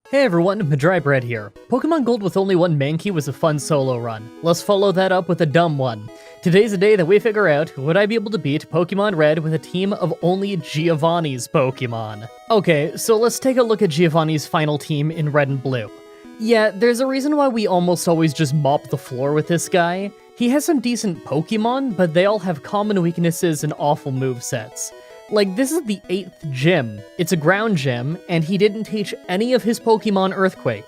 Hey everyone, Mah-Dry-Bread here. Pokemon Gold with only one Mankey was a fun solo run. Let's follow that up with a dumb one. Today's the day that we figure out, would I be able to beat Pokemon Red with a team of only Giovanni's Pokemon? Okay, so let's take a look at Giovanni's final team in Red and Blue. Yeah, there's a reason why we almost always just mop the floor with this guy. He has some decent Pokemon, but they all have common weaknesses and awful movesets. Like, this is the 8th gym. It's a ground gym, and he didn't teach any of his Pokemon Earthquake.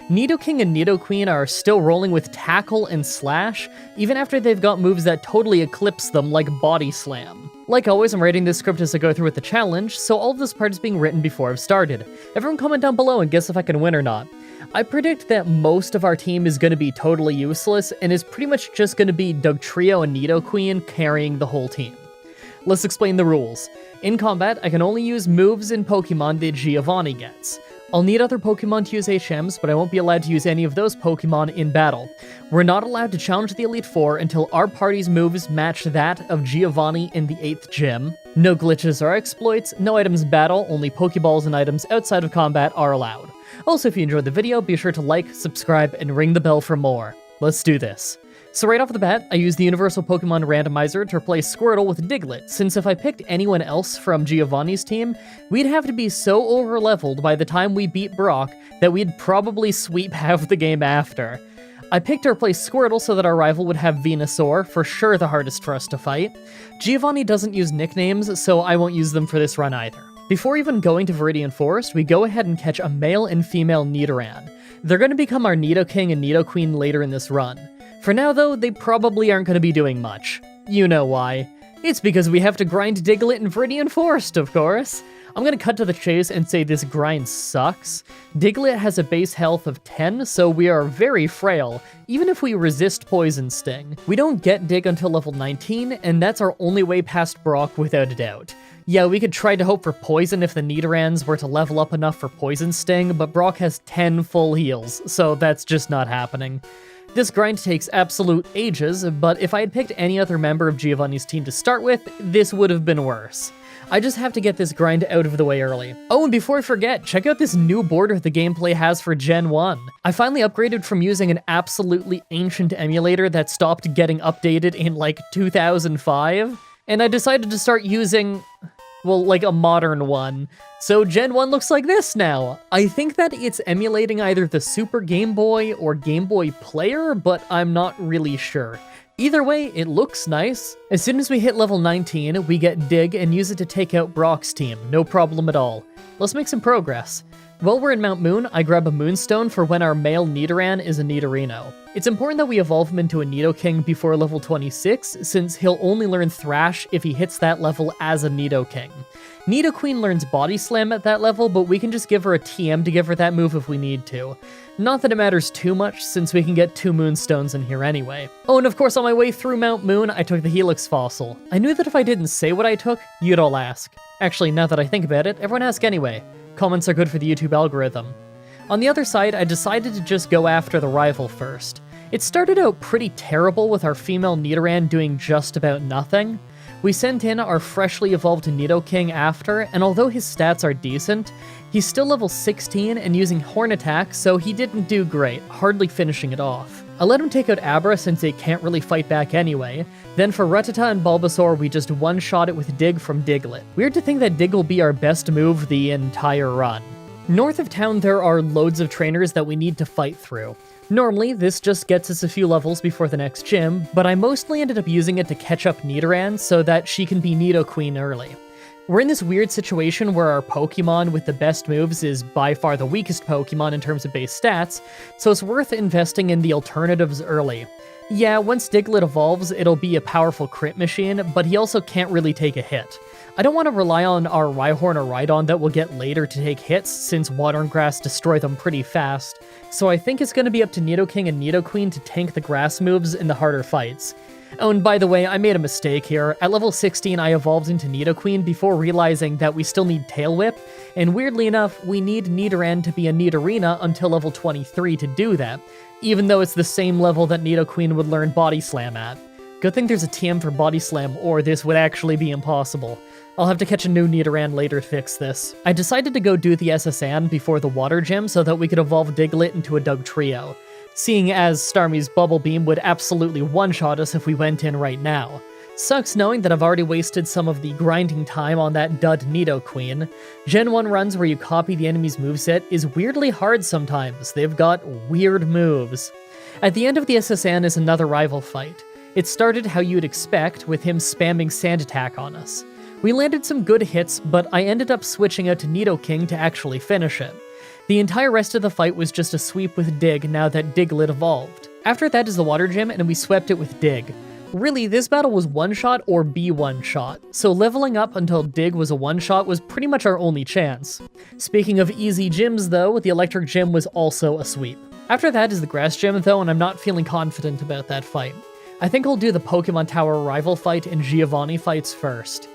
Nidoking and Nidoqueen are still rolling with Tackle and Slash, even after they've got moves that totally eclipse them, like Body Slam. Like always, I'm writing this script as I go through with the challenge, so all of this part is being written before I've started. Everyone comment down below and guess if I can win or not. I predict that most of our team is going to be totally useless, and is pretty much just going to be Dugtrio and Nidoqueen carrying the whole team. Let's explain the rules. In combat, I can only use moves and Pokemon that Giovanni gets. I'll need other Pokemon to use HMs, but I won't be allowed to use any of those Pokemon in battle. We're not allowed to challenge the Elite Four until our party's moves match that of Giovanni in the 8th gym. No glitches or exploits, no items battle, only Pokeballs and items outside of combat are allowed. Also, if you enjoyed the video, be sure to like, subscribe, and ring the bell for more. Let's do this. So right off the bat, I used the Universal Pokemon Randomizer to replace Squirtle with Diglett, since if I picked anyone else from Giovanni's team, we'd have to be so overleveled by the time we beat Brock that we'd probably sweep half the game after. I picked to replace Squirtle so that our rival would have Venusaur, for sure the hardest for us to fight. Giovanni doesn't use nicknames, so I won't use them for this run either. Before even going to Viridian Forest, we go ahead and catch a male and female Nidoran. They're going to become our Nidoking and Nidoqueen later in this run. For now, though, they probably aren't going to be doing much. You know why. It's because we have to grind Diglett in Viridian Forest, of course. I'm going to cut to the chase and say this grind sucks. Diglett has a base health of 10, so we are very frail, even if we resist Poison Sting. We don't get Dig until level 19, and that's our only way past Brock without a doubt. Yeah, we could try to hope for Poison if the Nidorans were to level up enough for Poison Sting, but Brock has 10 full heals, so that's just not happening. This grind takes absolute ages, but if I had picked any other member of Giovanni's team to start with, this would have been worse. I just have to get this grind out of the way early. Oh, and before I forget, check out this new border the gameplay has for Gen 1. I finally upgraded from using an absolutely ancient emulator that stopped getting updated in like 2005, and I decided to start using, well, like a modern one. So Gen 1 looks like this now. I think that it's emulating either the Super Game Boy or Game Boy Player, but I'm not really sure. Either way, it looks nice. As soon as we hit level 19, we get Dig and use it to take out Brock's team, no problem at all. Let's make some progress. While we're in Mount Moon, I grab a Moonstone for when our male Nidoran is a Nidorino. It's important that we evolve him into a Nidoking before level 26, since he'll only learn Thrash if he hits that level as a Nidoking. Nidoqueen learns Body Slam at that level, but we can just give her a TM to give her that move if we need to. Not that it matters too much, since we can get 2 Moonstones in here anyway. Oh, and of course on my way through Mount Moon, I took the Helix Fossil. I knew that if I didn't say what I took, you'd all ask. Actually, now that I think about it, everyone ask anyway. Comments are good for the YouTube algorithm. On the other side, I decided to just go after the rival first. It started out pretty terrible with our female Nidoran doing just about nothing. We sent in our freshly evolved Nidoking after, and although his stats are decent, he's still level 16 and using Horn Attack, so he didn't do great, hardly finishing it off. I let him take out Abra since it can't really fight back anyway. Then for Rattata and Bulbasaur, we just one-shot it with Dig from Diglett. Weird to think that Dig will be our best move the entire run. North of town, there are loads of trainers that we need to fight through. Normally, this just gets us a few levels before the next gym, but I mostly ended up using it to catch up Nidoran so that she can be Nidoqueen early. We're in this weird situation where our Pokemon with the best moves is by far the weakest Pokemon in terms of base stats, so it's worth investing in the alternatives early. Yeah, once Diglett evolves, it'll be a powerful crit machine, but he also can't really take a hit. I don't want to rely on our Rhyhorn or Rhydon that we'll get later to take hits, since Water and Grass destroy them pretty fast, so I think it's going to be up to Nidoking and Nidoqueen to tank the grass moves in the harder fights. Oh, and by the way, I made a mistake here. At level 16, I evolved into Nidoqueen before realizing that we still need Tail Whip, and weirdly enough, we need Nidoran to be a Nidorina until level 23 to do that, even though it's the same level that Nidoqueen would learn Body Slam at. Good thing there's a TM for Body Slam, or this would actually be impossible. I'll have to catch a new Nidoran later to fix this. I decided to go do the SSN before the water gym so that we could evolve Diglett into a Dugtrio, seeing as Starmie's Bubble Beam would absolutely one-shot us if we went in right now. Sucks knowing that I've already wasted some of the grinding time on that dud Nidoqueen. Gen 1 runs where you copy the enemy's moveset is weirdly hard sometimes. They've got weird moves. At the end of the SSN is another rival fight. It started how you'd expect, with him spamming Sand Attack on us. We landed some good hits, but I ended up switching out to Nidoking to actually finish it. The entire rest of the fight was just a sweep with Dig now that Diglett evolved. After that is the water gym, and we swept it with Dig. Really, this battle was one-shot or be one-shot, so leveling up until Dig was a one-shot was pretty much our only chance. Speaking of easy gyms though, the electric gym was also a sweep. After that is the grass gym though, and I'm not feeling confident about that fight. I think I'll do the Pokemon Tower rival fight and Giovanni fights first.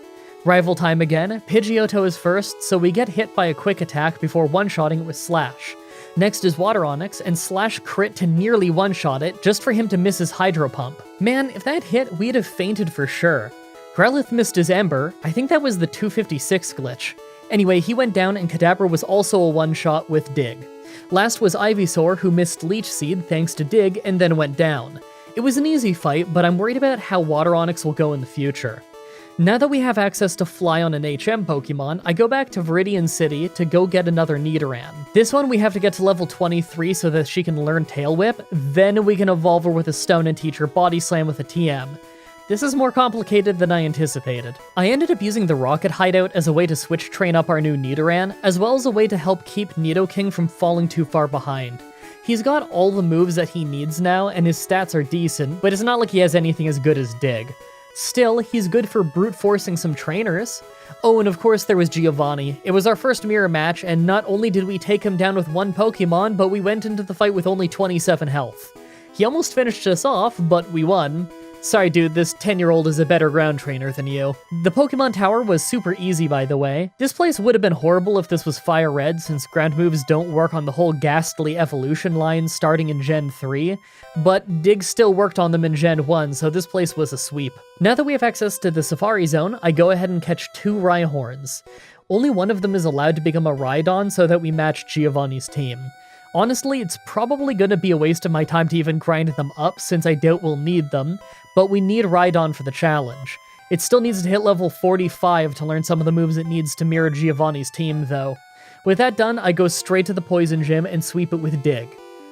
Rival time again, Pidgeotto is first, so we get hit by a quick attack before one-shotting it with Slash. Next is Water Onix, and Slash crit to nearly one-shot it, just for him to miss his Hydro Pump. Man, if that hit, we'd have fainted for sure. Growlithe missed his Ember. I think that was the 256 glitch. Anyway, he went down, and Kadabra was also a one-shot with Dig. Last was Ivysaur, who missed Leech Seed thanks to Dig, and then went down. It was an easy fight, but I'm worried about how Water Onix will go in the future. Now that we have access to fly on an HM Pokemon, I go back to Viridian City to go get another Nidoran. This one we have to get to level 23 so that she can learn Tail Whip, then we can evolve her with a Stone and teach her Body Slam with a TM. This is more complicated than I anticipated. I ended up using the Rocket Hideout as a way to switch train up our new Nidoran, as well as a way to help keep Nidoking from falling too far behind. He's got all the moves that he needs now, and his stats are decent, but it's not like he has anything as good as Dig. Still, he's good for brute forcing some trainers. Oh, and of course there was Giovanni. It was our first mirror match, and not only did we take him down with one Pokemon, but we went into the fight with only 27 health. He almost finished us off, but we won. Sorry dude, this 10-year-old is a better ground trainer than you. The Pokemon Tower was super easy, by the way. This place would have been horrible if this was Fire Red, since ground moves don't work on the whole ghastly evolution line starting in Gen 3, but Dig still worked on them in Gen 1, so this place was a sweep. Now that we have access to the Safari Zone, I go ahead and catch 2 Rhyhorns. Only one of them is allowed to become a Rhydon so that we match Giovanni's team. Honestly, it's probably gonna be a waste of my time to even grind them up since I doubt we'll need them, but we need Rhydon for the challenge. It still needs to hit level 45 to learn some of the moves it needs to mirror Giovanni's team, though. With that done, I go straight to the Poison Gym and sweep it with Dig.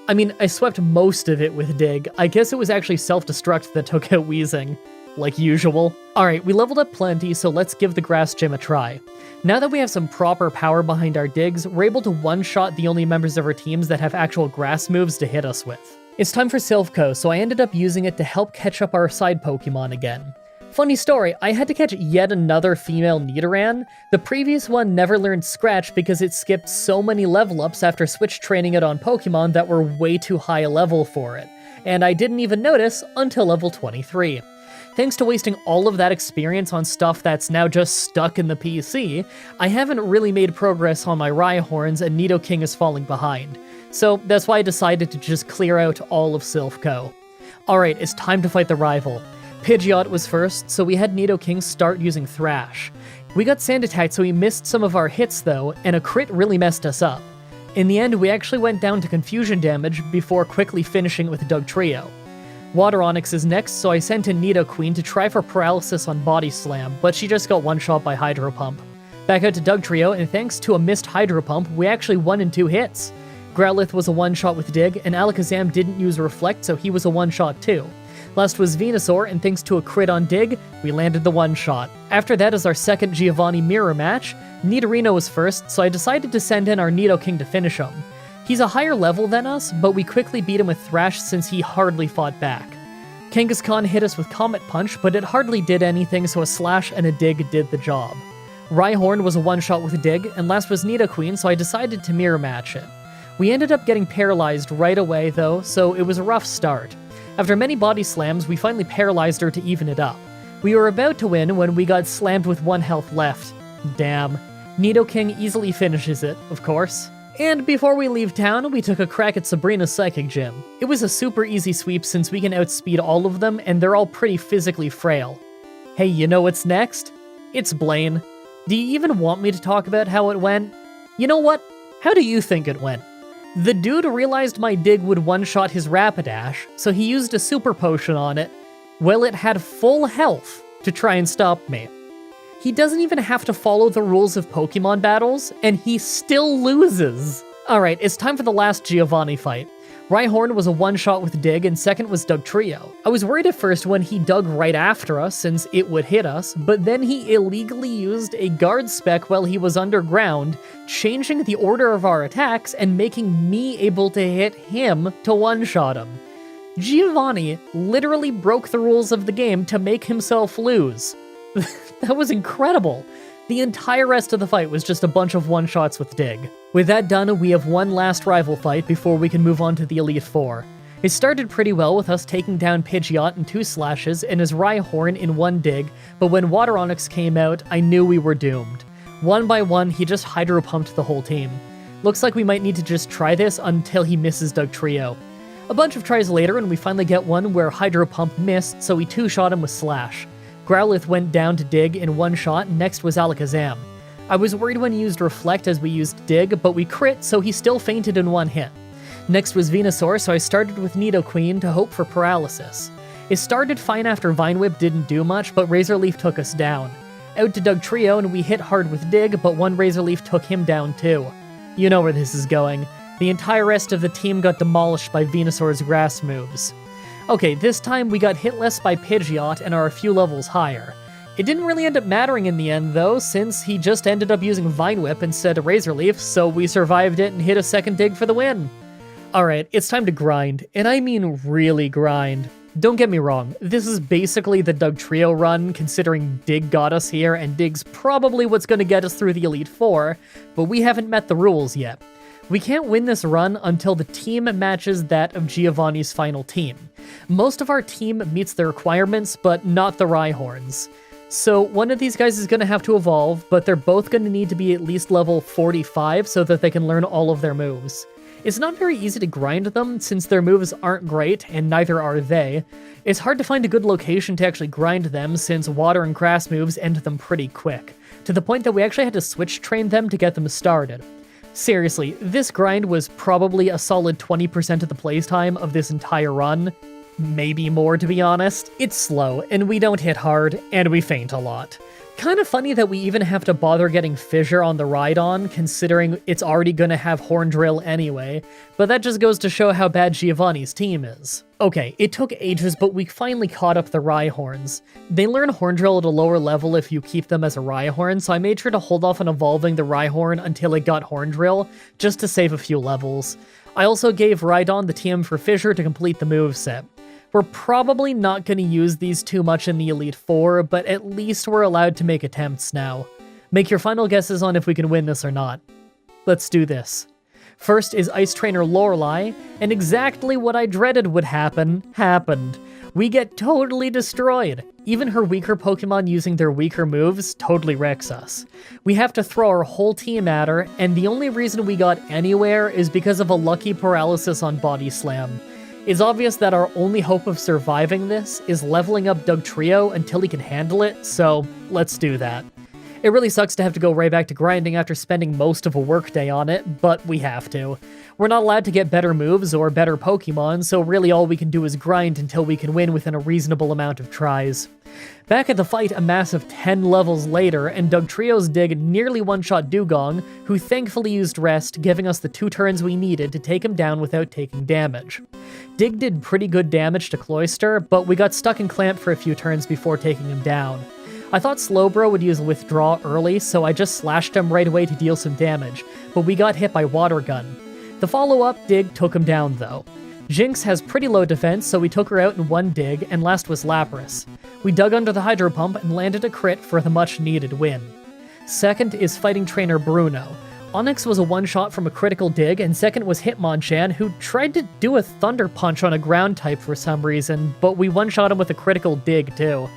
I mean, I swept most of it with Dig. I guess it was actually Self-Destruct that took out Weezing, like usual. Alright, we leveled up plenty, so let's give the Grass Gym a try. Now that we have some proper power behind our digs, we're able to one-shot the only members of our teams that have actual grass moves to hit us with. It's time for Silphco, so I ended up using it to help catch up our side Pokemon again. Funny story, I had to catch yet another female Nidoran. The previous one never learned Scratch because it skipped so many level ups after switch training it on Pokemon that were way too high a level for it, and I didn't even notice until level 23. Thanks to wasting all of that experience on stuff that's now just stuck in the PC, I haven't really made progress on my Rhyhorns and Nidoking is falling behind. So that's why I decided to just clear out all of Silphco. Alright, it's time to fight the rival. Pidgeot was first, so we had Nidoking start using Thrash. We got Sand Attack, so he missed some of our hits though, and a crit really messed us up. In the end, we actually went down to confusion damage before quickly finishing with Dugtrio. Water Onix is next, so I sent in Nidoqueen to try for paralysis on Body Slam, but she just got one-shot by Hydro Pump. Back out to Dugtrio, and thanks to a missed Hydro Pump, we actually won in 2 hits. Growlithe was a one-shot with Dig, and Alakazam didn't use Reflect, so he was a one-shot too. Last was Venusaur, and thanks to a crit on Dig, we landed the one-shot. After that is our second Giovanni mirror match. Nidorino was first, so I decided to send in our Nidoking to finish him. He's a higher level than us, but we quickly beat him with Thrash since he hardly fought back. Kangaskhan hit us with Comet Punch, but it hardly did anything, so a Slash and a Dig did the job. Rhyhorn was a one-shot with Dig, and last was Nidoqueen, so I decided to mirror match it. We ended up getting paralyzed right away though, so it was a rough start. After many body slams, we finally paralyzed her to even it up. We were about to win when we got slammed with 1 health left. Damn. Nidoking easily finishes it, of course. And before we leave town, we took a crack at Sabrina's Psychic Gym. It was a super easy sweep since we can outspeed all of them and they're all pretty physically frail. Hey, you know what's next? It's Blaine. Do you even want me to talk about how it went? You know what? How do you think it went? The dude realized my dig would one-shot his Rapidash, so he used a super potion on it, while it had full health, to try and stop me. He doesn't even have to follow the rules of Pokemon battles, and he still loses. Alright, it's time for the last Giovanni fight. Rhyhorn was a one-shot with Dig, and second was Dugtrio. I was worried at first when he dug right after us, since it would hit us, but then he illegally used a guard spec while he was underground, changing the order of our attacks and making me able to hit him to one-shot him. Giovanni literally broke the rules of the game to make himself lose. That was incredible. The entire rest of the fight was just a bunch of one-shots with Dig. With that done, we have one last rival fight before we can move on to the Elite Four. It started pretty well with us taking down Pidgeot in 2 slashes and his Rhyhorn in 1 dig, but when Water Onix came out, I knew we were doomed. One by one, he just Hydro Pumped the whole team. Looks like we might need to just try this until he misses Dugtrio. A bunch of tries later, and we finally get one where Hydro Pump missed, so we 2-shot him with Slash. Growlithe went down to Dig in 1 shot, and next was Alakazam. I was worried when he used Reflect as we used Dig, but we crit, so he still fainted in 1 hit. Next was Venusaur, so I started with Nidoqueen to hope for paralysis. It started fine after Vine Whip didn't do much, but Razor Leaf took us down. Out to Dugtrio, and we hit hard with Dig, but 1 Razor Leaf took him down too. You know where this is going. The entire rest of the team got demolished by Venusaur's grass moves. Okay, this time we got hit less by Pidgeot and are a few levels higher. It didn't really end up mattering in the end though, since he just ended up using Vine Whip instead of Razor Leaf, so we survived it and hit a second dig for the win. Alright, it's time to grind, and I mean really grind. Don't get me wrong, this is basically the Dugtrio run, considering Dig got us here, and Dig's probably what's gonna get us through the Elite Four, but we haven't met the rules yet. We can't win this run until the team matches that of Giovanni's final team. Most of our team meets the requirements, but not the Rhyhorns. So one of these guys is going to have to evolve, but they're both going to need to be at least level 45 so that they can learn all of their moves. It's not very easy to grind them, since their moves aren't great, and neither are they. It's hard to find a good location to actually grind them, since water and grass moves end them pretty quick, to the point that we actually had to switch train them to get them started. Seriously, this grind was probably a solid 20% of the playtime of this entire run. Maybe more, to be honest. It's slow, and we don't hit hard, and we faint a lot. Kind of funny that we even have to bother getting Fissure on the Rhydon, considering it's already gonna have Horn Drill anyway, but that just goes to show how bad Giovanni's team is. Okay, it took ages, but we finally caught up the Rhyhorns. They learn Horn Drill at a lower level if you keep them as a Rhyhorn, so I made sure to hold off on evolving the Rhyhorn until it got Horn Drill, just to save a few levels. I also gave Rhydon the TM for Fissure to complete the moveset. We're probably not going to use these too much in the Elite Four, but at least we're allowed to make attempts now. Make your final guesses on if we can win this or not. Let's do this. First is Ice Trainer Lorelei, and exactly what I dreaded would happen, happened. We get totally destroyed. Even her weaker Pokemon using their weaker moves totally wrecks us. We have to throw our whole team at her, and the only reason we got anywhere is because of a lucky paralysis on Body Slam. It's obvious that our only hope of surviving this is leveling up Dugtrio until he can handle it, so let's do that. It really sucks to have to go right back to grinding after spending most of a workday on it, but we have to. We're not allowed to get better moves or better Pokemon, so really all we can do is grind until we can win within a reasonable amount of tries. Back at the fight a massive 10 levels later, and Dugtrio's dig nearly one-shot Dugong, who thankfully used Rest, giving us the 2 turns we needed to take him down without taking damage. Dig did pretty good damage to Cloyster, but we got stuck in Clamp for a few turns before taking him down. I thought Slowbro would use Withdraw early, so I just slashed him right away to deal some damage, but we got hit by Water Gun. The follow-up dig took him down though. Jinx has pretty low defense, so we took her out in 1 dig, and last was Lapras. We dug under the Hydro Pump and landed a crit for the much-needed win. Second is Fighting Trainer Bruno. Onix was a one-shot from a critical dig, and second was Hitmonchan, who tried to do a Thunder Punch on a ground type for some reason, but we one-shot him with a critical dig too.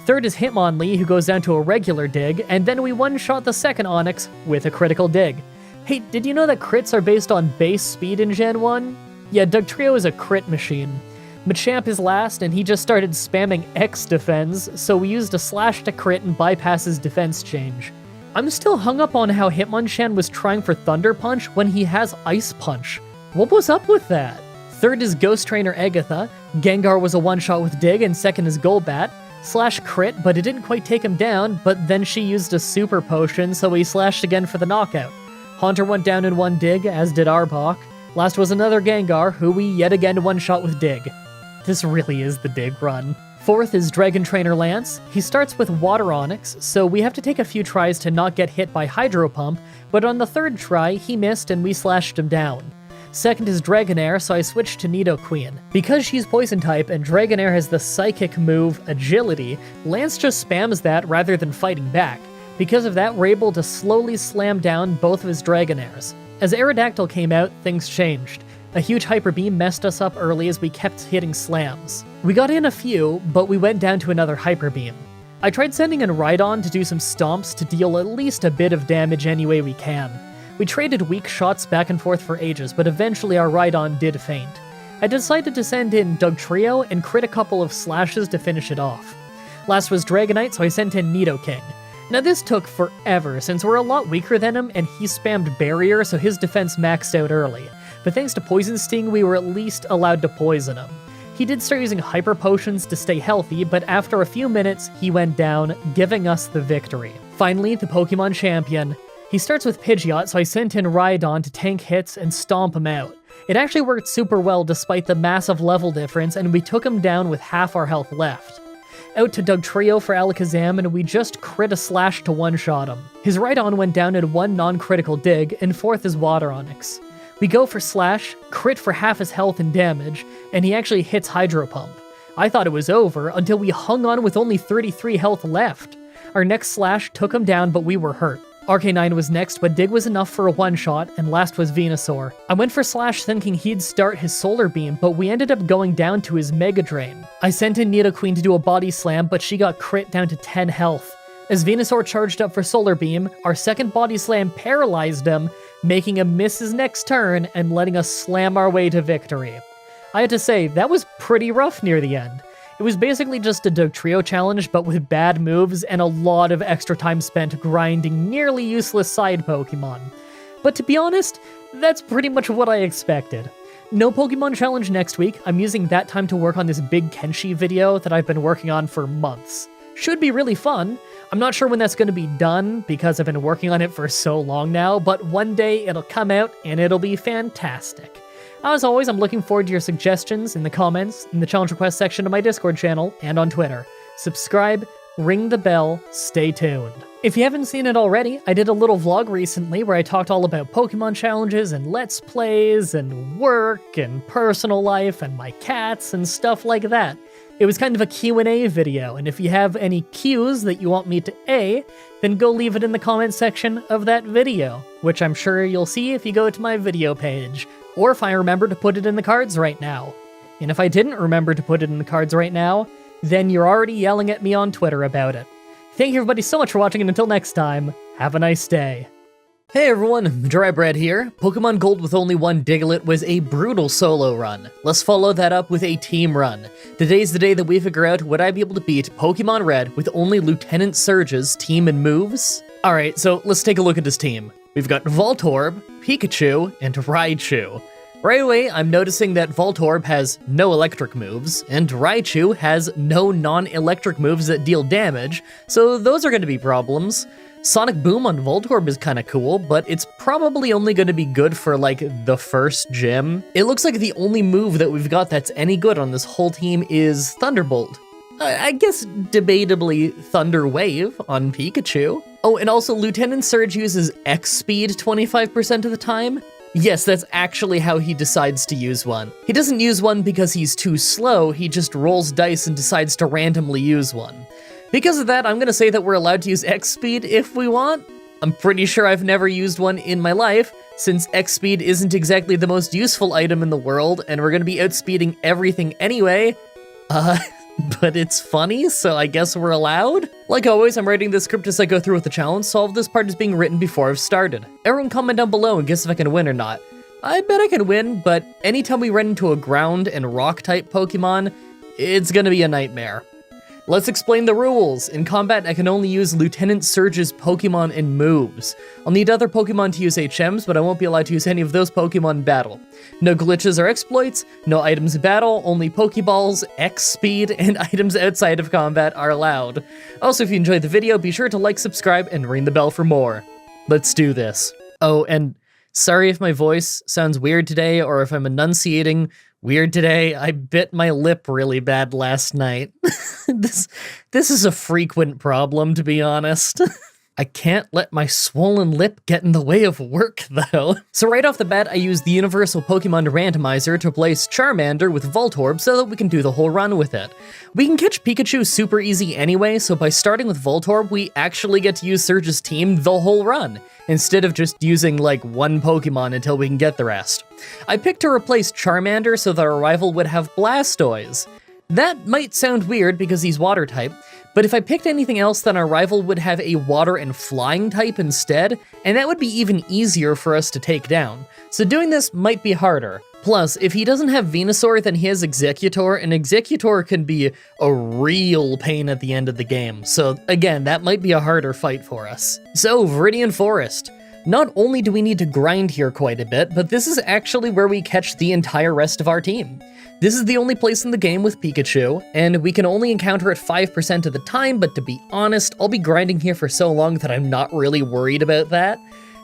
Third is Hitmonlee, who goes down to a regular dig, and then we one-shot the second Onix with a critical dig. Hey, did you know that crits are based on base speed in Gen 1? Yeah, Dugtrio is a crit machine. Machamp is last, and he just started spamming X defense, so we used a slash to crit and bypass his defense change. I'm still hung up on how Hitmonchan was trying for Thunder Punch when he has Ice Punch. What was up with that? Third is Ghost Trainer Agatha. Gengar was a one-shot with Dig, and second is Golbat. Slash crit, but it didn't quite take him down, but then she used a super potion, so he slashed again for the knockout. Haunter went down in one Dig, as did Arbok. Last was another Gengar, who we yet again one-shot with Dig. This really is the Dig run. Fourth is Dragon Trainer Lance. He starts with Water Onix, so we have to take a few tries to not get hit by Hydro Pump, but on the third try, he missed and we slashed him down. Second is Dragonair, so I switched to Nidoqueen. Because she's Poison type and Dragonair has the Psychic move Agility, Lance just spams that rather than fighting back. Because of that, we're able to slowly slam down both of his Dragonairs. As Aerodactyl came out, things changed. A huge Hyper Beam messed us up early as we kept hitting slams. We got in a few, but we went down to another Hyper Beam. I tried sending in Rhydon to do some stomps to deal at least a bit of damage any way we can. We traded weak shots back and forth for ages, but eventually our Rhydon did faint. I decided to send in Dugtrio and crit a couple of slashes to finish it off. Last was Dragonite, so I sent in Nidoking. Now this took forever, since we're a lot weaker than him and he spammed Barrier, so his defense maxed out early. But thanks to Poison Sting, we were at least allowed to poison him. He did start using Hyper Potions to stay healthy, but after a few minutes, he went down, giving us the victory. Finally, the Pokemon Champion. He starts with Pidgeot, so I sent in Rhydon to tank hits and stomp him out. It actually worked super well despite the massive level difference, and we took him down with half our health left. Out to Dugtrio for Alakazam, and we just crit a slash to one-shot him. His Rhydon went down in one non-critical dig, and fourth is Water Onix. We go for Slash, crit for half his health and damage, and he actually hits Hydro Pump. I thought it was over until we hung on with only 33 health left. Our next Slash took him down, but we were hurt. Arcanine was next, but Dig was enough for a one-shot, and last was Venusaur. I went for Slash thinking he'd start his Solar Beam, but we ended up going down to his Mega Drain. I sent in Nidoqueen to do a Body Slam, but she got crit down to 10 health. As Venusaur charged up for Solar Beam, our second Body Slam paralyzed him, making him miss his next turn and letting us slam our way to victory. I had to say, that was pretty rough near the end. It was basically just a Dugtrio challenge, but with bad moves and a lot of extra time spent grinding nearly useless side Pokemon. But to be honest, that's pretty much what I expected. No Pokemon challenge next week. I'm using that time to work on this big Kenshi video that I've been working on for months. Should be really fun. I'm not sure when that's going to be done because I've been working on it for so long now, but one day it'll come out and it'll be fantastic. As always, I'm looking forward to your suggestions in the comments, in the challenge request section of my Discord channel, and on Twitter. Subscribe, ring the bell, stay tuned. If you haven't seen it already, I did a little vlog recently where I talked all about Pokemon challenges and Let's Plays and work and personal life and my cats and stuff like that. It was kind of a Q&A video, and if you have any Qs that you want me to A, then go leave it in the comment section of that video, which I'm sure you'll see if you go to my video page, or if I remember to put it in the cards right now. And if I didn't remember to put it in the cards right now, then you're already yelling at me on Twitter about it. Thank you everybody so much for watching, and until next time, have a nice day. Hey everyone, Mah-Dry-Bread here. Pokemon Gold with only one Diglett was a brutal solo run. Let's follow that up with a team run. Today's the day that we figure out would I be able to beat Pokemon Red with only Lieutenant Surge's team and moves? Alright, so let's take a look at this team. We've got Voltorb, Pikachu, and Raichu. Right away, I'm noticing that Voltorb has no electric moves, and Raichu has no non-electric moves that deal damage, so those are going to be problems. Sonic Boom on Voltorb is kinda cool, but it's probably only gonna be good for, like, the first gym. It looks like the only move that we've got that's any good on this whole team is Thunderbolt. I guess debatably Thunder Wave on Pikachu. Oh, and also Lieutenant Surge uses X-Speed 25% of the time. Yes, that's actually how he decides to use one. He doesn't use one because he's too slow, he just rolls dice and decides to randomly use one. Because of that, I'm gonna say that we're allowed to use X-Speed if we want. I'm pretty sure I've never used one in my life, since X-Speed isn't exactly the most useful item in the world, and we're gonna be outspeeding everything anyway. But it's funny, so I guess we're allowed? Like always, I'm writing this script as I go through with the challenge, so all of this part is being written before I've started. Everyone comment down below and guess if I can win or not. I bet I can win, but anytime we run into a ground and rock type Pokemon, it's gonna be a nightmare. Let's explain the rules. In combat, I can only use Lieutenant Surge's Pokemon and moves. I'll need other Pokemon to use HMs, but I won't be allowed to use any of those Pokemon in battle. No glitches or exploits, no items in battle, only Pokeballs, X speed, and items outside of combat are allowed. Also, if you enjoyed the video, be sure to like, subscribe, and ring the bell for more. Let's do this. Oh, and sorry if my voice sounds weird today, or if I'm enunciating weird today. I bit my lip really bad last night. This is a frequent problem, to be honest. I can't let my swollen lip get in the way of work, though. So right off the bat, I use the Universal Pokemon Randomizer to replace Charmander with Voltorb so that we can do the whole run with it. We can catch Pikachu super easy anyway, so by starting with Voltorb, we actually get to use Surge's team the whole run, instead of just using like one Pokemon until we can get the rest. I picked to replace Charmander so that our rival would have Blastoise. That might sound weird because he's water type, but if I picked anything else, then our rival would have a water and flying type instead, and that would be even easier for us to take down. So doing this might be harder. Plus, if he doesn't have Venusaur, then he has Exeggutor, and Exeggutor can be a real pain at the end of the game. So again, that might be a harder fight for us. So, Viridian Forest. Not only do we need to grind here quite a bit, but this is actually where we catch the entire rest of our team. This is the only place in the game with Pikachu, and we can only encounter it 5% of the time, but to be honest, I'll be grinding here for so long that I'm not really worried about that.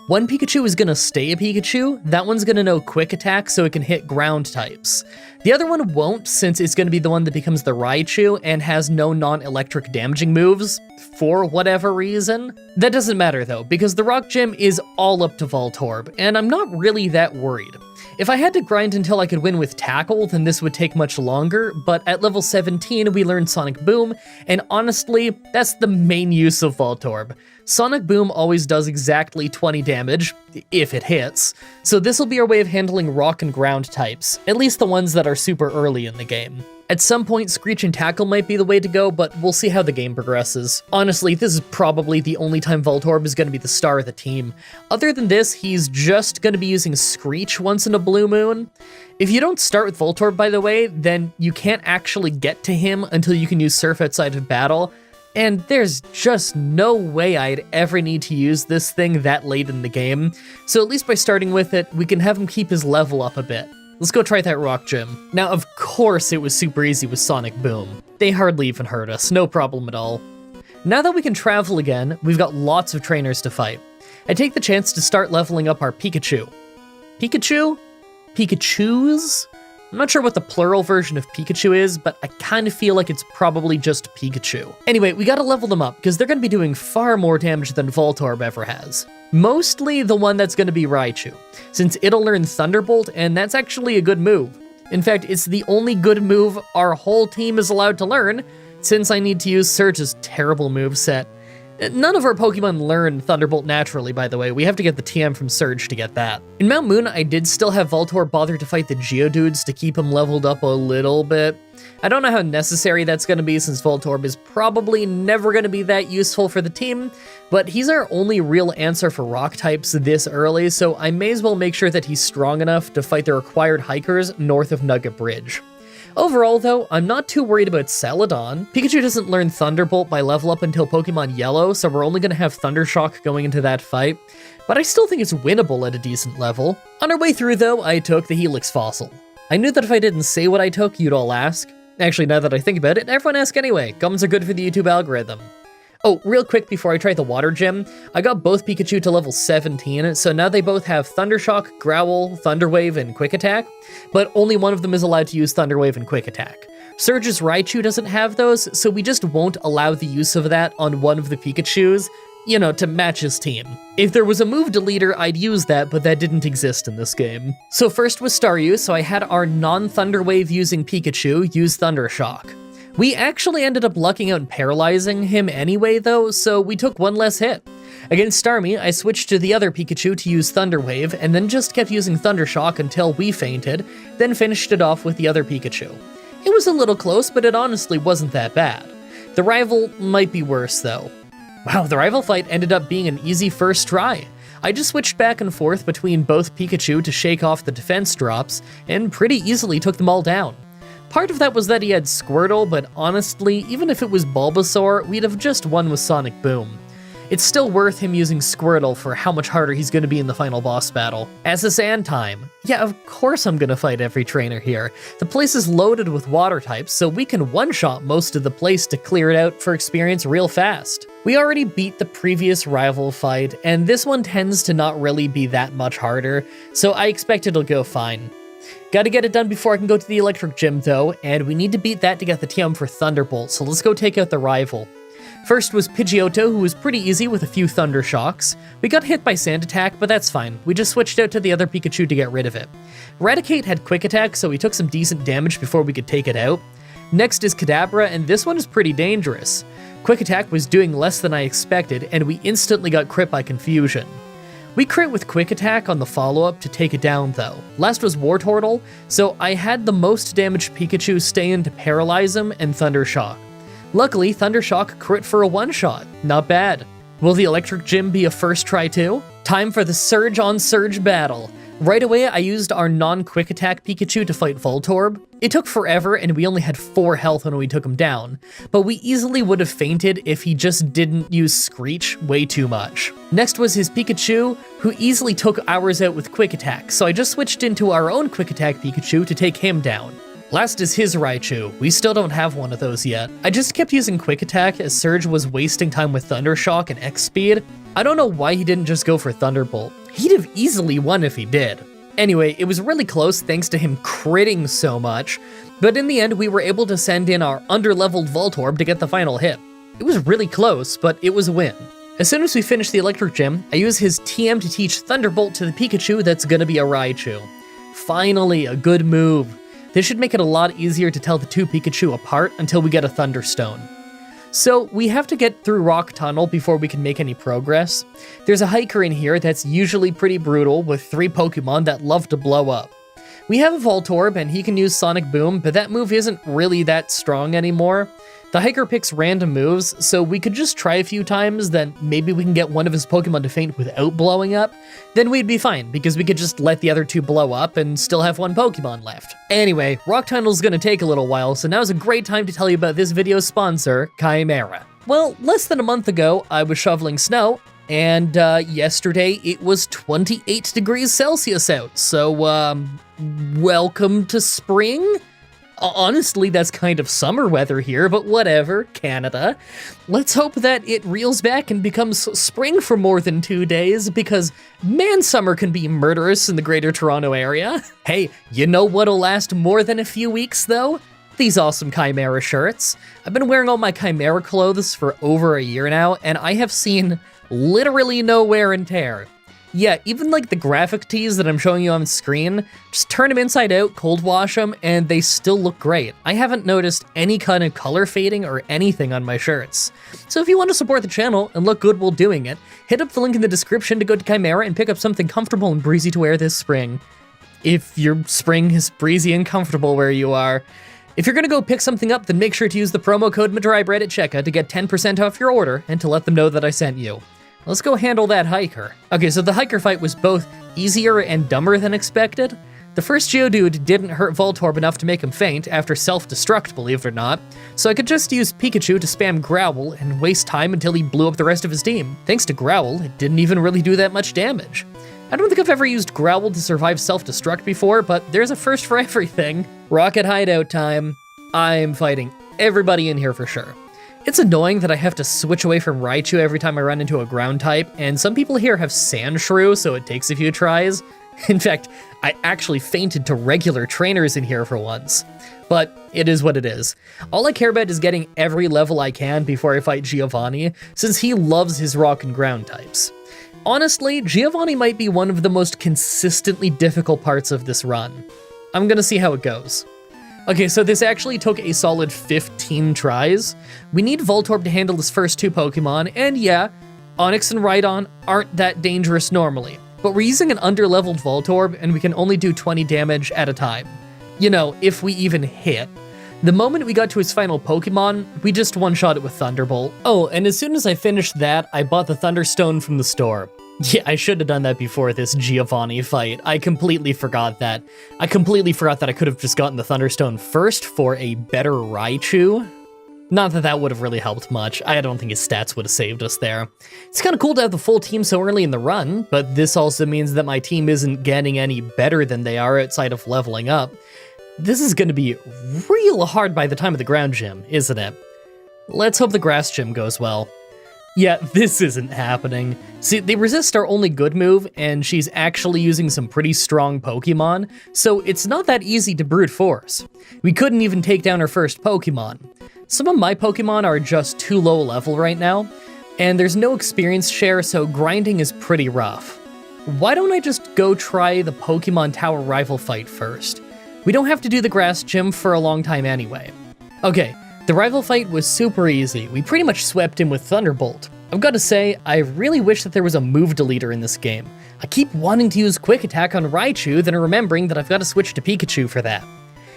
One Pikachu is gonna stay a Pikachu, that one's gonna know Quick Attack so it can hit ground types. The other one won't, since it's gonna be the one that becomes the Raichu and has no non-electric damaging moves, for whatever reason. That doesn't matter though, because the Rock Gym is all up to Voltorb, and I'm not really that worried. If I had to grind until I could win with Tackle, then this would take much longer, but at level 17 we learned Sonic Boom, and honestly, that's the main use of Voltorb. Sonic Boom always does exactly 20 damage, if it hits, so this will be our way of handling rock and ground types, at least the ones that are super early in the game. At some point, Screech and Tackle might be the way to go, but we'll see how the game progresses. Honestly, this is probably the only time Voltorb is going to be the star of the team. Other than this, he's just going to be using Screech once in a blue moon. If you don't start with Voltorb, by the way, then you can't actually get to him until you can use Surf outside of battle, and there's just no way I'd ever need to use this thing that late in the game, so at least by starting with it, we can have him keep his level up a bit. Let's go try that Rock Gym. Now, of course it was super easy with Sonic Boom. They hardly even hurt us, no problem at all. Now that we can travel again, we've got lots of trainers to fight. I take the chance to start leveling up our Pikachu. Pikachu? Pikachus? I'm not sure what the plural version of Pikachu is, but I kind of feel like it's probably just Pikachu. Anyway, we gotta level them up, because they're gonna be doing far more damage than Voltorb ever has. Mostly the one that's gonna be Raichu, since it'll learn Thunderbolt, and that's actually a good move. In fact, it's the only good move our whole team is allowed to learn, since I need to use Surge's terrible moveset. None of our Pokemon learn Thunderbolt naturally, by the way. We have to get the TM from Surge to get that. In Mount Moon, I did still have Voltorb bother to fight the Geodudes to keep him leveled up a little bit. I don't know how necessary that's going to be, since Voltorb is probably never going to be that useful for the team, but he's our only real answer for rock types this early, so I may as well make sure that he's strong enough to fight the required hikers north of Nugget Bridge. Overall though, I'm not too worried about Celadon. Pikachu doesn't learn Thunderbolt by level up until Pokemon Yellow, so we're only going to have Thundershock going into that fight, but I still think it's winnable at a decent level. On our way through though, I took the Helix Fossil. I knew that if I didn't say what I took, you'd all ask. Actually, now that I think about it, everyone asks anyway. Gums are good for the YouTube algorithm. Oh, real quick before I try the Water Gym, I got both Pikachu to level 17, so now they both have Thundershock, Growl, Thunder Wave, and Quick Attack, but only one of them is allowed to use Thunder Wave and Quick Attack. Surge's Raichu doesn't have those, so we just won't allow the use of that on one of the Pikachus, you know, to match his team. If there was a move deleter, I'd use that, but that didn't exist in this game. So first was Staryu, so I had our non-Thunder Wave using Pikachu use Thundershock. We actually ended up lucking out and paralyzing him anyway though, so we took one less hit. Against Starmie, I switched to the other Pikachu to use Thunder Wave, and then just kept using Thundershock until we fainted, then finished it off with the other Pikachu. It was a little close, but it honestly wasn't that bad. The rival might be worse though. Wow, the rival fight ended up being an easy first try. I just switched back and forth between both Pikachu to shake off the defense drops, and pretty easily took them all down. Part of that was that he had Squirtle, but honestly, even if it was Bulbasaur, we'd have just won with Sonic Boom. It's still worth him using Squirtle for how much harder he's going to be in the final boss battle. As a Sand time. Yeah, of course I'm going to fight every trainer here. The place is loaded with water types, so we can one-shot most of the place to clear it out for experience real fast. We already beat the previous rival fight, and this one tends to not really be that much harder, so I expect it'll go fine. Gotta get it done before I can go to the Electric Gym though, and we need to beat that to get the TM for Thunderbolt, so let's go take out the rival. First was Pidgeotto, who was pretty easy with a few Thunder Shocks. We got hit by Sand Attack, but that's fine. We just switched out to the other Pikachu to get rid of it. Raticate had Quick Attack, so we took some decent damage before we could take it out. Next is Kadabra, and this one is pretty dangerous. Quick Attack was doing less than I expected, and we instantly got crit by Confusion. We crit with Quick Attack on the follow-up to take it down though. Last was Wartortle, so I had the most damaged Pikachu stay in to paralyze him and Thunder Shock. Luckily, Thunder Shock crit for a one-shot. Not bad. Will the Electric Gym be a first try too? Time for the Surge on Surge battle. Right away, I used our non-Quick Attack Pikachu to fight Voltorb. It took forever and we only had 4 health when we took him down, but we easily would have fainted if he just didn't use Screech way too much. Next was his Pikachu, who easily took ours out with Quick Attack, so I just switched into our own Quick Attack Pikachu to take him down. Last is his Raichu. We still don't have one of those yet. I just kept using Quick Attack as Surge was wasting time with Thunder Shock and X-Speed. I don't know why he didn't just go for Thunderbolt. He'd have easily won if he did. Anyway, it was really close thanks to him critting so much, but in the end we were able to send in our underleveled Voltorb to get the final hit. It was really close, but it was a win. As soon as we finish the Electric Gym, I use his TM to teach Thunderbolt to the Pikachu that's gonna be a Raichu. Finally, a good move. This should make it a lot easier to tell the two Pikachu apart until we get a Thunderstone. So we have to get through Rock Tunnel before we can make any progress. There's a hiker in here that's usually pretty brutal with 3 Pokemon that love to blow up. We have a Voltorb and he can use Sonic Boom, but that move isn't really that strong anymore. The hiker picks random moves, so we could just try a few times, then maybe we can get one of his Pokemon to faint without blowing up. Then we'd be fine, because we could just let the other 2 blow up and still have 1 Pokemon left. Anyway, Rock Tunnel's gonna take a little while, so now's a great time to tell you about this video's sponsor, Chimera. Well, less than a month ago, I was shoveling snow, and yesterday it was 28 degrees Celsius out, so welcome to spring? Honestly, that's kind of summer weather here, but whatever, Canada. Let's hope that it reels back and becomes spring for more than 2 days, because man, summer can be murderous in the Greater Toronto area. Hey, you know what'll last more than a few weeks, though? These awesome Chimera shirts. I've been wearing all my Chimera clothes for over a year now, and I have seen literally no wear and tear. Yeah, even like the graphic tees that I'm showing you on screen, just turn them inside out, cold wash them, and they still look great. I haven't noticed any kind of color fading or anything on my shirts. So if you want to support the channel and look good while doing it, hit up the link in the description to go to Chimera and pick up something comfortable and breezy to wear this spring. If your spring is breezy and comfortable where you are. If you're gonna go pick something up, then make sure to use the promo code Mah-Dry-Bread at checkout to get 10% off your order and to let them know that I sent you. Let's go handle that hiker. Okay, so the hiker fight was both easier and dumber than expected. The first Geodude didn't hurt Voltorb enough to make him faint after self-destruct, believe it or not, so I could just use Pikachu to spam Growl and waste time until he blew up the rest of his team. Thanks to Growl, it didn't even really do that much damage. I don't think I've ever used Growl to survive self-destruct before, but there's a first for everything. Rocket Hideout time. I'm fighting everybody in here for sure. It's annoying that I have to switch away from Raichu every time I run into a ground type, and some people here have Sandshrew, so it takes a few tries. In fact, I actually fainted to regular trainers in here for once. But it is what it is. All I care about is getting every level I can before I fight Giovanni, since he loves his rock and ground types. Honestly, Giovanni might be one of the most consistently difficult parts of this run. I'm gonna see how it goes. Okay, so this actually took a solid 15 tries. We need Voltorb to handle his first 2 Pokemon, and yeah, Onix and Rhydon aren't that dangerous normally, but we're using an underleveled Voltorb, and we can only do 20 damage at a time. You know, if we even hit. The moment we got to his final Pokemon, we just one-shot it with Thunderbolt. Oh, and as soon as I finished that, I bought the Thunderstone from the store. Yeah, I should have done that before this Giovanni fight. I completely forgot that. I could have just gotten the Thunderstone first for a better Raichu. Not that that would have really helped much. I don't think his stats would have saved us there. It's kind of cool to have the full team so early in the run, but this also means that my team isn't getting any better than they are outside of leveling up. This is going to be real hard by the time of the ground gym, isn't it? Let's hope the grass gym goes well. Yeah, this isn't happening. See, they resist our only good move, and she's actually using some pretty strong Pokemon, so it's not that easy to brute force. We couldn't even take down her first Pokemon. Some of my Pokemon are just too low level right now, and there's no experience share, so grinding is pretty rough. Why don't I just go try the Pokemon Tower rival fight first? We don't have to do the grass gym for a long time anyway. Okay. The rival fight was super easy. We pretty much swept him with Thunderbolt. I've got to say, I really wish that there was a move deleter in this game. I keep wanting to use Quick Attack on Raichu, then remembering that I've got to switch to Pikachu for that.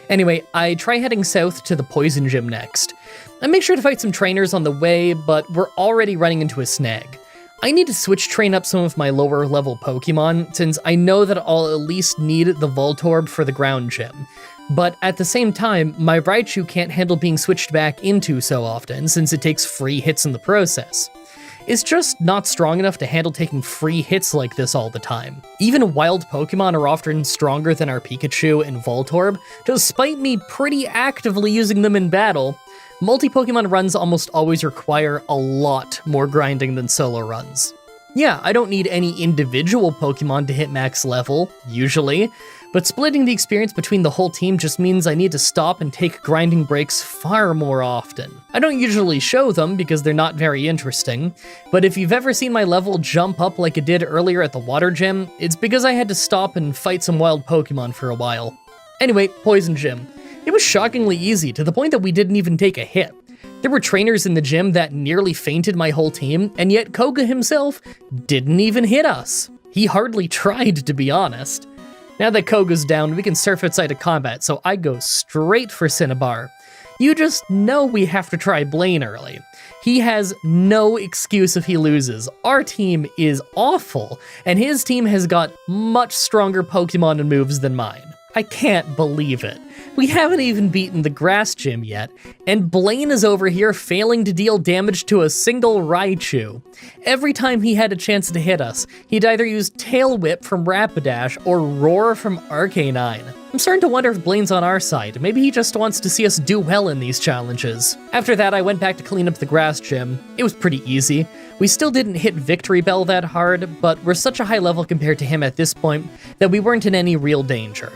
Anyway, I try heading south to the Poison Gym next. I make sure to fight some trainers on the way, but we're already running into a snag. I need to switch train up some of my lower level Pokemon, since I know that I'll at least need the Voltorb for the ground gym. But at the same time, my Raichu can't handle being switched back into so often, since it takes free hits in the process. It's just not strong enough to handle taking free hits like this all the time. Even wild Pokemon are often stronger than our Pikachu and Voltorb, despite me pretty actively using them in battle. Multi-Pokemon runs almost always require a lot more grinding than solo runs. Yeah, I don't need any individual Pokemon to hit max level, usually, but splitting the experience between the whole team just means I need to stop and take grinding breaks far more often. I don't usually show them because they're not very interesting, but if you've ever seen my level jump up like it did earlier at the water gym, it's because I had to stop and fight some wild Pokemon for a while. Anyway, Poison Gym. It was shockingly easy, to the point that we didn't even take a hit. There were trainers in the gym that nearly fainted my whole team, and yet Koga himself didn't even hit us. He hardly tried, to be honest. Now that Koga's down, we can surf outside of combat, so I go straight for Cinnabar. You just know we have to try Blaine early. He has no excuse if he loses. Our team is awful, and his team has got much stronger Pokemon and moves than mine. I can't believe it. We haven't even beaten the grass gym yet, and Blaine is over here failing to deal damage to a single Raichu. Every time he had a chance to hit us, he'd either use Tail Whip from Rapidash or Roar from Arcanine. I'm starting to wonder if Blaine's on our side. Maybe he just wants to see us do well in these challenges. After that, I went back to clean up the grass gym. It was pretty easy. We still didn't hit Victory Bell that hard, but we're such a high level compared to him at this point that we weren't in any real danger.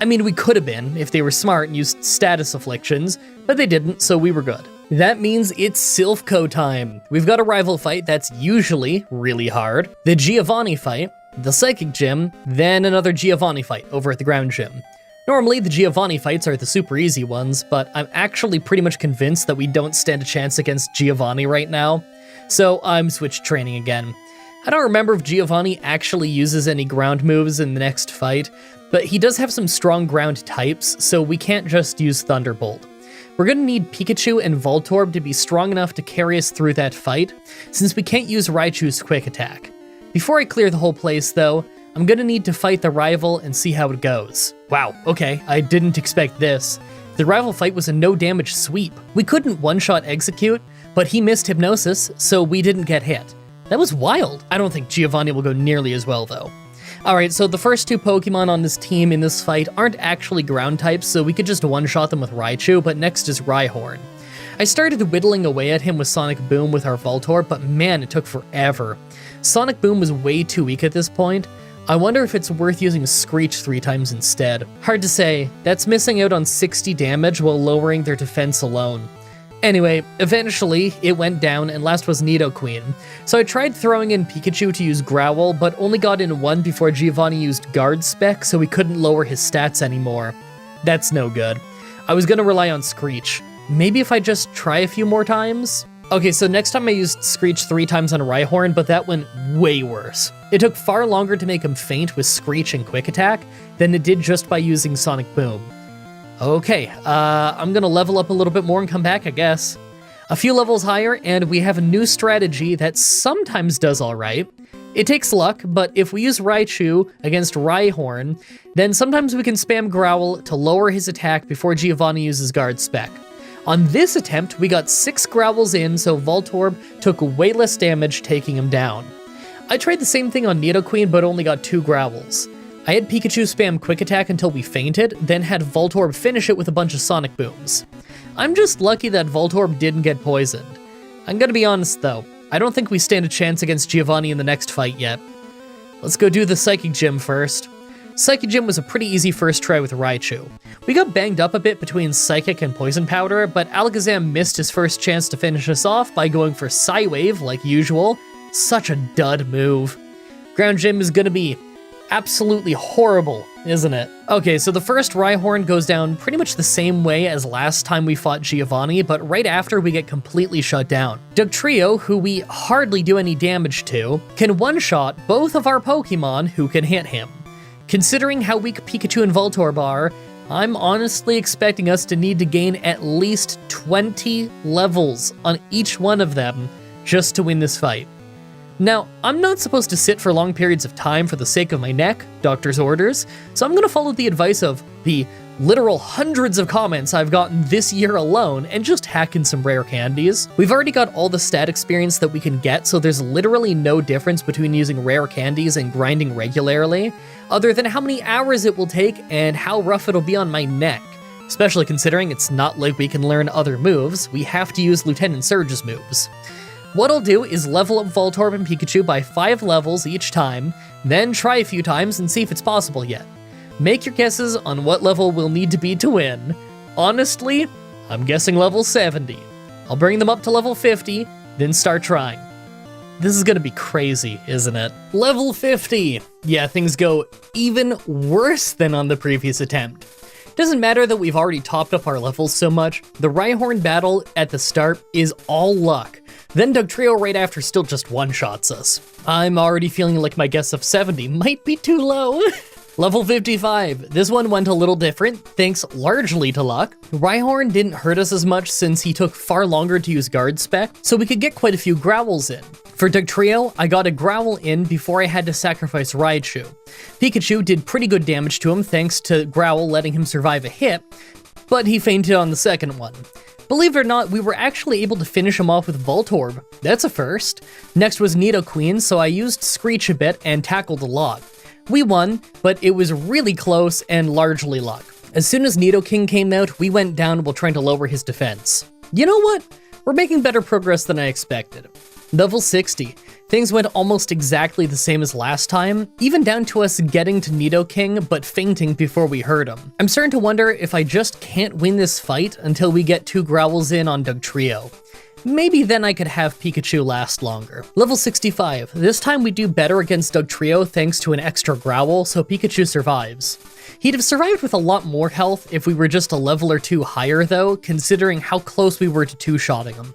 I mean, we could have been if they were smart and used status afflictions, but they didn't, so we were good. That means it's Silphco time. We've got a rival fight that's usually really hard, the Giovanni fight, the Psychic Gym, then another Giovanni fight over at the ground gym. Normally, the Giovanni fights are the super easy ones, but I'm actually pretty much convinced that we don't stand a chance against Giovanni right now, so I'm switch training again. I don't remember if Giovanni actually uses any ground moves in the next fight, but he does have some strong ground types, so we can't just use Thunderbolt. We're gonna need Pikachu and Voltorb to be strong enough to carry us through that fight, since we can't use Raichu's Quick Attack. Before I clear the whole place, though, I'm gonna need to fight the rival and see how it goes. Wow, okay, I didn't expect this. The rival fight was a no-damage sweep. We couldn't one-shot execute, but he missed Hypnosis, so we didn't get hit. That was wild. I don't think Giovanni will go nearly as well, though. Alright, so the first two Pokemon on this team in this fight aren't actually ground types, so we could just one-shot them with Raichu, but next is Rhyhorn. I started whittling away at him with Sonic Boom with our Voltorb, but man, it took forever. Sonic Boom was way too weak at this point. I wonder if it's worth using Screech 3 times instead. Hard to say, that's missing out on 60 damage while lowering their defense alone. Anyway, eventually, it went down, and last was Nidoqueen. So I tried throwing in Pikachu to use Growl, but only got in one before Giovanni used Guard Spec, so he couldn't lower his stats anymore. That's no good. I was gonna rely on Screech. Maybe if I just try a few more times? Okay, so next time I used Screech 3 times on Rhyhorn, but that went way worse. It took far longer to make him faint with Screech and Quick Attack than it did just by using Sonic Boom. Okay, I'm gonna level up a little bit more and come back, I guess. A few levels higher, and we have a new strategy that sometimes does alright. It takes luck, but if we use Raichu against Rhyhorn, then sometimes we can spam Growl to lower his attack before Giovanni uses Guard Spec. On this attempt, we got 6 Growls in, so Voltorb took way less damage, taking him down. I tried the same thing on Nidoqueen, but only got 2 Growls. I had Pikachu spam Quick Attack until we fainted, then had Voltorb finish it with a bunch of Sonic Booms. I'm just lucky that Voltorb didn't get poisoned. I'm gonna be honest though, I don't think we stand a chance against Giovanni in the next fight yet. Let's go do the Psychic Gym first. Psychic Gym was a pretty easy first try with Raichu. We got banged up a bit between Psychic and Poison Powder, but Alakazam missed his first chance to finish us off by going for Psywave like usual. Such a dud move. Ground Gym is gonna be absolutely horrible, isn't it? Okay, so the first Rhyhorn goes down pretty much the same way as last time we fought Giovanni, but right after we get completely shut down. Dugtrio, who we hardly do any damage to, can one-shot both of our Pokemon who can hit him. Considering how weak Pikachu and Voltorb are, I'm honestly expecting us to need to gain at least 20 levels on each one of them just to win this fight. Now, I'm not supposed to sit for long periods of time for the sake of my neck, doctor's orders, so I'm gonna follow the advice of the literal hundreds of comments I've gotten this year alone and just hack in some rare candies. We've already got all the stat experience that we can get, so there's literally no difference between using rare candies and grinding regularly, other than how many hours it will take and how rough it'll be on my neck. Especially considering it's not like we can learn other moves, we have to use Lieutenant Surge's moves. What I'll do is level up Voltorb and Pikachu by 5 levels each time, then try a few times and see if it's possible yet. Make your guesses on what level we'll need to be to win. Honestly, I'm guessing level 70. I'll bring them up to level 50, then start trying. This is gonna be crazy, isn't it? Level 50! Yeah, things go even worse than on the previous attempt. Doesn't matter that we've already topped up our levels so much, the Rhyhorn battle at the start is all luck. Then Dugtrio right after still just one-shots us. I'm already feeling like my guess of 70 might be too low. Level 55. This one went a little different, thanks largely to luck. Rhyhorn didn't hurt us as much since he took far longer to use Guard Spec, so we could get quite a few Growls in. For Dugtrio, I got a Growl in before I had to sacrifice Raichu. Pikachu did pretty good damage to him thanks to Growl letting him survive a hit, but he fainted on the second one. Believe it or not, we were actually able to finish him off with Voltorb. That's a first. Next was Nidoqueen, so I used Screech a bit and tackled a lot. We won, but it was really close and largely luck. As soon as Nidoking came out, we went down while trying to lower his defense. You know what? We're making better progress than I expected. Level 60. Things went almost exactly the same as last time, even down to us getting to Nidoking but fainting before we hurt him. I'm starting to wonder if I just can't win this fight until we get 2 Growls in on Dugtrio. Maybe then I could have Pikachu last longer. Level 65. This time we do better against Dugtrio thanks to an extra Growl, so Pikachu survives. He'd have survived with a lot more health if we were just a level or 2 higher though, considering how close we were to 2-shotting him.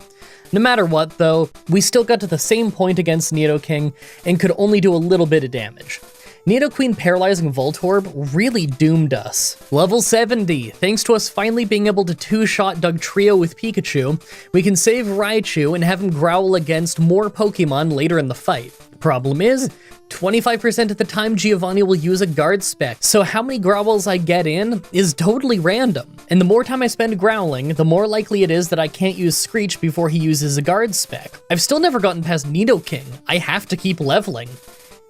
No matter what though, we still got to the same point against Nidoking and could only do a little bit of damage. Nidoqueen paralyzing Voltorb really doomed us. Level 70. Thanks to us finally being able to 2-shot Dugtrio with Pikachu, we can save Raichu and have him growl against more Pokemon later in the fight. Problem is, 25% of the time Giovanni will use a Guard Spec, so how many Growls I get in is totally random. And the more time I spend growling, the more likely it is that I can't use Screech before he uses a Guard Spec. I've still never gotten past Nidoking. I have to keep leveling.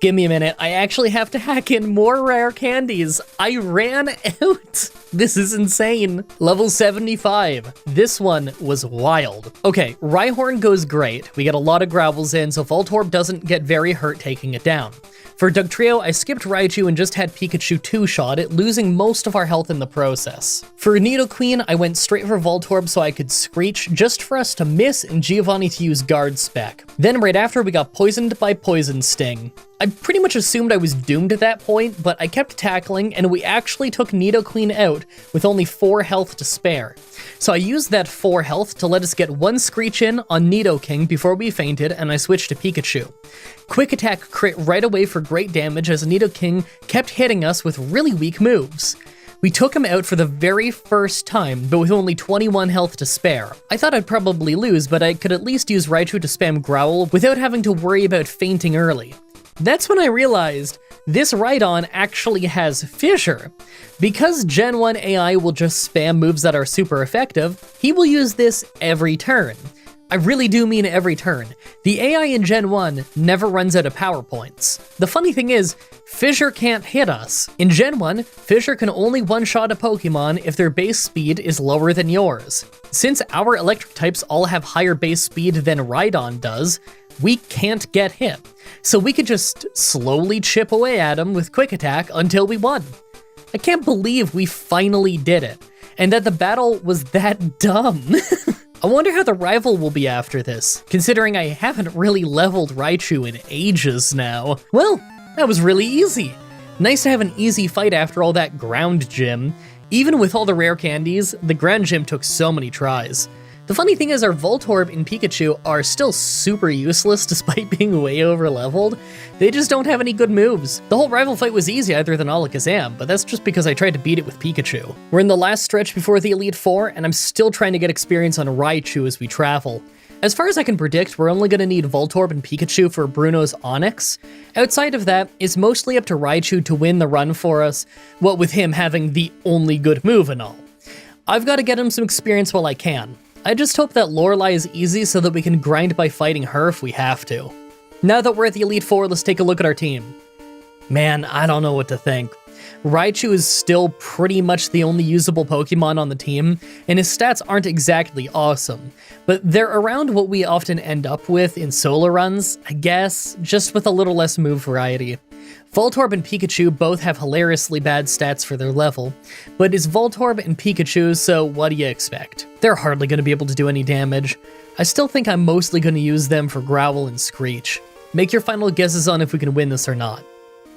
Give me a minute, I actually have to hack in more rare candies. I ran out. This is insane. Level 75. This one was wild. Okay, Rhyhorn goes great. We get a lot of Growls in, so Voltorb doesn't get very hurt taking it down. For Dugtrio, I skipped Raichu and just had Pikachu 2-shot it, losing most of our health in the process. For Nidoqueen, I went straight for Voltorb so I could Screech, just for us to miss and Giovanni to use Guard Spec. Then right after, we got poisoned by Poison Sting. I pretty much assumed I was doomed at that point, but I kept tackling, and we actually took Nidoqueen out with only 4 health to spare. So I used that 4 health to let us get 1 Screech in on Nidoking before we fainted, and I switched to Pikachu. Quick Attack crit right away for great damage as Nidoking kept hitting us with really weak moves. We took him out for the very first time, but with only 21 health to spare. I thought I'd probably lose, but I could at least use Raichu to spam Growl without having to worry about fainting early. That's when I realized this Rhydon actually has Fissure. Because Gen 1 AI will just spam moves that are super effective, he will use this every turn. I really do mean every turn. The AI in Gen 1 never runs out of power points. The funny thing is, Fissure can't hit us. In Gen 1, Fissure can only one-shot a Pokemon if their base speed is lower than yours. Since our electric types all have higher base speed than Rhydon does, we can't get hit. So we could just slowly chip away at him with Quick Attack until we won. I can't believe we finally did it, and that the battle was that dumb. I wonder how the rival will be after this, considering I haven't really leveled Raichu in ages now. Well, that was really easy. Nice to have an easy fight after all that ground gym. Even with all the rare candies, the ground gym took so many tries. The funny thing is our Voltorb and Pikachu are still super useless despite being way over leveled. They just don't have any good moves. The whole rival fight was easy other than Alakazam, but that's just because I tried to beat it with Pikachu. We're in the last stretch before the Elite Four, and I'm still trying to get experience on Raichu as we travel. As far as I can predict, we're only going to need Voltorb and Pikachu for Bruno's Onix. Outside of that, it's mostly up to Raichu to win the run for us, what with him having the only good move and all. I've got to get him some experience while I can. I just hope that Lorelei is easy so that we can grind by fighting her if we have to. Now that we're at the Elite Four, let's take a look at our team. Man, I don't know what to think. Raichu is still pretty much the only usable Pokemon on the team, and his stats aren't exactly awesome, but they're around what we often end up with in solo runs, I guess, just with a little less move variety. Voltorb and Pikachu both have hilariously bad stats for their level, but it's Voltorb and Pikachu, so what do you expect? They're hardly going to be able to do any damage. I still think I'm mostly going to use them for Growl and Screech. Make your final guesses on if we can win this or not.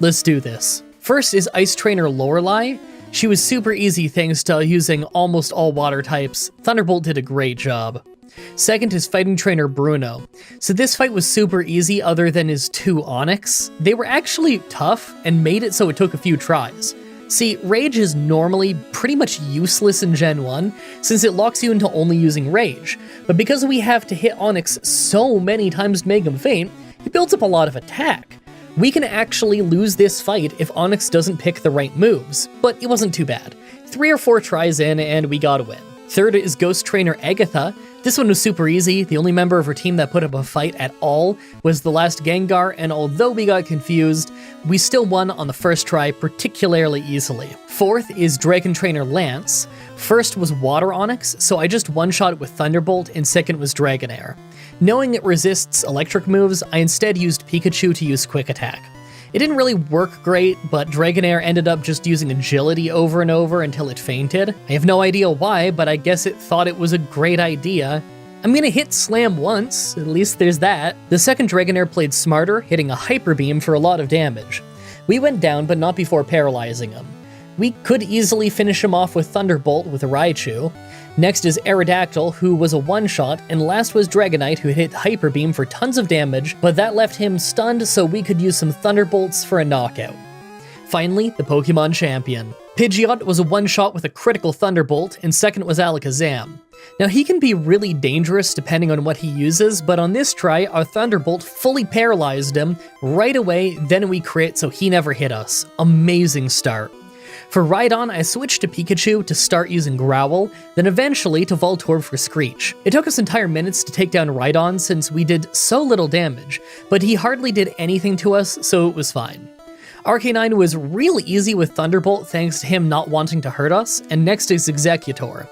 Let's do this. First is Ice Trainer Lorelei. She was super easy thanks to using almost all water types. Thunderbolt did a great job. Second is Fighting Trainer Bruno. So this fight was super easy other than his 2 Onix. They were actually tough and made it so it took a few tries. See, Rage is normally pretty much useless in Gen 1 since it locks you into only using Rage, but because we have to hit Onix so many times to make him faint, it builds up a lot of attack. We can actually lose this fight if Onix doesn't pick the right moves, but it wasn't too bad. 3 or 4 tries in and we got a win. Third is Ghost Trainer Agatha. This one was super easy. The only member of her team that put up a fight at all was the last Gengar, and although we got confused, we still won on the first try particularly easily. Fourth is Dragon Trainer Lance. First was Water Onix, so I just one-shot it with Thunderbolt, and second was Dragonair. Knowing it resists electric moves, I instead used Pikachu to use Quick Attack. It didn't really work great, but Dragonair ended up just using Agility over and over until it fainted. I have no idea why, but I guess it thought it was a great idea. I'm gonna hit Slam once, at least there's that. The second Dragonair played smarter, hitting a Hyper Beam for a lot of damage. We went down, but not before paralyzing him. We could easily finish him off with Thunderbolt with a Raichu. Next is Aerodactyl, who was a one-shot, and last was Dragonite, who hit Hyper Beam for tons of damage, but that left him stunned so we could use some Thunderbolts for a knockout. Finally, the Pokemon Champion. Pidgeot was a one-shot with a critical Thunderbolt, and second was Alakazam. Now he can be really dangerous depending on what he uses, but on this try, our Thunderbolt fully paralyzed him right away, then we crit so he never hit us. Amazing start. For Rhydon, I switched to Pikachu to start using Growl, then eventually to Voltorb for Screech. It took us entire minutes to take down Rhydon since we did so little damage, but he hardly did anything to us, so it was fine. Arcanine was really easy with Thunderbolt thanks to him not wanting to hurt us, and next is Exeggutor.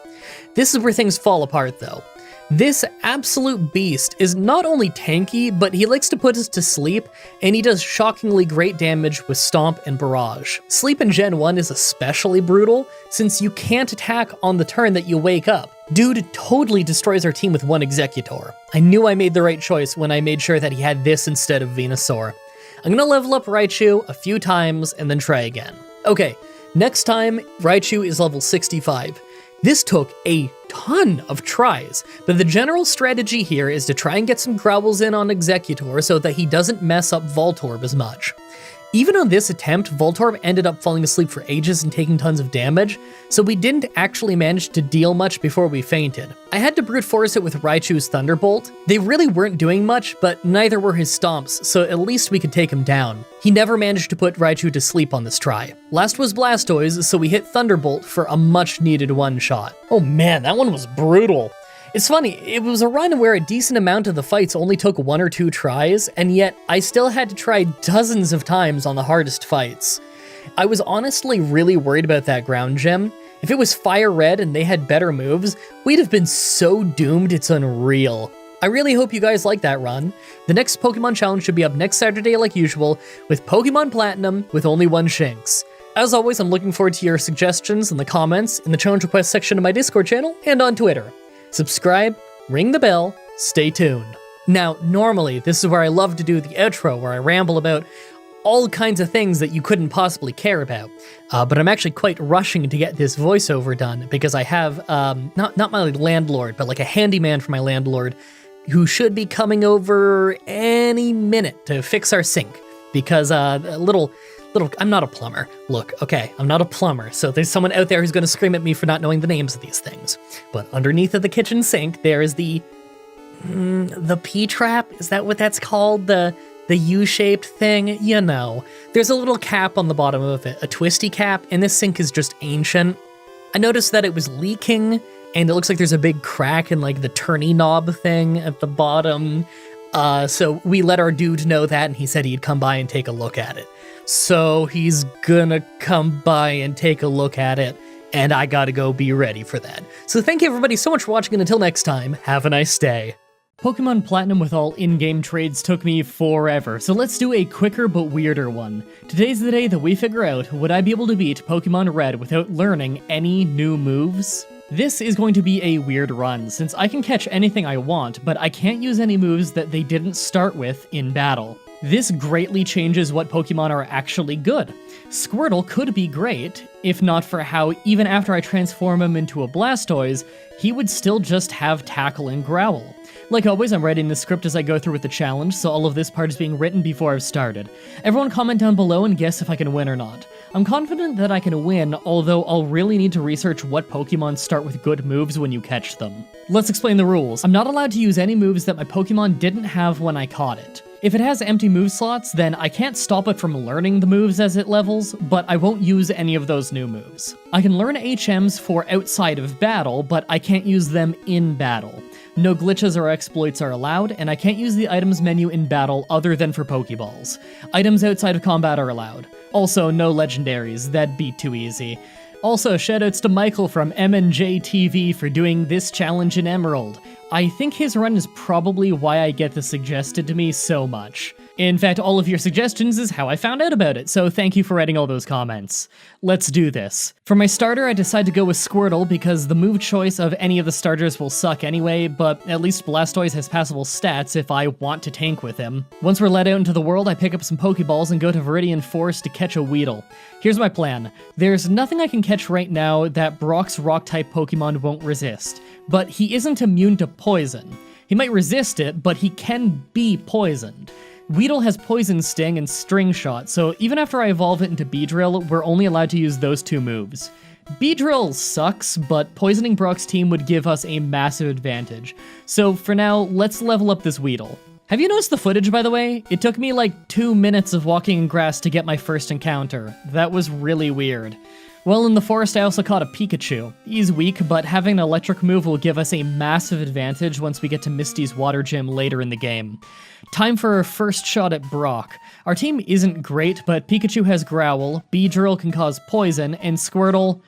This is where things fall apart though. This absolute beast is not only tanky, but he likes to put us to sleep, and he does shockingly great damage with Stomp and Barrage. Sleep in Gen 1 is especially brutal, since you can't attack on the turn that you wake up. Dude totally destroys our team with one Exeggutor. I knew I made the right choice when I made sure that he had this instead of Venusaur. I'm gonna level up Raichu a few times and then try again. Okay, next time, Raichu is level 65. This took a ton of tries, but the general strategy here is to try and get some Growls in on Exeggutor so that he doesn't mess up Voltorb as much. Even on this attempt, Voltorb ended up falling asleep for ages and taking tons of damage, so we didn't actually manage to deal much before we fainted. I had to brute force it with Raichu's Thunderbolt. They really weren't doing much, but neither were his stomps, so at least we could take him down. He never managed to put Raichu to sleep on this try. Last was Blastoise, so we hit Thunderbolt for a much needed one-shot. Oh man, that one was brutal. It's funny, it was a run where a decent amount of the fights only took 1 or 2 tries, and yet I still had to try dozens of times on the hardest fights. I was honestly really worried about that ground gym. If it was Fire Red and they had better moves, we'd have been so doomed it's unreal. I really hope you guys like that run. The next Pokemon Challenge should be up next Saturday like usual, with Pokemon Platinum with only 1 Shinx. As always, I'm looking forward to your suggestions in the comments, in the challenge request section of my Discord channel, and on Twitter. Subscribe, ring the bell, stay tuned. Now, normally, this is where I love to do the outro, where I ramble about all kinds of things that you couldn't possibly care about. But I'm actually quite rushing to get this voiceover done, because I have, not my landlord, but like a handyman for my landlord, who should be coming over any minute to fix our sink, because I'm not a plumber. Look, okay, I'm not a plumber, so there's someone out there who's gonna scream at me for not knowing the names of these things. But underneath of the kitchen sink, there is the P-trap? Is that what that's called? The U-shaped thing? You know. There's a little cap on the bottom of it, a twisty cap, and this sink is just ancient. I noticed that it was leaking, and it looks like there's a big crack in like the turny knob thing at the bottom. So we let our dude know that, and he said he'd come by and take a look at it. So he's gonna come by and take a look at it, and I gotta go be ready for that. So thank you everybody so much for watching, and until next time, have a nice day. Pokemon Platinum with all in-game trades took me forever, so let's do a quicker but weirder one. Today's the day that we figure out, would I be able to beat Pokemon Red without learning any new moves? This is going to be a weird run, since I can catch anything I want, but I can't use any moves that they didn't start with in battle. This greatly changes what Pokemon are actually good. Squirtle could be great, if not for how, even after I transform him into a Blastoise, he would still just have Tackle and Growl. Like always, I'm writing the script as I go through with the challenge, so all of this part is being written before I've started. Everyone comment down below and guess if I can win or not. I'm confident that I can win, although I'll really need to research what Pokemon start with good moves when you catch them. Let's explain the rules. I'm not allowed to use any moves that my Pokemon didn't have when I caught it. If it has empty move slots, then I can't stop it from learning the moves as it levels, but I won't use any of those new moves. I can learn HMs for outside of battle, but I can't use them in battle. No glitches or exploits are allowed, and I can't use the items menu in battle other than for Pokeballs. Items outside of combat are allowed. Also, no legendaries, that'd be too easy. Also, shoutouts to Michael from M&J TV for doing this challenge in Emerald. I think his run is probably why I get this suggested to me so much. In fact, all of your suggestions is how I found out about it, so thank you for writing all those comments. Let's do this. For my starter, I decide to go with Squirtle because the move choice of any of the starters will suck anyway, but at least Blastoise has passable stats if I want to tank with him. Once we're let out into the world, I pick up some Pokeballs and go to Viridian Forest to catch a Weedle. Here's my plan. There's nothing I can catch right now that Brock's Rock-type Pokemon won't resist, but he isn't immune to poison. He might resist it, but he can be poisoned. Weedle has Poison Sting and String Shot, so even after I evolve it into Beedrill, we're only allowed to use those 2 moves. Beedrill sucks, but poisoning Brock's team would give us a massive advantage. So for now, let's level up this Weedle. Have you noticed the footage, by the way? It took me like 2 minutes of walking in grass to get my first encounter. That was really weird. Well, in the forest I also caught a Pikachu. He's weak, but having an electric move will give us a massive advantage once we get to Misty's water gym later in the game. Time for our first shot at Brock. Our team isn't great, but Pikachu has Growl, Beedrill can cause poison, and Squirtle,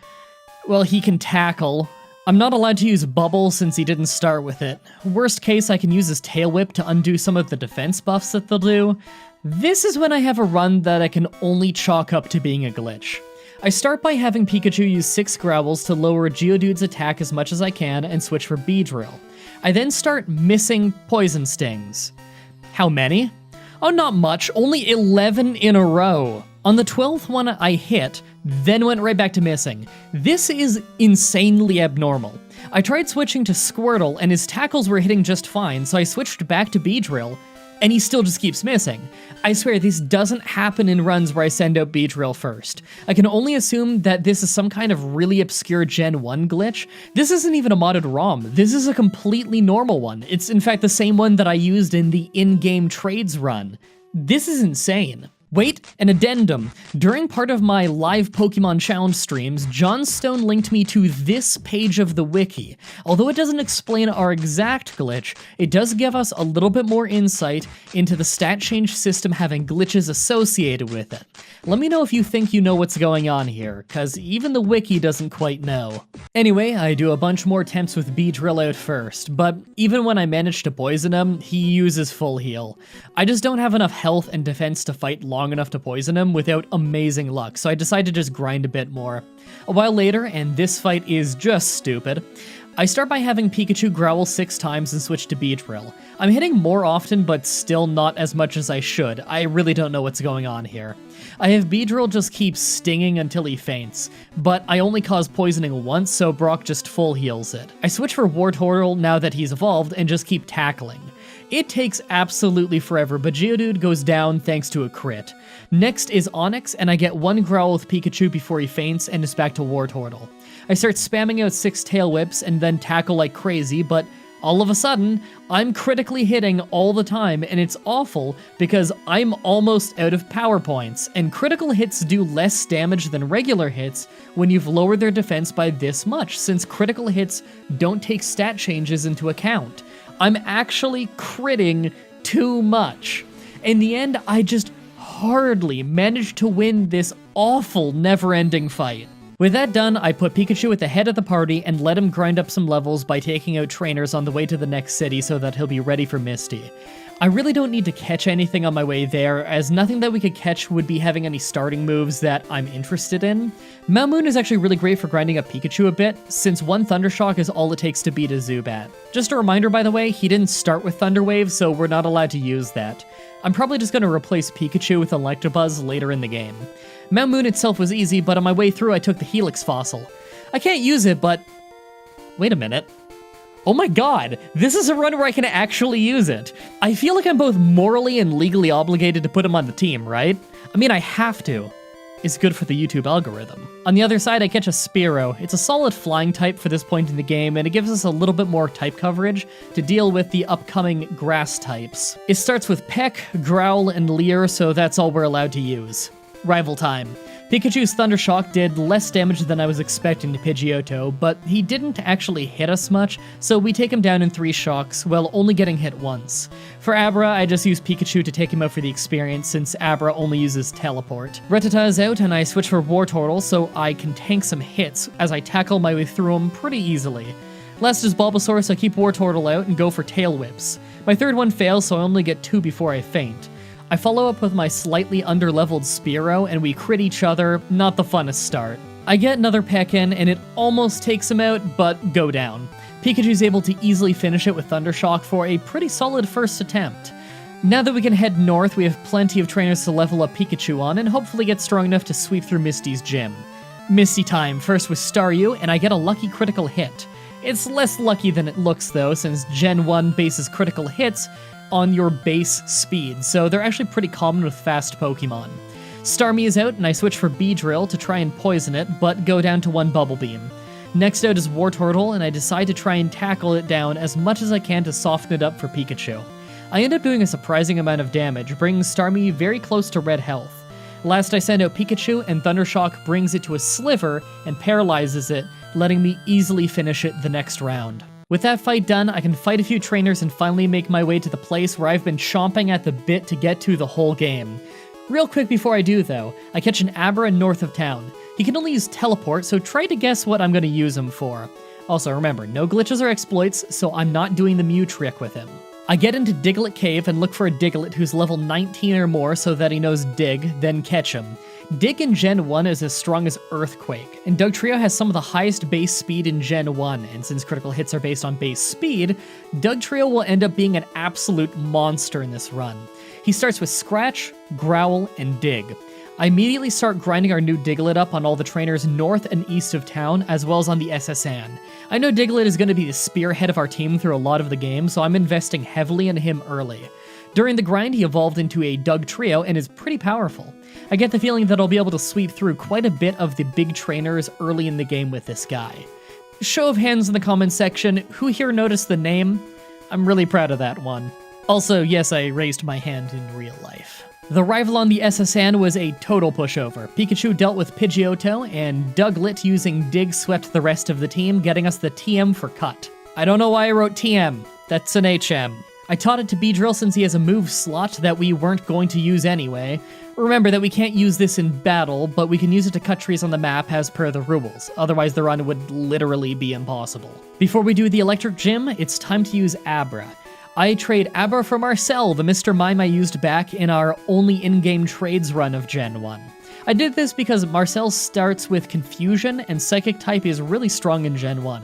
well, he can tackle. I'm not allowed to use Bubble since he didn't start with it. Worst case, I can use his Tail Whip to undo some of the defense buffs that they'll do. This is when I have a run that I can only chalk up to being a glitch. I start by having Pikachu use 6 Growls to lower Geodude's attack as much as I can and switch for Beedrill. I then start missing Poison Stings. How many? Oh, not much, only 11 in a row. On the 12th one I hit, then went right back to missing. This is insanely abnormal. I tried switching to Squirtle and his tackles were hitting just fine, so I switched back to Beedrill, and he still just keeps missing. I swear, this doesn't happen in runs where I send out Beedrill first. I can only assume that this is some kind of really obscure Gen 1 glitch. This isn't even a modded ROM. This is a completely normal one. It's in fact the same one that I used in the in-game trades run. This is insane. Wait, an addendum. During part of my live Pokemon Challenge streams, John Stone linked me to this page of the wiki. Although it doesn't explain our exact glitch, it does give us a little bit more insight into the stat change system having glitches associated with it. Let me know if you think you know what's going on here, cause even the wiki doesn't quite know. Anyway, I do a bunch more attempts with Beedrill out first, but even when I manage to poison him, he uses full heal. I just don't have enough health and defense to fight long enough to poison him without amazing luck, so I decide to just grind a bit more. A while later, and this fight is just stupid, I start by having Pikachu growl 6 times and switch to Beedrill. I'm hitting more often, but still not as much as I should. I really don't know what's going on here. I have Beedrill just keep stinging until he faints, but I only cause poisoning once, so Brock just full heals it. I switch for Wartortle now that he's evolved and just keep tackling. It takes absolutely forever, but Geodude goes down thanks to a crit. Next is Onix, and I get 1 growl with Pikachu before he faints and is back to Wartortle. I start spamming out 6 Tail Whips and then tackle like crazy, but all of a sudden, I'm critically hitting all the time, and it's awful because I'm almost out of power points, and critical hits do less damage than regular hits when you've lowered their defense by this much, since critical hits don't take stat changes into account. I'm actually critting too much. In the end, I just hardly managed to win this awful never-ending fight. With that done, I put Pikachu at the head of the party and let him grind up some levels by taking out trainers on the way to the next city so that he'll be ready for Misty. I really don't need to catch anything on my way there, as nothing that we could catch would be having any starting moves that I'm interested in. Mamoon is actually really great for grinding up Pikachu a bit, since 1 Thundershock is all it takes to beat a Zubat. Just a reminder, by the way, he didn't start with Thunder Wave, so we're not allowed to use that. I'm probably just going to replace Pikachu with Electabuzz later in the game. Mamoon itself was easy, but on my way through I took the Helix Fossil. I can't use it, but... Wait a minute. Oh my god, this is a run where I can actually use it. I feel like I'm both morally and legally obligated to put him on the team, right? I mean, I have to. It's good for the YouTube algorithm. On the other side, I catch a Spearow. It's a solid flying type for this point in the game, and it gives us a little bit more type coverage to deal with the upcoming grass types. It starts with Peck, Growl, and Leer, so that's all we're allowed to use. Rival time. Pikachu's Thundershock did less damage than I was expecting to Pidgeotto, but he didn't actually hit us much, so we take him down in 3 shocks, while only getting hit once. For Abra, I just use Pikachu to take him out for the experience, since Abra only uses Teleport. Rattata is out, and I switch for Wartortle so I can tank some hits, as I tackle my way through him pretty easily. Last is Bulbasaur, so I keep Wartortle out and go for Tail Whips. My third one fails, so I only get 2 before I faint. I follow up with my slightly underleveled Spearow, and we crit each other, not the funnest start. I get another peck in, and it almost takes him out, but go down. Pikachu's able to easily finish it with Thundershock for a pretty solid first attempt. Now that we can head north, we have plenty of trainers to level up Pikachu on, and hopefully get strong enough to sweep through Misty's gym. Misty time, first with Staryu, and I get a lucky critical hit. It's less lucky than it looks though, since Gen 1 bases critical hits on your base speed, so they're actually pretty common with fast Pokemon. Starmie is out, and I switch for Beedrill to try and poison it, but go down to 1 Bubble Beam. Next out is Wartortle, and I decide to try and tackle it down as much as I can to soften it up for Pikachu. I end up doing a surprising amount of damage, bringing Starmie very close to red health. Last I send out Pikachu, and Thundershock brings it to a sliver and paralyzes it, letting me easily finish it the next round. With that fight done, I can fight a few trainers and finally make my way to the place where I've been chomping at the bit to get to the whole game. Real quick before I do though, I catch an Abra north of town. He can only use Teleport, so try to guess what I'm going to use him for. Also remember, no glitches or exploits, so I'm not doing the Mew trick with him. I get into Diglett Cave and look for a Diglett who's level 19 or more so that he knows Dig, then catch him. Dig in Gen 1 is as strong as Earthquake, and Dugtrio has some of the highest base speed in Gen 1, and since critical hits are based on base speed, Dugtrio will end up being an absolute monster in this run. He starts with Scratch, Growl, and Dig. I immediately start grinding our new Diglett up on all the trainers north and east of town, as well as on the SSN. I know Diglett is going to be the spearhead of our team through a lot of the game, so I'm investing heavily in him early. During the grind, he evolved into a Doug Trio and is pretty powerful. I get the feeling that I'll be able to sweep through quite a bit of the big trainers early in the game with this guy. Show of hands in the comments section, who here noticed the name? I'm really proud of that one. Also, yes, I raised my hand in real life. The rival on the SSN was a total pushover. Pikachu dealt with Pidgeotto, and Douglet using Dig swept the rest of the team, getting us the TM for cut. I don't know why I wrote TM. That's an HM. I taught it to Beedrill since he has a move slot that we weren't going to use anyway. Remember that we can't use this in battle, but we can use it to cut trees on the map as per the rules. Otherwise the run would literally be impossible. Before we do the Electric Gym, it's time to use Abra. I trade Abra for Marcel, the Mr. Mime I used back in our only in-game trades run of Gen 1. I did this because Marcel starts with Confusion, and Psychic type is really strong in Gen 1.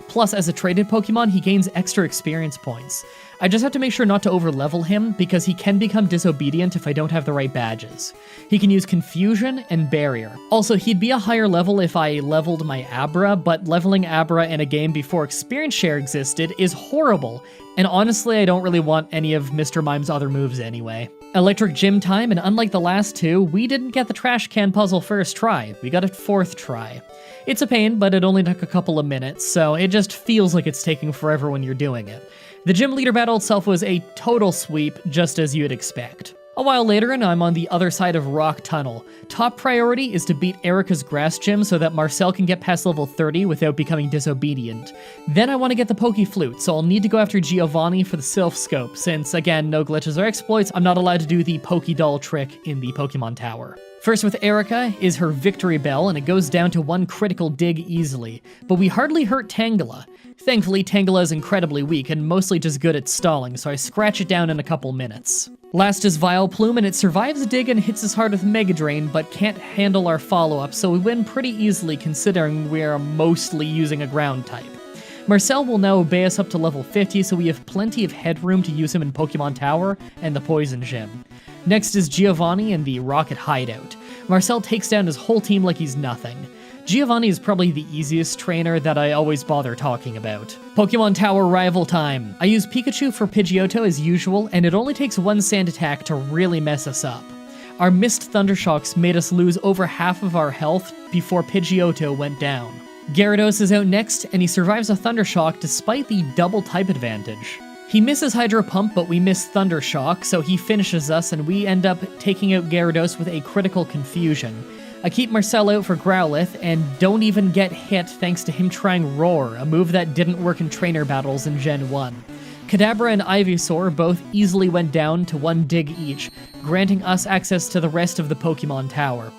Plus, as a traded Pokemon, he gains extra experience points. I just have to make sure not to over-level him, because he can become disobedient if I don't have the right badges. He can use Confusion and Barrier. Also, he'd be a higher level if I leveled my Abra, but leveling Abra in a game before Experience Share existed is horrible, and honestly, I don't really want any of Mr. Mime's other moves anyway. Electric Gym time, and unlike the last two, we didn't get the trash can puzzle first try, we got it fourth try. It's a pain, but it only took a couple of minutes, so it just feels like it's taking forever when you're doing it. The gym leader battle itself was a total sweep, just as you'd expect. A while later, and I'm on the other side of Rock Tunnel. Top priority is to beat Erica's Grass Gym so that Marcel can get past level 30 without becoming disobedient. Then I want to get the Poke Flute, so I'll need to go after Giovanni for the Sylph Scope, since, again, no glitches or exploits, I'm not allowed to do the Pokédoll trick in the Pokemon Tower. First with Erica is her Victory Bell, and it goes down to one critical dig easily, but we hardly hurt Tangela. Thankfully, Tangela is incredibly weak and mostly just good at stalling, so I scratch it down in a couple minutes. Last is Vileplume, and it survives Dig and hits us hard with Mega Drain, but can't handle our follow-up, so we win pretty easily considering we're mostly using a ground type. Marcel will now obey us up to level 50, so we have plenty of headroom to use him in Pokemon Tower and the Poison Gym. Next is Giovanni and the Rocket Hideout. Marcel takes down his whole team like he's nothing. Giovanni is probably the easiest trainer that I always bother talking about. Pokemon Tower rival time. I use Pikachu for Pidgeotto as usual, and it only takes one sand attack to really mess us up. Our missed Thundershocks made us lose over half of our health before Pidgeotto went down. Gyarados is out next, and he survives a Thundershock despite the double type advantage. He misses Hydro Pump, but we miss Thundershock, so he finishes us, and we end up taking out Gyarados with a critical Confusion. I keep Marcel out for Growlithe, and don't even get hit thanks to him trying Roar, a move that didn't work in trainer battles in Gen 1. Kadabra and Ivysaur both easily went down to one dig each, granting us access to the rest of the Pokemon Tower.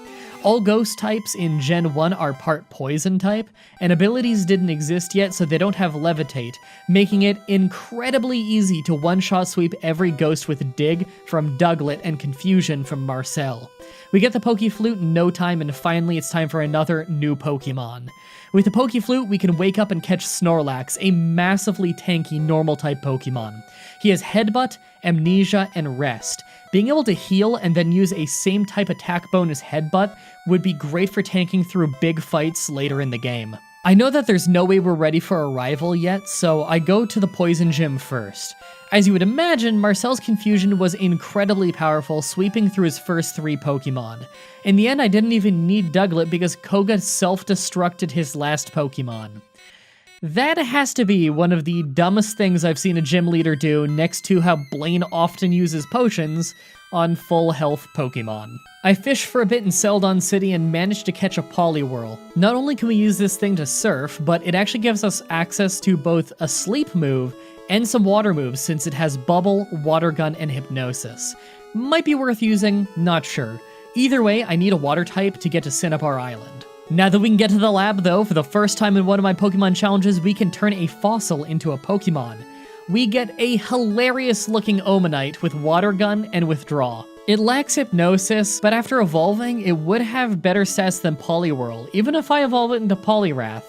All ghost types in Gen 1 are part poison type, and abilities didn't exist yet so they don't have Levitate, making it incredibly easy to one-shot sweep every ghost with Dig from Douglet and Confusion from Marcel. We get the Poke Flute in no time, and finally it's time for another new Pokemon. With the Poke Flute, we can wake up and catch Snorlax, a massively tanky normal-type Pokemon. He has Headbutt, Amnesia, and Rest. Being able to heal and then use a same-type attack bonus Headbutt would be great for tanking through big fights later in the game. I know that there's no way we're ready for a rival yet, so I go to the Poison Gym first. As you would imagine, Marcel's Confusion was incredibly powerful, sweeping through his first 3 Pokemon. In the end, I didn't even need Douglet because Koga self-destructed his last Pokemon. That has to be one of the dumbest things I've seen a gym leader do, next to how Blaine often uses potions on full health Pokemon. I fished for a bit in Celadon City and managed to catch a Poliwhirl. Not only can we use this thing to surf, but it actually gives us access to both a sleep move and some water moves since it has Bubble, Water Gun, and Hypnosis. Might be worth using, not sure. Either way, I need a water type to get to Cinnabar Island. Now that we can get to the lab though, for the first time in one of my Pokemon challenges, we can turn a fossil into a Pokemon. We get a hilarious looking Omanite with Water Gun and Withdraw. It lacks Hypnosis, but after evolving, it would have better stats than Poliwhirl, even if I evolve it into Poliwrath.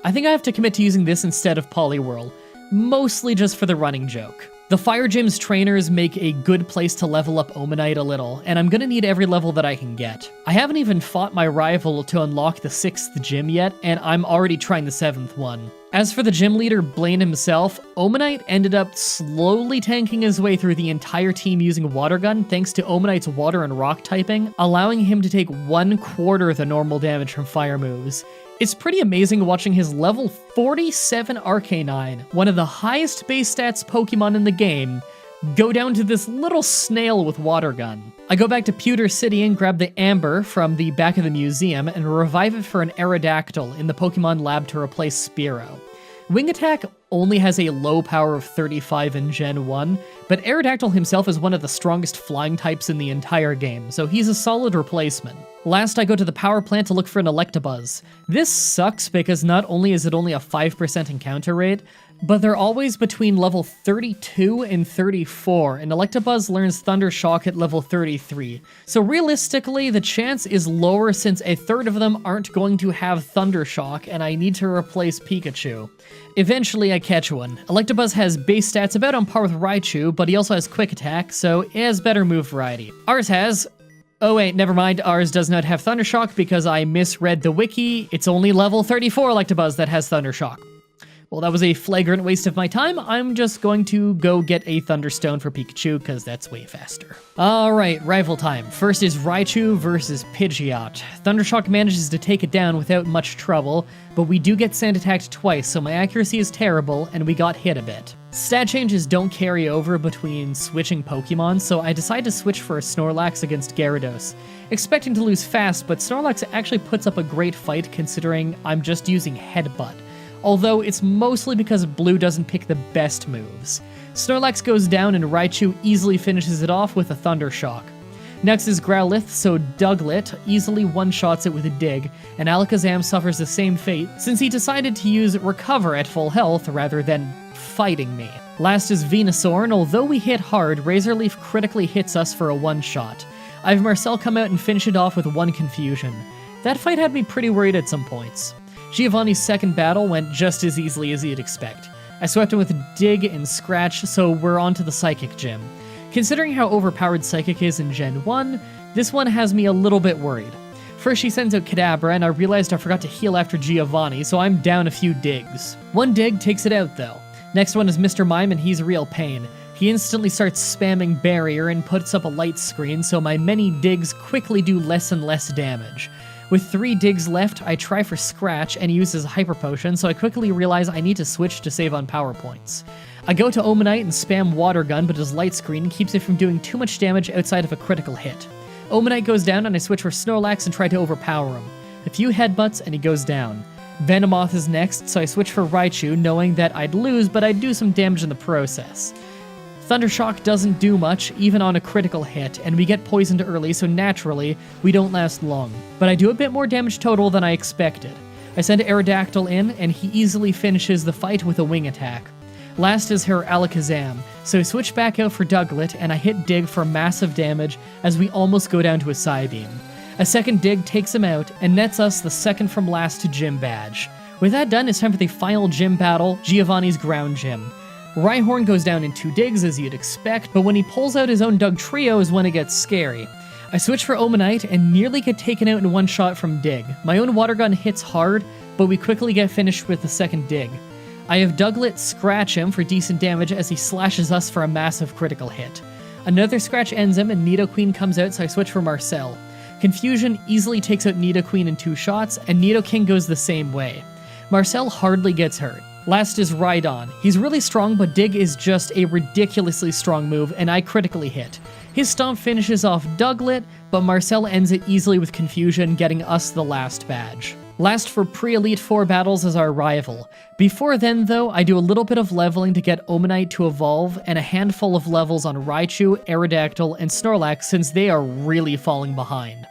I think I have to commit to using this instead of Poliwhirl, mostly just for the running joke. The Fire Gym's trainers make a good place to level up Omanite a little, and I'm gonna need every level that I can get. I haven't even fought my rival to unlock the 6th gym yet, and I'm already trying the 7th one. As for the gym leader, Blaine himself, Omanite ended up slowly tanking his way through the entire team using Water Gun thanks to Omanite's Water and Rock typing, allowing him to take 1/4 the normal damage from fire moves. It's pretty amazing watching his level 47 Arcanine, one of the highest base stats Pokemon in the game, go down to this little snail with Water Gun. I go back to Pewter City and grab the Amber from the back of the museum and revive it for an Aerodactyl in the Pokemon lab to replace Spearow. Wing Attack only has a low power of 35 in Gen 1, but Aerodactyl himself is one of the strongest flying types in the entire game, so he's a solid replacement. Last, I go to the power plant to look for an Electabuzz. This sucks because not only is it only a 5% encounter rate, but they're always between level 32 and 34, and Electabuzz learns Thunder Shock at level 33. So realistically, the chance is lower since a third of them aren't going to have Thunder Shock, and I need to replace Pikachu. Eventually, I catch one. Electabuzz has base stats about on par with Raichu, but he also has Quick Attack, so it has better move variety. Ours has... Oh wait, never mind, ours does not have Thunder Shock because I misread the wiki. It's only level 34 Electabuzz that has Thunder Shock. Well, that was a flagrant waste of my time. I'm just going to go get a Thunderstone for Pikachu, because that's way faster. Alright, rival time. First is Raichu versus Pidgeot. Thundershock manages to take it down without much trouble, but we do get sand attacked twice, so my accuracy is terrible, and we got hit a bit. Stat changes don't carry over between switching Pokemon, so I decide to switch for a Snorlax against Gyarados. Expecting to lose fast, but Snorlax actually puts up a great fight considering I'm just using Headbutt. Although it's mostly because Blue doesn't pick the best moves. Snorlax goes down and Raichu easily finishes it off with a Thunder Shock. Next is Growlithe, so Douglet easily one-shots it with a Dig, and Alakazam suffers the same fate since he decided to use Recover at full health rather than fighting me. Last is Venusaur, and although we hit hard, Razor Leaf critically hits us for a one-shot. I have Marcel come out and finish it off with one Confusion. That fight had me pretty worried at some points. Giovanni's second battle went just as easily as you'd expect. I swept him with Dig and Scratch, so we're on to the Psychic Gym. Considering how overpowered Psychic is in Gen 1, this one has me a little bit worried. First she sends out Kadabra, and I realized I forgot to heal after Giovanni, so I'm down a few digs. One dig takes it out though. Next one is Mr. Mime, and he's real pain. He instantly starts spamming Barrier and puts up a light screen, so my many digs quickly do less and less damage. With 3 digs left, I try for Scratch and he uses a Hyper Potion, so I quickly realize I need to switch to save on power points. I go to Omanite and spam Water Gun, but his Light Screen keeps it from doing too much damage outside of a critical hit. Omanite goes down and I switch for Snorlax and try to overpower him. A few headbutts and he goes down. Venomoth is next, so I switch for Raichu, knowing that I'd lose, but I'd do some damage in the process. Thundershock doesn't do much, even on a critical hit, and we get poisoned early, so naturally, we don't last long. But I do a bit more damage total than I expected. I send Aerodactyl in, and he easily finishes the fight with a Wing Attack. Last is her Alakazam, so I switch back out for Douglet, and I hit Dig for massive damage as we almost go down to a Psybeam. A second Dig takes him out, and nets us the second from last Gym Badge. With that done, it's time for the final gym battle, Giovanni's Ground Gym. Rhyhorn goes down in 2 digs, as you'd expect, but when he pulls out his own Dugtrio is when it gets scary. I switch for Omanite and nearly get taken out in one shot from Dig. My own Water Gun hits hard, but we quickly get finished with the second Dig. I have Douglet scratch him for decent damage as he slashes us for a massive critical hit. Another scratch ends him and Nidoqueen comes out, so I switch for Marcel. Confusion easily takes out Nidoqueen in 2 shots, and Nidoking goes the same way. Marcel hardly gets hurt. Last is Rhydon. He's really strong, but Dig is just a ridiculously strong move, and I critically hit. His stomp finishes off Douglet, but Marcel ends it easily with Confusion, getting us the last badge. Last for pre-Elite 4 battles is our rival. Before then, though, I do a little bit of leveling to get Omanite to evolve, and a handful of levels on Raichu, Aerodactyl, and Snorlax since they are really falling behind.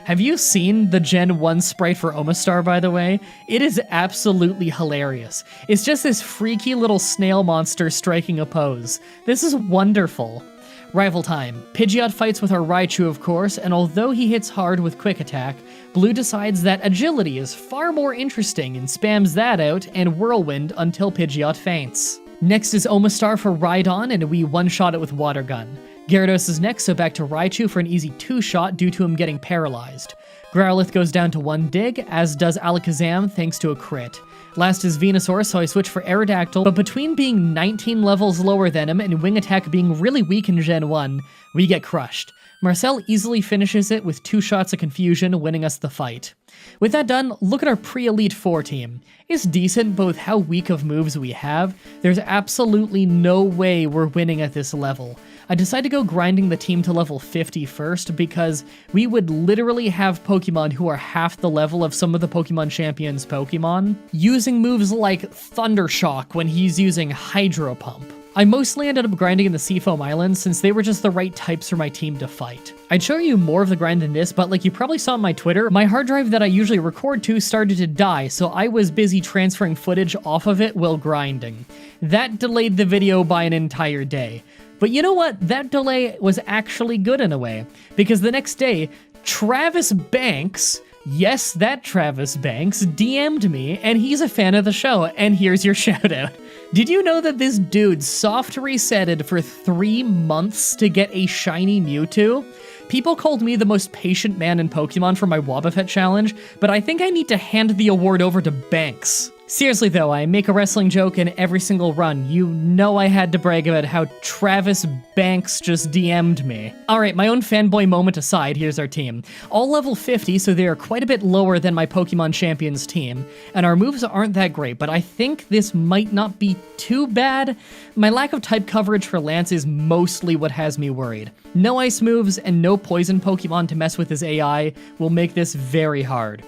Have you seen the Gen 1 sprite for Omastar, by the way? It is absolutely hilarious. It's just this freaky little snail monster striking a pose. This is wonderful. Rival time. Pidgeot fights with our Raichu, of course, and although he hits hard with Quick Attack, Blue decides that Agility is far more interesting and spams that out and Whirlwind until Pidgeot faints. Next is Omastar for Rhydon, and we one-shot it with Water Gun. Gyarados is next, so back to Raichu for an easy 2-shot due to him getting paralyzed. Growlithe goes down to 1 dig, as does Alakazam thanks to a crit. Last is Venusaur, so I switch for Aerodactyl, but between being 19 levels lower than him and Wing Attack being really weak in Gen 1, we get crushed. Marcel easily finishes it with 2 shots of Confusion, winning us the fight. With that done, look at our pre-Elite 4 team. It's decent, but with how weak of moves we have, there's absolutely no way we're winning at this level. I decided to go grinding the team to level 50 first because we would literally have Pokemon who are half the level of some of the Pokemon Champions Pokemon, using moves like Thundershock when he's using Hydro Pump. I mostly ended up grinding in the Seafoam Islands since they were just the right types for my team to fight. I'd show you more of the grind in this, but like you probably saw on my Twitter, my hard drive that I usually record to started to die, so I was busy transferring footage off of it while grinding. That delayed the video by an entire day. But you know what? That delay was actually good in a way, because the next day, Travis Banks, yes, that Travis Banks, DM'd me, and he's a fan of the show, and here's your shoutout. Did you know that this dude soft resetted for 3 months to get a shiny Mewtwo? People called me the most patient man in Pokemon for my Wobbuffet challenge, but I think I need to hand the award over to Banks. Seriously though, I make a wrestling joke in every single run. You know I had to brag about how Travis Banks just DM'd me. Alright, my own fanboy moment aside, here's our team. All level 50, so they are quite a bit lower than my Pokemon Champions team, and our moves aren't that great, but I think this might not be too bad. My lack of type coverage for Lance is mostly what has me worried. No ice moves and no poison Pokemon to mess with his AI will make this very hard.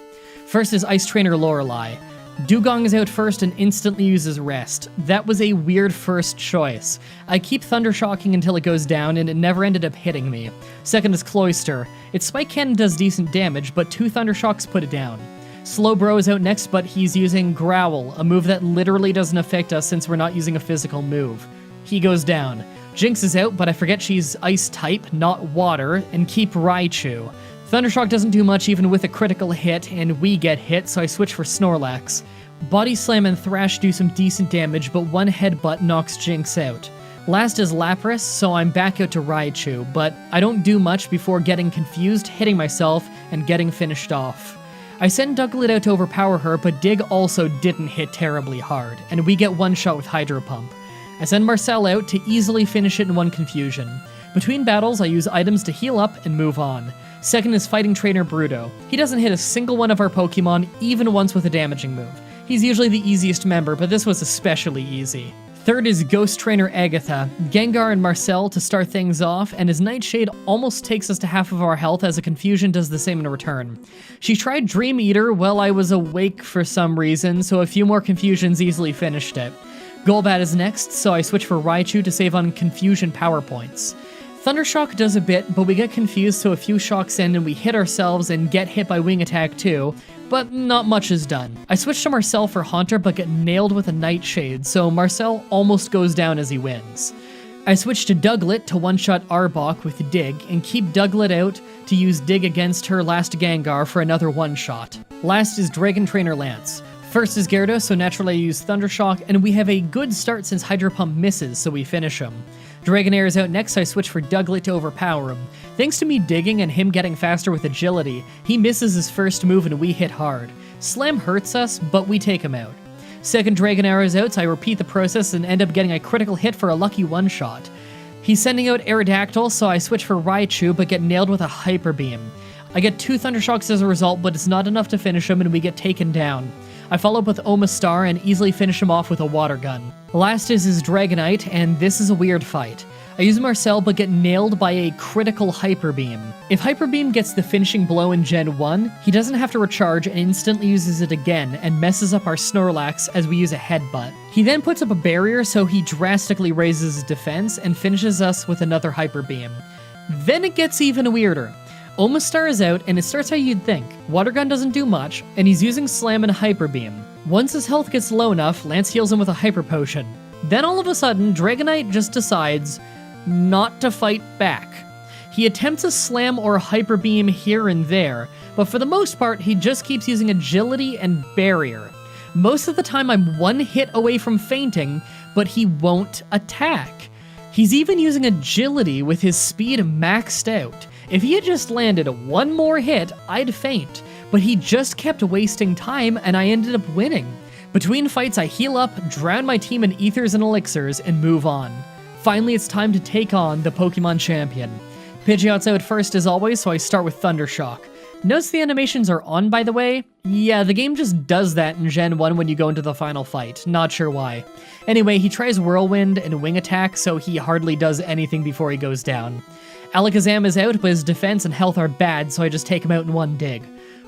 First is Ice Trainer Lorelei. Dugong is out first and instantly uses Rest. That was a weird first choice. I keep Thundershocking until it goes down and it never ended up hitting me. Second is Cloyster. Its Spike Cannon does decent damage, but 2 Thundershocks put it down. Slowbro is out next, but he's using Growl, a move that literally doesn't affect us since we're not using a physical move. He goes down. Jinx is out, but I forget she's Ice type, not Water, and keep Raichu. Thundershock doesn't do much even with a critical hit, and we get hit, so I switch for Snorlax. Body Slam and Thrash do some decent damage, but one headbutt knocks Jinx out. Last is Lapras, so I'm back out to Raichu, but I don't do much before getting confused, hitting myself, and getting finished off. I send Douglet out to overpower her, but Dig also didn't hit terribly hard, and we get one shot with Hydro Pump. I send Marcel out to easily finish it in one confusion. Between battles, I use items to heal up and move on. Second is Fighting Trainer Bruto. He doesn't hit a single one of our Pokemon, even once with a damaging move. He's usually the easiest member, but this was especially easy. Third is Ghost Trainer Agatha, Gengar and Marcel to start things off, and his Nightshade almost takes us to half of our health as a Confusion does the same in return. She tried Dream Eater while I was awake for some reason, so a few more Confusions easily finished it. Golbat is next, so I switch for Raichu to save on Confusion power points. Thundershock does a bit, but we get confused so a few shocks in and we hit ourselves and get hit by Wing Attack too, but not much is done. I switch to Marcel for Haunter but get nailed with a Nightshade, so Marcel almost goes down as he wins. I switch to Douglet to one-shot Arbok with Dig, and keep Douglet out to use Dig against her last Gengar for another one-shot. Last is Dragon Trainer Lance. First is Gyarados, so naturally I use Thundershock, and we have a good start since Hydro Pump misses, so we finish him. Dragonair is out next, so I switch for Douglet to overpower him. Thanks to me digging and him getting faster with agility, he misses his first move and we hit hard. Slam hurts us, but we take him out. Second Dragonair is out, so I repeat the process and end up getting a critical hit for a lucky one-shot. He's sending out Aerodactyl, so I switch for Raichu, but get nailed with a Hyper Beam. I get 2 Thundershocks as a result, but it's not enough to finish him and we get taken down. I follow up with Omastar and easily finish him off with a Water Gun. Last is his Dragonite, and this is a weird fight. I use Marcel but get nailed by a critical Hyper Beam. If Hyper Beam gets the finishing blow in Gen 1, he doesn't have to recharge and instantly uses it again and messes up our Snorlax as we use a Headbutt. He then puts up a barrier so he drastically raises his defense and finishes us with another Hyper Beam. Then it gets even weirder. Omastar is out, and it starts how you'd think. Water Gun doesn't do much, and he's using Slam and Hyper Beam. Once his health gets low enough, Lance heals him with a Hyper Potion. Then all of a sudden, Dragonite just decides not to fight back. He attempts a Slam or a Hyper Beam here and there, but for the most part, he just keeps using Agility and Barrier. Most of the time, I'm one hit away from fainting, but he won't attack. He's even using Agility with his speed maxed out. If he had just landed one more hit, I'd faint, but he just kept wasting time and I ended up winning. Between fights, I heal up, drown my team in ethers and elixirs, and move on. Finally, it's time to take on the Pokemon champion. Pidgeot's out first as always, so I start with Thundershock. Notice the animations are on, by the way? Yeah, the game just does that in Gen 1 when you go into the final fight. Not sure why. Anyway, he tries Whirlwind and Wing Attack, so he hardly does anything before he goes down. Alakazam is out, but his defense and health are bad, so I just take him out in one dig.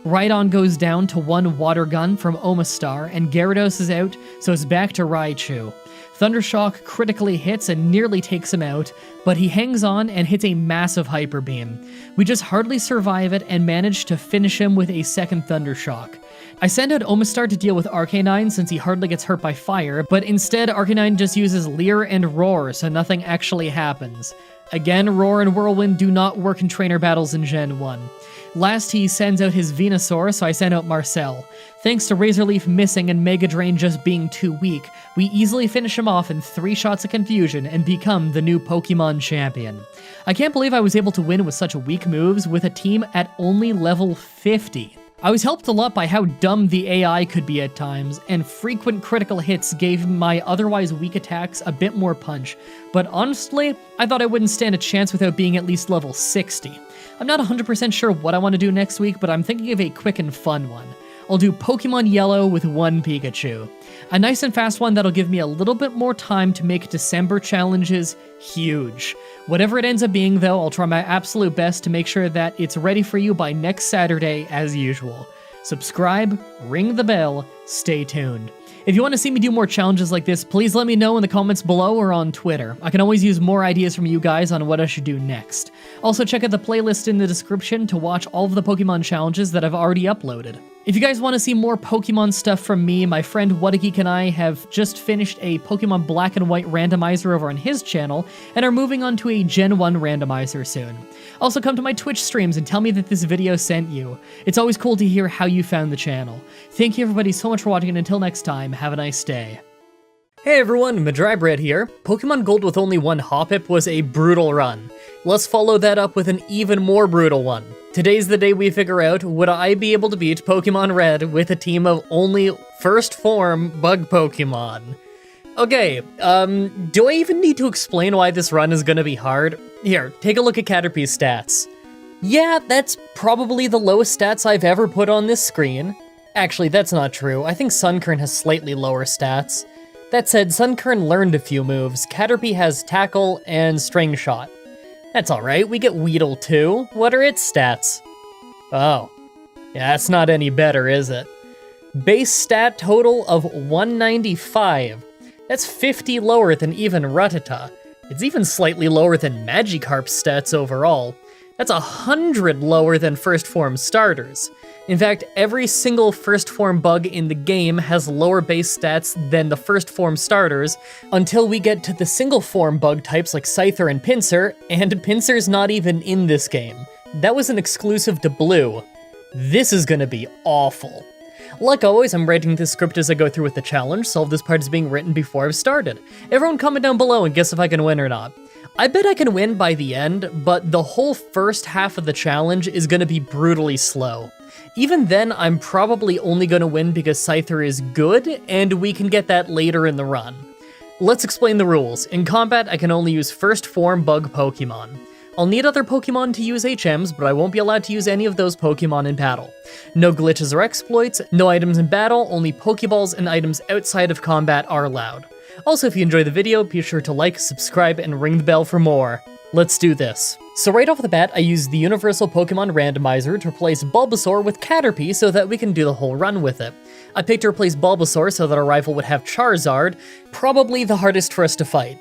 Rhydon goes down to one Water Gun from Omastar, and Gyarados is out, so it's back to Raichu. Thundershock critically hits and nearly takes him out, but he hangs on and hits a massive Hyper Beam. We just hardly survive it and manage to finish him with a second Thundershock. I send out Omastar to deal with Arcanine since he hardly gets hurt by fire, but instead Arcanine just uses Leer and Roar, so nothing actually happens. Again, Roar and Whirlwind do not work in trainer battles in Gen 1. Last, he sends out his Venusaur, so I send out Marcel. Thanks to Razor Leaf missing and Mega Drain just being too weak, we easily finish him off in 3 shots of confusion and become the new Pokemon champion. I can't believe I was able to win with such weak moves with a team at only level 50. I was helped a lot by how dumb the AI could be at times, and frequent critical hits gave my otherwise weak attacks a bit more punch, but honestly, I thought I wouldn't stand a chance without being at least level 60. I'm not 100% sure what I want to do next week, but I'm thinking of a quick and fun one. I'll do Pokemon Yellow with 1 Pikachu. A nice and fast one that'll give me a little bit more time to make December challenges huge. Whatever it ends up being though, I'll try my absolute best to make sure that it's ready for you by next Saturday as usual. Subscribe, ring the bell, stay tuned. If you want to see me do more challenges like this, please let me know in the comments below or on Twitter. I can always use more ideas from you guys on what I should do next. Also, check out the playlist in the description to watch all of the Pokemon challenges that I've already uploaded. If you guys want to see more Pokemon stuff from me, my friend Whatageek and I have just finished a Pokemon Black and White randomizer over on his channel, and are moving on to a Gen 1 randomizer soon. Also, come to my Twitch streams and tell me that this video sent you. It's always cool to hear how you found the channel. Thank you everybody so much for watching, and until next time, have a nice day. Hey everyone, Mah-Dry-Bread here. Pokemon Gold with only 1 Hoppip was a brutal run. Let's follow that up with an even more brutal one. Today's the day we figure out, would I be able to beat Pokemon Red with a team of only first form bug Pokemon? Okay, do I even need to explain why this run is gonna be hard? Here, take a look at Caterpie's stats. Yeah, that's probably the lowest stats I've ever put on this screen. Actually, that's not true. I think Sunkern has slightly lower stats. That said, Sunkern learned a few moves. Caterpie has Tackle and String Shot. That's alright, we get Weedle too. What are its stats? Oh. Yeah, that's not any better, is it? Base stat total of 195. That's 50 lower than even Rattata. It's even slightly lower than Magikarp's stats overall. That's 100 lower than first form starters. In fact, every single first form bug in the game has lower base stats than the first form starters, until we get to the single form bug types like Scyther and Pinsir, and Pinsir's not even in this game. That was an exclusive to Blue. This is gonna be awful. Like always, I'm writing this script as I go through with the challenge, so all this part is being written before I've started. Everyone comment down below and guess if I can win or not. I bet I can win by the end, but the whole first half of the challenge is gonna be brutally slow. Even then, I'm probably only gonna win because Scyther is good, and we can get that later in the run. Let's explain the rules. In combat, I can only use first form bug Pokemon. I'll need other Pokemon to use HMs, but I won't be allowed to use any of those Pokemon in battle. No glitches or exploits, no items in battle, only Pokeballs and items outside of combat are allowed. Also, if you enjoyed the video, be sure to like, subscribe, and ring the bell for more. Let's do this. So right off the bat, I used the Universal Pokemon Randomizer to replace Bulbasaur with Caterpie so that we can do the whole run with it. I picked to replace Bulbasaur so that our rival would have Charizard, probably the hardest for us to fight.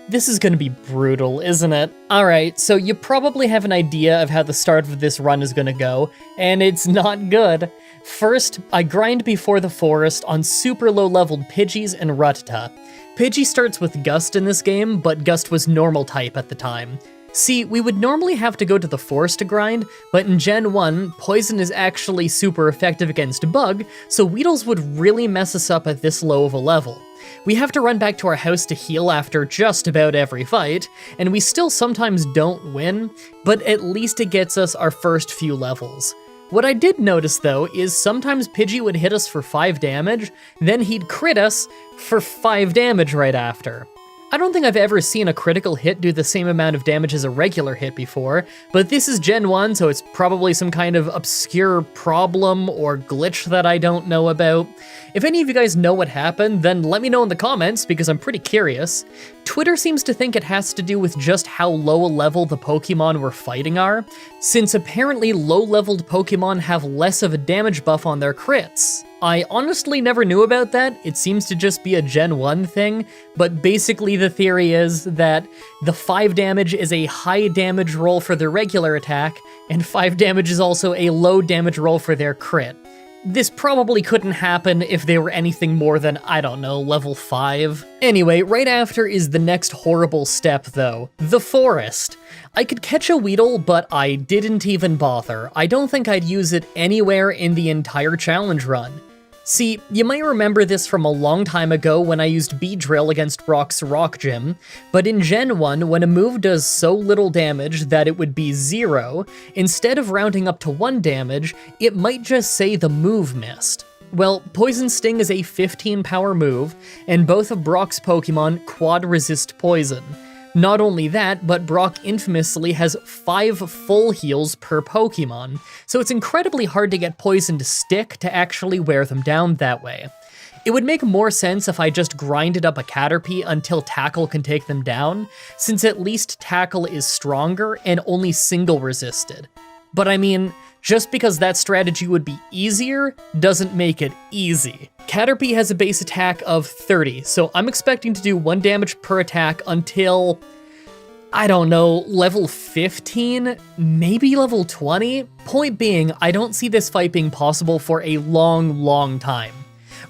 This is gonna be brutal, isn't it? Alright, so you probably have an idea of how the start of this run is gonna go, and it's not good. First, I grind before the forest on super low-leveled Pidgeys and Rattata. Pidgey starts with Gust in this game, but Gust was normal type at the time. See, we would normally have to go to the forest to grind, but in Gen 1, Poison is actually super effective against Bug, so Weedles would really mess us up at this low of a level. We have to run back to our house to heal after just about every fight, and we still sometimes don't win, but at least it gets us our first few levels. What I did notice though is sometimes Pidgey would hit us for 5 damage, then he'd crit us for 5 damage right after. I don't think I've ever seen a critical hit do the same amount of damage as a regular hit before, but this is Gen 1, so it's probably some kind of obscure problem or glitch that I don't know about. If any of you guys know what happened, then let me know in the comments, because I'm pretty curious. Twitter seems to think it has to do with just how low a level the Pokemon we're fighting are, since apparently low-leveled Pokemon have less of a damage buff on their crits. I honestly never knew about that, it seems to just be a Gen 1 thing, but basically the theory is that the 5 damage is a high damage roll for their regular attack, and 5 damage is also a low damage roll for their crit. This probably couldn't happen if they were anything more than, I don't know, level 5. Anyway, right after is the next horrible step though, the forest. I could catch a Weedle, but I didn't even bother. I don't think I'd use it anywhere in the entire challenge run. See, you might remember this from a long time ago when I used Beedrill against Brock's Rock Gym, but in Gen 1, when a move does so little damage that it would be 0, instead of rounding up to 1 damage, it might just say the move missed. Well, Poison Sting is a 15 power move, and both of Brock's Pokemon quad resist poison. Not only that, but Brock infamously has 5 full heals per Pokemon, so it's incredibly hard to get poison to stick to actually wear them down that way. It would make more sense if I just grinded up a Caterpie until Tackle can take them down, since at least Tackle is stronger and only single resisted. But I mean, just because that strategy would be easier doesn't make it easy. Caterpie has a base attack of 30, so I'm expecting to do 1 damage per attack until, I don't know, level 15? Maybe level 20? Point being, I don't see this fight being possible for a long time.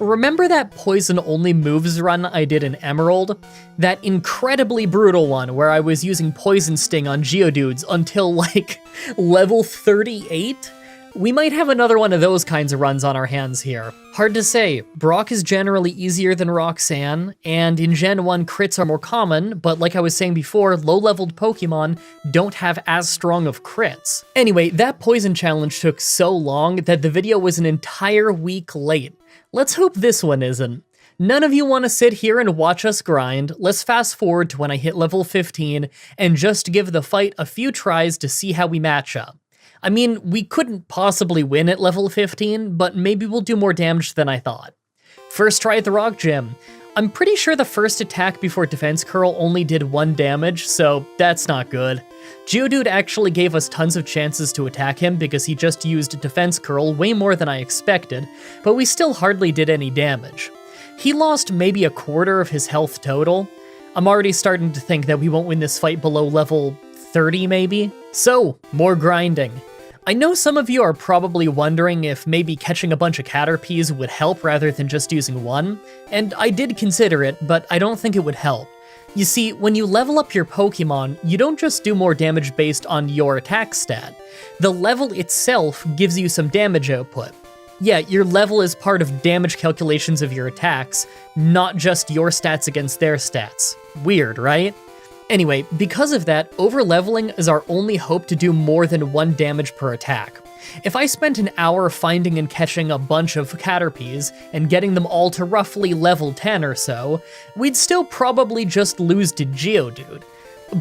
Remember that poison-only moves run I did in Emerald? That incredibly brutal one where I was using Poison Sting on Geodudes until like level 38? We might have another one of those kinds of runs on our hands here. Hard to say, Brock is generally easier than Roxanne, and in Gen 1 crits are more common, but like I was saying before, low-leveled Pokemon don't have as strong of crits. Anyway, that poison challenge took so long that the video was an entire week late. Let's hope this one isn't. None of you want to sit here and watch us grind. Let's fast forward to when I hit level 15 and just give the fight a few tries to see how we match up. I mean, we couldn't possibly win at level 15, but maybe we'll do more damage than I thought. First try at the Rock Gym. I'm pretty sure the first attack before Defense Curl only did 1 damage, so that's not good. Geodude actually gave us tons of chances to attack him because he just used Defense Curl way more than I expected, but we still hardly did any damage. He lost maybe a quarter of his health total. I'm already starting to think that we won't win this fight below level 30 maybe. So, more grinding. I know some of you are probably wondering if maybe catching a bunch of Caterpies would help rather than just using one, and I did consider it, but I don't think it would help. You see, when you level up your Pokemon, you don't just do more damage based on your attack stat. The level itself gives you some damage output. Yeah, your level is part of damage calculations of your attacks, not just your stats against their stats. Weird, right? Anyway, because of that, over-leveling is our only hope to do more than 1 damage per attack. If I spent an hour finding and catching a bunch of Caterpies and getting them all to roughly level 10 or so, we'd still probably just lose to Geodude.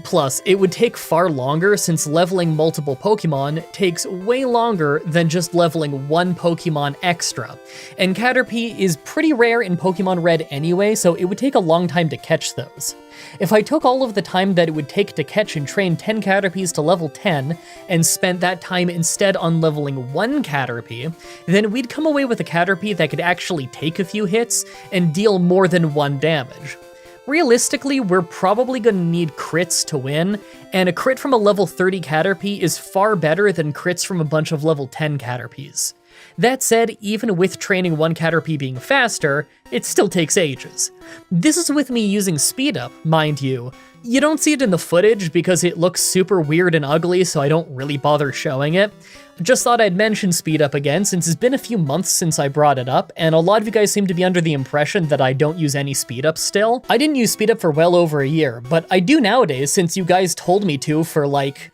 Plus, it would take far longer since leveling multiple Pokemon takes way longer than just leveling 1 Pokemon extra. And Caterpie is pretty rare in Pokemon Red anyway, so it would take a long time to catch those. If I took all of the time that it would take to catch and train 10 Caterpies to level 10, and spent that time instead on leveling 1 Caterpie, then we'd come away with a Caterpie that could actually take a few hits and deal more than 1 damage. Realistically, we're probably gonna need crits to win, and a crit from a level 30 Caterpie is far better than crits from a bunch of level 10 Caterpies. That said, even with training 1 Caterpie being faster, it still takes ages. This is with me using Speed Up, mind you. You don't see it in the footage because it looks super weird and ugly, so I don't really bother showing it. Just thought I'd mention Speed Up again since it's been a few months since I brought it up, and a lot of you guys seem to be under the impression that I don't use any Speed Up still. I didn't use Speed Up for well over a year, but I do nowadays since you guys told me to for like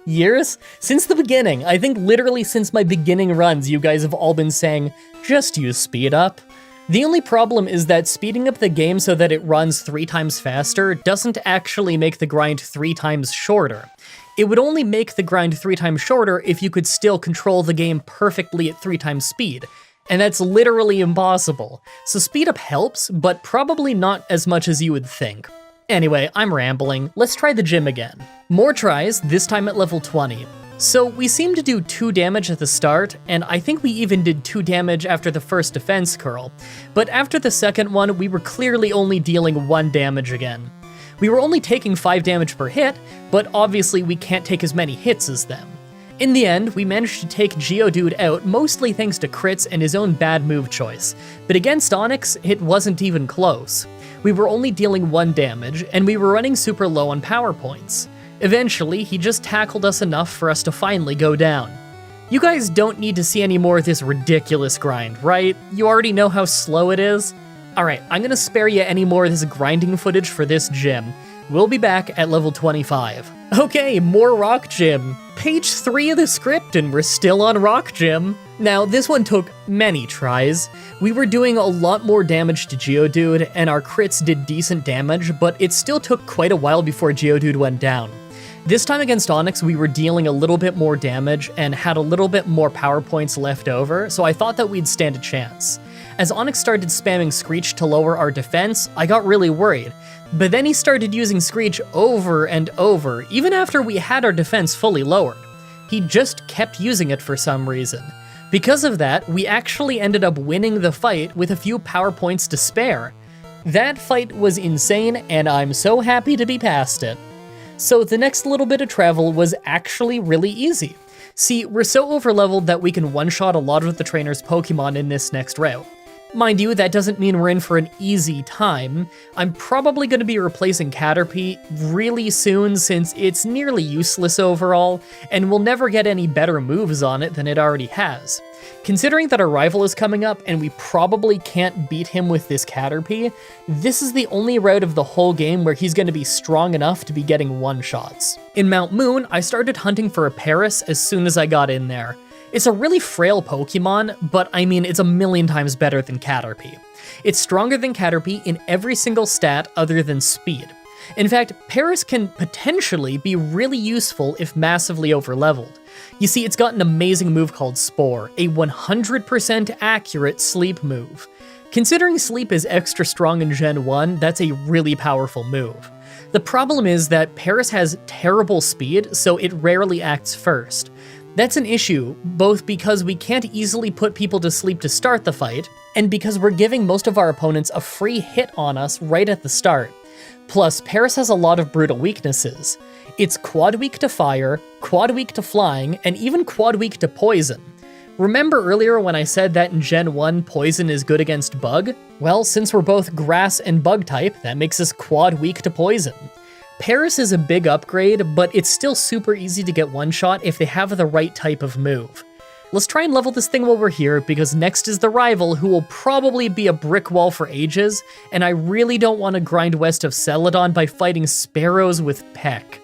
Years? Since the beginning. I think literally since my beginning runs, you guys have all been saying, just use speed up. The only problem is that speeding up the game so that it runs 3 times faster doesn't actually make the grind 3 times shorter. It would only make the grind 3 times shorter if you could still control the game perfectly at 3 times speed, and that's literally impossible. So speed up helps, but probably not as much as you would think. Anyway, I'm rambling. Let's try the gym again. More tries, this time at level 20. So we seem to do 2 damage at the start, and I think we even did 2 damage after the first defense curl. But after the second one, we were clearly only dealing 1 damage again. We were only taking 5 damage per hit, but obviously we can't take as many hits as them. In the end, we managed to take Geodude out mostly thanks to crits and his own bad move choice, but against Onix, it wasn't even close. We were only dealing 1 damage, and we were running super low on power points. Eventually, he just tackled us enough for us to finally go down. You guys don't need to see any more of this ridiculous grind, right? You already know how slow it is? Alright, I'm gonna spare you any more of this grinding footage for this gym. We'll be back at level 25. Okay, more Rock Gym. Page 3 of the script and we're still on Rock Gym. Now, this one took many tries. We were doing a lot more damage to Geodude, and our crits did decent damage, but it still took quite a while before Geodude went down. This time against Onix, we were dealing a little bit more damage and had a little bit more power points left over, so I thought that we'd stand a chance. As Onix started spamming Screech to lower our defense, I got really worried. But then he started using Screech over and over, even after we had our defense fully lowered. He just kept using it for some reason. Because of that, we actually ended up winning the fight with a few power points to spare. That fight was insane, and I'm so happy to be past it. So the next little bit of travel was actually really easy. See, we're so overleveled that we can one-shot a lot of the trainer's Pokemon in this next route. Mind you, that doesn't mean we're in for an easy time. I'm probably going to be replacing Caterpie really soon since it's nearly useless overall, and we'll never get any better moves on it than it already has. Considering that our rival is coming up and we probably can't beat him with this Caterpie, this is the only route of the whole game where he's going to be strong enough to be getting one-shots. In Mount Moon, I started hunting for a Paris as soon as I got in there. It's a really frail Pokemon, but I mean, it's a million times better than Caterpie. It's stronger than Caterpie in every single stat other than speed. In fact, Paris can potentially be really useful if massively overleveled. You see, it's got an amazing move called Spore, a 100% accurate sleep move. Considering sleep is extra strong in Gen 1, that's a really powerful move. The problem is that Paris has terrible speed, so it rarely acts first. That's an issue, both because we can't easily put people to sleep to start the fight, and because we're giving most of our opponents a free hit on us right at the start. Plus, Paris has a lot of brutal weaknesses. It's quad weak to fire, quad weak to flying, and even quad weak to poison. Remember earlier when I said that in Gen 1 poison is good against bug? Well, since we're both grass and bug type, that makes us quad weak to poison. Paris is a big upgrade, but it's still super easy to get one-shot if they have the right type of move. Let's try and level this thing while we're here, because next is the rival, who will probably be a brick wall for ages, and I really don't want to grind west of Celadon by fighting sparrows with Peck.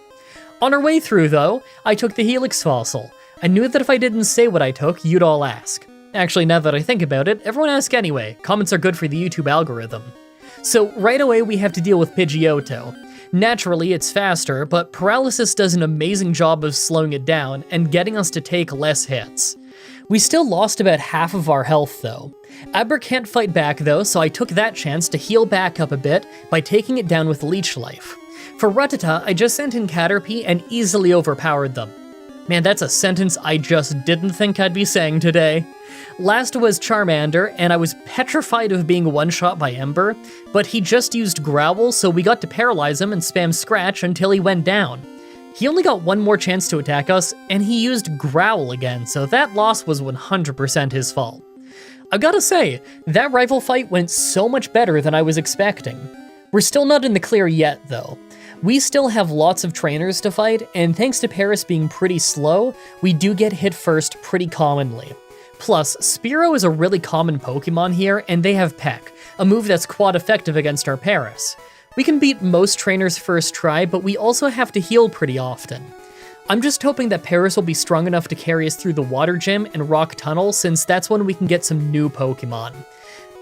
On our way through, though, I took the Helix Fossil. I knew that if I didn't say what I took, you'd all ask. Actually, now that I think about it, everyone ask anyway. Comments are good for the YouTube algorithm. So right away we have to deal with Pidgeotto. Naturally, it's faster, but Paralysis does an amazing job of slowing it down and getting us to take less hits. We still lost about half of our health though. Aber can't fight back though, so I took that chance to heal back up a bit by taking it down with Leech Life. For Rattata, I just sent in Caterpie and easily overpowered them. Man, that's a sentence I just didn't think I'd be saying today. Last was Charmander, and I was petrified of being one-shot by Ember, but he just used Growl, so we got to paralyze him and spam Scratch until he went down. He only got one more chance to attack us, and he used Growl again, so that loss was 100% his fault. I've gotta say, that rival fight went so much better than I was expecting. We're still not in the clear yet, though. We still have lots of trainers to fight, and thanks to Paris being pretty slow, we do get hit first pretty commonly. Plus, Spearow is a really common Pokemon here, and they have Peck, a move that's quad effective against our Paris. We can beat most trainers first try, but we also have to heal pretty often. I'm just hoping that Paris will be strong enough to carry us through the Water Gym and Rock Tunnel, since that's when we can get some new Pokemon.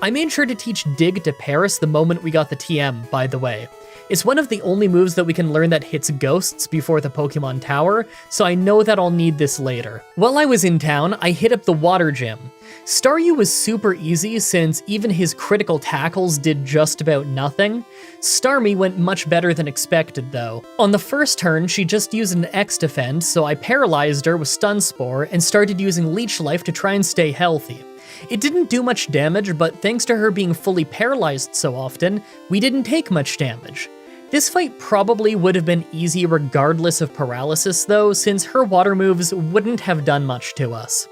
I made sure to teach Dig to Paris the moment we got the TM, by the way. It's one of the only moves that we can learn that hits ghosts before the Pokemon Tower, so I know that I'll need this later. While I was in town, I hit up the Water Gym. Staryu was super easy since even his critical tackles did just about nothing. Starmie went much better than expected though. On the first turn, she just used an X-Defend, so I paralyzed her with Stun Spore and started using Leech Life to try and stay healthy. It didn't do much damage, but thanks to her being fully paralyzed so often, we didn't take much damage. This fight probably would have been easy regardless of paralysis though, since her water moves wouldn't have done much to us.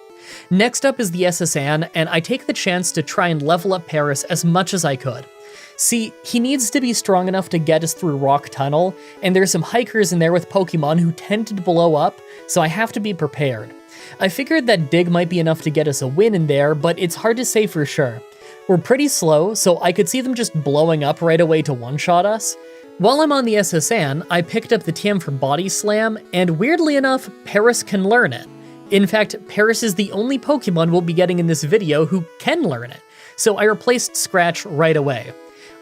Next up is the SSN, and I take the chance to try and level up Paris as much as I could. See, he needs to be strong enough to get us through Rock Tunnel, and there's some hikers in there with Pokemon who tend to blow up, so I have to be prepared. I figured that Dig might be enough to get us a win in there, but it's hard to say for sure. We're pretty slow, so I could see them just blowing up right away to one-shot us. While I'm on the SSN, I picked up the TM for Body Slam, and weirdly enough, Paris can learn it. In fact, Paris is the only Pokemon we'll be getting in this video who can learn it, so I replaced Scratch right away.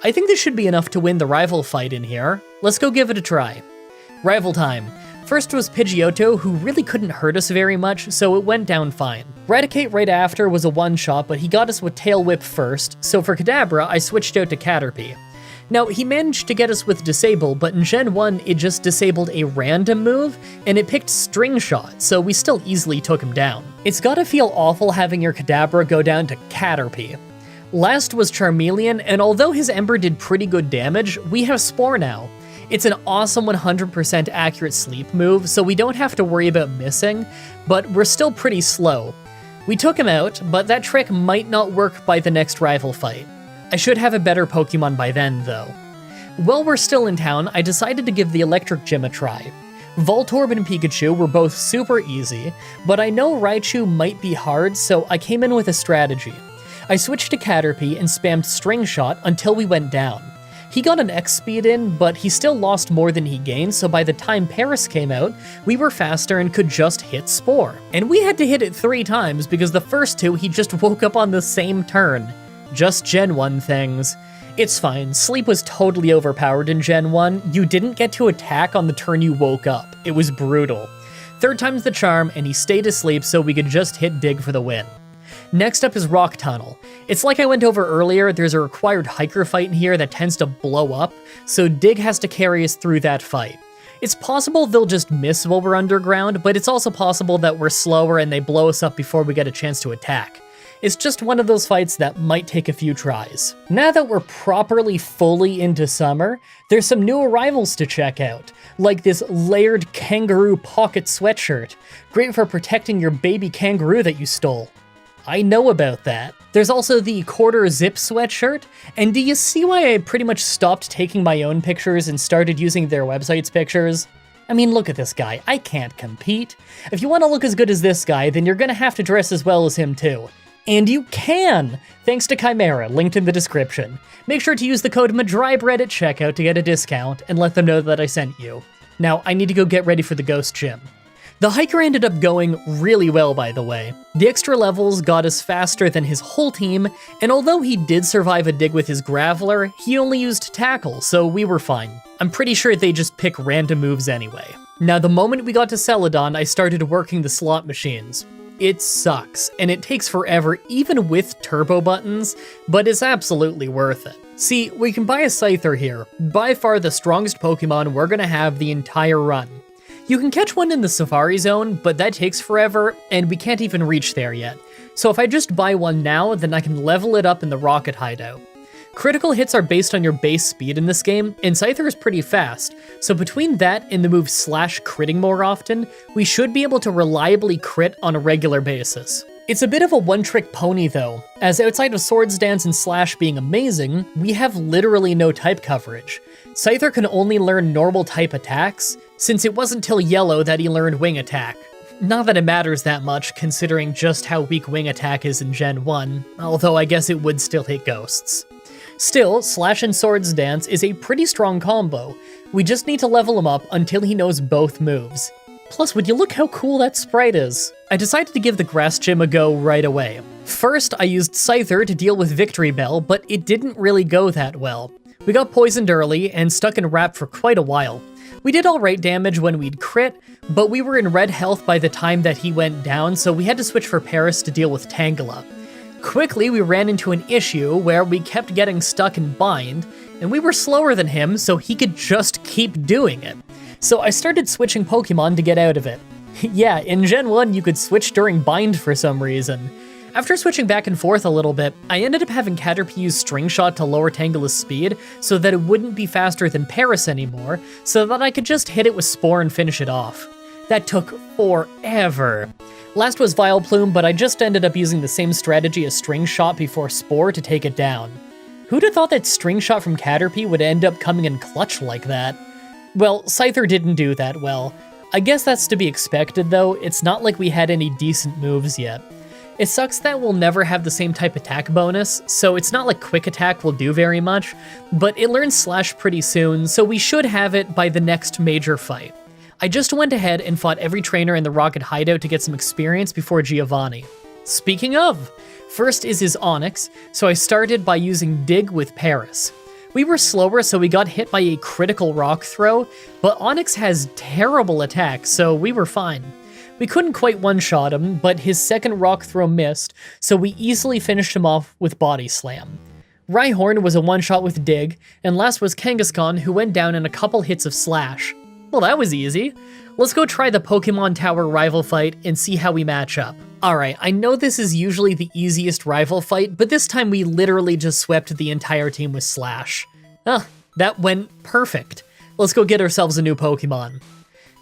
I think this should be enough to win the rival fight in here. Let's go give it a try. Rival time. First was Pidgeotto, who really couldn't hurt us very much, so it went down fine. Raticate right after was a one-shot, but he got us with Tail Whip first, so for Kadabra, I switched out to Caterpie. Now, he managed to get us with Disable, but in Gen 1, it just disabled a random move, and it picked String Shot, so we still easily took him down. It's gotta feel awful having your Kadabra go down to Caterpie. Last was Charmeleon, and although his Ember did pretty good damage, we have Spore now. It's an awesome 100% accurate sleep move, so we don't have to worry about missing, but we're still pretty slow. We took him out, but that trick might not work by the next rival fight. I should have a better Pokemon by then, though. While we're still in town, I decided to give the Electric Gym a try. Voltorb and Pikachu were both super easy, but I know Raichu might be hard, so I came in with a strategy. I switched to Caterpie and spammed String Shot until we went down. He got an X-Speed in, but he still lost more than he gained, so by the time Paris came out, we were faster and could just hit Spore. And we had to hit it 3 times because the first 2 he just woke up on the same turn. Just Gen 1 things. It's fine, Sleep was totally overpowered in Gen 1, you didn't get to attack on the turn you woke up. It was brutal. 3rd time's the charm, and he stayed asleep so we could just hit Dig for the win. Next up is Rock Tunnel. It's like I went over earlier, there's a required hiker fight in here that tends to blow up, so Dig has to carry us through that fight. It's possible they'll just miss while we're underground, but it's also possible that we're slower and they blow us up before we get a chance to attack. It's just one of those fights that might take a few tries. Now that we're properly fully into summer, there's some new arrivals to check out, like this layered kangaroo pocket sweatshirt, great for protecting your baby kangaroo that you stole. I know about that. There's also the quarter zip sweatshirt, and do you see why I pretty much stopped taking my own pictures and started using their website's pictures? I mean, look at this guy, I can't compete. If you want to look as good as this guy, then you're gonna have to dress as well as him too. And you can! Thanks to Chimera, linked in the description. Make sure to use the code Mah-Dry-Bread at checkout to get a discount, and let them know that I sent you. Now, I need to go get ready for the Ghost Gym. The hiker ended up going really well, by the way. The extra levels got us faster than his whole team, and although he did survive a dig with his Graveler, he only used Tackle, so we were fine. I'm pretty sure they just pick random moves anyway. Now, the moment we got to Celadon, I started working the slot machines. It sucks, and it takes forever even with turbo buttons, but it's absolutely worth it. See, we can buy a Scyther here, by far the strongest Pokemon we're gonna have the entire run. You can catch one in the Safari Zone, but that takes forever, and we can't even reach there yet. So if I just buy one now, then I can level it up in the Rocket Hideout. Critical hits are based on your base speed in this game, and Scyther is pretty fast, so between that and the move slash critting more often, we should be able to reliably crit on a regular basis. It's a bit of a one-trick pony though, as outside of Swords Dance and Slash being amazing, we have literally no type coverage. Scyther can only learn normal type attacks, since it wasn't till Yellow that he learned Wing Attack. Not that it matters that much, considering just how weak Wing Attack is in Gen 1, although I guess it would still hit ghosts. Still, Slash and Swords Dance is a pretty strong combo. We just need to level him up until he knows both moves. Plus, would you look how cool that sprite is? I decided to give the grass gym a go right away. First, I used Scyther to deal with Victory Bell, but it didn't really go that well. We got poisoned early and stuck in Wrap for quite a while. We did alright damage when we'd crit, but we were in red health by the time that he went down, so we had to switch for Paris to deal with Tangela. Quickly, we ran into an issue where we kept getting stuck in Bind, and we were slower than him, so he could just keep doing it. So I started switching Pokemon to get out of it. Yeah, in Gen 1 you could switch during Bind for some reason. After switching back and forth a little bit, I ended up having Caterpie use String Shot to lower Tangela's speed so that it wouldn't be faster than Paris anymore, so that I could just hit it with Spore and finish it off. That took forever. Last was Vileplume, but I just ended up using the same strategy as String Shot before Spore to take it down. Who'd have thought that String Shot from Caterpie would end up coming in clutch like that? Well, Scyther didn't do that well. I guess that's to be expected though, it's not like we had any decent moves yet. It sucks that we'll never have the same type attack bonus, so it's not like Quick Attack will do very much, but it learns Slash pretty soon, so we should have it by the next major fight. I just went ahead and fought every trainer in the Rocket Hideout to get some experience before Giovanni. Speaking of, first is his Onix, so I started by using Dig with Paris. We were slower, so we got hit by a critical rock throw, but Onix has terrible attacks, so we were fine. We couldn't quite one-shot him, but his second rock throw missed, so we easily finished him off with Body Slam. Rhyhorn was a one-shot with Dig, and last was Kangaskhan, who went down in a couple hits of Slash. Well, that was easy. Let's go try the Pokemon Tower rival fight and see how we match up. Alright, I know this is usually the easiest rival fight, but this time we literally just swept the entire team with Slash. That went perfect. Let's go get ourselves a new Pokemon.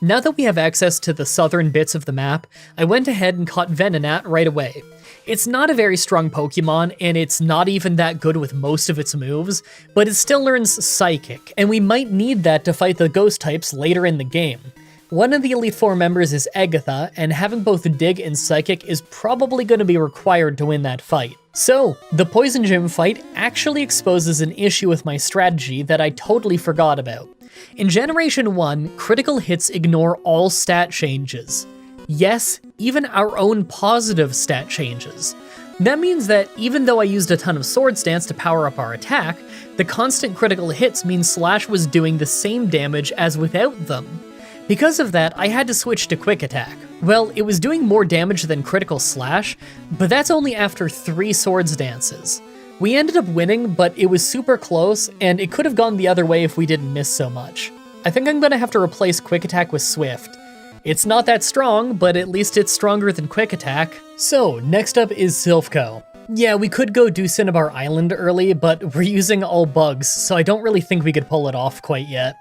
Now that we have access to the southern bits of the map, I went ahead and caught Venonat right away. It's not a very strong Pokemon, and it's not even that good with most of its moves, but it still learns Psychic, and we might need that to fight the Ghost types later in the game. One of the Elite Four members is Agatha, and having both Dig and Psychic is probably going to be required to win that fight. So, the Poison Gym fight actually exposes an issue with my strategy that I totally forgot about. In Generation 1, critical hits ignore all stat changes. Yes, even our own positive stat changes. That means that even though I used a ton of Sword Stance to power up our attack, the constant critical hits means Slash was doing the same damage as without them. Because of that, I had to switch to Quick Attack. Well, it was doing more damage than critical Slash, but that's only after 3 Sword Stances. We ended up winning, but it was super close, and it could have gone the other way if we didn't miss so much. I think I'm gonna have to replace Quick Attack with Swift. It's not that strong, but at least it's stronger than Quick Attack. So, next up is Silphco. Yeah, we could go do Cinnabar Island early, but we're using all bugs, so I don't really think we could pull it off quite yet.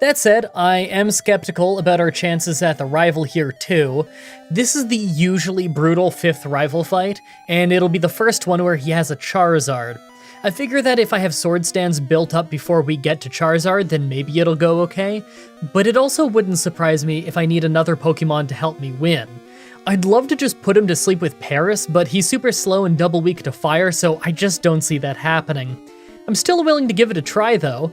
That said, I am skeptical about our chances at the rival here too. This is the usually brutal 5th rival fight, and it'll be the first one where he has a Charizard. I figure that if I have Sword Stands built up before we get to Charizard, then maybe it'll go okay, but it also wouldn't surprise me if I need another Pokemon to help me win. I'd love to just put him to sleep with Paris, but he's super slow and double weak to fire, so I just don't see that happening. I'm still willing to give it a try though.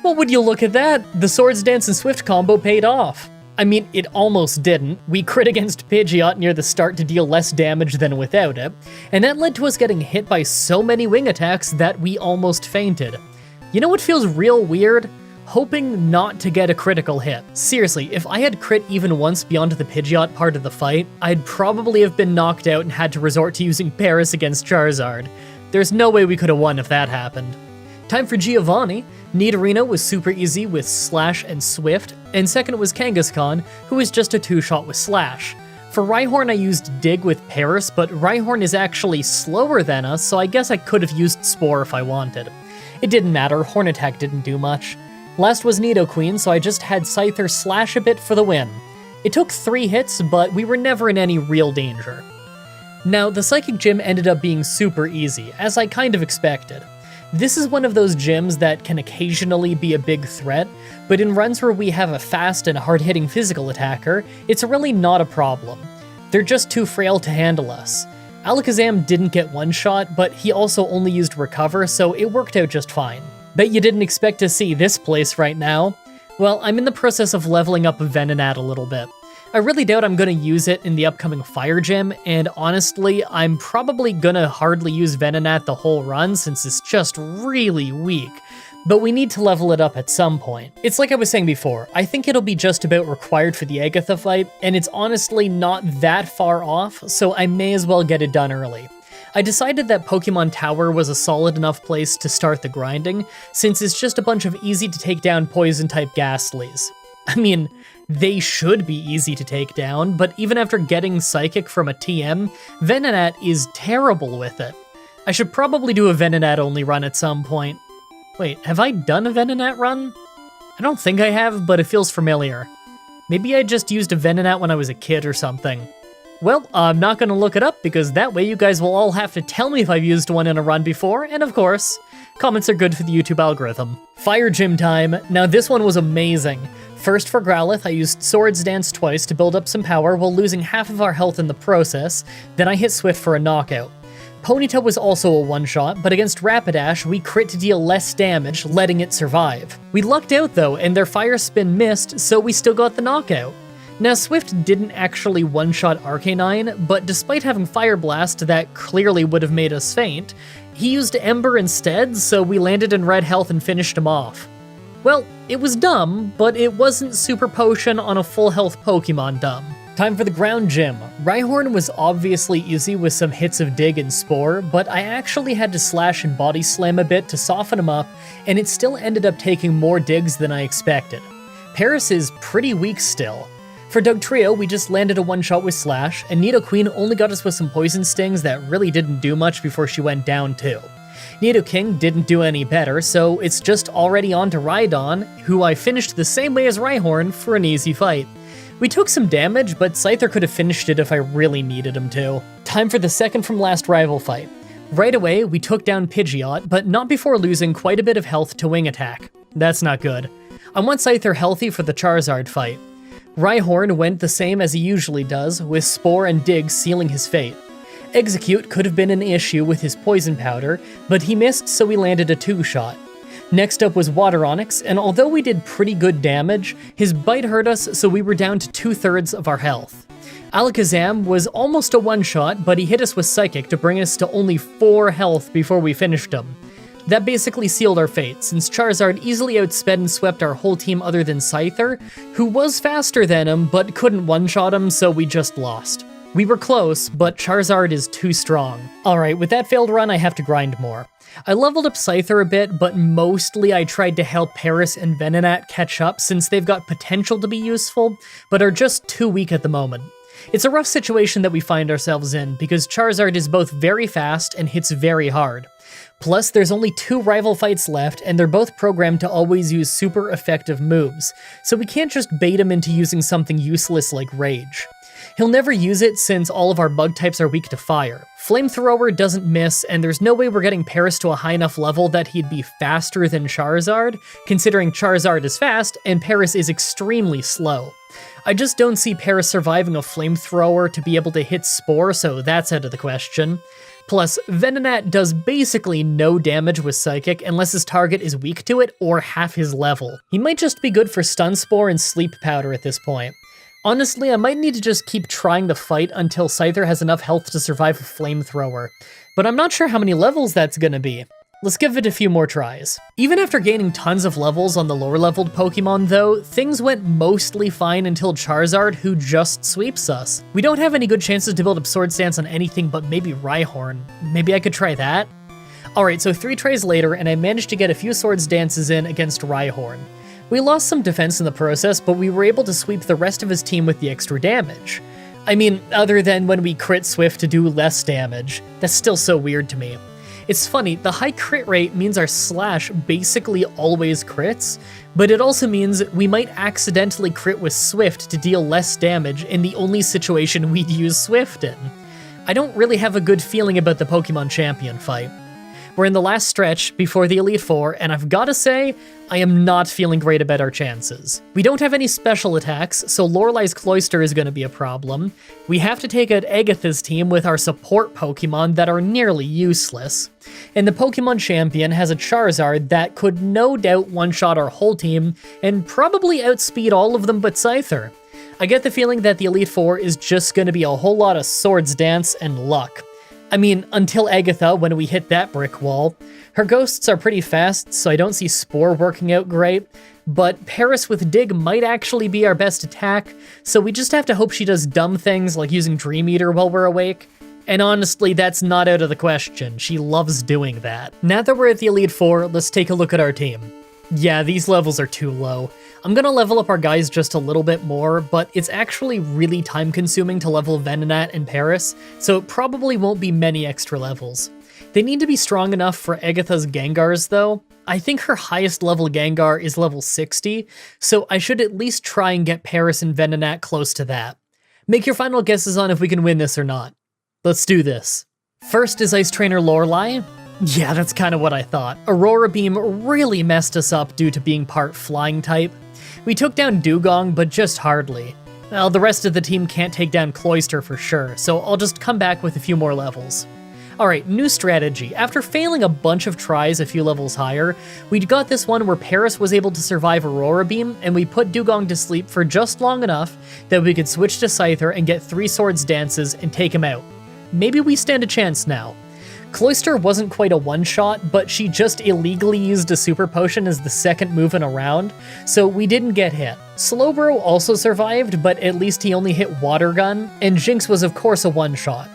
Well, would you look at that? The Swords Dance and Swift combo paid off. I mean, it almost didn't. We crit against Pidgeot near the start to deal less damage than without it, and that led to us getting hit by so many wing attacks that we almost fainted. You know what feels real weird? Hoping not to get a critical hit. Seriously, if I had crit even once beyond the Pidgeot part of the fight, I'd probably have been knocked out and had to resort to using Paris against Charizard. There's no way we could have won if that happened. Time for Giovanni. Nidorino was super easy with Slash and Swift, and second was Kangaskhan, who was just a 2-shot with Slash. For Rhyhorn I used Dig with Paris, but Rhyhorn is actually slower than us, so I guess I could have used Spore if I wanted. It didn't matter, Horn Attack didn't do much. Last was Nidoqueen, so I just had Scyther slash a bit for the win. It took 3 hits, but we were never in any real danger. Now, the Psychic Gym ended up being super easy, as I kind of expected. This is one of those gyms that can occasionally be a big threat, but in runs where we have a fast and hard-hitting physical attacker, it's really not a problem. They're just too frail to handle us. Alakazam didn't get one-shot, but he also only used Recover, so it worked out just fine. Bet you didn't expect to see this place right now? Well, I'm in the process of leveling up Venonat a little bit. I really doubt I'm gonna use it in the upcoming Fire Gym, and honestly, I'm probably gonna hardly use Venonat the whole run since it's just really weak. But we need to level it up at some point. It's like I was saying before, I think it'll be just about required for the Agatha fight, and it's honestly not that far off, so I may as well get it done early. I decided that Pokemon Tower was a solid enough place to start the grinding, since it's just a bunch of easy to take down poison-type Ghastlies. I mean, they should be easy to take down, but even after getting Psychic from a TM, Venonat is terrible with it. I should probably do a Venonat-only run at some point. Wait, have I done a Venonat run? I don't think I have, but it feels familiar. Maybe I just used a Venonat when I was a kid or something. Well, I'm not gonna look it up because that way you guys will all have to tell me if I've used one in a run before, and of course, comments are good for the YouTube algorithm. Fire Gym time. Now this one was amazing. First for Growlithe, I used Swords Dance twice to build up some power while losing half of our health in the process, then I hit Swift for a knockout. Ponyta was also a one-shot, but against Rapidash, we crit to deal less damage, letting it survive. We lucked out though, and their Fire Spin missed, so we still got the knockout. Now Swift didn't actually one-shot Arcanine, but despite having Fire Blast that clearly would have made us faint, he used Ember instead, so we landed in red health and finished him off. Well, it was dumb, but it wasn't Super Potion on a full health Pokemon dumb. Time for the ground gym. Rhyhorn was obviously easy with some hits of Dig and Spore, but I actually had to slash and body slam a bit to soften him up, and it still ended up taking more digs than I expected. Paris is pretty weak still. For Dugtrio, we just landed a one-shot with Slash, and Nidoqueen only got us with some Poison Stings that really didn't do much before she went down too. Nidoking didn't do any better, so it's just already on to Rhydon, who I finished the same way as Rhyhorn for an easy fight. We took some damage, but Scyther could have finished it if I really needed him to. Time for the second from last rival fight. Right away, we took down Pidgeot, but not before losing quite a bit of health to Wing Attack. That's not good. I want Scyther healthy for the Charizard fight. Rhyhorn went the same as he usually does, with Spore and Dig sealing his fate. Execute could have been an issue with his Poison Powder, but he missed, so we landed a two-shot. Next up was Water Onix, and although we did pretty good damage, his bite hurt us, so we were down to 2/3 of our health. Alakazam was almost a one-shot, but he hit us with Psychic to bring us to only 4 health before we finished him. That basically sealed our fate, since Charizard easily outsped and swept our whole team other than Scyther, who was faster than him, but couldn't one-shot him, so we just lost. We were close, but Charizard is too strong. Alright, with that failed run, I have to grind more. I leveled up Scyther a bit, but mostly I tried to help Paris and Venonat catch up since they've got potential to be useful, but are just too weak at the moment. It's a rough situation that we find ourselves in, because Charizard is both very fast and hits very hard. Plus, there's only 2 rival fights left, and they're both programmed to always use super effective moves, so we can't just bait him into using something useless like Rage. He'll never use it since all of our bug types are weak to fire. Flamethrower doesn't miss, and there's no way we're getting Paris to a high enough level that he'd be faster than Charizard, considering Charizard is fast and Paris is extremely slow. I just don't see Paris surviving a Flamethrower to be able to hit Spore, so that's out of the question. Plus, Venonat does basically no damage with Psychic unless his target is weak to it or half his level. He might just be good for Stun Spore and Sleep Powder at this point. Honestly, I might need to just keep trying to fight until Scyther has enough health to survive a Flamethrower, but I'm not sure how many levels that's gonna be. Let's give it a few more tries. Even after gaining tons of levels on the lower-leveled Pokemon though, things went mostly fine until Charizard, who just sweeps us. We don't have any good chances to build up Swords Dance on anything but maybe Rhyhorn. Maybe I could try that? Alright, so 3 tries later, and I managed to get a few Swords Dances in against Rhyhorn. We lost some defense in the process, but we were able to sweep the rest of his team with the extra damage. I mean, other than when we crit Swift to do less damage. That's still so weird to me. It's funny, the high crit rate means our Slash basically always crits, but it also means we might accidentally crit with Swift to deal less damage in the only situation we'd use Swift in. I don't really have a good feeling about the Pokemon Champion fight. We're in the last stretch before the Elite Four, and I've gotta say, I am not feeling great about our chances. We don't have any special attacks, so Lorelei's Cloyster is gonna be a problem. We have to take out Agatha's team with our support Pokemon that are nearly useless. And the Pokemon Champion has a Charizard that could no doubt one-shot our whole team, and probably outspeed all of them but Scyther. I get the feeling that the Elite Four is just gonna be a whole lot of Swords Dance and luck. I mean, until Agatha, when we hit that brick wall. Her ghosts are pretty fast, so I don't see Spore working out great, but Paris with Dig might actually be our best attack, so we just have to hope she does dumb things like using Dream Eater while we're awake. And honestly, that's not out of the question. She loves doing that. Now that we're at the Elite Four, let's take a look at our team. Yeah, these levels are too low. I'm gonna level up our guys just a little bit more, but it's actually really time-consuming to level Venonat and Paris, so it probably won't be many extra levels. They need to be strong enough for Agatha's Gengars, though. I think her highest level Gengar is level 60, so I should at least try and get Paris and Venonat close to that. Make your final guesses on if we can win this or not. Let's do this. First is Ice Trainer Lorelei. Yeah, that's kind of what I thought. Aurora Beam really messed us up due to being part flying type. We took down Dugong, but just hardly. Well, the rest of the team can't take down Cloyster for sure, so I'll just come back with a few more levels. Alright, new strategy. After failing a bunch of tries a few levels higher, we got this one where Paris was able to survive Aurora Beam, and we put Dugong to sleep for just long enough that we could switch to Scyther and get 3 Swords Dances and take him out. Maybe we stand a chance now. Cloyster wasn't quite a one-shot, but she just illegally used a super potion as the second move in a round, so we didn't get hit. Slowbro also survived, but at least he only hit Water Gun, and Jinx was of course a one-shot.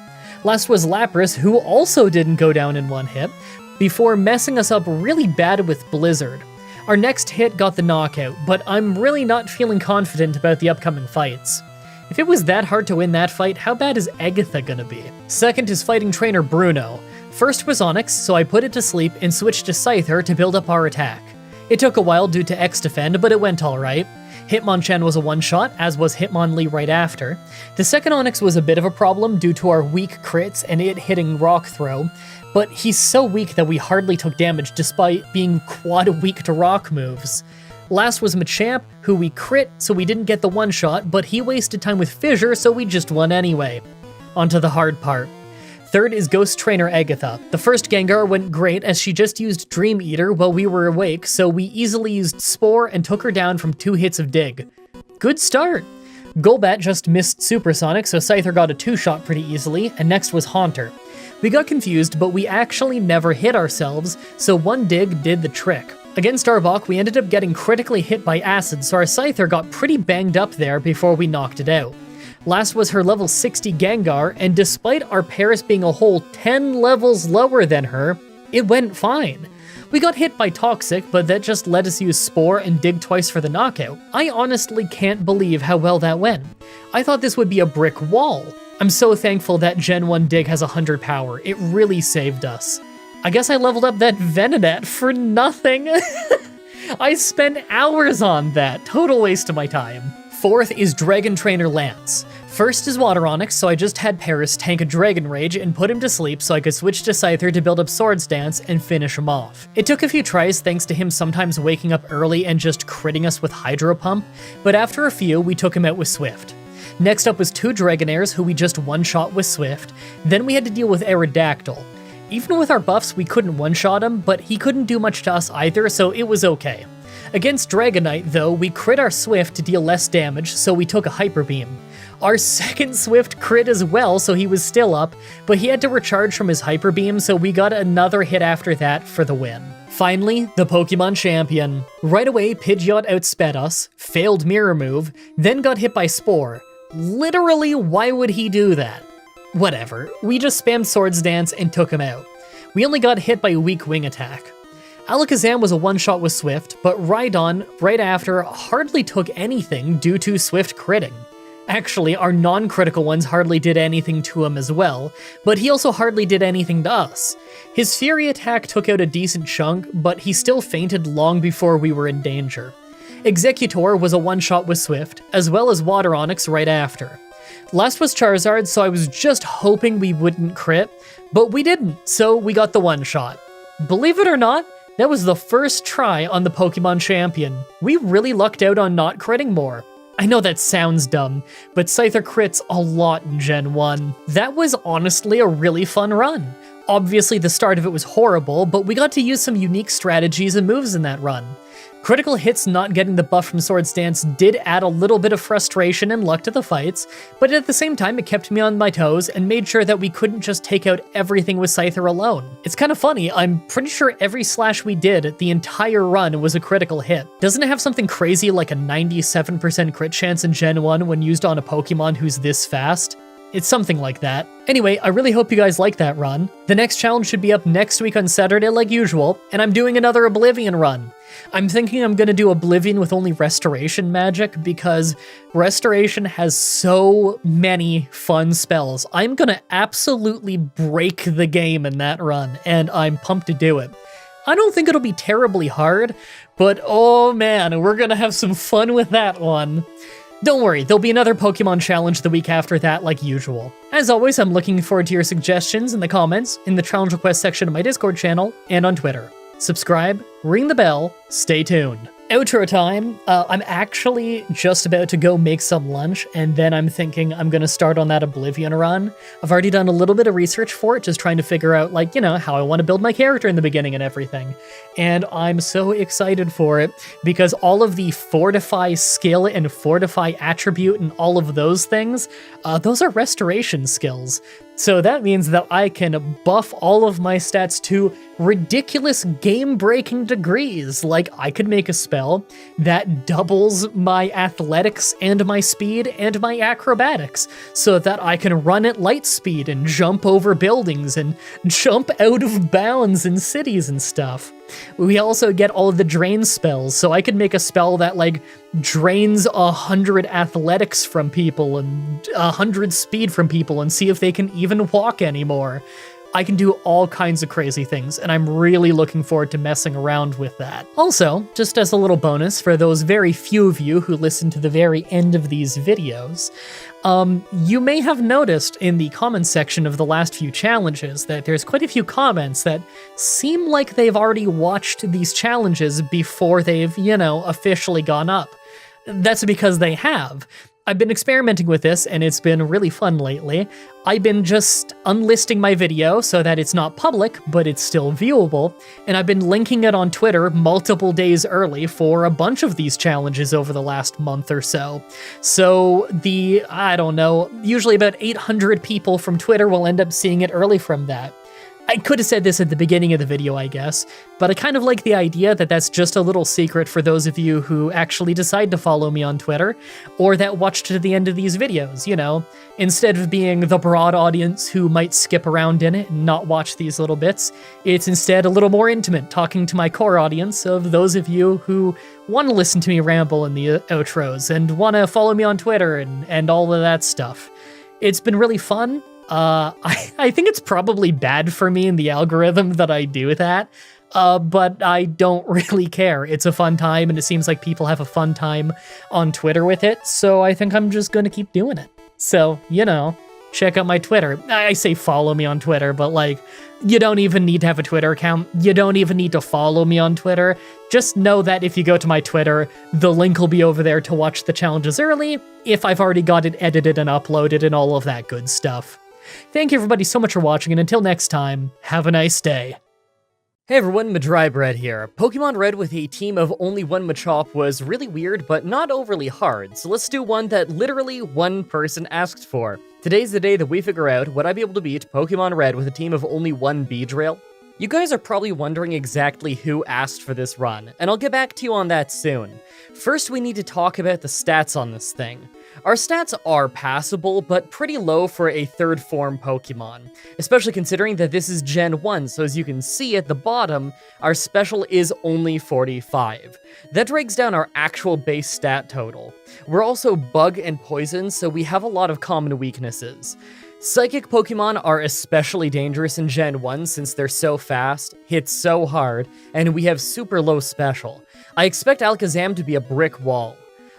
Last was Lapras, who also didn't go down in one hit, before messing us up really bad with Blizzard. Our next hit got the knockout, but I'm really not feeling confident about the upcoming fights. If it was that hard to win that fight, how bad is Agatha gonna be? Second is Fighting Trainer Bruno. First was Onix, so I put it to sleep and switched to Scyther to build up our attack. It took a while due to X-Defend, but it went alright. Hitmonchan was a one-shot, as was Hitmonlee right after. The second Onix was a bit of a problem due to our weak crits and it hitting Rock Throw, but he's so weak that we hardly took damage despite being quad weak to rock moves. Last was Machamp, who we crit, so we didn't get the one-shot, but he wasted time with Fissure, so we just won anyway. Onto the hard part. Third is Ghost Trainer Agatha. The first Gengar went great as she just used Dream Eater while we were awake, so we easily used Spore and took her down from 2 hits of Dig. Good start! Golbat just missed Supersonic, so Scyther got a 2-shot pretty easily, and next was Haunter. We got confused, but we actually never hit ourselves, so one Dig did the trick. Against Arbok, we ended up getting critically hit by Acid, so our Scyther got pretty banged up there before we knocked it out. Last was her level 60 Gengar, and despite our Paris being a whole 10 levels lower than her, it went fine. We got hit by Toxic, but that just let us use Spore and Dig twice for the knockout. I honestly can't believe how well that went. I thought this would be a brick wall. I'm so thankful that Gen 1 Dig has 100 power, it really saved us. I guess I leveled up that Venonat for nothing. I spent hours on that, total waste of my time. Fourth is Dragon Trainer Lance. First is Water Onix, so I just had Paris tank a Dragon Rage and put him to sleep so I could switch to Scyther to build up Swords Dance and finish him off. It took a few tries thanks to him sometimes waking up early and just critting us with Hydro Pump, but after a few, we took him out with Swift. Next up was 2 Dragonairs who we just one-shot with Swift, then we had to deal with Aerodactyl. Even with our buffs, we couldn't one-shot him, but he couldn't do much to us either, so it was okay. Against Dragonite, though, we crit our Swift to deal less damage, so we took a Hyper Beam. Our second Swift crit as well, so he was still up, but he had to recharge from his Hyper Beam, so we got another hit after that for the win. Finally, the Pokemon Champion. Right away, Pidgeot outsped us, failed Mirror Move, then got hit by Spore. Literally, why would he do that? Whatever, we just spammed Swords Dance and took him out. We only got hit by weak Wing Attack. Alakazam was a one-shot with Swift, but Rhydon, right after, hardly took anything due to Swift critting. Actually, our non-critical ones hardly did anything to him as well, but he also hardly did anything to us. His Fury attack took out a decent chunk, but he still fainted long before we were in danger. Executor was a one-shot with Swift, as well as Water Onix right after. Last was Charizard, so I was just hoping we wouldn't crit, but we didn't, so we got the one-shot. Believe it or not, that was the first try on the Pokemon Champion. We really lucked out on not critting more. I know that sounds dumb, but Scyther crits a lot in Gen 1. That was honestly a really fun run. Obviously the start of it was horrible, but we got to use some unique strategies and moves in that run. Critical hits not getting the buff from Sword Stance did add a little bit of frustration and luck to the fights, but at the same time it kept me on my toes and made sure that we couldn't just take out everything with Scyther alone. It's kind of funny, I'm pretty sure every slash we did, the entire run was a critical hit. Doesn't it have something crazy like a 97% crit chance in Gen 1 when used on a Pokemon who's this fast? It's something like that. Anyway, I really hope you guys like that run. The next challenge should be up next week on Saturday like usual, and I'm doing another Oblivion run. I'm thinking I'm gonna do Oblivion with only Restoration magic because Restoration has so many fun spells. I'm gonna absolutely break the game in that run, and I'm pumped to do it. I don't think it'll be terribly hard, but oh man, we're gonna have some fun with that one. Don't worry, there'll be another Pokemon challenge the week after that like usual. As always, I'm looking forward to your suggestions in the comments, in the challenge request section of my Discord channel, and on Twitter. Subscribe, ring the bell, stay tuned. Outro time. I'm actually just about to go make some lunch, and then I'm thinking I'm gonna start on that Oblivion run. I've already done a little bit of research for it, just trying to figure out, like, you know, how I want to build my character in the beginning and everything. And I'm so excited for it, because all of the Fortify skill and Fortify attribute and all of those things, those are restoration skills. So that means that I can buff all of my stats to ridiculous game-breaking degrees. Like, I could make a spell that doubles my athletics and my speed and my acrobatics, so that I can run at light speed and jump over buildings and jump out of bounds in cities and stuff. We also get all of the drain spells, so I could make a spell that, like, drains 100 athletics from people and 100 speed from people and see if they can even walk anymore. I can do all kinds of crazy things, and I'm really looking forward to messing around with that. Also, just as a little bonus for those very few of you who listen to the very end of these videos, you may have noticed in the comments section of the last few challenges that there's quite a few comments that seem like they've already watched these challenges before they've, you know, officially gone up. That's because they have. I've been experimenting with this, and it's been really fun lately. I've been just unlisting my video so that it's not public, but it's still viewable, and I've been linking it on Twitter multiple days early for a bunch of these challenges over the last month or so. So I don't know, usually about 800 people from Twitter will end up seeing it early from that. I could have said this at the beginning of the video, I guess, but I kind of like the idea that that's just a little secret for those of you who actually decide to follow me on Twitter, or that watch to the end of these videos, you know? Instead of being the broad audience who might skip around in it and not watch these little bits, it's instead a little more intimate, talking to my core audience of those of you who want to listen to me ramble in the outros and want to follow me on Twitter and all of that stuff. It's been really fun. I think it's probably bad for me in the algorithm that I do that, but I don't really care. It's a fun time, and it seems like people have a fun time on Twitter with it, so I think I'm just gonna keep doing it. So, you know, check out my Twitter. I say follow me on Twitter, but, like, you don't even need to have a Twitter account. You don't even need to follow me on Twitter. Just know that if you go to my Twitter, the link will be over there to watch the challenges early, if I've already got it edited and uploaded and all of that good stuff. Thank you everybody so much for watching, and until next time, have a nice day. Hey everyone, Mah-Dry-Bread here. Pokemon Red with a team of only one Machop was really weird, but not overly hard, so let's do one that literally one person asked for. Today's the day that we figure out would I be able to beat Pokemon Red with a team of only one Beedrill? You guys are probably wondering exactly who asked for this run, and I'll get back to you on that soon. First, we need to talk about the stats on this thing. Our stats are passable, but pretty low for a third form Pokemon, especially considering that this is Gen 1, so as you can see at the bottom, our special is only 45. That drags down our actual base stat total. We're also bug and poison, so we have a lot of common weaknesses. Psychic Pokemon are especially dangerous in Gen 1 since they're so fast, hit so hard, and we have super low special. I expect Alakazam to be a brick wall.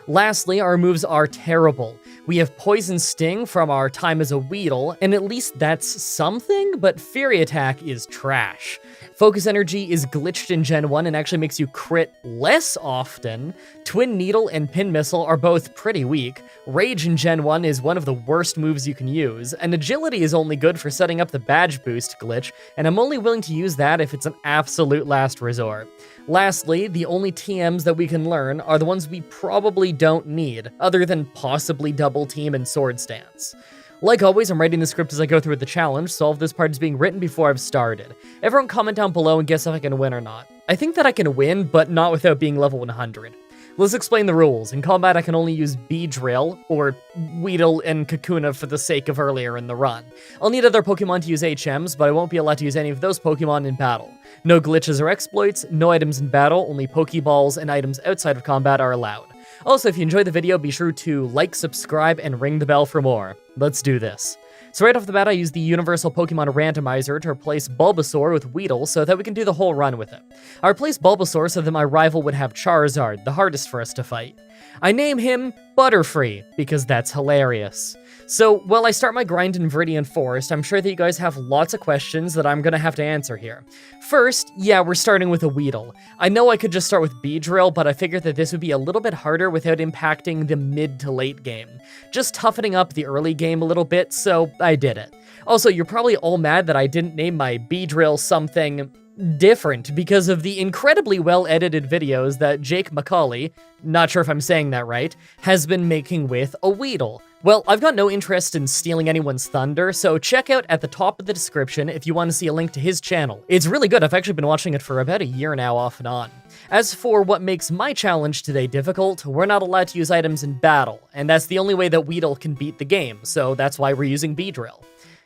Lastly, our moves are terrible. We have Poison Sting from our time as a Weedle, and at least that's something, but Fury Attack is trash. Focus Energy is glitched in Gen 1 and actually makes you crit less often. Twin Needle and Pin Missile are both pretty weak, Rage in Gen 1 is one of the worst moves you can use, and Agility is only good for setting up the badge boost glitch, and I'm only willing to use that if it's an absolute last resort. Lastly, the only TMs that we can learn are the ones we probably don't need, other than possibly Double Team and Sword Stance. Like always, I'm writing the script as I go through the challenge, so all of this part is being written before I've started. Everyone comment down below and guess if I can win or not. I think that I can win, but not without being level 100. Let's explain the rules. In combat, I can only use Beedrill, or Weedle and Kakuna for the sake of earlier in the run. I'll need other Pokemon to use HMs, but I won't be allowed to use any of those Pokemon in battle. No glitches or exploits, no items in battle, only Pokeballs and items outside of combat are allowed. Also, if you enjoyed the video, be sure to like, subscribe, and ring the bell for more. Let's do this. So right off the bat, I use the Universal Pokemon Randomizer to replace Bulbasaur with Weedle so that we can do the whole run with it. I replaced Bulbasaur so that my rival would have Charizard, the hardest for us to fight. I name him Butterfree, because that's hilarious. So, while I start my grind in Viridian Forest, I'm sure that you guys have lots of questions that I'm gonna have to answer here. First, yeah, we're starting with a Weedle. I know I could just start with Beedrill, but I figured that this would be a little bit harder without impacting the mid to late game. Just toughening up the early game a little bit, so I did it. Also, you're probably all mad that I didn't name my Beedrill something different because of the incredibly well-edited videos that Jake Macaulay, not sure if I'm saying that right, has been making with a Weedle. Well, I've got no interest in stealing anyone's thunder, so check out at the top of the description if you want to see a link to his channel. It's really good, I've actually been watching it for about a year now off and on. As for what makes my challenge today difficult, we're not allowed to use items in battle, and that's the only way that Weedle can beat the game, so that's why we're using Beedrill.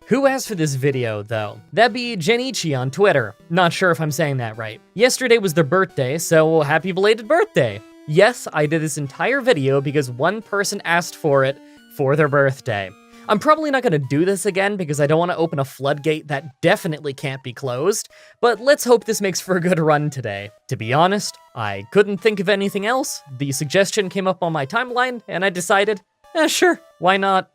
Who asked for this video, though? That'd be Genichi on Twitter. Not sure if I'm saying that right. Yesterday was their birthday, so happy belated birthday! Yes, I did this entire video because one person asked for it for their birthday. I'm probably not going to do this again because I don't want to open a floodgate that definitely can't be closed, but let's hope this makes for a good run today. To be honest, I couldn't think of anything else. The suggestion came up on my timeline, and I decided, sure, why not?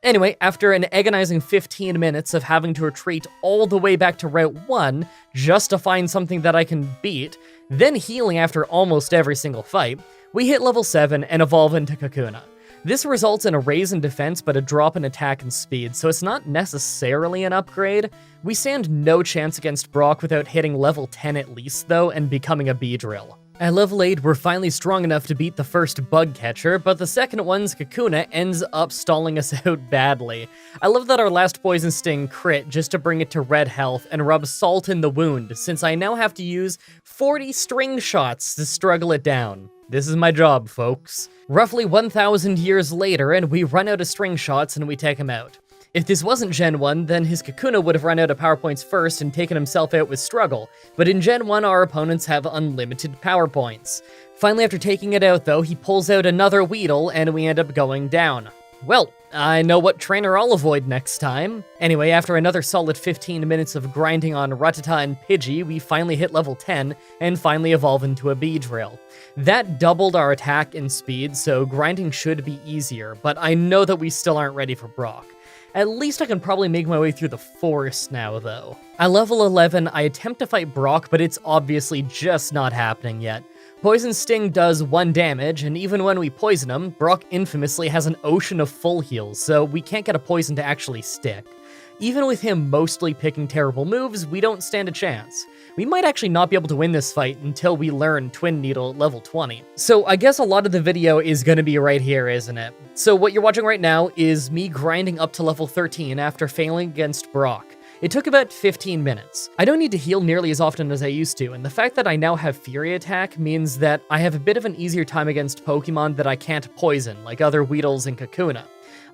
Anyway, after an agonizing 15 minutes of having to retreat all the way back to Route 1 just to find something that I can beat, then healing after almost every single fight, we hit level 7 and evolve into Kakuna. This results in a raise in defense but a drop in attack and speed, so it's not necessarily an upgrade. We stand no chance against Brock without hitting level 10 at least though and becoming a Beedrill. At level 8, we're finally strong enough to beat the first bug catcher, but the second one's Kakuna ends up stalling us out badly. I love that our last Poison Sting crit just to bring it to red health and rub salt in the wound, since I now have to use 40 string shots to struggle it down. This is my job, folks. Roughly 1,000 years later, and we run out of string shots and we take him out. If this wasn't Gen 1, then his Kakuna would have run out of power points first and taken himself out with struggle, but in Gen 1 our opponents have unlimited power points. Finally, after taking it out though, he pulls out another Weedle and we end up going down. Well, I know what trainer I'll avoid next time. Anyway, after another solid 15 minutes of grinding on Rattata and Pidgey, we finally hit level 10 and finally evolve into a Beedrill. That doubled our attack and speed, so grinding should be easier, but I know that we still aren't ready for Brock. At least I can probably make my way through the forest now, though. At level 11, I attempt to fight Brock, but it's obviously just not happening yet. Poison Sting does 1 damage, and even when we poison him, Brock infamously has an ocean of full heals, so we can't get a poison to actually stick. Even with him mostly picking terrible moves, we don't stand a chance. We might actually not be able to win this fight until we learn Twin Needle at level 20. So I guess a lot of the video is gonna be right here, isn't it? So what you're watching right now is me grinding up to level 13 after failing against Brock. It took about 15 minutes. I don't need to heal nearly as often as I used to, and the fact that I now have Fury Attack means that I have a bit of an easier time against Pokemon that I can't poison, like other Weedles and Kakuna.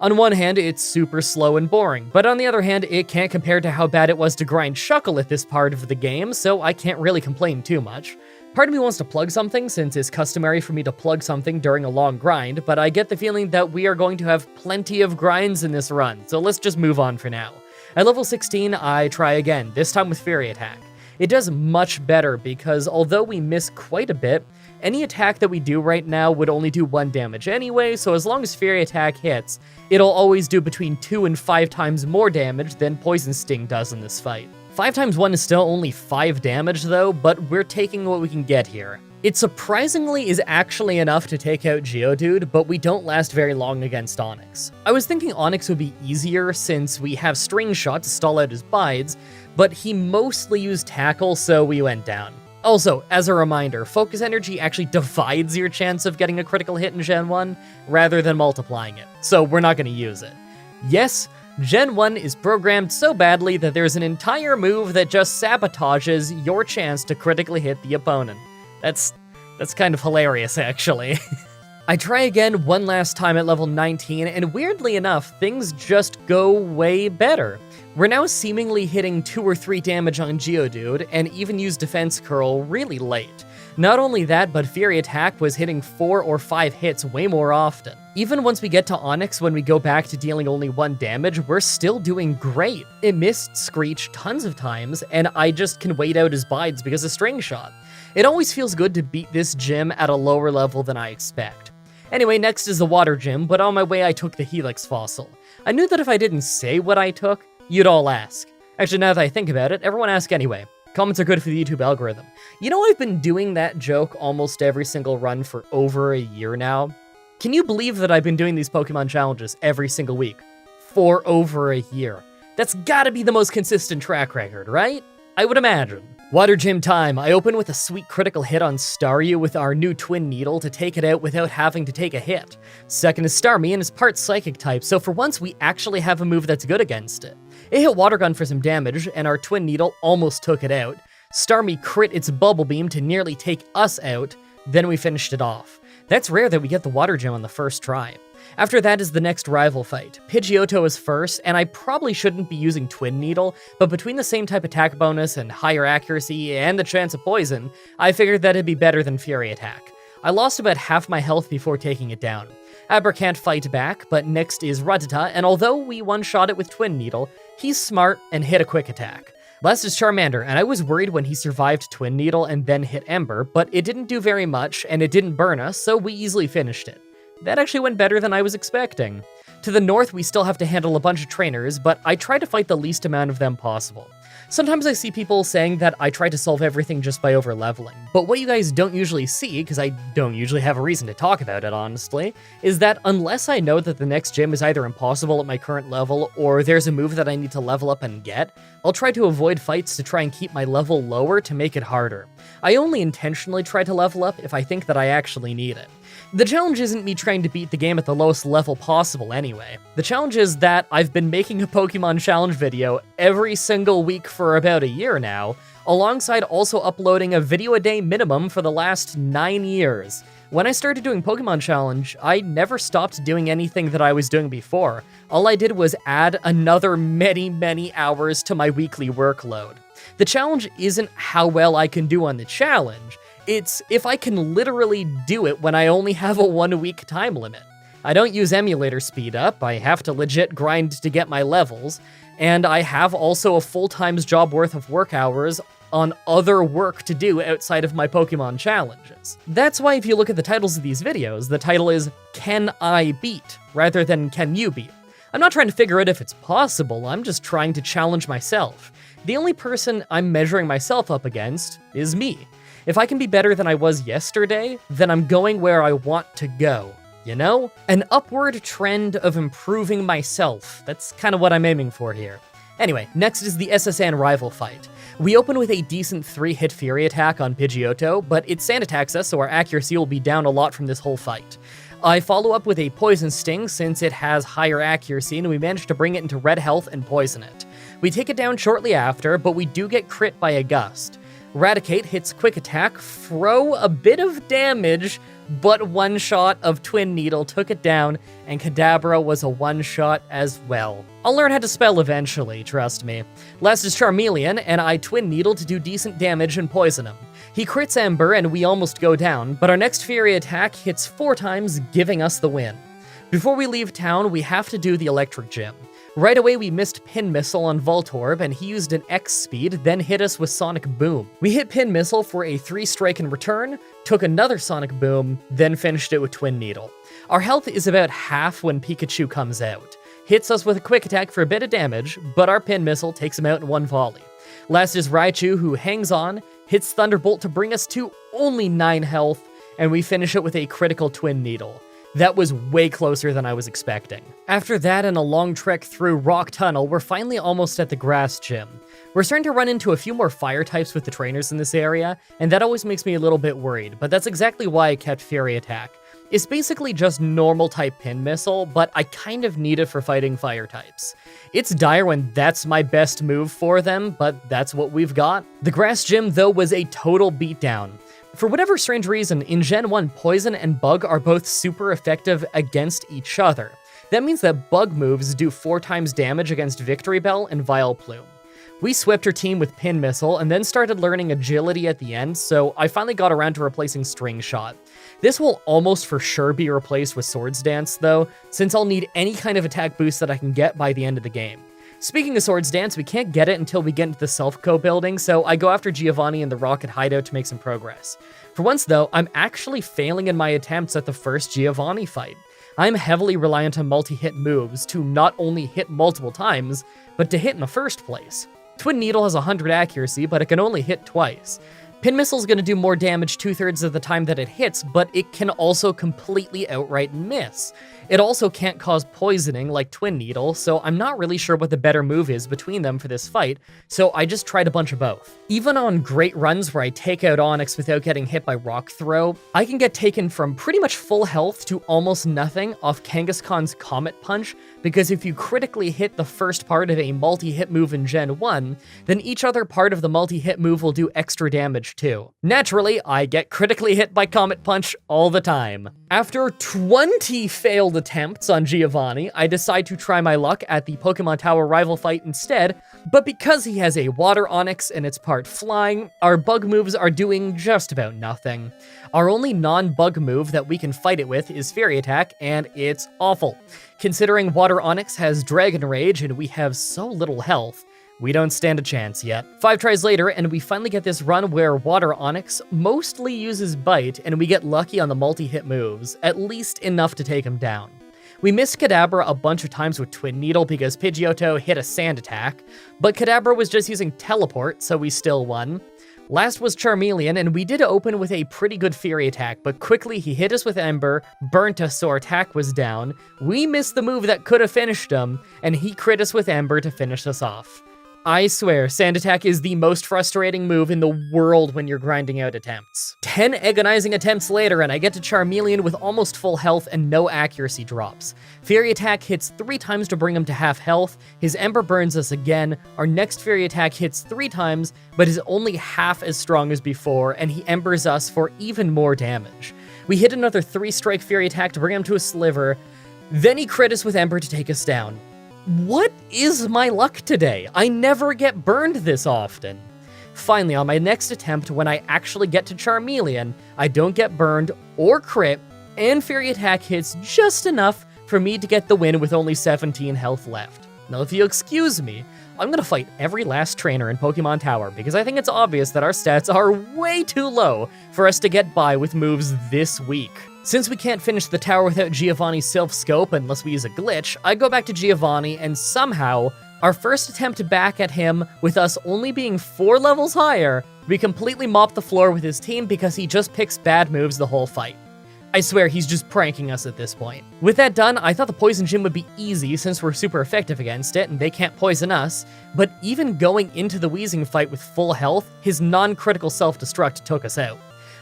On one hand, it's super slow and boring, but on the other hand, it can't compare to how bad it was to grind Shuckle at this part of the game, so I can't really complain too much. Part of me wants to plug something, since it's customary for me to plug something during a long grind, but I get the feeling that we are going to have plenty of grinds in this run, so let's just move on for now. At level 16, I try again, this time with Fury Attack. It does much better because although we miss quite a bit, any attack that we do right now would only do 1 damage anyway, so as long as Fury Attack hits, it'll always do between 2 and 5 times more damage than Poison Sting does in this fight. 5 times 1 is still only 5 damage though, but we're taking what we can get here. It surprisingly is actually enough to take out Geodude, but we don't last very long against Onix. I was thinking Onix would be easier since we have String Shot to stall out his bides, but he mostly used Tackle, so we went down. Also, as a reminder, Focus Energy actually divides your chance of getting a critical hit in Gen 1, rather than multiplying it, so we're not going to use it. Yes, Gen 1 is programmed so badly that there's an entire move that just sabotages your chance to critically hit the opponent. That's kind of hilarious, actually. I try again one last time at level 19, and weirdly enough, things just go way better. We're now seemingly hitting 2 or 3 damage on Geodude, and even use Defense Curl really late. Not only that, but Fury Attack was hitting 4 or 5 hits way more often. Even once we get to Onix, when we go back to dealing only 1 damage, we're still doing great. It missed Screech tons of times, and I just can wait out his bides because of String Shot. It always feels good to beat this gym at a lower level than I expect. Anyway, next is the Water Gym, but on my way I took the Helix Fossil. I knew that if I didn't say what I took, you'd all ask. Actually, now that I think about it, everyone ask anyway. Comments are good for the YouTube algorithm. You know, I've been doing that joke almost every single run for over a year now. Can you believe that I've been doing these Pokemon challenges every single week for over a year? That's gotta be the most consistent track record, right? I would imagine. Water Gym time. I open with a sweet critical hit on Staryu with our new Twin Needle to take it out without having to take a hit. Second is Starmie and is part Psychic type, so for once we actually have a move that's good against it. It hit Water Gun for some damage, and our Twin Needle almost took it out. Starmie crit its Bubble Beam to nearly take us out, then we finished it off. That's rare that we get the Water Gym on the first try. After that is the next rival fight. Pidgeotto is first, and I probably shouldn't be using Twin Needle, but between the same type attack bonus and higher accuracy and the chance of poison, I figured that it'd be better than Fury Attack. I lost about half my health before taking it down. Aber can't fight back, but next is Rattata, and although we one-shot it with Twin Needle, he's smart and hit a quick attack. Last is Charmander, and I was worried when he survived Twin Needle and then hit Ember, but it didn't do very much, and it didn't burn us, so we easily finished it. That actually went better than I was expecting. To the north, we still have to handle a bunch of trainers, but I try to fight the least amount of them possible. Sometimes I see people saying that I try to solve everything just by over-leveling, but what you guys don't usually see, because I don't usually have a reason to talk about it honestly, is that unless I know that the next gym is either impossible at my current level, or there's a move that I need to level up and get, I'll try to avoid fights to try and keep my level lower to make it harder. I only intentionally try to level up if I think that I actually need it. The challenge isn't me trying to beat the game at the lowest level possible anyway. The challenge is that I've been making a Pokemon challenge video every single week for about a year now, alongside also uploading a video a day minimum for the last 9 years. When I started doing Pokemon Challenge, I never stopped doing anything that I was doing before. All I did was add another many hours to my weekly workload. The challenge isn't how well I can do on the challenge, it's if I can literally do it when I only have a 1-week time limit. I don't use emulator speed up, I have to legit grind to get my levels, and I have also a full-time job worth of work hours on other work to do outside of my Pokemon challenges. That's why if you look at the titles of these videos, the title is Can I Beat, rather than Can You Beat. I'm not trying to figure out if it's possible, I'm just trying to challenge myself. The only person I'm measuring myself up against is me. If I can be better than I was yesterday, then I'm going where I want to go, you know? An upward trend of improving myself. That's kind of what I'm aiming for here. Anyway, next is the SSN rival fight. We open with a decent 3-hit Fury Attack on Pidgeotto, but it sand attacks us, so our accuracy will be down a lot from this whole fight. I follow up with a Poison Sting since it has higher accuracy, and we manage to bring it into red health and poison it. We take it down shortly after, but we do get crit by a Gust. Raticate hits Quick Attack, throw a bit of damage, but one shot of Twin Needle took it down, and Kadabra was a one-shot as well. I'll learn how to spell eventually, trust me. Last is Charmeleon, and I Twin Needle to do decent damage and poison him. He crits Ember, and we almost go down, but our next Fury Attack hits 4 times, giving us the win. Before we leave town, we have to do the Electric Gym. Right away, we missed Pin Missile on Voltorb, and he used an X speed, then hit us with Sonic Boom. We hit Pin Missile for a 3-strike in return, took another Sonic Boom, then finished it with Twin Needle. Our health is about half when Pikachu comes out. Hits us with a Quick Attack for a bit of damage, but our Pin Missile takes him out in one volley. Last is Raichu, who hangs on, hits Thunderbolt to bring us to only 9 health, and we finish it with a critical Twin Needle. That was way closer than I was expecting. After that and a long trek through Rock Tunnel, we're finally almost at the Grass Gym. We're starting to run into a few more fire types with the trainers in this area, and that always makes me a little bit worried, but that's exactly why I kept Fury Attack. It's basically just normal type pin missile, but I kind of need it for fighting fire types. It's dire when that's my best move for them, but that's what we've got. The Grass Gym, though, was a total beatdown. For whatever strange reason, in Gen 1, Poison and Bug are both super effective against each other. That means that Bug moves do 4 times damage against Victory Bell and Vile Plume. We swept her team with Pin Missile and then started learning Agility at the end, so I finally got around to replacing String Shot. This will almost for sure be replaced with Swords Dance though, since I'll need any kind of attack boost that I can get by the end of the game. Speaking of Swords Dance, we can't get it until we get into the Self-Co building, so I go after Giovanni in the Rocket Hideout to make some progress. For once though, I'm actually failing in my attempts at the first Giovanni fight. I'm heavily reliant on multi-hit moves to not only hit multiple times, but to hit in the first place. Twin Needle has 100 accuracy, but it can only hit twice. Pin Missile is going to do more damage 2/3 of the time that it hits, but it can also completely outright miss. It also can't cause poisoning like Twin Needle, so I'm not really sure what the better move is between them for this fight, so I just tried a bunch of both. Even on great runs where I take out Onyx without getting hit by Rock Throw, I can get taken from pretty much full health to almost nothing off Kangaskhan's Comet Punch, because if you critically hit the first part of a multi-hit move in Gen 1, then each other part of the multi-hit move will do extra damage too. Naturally, I get critically hit by Comet Punch all the time. After 20 failed attempts on Giovanni, I decide to try my luck at the Pokemon Tower rival fight instead, but because he has a Water Onyx and it's part flying, our bug moves are doing just about nothing. Our only non-bug move that we can fight it with is Fury Attack, and it's awful. Considering Water Onyx has Dragon Rage and we have so little health, we don't stand a chance yet. 5 tries later, and we finally get this run where Water Onyx mostly uses Bite, and we get lucky on the multi-hit moves, at least enough to take him down. We missed Kadabra a bunch of times with Twin Needle because Pidgeotto hit a Sand Attack, but Kadabra was just using Teleport, so we still won. Last was Charmeleon, and we did open with a pretty good Fury Attack, but quickly he hit us with Ember, burnt us so our attack was down, we missed the move that could have finished him, and he crit us with Ember to finish us off. I swear, Sand Attack is the most frustrating move in the world when you're grinding out attempts. 10 agonizing attempts later, and I get to Charmeleon with almost full health and no accuracy drops. Fury Attack hits 3 times to bring him to half health, his Ember burns us again, our next Fury Attack hits 3 times, but is only half as strong as before, and he Embers us for even more damage. We hit another 3-strike Fury Attack to bring him to a sliver, then he crit us with Ember to take us down. What is my luck today? I never get burned this often. Finally, on my next attempt, when I actually get to Charmeleon, I don't get burned or crit, and Fury Attack hits just enough for me to get the win with only 17 health left. Now, if you'll excuse me, I'm gonna fight every last trainer in Pokemon Tower because I think it's obvious that our stats are way too low for us to get by with moves this weak. Since we can't finish the tower without Giovanni's Self-Scope unless we use a glitch, I go back to Giovanni, and somehow, our first attempt back at him, with us only being 4 levels higher, we completely mop the floor with his team because he just picks bad moves the whole fight. I swear, he's just pranking us at this point. With that done, I thought the Poison Gym would be easy since we're super effective against it and they can't poison us, but even going into the Wheezing fight with full health, his non-critical self-destruct took us out.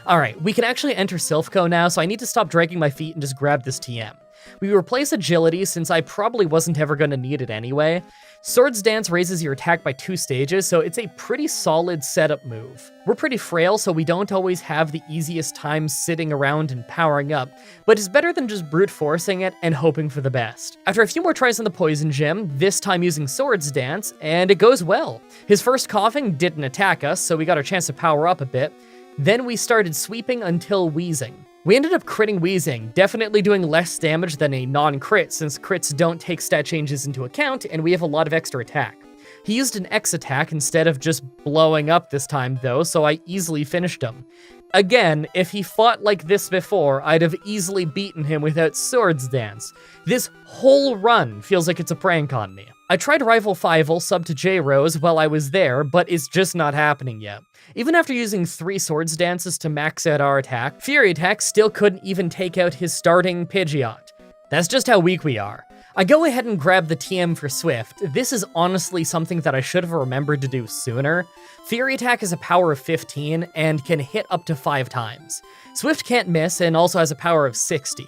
Alright, we can actually enter Silph-Co now, so I need to stop dragging my feet and just grab this TM. We replace Agility since I probably wasn't ever going to need it anyway. Swords Dance raises your attack by 2 stages, so it's a pretty solid setup move. We're pretty frail, so we don't always have the easiest time sitting around and powering up, but it's better than just brute forcing it and hoping for the best. After a few more tries on the Poison Gym, this time using Swords Dance, and it goes well. His first coughing didn't attack us, so we got our chance to power up a bit. Then we started sweeping until Wheezing. We ended up critting Wheezing, definitely doing less damage than a non-crit since crits don't take stat changes into account and we have a lot of extra attack. He used an X attack instead of just blowing up this time though, so I easily finished him. Again, if he fought like this before, I'd have easily beaten him without Swords Dance. This whole run feels like it's a prank on me. I tried Rival Fivel sub to J-Rose while I was there, but it's just not happening yet. Even after using 3 Swords Dances to max out our attack, Fury Attack still couldn't even take out his starting Pidgeot. That's just how weak we are. I go ahead and grab the TM for Swift. This is honestly something that I should have remembered to do sooner. Fury Attack has a power of 15 and can hit up to 5 times. Swift can't miss and also has a power of 60.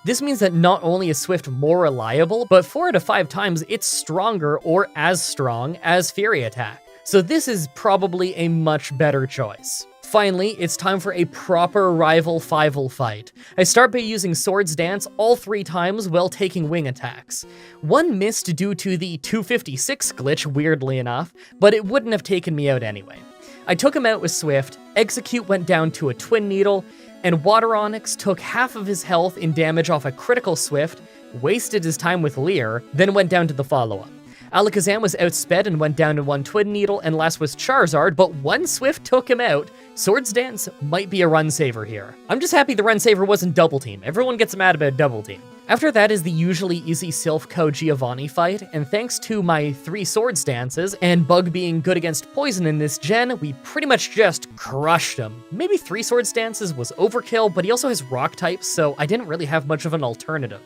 This means that not only is Swift more reliable, but 4 out of 5 times it's stronger or as strong as Fury Attack. So this is probably a much better choice. Finally, it's time for a proper Rival Fivel fight. I start by using Swords Dance all 3 times while taking wing attacks. One missed due to the 256 glitch, weirdly enough, but it wouldn't have taken me out anyway. I took him out with Swift, Execute went down to a Twin Needle, and Water Onyx took half of his health in damage off a critical Swift, wasted his time with Leer, then went down to the follow-up. Alakazam was outsped and went down to 1 Twin Needle, and last was Charizard, but 1 Swift took him out. Swords Dance might be a run saver here. I'm just happy the run saver wasn't Double Team. Everyone gets mad about Double Team. After that is the usually easy Silph-Co Giovanni fight, and thanks to my 3 Swords Dances and Bug being good against Poison in this gen, we pretty much just crushed him. Maybe 3 Swords Dances was overkill, but he also has Rock types, so I didn't really have much of an alternative.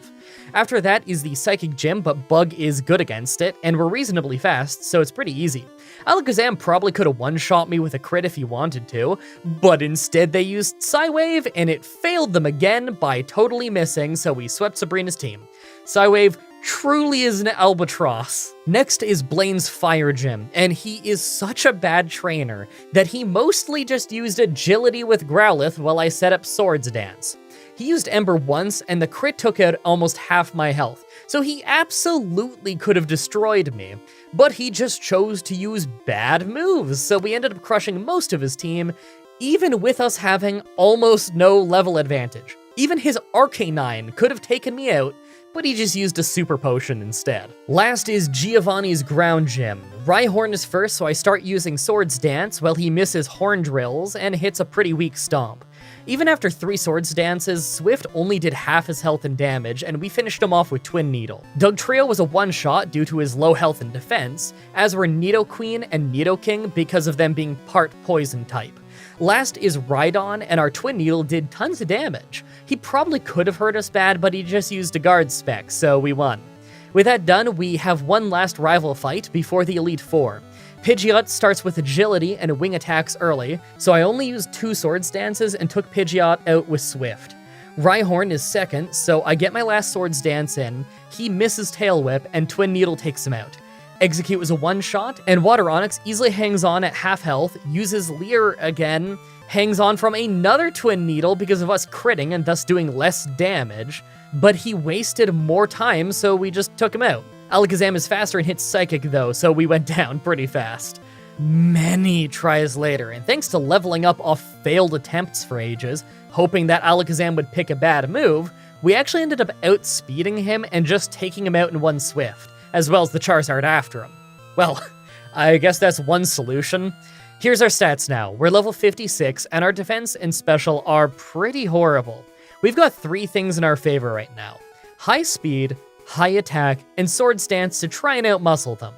After that is the Psychic Gym, but Bug is good against it, and we're reasonably fast, so it's pretty easy. Alakazam probably could have one-shot me with a crit if he wanted to, but instead they used Psywave, and it failed them again by totally missing, so we swept Sabrina's team. Psywave truly is an albatross. Next is Blaine's Fire Gym, and he is such a bad trainer that he mostly just used Agility with Growlithe while I set up Swords Dance. He used Ember once, and the crit took out almost half my health, so he absolutely could have destroyed me, but he just chose to use bad moves, so we ended up crushing most of his team, even with us having almost no level advantage. Even his Arcanine could have taken me out, but he just used a Super Potion instead. Last is Giovanni's Ground Gym. Rhyhorn is first, so I start using Swords Dance while he misses Horn Drills and hits a pretty weak Stomp. Even after 3 Swords Dances, Swift only did half his health and damage, and we finished him off with Twin Needle. Dugtrio was a one-shot due to his low health and defense, as were Nidoqueen and Nidoking because of them being part Poison type. Last is Rhydon, and our Twin Needle did tons of damage. He probably could have hurt us bad, but he just used a guard spec, so we won. With that done, we have one last rival fight before the Elite Four. Pidgeot starts with Agility and wing attacks early, so I only used 2 Swords Dances and took Pidgeot out with Swift. Rhyhorn is second, so I get my last Swords Dance in, he misses Tail Whip, and Twin Needle takes him out. Execute was a one-shot, and Water Onyx easily hangs on at half health, uses Leer again, hangs on from another Twin Needle because of us critting and thus doing less damage, but he wasted more time, so we just took him out. Alakazam is faster and hits Psychic though, so we went down pretty fast. Many tries later, and thanks to leveling up off failed attempts for ages, hoping that Alakazam would pick a bad move, we actually ended up outspeeding him and just taking him out in 1 Swift, as well as the Charizard after him. Well, I guess that's one solution. Here's our stats now. We're level 56, and our defense and special are pretty horrible. We've got 3 things in our favor right now. High speed, high attack, and Swords Dance to try and outmuscle them.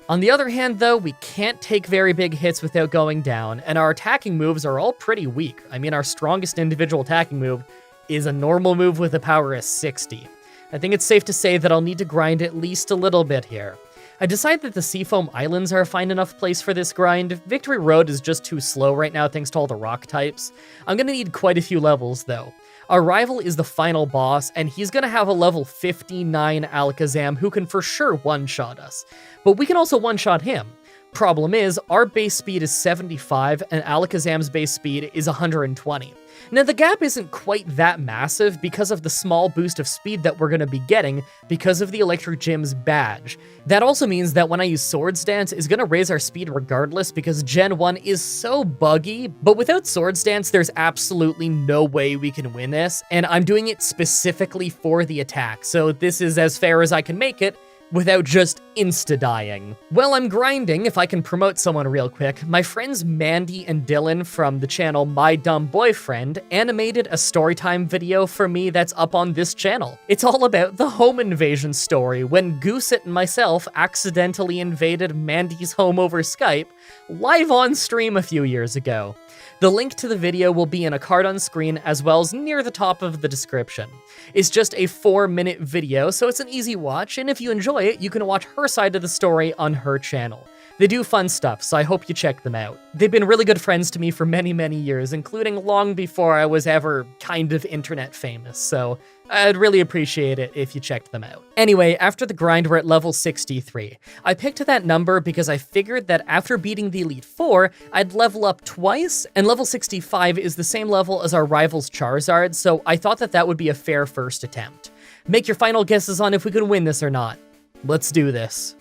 On the other hand, though, we can't take very big hits without going down, and our attacking moves are all pretty weak. I mean, our strongest individual attacking move is a normal move with a power of 60. I think it's safe to say that I'll need to grind at least a little bit here. I decide that the Seafoam Islands are a fine enough place for this grind. Victory Road is just too slow right now thanks to all the rock types. I'm gonna need quite a few levels, though. Our rival is the final boss, and he's gonna have a level 59 Alakazam who can for sure one-shot us. But we can also one-shot him. Problem is, our base speed is 75, and Alakazam's base speed is 120. Now, the gap isn't quite that massive because of the small boost of speed that we're going to be getting because of the Electric Gym's badge. That also means that when I use Swords Dance, it's going to raise our speed regardless because Gen 1 is so buggy, but without Swords Dance, there's absolutely no way we can win this, and I'm doing it specifically for the attack, so this is as fair as I can make it, without just insta-dying. While I'm grinding, if I can promote someone real quick, my friends Mandy and Dylan from the channel My Dumb Boyfriend animated a storytime video for me that's up on this channel. It's all about the home invasion story when Goosit and myself accidentally invaded Mandy's home over Skype live on stream a few years ago. The link to the video will be in a card on screen as well as near the top of the description. It's just a 4-minute video, so it's an easy watch, and if you enjoy it, you can watch her side of the story on her channel. They do fun stuff, so I hope you check them out. They've been really good friends to me for many, many years, including long before I was ever kind of internet famous, so I'd really appreciate it if you checked them out. Anyway, after the grind, we're at level 63. I picked that number because I figured that after beating the Elite Four, I'd level up twice, and level 65 is the same level as our rival's Charizard, so I thought that that would be a fair first attempt. Make your final guesses on if we can win this or not. Let's do this.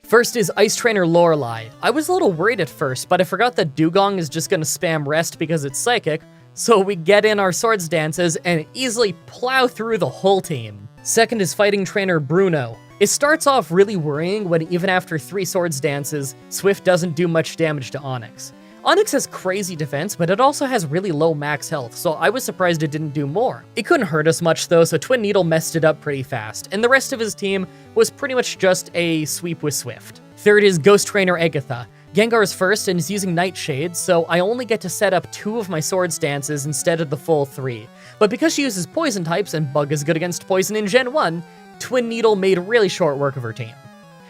First is Ice Trainer Lorelei. I was a little worried at first, but I forgot that Dugong is just gonna spam rest because it's psychic, so we get in our swords dances and easily plow through the whole team. Second is Fighting Trainer Bruno. It starts off really worrying when even after 3 swords dances, Swift doesn't do much damage to Onix. Onix has crazy defense, but it also has really low max health, so I was surprised it didn't do more. It couldn't hurt us much though, so Twin Needle messed it up pretty fast, and the rest of his team was pretty much just a sweep with Swift. Third is Ghost Trainer Agatha. Gengar is first and is using Nightshade, so I only get to set up 2 of my swords dances instead of the full 3. But because she uses poison types and Bug is good against poison in Gen 1, Twin Needle made really short work of her team.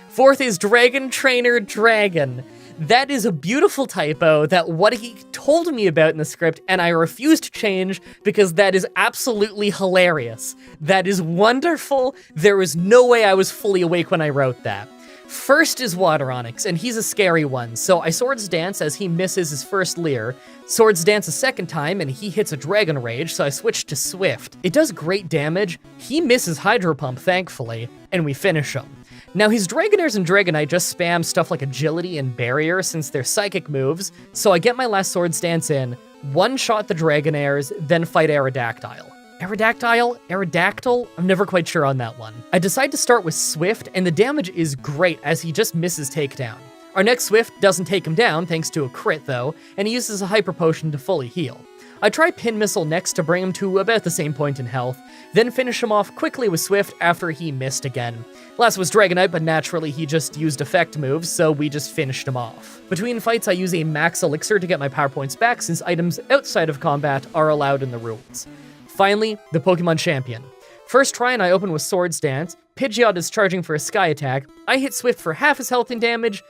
Fourth is Dragon Trainer Dragon. That is a beautiful typo that Wadiki told me about in the script, and I refuse to change because that is absolutely hilarious. That is wonderful. There was no way I was fully awake when I wrote that. First is Water Onix, and he's a scary one, so I Swords Dance as he misses his first Leer, Swords Dance a second time, and he hits a Dragon Rage, so I switch to Swift. It does great damage, he misses Hydro Pump, thankfully, and we finish him. Now, his Dragonairs and Dragonite just spam stuff like Agility and Barrier since they're psychic moves, so I get my last Swords Dance in, one-shot the Dragonairs, then fight Aerodactyl. Aerodactyl? I'm never quite sure on that one. I decide to start with Swift, and the damage is great as he just misses Takedown. Our next Swift doesn't take him down, thanks to a crit though, and he uses a Hyper Potion to fully heal. I try Pin Missile next to bring him to about the same point in health, then finish him off quickly with Swift after he missed again. Last was Dragonite, but naturally he just used effect moves, so we just finished him off. Between fights I use a Max Elixir to get my power points back since items outside of combat are allowed in the rules. Finally, the Pokemon Champion. First try and I open with Swords Dance, Pidgeot is charging for a Sky Attack, I hit Swift for half his health and damage,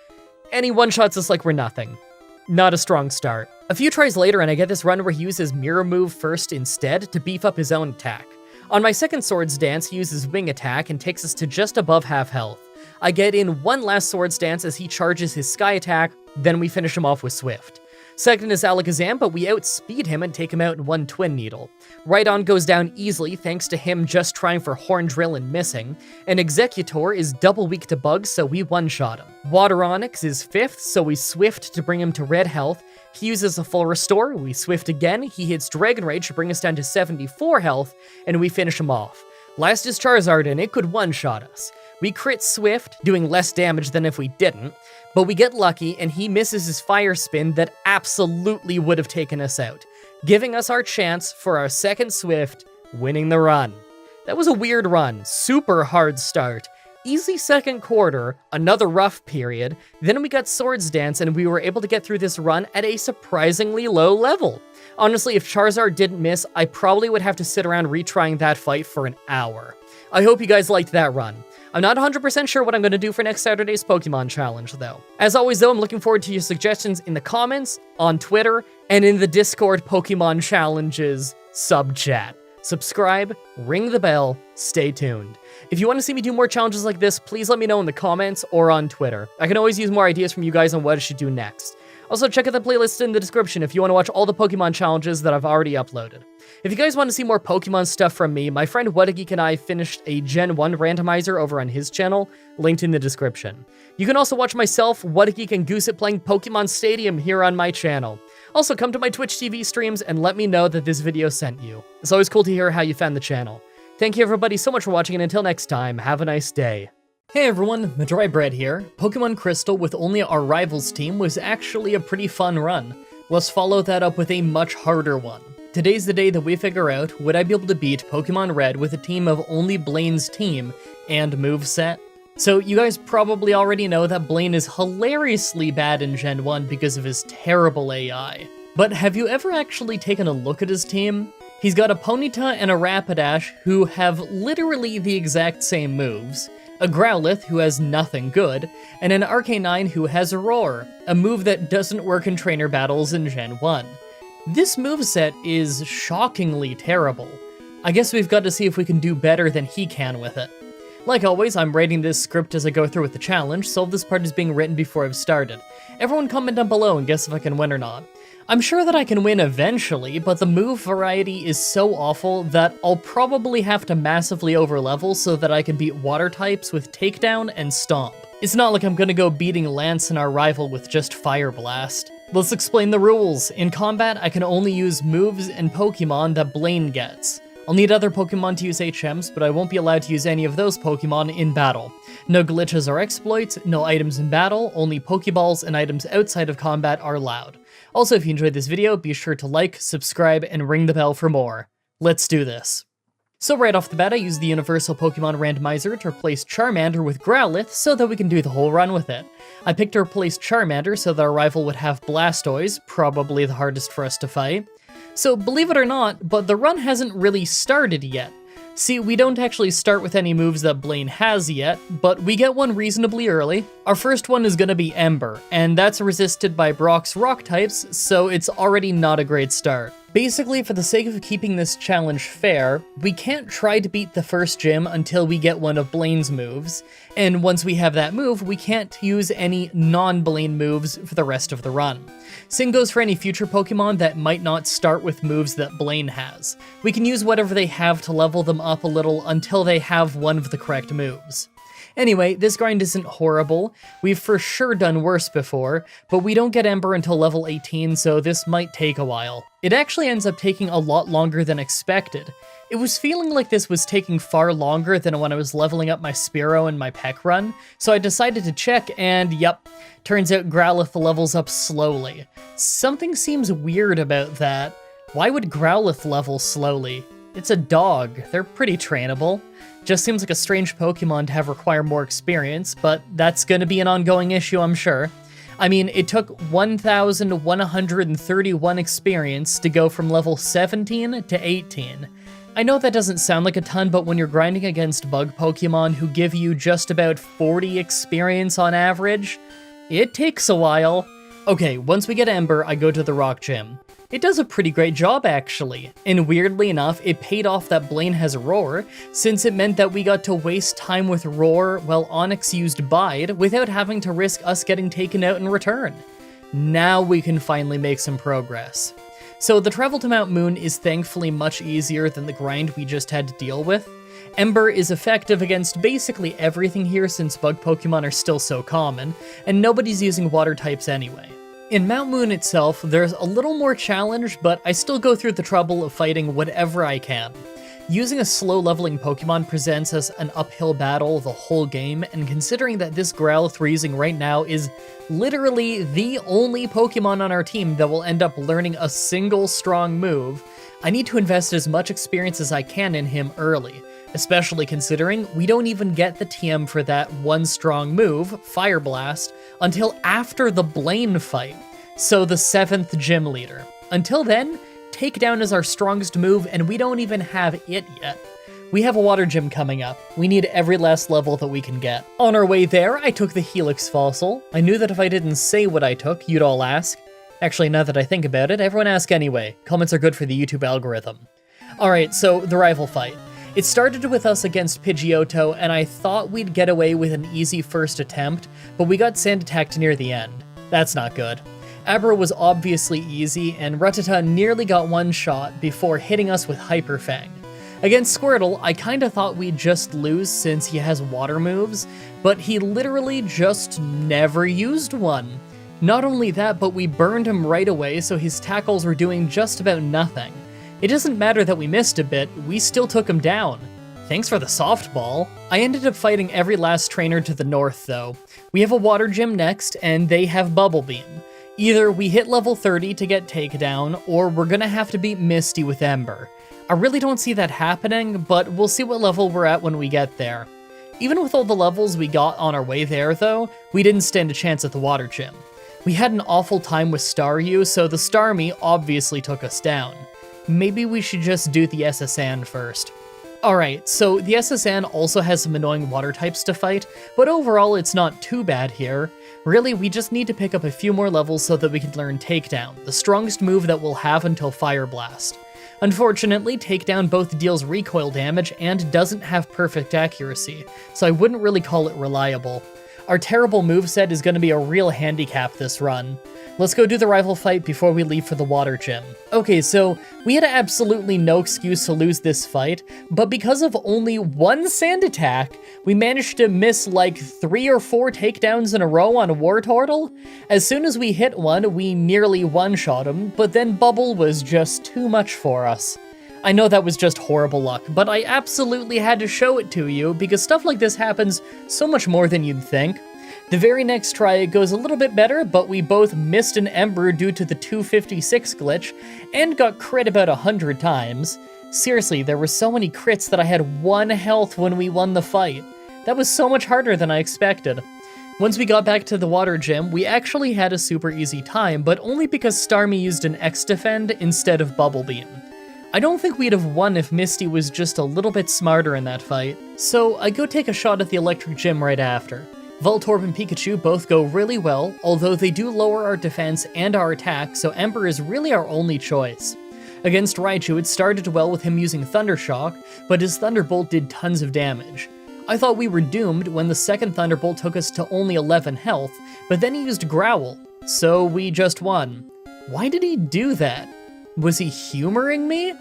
and he one-shots us like we're nothing. Not a strong start. A few tries later and I get this run where he uses Mirror Move first instead to beef up his own attack. On my second Swords Dance, he uses Wing Attack and takes us to just above half health. I get in one last Swords Dance as he charges his Sky Attack, then we finish him off with Swift. Second is Alakazam, but we outspeed him and take him out in one Twin Needle. Rhydon goes down easily thanks to him just trying for Horn Drill and missing, and Executor is double weak to bugs, so we one-shot him. Water Onix is fifth, so we Swift to bring him to red health. He uses a full restore, we Swift again, he hits Dragon Rage to bring us down to 74 health, and we finish him off. Last is Charizard, and it could one-shot us. We crit Swift, doing less damage than if we didn't, but we get lucky and he misses his Fire Spin that absolutely would have taken us out, giving us our chance for our second Swift, winning the run. That was a weird run, super hard start, easy second quarter, another rough period, then we got Swords Dance and we were able to get through this run at a surprisingly low level. Honestly, if Charizard didn't miss, I probably would have to sit around retrying that fight for an hour. I hope you guys liked that run. I'm not 100% sure what I'm going to do for next Saturday's Pokemon Challenge, though. As always, though, I'm looking forward to your suggestions in the comments, on Twitter, and in the Discord Pokemon Challenges sub-chat. Subscribe, ring the bell, stay tuned. If you want to see me do more challenges like this, please let me know in the comments or on Twitter. I can always use more ideas from you guys on what I should do next. Also, check out the playlist in the description if you want to watch all the Pokemon challenges that I've already uploaded. If you guys want to see more Pokemon stuff from me, my friend Whatageek and I finished a Gen 1 randomizer over on his channel, linked in the description. You can also watch myself, Whatageek, and Goosit playing Pokemon Stadium here on my channel. Also, come to my Twitch TV streams and let me know that this video sent you. It's always cool to hear how you found the channel. Thank you everybody so much for watching, and until next time, have a nice day. Hey everyone, Mah-Dry-Bread here. Pokemon Crystal with only our rivals team was actually a pretty fun run. Let's follow that up with a much harder one. Today's the day that we figure out, would I be able to beat Pokemon Red with a team of only Blaine's team and moveset? So you guys probably already know that Blaine is hilariously bad in Gen 1 because of his terrible AI. But have you ever actually taken a look at his team? He's got a Ponyta and a Rapidash who have literally the exact same moves, a Growlithe who has nothing good, and an Arcanine who has a Roar, a move that doesn't work in trainer battles in Gen 1. This moveset is shockingly terrible. I guess we've got to see if we can do better than he can with it. Like always, I'm writing this script as I go through with the challenge, so this part is being written before I've started. Everyone comment down below and guess if I can win or not. I'm sure that I can win eventually, but the move variety is so awful that I'll probably have to massively overlevel so that I can beat water types with Takedown and Stomp. It's not like I'm gonna go beating Lance and our rival with just Fire Blast. Let's explain the rules. In combat, I can only use moves and Pokemon that Blaine gets. I'll need other Pokemon to use HMs, but I won't be allowed to use any of those Pokemon in battle. No glitches or exploits, no items in battle, only Pokeballs and items outside of combat are allowed. Also, if you enjoyed this video, be sure to like, subscribe, and ring the bell for more. Let's do this. So right off the bat, I used the Universal Pokemon Randomizer to replace Charmander with Growlithe so that we can do the whole run with it. I picked to replace Charmander so that our rival would have Blastoise, probably the hardest for us to fight. So believe it or not, but the run hasn't really started yet. See, we don't actually start with any moves that Blaine has yet, but we get one reasonably early. Our first one is gonna be Ember, and that's resisted by Brock's rock types, so it's already not a great start. Basically, for the sake of keeping this challenge fair, we can't try to beat the first gym until we get one of Blaine's moves, and once we have that move, we can't use any non-Blaine moves for the rest of the run. Same goes for any future Pokemon that might not start with moves that Blaine has. We can use whatever they have to level them up a little until they have one of the correct moves. Anyway, this grind isn't horrible. We've for sure done worse before, but we don't get Ember until level 18, so this might take a while. It actually ends up taking a lot longer than expected. It was feeling like this was taking far longer than when I was leveling up my Spearow and my Peck run, so I decided to check, and yep, turns out Growlithe levels up slowly. Something seems weird about that. Why would Growlithe level slowly? It's a dog, they're pretty trainable. Just seems like a strange Pokemon to have require more experience, but that's gonna be an ongoing issue, I'm sure. I mean, it took 1,131 experience to go from level 17 to 18. I know that doesn't sound like a ton, but when you're grinding against bug Pokemon who give you just about 40 experience on average, it takes a while. Okay, once we get Ember, I go to the Rock Gym. It does a pretty great job, actually, and weirdly enough, it paid off that Blaine has Roar, since it meant that we got to waste time with Roar while Onix used Bide without having to risk us getting taken out in return. Now we can finally make some progress. So the travel to Mount Moon is thankfully much easier than the grind we just had to deal with. Ember is effective against basically everything here since bug Pokemon are still so common, and nobody's using water types anyway. In Mount Moon itself, there's a little more challenge, but I still go through the trouble of fighting whatever I can. Using a slow leveling Pokemon presents us an uphill battle the whole game, and considering that this Growlithe we're using right now is literally the only Pokemon on our team that will end up learning a single strong move, I need to invest as much experience as I can in him early, especially considering we don't even get the TM for that one strong move, Fire Blast, until after the Blaine fight, so the 7th gym leader. Until then, Takedown is our strongest move, and we don't even have it yet. We have a water gym coming up. We need every last level that we can get. On our way there, I took the Helix Fossil. I knew that if I didn't say what I took, you'd all ask. Actually, now that I think about it, everyone ask anyway. Comments are good for the YouTube algorithm. Alright, so the rival fight. It started with us against Pidgeotto, and I thought we'd get away with an easy first attempt, but we got sand attacked near the end. That's not good. Abra was obviously easy, and Rattata nearly got one shot before hitting us with Hyper Fang. Against Squirtle, I kinda thought we'd just lose since he has water moves, but he literally just never used one. Not only that, but we burned him right away, so his tackles were doing just about nothing. It doesn't matter that we missed a bit, we still took him down. Thanks for the softball. I ended up fighting every last trainer to the north though. We have a water gym next, and they have Bubble Beam. Either we hit level 30 to get takedown, or we're gonna have to beat Misty with Ember. I really don't see that happening, but we'll see what level we're at when we get there. Even with all the levels we got on our way there though, we didn't stand a chance at the water gym. We had an awful time with Staryu, so the Starmie obviously took us down. Maybe we should just do the SSN first. Alright, so the SSN also has some annoying water types to fight, but overall it's not too bad here. Really, we just need to pick up a few more levels so that we can learn Takedown, the strongest move that we'll have until Fire Blast. Unfortunately, Takedown both deals recoil damage and doesn't have perfect accuracy, so I wouldn't really call it reliable. Our terrible moveset is going to be a real handicap this run. Let's go do the rival fight before we leave for the water gym. Okay, so we had absolutely no excuse to lose this fight, but because of only one sand attack, we managed to miss like 3 or 4 takedowns in a row on Wartortle. As soon as we hit one, we nearly one-shot him, but then Bubble was just too much for us. I know that was just horrible luck, but I absolutely had to show it to you because stuff like this happens so much more than you'd think. The very next try it goes a little bit better, but we both missed an Ember due to the 256 glitch, and got crit about 100 times. Seriously, there were so many crits that I had 1 health when we won the fight. That was so much harder than I expected. Once we got back to the water gym, we actually had a super easy time, but only because Starmie used an X-Defend instead of Bubble Beam. I don't think we'd have won if Misty was just a little bit smarter in that fight, so I go take a shot at the electric gym right after. Voltorb and Pikachu both go really well, although they do lower our defense and our attack, so Ember is really our only choice. Against Raichu, it started well with him using Thunder Shock, but his Thunderbolt did tons of damage. I thought we were doomed when the second Thunderbolt took us to only 11 health, but then he used Growl, so we just won. Why did he do that? Was he humoring me?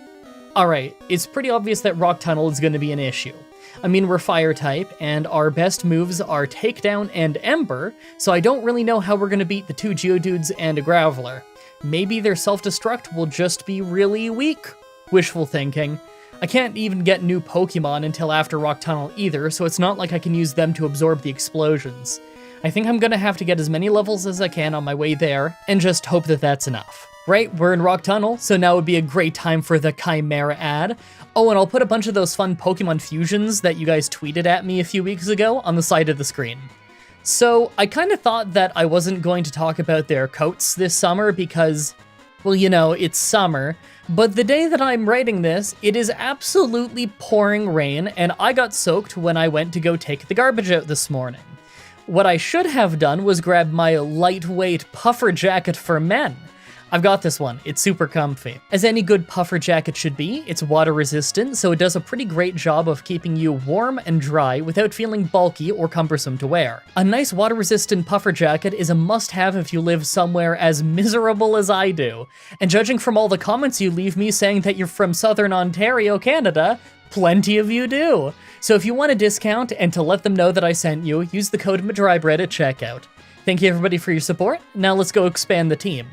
Alright, it's pretty obvious that Rock Tunnel is going to be an issue. I mean, we're Fire type, and our best moves are Takedown and Ember, so I don't really know how we're going to beat the 2 Geodudes and a Graveler. Maybe their self-destruct will just be really weak. Wishful thinking. I can't even get new Pokemon until after Rock Tunnel either, so it's not like I can use them to absorb the explosions. I think I'm going to have to get as many levels as I can on my way there, and just hope that that's enough. Right, we're in Rock Tunnel, so now would be a great time for the Chimera ad. Oh, and I'll put a bunch of those fun Pokemon fusions that you guys tweeted at me a few weeks ago on the side of the screen. So, I kind of thought that I wasn't going to talk about their coats this summer because, well, you know, it's summer, but the day that I'm writing this, it is absolutely pouring rain, and I got soaked when I went to go take the garbage out this morning. What I should have done was grab my lightweight puffer jacket for men. I've got this one, it's super comfy. As any good puffer jacket should be, it's water resistant, so it does a pretty great job of keeping you warm and dry without feeling bulky or cumbersome to wear. A nice water resistant puffer jacket is a must-have if you live somewhere as miserable as I do. And judging from all the comments you leave me saying that you're from Southern Ontario, Canada, plenty of you do. So if you want a discount and to let them know that I sent you, use the code Mah-Dry-Bread at checkout. Thank you everybody for your support, now let's go expand the team.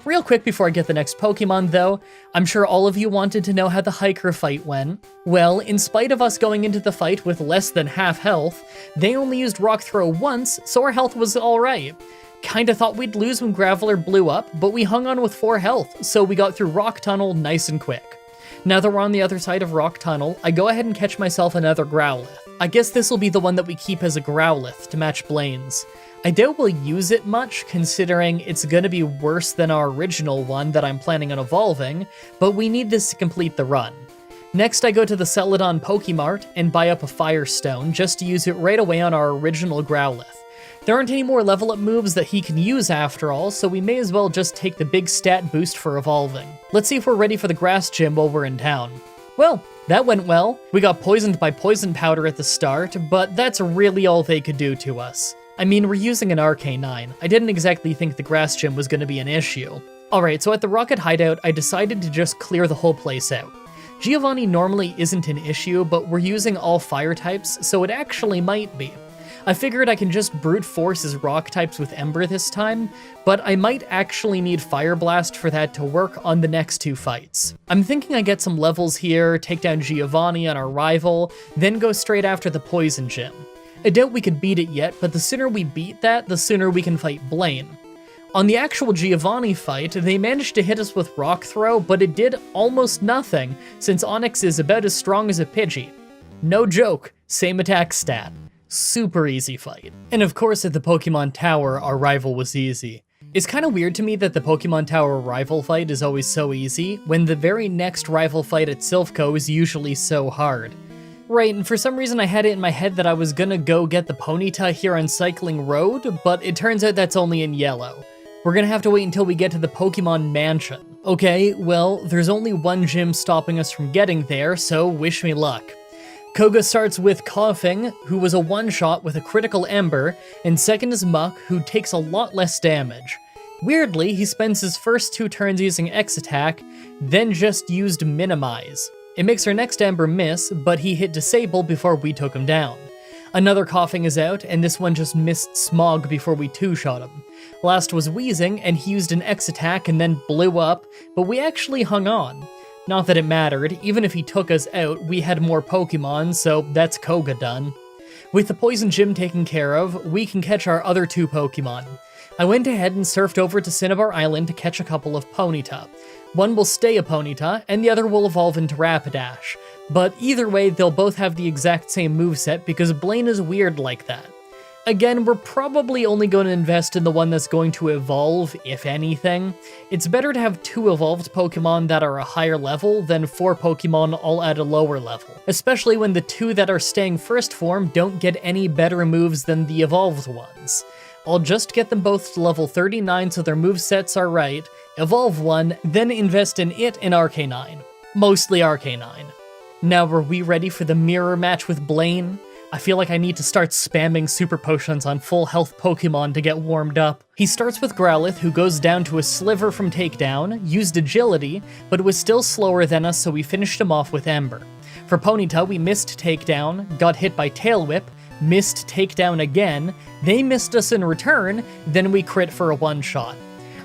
Real quick before I get the next Pokemon though, I'm sure all of you wanted to know how the Hiker fight went. Well, in spite of us going into the fight with less than half health, they only used Rock Throw once, so our health was alright. Kinda thought we'd lose when Graveler blew up, but we hung on with 4 health, so we got through Rock Tunnel nice and quick. Now that we're on the other side of Rock Tunnel, I go ahead and catch myself another Growlithe. I guess this will be the one that we keep as a Growlithe to match Blaine's. I doubt we'll use it much, considering it's gonna be worse than our original one that I'm planning on evolving, but we need this to complete the run. Next, I go to the Celadon Pokemart and buy up a Firestone just to use it right away on our original Growlithe. There aren't any more level up moves that he can use after all, so we may as well just take the big stat boost for evolving. Let's see if we're ready for the grass gym while we're in town. Well, that went well. We got poisoned by poison powder at the start, but that's really all they could do to us. I mean, we're using an RK9. I didn't exactly think the grass gym was going to be an issue. Alright, so at the Rocket Hideout, I decided to just clear the whole place out. Giovanni normally isn't an issue, but we're using all fire types, so it actually might be. I figured I can just brute force his rock types with Ember this time, but I might actually need Fire Blast for that to work on the next two fights. I'm thinking I get some levels here, take down Giovanni on our rival, then go straight after the Poison Gym. I doubt we could beat it yet, but the sooner we beat that, the sooner we can fight Blaine. On the actual Giovanni fight, they managed to hit us with Rock Throw, but it did almost nothing, since Onyx is about as strong as a Pidgey. No joke, same attack stat. Super easy fight. And of course at the Pokemon Tower, our rival was easy. It's kinda weird to me that the Pokemon Tower rival fight is always so easy, when the very next rival fight at Silphco is usually so hard. Right, and for some reason I had it in my head that I was gonna go get the Ponyta here on Cycling Road, but it turns out that's only in yellow. We're gonna have to wait until we get to the Pokemon Mansion. Okay, well, there's only one gym stopping us from getting there, so wish me luck. Koga starts with Coughing, who was a one-shot with a critical Ember, and second is Muck, who takes a lot less damage. Weirdly, he spends his first 2 turns using X-Attack, then just used Minimize. It makes our next Ember miss, but he hit Disable before we took him down. Another Coughing is out, and this one just missed Smog before we 2-shot him. Last was Wheezing, and he used an X-Attack and then blew up, but we actually hung on. Not that it mattered, even if he took us out, we had more Pokemon, so that's Koga done. With the Poison Gym taken care of, we can catch our other 2 Pokemon. I went ahead and surfed over to Cinnabar Island to catch a couple of Ponyta. One will stay a Ponyta, and the other will evolve into Rapidash. But either way, they'll both have the exact same moveset because Blaine is weird like that. Again, we're probably only going to invest in the one that's going to evolve, if anything. It's better to have 2 evolved Pokemon that are a higher level than 4 Pokemon all at a lower level, especially when the 2 that are staying first form don't get any better moves than the evolved ones. I'll just get them both to level 39 so their movesets are right, evolve one, then invest in it in Arcanine. Mostly Arcanine. Now are we ready for the mirror match with Blaine? I feel like I need to start spamming super potions on full health Pokemon to get warmed up. He starts with Growlithe, who goes down to a sliver from Takedown, used Agility, but was still slower than us, so we finished him off with Ember. For Ponyta, we missed Takedown, got hit by Tail Whip, missed Takedown again, they missed us in return, then we crit for a one-shot.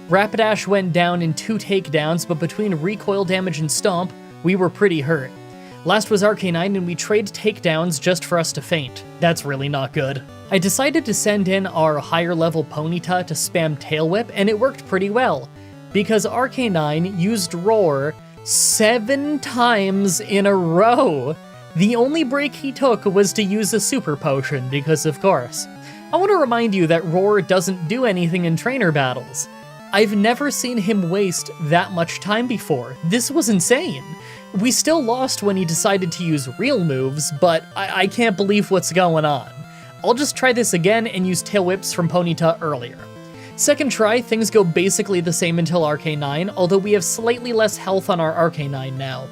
Rapidash went down in 2 takedowns, but between recoil damage and Stomp, we were pretty hurt. Last was Arcanine, and we trade takedowns just for us to faint. That's really not good. I decided to send in our higher level Ponyta to spam Tail Whip, and it worked pretty well, because Arcanine used Roar 7 times in a row. The only break he took was to use a super potion, because of course. I want to remind you that Roar doesn't do anything in trainer battles. I've never seen him waste that much time before. This was insane. We still lost when he decided to use real moves, but I can't believe what's going on. I'll just try this again and use Tail Whips from Ponyta earlier. Second try, things go basically the same until Arcanine, although we have slightly less health on our Arcanine now.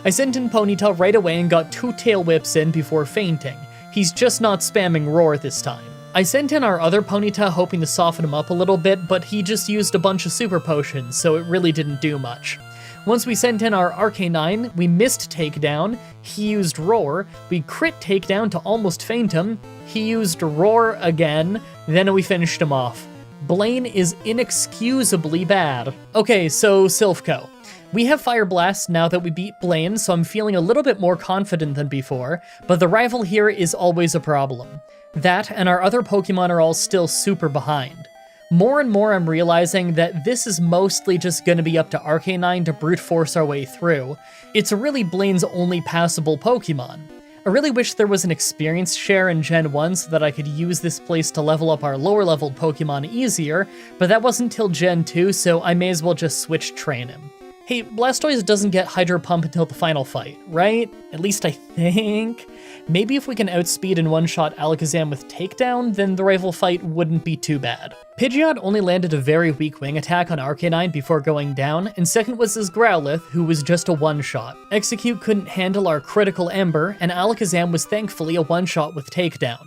I sent in Ponyta right away and got 2 Tail Whips in before fainting. He's just not spamming Roar this time. I sent in our other Ponyta hoping to soften him up a little bit, but he just used a bunch of super potions, so it really didn't do much. Once we sent in our Arcanine, we missed Takedown, he used Roar, we crit Takedown to almost faint him, he used Roar again, then we finished him off. Blaine is inexcusably bad. Okay, so Silphco. We have Fire Blast now that we beat Blaine, so I'm feeling a little bit more confident than before, but the rival here is always a problem. That and our other Pokemon are all still super behind. More and more I'm realizing that this is mostly just gonna be up to Arcanine to brute force our way through. It's really Blaine's only passable Pokemon. I really wish there was an experience share in Gen 1 so that I could use this place to level up our lower leveled Pokemon easier, but that wasn't till Gen 2, so I may as well just switch train him. Hey, Blastoise doesn't get Hydro Pump until the final fight, right? At least I think? Maybe if we can outspeed and one-shot Alakazam with Takedown, then the rival fight wouldn't be too bad. Pidgeot only landed a very weak wing attack on Arcanine before going down, and second was his Growlithe, who was just a one-shot. Execute couldn't handle our critical Ember, and Alakazam was thankfully a one-shot with Takedown.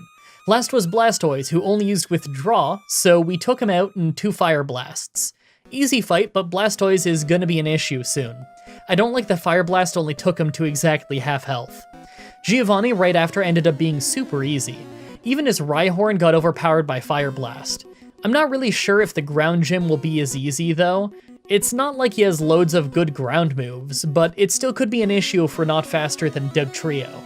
Last was Blastoise, who only used Withdraw, so we took him out in 2 Fire Blasts. Easy fight, but Blastoise is gonna be an issue soon. I don't like that Fire Blast only took him to exactly half health. Giovanni right after ended up being super easy. even as Rhyhorn got overpowered by Fire Blast. I'm not really sure if the ground gym will be as easy though. It's not like he has loads of good ground moves, but it still could be an issue if we're not faster than Dugtrio.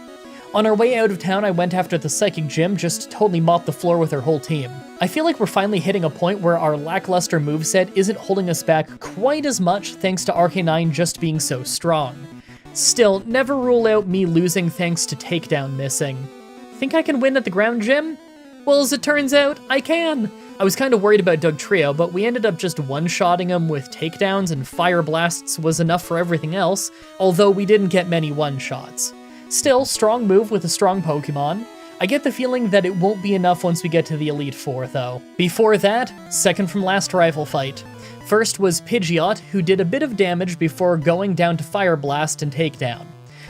On our way out of town, I went after the Psychic Gym just to totally mop the floor with our whole team. I feel like we're finally hitting a point where our lackluster moveset isn't holding us back quite as much thanks to Arcanine just being so strong. Still, never rule out me losing thanks to Takedown missing. Think I can win at the ground gym? Well, as it turns out, I can! I was kind of worried about Dugtrio, but we ended up just one-shotting him with takedowns, and Fire Blasts was enough for everything else, although we didn't get many one-shots. Still, strong move with a strong Pokemon. I get the feeling that it won't be enough once we get to the Elite Four, though. Before that, second from last rival fight. First was Pidgeot, who did a bit of damage before going down to Fire Blast and Takedown.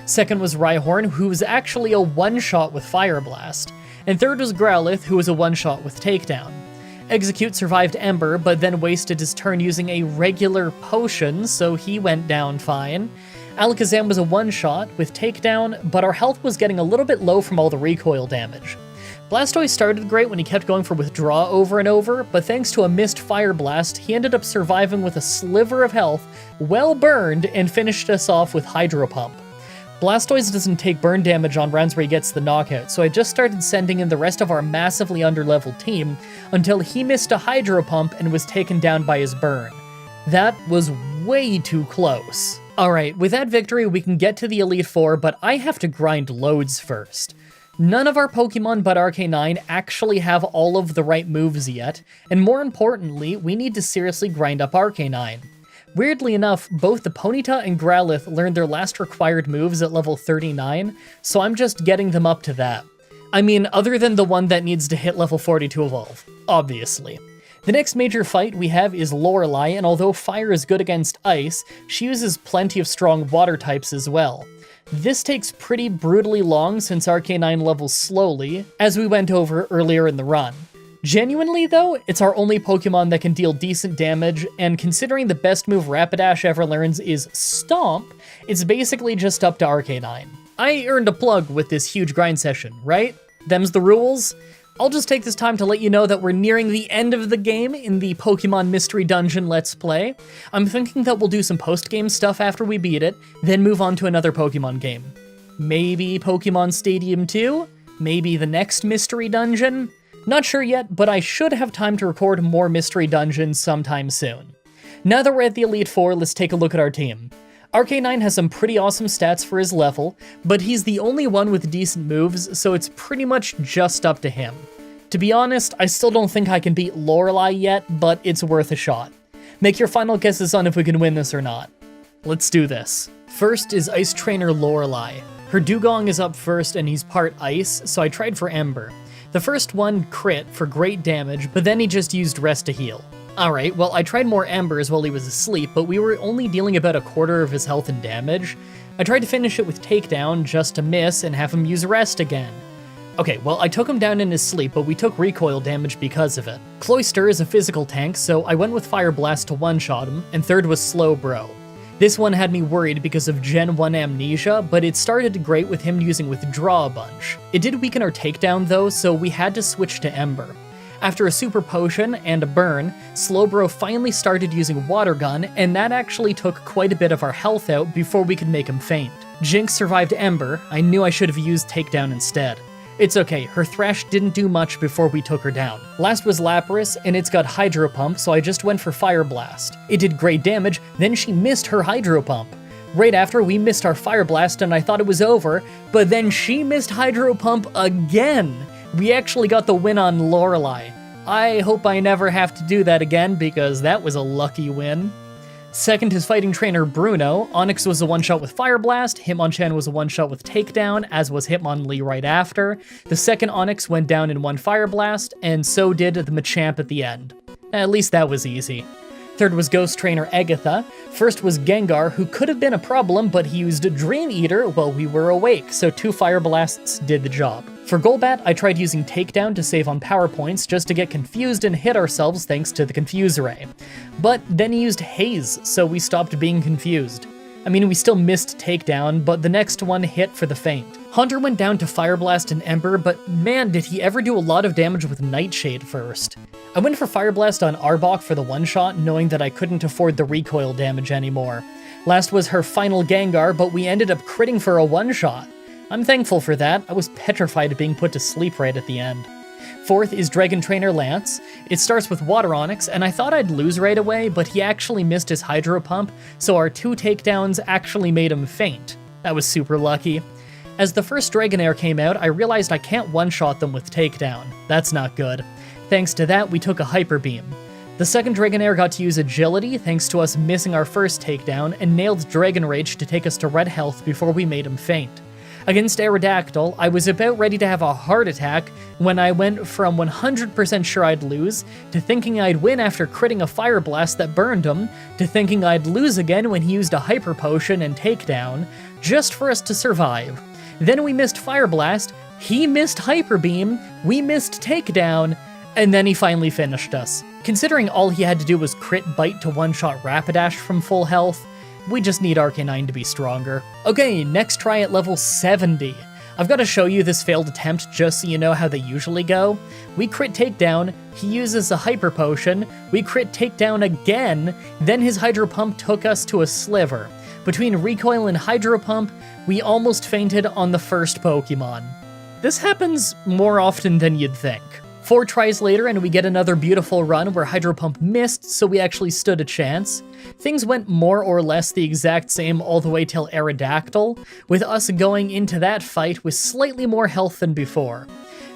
Second was Rhyhorn, who was actually a one-shot with Fire Blast. And third was Growlithe, who was a one-shot with Takedown. Execute survived Ember, but then wasted his turn using a regular potion, so he went down fine. Alakazam was a one-shot with Takedown, but our health was getting a little bit low from all the recoil damage. Blastoise started great when he kept going for Withdraw over and over, but thanks to a missed Fire Blast, he ended up surviving with a sliver of health, well burned, and finished us off with Hydro Pump. Blastoise doesn't take burn damage on rounds where he gets the knockout, so I just started sending in the rest of our massively underleveled team until he missed a Hydro Pump and was taken down by his burn. That was way too close. Alright, with that victory we can get to the Elite Four, but I have to grind loads first. None of our Pokemon but Arcanine actually have all of the right moves yet, and more importantly, we need to seriously grind up Arcanine. Weirdly enough, both the Ponyta and Growlithe learned their last required moves at level 39, so I'm just getting them up to that. I mean, other than the one that needs to hit level 40 to evolve, obviously. The next major fight we have is Lorelei, and although fire is good against ice, she uses plenty of strong water types as well. This takes pretty brutally long since Arcanine levels slowly, as we went over earlier in the run. Genuinely though, it's our only Pokemon that can deal decent damage, and considering the best move Rapidash ever learns is Stomp, it's basically just up to Arcanine. I earned a plug with this huge grind session, right? Them's the rules? I'll just take this time to let you know that we're nearing the end of the game in the Pokemon Mystery Dungeon Let's Play. I'm thinking that we'll do some post-game stuff after we beat it, then move on to another Pokemon game. Maybe Pokemon Stadium 2? Maybe the next Mystery Dungeon? Not sure yet, but I should have time to record more Mystery Dungeons sometime soon. Now that we're at the Elite Four, let's take a look at our team. Arcanine has some pretty awesome stats for his level, but he's the only one with decent moves, so it's pretty much just up to him. To be honest, I still don't think I can beat Lorelei yet, but it's worth a shot. Make your final guesses on if we can win this or not. Let's do this. First is Ice Trainer Lorelei. Her Dugong is up first and he's part ice, so I tried for Ember. The first one crit for great damage, but then he just used Rest to heal. Alright, well I tried more Embers while he was asleep, but we were only dealing about a quarter of his health and damage. I tried to finish it with Takedown just to miss and have him use Rest again. Okay, well I took him down in his sleep, but we took recoil damage because of it. Cloyster is a physical tank, so I went with Fire Blast to one-shot him, and third was Slowbro. This one had me worried because of Gen 1 Amnesia, but it started great with him using Withdraw a bunch. It did weaken our Takedown though, so we had to switch to Ember. After a Super Potion and a burn, Slowbro finally started using Water Gun, and that actually took quite a bit of our health out before we could make him faint. Jinx survived Ember. I knew I should have used Takedown instead. It's okay, her Thrash didn't do much before we took her down. Last was Lapras, and it's got Hydro Pump, so I just went for Fire Blast. It did great damage, then she missed her Hydro Pump. Right after, we missed our Fire Blast and I thought it was over, but then she missed Hydro Pump again! We actually got the win on Lorelei. I hope I never have to do that again, because that was a lucky win. Second is Fighting Trainer Bruno. Onix was a one-shot with Fire Blast, Hitmonchan was a one-shot with Takedown, as was Hitmonlee right after. The second Onix went down in one Fire Blast, and so did the Machamp at the end. At least that was easy. Third was Ghost Trainer Agatha. First was Gengar, who could have been a problem, but he used Dream Eater while we were awake, so 2 Fire Blasts did the job. For Golbat, I tried using Takedown to save on power points just to get confused and hit ourselves thanks to the Confuse Ray. But then he used Haze, so we stopped being confused. I mean, we still missed Takedown, but the next one hit for the feint. Hunter went down to Fire Blast and Ember, but man, did he ever do a lot of damage with Nightshade first. I went for Fire Blast on Arbok for the one-shot, knowing that I couldn't afford the recoil damage anymore. Last was her final Gengar, but we ended up critting for a one-shot. I'm thankful for that. I was petrified of being put to sleep right at the end. Fourth is Dragon Trainer Lance. It starts with Water Onix, and I thought I'd lose right away, but he actually missed his Hydro Pump, so our 2 takedowns actually made him faint. That was super lucky. As the first Dragonair came out, I realized I can't one-shot them with Takedown. That's not good. Thanks to that, we took a Hyper Beam. The second Dragonair got to use Agility thanks to us missing our first takedown, and nailed Dragon Rage to take us to red health before we made him faint. Against Aerodactyl, I was about ready to have a heart attack when I went from 100% sure I'd lose, to thinking I'd win after critting a Fire Blast that burned him, to thinking I'd lose again when he used a Hyper Potion and Takedown, just for us to survive. Then we missed Fire Blast, he missed Hyper Beam, we missed Takedown, and then he finally finished us. Considering all he had to do was crit Bite to one-shot Rapidash from full health, we just need Arcanine to be stronger. Okay, next try at level 70. I've got to show you this failed attempt just so you know how they usually go. We crit Takedown, he uses a Hyper Potion, we crit Takedown again, then his Hydro Pump took us to a Sliver. Between Recoil and Hydro Pump, we almost fainted on the first Pokemon. This happens more often than you'd think. 4 tries later and we get another beautiful run where Hydro Pump missed, so we actually stood a chance. Things went more or less the exact same all the way till Aerodactyl, with us going into that fight with slightly more health than before.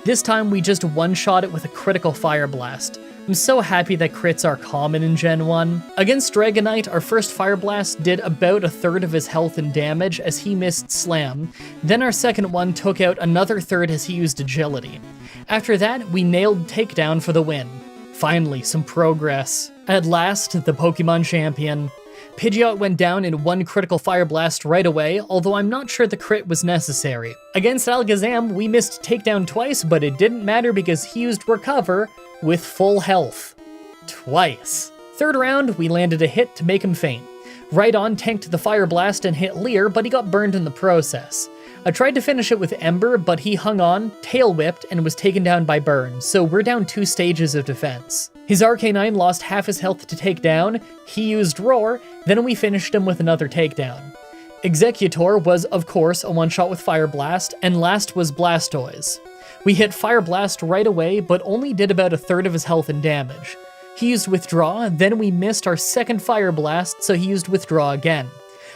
This time we just one-shot it with a critical Fire Blast. I'm so happy that crits are common in Gen 1. Against Dragonite, our first Fire Blast did about a third of his health and damage as he missed Slam. Then our second one took out another third as he used Agility. After that, we nailed Takedown for the win. Finally, some progress. At last, the Pokemon champion. Pidgeot went down in 1 critical Fire Blast right away, although I'm not sure the crit was necessary. Against Alakazam, we missed Takedown twice, but it didn't matter because he used Recover with full health. Twice. Third round, we landed a hit to make him faint. Rhydon tanked the Fire Blast and hit Leer, but he got burned in the process. I tried to finish it with Ember, but he hung on, tail whipped, and was taken down by Burn, so we're down 2 stages of defense. His Arcanine lost half his health to take down, he used Roar, then we finished him with another takedown. Executor was, of course, a one-shot with Fire Blast, and last was Blastoise. We hit Fire Blast right away, but only did about a third of his health and damage. He used Withdraw, then we missed our second Fire Blast, so he used Withdraw again.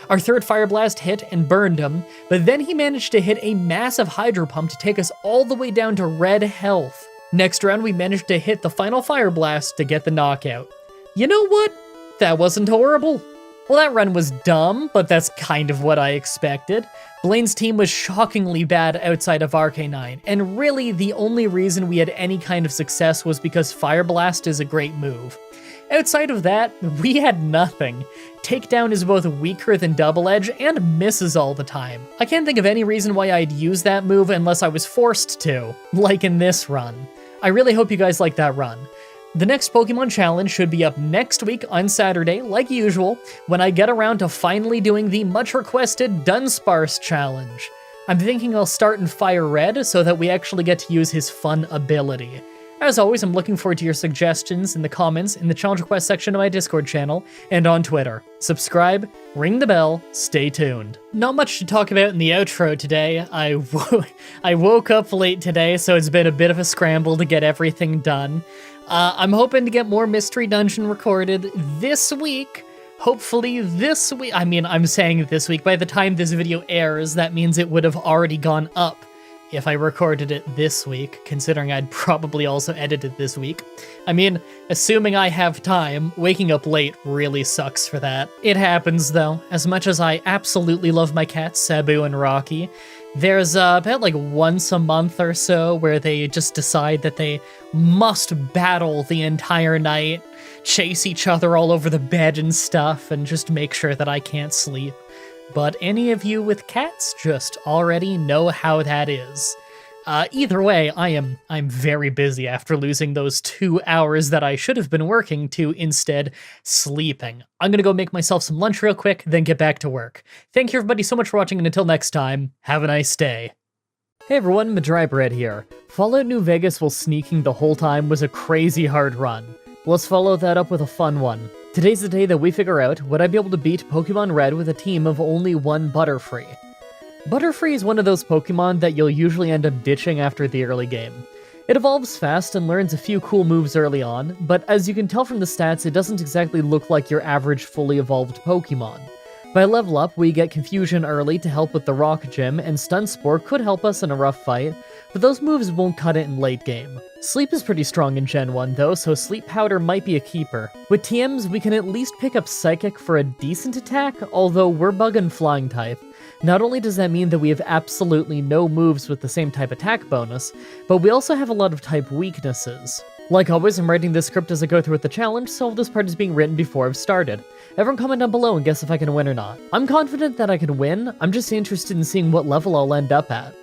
Our third Fire Blast hit and burned him, but then he managed to hit a massive Hydro Pump to take us all the way down to red health. Next round, we managed to hit the final Fire Blast to get the knockout. You know what? That wasn't horrible. Well, that run was dumb, but that's kind of what I expected. Blaine's team was shockingly bad outside of Arcanine, and really the only reason we had any kind of success was because Fire Blast is a great move. Outside of that, we had nothing. Takedown is both weaker than Double Edge and misses all the time. I can't think of any reason why I'd use that move unless I was forced to, like in this run. I really hope you guys like that run. The next Pokemon Challenge should be up next week on Saturday, like usual, when I get around to finally doing the much-requested Dunsparce Challenge. I'm thinking I'll start in Fire Red so that we actually get to use his fun ability. As always, I'm looking forward to your suggestions in the comments in the challenge request section of my Discord channel and on Twitter. Subscribe, ring the bell, stay tuned. Not much to talk about in the outro today. I woke up late today, so it's been a bit of a scramble to get everything done. I'm hoping to get more Mystery Dungeon recorded this week. Hopefully this week. I mean, I'm saying this week. By the time this video airs, that means it would have already gone up if I recorded it this week, considering I'd probably also edit it this week. I mean, assuming I have time, waking up late really sucks for that. It happens though. As much as I absolutely love my cats, Sabu and Rocky, there's about like once a month or so where they just decide that they must battle the entire night, chase each other all over the bed and stuff, and just make sure that I can't sleep. But any of you with cats just already know how that is. Either way, I'm very busy after losing those 2 hours that I should have been working to instead sleeping. I'm gonna go make myself some lunch real quick, then get back to work. Thank you everybody so much for watching, and until next time, have a nice day. Hey everyone, Mah-Dry-Bread here. Fallout New Vegas while sneaking the whole time was a crazy hard run. Let's follow that up with a fun one. Today's the day that we figure out would I be able to beat Pokemon Red with a team of only one Butterfree. Butterfree is one of those Pokemon that you'll usually end up ditching after the early game. It evolves fast and learns a few cool moves early on, but as you can tell from the stats, it doesn't exactly look like your average fully evolved Pokemon. By level up, we get Confusion early to help with the Rock Gym, and Stun Spore could help us in a rough fight, but those moves won't cut it in late game. Sleep is pretty strong in Gen 1 though, so Sleep Powder might be a keeper. With TMs, we can at least pick up Psychic for a decent attack, although we're Bug and Flying type. Not only does that mean that we have absolutely no moves with the same type attack bonus, but we also have a lot of type weaknesses. Like always, I'm writing this script as I go through with the challenge, so all this part is being written before I've started. Everyone comment down below and guess if I can win or not. I'm confident that I can win, I'm just interested in seeing what level I'll end up at.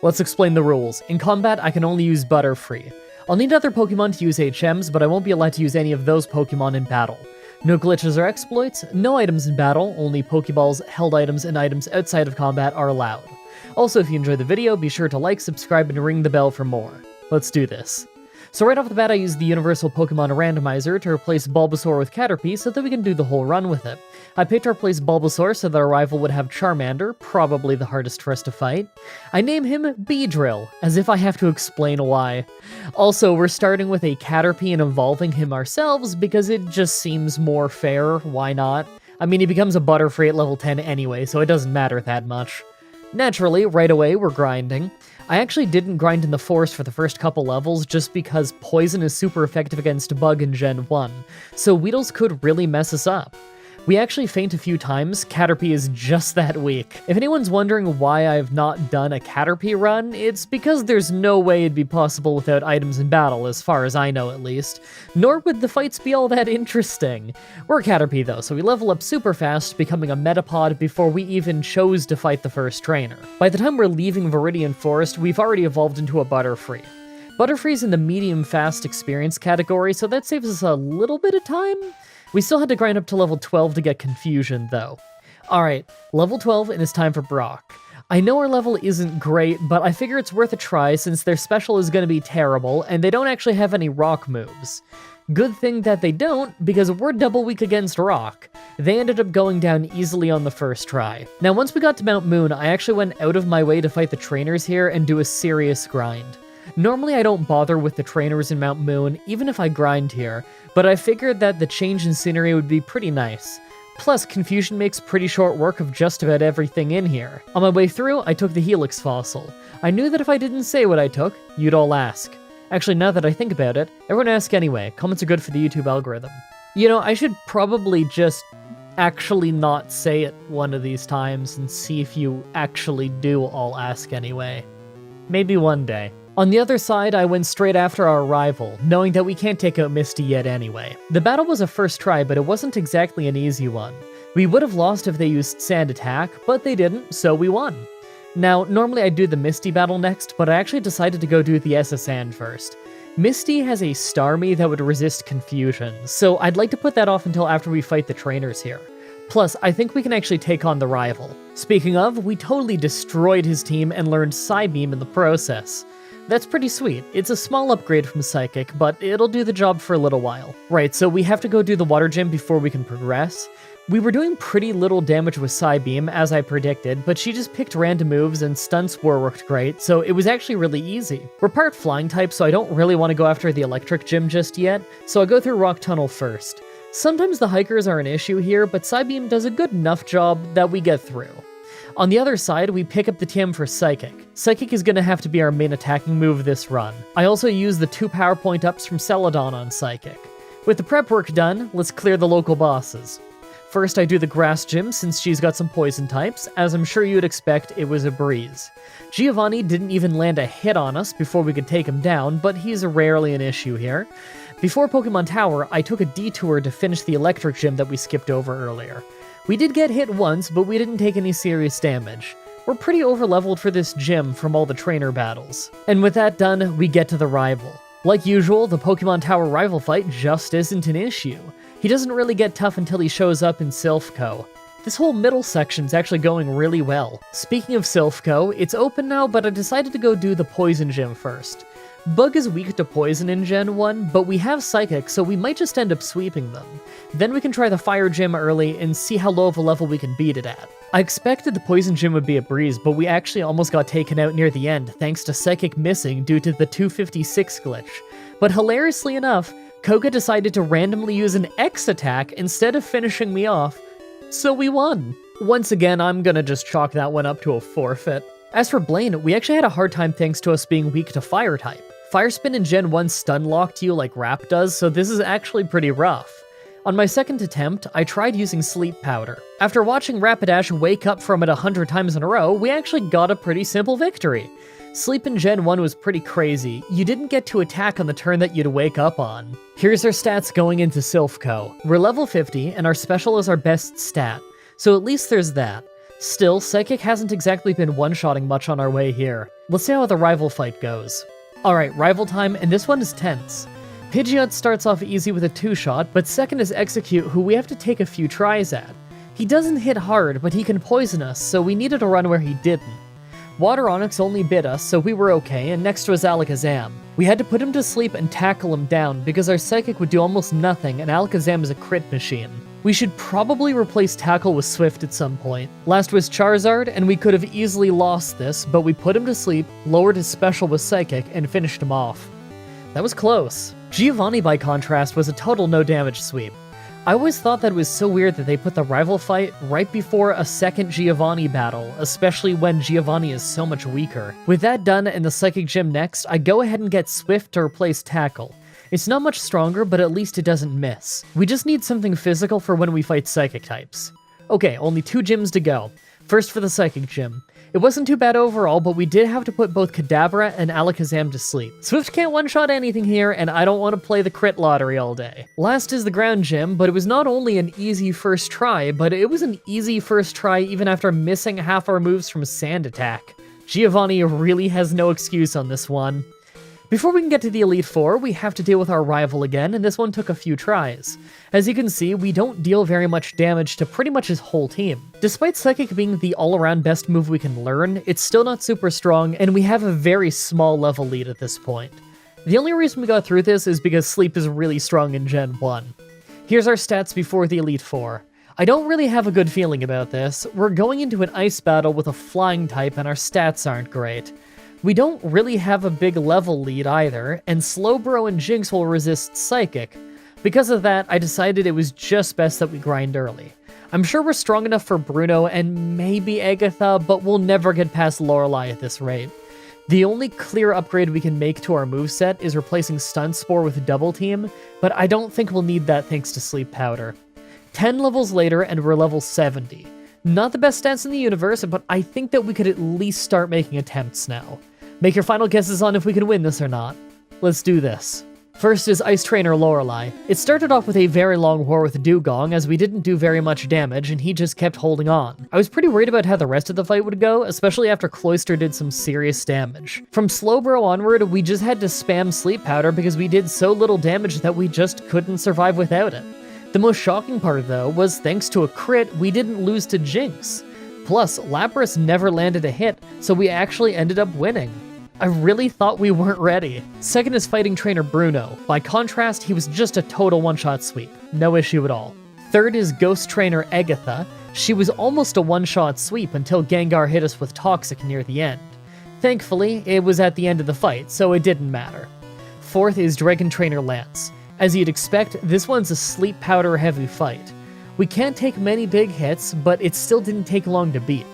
Let's explain the rules. In combat, I can only use Butterfree. I'll need other Pokemon to use HMs, but I won't be allowed to use any of those Pokemon in battle. No glitches or exploits, no items in battle, only Pokeballs, held items, and items outside of combat are allowed. Also, if you enjoyed the video, be sure to like, subscribe, and ring the bell for more. Let's do this. So right off the bat, I used the Universal Pokemon Randomizer to replace Bulbasaur with Caterpie so that we can do the whole run with it. I picked to replace Bulbasaur so that our rival would have Charmander, probably the hardest for us to fight. I name him Beedrill, as if I have to explain why. Also, we're starting with a Caterpie and evolving him ourselves because it just seems more fair, why not? I mean, he becomes a Butterfree at level 10 anyway, so it doesn't matter that much. Naturally, right away, we're grinding. I actually didn't grind in the forest for the first couple levels just because Poison is super effective against Bug in Gen 1, so Weedles could really mess us up. We actually faint a few times, Caterpie is just that weak. If anyone's wondering why I've not done a Caterpie run, it's because there's no way it'd be possible without items in battle, as far as I know at least. Nor would the fights be all that interesting. We're Caterpie though, so we level up super fast, becoming a Metapod before we even chose to fight the first trainer. By the time we're leaving Viridian Forest, we've already evolved into a Butterfree. Butterfree's in the medium-fast experience category, so that saves us a little bit of time. We still had to grind up to level 12 to get Confusion, though. Alright, level 12, and it's time for Brock. I know our level isn't great, but I figure it's worth a try since their special is going to be terrible, and they don't actually have any rock moves. Good thing that they don't, because we're double weak against rock. They ended up going down easily on the first try. Now, once we got to Mount Moon, I actually went out of my way to fight the trainers here and do a serious grind. Normally I don't bother with the trainers in Mount Moon, even if I grind here, but I figured that the change in scenery would be pretty nice. Plus, Confusion makes pretty short work of just about everything in here. On my way through, I took the Helix Fossil. I knew that if I didn't say what I took, you'd all ask. Actually, now that I think about it, everyone ask anyway. Comments are good for the YouTube algorithm. You know, I should probably just actually not say it one of these times and see if you actually do all ask anyway. Maybe one day. On the other side, I went straight after our rival, knowing that we can't take out Misty yet anyway. The battle was a first try, but it wasn't exactly an easy one. We would have lost if they used Sand Attack, but they didn't, so we won. Now, normally I'd do the Misty battle next, but I actually decided to go do the S.S.Sand first. Misty has a Starmie that would resist Confusion, so I'd like to put that off until after we fight the trainers here. Plus, I think we can actually take on the rival. Speaking of, we totally destroyed his team and learned Psybeam in the process. That's pretty sweet. It's a small upgrade from Psychic, but it'll do the job for a little while. Right, so we have to go do the Water Gym before we can progress. We were doing pretty little damage with Psybeam, as I predicted, but she just picked random moves and Stun Spore worked great, so it was actually really easy. We're part Flying type, so I don't really want to go after the Electric Gym just yet, so I go through Rock Tunnel first. Sometimes the hikers are an issue here, but Psybeam does a good enough job that we get through. On the other side, we pick up the TM for Psychic. Psychic is going to have to be our main attacking move this run. I also use the 2 power point ups from Celadon on Psychic. With the prep work done, let's clear the local bosses. First, I do the Grass Gym since she's got some poison types. As I'm sure you'd expect, it was a breeze. Giovanni didn't even land a hit on us before we could take him down, but he's rarely an issue here. Before Pokemon Tower, I took a detour to finish the Electric Gym that we skipped over earlier. We did get hit once, but we didn't take any serious damage. We're pretty overleveled for this gym from all the trainer battles. And with that done, we get to the rival. Like usual, the Pokemon Tower rival fight just isn't an issue. He doesn't really get tough until he shows up in Silph Co. This whole middle section's actually going really well. Speaking of Silphco, it's open now, but I decided to go do the Poison Gym first. Bug is weak to Poison in Gen 1, but we have Psychic, so we might just end up sweeping them. Then we can try the Fire Gym early and see how low of a level we can beat it at. I expected the Poison Gym would be a breeze, but we actually almost got taken out near the end thanks to Psychic missing due to the 256 glitch. But hilariously enough, Koga decided to randomly use an X attack instead of finishing me off, so we won. Once again, I'm gonna just chalk that one up to a forfeit. As for Blaine, we actually had a hard time thanks to us being weak to Fire type. Fire Spin in Gen 1 stun locked you like Rap does, so this is actually pretty rough. On my second attempt, I tried using Sleep Powder. After watching Rapidash wake up from it 100 times in a row, we actually got a pretty simple victory. Sleep in Gen 1 was pretty crazy. You didn't get to attack on the turn that you'd wake up on. Here's our stats going into Silphco. We're level 50, and our special is our best stat, so at least there's that. Still, Psychic hasn't exactly been one-shotting much on our way here. Let's see how the rival fight goes. Alright, rival time, and this one is tense. Pidgeot starts off easy with a 2-shot, but second is Execute, who we have to take a few tries at. He doesn't hit hard, but he can poison us, so we needed a run where he didn't. Water Onix only bit us, so we were okay, and next was Alakazam. We had to put him to sleep and tackle him down, because our Psychic would do almost nothing, and Alakazam is a crit machine. We should probably replace Tackle with Swift at some point. Last was Charizard, and we could have easily lost this, but we put him to sleep, lowered his special with Psychic, and finished him off. That was close. Giovanni, by contrast, was a total no-damage sweep. I always thought that it was so weird that they put the rival fight right before a second Giovanni battle, especially when Giovanni is so much weaker. With that done and the Psychic Gym next, I go ahead and get Swift to replace Tackle. It's not much stronger, but at least it doesn't miss. We just need something physical for when we fight Psychic types. Okay, only 2 gyms to go. First for the Psychic Gym. It wasn't too bad overall, but we did have to put both Kadabra and Alakazam to sleep. Swift can't one-shot anything here, and I don't want to play the crit lottery all day. Last is the Ground Gym, but it was not only an easy first try, but it was an easy first try even after missing half our moves from Sand Attack. Giovanni really has no excuse on this one. Before we can get to the Elite Four, we have to deal with our rival again, and this one took a few tries. As you can see, we don't deal very much damage to pretty much his whole team. Despite Psychic being the all-around best move we can learn, it's still not super strong, and we have a very small level lead at this point. The only reason we got through this is because Sleep is really strong in Gen 1. Here's our stats before the Elite Four. I don't really have a good feeling about this. We're going into an ice battle with a flying type, and our stats aren't great. We don't really have a big level lead either, and Slowbro and Jinx will resist Psychic. Because of that, I decided it was just best that we grind early. I'm sure we're strong enough for Bruno and maybe Agatha, but we'll never get past Lorelei at this rate. The only clear upgrade we can make to our moveset is replacing Stun Spore with Double Team, but I don't think we'll need that thanks to Sleep Powder. 10 levels later and we're level 70. Not the best stats in the universe, but I think that we could at least start making attempts now. Make your final guesses on if we can win this or not. Let's do this. First is Ice Trainer Lorelei. It started off with a very long war with Dugong, as we didn't do very much damage, and he just kept holding on. I was pretty worried about how the rest of the fight would go, especially after Cloyster did some serious damage. From Slowbro onward, we just had to spam Sleep Powder because we did so little damage that we just couldn't survive without it. The most shocking part, though, was thanks to a crit, we didn't lose to Jinx. Plus, Lapras never landed a hit, so we actually ended up winning. I really thought we weren't ready. Second is Fighting Trainer Bruno. By contrast, he was just a total one-shot sweep. No issue at all. Third is Ghost Trainer Agatha. She was almost a one-shot sweep until Gengar hit us with Toxic near the end. Thankfully, it was at the end of the fight, so it didn't matter. Fourth is Dragon Trainer Lance. As you'd expect, this one's a Sleep Powder heavy fight. We can't take many big hits, but it still didn't take long to beat.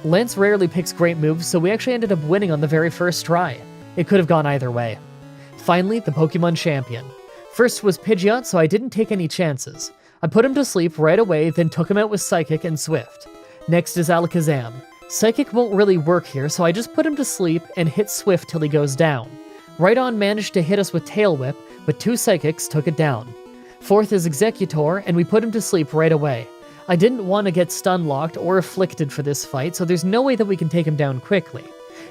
Lance rarely picks great moves, so we actually ended up winning on the very first try. It could have gone either way. Finally, the Pokemon Champion. First was Pidgeot, so I didn't take any chances. I put him to sleep right away, then took him out with Psychic and Swift. Next is Alakazam. Psychic won't really work here, so I just put him to sleep and hit Swift till he goes down. Rhydon managed to hit us with Tail Whip, but 2 Psychics took it down. Fourth is Executor, and we put him to sleep right away. I didn't want to get stun-locked or afflicted for this fight, so there's no way that we can take him down quickly.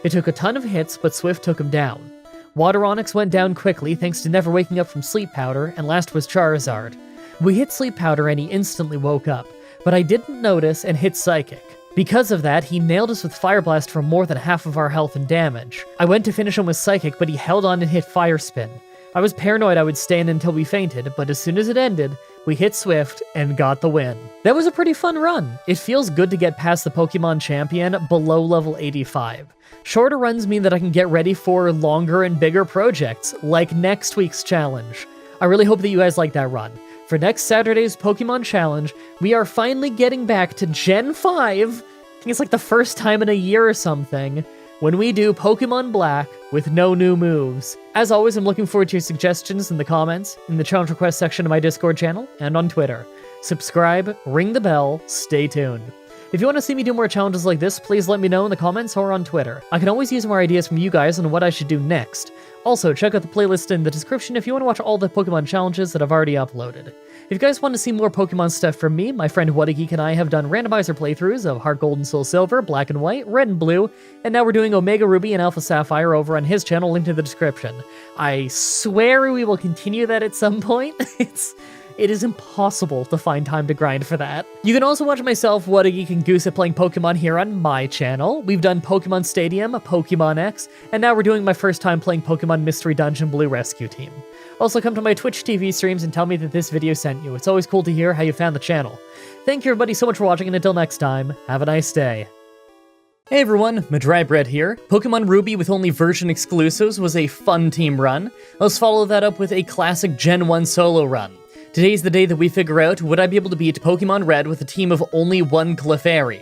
It took a ton of hits, but Swift took him down. Water Onix went down quickly thanks to never waking up from Sleep Powder, and last was Charizard. We hit Sleep Powder and he instantly woke up, but I didn't notice and hit Psychic. Because of that, he nailed us with Fire Blast for more than half of our health and damage. I went to finish him with Psychic, but he held on and hit Fire Spin. I was paranoid I would stand until we fainted, but as soon as it ended, we hit Swift and got the win. That was a pretty fun run. It feels good to get past the Pokemon Champion below level 85. Shorter runs mean that I can get ready for longer and bigger projects, like next week's challenge. I really hope that you guys like that run. For next Saturday's Pokemon Challenge, we are finally getting back to Gen 5, I think it's like the first time in a year or something, when we do Pokemon Black with no new moves. As always, I'm looking forward to your suggestions in the comments, in the challenge request section of my Discord channel, and on Twitter. Subscribe, ring the bell, stay tuned. If you want to see me do more challenges like this, please let me know in the comments or on Twitter. I can always use more ideas from you guys on what I should do next. Also, check out the playlist in the description if you want to watch all the Pokemon challenges that I've already uploaded. If you guys want to see more Pokemon stuff from me, my friend What a Geek and I have done randomizer playthroughs of Heart Gold and Soul Silver, Black and White, Red and Blue, and now we're doing Omega Ruby and Alpha Sapphire over on his channel, linked in the description. I swear we will continue that at some point. It is impossible to find time to grind for that. You can also watch myself, What a Geek, and Goose at playing Pokemon here on my channel. We've done Pokemon Stadium, Pokemon X, and now we're doing my first time playing Pokemon Mystery Dungeon Blue Rescue Team. Also come to my Twitch TV streams and tell me that this video sent you. It's always cool to hear how you found the channel. Thank you everybody so much for watching, and until next time, have a nice day. Hey everyone, Mah-Dry-Bread here. Pokemon Ruby with only version exclusives was a fun team run. Let's follow that up with a classic Gen 1 solo run. Today's the day that we figure out, would I be able to beat Pokemon Red with a team of only one Clefairy?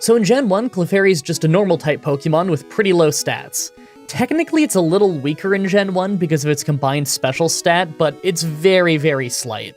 So in Gen 1, Clefairy is just a normal type Pokemon with pretty low stats. Technically it's a little weaker in Gen 1 because of its combined special stat, but it's very, very slight.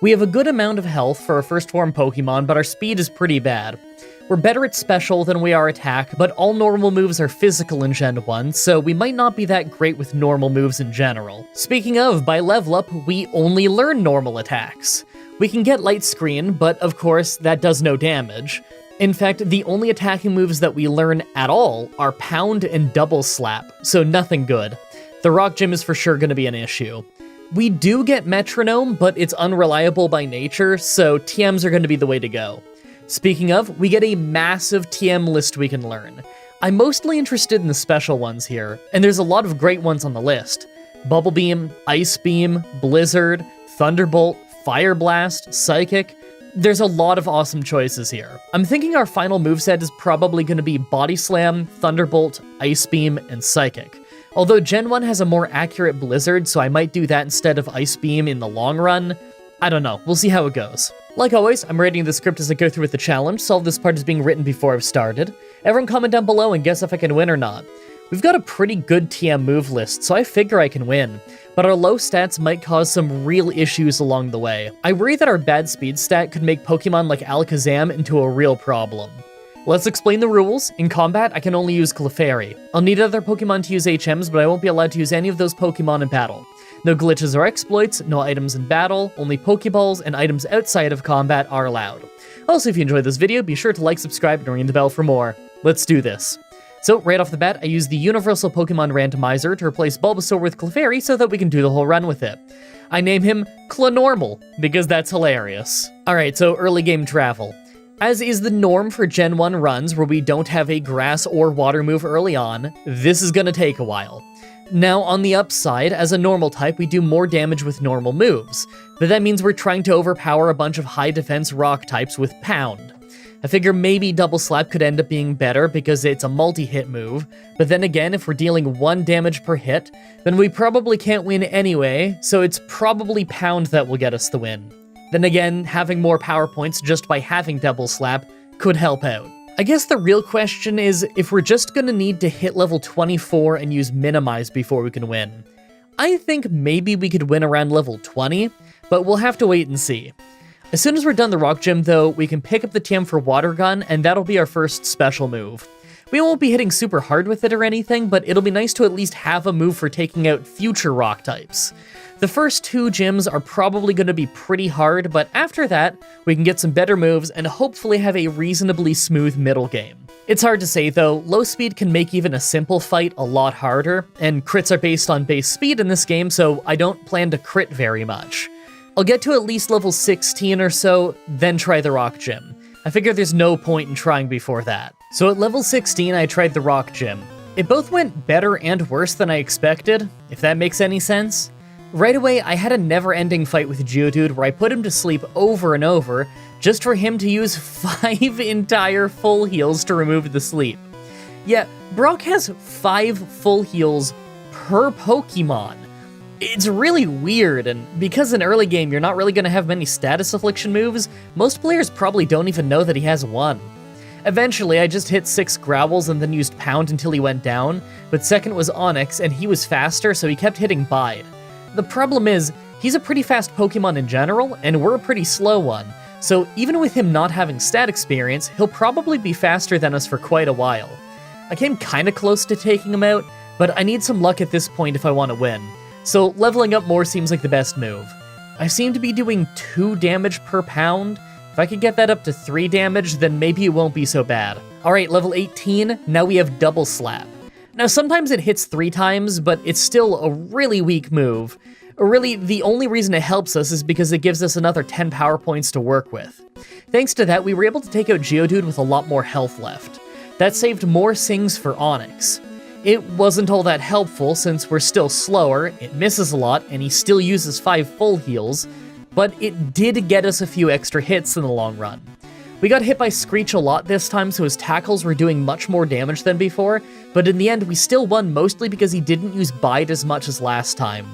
We have a good amount of health for our first form Pokemon, but our speed is pretty bad. We're better at special than we are attack, but all normal moves are physical in Gen 1, so we might not be that great with normal moves in general. Speaking of, by level up, we only learn normal attacks. We can get Light Screen, but of course, that does no damage. In fact, the only attacking moves that we learn at all are Pound and Double Slap, so nothing good. The Rock Gym is for sure going to be an issue. We do get Metronome, but it's unreliable by nature, so TMs are going to be the way to go. Speaking of, we get a massive TM list we can learn. I'm mostly interested in the special ones here, and there's a lot of great ones on the list. Bubble Beam, Ice Beam, Blizzard, Thunderbolt, Fire Blast, Psychic. There's a lot of awesome choices here. I'm thinking our final moveset is probably going to be Body Slam, Thunderbolt, Ice Beam, and Psychic. Although Gen 1 has a more accurate Blizzard, so I might do that instead of Ice Beam in the long run. I don't know, we'll see how it goes. Like always, I'm reading the script as I go through with the challenge, so all this part is being written before I've started. Everyone comment down below and guess if I can win or not. We've got a pretty good TM move list, so I figure I can win, but our low stats might cause some real issues along the way. I worry that our bad speed stat could make Pokemon like Alakazam into a real problem. Let's explain the rules. In combat, I can only use Clefairy. I'll need other Pokemon to use HMs, but I won't be allowed to use any of those Pokemon in battle. No glitches or exploits, no items in battle, only Pokeballs and items outside of combat are allowed. Also, if you enjoyed this video, be sure to like, subscribe, and ring the bell for more. Let's do this. So, right off the bat, I use the Universal Pokemon Randomizer to replace Bulbasaur with Clefairy so that we can do the whole run with it. I name him Clanormal, because that's hilarious. Alright, so early game travel. As is the norm for Gen 1 runs where we don't have a grass or water move early on, this is gonna take a while. Now, on the upside, as a normal type, we do more damage with normal moves, but that means we're trying to overpower a bunch of high defense rock types with Pound. I figure maybe Double Slap could end up being better because it's a multi-hit move, but then again, if we're dealing 1 damage per hit, then we probably can't win anyway, so it's probably Pound that will get us the win. Then again, having more power points just by having Double Slap could help out. I guess the real question is if we're just gonna need to hit level 24 and use Minimize before we can win. I think maybe we could win around level 20, but we'll have to wait and see. As soon as we're done the Rock Gym though, we can pick up the TM for Water Gun, and that'll be our first special move. We won't be hitting super hard with it or anything, but it'll be nice to at least have a move for taking out future rock types. The first 2 gyms are probably going to be pretty hard, but after that, we can get some better moves and hopefully have a reasonably smooth middle game. It's hard to say though, low speed can make even a simple fight a lot harder, and crits are based on base speed in this game, so I don't plan to crit very much. I'll get to at least level 16 or so, then try the Rock Gym. I figure there's no point in trying before that. So at level 16, I tried the Rock Gym. It both went better and worse than I expected, if that makes any sense. Right away, I had a never-ending fight with Geodude where I put him to sleep over and over, just for him to use 5 entire full heals to remove the sleep. Yeah, Brock has 5 full heals per Pokemon. It's really weird, and because in early game you're not really going to have many status affliction moves, most players probably don't even know that he has one. Eventually, I just hit 6 Growls and then used Pound until he went down, but second was Onix, and he was faster, so he kept hitting Bide. The problem is, he's a pretty fast Pokemon in general, and we're a pretty slow one, so even with him not having stat experience, he'll probably be faster than us for quite a while. I came kinda close to taking him out, but I need some luck at this point if I want to win, so leveling up more seems like the best move. I seem to be doing 2 damage per pound. If I could get that up to 3 damage, then maybe it won't be so bad. Alright, level 18, now we have Double Slap. Now sometimes it hits 3 times, but it's still a really weak move. Really, the only reason it helps us is because it gives us another 10 power points to work with. Thanks to that, we were able to take out Geodude with a lot more health left. That saved more Sings for Onix. It wasn't all that helpful since we're still slower, it misses a lot, and he still uses 5 full heals, but it did get us a few extra hits in the long run. We got hit by Screech a lot this time, so his tackles were doing much more damage than before, but in the end we still won mostly because he didn't use Bide as much as last time.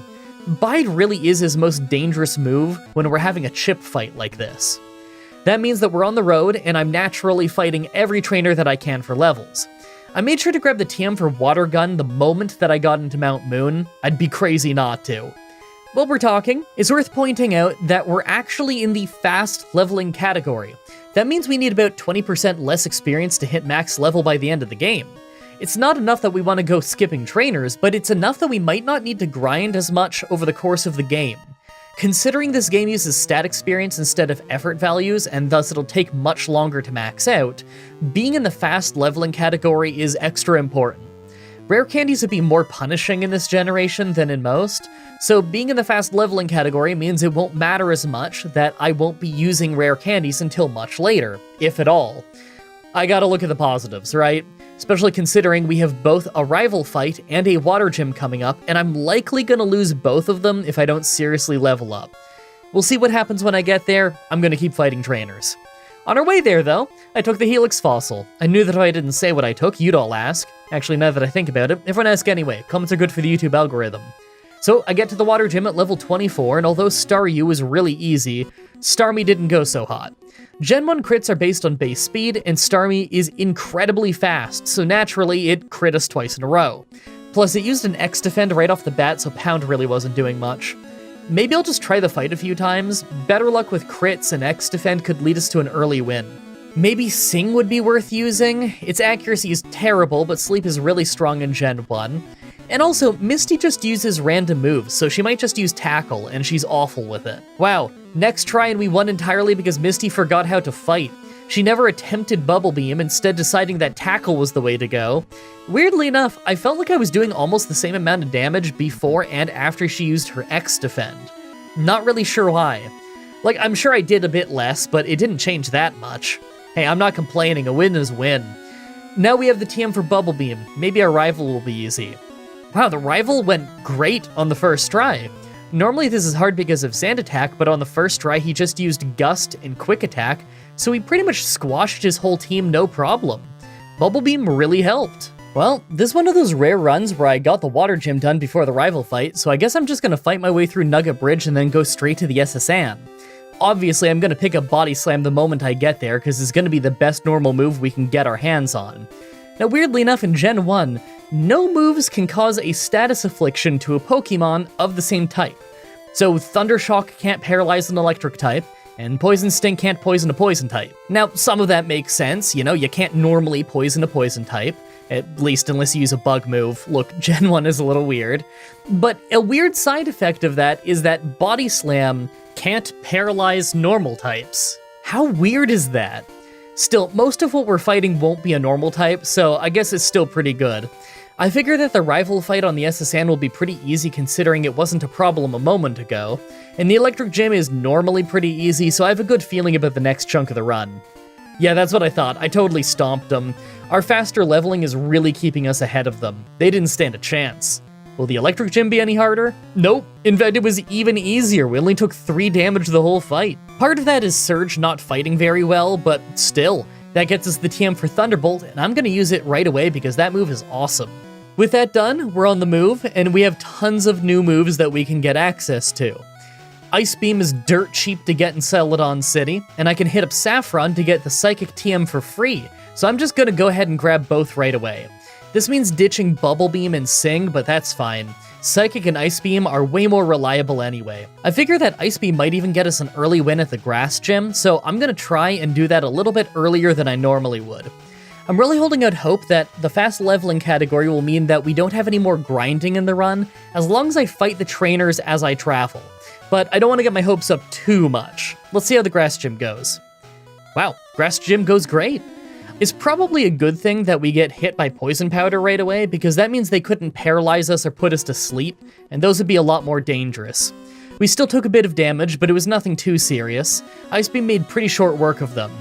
Bide really is his most dangerous move when we're having a chip fight like this. That means that we're on the road, and I'm naturally fighting every trainer that I can for levels. I made sure to grab the TM for Water Gun the moment that I got into Mount Moon. I'd be crazy not to. While we're talking, it's worth pointing out that we're actually in the fast leveling category. That means we need about 20% less experience to hit max level by the end of the game. It's not enough that we want to go skipping trainers, but it's enough that we might not need to grind as much over the course of the game. Considering this game uses stat experience instead of effort values, and thus it'll take much longer to max out, being in the fast leveling category is extra important. Rare candies would be more punishing in this generation than in most, so being in the fast leveling category means it won't matter as much that I won't be using rare candies until much later, if at all. I gotta look at the positives, right? Especially considering we have both a rival fight and a water gym coming up, and I'm likely gonna lose both of them if I don't seriously level up. We'll see what happens when I get there. I'm gonna keep fighting trainers. On our way there, though, I took the Helix Fossil. I knew that if I didn't say what I took, you'd all ask. Actually, now that I think about it, everyone asks anyway. Comments are good for the YouTube algorithm. So I get to the water gym at level 24, and although Staryu was really easy, Starmie didn't go so hot. Gen 1 crits are based on base speed, and Starmie is incredibly fast, so naturally it crit us twice in a row. Plus it used an X-Defend right off the bat, so Pound really wasn't doing much. Maybe I'll just try the fight a few times. Better luck with crits and X-Defend could lead us to an early win. Maybe Sing would be worth using. Its accuracy is terrible, but Sleep is really strong in Gen 1. And also, Misty just uses random moves, so she might just use Tackle, and she's awful with it. Wow, next try and we won entirely because Misty forgot how to fight. She never attempted Bubble Beam, instead deciding that Tackle was the way to go. Weirdly enough, I felt like I was doing almost the same amount of damage before and after she used her X-Defend. Not really sure why. Like, I'm sure I did a bit less, but it didn't change that much. Hey, I'm not complaining, a win is a win. Now we have the TM for Bubble Beam. Maybe our rival will be easy. Wow, the rival went great on the first try. Normally this is hard because of Sand Attack, but on the first try he just used Gust and Quick Attack, so he pretty much squashed his whole team no problem. Bubble Beam really helped. Well, this is one of those rare runs where I got the water gym done before the rival fight, so I guess I'm just gonna fight my way through Nugget Bridge and then go straight to the SSN. Obviously, I'm gonna pick up Body Slam the moment I get there, because it's gonna be the best normal move we can get our hands on. Now, weirdly enough, in Gen 1, no moves can cause a status affliction to a Pokemon of the same type. So Thunder Shock can't paralyze an electric type, and Poison Sting can't poison a poison type. Now, some of that makes sense, you know, you can't normally poison a poison type, at least unless you use a bug move. Look, Gen 1 is a little weird. But a weird side effect of that is that Body Slam can't paralyze normal types. How weird is that? Still, most of what we're fighting won't be a normal type, so I guess it's still pretty good. I figure that the rival fight on the SSN will be pretty easy considering it wasn't a problem a moment ago, and the electric gym is normally pretty easy, so I have a good feeling about the next chunk of the run. Yeah, that's what I thought. I totally stomped them. Our faster leveling is really keeping us ahead of them. They didn't stand a chance. Will the electric gym be any harder? Nope. In fact, it was even easier. We only took 3 damage the whole fight. Part of that is Surge not fighting very well, but still, that gets us the TM for Thunderbolt, and I'm gonna use it right away because that move is awesome. With that done, we're on the move, and we have tons of new moves that we can get access to. Ice Beam is dirt cheap to get in Celadon City, and I can hit up Saffron to get the Psychic TM for free, so I'm just gonna go ahead and grab both right away. This means ditching Bubble Beam and Sing, but that's fine. Psychic and Ice Beam are way more reliable anyway. I figure that Ice Beam might even get us an early win at the Grass Gym, so I'm gonna try and do that a little bit earlier than I normally would. I'm really holding out hope that the fast leveling category will mean that we don't have any more grinding in the run, as long as I fight the trainers as I travel. But I don't want to get my hopes up too much. Let's see how the Grass Gym goes. Wow, Grass Gym goes great. It's probably a good thing that we get hit by Poison Powder right away, because that means they couldn't paralyze us or put us to sleep, and those would be a lot more dangerous. We still took a bit of damage, but it was nothing too serious. Ice Beam made pretty short work of them.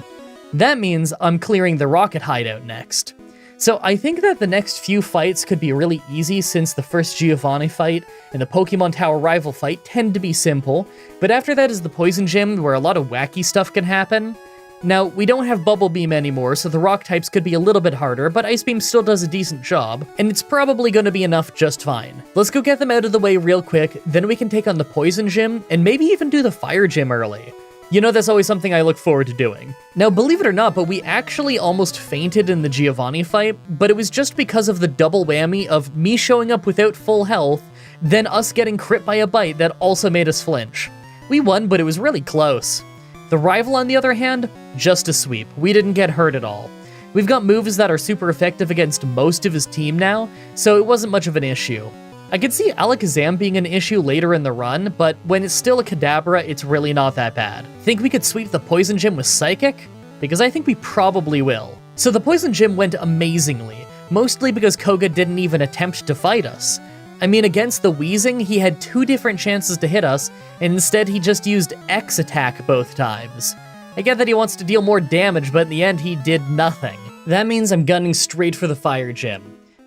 That means I'm clearing the Rocket Hideout next. So I think that the next few fights could be really easy since the first Giovanni fight and the Pokemon Tower rival fight tend to be simple, but after that is the Poison Gym where a lot of wacky stuff can happen. Now, we don't have Bubble Beam anymore, so the rock types could be a little bit harder, but Ice Beam still does a decent job, and it's probably going to be enough just fine. Let's go get them out of the way real quick, then we can take on the Poison Gym, and maybe even do the Fire Gym early. You know, that's always something I look forward to doing. Now, believe it or not, but we actually almost fainted in the Giovanni fight, but it was just because of the double whammy of me showing up without full health, then us getting crit by a bite that also made us flinch. We won, but it was really close. The rival, on the other hand, just a sweep. We didn't get hurt at all. We've got moves that are super effective against most of his team now, so it wasn't much of an issue. I could see Alakazam being an issue later in the run, but when it's still a Kadabra, it's really not that bad. Think we could sweep the Poison Gym with Psychic? Because I think we probably will. So the Poison Gym went amazingly, mostly because Koga didn't even attempt to fight us. I mean, against the Wheezing, he had 2 different chances to hit us, and instead he just used X attack both times. I get that he wants to deal more damage, but in the end he did nothing. That means I'm gunning straight for the Fire Gym.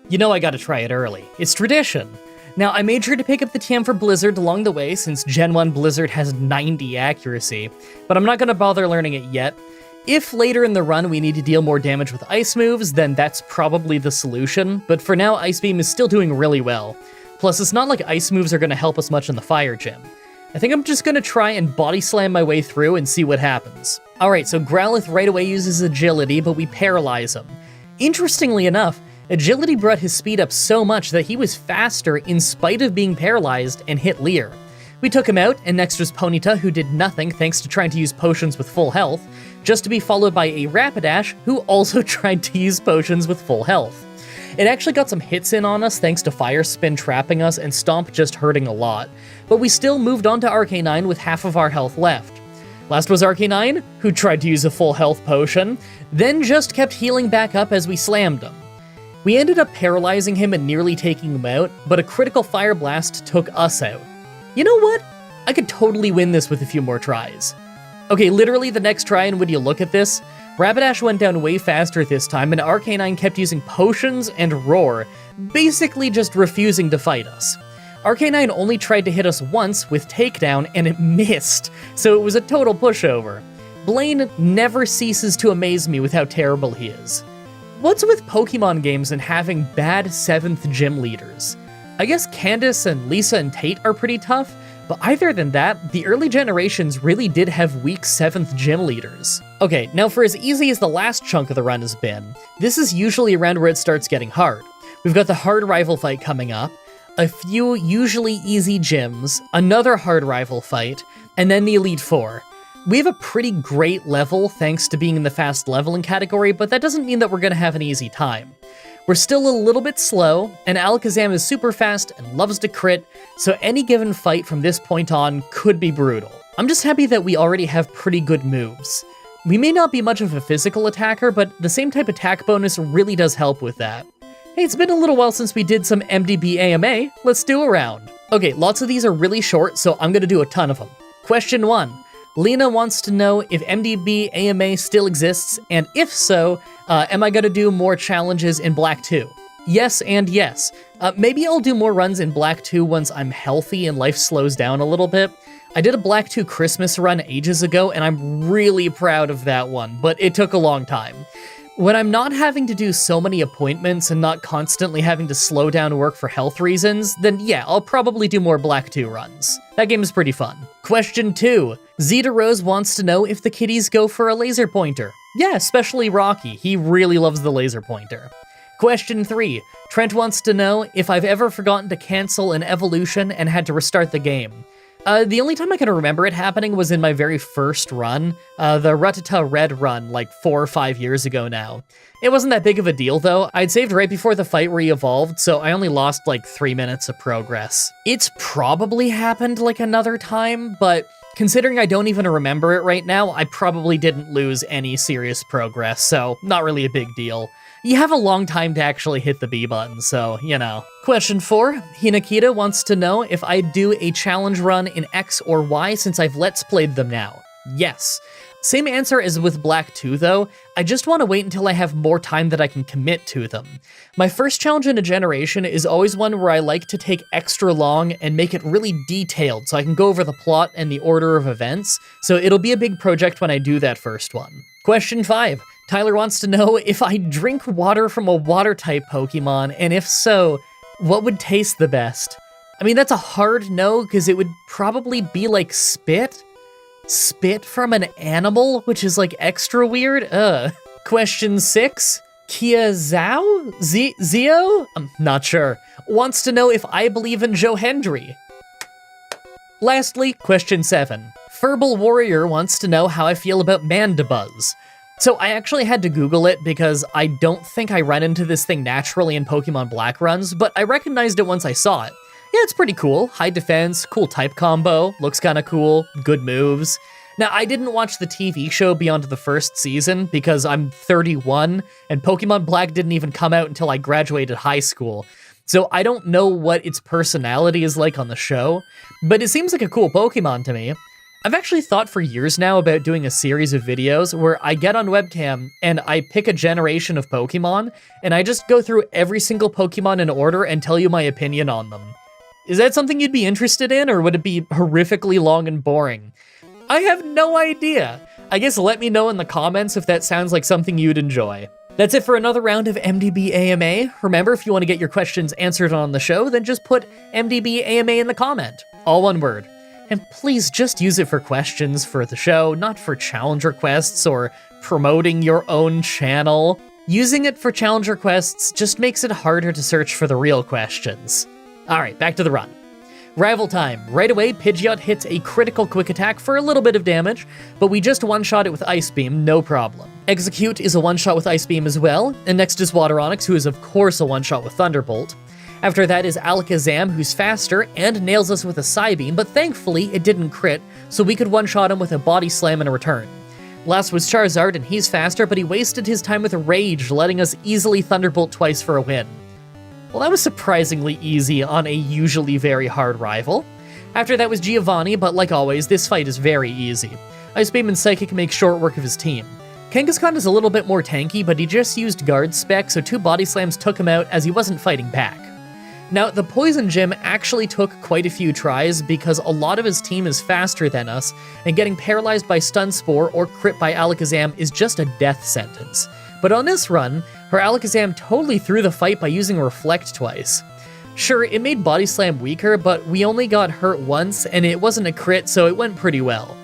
You know I gotta try it early. It's tradition. Now, I made sure to pick up the TM for Blizzard along the way, since Gen 1 Blizzard has 90 accuracy, but I'm not gonna bother learning it yet. If later in the run we need to deal more damage with ice moves, then that's probably the solution, but for now Ice Beam is still doing really well. Plus, it's not like ice moves are gonna help us much in the Fire Gym. I think I'm just gonna try and body slam my way through and see what happens. Alright, so Growlithe right away uses Agility, but we paralyze him. Interestingly enough, Agility brought his speed up so much that he was faster in spite of being paralyzed and hit Leer. We took him out, and next was Ponyta, who did nothing thanks to trying to use potions with full health, just to be followed by a Rapidash, who also tried to use potions with full health. It actually got some hits in on us thanks to Fire Spin trapping us and Stomp just hurting a lot, but we still moved on to Arcanine with half of our health left. Last was Arcanine, who tried to use a full health potion, then just kept healing back up as we slammed him. We ended up paralyzing him and nearly taking him out, but a critical Fire Blast took us out. You know what? I could totally win this with a few more tries. Okay, literally the next try, and when you look at this, Rapidash went down way faster this time, and Arcanine kept using potions and Roar, basically just refusing to fight us. Arcanine only tried to hit us once with Takedown, and it missed, so it was a total pushover. Blaine never ceases to amaze me with how terrible he is. What's with Pokemon games and having bad 7th gym leaders? I guess Candace and Lisa and Tate are pretty tough, but other than that, the early generations really did have weak 7th gym leaders. Okay, now for as easy as the last chunk of the run has been, this is usually around where it starts getting hard. We've got the hard rival fight coming up, a few usually easy gyms, another hard rival fight, and then the Elite Four. We have a pretty great level thanks to being in the fast leveling category, but that doesn't mean that we're gonna have an easy time. We're still a little bit slow, and Alakazam is super fast and loves to crit, so any given fight from this point on could be brutal. I'm just happy that we already have pretty good moves. We may not be much of a physical attacker, but the same type attack bonus really does help with that. Hey, it's been a little while since we did some MDB AMA. Let's do a round. Okay, lots of these are really short, so I'm gonna do a ton of them. Question 1. Lena wants to know if MDB AMA still exists, and if so, am I gonna do more challenges in Black 2? Yes and yes. Maybe I'll do more runs in Black 2 once I'm healthy and life slows down a little bit. I did a Black 2 Christmas run ages ago, and I'm really proud of that one, but it took a long time. When I'm not having to do so many appointments and not constantly having to slow down work for health reasons, then yeah, I'll probably do more Black 2 runs. That game is pretty fun. Question 2. Zeta Rose wants to know if the kiddies go for a laser pointer. Yeah, especially Rocky. He really loves the laser pointer. Question 3. Trent wants to know if I've ever forgotten to cancel an evolution and had to restart the game. The only time I can remember it happening was in my very first run, the Mah-Dry-Bread run like 4 or 5 years ago now. It wasn't that big of a deal though. I'd saved right before the fight where he evolved, so I only lost like 3 minutes of progress. It's probably happened like another time, but considering I don't even remember it right now, I probably didn't lose any serious progress, so not really a big deal. You have a long time to actually hit the B button, so, you know. Question 4. Hinakita wants to know if I'd do a challenge run in X or Y since I've Let's Played them now. Yes. Same answer as with Black 2 though, I just want to wait until I have more time that I can commit to them. My first challenge in a generation is always one where I like to take extra long and make it really detailed so I can go over the plot and the order of events, so it'll be a big project when I do that first one. Question 5. Tyler wants to know if I drink water from a water-type Pokemon, and if so, what would taste the best? I mean, that's a hard no, because it would probably be like spit? Spit from an animal, which is like extra weird? Question 6. Kia Zhao? Zio? I'm not sure. Wants to know if I believe in Joe Hendry. Lastly, question 7. Furball Warrior wants to know how I feel about Mandibuzz. So I actually had to Google it because I don't think I run into this thing naturally in Pokemon Black runs, but I recognized it once I saw it. Yeah, it's pretty cool. High defense, cool type combo, looks kinda cool, good moves. Now, I didn't watch the TV show beyond the first season because I'm 31, and Pokemon Black didn't even come out until I graduated high school. So I don't know what its personality is like on the show, but it seems like a cool Pokemon to me. I've actually thought for years now about doing a series of videos where I get on webcam and I pick a generation of Pokemon, and I just go through every single Pokemon in order and tell you my opinion on them. Is that something you'd be interested in, or would it be horrifically long and boring? I have no idea. I guess let me know in the comments if that sounds like something you'd enjoy. That's it for another round of MDB AMA. Remember, if you want to get your questions answered on the show, then just put MDB AMA in the comment. All one word. And please just use it for questions for the show, not for challenge requests or promoting your own channel. Using it for challenge requests just makes it harder to search for the real questions. Alright, back to the run. Rival time. Right away, Pidgeot hits a critical quick attack for a little bit of damage, but we just one-shot it with Ice Beam, no problem. Execute is a one-shot with Ice Beam as well, and next is Water Onix, who is of course a one-shot with Thunderbolt. After that is Alakazam, who's faster and nails us with a Psybeam, but thankfully it didn't crit, so we could one-shot him with a Body Slam in a return. Last was Charizard, and he's faster, but he wasted his time with Rage, letting us easily Thunderbolt twice for a win. Well, that was surprisingly easy on a usually very hard rival. After that was Giovanni, but like always, this fight is very easy. Ice Beam and Psychic make short work of his team. Kangaskhan is a little bit more tanky, but he just used Guard Spec, so 2 Body Slams took him out as he wasn't fighting back. Now, the Poison Gym actually took quite a few tries because a lot of his team is faster than us, and getting paralyzed by Stun Spore or crit by Alakazam is just a death sentence. But on this run, her Alakazam totally threw the fight by using Reflect twice. Sure, it made Body Slam weaker, but we only got hurt once, and it wasn't a crit, so it went pretty well.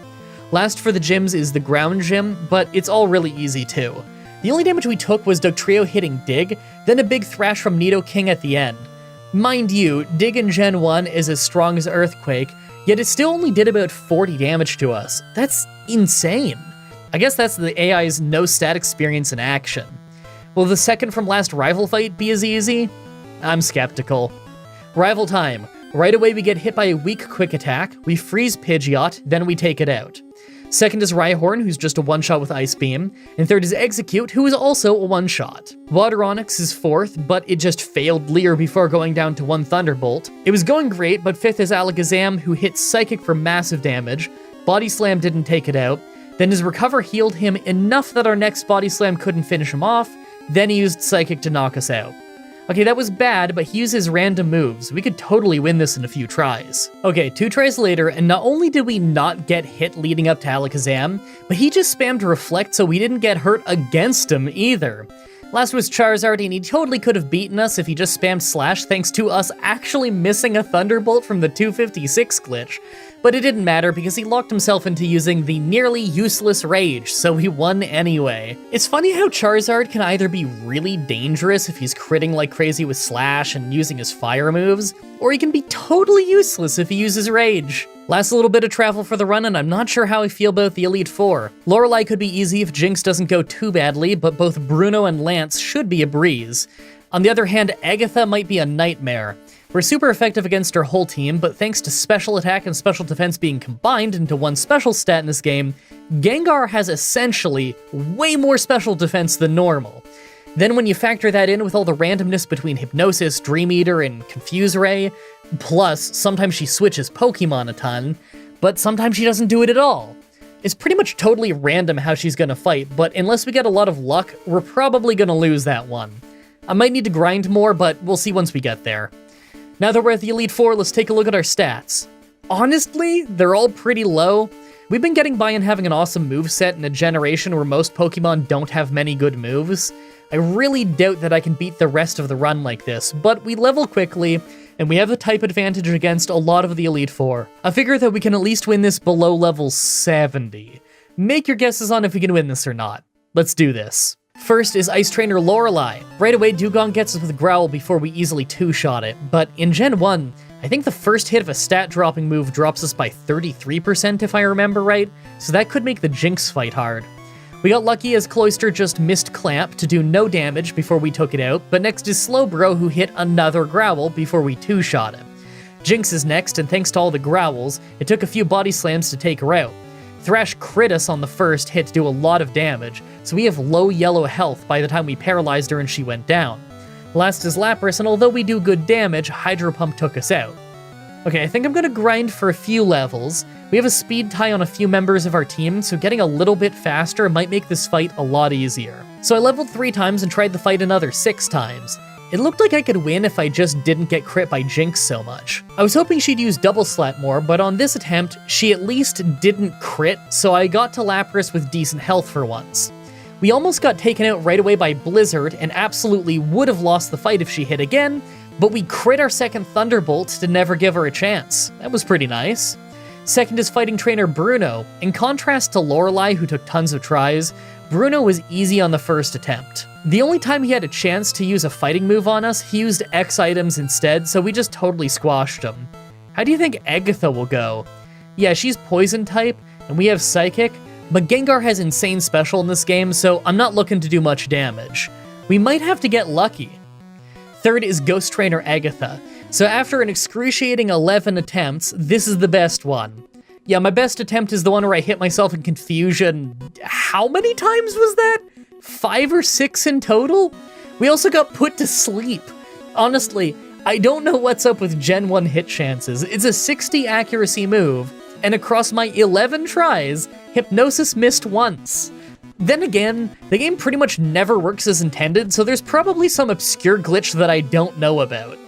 Last for the gyms is the Ground Gym, but it's all really easy too. The only damage we took was Dugtrio hitting Dig, then a big thrash from Nidoking at the end. Mind you, Dig in Gen 1 is as strong as Earthquake, yet it still only did about 40 damage to us. That's insane. I guess that's the AI's no stat experience in action. Will the second from last rival fight be as easy? I'm skeptical. Rival time. Right away we get hit by a weak quick attack, we freeze Pidgeot, then we take it out. Second is Rhyhorn, who's just a one-shot with Ice Beam, and third is Execute, who is also a one-shot. Water Onyx is fourth, but it just failed Leer before going down to one Thunderbolt. It was going great, but fifth is Alakazam, who hit Psychic for massive damage. Body Slam didn't take it out. Then his Recover healed him enough that our next Body Slam couldn't finish him off. Then he used Psychic to knock us out. Okay, that was bad, but he uses random moves. We could totally win this in a few tries. Okay, 2 tries later, and not only did we not get hit leading up to Alakazam, but he just spammed Reflect so we didn't get hurt against him either. Last was Charizard, and he totally could have beaten us if he just spammed Slash thanks to us actually missing a Thunderbolt from the 256 glitch. But it didn't matter because he locked himself into using the nearly useless Rage, so he won anyway. It's funny how Charizard can either be really dangerous if he's critting like crazy with Slash and using his fire moves, or he can be totally useless if he uses Rage. Last little bit of travel for the run, and I'm not sure how I feel about the Elite Four. Lorelei could be easy if Jinx doesn't go too badly, but both Bruno and Lance should be a breeze. On the other hand, Agatha might be a nightmare. We're super effective against our whole team, but thanks to special attack and special defense being combined into one special stat in this game, Gengar has essentially way more special defense than normal. Then when you factor that in with all the randomness between Hypnosis, Dream Eater, and Confuse Ray, plus sometimes she switches Pokemon a ton, but sometimes she doesn't do it at all. It's pretty much totally random how she's gonna fight, but unless we get a lot of luck, we're probably gonna lose that one. I might need to grind more, but we'll see once we get there. Now that we're at the Elite Four, let's take a look at our stats. Honestly, they're all pretty low. We've been getting by and having an awesome moveset in a generation where most Pokemon don't have many good moves. I really doubt that I can beat the rest of the run like this, but we level quickly, and we have the type advantage against a lot of the Elite Four. I figure that we can at least win this below level 70. Make your guesses on if we can win this or not. Let's do this. First is Ice Trainer Lorelei. Right away, Dugong gets us with Growl before we easily two-shot it, but in Gen 1, I think the first hit of a stat-dropping move drops us by 33% if I remember right, so that could make the Jinx fight hard. We got lucky as Cloyster just missed Clamp to do no damage before we took it out, but next is Slowbro who hit another Growl before we two-shot him. Jinx is next, and thanks to all the Growls, it took a few Body Slams to take her out. Thrash crit us on the first hit to do a lot of damage, so we have low yellow health by the time we paralyzed her and she went down. Last is Lapras, and although we do good damage, Hydro Pump took us out. Okay, I think I'm gonna grind for a few levels. We have a speed tie on a few members of our team, so getting a little bit faster might make this fight a lot easier. So I leveled 3 times and tried the fight another 6 times. It looked like I could win if I just didn't get crit by Jinx so much. I was hoping she'd use Double Slap more, but on this attempt, she at least didn't crit, so I got to Lapras with decent health for once. We almost got taken out right away by Blizzard, and absolutely would have lost the fight if she hit again, but we crit our second Thunderbolt to never give her a chance. That was pretty nice. Second is Fighting Trainer Bruno. In contrast to Lorelei, who took tons of tries, Bruno was easy on the first attempt. The only time he had a chance to use a fighting move on us, he used X items instead, so we just totally squashed him. How do you think Agatha will go? Yeah, she's Poison type, and we have Psychic, but Gengar has insane special in this game, so I'm not looking to do much damage. We might have to get lucky. Third is Ghost Trainer Agatha. So after an excruciating 11 attempts, this is the best one. Yeah, my best attempt is the one where I hit myself in confusion. How many times was that? 5 or 6 in total? We also got put to sleep. Honestly, I don't know what's up with Gen 1 hit chances. It's a 60 accuracy move, and across my 11 tries, Hypnosis missed once. Then again, the game pretty much never works as intended, so there's probably some obscure glitch that I don't know about.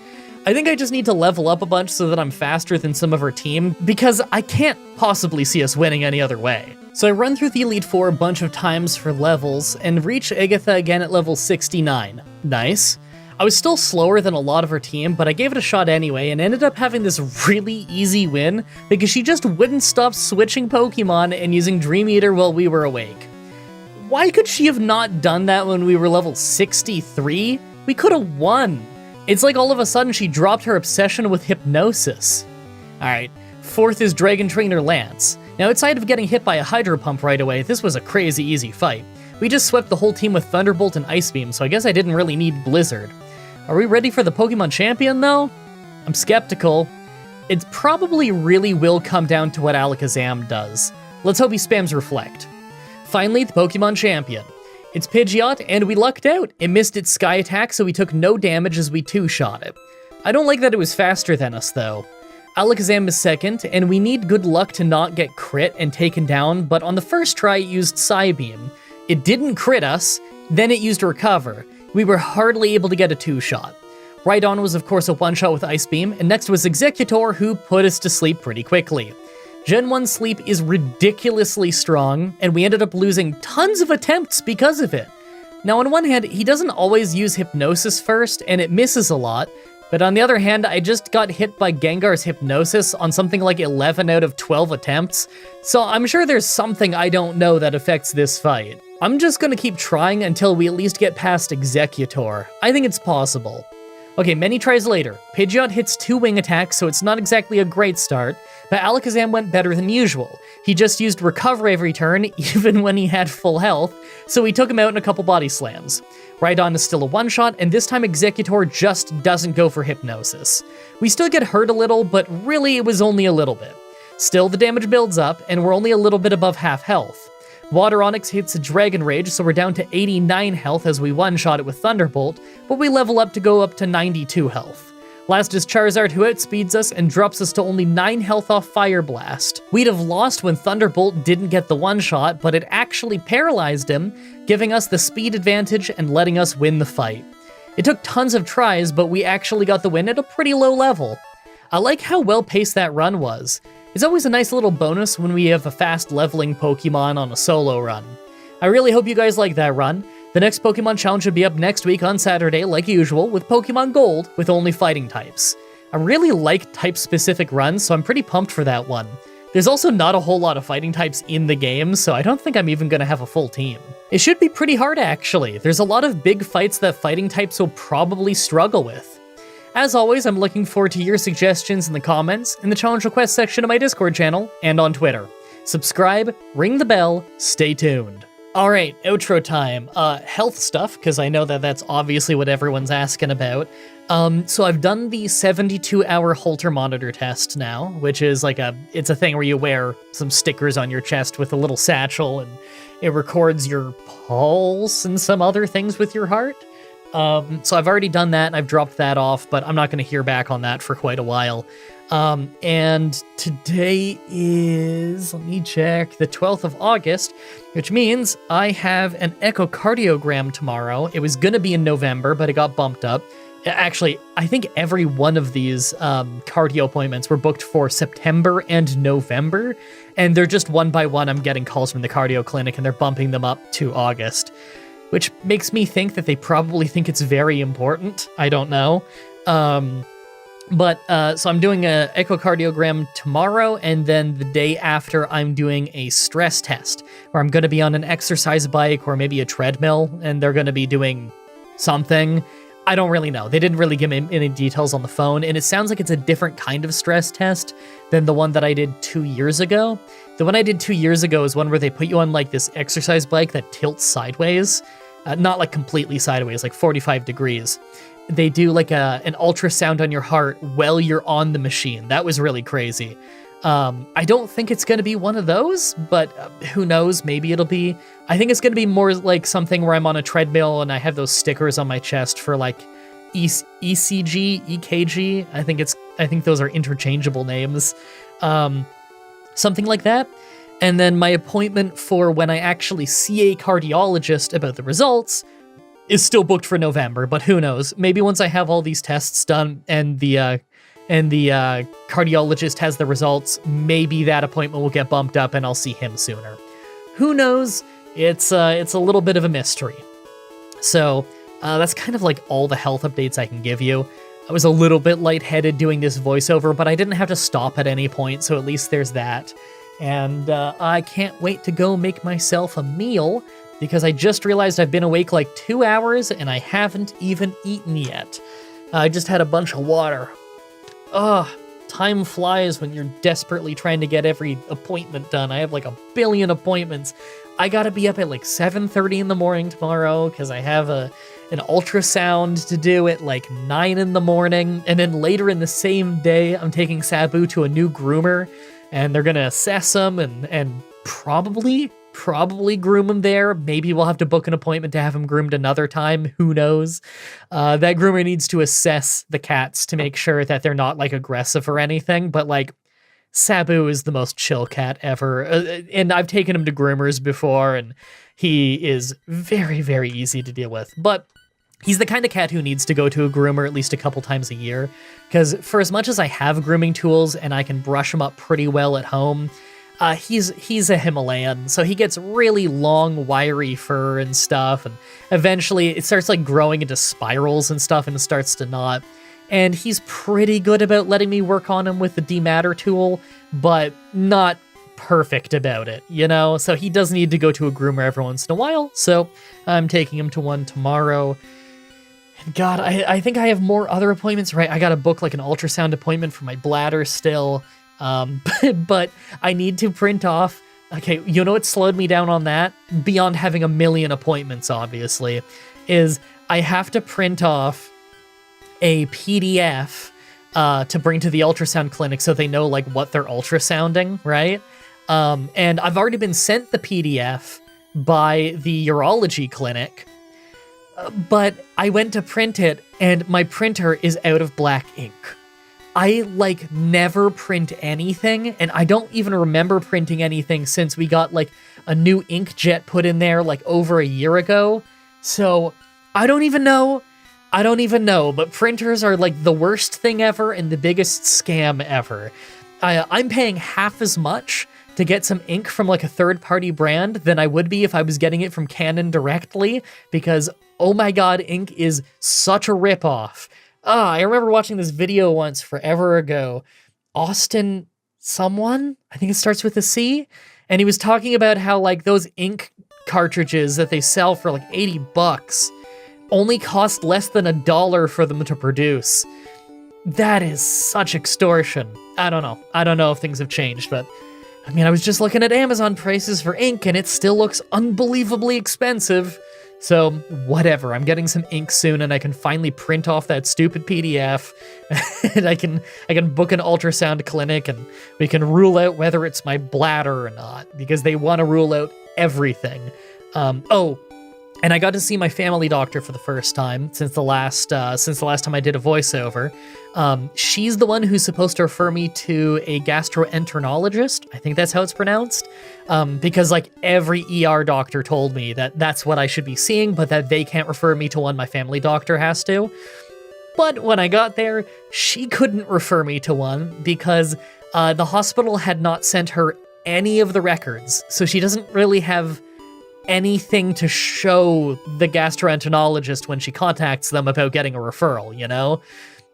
I think I just need to level up a bunch so that I'm faster than some of our team, because I can't possibly see us winning any other way. So I run through the Elite Four a bunch of times for levels, and reach Agatha again at level 69. Nice. I was still slower than a lot of her team, but I gave it a shot anyway, and ended up having this really easy win, because she just wouldn't stop switching Pokemon and using Dream Eater while we were awake. Why could she have not done that when we were level 63? We could have won. It's like all of a sudden she dropped her obsession with Hypnosis. Alright, fourth is Dragon Trainer Lance. Now outside of getting hit by a Hydro Pump right away, this was a crazy easy fight. We just swept the whole team with Thunderbolt and Ice Beam, so I guess I didn't really need Blizzard. Are we ready for the Pokemon Champion though? I'm skeptical. It probably really will come down to what Alakazam does. Let's hope he spams Reflect. Finally, the Pokemon Champion. It's Pidgeot, and we lucked out. It missed its Sky attack, so we took no damage as we two-shot it. I don't like that it was faster than us, though. Alakazam is second, and we need good luck to not get crit and taken down, but on the first try it used Psybeam. It didn't crit us, then it used Recover. We were hardly able to get a two-shot. Rhydon was of course a one-shot with Ice Beam, and next was Exeggutor, who put us to sleep pretty quickly. Gen 1 sleep is ridiculously strong, and we ended up losing tons of attempts because of it. Now on one hand, he doesn't always use Hypnosis first, and it misses a lot, but on the other hand, I just got hit by Gengar's Hypnosis on something like 11 out of 12 attempts, so I'm sure there's something I don't know that affects this fight. I'm just gonna keep trying until we at least get past Exeggutor. I think it's possible. Okay, many tries later. Pidgeot hits 2 wing attacks, so it's not exactly a great start, but Alakazam went better than usual. He just used Recover every turn, even when he had full health, so we took him out in a couple body slams. Rhydon is still a one-shot, and this time Exeggutor just doesn't go for Hypnosis. We still get hurt a little, but really it was only a little bit. Still, the damage builds up, and we're only a little bit above half health. Water Onix hits a Dragon Rage, so we're down to 89 health as we one-shot it with Thunderbolt, but we level up to go up to 92 health. Last is Charizard, who outspeeds us and drops us to only 9 health off Fire Blast. We'd have lost when Thunderbolt didn't get the one-shot, but it actually paralyzed him, giving us the speed advantage and letting us win the fight. It took tons of tries, but we actually got the win at a pretty low level. I like how well-paced that run was. It's always a nice little bonus when we have a fast leveling Pokemon on a solo run. I really hope you guys like that run. The next Pokemon Challenge should be up next week on Saturday, like usual, with Pokemon Gold with only fighting types. I really like type-specific runs, so I'm pretty pumped for that one. There's also not a whole lot of fighting types in the game, so I don't think I'm even gonna have a full team. It should be pretty hard, actually. There's a lot of big fights that fighting types will probably struggle with. As always, I'm looking forward to your suggestions in the comments, in the challenge request section of my Discord channel, and on Twitter. Subscribe, ring the bell, stay tuned. Alright, outro time. Health stuff, because I know that that's obviously what everyone's asking about. So I've done the 72-hour Holter monitor test now, which is like it's a thing where you wear some stickers on your chest with a little satchel, and it records your pulse and some other things with your heart. So I've already done that, and I've dropped that off, but I'm not going to hear back on that for quite a while. And today is, let me check, the 12th of August, which means I have an echocardiogram tomorrow. It was going to be in November, but it got bumped up. Actually, I think every one of these cardio appointments were booked for September and November, and they're just one by one I'm getting calls from the cardio clinic, and they're bumping them up to August, which makes me think that they probably think it's very important. I don't know. So I'm doing an echocardiogram tomorrow, and then the day after I'm doing a stress test, where I'm going to be on an exercise bike or maybe a treadmill, and they're going to be doing something. I don't really know. They didn't really give me any details on the phone, and it sounds like it's a different kind of stress test than the one that I did 2 years ago. The one I did 2 years ago is one where they put you on like this exercise bike that tilts sideways. Not like completely sideways, like 45 degrees. They do like an ultrasound on your heart while you're on the machine. That was really crazy. I don't think it's going to be one of those, but who knows? Maybe it'll be. I think it's going to be more like something where I'm on a treadmill and I have those stickers on my chest for like ECG, EKG. I think those are interchangeable names. Something like that. And then my appointment for when I actually see a cardiologist about the results is still booked for November, but who knows? Maybe once I have all these tests done and the cardiologist has the results, maybe that appointment will get bumped up and I'll see him sooner. Who knows? It's a little bit of a mystery. So that's kind of like all the health updates I can give you. I was a little bit lightheaded doing this voiceover, but I didn't have to stop at any point, so at least there's that. And I can't wait to go make myself a meal, because I just realized I've been awake like 2 hours and I haven't even eaten yet. I just had a bunch of water. Ugh, time flies when you're desperately trying to get every appointment done. I have like a billion appointments. I gotta be up at like 7:30 in the morning tomorrow because I have an ultrasound to do at like 9 in the morning. And then later in the same day, I'm taking Sabu to a new groomer, and they're gonna assess him and probably groom him there. Maybe we'll have to book an appointment to have him groomed another time. Who knows? That groomer needs to assess the cats to make sure that they're not like aggressive or anything. But like Sabu is the most chill cat ever. And I've taken him to groomers before and he is very, very easy to deal with. But he's the kind of cat who needs to go to a groomer at least a couple times a year. Because for as much as I have grooming tools and I can brush him up pretty well at home, he's a Himalayan, so he gets really long, wiry fur and stuff, and eventually it starts like growing into spirals and stuff and it starts to knot. And he's pretty good about letting me work on him with the dematter tool, but not perfect about it, you know? So he does need to go to a groomer every once in a while, so I'm taking him to one tomorrow. And God, I think I have more other appointments, right? I gotta book like an ultrasound appointment for my bladder still. But I need to print off, okay, you know what slowed me down on that? Beyond having a million appointments, obviously, is I have to print off a PDF to bring to the ultrasound clinic so they know like what they're ultrasounding, right? And I've already been sent the PDF by the urology clinic, but I went to print it and my printer is out of black ink. I like never print anything, and I don't even remember printing anything since we got like a new inkjet put in there like over a year ago. So I don't even know, but printers are like the worst thing ever and the biggest scam ever. I'm paying half as much to get some ink from like a third-party brand than I would be if I was getting it from Canon directly, because oh my god, ink is such a ripoff. I remember watching this video once forever ago. Austin someone? I think it starts with a C. And he was talking about how like those ink cartridges that they sell for like $80 only cost less than $1 for them to produce. That is such extortion. I don't know if things have changed, but I mean, I was just looking at Amazon prices for ink and it still looks unbelievably expensive. So whatever, I'm getting some ink soon and I can finally print off that stupid PDF and I can book an ultrasound clinic and we can rule out whether it's my bladder or not, because they want to rule out everything. And I got to see my family doctor for the first time since the last time I did a voiceover. She's the one who's supposed to refer me to a gastroenterologist. I think that's how it's pronounced. Because like every ER doctor told me that that's what I should be seeing, but that they can't refer me to one, my family doctor has to. But when I got there, she couldn't refer me to one because the hospital had not sent her any of the records. So she doesn't really have anything to show the gastroenterologist when she contacts them about getting a referral, you know?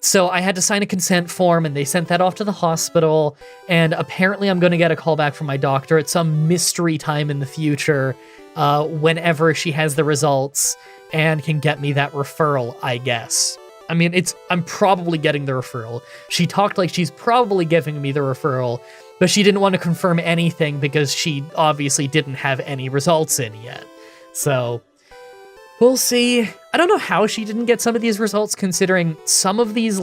So I had to sign a consent form and they sent that off to the hospital, and apparently I'm going to get a call back from my doctor at some mystery time in the future whenever she has the results and can get me that referral, I guess. I mean, I'm probably getting the referral. She talked like she's probably giving me the referral, but she didn't want to confirm anything because she obviously didn't have any results in yet. So we'll see. I don't know how she didn't get some of these results, considering some of these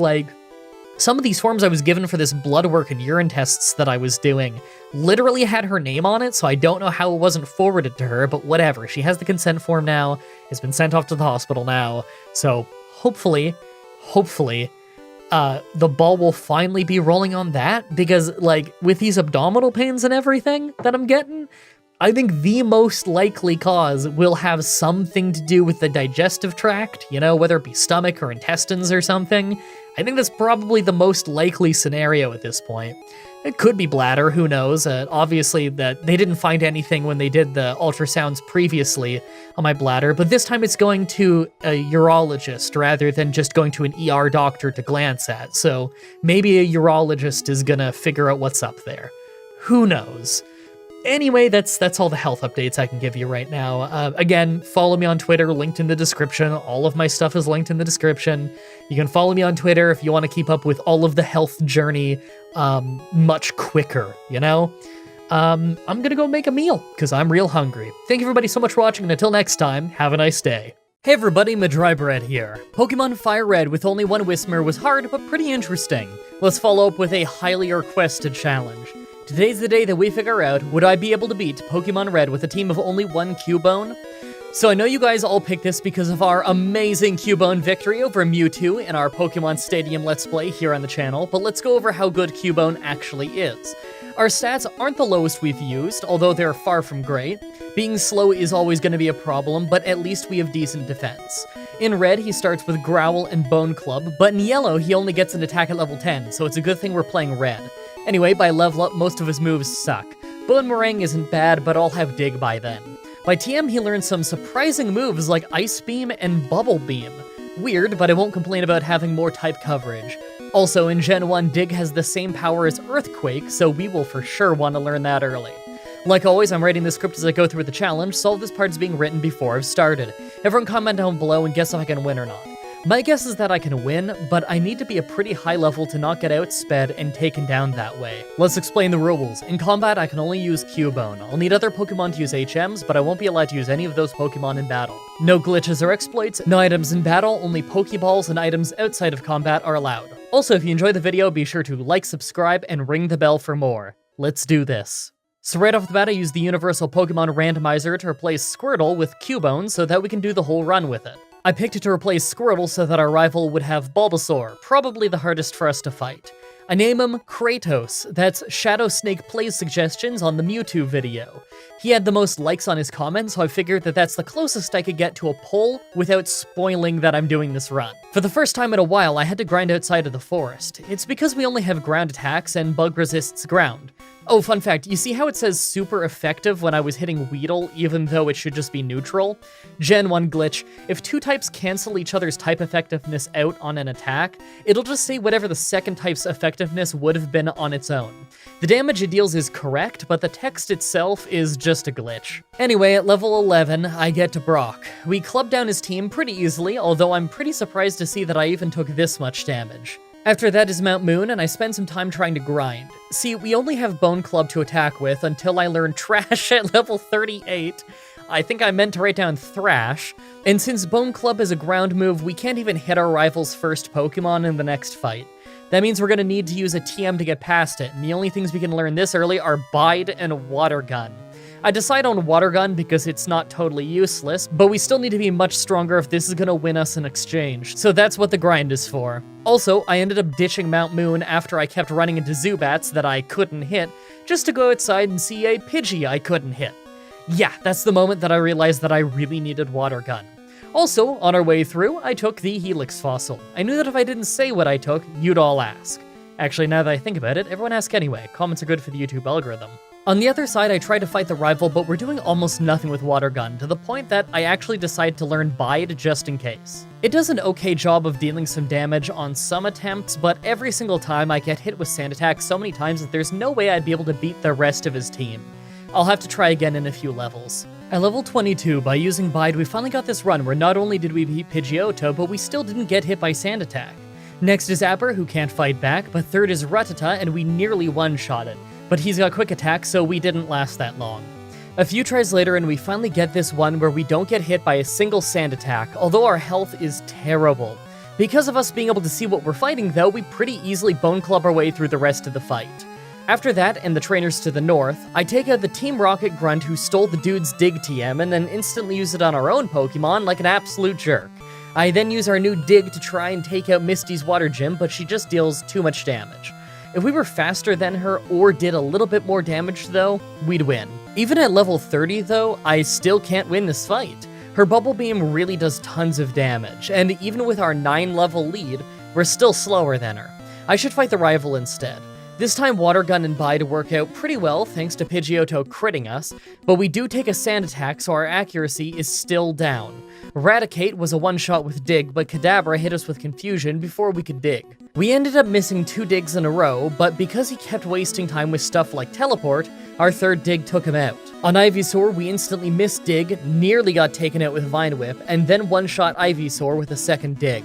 forms I was given for this blood work and urine tests that I was doing literally had her name on it, so I don't know how it wasn't forwarded to her, but whatever. She has the consent form now. It's been sent off to the hospital now. So hopefully, the ball will finally be rolling on that, because like with these abdominal pains and everything that I'm getting, I think the most likely cause will have something to do with the digestive tract, you know, whether it be stomach or intestines or something. I think that's probably the most likely scenario at this point. It could be bladder, who knows? Obviously, that they didn't find anything when they did the ultrasounds previously on my bladder, but this time it's going to a urologist rather than just going to an ER doctor to glance at. So maybe a urologist is gonna figure out what's up there. Who knows? Anyway, that's all the health updates I can give you right now. Again, follow me on Twitter, linked in the description. All of my stuff is linked in the description. You can follow me on Twitter if you want to keep up with all of the health journey much quicker, you know? I'm gonna go make a meal, because I'm real hungry. Thank you everybody so much for watching, and until next time, have a nice day. Hey everybody, Mah-Dry-Bread here. Pokemon Fire Red with only one Whismer was hard, but pretty interesting. Let's follow up with a highly requested challenge. Today's the day that we figure out, would I be able to beat Pokemon Red with a team of only one Cubone? So I know you guys all picked this because of our amazing Cubone victory over Mewtwo in our Pokemon Stadium Let's Play here on the channel, but let's go over how good Cubone actually is. Our stats aren't the lowest we've used, although they're far from great. Being slow is always going to be a problem, but at least we have decent defense. In Red, he starts with Growl and Bone Club, but in Yellow, he only gets an attack at level 10, so it's a good thing we're playing Red. Anyway, by level up, most of his moves suck. Boomerang isn't bad, but I'll have Dig by then. By TM, he learns some surprising moves like Ice Beam and Bubble Beam. Weird, but I won't complain about having more type coverage. Also, in Gen 1, Dig has the same power as Earthquake, so we will for sure want to learn that early. Like always, I'm writing the script as I go through the challenge, so all this part is being written before I've started. Everyone comment down below and guess if I can win or not. My guess is that I can win, but I need to be a pretty high level to not get outsped and taken down that way. Let's explain the rules. In combat, I can only use Cubone. I'll need other Pokemon to use HMs, but I won't be allowed to use any of those Pokemon in battle. No glitches or exploits, no items in battle, only Pokeballs and items outside of combat are allowed. Also, if you enjoyed the video, be sure to like, subscribe, and ring the bell for more. Let's do this. So right off the bat, I used the Universal Pokemon Randomizer to replace Squirtle with Cubone so that we can do the whole run with it. I picked it to replace Squirtle so that our rival would have Bulbasaur, probably the hardest for us to fight. I name him Kratos, that's Shadow Snake Plays suggestions on the Mewtwo video. He had the most likes on his comment, so I figured that that's the closest I could get to a poll without spoiling that I'm doing this run. For the first time in a while, I had to grind outside of the forest. It's because we only have ground attacks and Bug resists ground. Oh, fun fact, you see how it says super effective when I was hitting Weedle, even though it should just be neutral? Gen 1 glitch, if two types cancel each other's type effectiveness out on an attack, it'll just say whatever the second type's effectiveness would have been on its own. The damage it deals is correct, but the text itself is just a glitch. Anyway, at level 11, I get to Brock. We club down his team pretty easily, although I'm pretty surprised to see that I even took this much damage. After that is Mount Moon, and I spend some time trying to grind. See, we only have Bone Club to attack with until I learn Trash at level 38. I think I meant to write down Thrash. And since Bone Club is a ground move, we can't even hit our rival's first Pokemon in the next fight. That means we're going to need to use a TM to get past it, and the only things we can learn this early are Bide and Water Gun. I decide on Water Gun because it's not totally useless, but we still need to be much stronger if this is going to win us an exchange, so that's what the grind is for. Also, I ended up ditching Mount Moon after I kept running into Zubats that I couldn't hit, just to go outside and see a Pidgey I couldn't hit. Yeah, that's the moment that I realized that I really needed Water Gun. Also, on our way through, I took the Helix Fossil. I knew that if I didn't say what I took, you'd all ask. Actually, now that I think about it, everyone asks anyway. Comments are good for the YouTube algorithm. On the other side, I try to fight the rival, but we're doing almost nothing with Water Gun, to the point that I actually decide to learn Bide just in case. It does an okay job of dealing some damage on some attempts, but every single time I get hit with Sand Attack so many times that there's no way I'd be able to beat the rest of his team. I'll have to try again in a few levels. At level 22, by using Bide, we finally got this run where not only did we beat Pidgeotto, but we still didn't get hit by Sand Attack. Next is Aber, who can't fight back, but third is Rattata, and we nearly one-shot it. But he's got quick attack, so we didn't last that long. A few tries later, and we finally get this one where we don't get hit by a single Sand Attack, although our health is terrible. Because of us being able to see what we're fighting, though, we pretty easily Bone Club our way through the rest of the fight. After that, and the trainers to the north, I take out the Team Rocket Grunt who stole the dude's Dig TM and then instantly use it on our own Pokemon like an absolute jerk. I then use our new Dig to try and take out Misty's Water Gym, but she just deals too much damage. If we were faster than her or did a little bit more damage though, we'd win. Even at level 30 though, I still can't win this fight. Her Bubble Beam really does tons of damage, and even with our 9 level lead, we're still slower than her. I should fight the rival instead. This time Water Gun and Bide work out pretty well thanks to Pidgeotto critting us, but we do take a Sand Attack so our accuracy is still down. Eradicate was a one-shot with Dig, but Kadabra hit us with Confusion before we could dig. We ended up missing 2 digs in a row, but because he kept wasting time with stuff like Teleport, our third dig took him out. On Ivysaur, we instantly missed Dig, nearly got taken out with Vine Whip, and then one-shot Ivysaur with a second dig.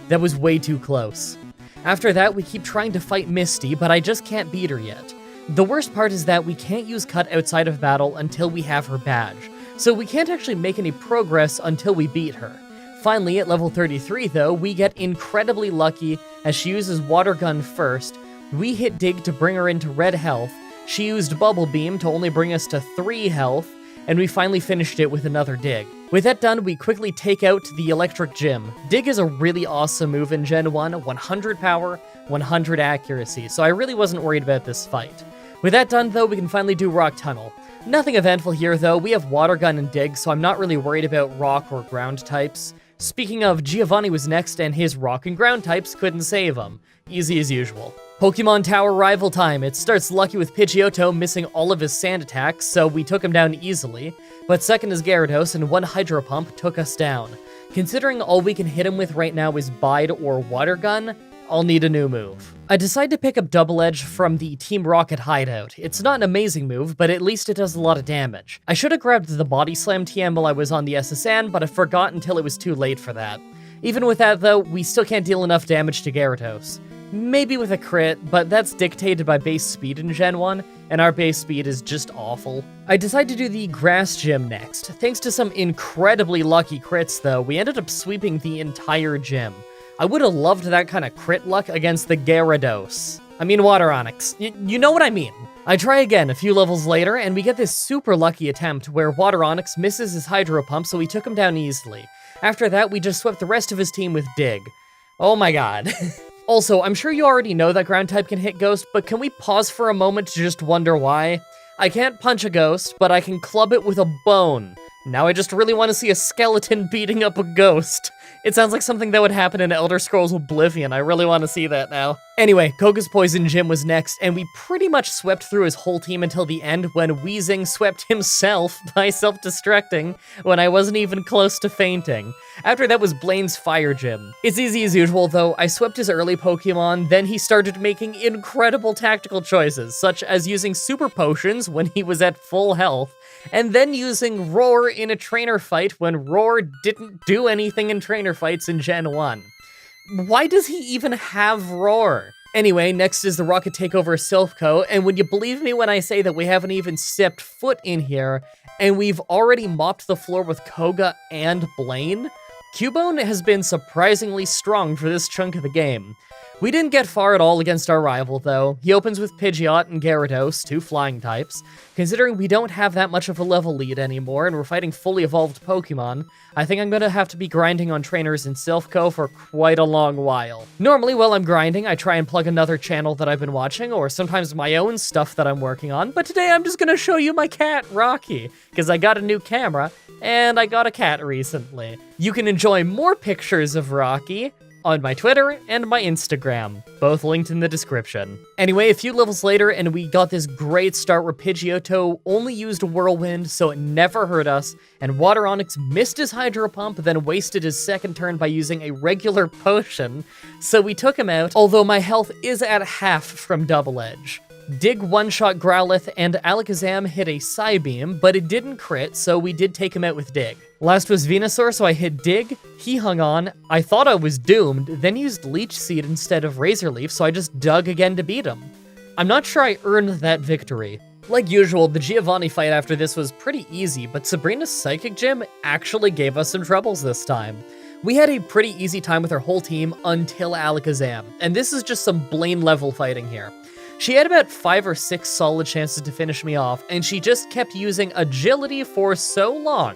That was way too close. After that, we keep trying to fight Misty, but I just can't beat her yet. The worst part is that we can't use Cut outside of battle until we have her badge, so we can't actually make any progress until we beat her. Finally, at level 33 though, we get incredibly lucky as she uses Water Gun first, we hit Dig to bring her into red health, She used Bubble Beam to only bring us to 3 health, and we finally finished it with another Dig. With that done, we quickly take out the Electric Gym. Dig is a really awesome move in Gen 1, 100 power, 100 accuracy, so I really wasn't worried about this fight. With that done though, we can finally do Rock Tunnel. Nothing eventful here though, we have Water Gun and Dig, so I'm not really worried about rock or ground types. Speaking of, Giovanni was next and his rock and ground types couldn't save him. Easy as usual. Pokemon Tower rival time. It starts lucky with Pidgeotto missing all of his sand attacks, so we took him down easily, but second is Gyarados and one Hydro Pump took us down. Considering all we can hit him with right now is Bide or Water Gun, I'll need a new move. I decide to pick up Double Edge from the Team Rocket hideout. It's not an amazing move, but at least it does a lot of damage. I should have grabbed the Body Slam TM while I was on the SSN, but I forgot until it was too late for that. Even with that though, we still can't deal enough damage to Gyarados. Maybe with a crit, but that's dictated by base speed in Gen 1, and our base speed is just awful. I decide to do the Grass Gym next. Thanks to some incredibly lucky crits though, we ended up sweeping the entire gym. I would have loved that kind of crit luck against the Gyarados. I mean Water Onix. You know what I mean. I try again a few levels later, and we get this super lucky attempt where Water Onix misses his Hydro Pump, so we took him down easily. After that, we just swept the rest of his team with Dig. Oh my god. Also, I'm sure you already know that ground type can hit Ghost, but can we pause for a moment to just wonder why? I can't punch a Ghost, but I can club it with a bone. Now I just really want to see a skeleton beating up a Ghost. It sounds like something that would happen in Elder Scrolls Oblivion. I really want to see that now. Anyway, Koga's Poison Gym was next, and we pretty much swept through his whole team until the end when Weezing swept himself by self-destructing when I wasn't even close to fainting. After that was Blaine's Fire Gym. It's easy as usual though, I swept his early Pokemon, then he started making incredible tactical choices, such as using Super Potions when he was at full health, and then using Roar in a trainer fight when Roar didn't do anything in trainer fights in Gen 1. Why does he even have Roar? Anyway, next is the Rocket Takeover Silphco, and would you believe me when I say that we haven't even stepped foot in here, and we've already mopped the floor with Koga and Blaine? Cubone has been surprisingly strong for this chunk of the game. We didn't get far at all against our rival, though. He opens with Pidgeot and Gyarados, 2 flying types. Considering we don't have that much of a level lead anymore, and we're fighting fully evolved Pokemon, I think I'm gonna have to be grinding on trainers in Silphco for quite a long while. Normally, while I'm grinding, I try and plug another channel that I've been watching, or sometimes my own stuff that I'm working on, but today I'm just gonna show you my cat, Rocky, because I got a new camera, and I got a cat recently. You can enjoy more pictures of Rocky on my Twitter and my Instagram, both linked in the description. Anyway, a few levels later, and we got this great start where Pidgeotto only used Whirlwind, so it never hurt us, and Water Onix missed his Hydro Pump, then wasted his second turn by using a regular potion, so we took him out, although my health is at half from Double Edge. Dig one-shot Growlithe, and Alakazam hit a Psybeam, but it didn't crit, so we did take him out with Dig. Last was Venusaur, so I hit Dig, he hung on, I thought I was doomed, then used Leech Seed instead of Razor Leaf, so I just dug again to beat him. I'm not sure I earned that victory. Like usual, the Giovanni fight after this was pretty easy, but Sabrina's Psychic Gym actually gave us some troubles this time. We had a pretty easy time with our whole team until Alakazam, and this is just some Blaine level fighting here. She had about 5 or 6 solid chances to finish me off, and she just kept using Agility for so long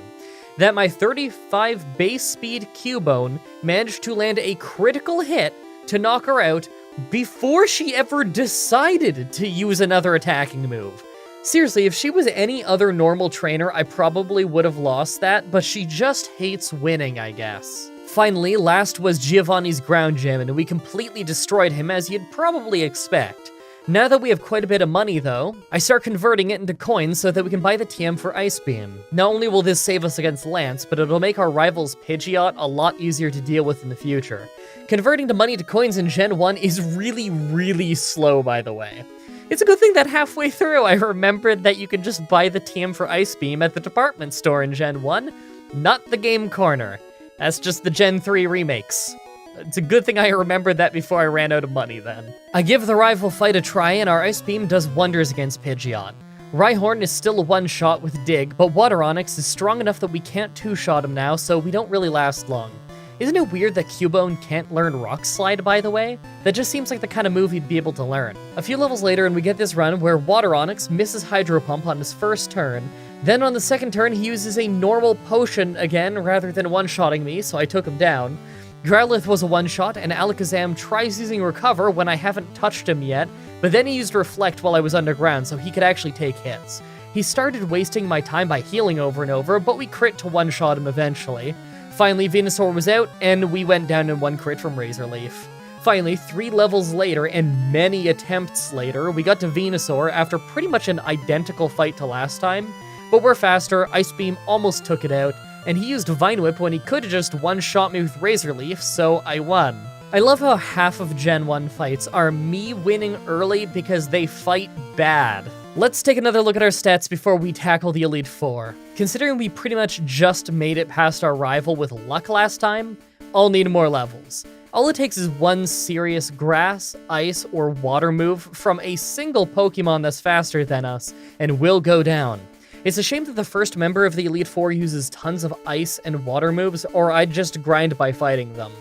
that my 35 base speed Cubone managed to land a critical hit to knock her out before she ever decided to use another attacking move. Seriously, if she was any other normal trainer, I probably would have lost that, but she just hates winning, I guess. Finally, last was Giovanni's Ground Gym, and we completely destroyed him as you'd probably expect. Now that we have quite a bit of money though, I start converting it into coins so that we can buy the TM for Ice Beam. Not only will this save us against Lance, but it'll make our rival's Pidgeot a lot easier to deal with in the future. Converting the money to coins in Gen 1 is really slow, by the way. It's a good thing that halfway through I remembered that you can just buy the TM for Ice Beam at the department store in Gen 1, not the Game Corner. That's just the Gen 3 remakes. It's a good thing I remembered that before I ran out of money then. I give the rival fight a try, and our Ice Beam does wonders against Pidgeot. Rhyhorn is still a one-shot with Dig, but Water Onix is strong enough that we can't two-shot him now, so we don't really last long. Isn't it weird that Cubone can't learn Rock Slide, by the way? That just seems like the kind of move he'd be able to learn. A few levels later, and we get this run where Water Onix misses Hydro Pump on his first turn. Then on the second turn, he uses a normal potion again, rather than one-shotting me, so I took him down. Growlithe was a one-shot, and Alakazam tries using Recover when I haven't touched him yet, but then he used Reflect while I was underground, so he could actually take hits. He started wasting my time by healing over and over, but we crit to one-shot him eventually. Finally, Venusaur was out, and we went down in one crit from Razor Leaf. Finally, 3 levels later, and many attempts later, we got to Venusaur after pretty much an identical fight to last time. But we're faster, Ice Beam almost took it out, and he used Vine Whip when he could have just one-shot me with Razor Leaf, so I won. I love how half of Gen 1 fights are me winning early because they fight bad. Let's take another look at our stats before we tackle the Elite Four. Considering we pretty much just made it past our rival with luck last time, I'll need more levels. All it takes is one serious grass, ice, or water move from a single Pokemon that's faster than us, and we'll go down. It's a shame that the first member of the Elite Four uses tons of ice and water moves, or I'd just grind by fighting them.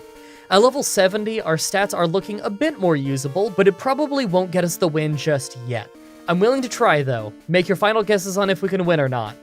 At level 70, our stats are looking a bit more usable, but it probably won't get us the win just yet. I'm willing to try, though. Make your final guesses on if we can win or not.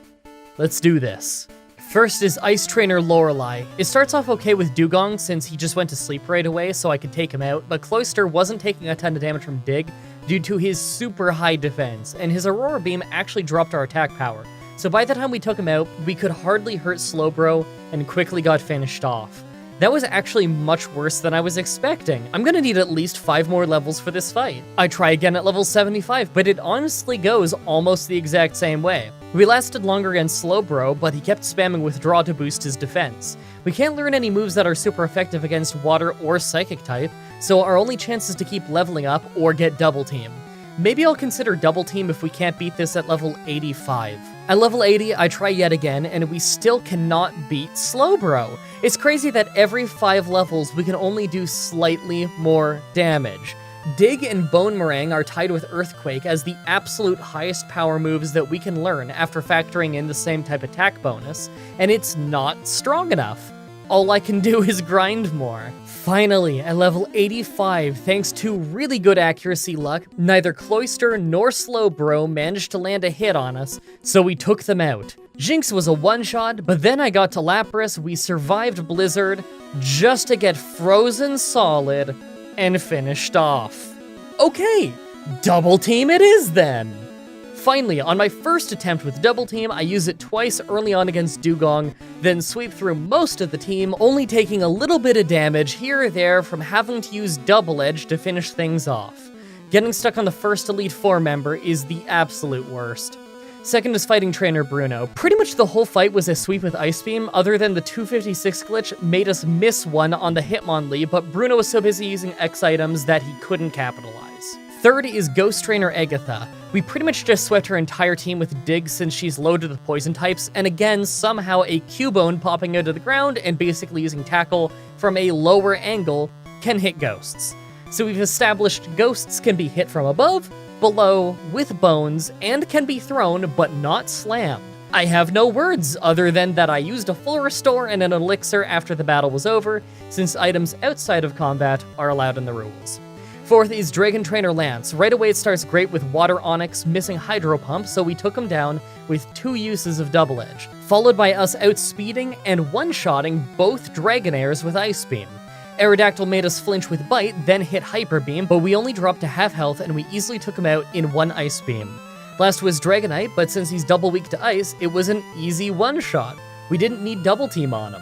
Let's do this. First is Ice Trainer Lorelei. It starts off okay with Dugong since he just went to sleep right away, so I could take him out, but Cloyster wasn't taking a ton of damage from Dig due to his super high defense, and his Aurora Beam actually dropped our attack power. So by the time we took him out, we could hardly hurt Slowbro and quickly got finished off. That was actually much worse than I was expecting. I'm gonna need at least 5 more levels for this fight. I try again at level 75, but it honestly goes almost the exact same way. We lasted longer against Slowbro, but he kept spamming Withdraw to boost his defense. We can't learn any moves that are super effective against Water or Psychic type, so our only chance is to keep leveling up or get Double Team. Maybe I'll consider Double Team if we can't beat this at level 85. At level 80, I try yet again, and we still cannot beat Slowbro. It's crazy that every 5 levels we can only do slightly more damage. Dig and Bone Meringue are tied with Earthquake as the absolute highest power moves that we can learn after factoring in the same type attack bonus, and it's not strong enough. All I can do is grind more. Finally, at level 85, thanks to really good accuracy luck, neither Cloyster nor Slowbro managed to land a hit on us, so we took them out. Jinx was a one-shot, but then I got to Lapras, we survived Blizzard, just to get frozen solid, and finished off. Okay, Double Team it is then! Finally, on my first attempt with Double Team, I use it twice early on against Dugong, then sweep through most of the team, only taking a little bit of damage here or there from having to use Double Edge to finish things off. Getting stuck on the first Elite Four member is the absolute worst. Second is fighting Trainer Bruno. Pretty much the whole fight was a sweep with Ice Beam, other than the 256 glitch made us miss one on the Hitmonlee, but Bruno was so busy using X items that he couldn't capitalize. Third is Ghost Trainer Agatha. We pretty much just swept her entire team with Dig since she's loaded with poison types, and again, somehow a Cubone popping out of the ground and basically using Tackle from a lower angle can hit ghosts. So we've established ghosts can be hit from above, below, with bones, and can be thrown, but not slammed. I have no words other than that I used a full restore and an elixir after the battle was over, since items outside of combat are allowed in the rules. Fourth is Dragon Trainer Lance. Right away it starts great with Water Onix missing Hydro Pump, so we took him down with 2 uses of Double Edge, followed by us outspeeding and one-shotting both Dragonairs with Ice Beam. Aerodactyl made us flinch with Bite, then hit Hyper Beam, but we only dropped to half health and we easily took him out in 1 Ice Beam. Last was Dragonite, but since he's double weak to Ice, it was an easy one-shot. We didn't need Double Team on him.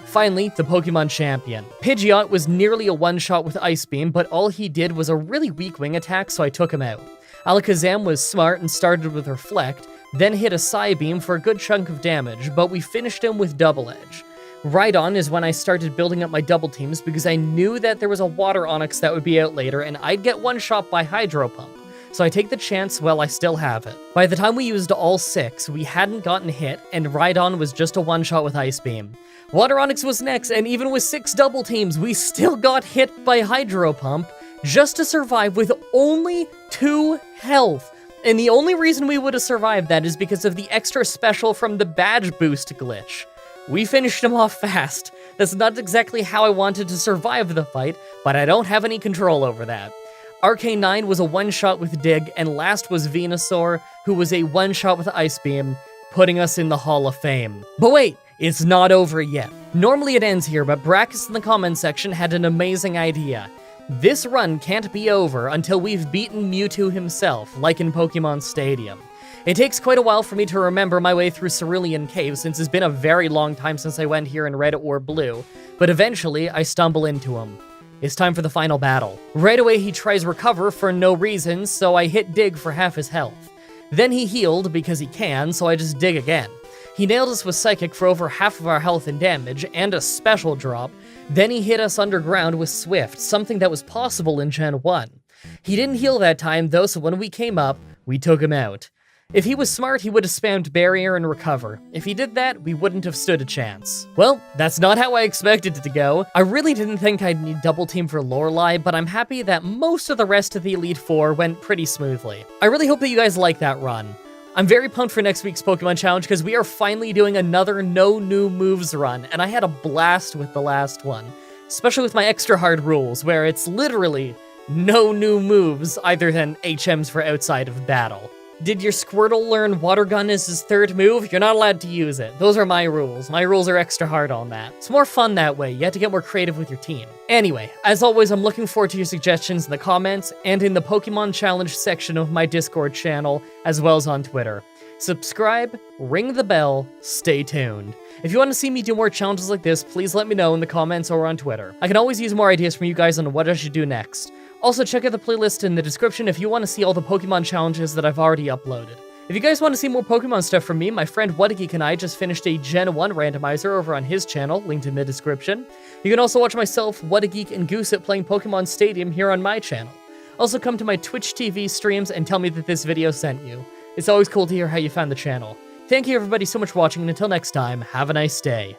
Finally, the Pokemon Champion. Pidgeot was nearly a one-shot with Ice Beam, but all he did was a really weak wing attack, so I took him out. Alakazam was smart and started with Reflect, then hit a Psy Beam for a good chunk of damage, but we finished him with Double Edge. Rhydon is when I started building up my double teams because I knew that there was a Water Onix that would be out later and I'd get one-shot by Hydro Pump. So I take the chance while I still have it. By the time we used all 6, we hadn't gotten hit, and Rhydon was just a one-shot with Ice Beam. Water Onix was next, and even with 6 double teams, we still got hit by Hydro Pump, just to survive with only 2 health. And the only reason we would have survived that is because of the extra special from the badge boost glitch. We finished him off fast, That's not exactly how I wanted to survive the fight, but I don't have any control over that. RK9 was a one-shot with Dig, and last was Venusaur, who was a one-shot with Ice Beam, putting us in the Hall of Fame. But wait, it's not over yet. Normally it ends here, but Brackus in the comments section had an amazing idea. This run can't be over until we've beaten Mewtwo himself, like in Pokemon Stadium. It takes quite a while for me to remember my way through Cerulean Cave since it's been a very long time since I went here in Red or Blue, but eventually I stumble into him. It's time for the final battle. Right away he tries Recover for no reason, so I hit Dig for half his health. Then he healed because he can, so I just dig again. He nailed us with Psychic for over half of our health and damage, and a special drop. Then he hit us underground with Swift, something that was possible in Gen 1. He didn't heal that time though, so when we came up, we took him out. If he was smart, he would have spammed Barrier and Recover. If he did that, we wouldn't have stood a chance. Well, that's not how I expected it to go. I really didn't think I'd need Double Team for Lorelei, but I'm happy that most of the rest of the Elite Four went pretty smoothly. I really hope that you guys like that run. I'm very pumped for next week's Pokemon Challenge because we are finally doing another no new moves run, and I had a blast with the last one. Especially with my extra hard rules, where it's literally no new moves other than HMs for outside of battle. Did your Squirtle learn Water Gun is his third move? You're not allowed to use it. Those are my rules. My rules are extra hard on that. It's more fun that way. You have to get more creative with your team. Anyway, as always, I'm looking forward to your suggestions in the comments and in the Pokemon Challenge section of my Discord channel, as well as on Twitter. Subscribe, ring the bell, stay tuned. If you want to see me do more challenges like this, please let me know in the comments or on Twitter. I can always use more ideas from you guys on what I should do next. Also, check out the playlist in the description if you want to see all the Pokemon challenges that I've already uploaded. If you guys want to see more Pokemon stuff from me, my friend Whatageek and I just finished a Gen 1 randomizer over on his channel, linked in the description. You can also watch myself, Whatageek, and Gooset playing Pokemon Stadium here on my channel. Also, come to my Twitch TV streams and tell me that this video sent you. It's always cool to hear how you found the channel. Thank you everybody so much for watching, and until next time, have a nice day.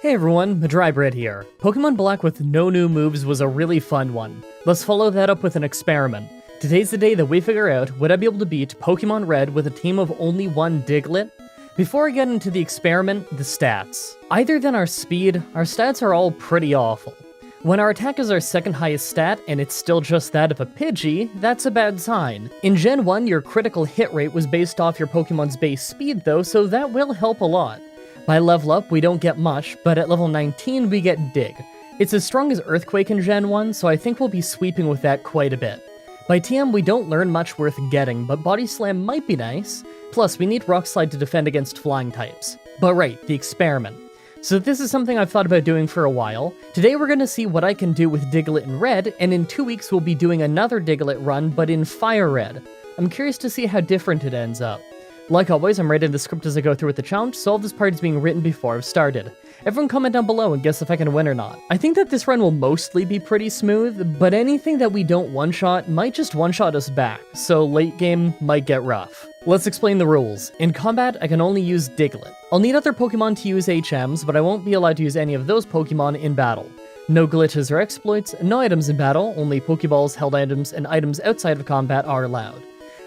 Hey everyone, Mah-Dry-Bread here. Pokemon Black with no new moves was a really fun one. Let's follow that up with an experiment. Today's the day that we figure out, would I be able to beat Pokemon Red with a team of only one Diglett? Before I get into the experiment, the stats. Other than our speed, our stats are all pretty awful. When our attack is our second highest stat, and it's still just that of a Pidgey, that's a bad sign. In Gen 1, your critical hit rate was based off your Pokemon's base speed though, so that will help a lot. By level up, we don't get much, but at level 19, we get Dig. It's as strong as Earthquake in Gen 1, so I think we'll be sweeping with that quite a bit. By TM, we don't learn much worth getting, but Body Slam might be nice. Plus, we need Rock Slide to defend against flying types. But right, the experiment. So this is something I've thought about doing for a while. Today we're going to see what I can do with Diglett in Red, and in 2 weeks we'll be doing another Diglett run, but in Fire Red. I'm curious to see how different it ends up. Like always, I'm writing the script as I go through with the challenge, so all this part is being written before I've started. Everyone comment down below and guess if I can win or not. I think that this run will mostly be pretty smooth, but anything that we don't one-shot might just one-shot us back, so late game might get rough. Let's explain the rules. In combat, I can only use Diglett. I'll need other Pokemon to use HMs, but I won't be allowed to use any of those Pokemon in battle. No glitches or exploits, no items in battle, only Pokeballs, held items, and items outside of combat are allowed.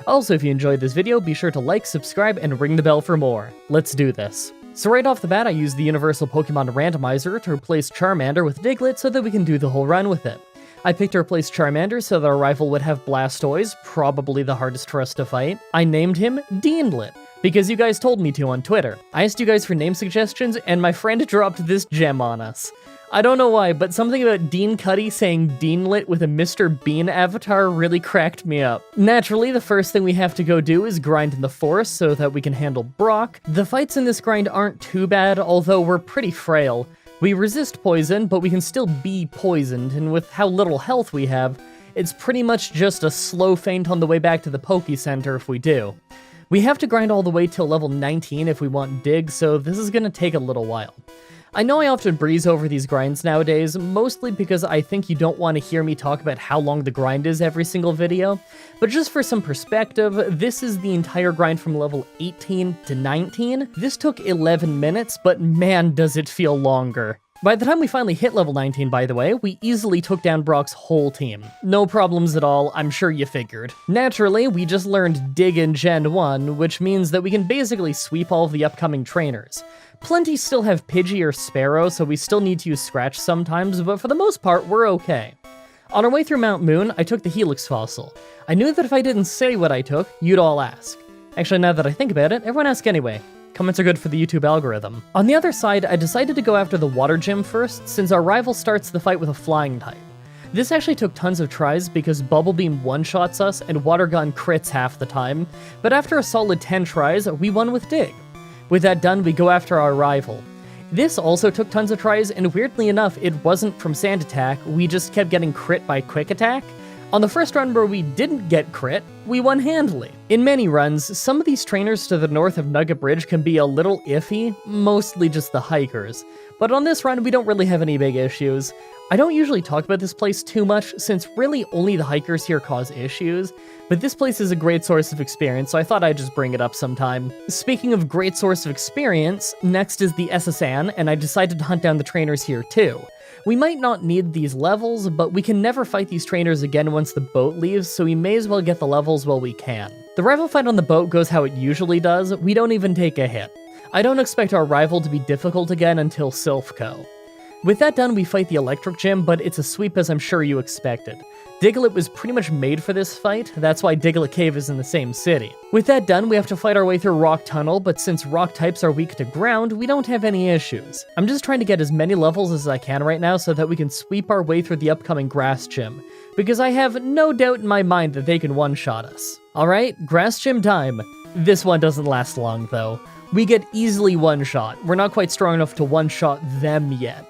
Also, if you enjoyed this video, be sure to like, subscribe, and ring the bell for more. Let's do this. So right off the bat, I used the Universal Pokemon Randomizer to replace Charmander with Diglett so that we can do the whole run with it. I picked to replace Charmander so that our rival would have Blastoise, probably the hardest for us to fight. I named him Deanlet, because you guys told me to on Twitter. I asked you guys for name suggestions, and my friend dropped this gem on us. I don't know why, but something about Dean Cuddy saying Deanlet with a Mr. Bean avatar really cracked me up. Naturally, the first thing we have to go do is grind in the forest so that we can handle Brock. The fights in this grind aren't too bad, although we're pretty frail. We resist poison, but we can still be poisoned, and with how little health we have, it's pretty much just a slow feint on the way back to the Poke Center if we do. We have to grind all the way till level 19 if we want Dig, so this is gonna take a little while. I know I often breeze over these grinds nowadays, mostly because I think you don't want to hear me talk about how long the grind is every single video, but just for some perspective, this is the entire grind from level 18 to 19. This took 11 minutes, but man does it feel longer. By the time we finally hit level 19, by the way, we easily took down Brock's whole team. No problems at all, I'm sure you figured. Naturally, we just learned Dig in Gen 1, which means that we can basically sweep all of the upcoming trainers. Plenty still have Pidgey or Sparrow, so we still need to use Scratch sometimes, but for the most part, we're okay. On our way through Mount Moon, I took the Helix fossil. I knew that if I didn't say what I took, you'd all ask. Actually, now that I think about it, everyone ask anyway. Comments are good for the YouTube algorithm. On the other side, I decided to go after the Water Gym first, since our rival starts the fight with a Flying type. This actually took tons of tries because Bubble Beam one-shots us and Water Gun crits half the time, but after a solid 10 tries, we won with Dig. With that done, we go after our rival. This also took tons of tries, and weirdly enough, it wasn't from Sand Attack, we just kept getting crit by Quick Attack. On the first run where we didn't get crit, we won handily. In many runs, some of these trainers to the north of Nugget Bridge can be a little iffy, mostly just the hikers. But on this run, we don't really have any big issues. I don't usually talk about this place too much, since really only the hikers here cause issues, but this place is a great source of experience, so I thought I'd just bring it up sometime. Speaking of great source of experience, next is the SSN, and I decided to hunt down the trainers here too. We might not need these levels, but we can never fight these trainers again once the boat leaves, so we may as well get the levels while we can. The rival fight on the boat goes how it usually does, we don't even take a hit. I don't expect our rival to be difficult again until Silphco. With that done, we fight the Electric Gym, but it's a sweep as I'm sure you expected. Diglett was pretty much made for this fight, that's why Diglett Cave is in the same city. With that done, we have to fight our way through Rock Tunnel, but since rock types are weak to ground, we don't have any issues. I'm just trying to get as many levels as I can right now so that we can sweep our way through the upcoming Grass Gym, because I have no doubt in my mind that they can one-shot us. Alright, Grass Gym time. This one doesn't last long though. We get easily one-shot. We're not quite strong enough to one-shot them yet.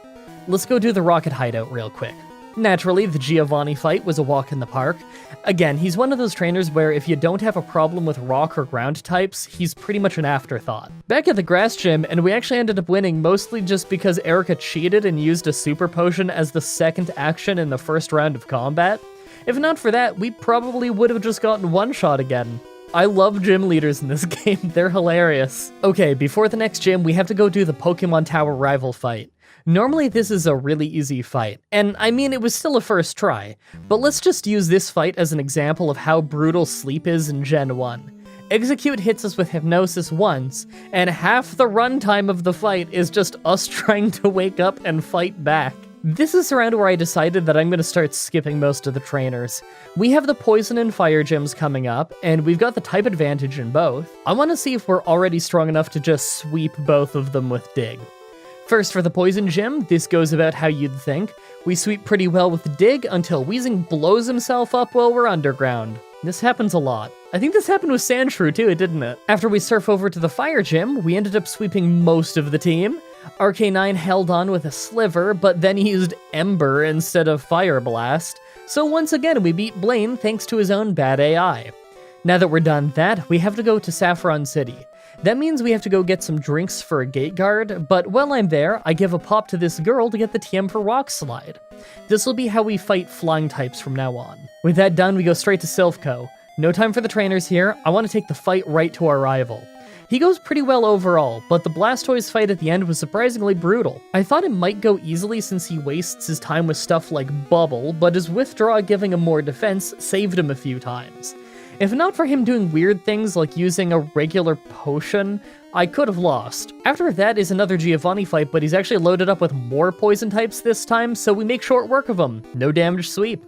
Let's go do the Rocket Hideout real quick. Naturally, the Giovanni fight was a walk in the park. Again, he's one of those trainers where if you don't have a problem with rock or ground types, he's pretty much an afterthought. Back at the Grass Gym, and we actually ended up winning mostly just because Erica cheated and used a Super Potion as the second action in the first round of combat. If not for that, we probably would have just gotten one-shot again. I love gym leaders in this game, they're hilarious. Okay, before the next gym, we have to go do the Pokemon Tower rival fight. Normally this is a really easy fight, and I mean it was still a first try, but let's just use this fight as an example of how brutal Sleep is in Gen 1. Execute hits us with Hypnosis once, and half the runtime of the fight is just us trying to wake up and fight back. This is around where I decided that I'm going to start skipping most of the trainers. We have the Poison and Fire gyms coming up, and we've got the type advantage in both. I want to see if we're already strong enough to just sweep both of them with Dig. First, for the Poison Gym, this goes about how you'd think. We sweep pretty well with Dig until Weezing blows himself up while we're underground. This happens a lot. I think this happened with Sandshrew too, didn't it? After we surf over to the Fire Gym, we ended up sweeping most of the team. RK9 held on with a sliver, but then he used Ember instead of Fire Blast. So once again, we beat Blaine thanks to his own bad AI. Now that we're done that, we have to go to Saffron City. That means we have to go get some drinks for a gate guard, but while I'm there, I give a pop to this girl to get the TM for Rock Slide. This will be how we fight flying types from now on. With that done, we go straight to Silphco. No time for the trainers here, I want to take the fight right to our rival. He goes pretty well overall, but the Blastoise fight at the end was surprisingly brutal. I thought it might go easily since he wastes his time with stuff like Bubble, but his Withdraw giving him more defense saved him a few times. If not for him doing weird things like using a regular potion, I could have lost. After that is another Giovanni fight, but he's actually loaded up with more poison types this time, so we make short work of him. No damage sweep.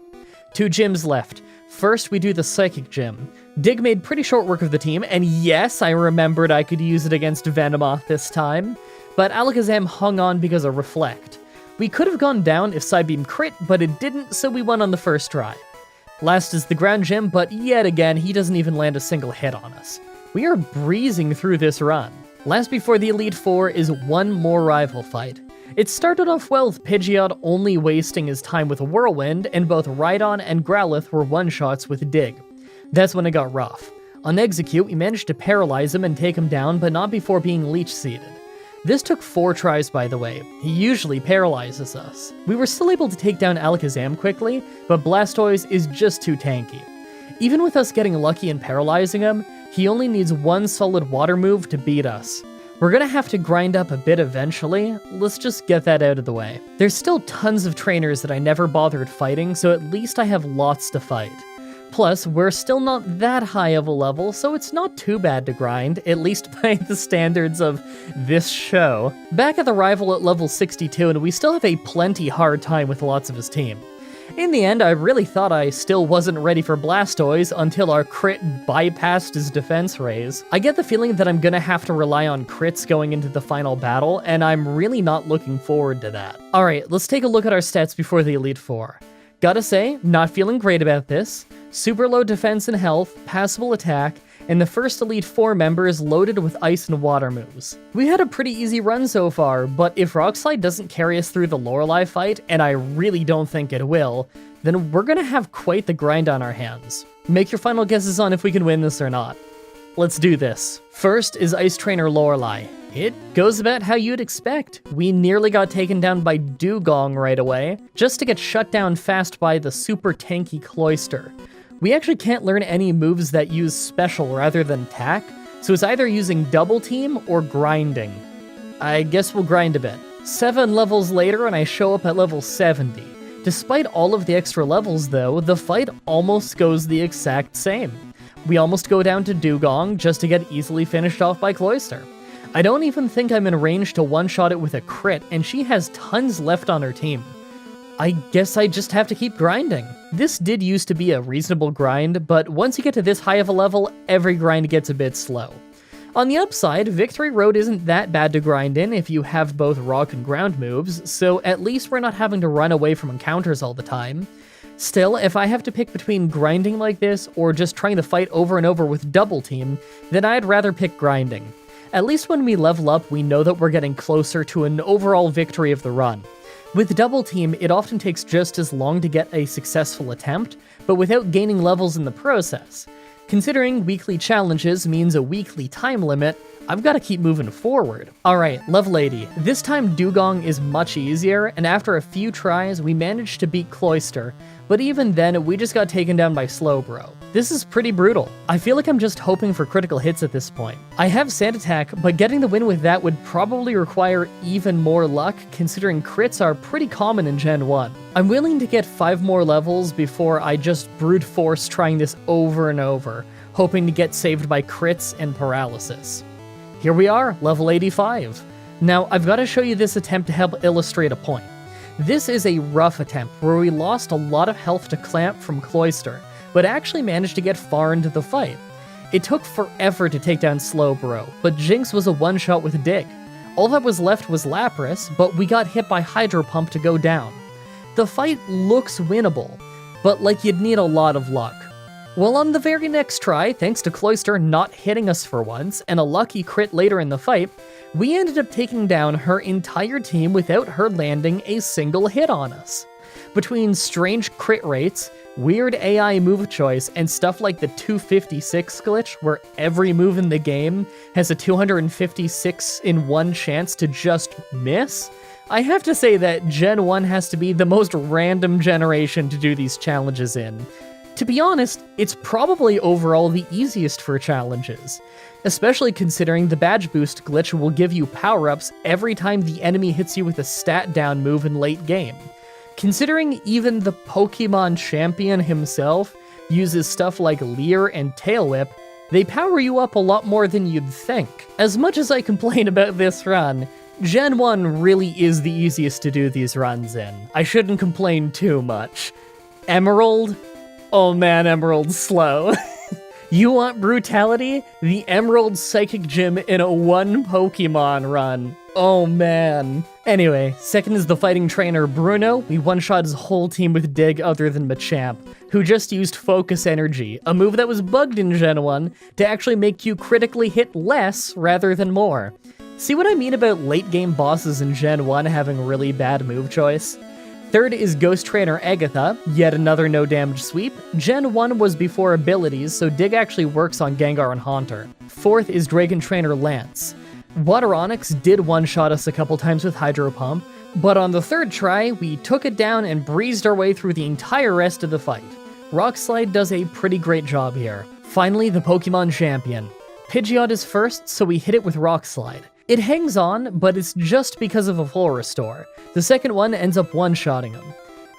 2 gyms left. First, we do the Psychic Gym. Dig made pretty short work of the team, and yes, I remembered I could use it against Venomoth this time, but Alakazam hung on because of Reflect. We could have gone down if Psybeam crit, but it didn't, so we won on the first try. Last is the Ground Gym, but yet again, he doesn't even land a single hit on us. We are breezing through this run. Last before the Elite Four is one more rival fight. It started off well with Pidgeot only wasting his time with a Whirlwind, and both Rhydon and Growlithe were one-shots with Dig. That's when it got rough. On Execute, we managed to paralyze him and take him down, but not before being leech-seeded. This took 4 tries, by the way. He usually paralyzes us. We were still able to take down Alakazam quickly, but Blastoise is just too tanky. Even with us getting lucky and paralyzing him, he only needs one solid water move to beat us. We're gonna have to grind up a bit eventually, let's just get that out of the way. There's still tons of trainers that I never bothered fighting, so at least I have lots to fight. Plus, we're still not that high of a level, so it's not too bad to grind, at least by the standards of this show. Back at the rival at level 62, and we still have a plenty hard time with lots of his team. In the end, I really thought I still wasn't ready for Blastoise until our crit bypassed his defense raise. I get the feeling that I'm gonna have to rely on crits going into the final battle, and I'm really not looking forward to that. Alright, let's take a look at our stats before the Elite Four. Gotta say, not feeling great about this. Super low defense and health, passable attack, and the first Elite Four member is loaded with ice and water moves. We had a pretty easy run so far, but if Rock Slide doesn't carry us through the Lorelei fight, and I really don't think it will, then we're gonna have quite the grind on our hands. Make your final guesses on if we can win this or not. Let's do this. First is Ice Trainer Lorelei. It goes about how you'd expect. We nearly got taken down by Dugong right away, just to get shut down fast by the super tanky Cloyster. We actually can't learn any moves that use special rather than attack, so it's either using double team or grinding. I guess we'll grind a bit. 7 levels later and I show up at level 70. Despite all of the extra levels though, the fight almost goes the exact same. We almost go down to Dugong just to get easily finished off by Cloyster. I don't even think I'm in range to one-shot it with a crit, and she has tons left on her team. I guess I just have to keep grinding. This did used to be a reasonable grind, but once you get to this high of a level, every grind gets a bit slow. On the upside, Victory Road isn't that bad to grind in if you have both rock and ground moves, so at least we're not having to run away from encounters all the time. Still, if I have to pick between grinding like this or just trying to fight over and over with double team, then I'd rather pick grinding. At least when we level up, we know that we're getting closer to an overall victory of the run. With double team, it often takes just as long to get a successful attempt, but without gaining levels in the process. Considering weekly challenges means a weekly time limit, I've got to keep moving forward. Alright, level 80. This time Dugong is much easier, and after a few tries, we managed to beat Cloyster, but even then, we just got taken down by Slowbro. This is pretty brutal. I feel like I'm just hoping for critical hits at this point. I have Sand Attack, but getting the win with that would probably require even more luck, considering crits are pretty common in Gen 1. I'm willing to get 5 more levels before I just brute force trying this over and over, hoping to get saved by crits and paralysis. Here we are, level 85. Now, I've got to show you this attempt to help illustrate a point. This is a rough attempt where we lost a lot of health to Clamp from Cloyster, but actually managed to get far into the fight. It took forever to take down Slowbro, but Jinx was a one-shot with Dig. All that was left was Lapras, but we got hit by Hydro Pump to go down. The fight looks winnable, but like you'd need a lot of luck. Well, on the very next try, thanks to Cloyster not hitting us for once, and a lucky crit later in the fight, we ended up taking down her entire team without her landing a single hit on us. Between strange crit rates, weird AI move choice, and stuff like the 256 glitch, where every move in the game has a 256 in 1 chance to just miss, I have to say that Gen 1 has to be the most random generation to do these challenges in. To be honest, it's probably overall the easiest for challenges, especially considering the badge boost glitch will give you power-ups every time the enemy hits you with a stat down move in late game. Considering even the Pokemon champion himself uses stuff like Leer and Tail Whip, they power you up a lot more than you'd think. As much as I complain about this run, Gen 1 really is the easiest to do these runs in. I shouldn't complain too much. Emerald? Oh man, Emerald's slow. You want brutality? The Emerald Psychic Gym in a 1 Pokemon run. Oh man. Anyway, second is the fighting trainer Bruno. We one-shot his whole team with Dig other than Machamp, who just used Focus Energy, a move that was bugged in Gen 1, to actually make you critically hit less rather than more. See what I mean about late-game bosses in Gen 1 having really bad move choice? Third is Ghost Trainer Agatha, yet another no-damage sweep. Gen 1 was before abilities, so Dig actually works on Gengar and Haunter. Fourth is Dragon Trainer Lance. Water Onyx did one-shot us a couple times with Hydro Pump, but on the third try, we took it down and breezed our way through the entire rest of the fight. Rock Slide does a pretty great job here. Finally, the Pokemon champion. Pidgeot is first, so we hit it with Rock Slide. It hangs on, but it's just because of a full restore. The second one ends up one-shotting him.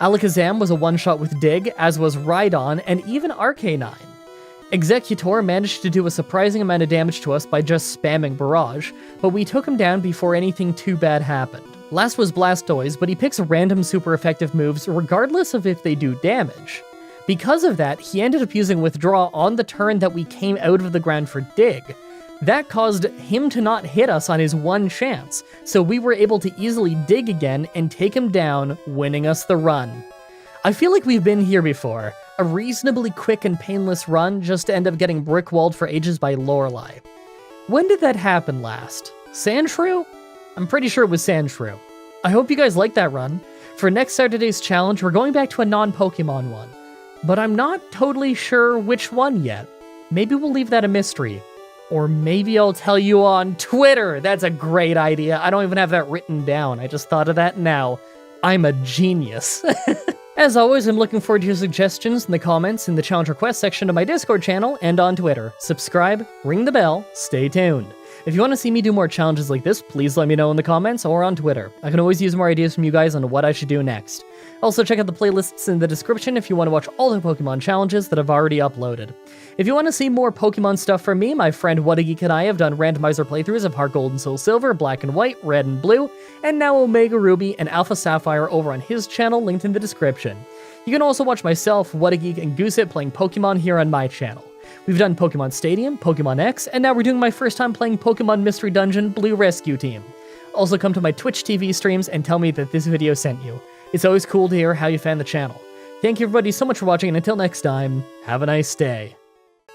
Alakazam was a one-shot with Dig, as was Rhydon, and even Arcanine. Executor managed to do a surprising amount of damage to us by just spamming Barrage, but we took him down before anything too bad happened. Last was Blastoise, but he picks random super effective moves regardless of if they do damage. Because of that, he ended up using Withdraw on the turn that we came out of the ground for Dig. That caused him to not hit us on his one chance, so we were able to easily Dig again and take him down, winning us the run. I feel like we've been here before. A reasonably quick and painless run just to end up getting brick-walled for ages by Lorelei. When did that happen last? Sandshrew? I'm pretty sure it was Sandshrew. I hope you guys liked that run. For next Saturday's challenge, we're going back to a non-Pokemon one. But I'm not totally sure which one yet. Maybe we'll leave that a mystery. Or maybe I'll tell you on Twitter. That's a great idea. I don't even have that written down. I just thought of that now. I'm a genius. As always, I'm looking forward to your suggestions in the comments in the challenge request section of my Discord channel and on Twitter. Subscribe, ring the bell, stay tuned. If you want to see me do more challenges like this, please let me know in the comments or on Twitter. I can always use more ideas from you guys on what I should do next. Also, check out the playlists in the description if you want to watch all the Pokemon challenges that I've already uploaded. If you want to see more Pokemon stuff from me, my friend What a Geek and I have done randomizer playthroughs of Heart Gold and Soul Silver, Black and White, Red and Blue, and now Omega Ruby and Alpha Sapphire over on his channel linked in the description. You can also watch myself, What a Geek, and Gooseit playing Pokemon here on my channel. We've done Pokemon Stadium, Pokemon X, and now we're doing my first time playing Pokemon Mystery Dungeon Blue Rescue Team. Also come to my Twitch TV streams and tell me that this video sent you. It's always cool to hear how you found the channel. Thank you everybody so much for watching, and until next time, have a nice day.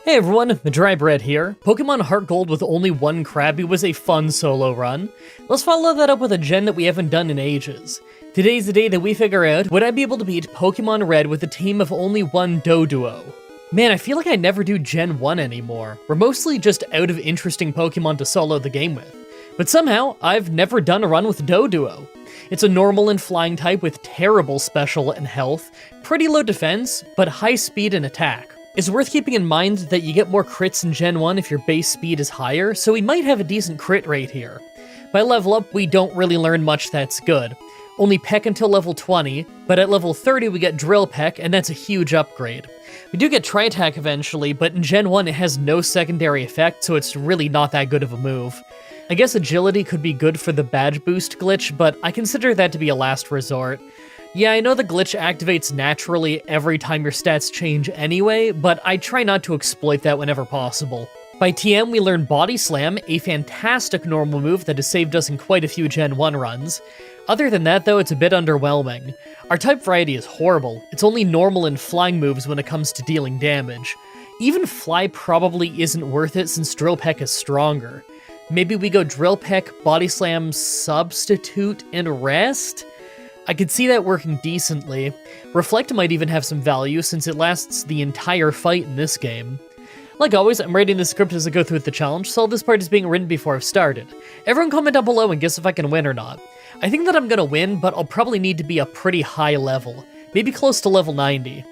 Hey everyone, Mah-Dry-Bread here. Pokemon Heart Gold with only one Krabby was a fun solo run. Let's follow that up with a gen that we haven't done in ages. Today's the day that we figure out, would I be able to beat Pokemon Red with a team of only one Doduo? Man, I feel like I never do Gen 1 anymore. We're mostly just out of interesting Pokemon to solo the game with. But somehow, I've never done a run with Doduo. It's a normal and flying type with terrible special and health, pretty low defense, but high speed and attack. It's worth keeping in mind that you get more crits in Gen 1 if your base speed is higher, so we might have a decent crit rate here. By level up, we don't really learn much that's good. Only Peck until level 20, but at level 30 we get Drill Peck, and that's a huge upgrade. We do get Tri-Attack eventually, but in Gen 1 it has no secondary effect, so it's really not that good of a move. I guess Agility could be good for the badge boost glitch, but I consider that to be a last resort. Yeah, I know the glitch activates naturally every time your stats change anyway, but I try not to exploit that whenever possible. By TM, we learn Body Slam, a fantastic normal move that has saved us in quite a few Gen 1 runs. Other than that, though, it's a bit underwhelming. Our type variety is horrible. It's only normal and flying moves when it comes to dealing damage. Even Fly probably isn't worth it since Drill Peck is stronger. Maybe we go Drill Peck, Body Slam, Substitute, and Rest? I could see that working decently. Reflect might even have some value since it lasts the entire fight in this game. Like always, I'm writing the script as I go through with the challenge, so all this part is being written before I've started. Everyone comment down below and guess if I can win or not. I think that I'm gonna win, but I'll probably need to be a pretty high level, maybe close to level 90.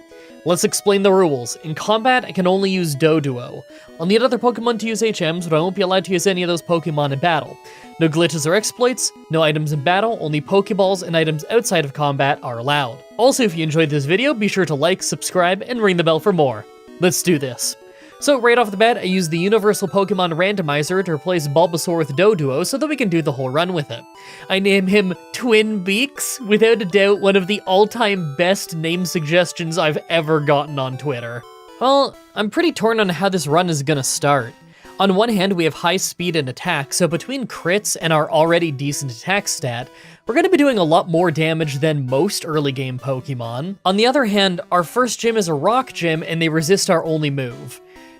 Let's explain the rules. In combat, I can only use Doduo. I'll need other Pokemon to use HMs, but I won't be allowed to use any of those Pokemon in battle. No glitches or exploits, no items in battle, only Pokeballs and items outside of combat are allowed. Also, if you enjoyed this video, be sure to like, subscribe, and ring the bell for more. Let's do this. So right off the bat, I use the Universal Pokemon Randomizer to replace Bulbasaur with Doduo so that we can do the whole run with it. I name him Twin Beaks, without a doubt one of the all-time best name suggestions I've ever gotten on Twitter. Well, I'm pretty torn on how this run is gonna start. On one hand, we have high speed and attack, so between crits and our already decent attack stat, we're going to be doing a lot more damage than most early game Pokemon. On the other hand, our first gym is a rock gym and they resist our only move.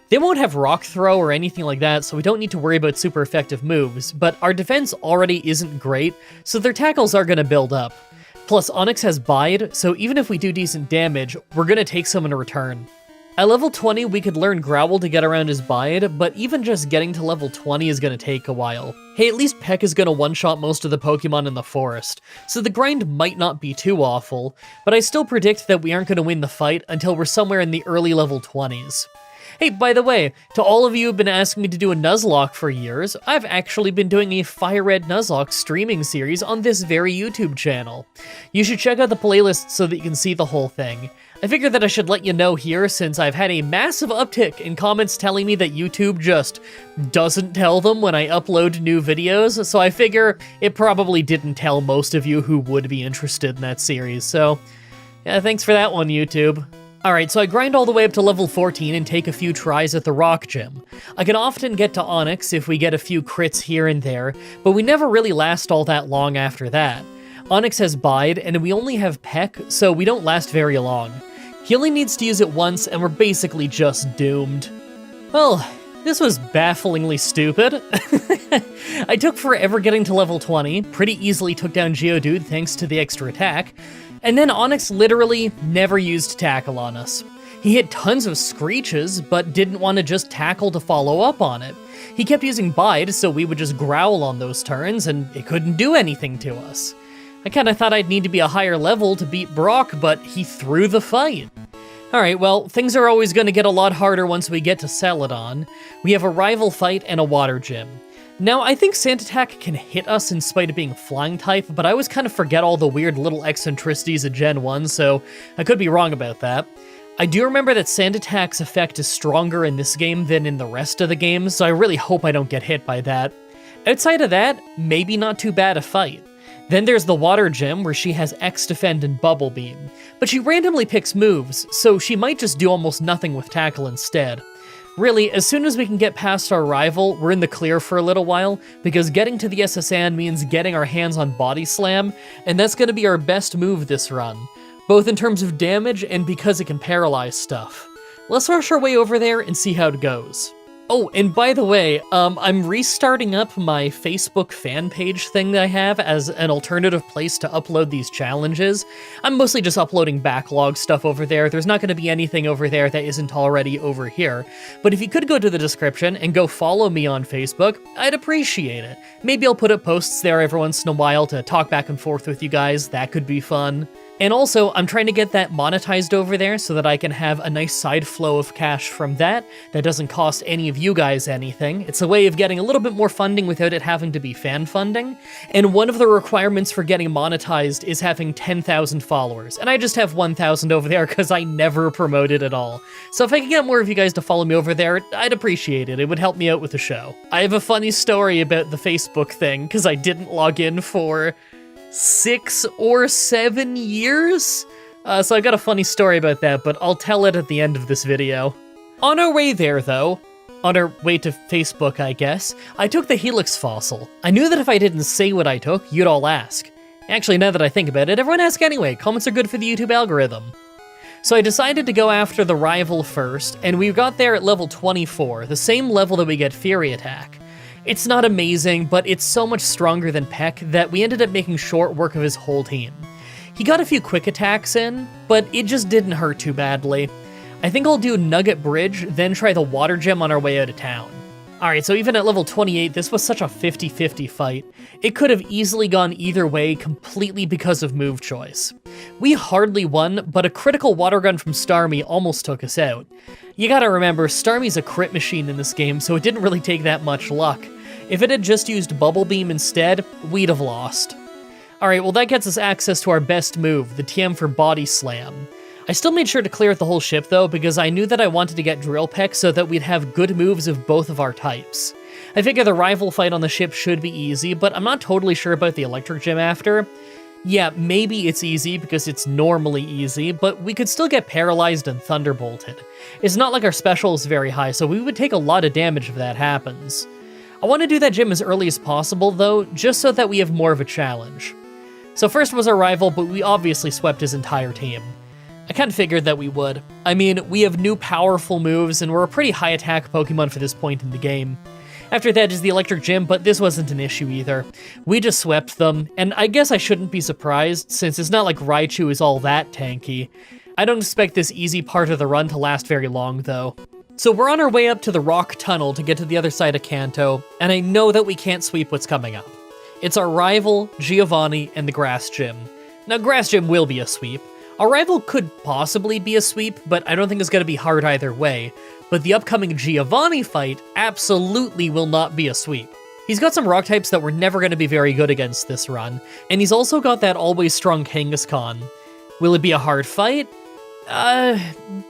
They won't have Rock Throw or anything like that, so we don't need to worry about super effective moves, but our defense already isn't great, so their tackles are going to build up. Plus, Onix has Bide, so even if we do decent damage, we're going to take some in return. At level 20, we could learn Growl to get around his Bide, but even just getting to level 20 is going to take a while. Hey, at least Peck is going to one-shot most of the Pokemon in the forest, so the grind might not be too awful, but I still predict that we aren't going to win the fight until we're somewhere in the early level 20s. Hey, by the way, to all of you who've been asking me to do a Nuzlocke for years, I've actually been doing a Fire Red Nuzlocke streaming series on this very YouTube channel. You should check out the playlist so that you can see the whole thing. I figured that I should let you know here since I've had a massive uptick in comments telling me that YouTube just doesn't tell them when I upload new videos, so I figure it probably didn't tell most of you who would be interested in that series, so yeah, thanks for that one, YouTube. Alright, so I grind all the way up to level 14 and take a few tries at the rock gym. I can often get to Onyx if we get a few crits here and there, but we never really last all that long after that. Onyx has Bide, and we only have Peck, so we don't last very long. He only needs to use it once, and we're basically just doomed. Well, this was bafflingly stupid. I took forever getting to level 20, pretty easily took down Geodude thanks to the extra attack, and then Onyx literally never used Tackle on us. He hit tons of screeches, but didn't want to just tackle to follow up on it. He kept using Bide, so we would just growl on those turns, and it couldn't do anything to us. I kinda thought I'd need to be a higher level to beat Brock, but he threw the fight. Alright, well, things are always gonna get a lot harder once we get to Celadon. We have a rival fight and a water gym. Now, I think Sand Attack can hit us in spite of being Flying type, but I always kind of forget all the weird little eccentricities of Gen 1, so I could be wrong about that. I do remember that Sand Attack's effect is stronger in this game than in the rest of the games, so I really hope I don't get hit by that. Outside of that, maybe not too bad a fight. Then there's the Water Gym, where she has X-Defend and Bubble Beam, but she randomly picks moves, so she might just do almost nothing with Tackle instead. Really, as soon as we can get past our rival, we're in the clear for a little while, because getting to the SSN means getting our hands on Body Slam, and that's going to be our best move this run, both in terms of damage and because it can paralyze stuff. Let's rush our way over there and see how it goes. Oh, and by the way, I'm restarting up my Facebook fan page thing that I have as an alternative place to upload these challenges. I'm mostly just uploading backlog stuff over there. There's not going to be anything over there that isn't already over here. But if you could go to the description and go follow me on Facebook, I'd appreciate it. Maybe I'll put up posts there every once in a while to talk back and forth with you guys. That could be fun. And also, I'm trying to get that monetized over there so that I can have a nice side flow of cash from that doesn't cost any of you guys anything. It's a way of getting a little bit more funding without it having to be fan funding. And one of the requirements for getting monetized is having 10,000 followers. And I just have 1,000 over there because I never promote it at all. So if I could get more of you guys to follow me over there, I'd appreciate it. It would help me out with the show. I have a funny story about the Facebook thing because I didn't log in for 6 or 7 years? So I've got a funny story about that, but I'll tell it at the end of this video. On our way there, though, on our way to Facebook, I guess, I took the Helix Fossil. I knew that if I didn't say what I took, you'd all ask. Actually, now that I think about it, everyone ask anyway. Comments are good for the YouTube algorithm. So I decided to go after the rival first, and we got there at level 24, the same level that we get Fury Attack. It's not amazing, but it's so much stronger than Peck that we ended up making short work of his whole team. He got a few quick attacks in, but it just didn't hurt too badly. I think I'll do Nugget Bridge, then try the Water Gem on our way out of town. Alright, so even at level 28, this was such a 50-50 fight. It could have easily gone either way completely because of move choice. We hardly won, but a critical water gun from Starmie almost took us out. You gotta remember, Starmie's a crit machine in this game, so it didn't really take that much luck. If it had just used Bubble Beam instead, we'd have lost. Alright, well that gets us access to our best move, the TM for Body Slam. I still made sure to clear out the whole ship though, because I knew that I wanted to get Drill Peck so that we'd have good moves of both of our types. I figure the rival fight on the ship should be easy, but I'm not totally sure about the Electric Gym after. Yeah, maybe it's easy because it's normally easy, but we could still get paralyzed and thunderbolted. It's not like our special is very high, so we would take a lot of damage if that happens. I want to do that gym as early as possible, though, just so that we have more of a challenge. So first was our rival, but we obviously swept his entire team. I kinda figured that we would. I mean, we have new powerful moves, and we're a pretty high attack Pokemon for this point in the game. After that is the Electric Gym, but this wasn't an issue either. We just swept them, and I guess I shouldn't be surprised, since it's not like Raichu is all that tanky. I don't expect this easy part of the run to last very long, though. So we're on our way up to the Rock Tunnel to get to the other side of Kanto, and I know that we can't sweep what's coming up. It's our rival, Giovanni, and the Grass Gym. Now, Grass Gym will be a sweep. Arrival could possibly be a sweep, but I don't think it's going to be hard either way. But the upcoming Giovanni fight absolutely will not be a sweep. He's got some rock types that were never going to be very good against this run, and he's also got that always strong Kangaskhan. Will it be a hard fight?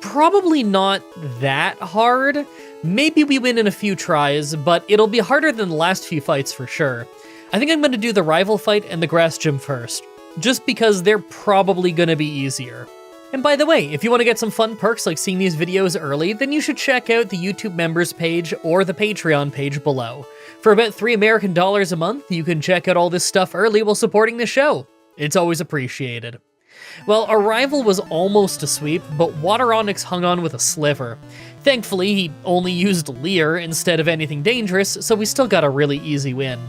Probably not that hard. Maybe we win in a few tries, but it'll be harder than the last few fights for sure. I think I'm going to do the rival fight and the grass gym first, just because they're probably going to be easier. And by the way, if you want to get some fun perks like seeing these videos early, then you should check out the YouTube members page or the Patreon page below. For about $3 American a month, you can check out all this stuff early while supporting the show. It's always appreciated. Well, Arrival was almost a sweep, but Water Onyx hung on with a sliver. Thankfully, he only used Leer instead of anything dangerous, so we still got a really easy win.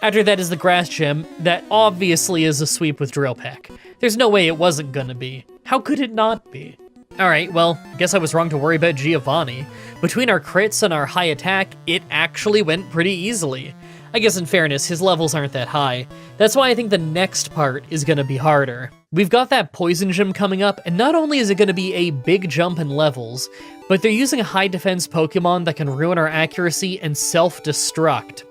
After that is the Grass Gym, that obviously is a sweep with Drill Peck. There's no way it wasn't gonna be. How could it not be? Alright, well, guess I was wrong to worry about Giovanni. Between our crits and our high attack, it actually went pretty easily. I guess in fairness, his levels aren't that high. That's why I think the next part is gonna be harder. We've got that Poison Gym coming up, and not only is it gonna be a big jump in levels, but they're using a high defense Pokemon that can ruin our accuracy and self-destruct.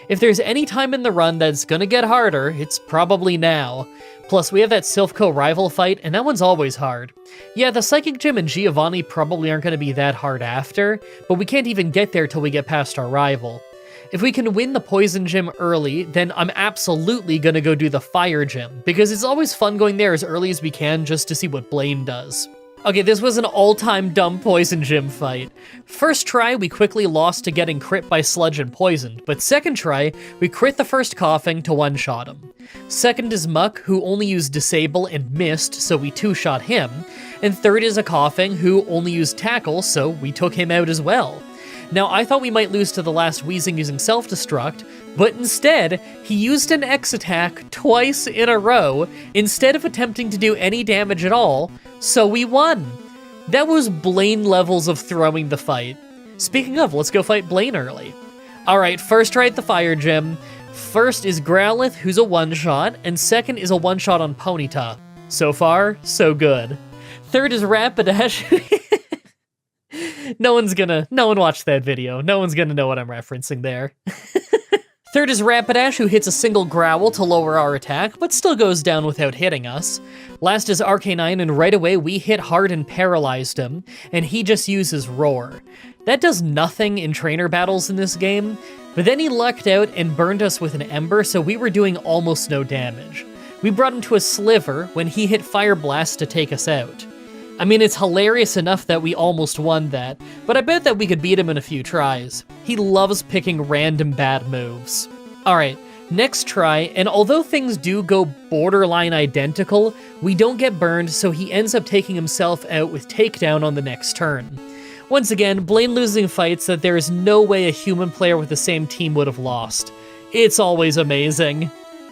If there's any time in the run that's gonna get harder, it's probably now. Plus, we have that Silphco rival fight, and that one's always hard. Yeah, the Psychic Gym and Giovanni probably aren't gonna be that hard after, but we can't even get there till we get past our rival. If we can win the Poison Gym early, then I'm absolutely gonna go do the Fire Gym, because it's always fun going there as early as we can just to see what Blaine does. Okay, this was an all-time dumb Poison Gym fight. First try, we quickly lost to getting crit by Sludge and Poisoned, but second try, we crit the first Coughing to one-shot him. Second is Muck, who only used Disable and missed, so we two-shot him. And third is a Coughing, who only used Tackle, so we took him out as well. Now, I thought we might lose to the last Weezing using Self-Destruct, but instead, he used an X-Attack twice in a row, instead of attempting to do any damage at all, so we won. That was Blaine levels of throwing the fight. Speaking of, let's go fight Blaine early. Alright, first try at the Fire Gym. First is Growlithe, who's a one-shot, and second is a one-shot on Ponyta. So far, so good. Third is Rapidash. No one watched that video. No one's gonna know what I'm referencing there. Third is Rapidash, who hits a single Growl to lower our attack, but still goes down without hitting us. Last is Arcanine, and right away we hit hard and paralyzed him, and he just uses Roar. That does nothing in trainer battles in this game, but then he lucked out and burned us with an Ember, so we were doing almost no damage. We brought him to a Sliver when he hit Fire Blast to take us out. I mean, it's hilarious enough that we almost won that, but I bet that we could beat him in a few tries. He loves picking random bad moves. Alright, next try, and although things do go borderline identical, we don't get burned, so he ends up taking himself out with Takedown on the next turn. Once again, Blaine losing fights that there is no way a human player with the same team would have lost. It's always amazing.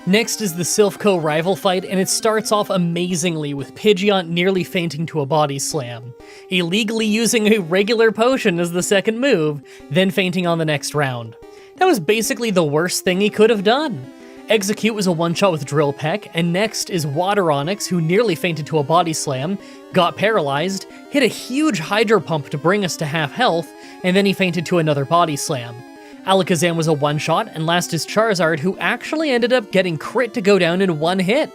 Next is the Silphco rival fight, and it starts off amazingly with Pidgeot nearly fainting to a body slam, illegally using a regular potion as the second move, then fainting on the next round. That was basically the worst thing he could have done. Execute was a one-shot with Drill Peck, and next is Water Onyx, who nearly fainted to a body slam, got paralyzed, hit a huge Hydro Pump to bring us to half health, and then he fainted to another body slam. Alakazam was a one-shot, and last is Charizard, who actually ended up getting crit to go down in one hit.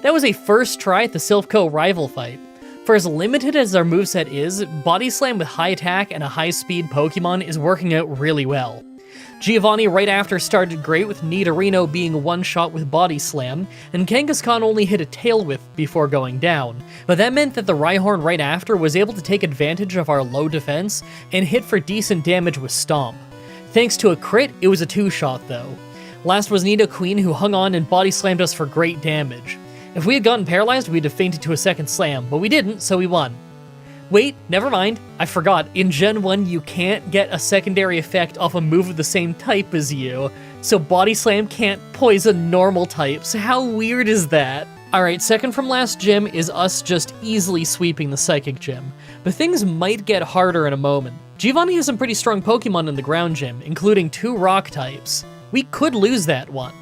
That was a first try at the Silphco rival fight. For as limited as our moveset is, Body Slam with high attack and a high-speed Pokemon is working out really well. Giovanni right after started great with Nidorino being one-shot with Body Slam, and Kangaskhan only hit a Tail Whip before going down, but that meant that the Rhyhorn right after was able to take advantage of our low defense and hit for decent damage with Stomp. Thanks to a crit, it was a two-shot though. Last was Nidoqueen, who hung on and body slammed us for great damage. If we had gotten paralyzed, we'd have fainted to a second slam, but we didn't, so we won. Wait, never mind, I forgot. In Gen 1, you can't get a secondary effect off a move of the same type as you, so Body Slam can't poison normal types. How weird is that? Alright, second from last gym is us just easily sweeping the Psychic Gym, but things might get harder in a moment. Giovanni has some pretty strong Pokemon in the Ground Gym, including 2 Rock types. We could lose that one.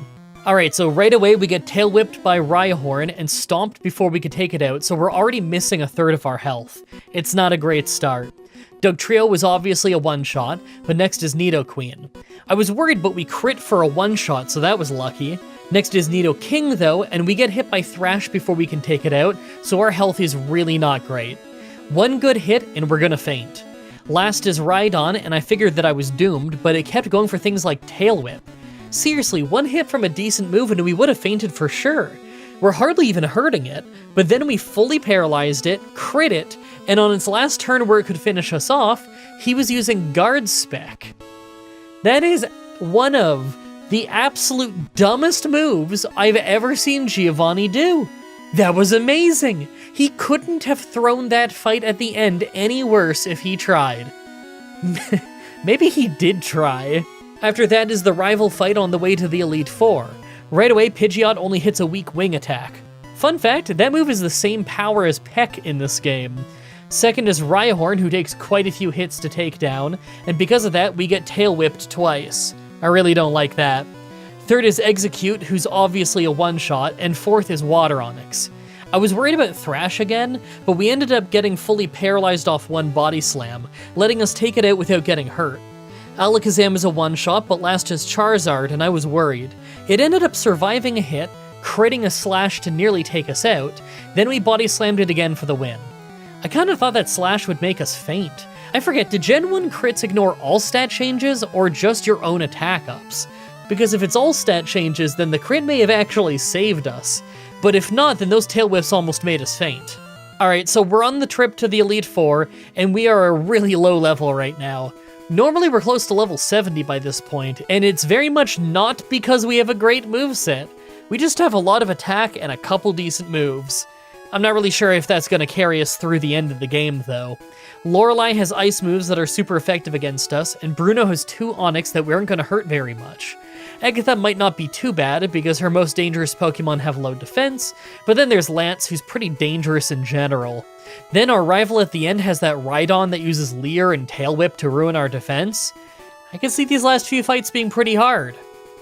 Alright, so right away we get tail whipped by Rhyhorn and stomped before we could take it out, so we're already missing a third of our health. It's not a great start. Dugtrio was obviously a one-shot, but next is Nidoqueen. I was worried, but we crit for a one-shot, so that was lucky. Next is Nidoking though, and we get hit by Thrash before we can take it out, so our health is really not great. One good hit and we're gonna faint. Last is Rhydon, and I figured that I was doomed, but it kept going for things like Tail Whip. Seriously, one hit from a decent move and we would have fainted for sure. We're hardly even hurting it, but then we fully paralyzed it, crit it, and on its last turn where it could finish us off, he was using Guard Spec. That is one of the absolute dumbest moves I've ever seen Giovanni do. That was amazing! He couldn't have thrown that fight at the end any worse if he tried. Maybe he did try. After that is the rival fight on the way to the Elite Four. Right away, Pidgeot only hits a weak wing attack. Fun fact, that move is the same power as Peck in this game. Second is Rhyhorn, who takes quite a few hits to take down, and because of that, we get tail whipped twice. I really don't like that. Third is Execute, who's obviously a one-shot, and fourth is Water Onix. I was worried about Thrash again, but we ended up getting fully paralyzed off one Body Slam, letting us take it out without getting hurt. Alakazam is a one-shot, but last is Charizard, and I was worried. It ended up surviving a hit, critting a slash to nearly take us out, then we Body Slammed it again for the win. I kinda thought that slash would make us faint. I forget, did Gen 1 crits ignore all stat changes, or just your own attack ups? Because if it's all stat changes, then the crit may have actually saved us. But if not, then those tail whips almost made us faint. Alright, so we're on the trip to the Elite Four, and we are a really low level right now. Normally we're close to level 70 by this point, and it's very much not because we have a great moveset. We just have a lot of attack and a couple decent moves. I'm not really sure if that's going to carry us through the end of the game, though. Lorelei has ice moves that are super effective against us, and Bruno has 2 Onix that aren't going to hurt very much. Agatha might not be too bad, because her most dangerous Pokemon have low defense, but then there's Lance, who's pretty dangerous in general. Then our rival at the end has that Rhydon that uses Leer and Tail Whip to ruin our defense. I can see these last few fights being pretty hard.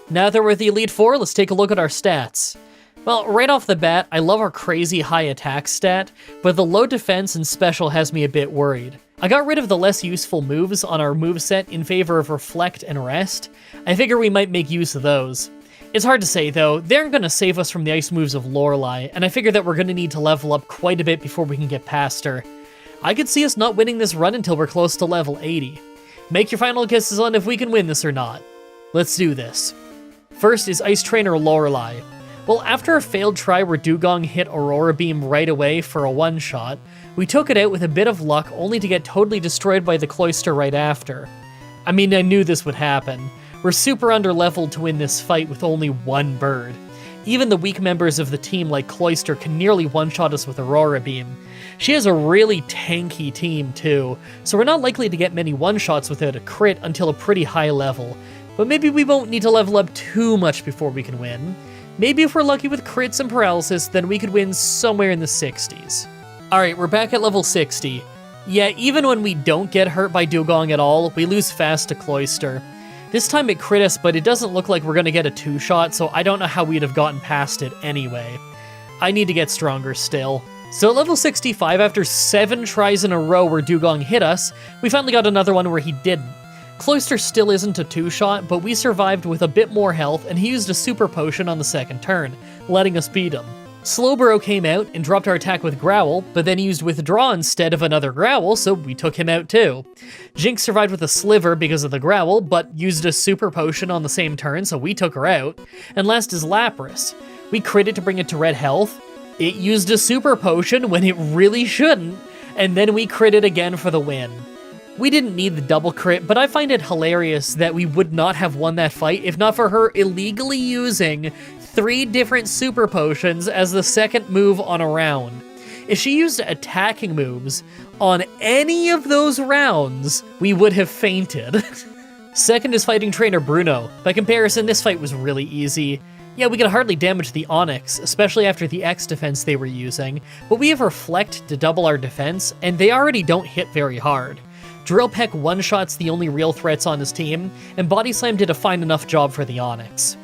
Now that we're at the Elite Four, let's take a look at our stats. Well, right off the bat, I love our crazy high attack stat, but the low defense and special has me a bit worried. I got rid of the less useful moves on our moveset in favor of Reflect and Rest. I figure we might make use of those. It's hard to say though, they aren't going to save us from the ice moves of Lorelei, and I figure that we're going to need to level up quite a bit before we can get past her. I could see us not winning this run until we're close to level 80. Make your final guesses on if we can win this or not. Let's do this. First is Ice Trainer Lorelei. Well, after a failed try where Dugong hit Aurora Beam right away for a one-shot, we took it out with a bit of luck only to get totally destroyed by the Cloyster right after. I mean, I knew this would happen. We're super under-leveled to win this fight with only one bird. Even the weak members of the team like Cloyster can nearly one-shot us with Aurora Beam. She has a really tanky team too, so we're not likely to get many one-shots without a crit until a pretty high level. But maybe we won't need to level up too much before we can win. Maybe if we're lucky with crits and paralysis, then we could win somewhere in the 60s. Alright, we're back at level 60. Yeah, even when we don't get hurt by Dugong at all, we lose fast to Cloyster. This time it crit us, but it doesn't look like we're gonna get a 2-shot, so I don't know how we'd have gotten past it anyway. I need to get stronger still. So at level 65, after 7 tries in a row where Dugong hit us, we finally got another one where he didn't. Cloyster still isn't a 2-shot, but we survived with a bit more health, and he used a super potion on the second turn, letting us beat him. Slowbro came out and dropped our attack with Growl, but then he used Withdraw instead of another Growl, so we took him out too. Jinx survived with a Sliver because of the Growl, but used a super potion on the same turn, so we took her out. And last is Lapras. We crit it to bring it to red health. It used a super potion when it really shouldn't, and then we crit it again for the win. We didn't need the double crit, but I find it hilarious that we would not have won that fight if not for her illegally using 3 different super potions as the second move on a round. If she used attacking moves on any of those rounds, we would have fainted. Second is Fighting Trainer Bruno. By comparison, this fight was really easy. Yeah, we could hardly damage the Onix, especially after the X defense they were using, but we have Reflect to double our defense, and they already don't hit very hard. Drill Peck one-shots the only real threats on his team, and Body Slam did a fine enough job for the Onix.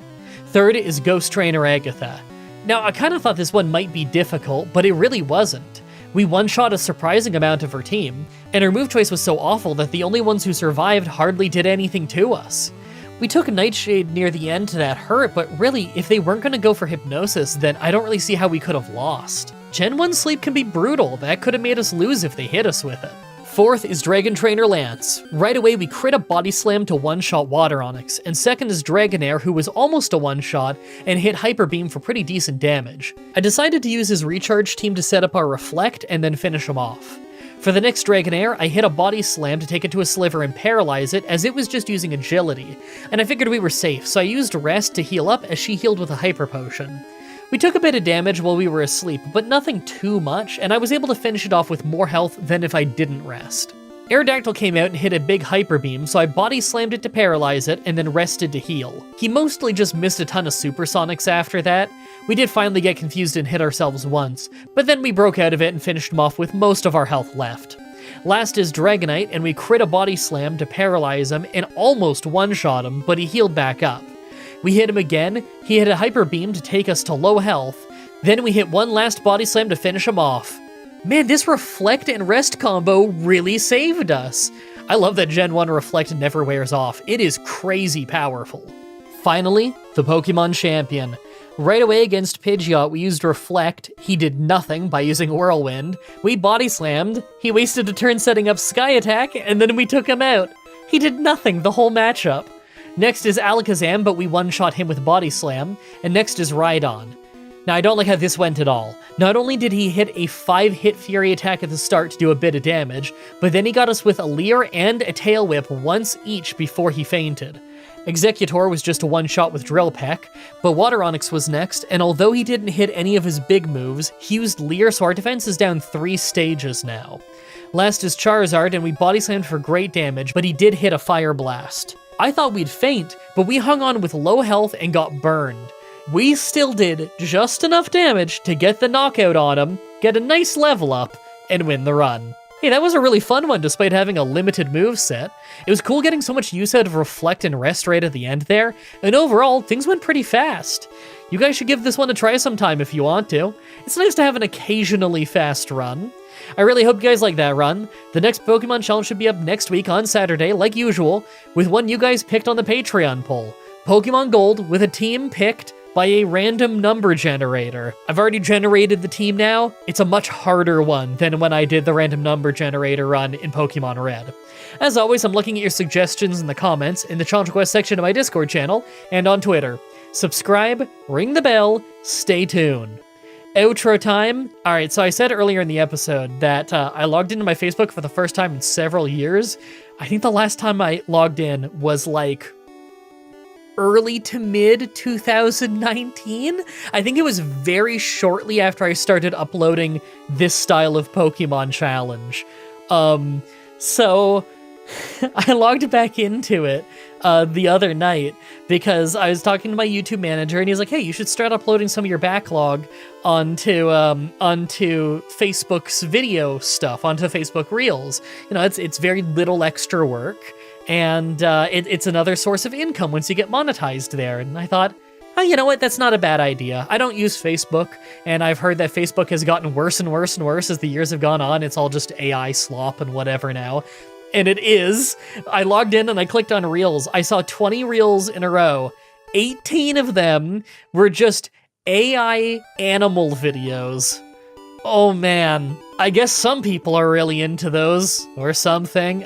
Third is Ghost Trainer Agatha. Now, I kind of thought this one might be difficult, but it really wasn't. We one-shot a surprising amount of her team, and her move choice was so awful that the only ones who survived hardly did anything to us. We took Nightshade near the end that hurt, but really, if they weren't going to go for Hypnosis, then I don't really see how we could have lost. Gen 1 sleep can be brutal, that could have made us lose if they hit us with it. Fourth is Dragon Trainer Lance. Right away we crit a Body Slam to one-shot Water Onyx, and second is Dragonair, who was almost a one-shot and hit Hyper Beam for pretty decent damage. I decided to use his recharge team to set up our Reflect and then finish him off. For the next Dragonair, I hit a Body Slam to take it to a Sliver and paralyze it, as it was just using Agility, and I figured we were safe, so I used Rest to heal up as she healed with a Hyper Potion. We took a bit of damage while we were asleep, but nothing too much, and I was able to finish it off with more health than if I didn't rest. Aerodactyl came out and hit a big Hyper Beam, so I Body Slammed it to paralyze it and then rested to heal. He mostly just missed a ton of Supersonics after that. We did finally get confused and hit ourselves once, but then we broke out of it and finished him off with most of our health left. Last is Dragonite, and we crit a Body Slam to paralyze him and almost one-shot him, but he healed back up. We hit him again, he hit a Hyper Beam to take us to low health, then we hit one last Body Slam to finish him off. Man, this Reflect and Rest combo really saved us. I love that Gen 1 Reflect never wears off. It is crazy powerful. Finally, the Pokemon Champion. Right away against Pidgeot, we used Reflect. He did nothing by using Whirlwind. We Body Slammed. He wasted a turn setting up Sky Attack, and then we took him out. He did nothing the whole matchup. Next is Alakazam, but we one-shot him with Body Slam, and next is Rhydon. Now, I don't like how this went at all. Not only did he hit a 5-hit Fury attack at the start to do a bit of damage, but then he got us with a Leer and a Tail Whip once each before he fainted. Executor was just a one-shot with Drill Peck, but Water Onyx was next, and although he didn't hit any of his big moves, he used Leer, so our defense is down 3 stages now. Last is Charizard, and we Body Slammed for great damage, but he did hit a Fire Blast. I thought we'd faint, but we hung on with low health and got burned. We still did just enough damage to get the knockout on him, get a nice level up, and win the run. Hey, that was a really fun one despite having a limited moveset. It was cool getting so much use out of Reflect and Rest right at the end there, and overall, things went pretty fast. You guys should give this one a try sometime if you want to. It's nice to have an occasionally fast run. I really hope you guys like that run. The next Pokemon Challenge should be up next week on Saturday, like usual, with one you guys picked on the Patreon poll. Pokemon Gold with a team picked by a random number generator. I've already generated the team now. It's a much harder one than when I did the random number generator run in Pokemon Red. As always, I'm looking at your suggestions in the comments in the Challenge Request section of my Discord channel and on Twitter. Subscribe, ring the bell, stay tuned. Outro time. Alright, so I said earlier in the episode that I logged into my Facebook for the first time in several years. I think the last time I logged in was like early to mid 2019. I think it was very shortly after I started uploading this style of Pokemon challenge. So I logged back into it the other night because I was talking to my YouTube manager and he's like, hey, you should start uploading some of your backlog onto Facebook's video stuff, onto Facebook Reels. You know, it's very little extra work, and it's another source of income once you get monetized there. And I thought, oh, you know what, that's not a bad idea. I don't use Facebook, and I've heard that Facebook has gotten worse and worse and worse as the years have gone on. It's all just AI slop and whatever now. And it is. I logged in and I clicked on Reels. I saw 20 Reels in a row. 18 of them were just AI animal videos. Oh man, I guess some people are really into those, or something.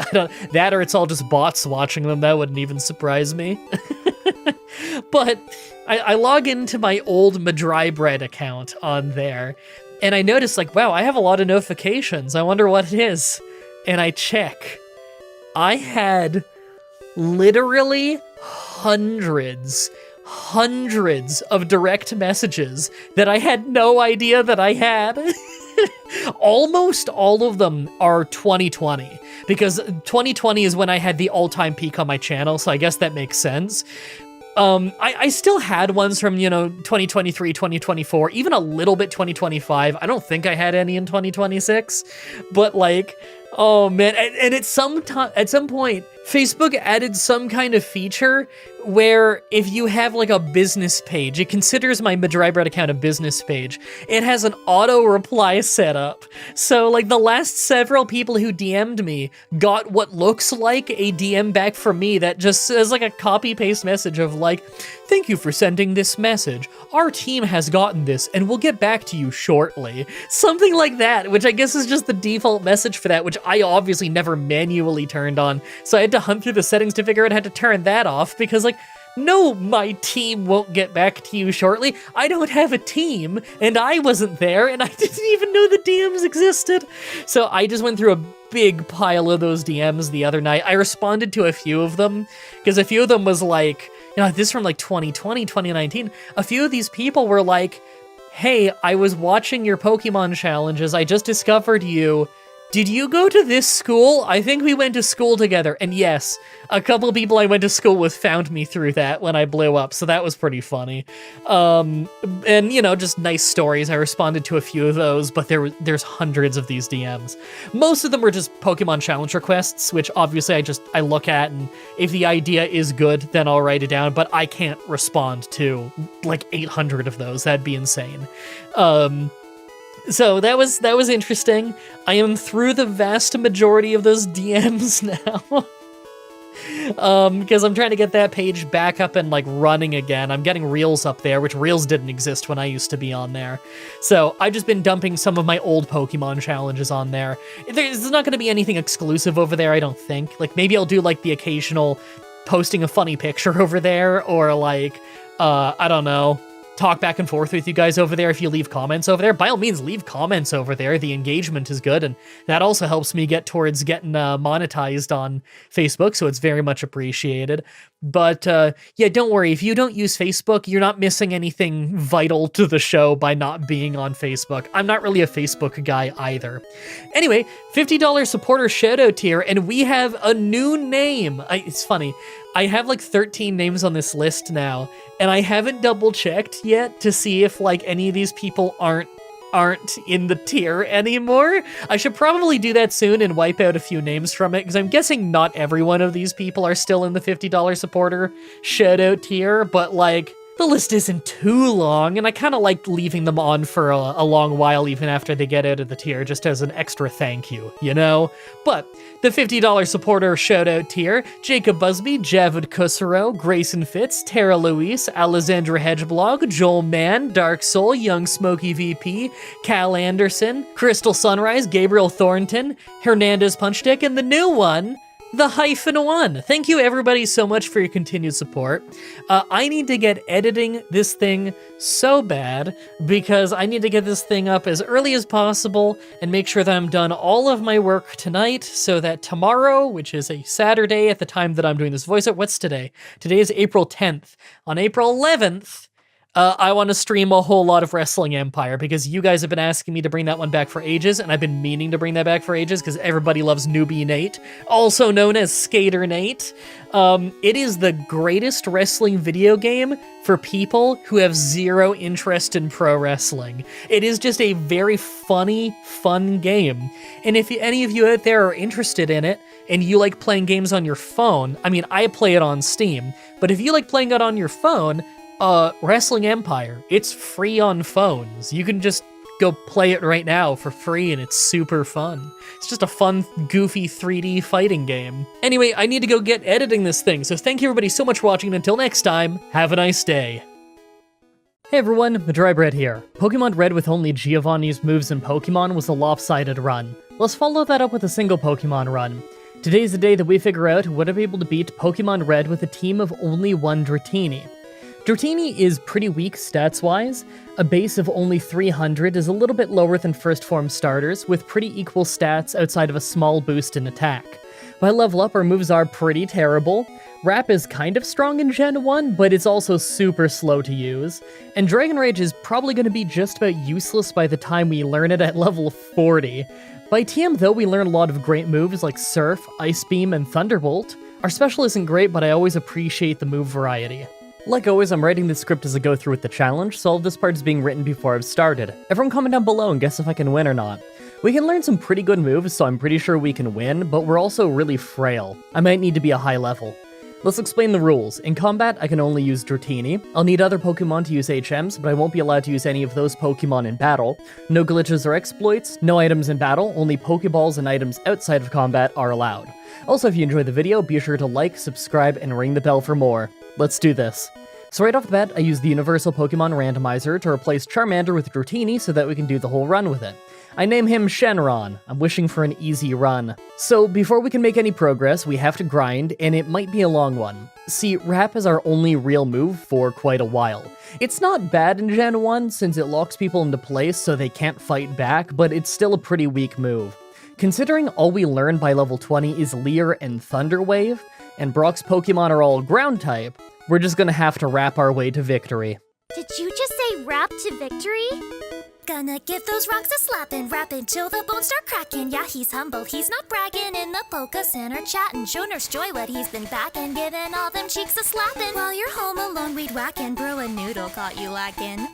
That or it's all just bots watching them. That wouldn't even surprise me. But I log into my old Mah-Dry-Bread account on there, and I noticed, like, wow, I have a lot of notifications. I wonder what it is. And I check. I had literally hundreds of direct messages that I had no idea that I had. Almost all of them are 2020, because 2020 is when I had the all-time peak on my channel, so I guess that makes sense. I still had ones from, 2023, 2024, even a little bit 2025. I don't think I had any in 2026, but like, Oh man, and at some point, Facebook added some kind of feature where if you have like a business page, it considers my Mah-Dry-Bread account a business page. It has an auto reply set up. So like the last several people who DM'd me got what looks like a DM back from me that just says like a copy paste message of like, thank you for sending this message. Our team has gotten this and we'll get back to you shortly. Something like that, which I guess is just the default message for that, which I obviously never manually turned on. So I had to hunt through the settings to figure out how to turn that off because like, no, my team won't get back to you shortly. I don't have a team, and I wasn't there, and I didn't even know the DMs existed. So I just went through a big pile of those DMs the other night. I responded to a few of them, because a few of them was like, you know, this from like 2020, 2019. A few of these people were like, hey, I was watching your Pokemon challenges. I just discovered you. Did you go to this school? I think we went to school together. And yes, a couple people I went to school with found me through that when I blew up, so that was pretty funny. And, you know, just nice stories. I responded to a few of those, but there's hundreds of these DMs. Most of them were just Pokemon challenge requests, which obviously I look at, and if the idea is good, then I'll write it down, but I can't respond to like 800 of those. That'd be insane. So that was interesting. I am through the vast majority of those DMs now. Because I'm trying to get that page back up and like running again. I'm getting Reels up there, which Reels didn't exist when I used to be on there. So I've just been dumping some of my old Pokemon challenges on there. There's not going to be anything exclusive over there, I don't think. Like maybe I'll do like the occasional posting a funny picture over there, or like, I don't know, talk back and forth with you guys over there if you leave comments over there. By all means, leave comments over there. The engagement is good, and that also helps me get towards getting monetized on Facebook, so it's very much appreciated. But yeah, don't worry. If you don't use Facebook, you're not missing anything vital to the show by not being on Facebook. I'm not really a Facebook guy either. Anyway, $50 supporter shoutout tier, and we have a new name. It's funny. I have like 13 names on this list now, and I haven't double checked yet to see if like any of these people aren't in the tier anymore. I should probably do that soon and wipe out a few names from it, because I'm guessing not every one of these people are still in the $50 supporter shoutout tier, but like, the list isn't too long, and I kind of like leaving them on for a long while even after they get out of the tier, just as an extra thank you, you know? But the $50 supporter shoutout tier: Jacob Busby, Javid Kusaro, Grayson Fitz, Tara Louise, Alexandra Hedgeblog, Joel Mann, Dark Soul, Young Smoky VP, Cal Anderson, Crystal Sunrise, Gabriel Thornton, Hernandez Punchdick, and the new one, the -1. Thank you everybody so much for your continued support. I need to get editing this thing so bad, because I need to get this thing up as early as possible and make sure that I'm done all of my work tonight, so that tomorrow, which is a Saturday at the time that I'm doing this voice, what's today? Today is April 10th. On April 11th, I want to stream a whole lot of Wrestling Empire, because you guys have been asking me to bring that one back for ages, and I've been meaning to bring that back for ages, because everybody loves Newbie Nate, also known as Skater Nate. It is the greatest wrestling video game for people who have zero interest in pro wrestling. It is just a very funny, fun game. And if any of you out there are interested in it, and you like playing games on your phone, I mean, I play it on Steam, but if you like playing it on your phone, Wrestling Empire, it's free on phones. You can just go play it right now for free, and it's super fun. It's just a fun, goofy 3D fighting game. Anyway, I need to go get editing this thing, so thank you everybody so much for watching, and until next time, have a nice day. Hey everyone, Mah-Dry-Bread here. Pokemon Red with only Giovanni's moves in Pokemon was a lopsided run. Let's follow that up with a single Pokemon run. Today's the day that we figure out would I be able to beat Pokemon Red with a team of only one Dratini. Dratini is pretty weak stats-wise. A base of only 300 is a little bit lower than first form starters, with pretty equal stats outside of a small boost in attack. By level up, our moves are pretty terrible. Wrap is kind of strong in Gen 1, but it's also super slow to use. And Dragon Rage is probably going to be just about useless by the time we learn it at level 40. By TM though, we learn a lot of great moves like Surf, Ice Beam, and Thunderbolt. Our special isn't great, but I always appreciate the move variety. Like always, I'm writing the script as I go through with the challenge, so all of this part is being written before I've started. Everyone comment down below and guess if I can win or not. We can learn some pretty good moves, so I'm pretty sure we can win, but we're also really frail. I might need to be a high level. Let's explain the rules. In combat, I can only use Dratini. I'll need other Pokemon to use HMs, but I won't be allowed to use any of those Pokemon in battle. No glitches or exploits, no items in battle, only Pokeballs and items outside of combat are allowed. Also, if you enjoyed the video, be sure to like, subscribe, and ring the bell for more. Let's do this. So right off the bat, I use the Universal Pokemon Randomizer to replace Charmander with Dratini so that we can do the whole run with it. I name him Shenron. I'm wishing for an easy run. So before we can make any progress, we have to grind, and it might be a long one. See, Wrap is our only real move for quite a while. It's not bad in Gen 1 since it locks people into place so they can't fight back, but it's still a pretty weak move. Considering all we learn by level 20 is Leer and Thunder Wave, and Brock's Pokemon are all ground type, we're just gonna have to wrap our way to victory. Did you just say rap to victory? Gonna give those rocks a slapping, rapping till the bones start cracking. Yeah, he's humble, he's not bragging. In the Poke Center chatting, show Nurse Joy what he's been backing, giving all them cheeks a slapping. While you're home alone, we'd whacking, brew a noodle caught you lacking.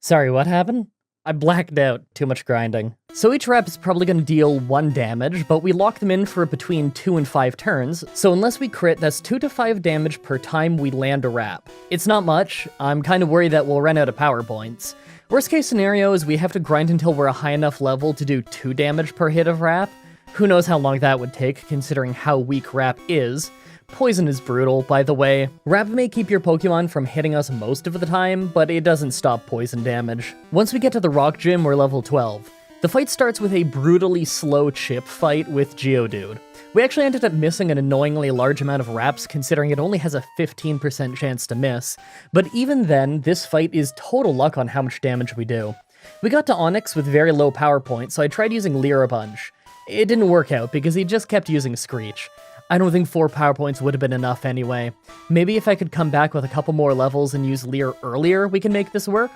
Sorry, what happened? I blacked out. Too much grinding. So each rep is probably going to deal 1 damage, but we lock them in for between 2 and 5 turns, so unless we crit, that's 2 to 5 damage per time we land a rap. It's not much. I'm kind of worried that we'll run out of power points. Worst case scenario is we have to grind until we're a high enough level to do 2 damage per hit of rap. Who knows how long that would take, considering how weak rap is. Poison is brutal, by the way. Rap may keep your Pokemon from hitting us most of the time, but it doesn't stop poison damage. Once we get to the Rock Gym, we're level 12. The fight starts with a brutally slow chip fight with Geodude. We actually ended up missing an annoyingly large amount of Raps considering it only has a 15% chance to miss, but even then, this fight is total luck on how much damage we do. We got to Onix with very low power points, so I tried using Leer a bunch. It didn't work out because he just kept using Screech. I don't think 4 power points would have been enough anyway. Maybe if I could come back with a couple more levels and use Leer earlier, we can make this work?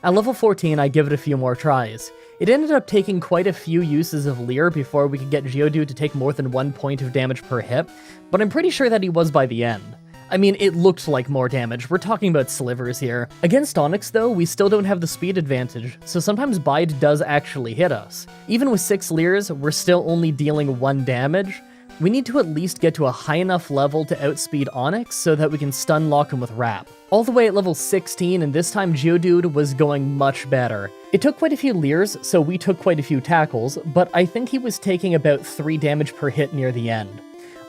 At level 14, I give it a few more tries. It ended up taking quite a few uses of Leer before we could get Geodude to take more than 1 point of damage per hit, but I'm pretty sure that he was by the end. I mean, it looked like more damage, we're talking about slivers here. Against Onix though, we still don't have the speed advantage, so sometimes Bide does actually hit us. Even with 6 Leers, we're still only dealing 1 damage. We need to at least get to a high enough level to outspeed Onix so that we can stun lock him with Wrap. All the way at level 16, and this time Geodude was going much better. It took quite a few Leers, so we took quite a few tackles, but I think he was taking about 3 damage per hit near the end.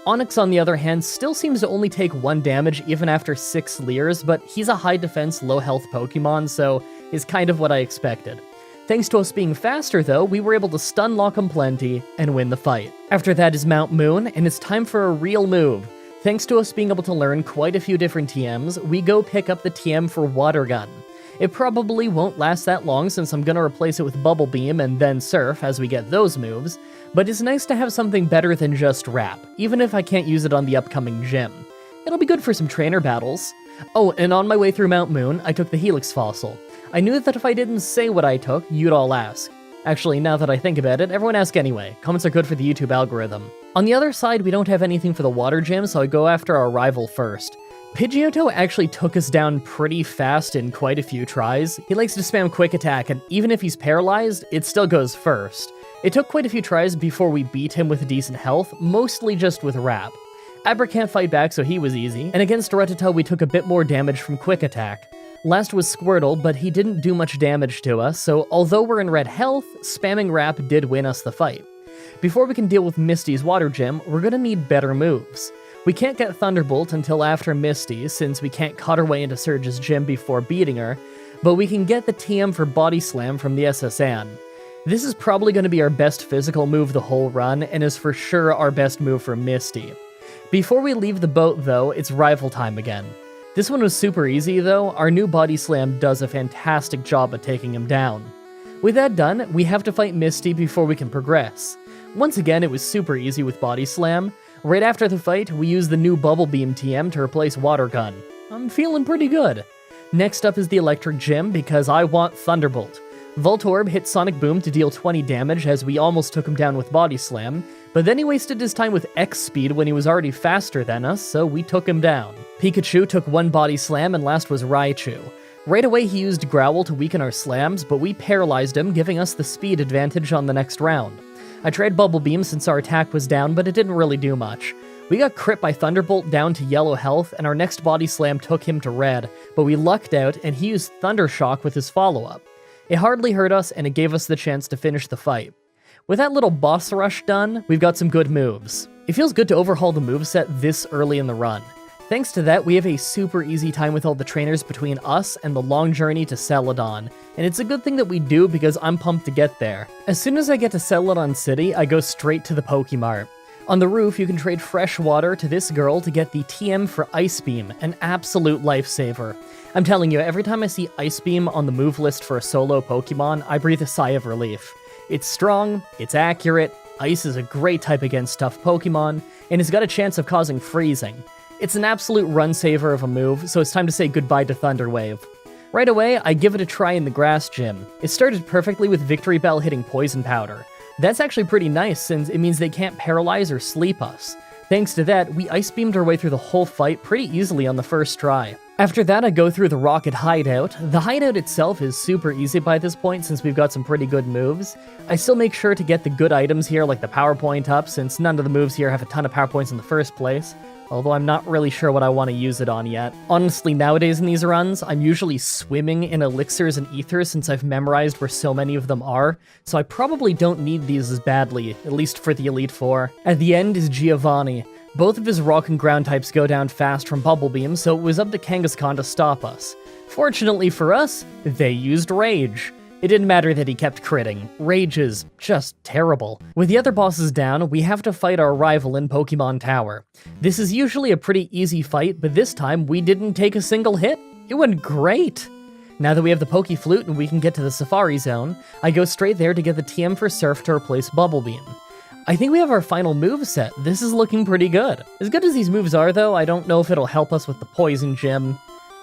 Onix, on the other hand, still seems to only take 1 damage even after 6 Leers, but he's a high defense, low health Pokemon, so is kind of what I expected. Thanks to us being faster though, we were able to stun lock him plenty and win the fight. After that is Mount Moon, and it's time for a real move. Thanks to us being able to learn quite a few different TMs, we go pick up the TM for Water Gun. It probably won't last that long since I'm gonna replace it with Bubble Beam and then Surf as we get those moves, but it's nice to have something better than just Wrap, even if I can't use it on the upcoming gym. It'll be good for some trainer battles. Oh, and on my way through Mount Moon, I took the Helix Fossil. I knew that if I didn't say what I took, you'd all ask. Actually, now that I think about it, everyone ask anyway. Comments are good for the YouTube algorithm. On the other side, we don't have anything for the water gym, so I go after our rival first. Pidgeotto actually took us down pretty fast in quite a few tries. He likes to spam Quick Attack, and even if he's paralyzed, it still goes first. It took quite a few tries before we beat him with decent health, mostly just with Wrap. Abra can't fight back, so he was easy, and against Rattata we took a bit more damage from Quick Attack. Last was Squirtle, but he didn't do much damage to us, so although we're in red health, spamming Wrap did win us the fight. Before we can deal with Misty's Water Gym, we're gonna need better moves. We can't get Thunderbolt until after Misty, since we can't cut our way into Surge's gym before beating her, but we can get the TM for Body Slam from the SSN. This is probably gonna be our best physical move the whole run, and is for sure our best move for Misty. Before we leave the boat though, it's rival time again. This one was super easy though, our new Body Slam does a fantastic job at taking him down. With that done, we have to fight Misty before we can progress. Once again, it was super easy with Body Slam. Right after the fight, we use the new Bubble Beam TM to replace Water Gun. I'm feeling pretty good. Next up is the Electric Gym because I want Thunderbolt. Voltorb hit Sonic Boom to deal 20 damage as we almost took him down with Body Slam, but then he wasted his time with X Speed when he was already faster than us, so we took him down. Pikachu took 1 Body Slam and last was Raichu. Right away he used Growl to weaken our slams, but we paralyzed him, giving us the speed advantage on the next round. I tried Bubble Beam since our attack was down, but it didn't really do much. We got crit by Thunderbolt down to yellow health, and our next body slam took him to red, but we lucked out and he used Thunder Shock with his follow-up. It hardly hurt us, and it gave us the chance to finish the fight. With that little boss rush done, we've got some good moves. It feels good to overhaul the moveset this early in the run. Thanks to that, we have a super easy time with all the trainers between us and the long journey to Celadon, and it's a good thing that we do because I'm pumped to get there. As soon as I get to Celadon City, I go straight to the Pokemart. On the roof, you can trade fresh water to this girl to get the TM for Ice Beam, an absolute lifesaver. I'm telling you, every time I see Ice Beam on the move list for a solo Pokemon, I breathe a sigh of relief. It's strong, it's accurate, Ice is a great type against tough Pokemon, and it's got a chance of causing freezing. It's an absolute run saver of a move, so it's time to say goodbye to Thunder Wave. Right away, I give it a try in the grass gym. It started perfectly with Victory Bell hitting Poison Powder. That's actually pretty nice since it means they can't paralyze or sleep us. Thanks to that, we Ice Beamed our way through the whole fight pretty easily on the first try. After that, I go through the Rocket Hideout. The hideout itself is super easy by this point since we've got some pretty good moves. I still make sure to get the good items here like the Power Point up since none of the moves here have a ton of Power Points in the first place. Although I'm not really sure what I want to use it on yet. Honestly, nowadays in these runs, I'm usually swimming in elixirs and ethers since I've memorized where so many of them are, so I probably don't need these as badly, at least for the Elite Four. At the end is Giovanni. Both of his rock and ground types go down fast from Bubble Beam, so it was up to Kangaskhan to stop us. Fortunately for us, they used Rage. It didn't matter that he kept critting. Rage is just terrible. With the other bosses down, we have to fight our rival in Pokemon Tower. This is usually a pretty easy fight, but this time we didn't take a single hit. It went great! Now that we have the Poke Flute and we can get to the Safari Zone, I go straight there to get the TM for Surf to replace Bubble Beam. I think we have our final moveset. This is looking pretty good. As good as these moves are though, I don't know if it'll help us with the Poison Gym.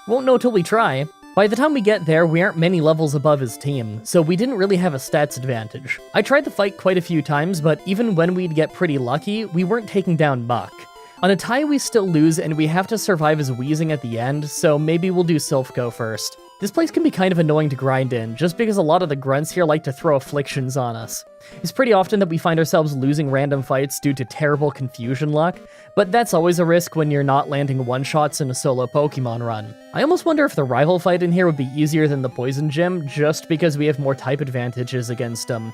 Won't know till we try. By the time we get there, we aren't many levels above his team, so we didn't really have a stats advantage. I tried the fight quite a few times, but even when we'd get pretty lucky, we weren't taking down Muck. On a tie, we still lose, and we have to survive his wheezing at the end, so maybe we'll do Sylph Go first. This place can be kind of annoying to grind in, just because a lot of the grunts here like to throw afflictions on us. It's pretty often that we find ourselves losing random fights due to terrible confusion luck, but that's always a risk when you're not landing one-shots in a solo Pokemon run. I almost wonder if the rival fight in here would be easier than the Poison Gym, just because we have more type advantages against them.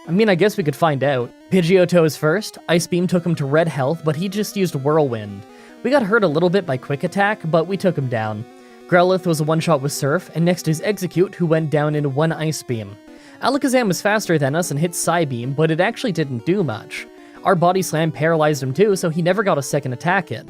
I mean, I guess we could find out. Pidgeotto is first. Ice Beam took him to red health, but he just used Whirlwind. We got hurt a little bit by Quick Attack, but we took him down. Growlithe was a one-shot with Surf, and next is Execute, who went down in one Ice Beam. Alakazam was faster than us and hit Psybeam, but it actually didn't do much. Our Body Slam paralyzed him too, so he never got a second attack in.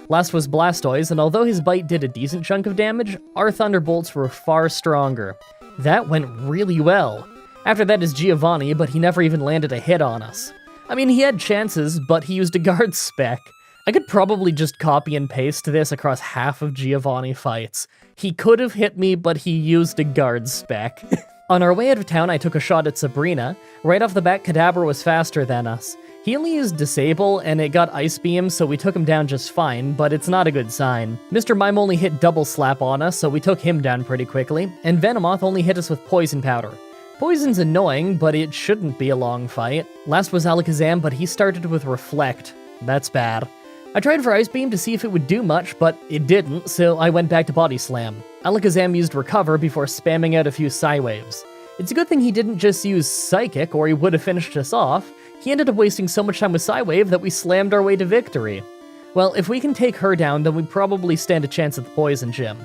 Last was Blastoise, and although his bite did a decent chunk of damage, our Thunderbolts were far stronger. That went really well. After that is Giovanni, but he never even landed a hit on us. I mean, he had chances, but he used a Guard Spec. I could probably just copy and paste this across half of Giovanni fights. He could have hit me, but he used a Guard Spec. On our way out of town, I took a shot at Sabrina. Right off the bat, Kadabra was faster than us. He only used Disable, and it got Ice Beam, so we took him down just fine, but it's not a good sign. Mr. Mime only hit Double Slap on us, so we took him down pretty quickly, and Venomoth only hit us with Poison Powder. Poison's annoying, but it shouldn't be a long fight. Last was Alakazam, but he started with Reflect. That's bad. I tried for Ice Beam to see if it would do much, but it didn't, so I went back to Body Slam. Alakazam used Recover before spamming out a few Psy-Waves. It's a good thing he didn't just use Psychic, or he would have finished us off. He ended up wasting so much time with Psy-Wave that we slammed our way to victory. Well, if we can take her down, then we probably stand a chance at the Poison Gym.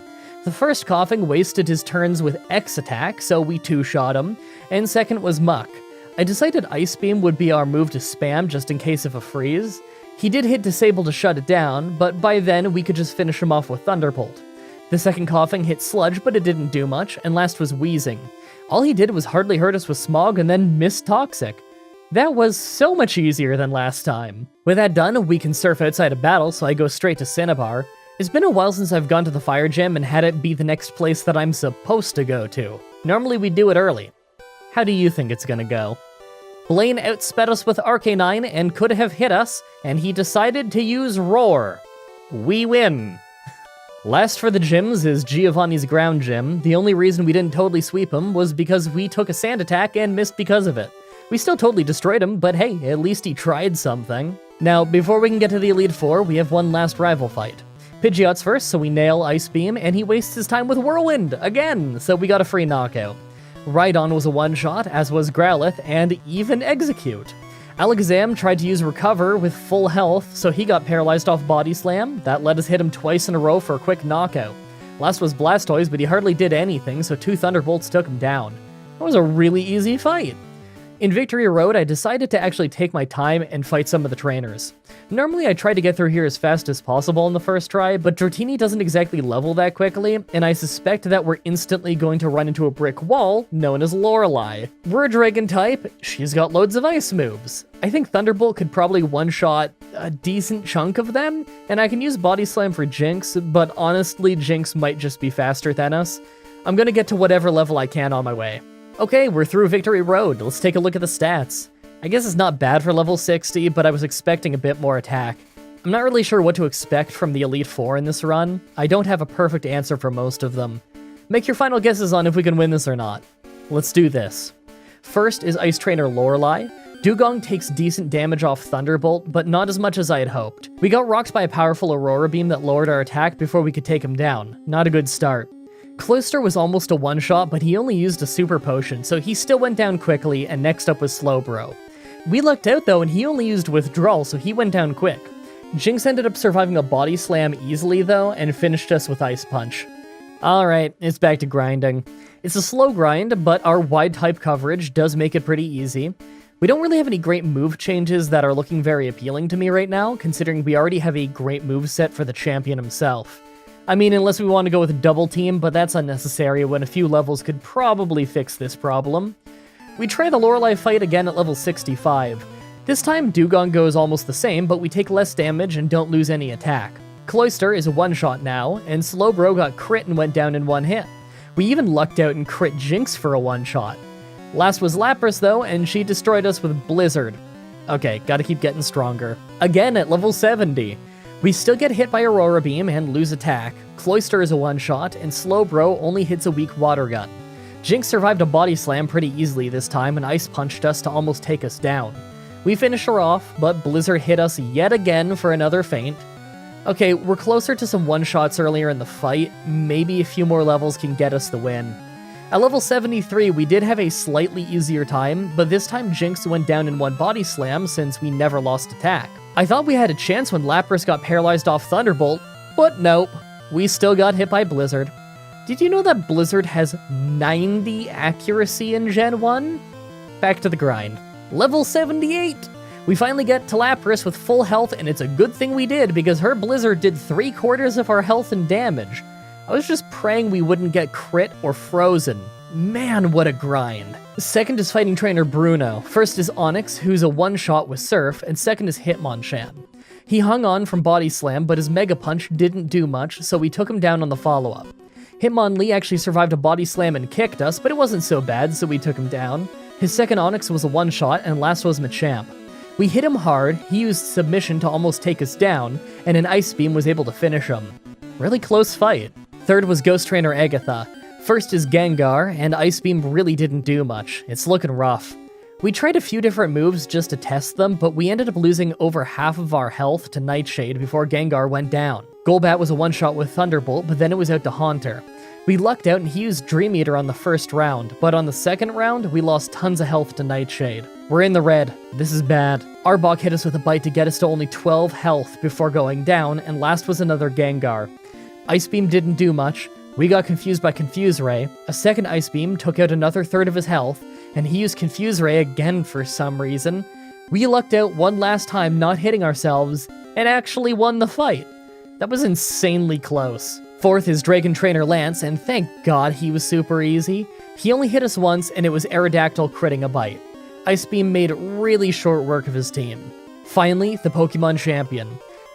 The first Coughing wasted his turns with X Attack, so we two-shot him, and second was Muck. I decided Ice Beam would be our move to spam just in case of a freeze. He did hit Disable to shut it down, but by then we could just finish him off with Thunderbolt. The second Coughing hit Sludge, but it didn't do much, and last was Wheezing. All he did was hardly hurt us with Smog and then miss Toxic. That was so much easier than last time. With that done, we can surf outside of battle, so I go straight to Cinnabar. It's been a while since I've gone to the Fire Gym and had it be the next place that I'm supposed to go to. Normally we do it early. How do you think it's gonna go? Blaine outsped us with Arcanine and could have hit us, and he decided to use Roar. We win. Last for the gyms is Giovanni's ground gym. The only reason we didn't totally sweep him was because we took a sand attack and missed because of it. We still totally destroyed him, but hey, at least he tried something. Now, before we can get to the Elite Four, we have one last rival fight. Pidgeot's first, so we nail Ice Beam, and he wastes his time with Whirlwind, again, so we got a free knockout. Rhydon was a one-shot, as was Growlithe, and even Execute. Alakazam tried to use Recover with full health, so he got paralyzed off Body Slam. That let us hit him twice in a row for a quick knockout. Last was Blastoise, but he hardly did anything, so 2 Thunderbolts took him down. That was a really easy fight. In Victory Road, I decided to actually take my time and fight some of the trainers. Normally, I try to get through here as fast as possible in the first try, but Dratini doesn't exactly level that quickly, and I suspect that we're instantly going to run into a brick wall known as Lorelei. We're a Dragon type, she's got loads of ice moves. I think Thunderbolt could probably one-shot a decent chunk of them, and I can use Body Slam for Jinx, but honestly, Jinx might just be faster than us. I'm gonna get to whatever level I can on my way. Okay, we're through Victory Road. Let's take a look at the stats. I guess it's not bad for level 60, but I was expecting a bit more attack. I'm not really sure what to expect from the Elite Four in this run. I don't have a perfect answer for most of them. Make your final guesses on if we can win this or not. Let's do this. First is Ice Trainer Lorelei. Dugong takes decent damage off Thunderbolt, but not as much as I had hoped. We got rocked by a powerful Aurora Beam that lowered our attack before we could take him down. Not a good start. Cloyster was almost a one-shot, but he only used a super potion, so he still went down quickly, and next up was Slowbro. We lucked out though, and he only used Withdrawal, so he went down quick. Jinx ended up surviving a Body Slam easily though, and finished us with Ice Punch. Alright, it's back to grinding. It's a slow grind, but our wide type coverage does make it pretty easy. We don't really have any great move changes that are looking very appealing to me right now, considering we already have a great moveset for the champion himself. I mean, unless we want to go with Double Team, but that's unnecessary when a few levels could probably fix this problem. We try the Lorelei fight again at level 65. This time, Dugong goes almost the same, but we take less damage and don't lose any attack. Cloyster is a one-shot now, and Slowbro got crit and went down in one hit. We even lucked out and crit Jinx for a one-shot. Last was Lapras though, and she destroyed us with Blizzard. Okay, gotta keep getting stronger. Again at level 70. We still get hit by Aurora Beam and lose attack. Cloyster is a one-shot, and Slowbro only hits a weak Water Gun. Jinx survived a Body Slam pretty easily this time and Ice Punched us to almost take us down. We finish her off, but Blizzard hit us yet again for another feint. Okay, we're closer to some one-shots earlier in the fight. Maybe a few more levels can get us the win. At level 73, we did have a slightly easier time, but this time Jinx went down in one Body Slam since we never lost attack. I thought we had a chance when Lapras got paralyzed off Thunderbolt, but nope. We still got hit by Blizzard. Did you know that Blizzard has 90 accuracy in Gen 1? Back to the grind. Level 78! We finally get to Lapras with full health, and it's a good thing we did because her Blizzard did 3/4 of our health and damage. I was just praying we wouldn't get crit or frozen. Man, what a grind. Second is Fighting Trainer Bruno. First is Onyx, who's a one-shot with Surf, and second is Hitmonchan. He hung on from Body Slam, but his Mega Punch didn't do much, so we took him down on the follow-up. Hitmonlee actually survived a Body Slam and kicked us, but it wasn't so bad, so we took him down. His second Onyx was a one-shot, and last was Machamp. We hit him hard, he used Submission to almost take us down, and an Ice Beam was able to finish him. Really close fight. Third was Ghost Trainer Agatha. First is Gengar, and Ice Beam really didn't do much. It's looking rough. We tried a few different moves just to test them, but we ended up losing over half of our health to Nightshade before Gengar went down. Golbat was a one-shot with Thunderbolt, but then it was out to Haunter. We lucked out and he used Dream Eater on the first round, but on the second round, we lost tons of health to Nightshade. We're in the red. This is bad. Arbok hit us with a bite to get us to only 12 health before going down, and last was another Gengar. Ice Beam didn't do much. We got confused by Confuse Ray. A second Ice Beam took out another third of his health, and he used Confuse Ray again for some reason. We lucked out one last time not hitting ourselves, and actually won the fight. That was insanely close. Fourth is Dragon Trainer Lance, and thank God he was super easy. He only hit us once, and it was Aerodactyl critting a bite. Ice Beam made really short work of his team. Finally, the Pokemon Champion.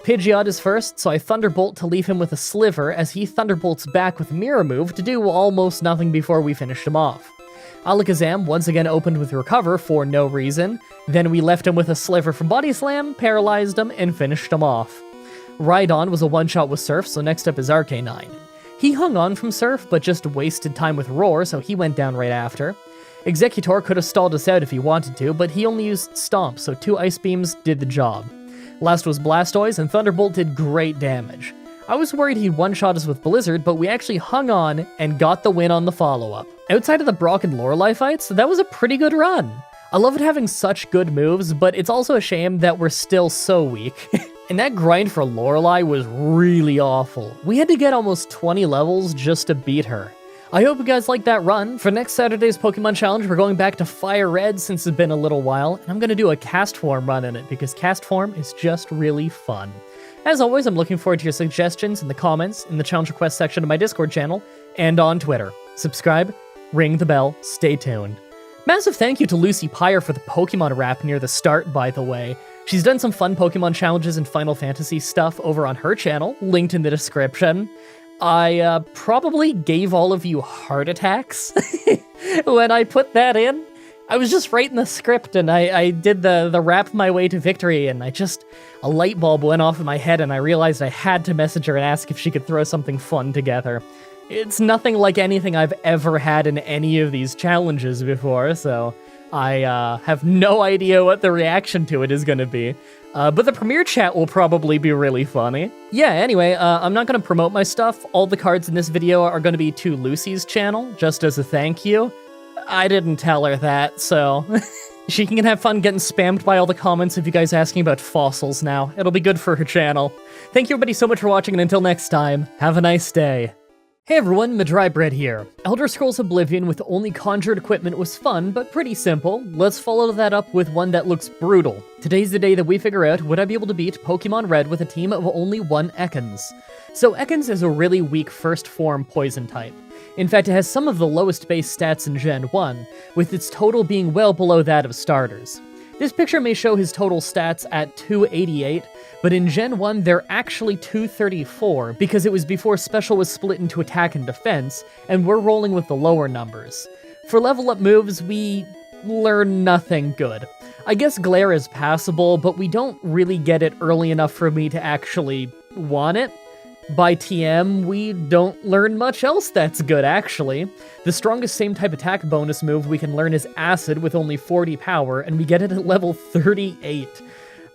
Pidgeot is first, so I Thunderbolt to leave him with a Sliver as he Thunderbolts back with Mirror Move to do almost nothing before we finished him off. Alakazam once again opened with Recover for no reason, then we left him with a Sliver from Body Slam, paralyzed him, and finished him off. Rhydon was a one-shot with Surf, so next up is Arcanine. He hung on from Surf, but just wasted time with Roar, so he went down right after. Executor could have stalled us out if he wanted to, but he only used Stomp, so 2 Ice Beams did the job. Last was Blastoise, and Thunderbolt did great damage. I was worried he'd one-shot us with Blizzard, but we actually hung on and got the win on the follow-up. Outside of the Brock and Lorelei fights, that was a pretty good run. I love it having such good moves, but it's also a shame that we're still so weak. And that grind for Lorelei was really awful. We had to get almost 20 levels just to beat her. I hope you guys liked that run. For next Saturday's Pokemon Challenge, we're going back to Fire Red since it's been a little while, and I'm going to do a Cast Form run in it because Cast Form is just really fun. As always, I'm looking forward to your suggestions in the comments, in the challenge request section of my Discord channel, and on Twitter. Subscribe, ring the bell, stay tuned. Massive thank you to Lucy Pyre for the Pokemon rap near the start, by the way. She's done some fun Pokemon challenges and Final Fantasy stuff over on her channel, linked in the description. I probably gave all of you heart attacks when I put that in. I was just writing the script and I did the rap my way to victory, and a light bulb went off in my head and I realized I had to message her and ask if she could throw something fun together. It's nothing like anything I've ever had in any of these challenges before, so I have no idea what the reaction to it is going to be. But the premiere chat will probably be really funny. Yeah, anyway, I'm not going to promote my stuff. All the cards in this video are going to be to Lucy's channel, just as a thank you. I didn't tell her that, so she can have fun getting spammed by all the comments of you guys asking about fossils now. It'll be good for her channel. Thank you everybody so much for watching, and until next time, have a nice day. Hey everyone, Mah-Dry-Bread here. Elder Scrolls Oblivion with only conjured equipment was fun, but pretty simple. Let's follow that up with one that looks brutal. Today's the day that we figure out, would I be able to beat Pokemon Red with a team of only 1 Ekans? So Ekans is a really weak first form poison type. In fact, it has some of the lowest base stats in Gen 1, with its total being well below that of starters. This picture may show his total stats at 288, but in Gen 1 they're actually 234 because it was before Special was split into attack and defense, and we're rolling with the lower numbers. For level up moves, we learn nothing good. I guess Glare is passable, but we don't really get it early enough for me to actually want it. By TM, we don't learn much else that's good, actually. The strongest same-type attack bonus move we can learn is Acid with only 40 power, and we get it at level 38.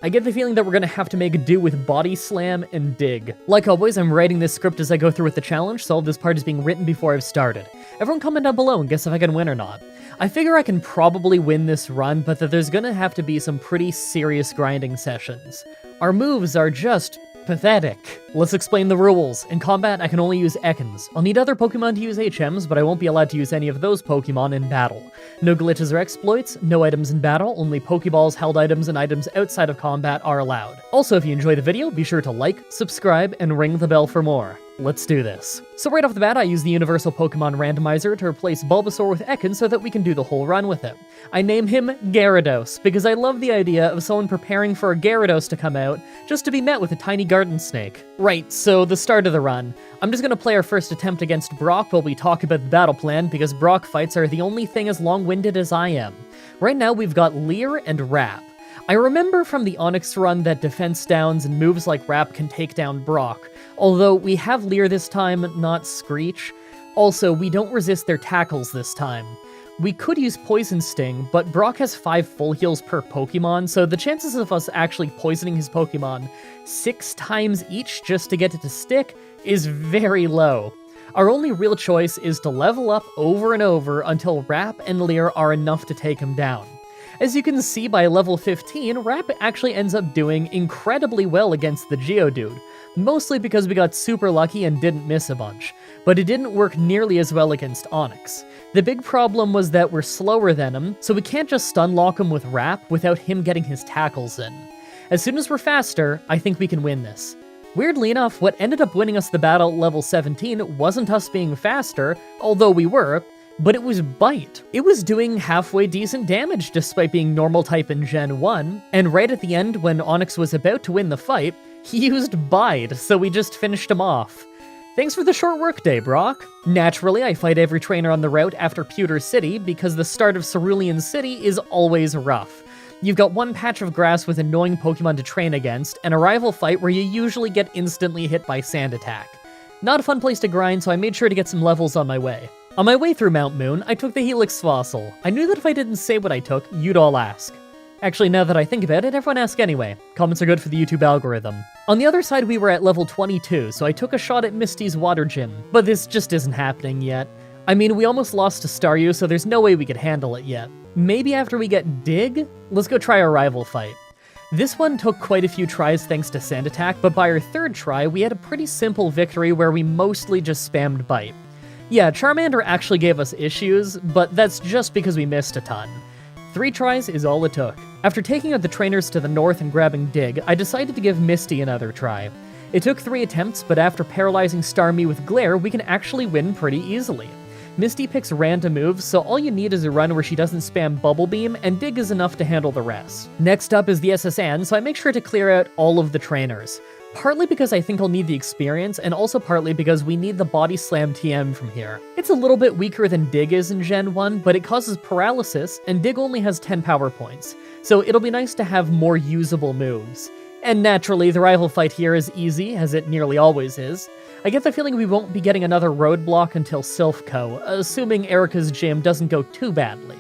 I get the feeling that we're gonna have to make do with Body Slam and Dig. Like always, I'm writing this script as I go through with the challenge, so all this part is being written before I've started. Everyone comment down below and guess if I can win or not. I figure I can probably win this run, but that there's gonna have to be some pretty serious grinding sessions. Our moves are just pathetic. Let's explain the rules. In combat, I can only use Ekans. I'll need other Pokemon to use HMs, but I won't be allowed to use any of those Pokemon in battle. No glitches or exploits, no items in battle, only Pokeballs, held items, and items outside of combat are allowed. Also, if you enjoy the video, be sure to like, subscribe, and ring the bell for more. Let's do this. So right off the bat, I use the Universal Pokemon Randomizer to replace Bulbasaur with Ekans so that we can do the whole run with it. I name him Gyarados, because I love the idea of someone preparing for a Gyarados to come out, just to be met with a tiny garden snake. Right, so the start of the run. I'm just gonna play our first attempt against Brock while we talk about the battle plan, because Brock fights are the only thing as long-winded as I am. Right now, we've got Leer and Rap. I remember from the Onix run that defense downs and moves like Rap can take down Brock, although we have Leer this time, not Screech. Also, we don't resist their tackles this time. We could use Poison Sting, but Brock has 5 full heals per Pokemon, so the chances of us actually poisoning his Pokemon 6 times each just to get it to stick is very low. Our only real choice is to level up over and over until Rap and Leer are enough to take him down. As you can see, by level 15, Rap actually ends up doing incredibly well against the Geodude, mostly because we got super lucky and didn't miss a bunch, but it didn't work nearly as well against Onix. The big problem was that we're slower than him, so we can't just stun lock him with Rap without him getting his tackles in. As soon as we're faster, I think we can win this. Weirdly enough, what ended up winning us the battle at level 17 wasn't us being faster, although we were, but it was Bite. It was doing halfway decent damage despite being normal type in Gen 1, and right at the end when Onix was about to win the fight, he used Bide, so we just finished him off. Thanks for the short workday, Brock. Naturally, I fight every trainer on the route after Pewter City because the start of Cerulean City is always rough. You've got one patch of grass with annoying Pokemon to train against, and a rival fight where you usually get instantly hit by Sand Attack. Not a fun place to grind, so I made sure to get some levels on my way. On my way through Mount Moon, I took the Helix Fossil. I knew that if I didn't say what I took, you'd all ask. Actually, now that I think about it, everyone asks anyway. Comments are good for the YouTube algorithm. On the other side, we were at level 22, so I took a shot at Misty's water gym, but this just isn't happening yet. I mean, we almost lost to Staryu, so there's no way we could handle it yet. Maybe after we get Dig? Let's go try our rival fight. This one took quite a few tries thanks to Sand Attack, but by our third try, we had a pretty simple victory where we mostly just spammed Bite. Yeah, Charmander actually gave us issues, but that's just because we missed a ton. 3 tries is all it took. After taking out the trainers to the north and grabbing Dig, I decided to give Misty another try. It took 3 attempts, but after paralyzing Starmie with Glare, we can actually win pretty easily. Misty picks random moves, so all you need is a run where she doesn't spam Bubble Beam, and Dig is enough to handle the rest. Next up is the SSN, so I make sure to clear out all of the trainers. Partly because I think I'll need the experience, and also partly because we need the Body Slam TM from here. It's a little bit weaker than Dig is in Gen 1, but it causes paralysis, and Dig only has 10 power points, so it'll be nice to have more usable moves. And naturally, the rival fight here is easy, as it nearly always is. I get the feeling we won't be getting another roadblock until Silphco, assuming Erica's gym doesn't go too badly.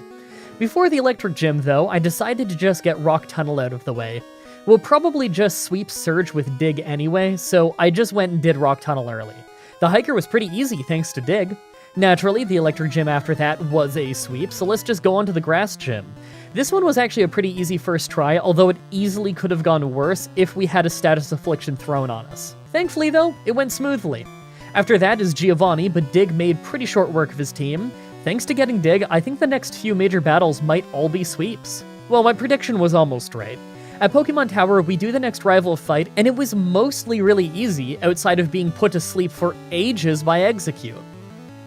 Before the electric gym, though, I decided to just get Rock Tunnel out of the way. We'll probably just sweep Surge with Dig anyway, so I just went and did Rock Tunnel early. The Hiker was pretty easy thanks to Dig. Naturally, the electric gym after that was a sweep, so let's just go on to the grass gym. This one was actually a pretty easy first try, although it easily could have gone worse if we had a status affliction thrown on us. Thankfully though, it went smoothly. After that is Giovanni, but Dig made pretty short work of his team. Thanks to getting Dig, I think the next few major battles might all be sweeps. Well, my prediction was almost right. At Pokemon Tower, we do the next rival fight, and it was mostly really easy outside of being put to sleep for ages by Execute.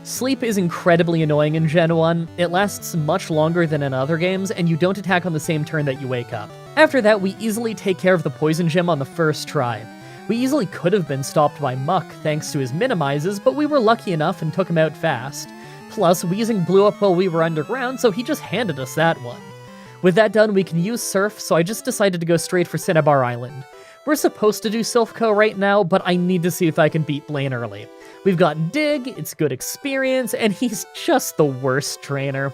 Sleep is incredibly annoying in Gen 1, it lasts much longer than in other games, and you don't attack on the same turn that you wake up. After that, we easily take care of the Poison Gym on the first try. We easily could have been stopped by Muck thanks to his minimizes, but we were lucky enough and took him out fast. Plus, Weezing blew up while we were underground, so he just handed us that one. With that done, we can use Surf, so I just decided to go straight for Cinnabar Island. We're supposed to do Silphco right now, but I need to see if I can beat Blaine early. We've got Dig, it's good experience, and he's just the worst trainer.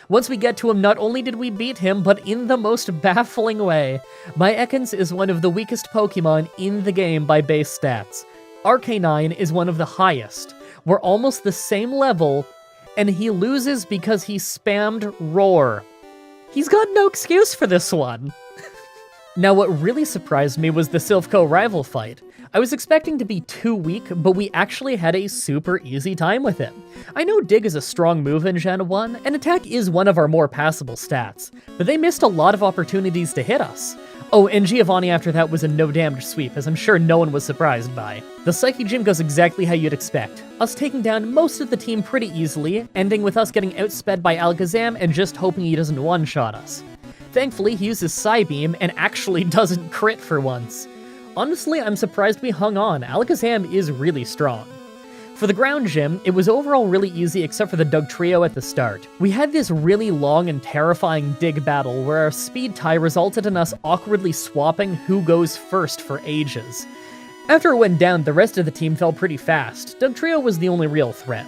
Once we get to him, not only did we beat him, but in the most baffling way. My Ekans is one of the weakest Pokemon in the game by base stats. Arcanine is one of the highest. We're almost the same level, and he loses because he spammed Roar. He's got no excuse for this one. Now, what really surprised me was the Silphco rival fight. I was expecting to be too weak, but we actually had a super easy time with him. I know Dig is a strong move in Gen 1, and Attack is one of our more passable stats, but they missed a lot of opportunities to hit us. Oh, and Giovanni after that was a no-damage sweep, as I'm sure no one was surprised by. The Psychic Gym goes exactly how you'd expect, us taking down most of the team pretty easily, ending with us getting outsped by Alakazam and just hoping he doesn't one-shot us. Thankfully, he uses Psybeam and actually doesn't crit for once. Honestly, I'm surprised we hung on. Alakazam is really strong. For the ground gym, it was overall really easy except for the Dugtrio at the start. We had this really long and terrifying Dig battle where our speed tie resulted in us awkwardly swapping who goes first for ages. After it went down, the rest of the team fell pretty fast. Dugtrio was the only real threat.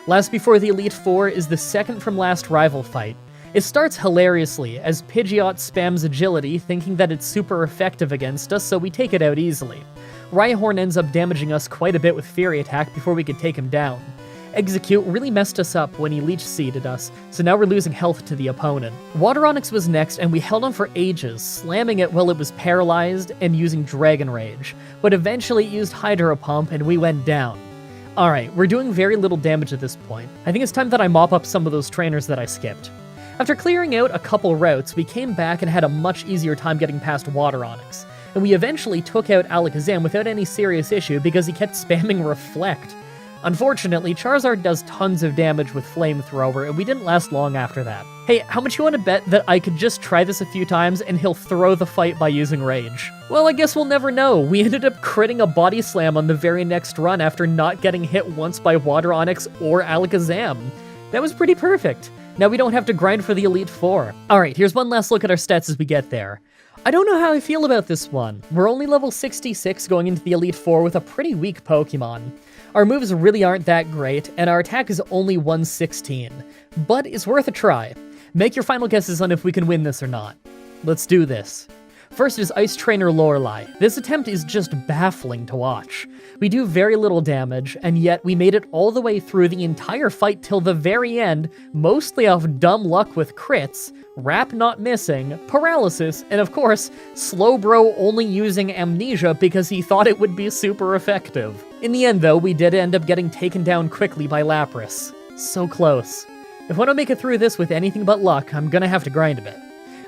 Last before the Elite Four is the second from last rival fight. It starts hilariously, as Pidgeot spams Agility, thinking that it's super effective against us, so we take it out easily. Rhyhorn ends up damaging us quite a bit with Fury Attack before we could take him down. Execute really messed us up when he Leech Seeded us, so now we're losing health to the opponent. Water Onix was next, and we held on for ages, slamming it while it was paralyzed and using Dragon Rage, but eventually it used Hydro Pump and we went down. Alright, we're doing very little damage at this point. I think it's time that I mop up some of those trainers that I skipped. After clearing out a couple routes, we came back and had a much easier time getting past Water Onix, and we eventually took out Alakazam without any serious issue because he kept spamming Reflect. Unfortunately, Charizard does tons of damage with Flamethrower, and we didn't last long after that. Hey, how much you want to bet that I could just try this a few times and he'll throw the fight by using Rage? Well, I guess we'll never know. We ended up critting a Body Slam on the very next run after not getting hit once by Water Onix or Alakazam. That was pretty perfect. Now we don't have to grind for the Elite Four. Alright, here's one last look at our stats as we get there. I don't know how I feel about this one. We're only level 66 going into the Elite Four with a pretty weak Pokemon. Our moves really aren't that great, and our attack is only 116. But it's worth a try. Make your final guesses on if we can win this or not. Let's do this. First is Ice Trainer Lorelei. This attempt is just baffling to watch. We do very little damage, and yet we made it all the way through the entire fight till the very end, mostly off dumb luck with crits, Wrap not missing, paralysis, and of course, Slowbro only using amnesia because he thought it would be super effective. In the end though, we did end up getting taken down quickly by Lapras. So close. If I want to make it through this with anything but luck, I'm gonna have to grind a bit.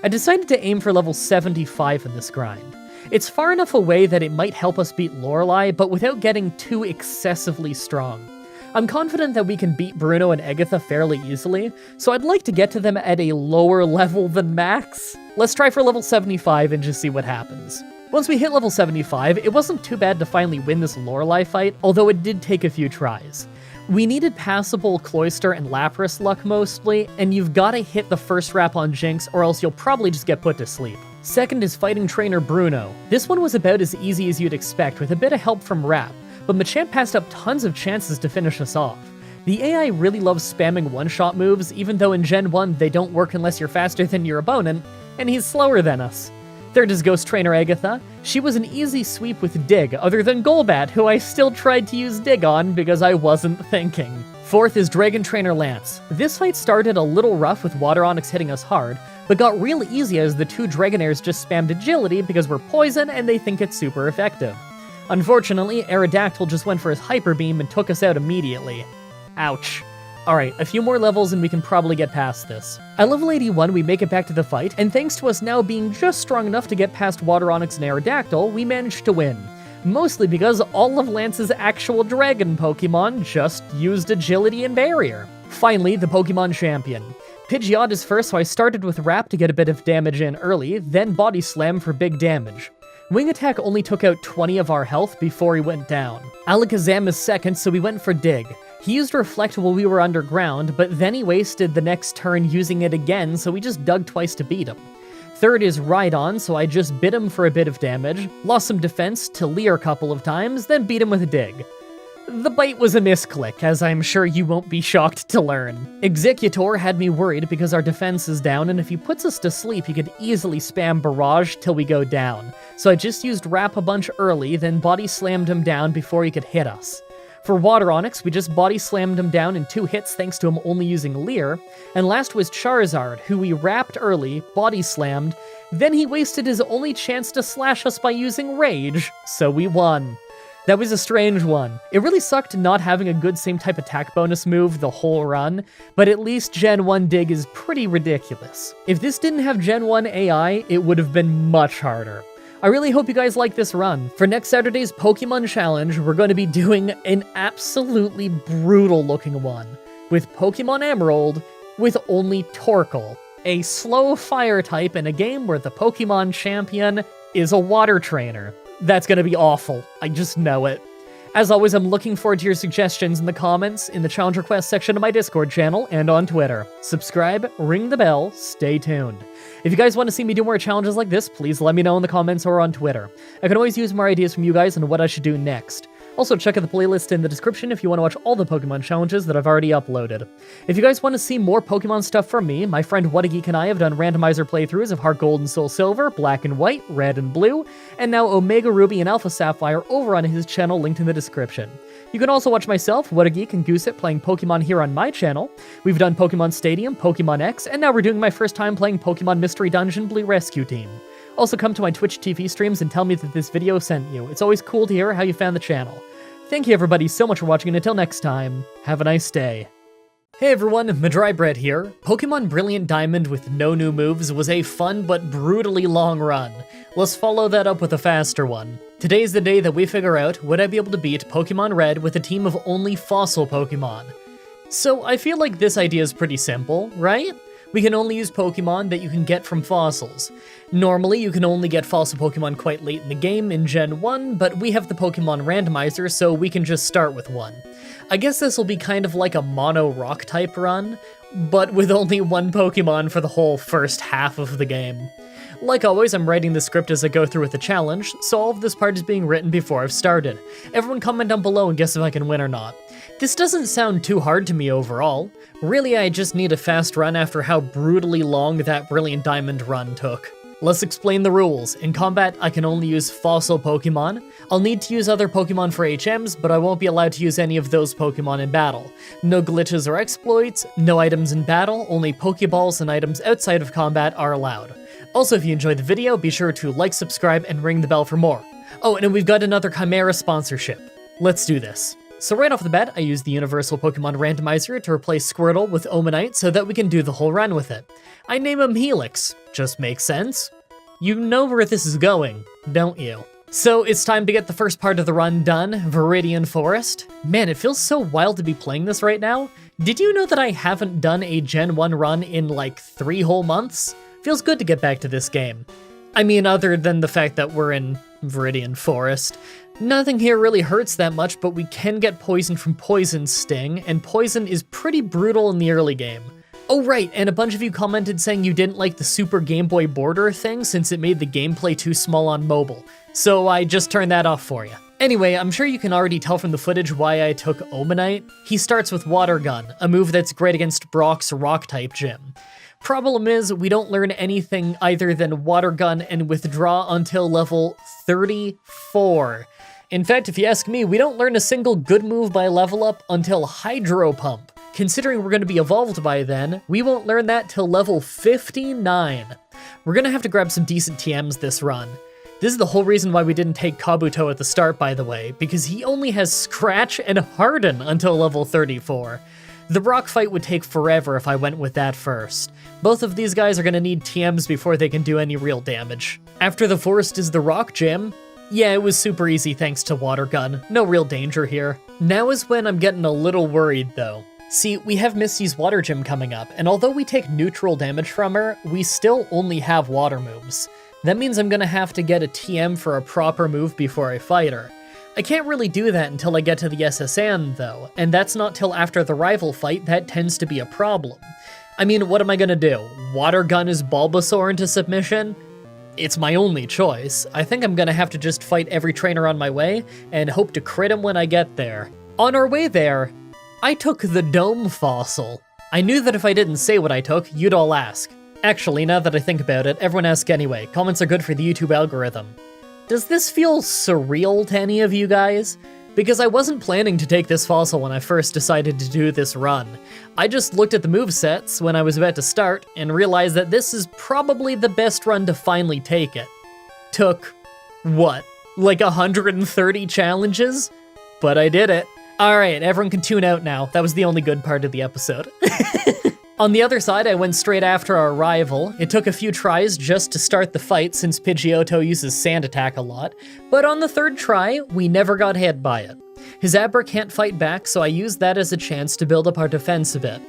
I decided to aim for level 75 in this grind. It's far enough away that it might help us beat Lorelei, but without getting too excessively strong. I'm confident that we can beat Bruno and Agatha fairly easily, so I'd like to get to them at a lower level than max. Let's try for level 75 and just see what happens. Once we hit level 75, it wasn't too bad to finally win this Lorelei fight, although it did take a few tries. We needed passable Cloyster and Lapras luck mostly, and you've gotta hit the first wrap on Jinx or else you'll probably just get put to sleep. Second is Fighting Trainer Bruno. This one was about as easy as you'd expect with a bit of help from Wrap, but Machamp passed up tons of chances to finish us off. The AI really loves spamming one-shot moves, even though in Gen 1 they don't work unless you're faster than your opponent, and he's slower than us. Third is Ghost Trainer Agatha. She was an easy sweep with Dig, other than Golbat, who I still tried to use Dig on because I wasn't thinking. Fourth is Dragon Trainer Lance. This fight started a little rough with Water Onix hitting us hard, but got real easy as the two Dragonairs just spammed Agility because we're poison and they think it's super effective. Unfortunately, Aerodactyl just went for his Hyper Beam and took us out immediately. Ouch. Alright, a few more levels and we can probably get past this. At level 81, we make it back to the fight, and thanks to us now being just strong enough to get past Water Onix and Aerodactyl, we managed to win. Mostly because all of Lance's actual Dragon Pokemon just used Agility and Barrier. Finally, the Pokemon Champion. Pidgeot is first, so I started with Wrap to get a bit of damage in early, then Body Slam for big damage. Wing Attack only took out 20 of our health before he went down. Alakazam is second, so we went for Dig. He used Reflect while we were underground, but then he wasted the next turn using it again, so we just dug twice to beat him. Third is Rhydon, so I just bit him for a bit of damage, lost some defense to Leer a couple of times, then beat him with a Dig. The bite was a misclick, as I'm sure you won't be shocked to learn. Executor had me worried because our defense is down, and if he puts us to sleep, he could easily spam Barrage till we go down. So I just used Wrap a bunch early, then Body Slammed him down before he could hit us. For Water Onix, we just Body Slammed him down in 2 hits thanks to him only using Leer, and last was Charizard, who we wrapped early, Body Slammed, then he wasted his only chance to slash us by using Rage, so we won. That was a strange one. It really sucked not having a good same type attack bonus move the whole run, but at least Gen 1 Dig is pretty ridiculous. If this didn't have Gen 1 AI, it would have been much harder. I really hope you guys like this run. For next Saturday's Pokemon Challenge, we're going to be doing an absolutely brutal looking one, with Pokemon Emerald, with only Torkoal, a slow fire type in a game where the Pokemon champion is a water trainer. That's gonna be awful. I just know it. As always, I'm looking forward to your suggestions in the comments, in the challenge request section of my Discord channel, and on Twitter. Subscribe, ring the bell, stay tuned. If you guys want to see me do more challenges like this, please let me know in the comments or on Twitter. I can always use more ideas from you guys on what I should do next. Also, check out the playlist in the description if you want to watch all the Pokemon challenges that I've already uploaded. If you guys want to see more Pokemon stuff from me, my friend What a Geek and I have done randomizer playthroughs of Heart Gold and Soul Silver, Black and White, Red and Blue, and now Omega Ruby and Alpha Sapphire over on his channel linked in the description. You can also watch myself, What a Geek, and Gooseit playing Pokemon here on my channel. We've done Pokemon Stadium, Pokemon X, and now we're doing my first time playing Pokemon Mystery Dungeon Blue Rescue Team. Also come to my Twitch TV streams and tell me that this video sent you. It's always cool to hear how you found the channel. Thank you everybody so much for watching, and until next time, have a nice day. Hey everyone, Mah-Dry-Bread here. Pokemon Brilliant Diamond with no new moves was a fun but brutally long run. Let's follow that up with a faster one. Today's the day that we figure out would I be able to beat Pokemon Red with a team of only fossil Pokemon. So I feel like this idea is pretty simple, right? we can only use Pokemon that you can get from fossils. Normally, you can only get fossil Pokemon quite late in the game in Gen 1, but we have the Pokemon randomizer, so we can just start with one. I guess this will be kind of like a mono rock type run, but with only one Pokemon for the whole first half of the game. Like always, I'm writing the script as I go through with the challenge, so all of this part is being written before I've started. Everyone comment down below and guess if I can win or not. This doesn't sound too hard to me overall. Really, I just need a fast run after how brutally long that Brilliant Diamond run took. Let's explain the rules. In combat, I can only use fossil Pokemon. I'll need to use other Pokemon for HMs, but I won't be allowed to use any of those Pokemon in battle. No glitches or exploits, no items in battle, only Pokeballs and items outside of combat are allowed. Also, if you enjoyed the video, be sure to like, subscribe, and ring the bell for more. Oh, and we've got another Chimera sponsorship. Let's do this. So right off the bat, I use the Universal Pokemon Randomizer to replace Squirtle with Omanite so that we can do the whole run with it. I name him Helix. Just makes sense. You know where this is going, don't you? So it's time to get the first part of the run done, Viridian Forest. Man, it feels so wild to be playing this right now. Did you know that I haven't done a Gen 1 run in like 3 whole months? Feels good to get back to this game. I mean, other than the fact that we're in Viridian Forest. Nothing here really hurts that much, but we can get poisoned from Poison Sting, and Poison is pretty brutal in the early game. Oh right, and a bunch of you commented saying you didn't like the Super Game Boy border thing since it made the gameplay too small on mobile, so I just turned that off for you. Anyway, I'm sure you can already tell from the footage why I took Omanite. He starts with Water Gun, a move that's great against Brock's Rock-type gym. Problem is, we don't learn anything other than Water Gun and Withdraw until level 34. In fact, if you ask me, we don't learn a single good move by level up until Hydro Pump. Considering we're going to be evolved by then, we won't learn that till level 59. We're going to have to grab some decent TMs this run. This is the whole reason why we didn't take Kabuto at the start, by the way, because he only has Scratch and Harden until level 34. The rock fight would take forever if I went with that first. Both of these guys are going to need TMs before they can do any real damage. After the forest is the rock gym. Yeah, it was super easy thanks to Water Gun. No real danger here. Now is when I'm getting a little worried though. See, we have Misty's Water Gym coming up, and although we take neutral damage from her, we still only have water moves. That means I'm gonna have to get a TM for a proper move before I fight her. I can't really do that until I get to the SSN though, and that's not till after the rival fight. That tends to be a problem. I mean, what am I gonna do? Water Gun his Bulbasaur into submission? It's my only choice. I think I'm gonna have to just fight every trainer on my way and hope to crit him when I get there. On our way there, I took the Dome Fossil. I knew that if I didn't say what I took, you'd all ask. Actually, now that I think about it, everyone asks anyway. Comments are good for the YouTube algorithm. Does this feel surreal to any of you guys? Because I wasn't planning to take this fossil when I first decided to do this run. I just looked at the movesets when I was about to start and realized that this is probably the best run to finally take it. Took, what, like 130 challenges? But I did it. Alright, everyone can tune out now. That was the only good part of the episode. On the other side, I went straight after our rival. It took a few tries just to start the fight since Pidgeotto uses Sand Attack a lot, but on the third try, we never got hit by it. His Abra can't fight back, so I used that as a chance to build up our defense a bit.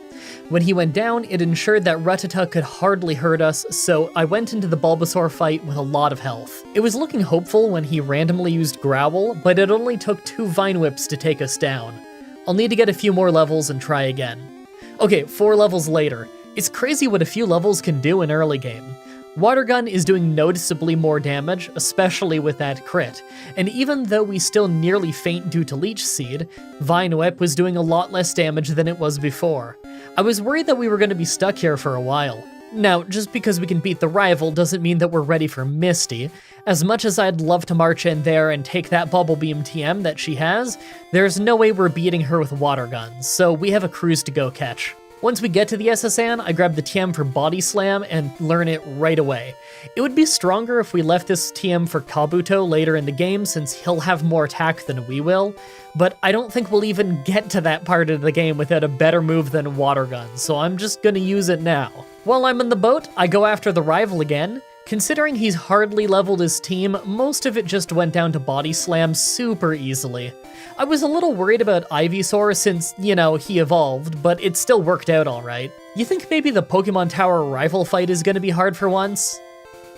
When he went down, it ensured that Rattata could hardly hurt us, so I went into the Bulbasaur fight with a lot of health. It was looking hopeful when he randomly used Growl, but it only took 2 Vine Whips to take us down. I'll need to get a few more levels and try again. Okay, 4 levels later. It's crazy what a few levels can do in early game. Water Gun is doing noticeably more damage, especially with that crit, and even though we still nearly faint due to Leech Seed, Vine Whip was doing a lot less damage than it was before. I was worried that we were going to be stuck here for a while. Now, just because we can beat the rival doesn't mean that we're ready for Misty. As much as I'd love to march in there and take that Bubble Beam TM that she has, there's no way we're beating her with Water Guns, so we have a cruise to go catch. Once we get to the SSN, I grab the TM for Body Slam and learn it right away. It would be stronger if we left this TM for Kabuto later in the game since he'll have more attack than we will, but I don't think we'll even get to that part of the game without a better move than Water Gun, so I'm just gonna use it now. While I'm in the boat, I go after the rival again. Considering he's hardly leveled his team, most of it just went down to body slam super easily. I was a little worried about Ivysaur since, you know, he evolved, but it still worked out alright. You think maybe the Pokemon Tower rival fight is gonna be hard for once?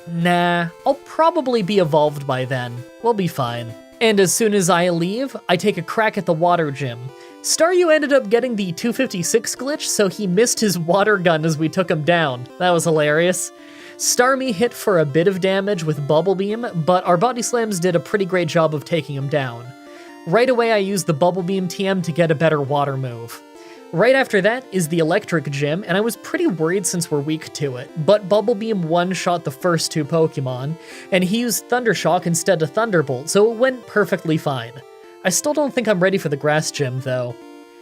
Nah, I'll probably be evolved by then. We'll be fine. And as soon as I leave, I take a crack at the water gym. Staryu ended up getting the 256 glitch, so he missed his water gun as we took him down. That was hilarious. Starmie hit for a bit of damage with Bubble Beam, but our Body Slams did a pretty great job of taking him down. Right away I used the Bubble Beam TM to get a better water move. Right after that is the Electric Gym, and I was pretty worried since we're weak to it, but Bubble Beam one-shot the first two Pokemon, and he used Thunder Shock instead of Thunderbolt, so it went perfectly fine. I still don't think I'm ready for the Grass Gym, though.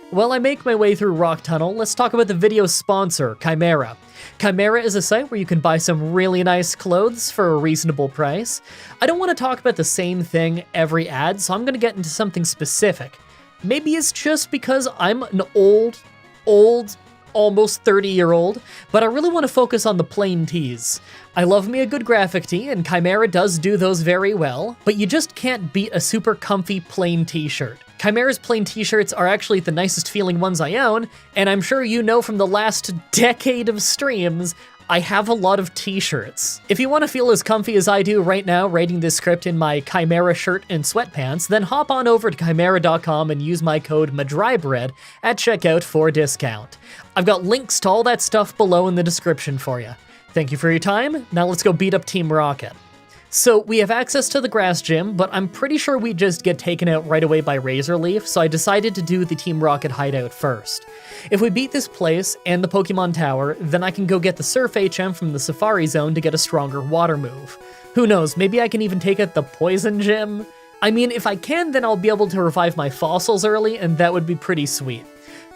While I make my way through Rock Tunnel, let's talk about the video's sponsor, Chimera. Chimera is a site where you can buy some really nice clothes for a reasonable price. I don't want to talk about the same thing every ad, so I'm going to get into something specific. Maybe it's just because I'm an old, almost 30-year-old, but I really want to focus on the plain tees. I love me a good graphic tee, and Chimera does do those very well, but you just can't beat a super comfy plain t-shirt. Chimera's plain t-shirts are actually the nicest feeling ones I own, and I'm sure you know from the last decade of streams, I have a lot of t-shirts. If you want to feel as comfy as I do right now writing this script in my Chimera shirt and sweatpants, then hop on over to chimera.com and use my code Mah-Dry-Bread at checkout for a discount. I've got links to all that stuff below in the description for you. Thank you for your time, now let's go beat up Team Rocket. So we have access to the Grass Gym, but I'm pretty sure we just get taken out right away by Razor Leaf, so I decided to do the Team Rocket hideout first. If we beat this place and the Pokemon Tower, then I can go get the Surf HM from the Safari Zone to get a stronger water move. Who knows, maybe I can even take out the Poison Gym? I mean, if I can, then I'll be able to revive my fossils early, and that would be pretty sweet.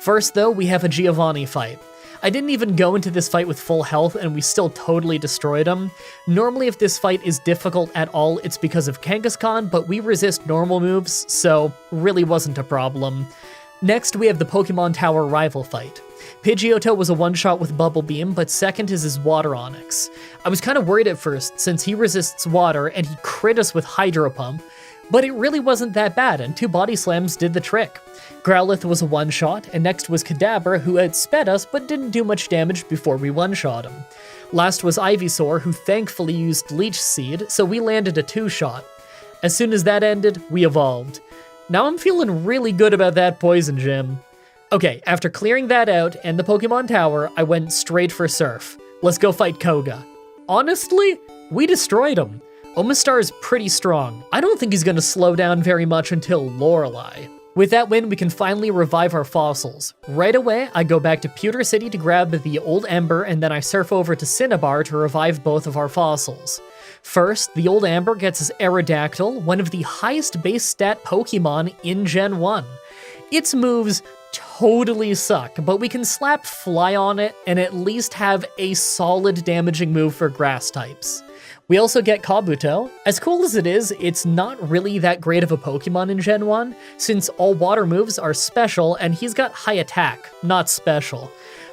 First though, we have a Giovanni fight. I didn't even go into this fight with full health and we still totally destroyed him. Normally if this fight is difficult at all, it's because of Kangaskhan, but we resist normal moves, so really wasn't a problem. Next, we have the Pokemon Tower rival fight. Pidgeotto was a one-shot with Bubble Beam, but second is his Water Onix. I was kind of worried at first, since he resists water and he crit us with Hydro Pump, but it really wasn't that bad, and 2 Body Slams did the trick. Growlithe was a one-shot, and next was Kadabra, who outsped us but didn't do much damage before we one-shot him. Last was Ivysaur, who thankfully used Leech Seed, so we landed a 2-shot. As soon as that ended, we evolved. Now I'm feeling really good about that Poison Gym. Okay, after clearing that out and the Pokemon Tower, I went straight for Surf. Let's go fight Koga. Honestly, we destroyed him. Omastar is pretty strong. I don't think he's gonna slow down very much until Lorelei. With that win, we can finally revive our fossils. Right away, I go back to Pewter City to grab the Old Ember, and then I surf over to Cinnabar to revive both of our fossils. First, the Old Amber gets us Aerodactyl, one of the highest base stat Pokemon in Gen 1. Its moves totally suck, but we can slap Fly on it and at least have a solid damaging move for grass types. We also get Kabuto. As cool as it is, it's not really that great of a Pokemon in Gen 1, since all water moves are special and he's got high attack, not special.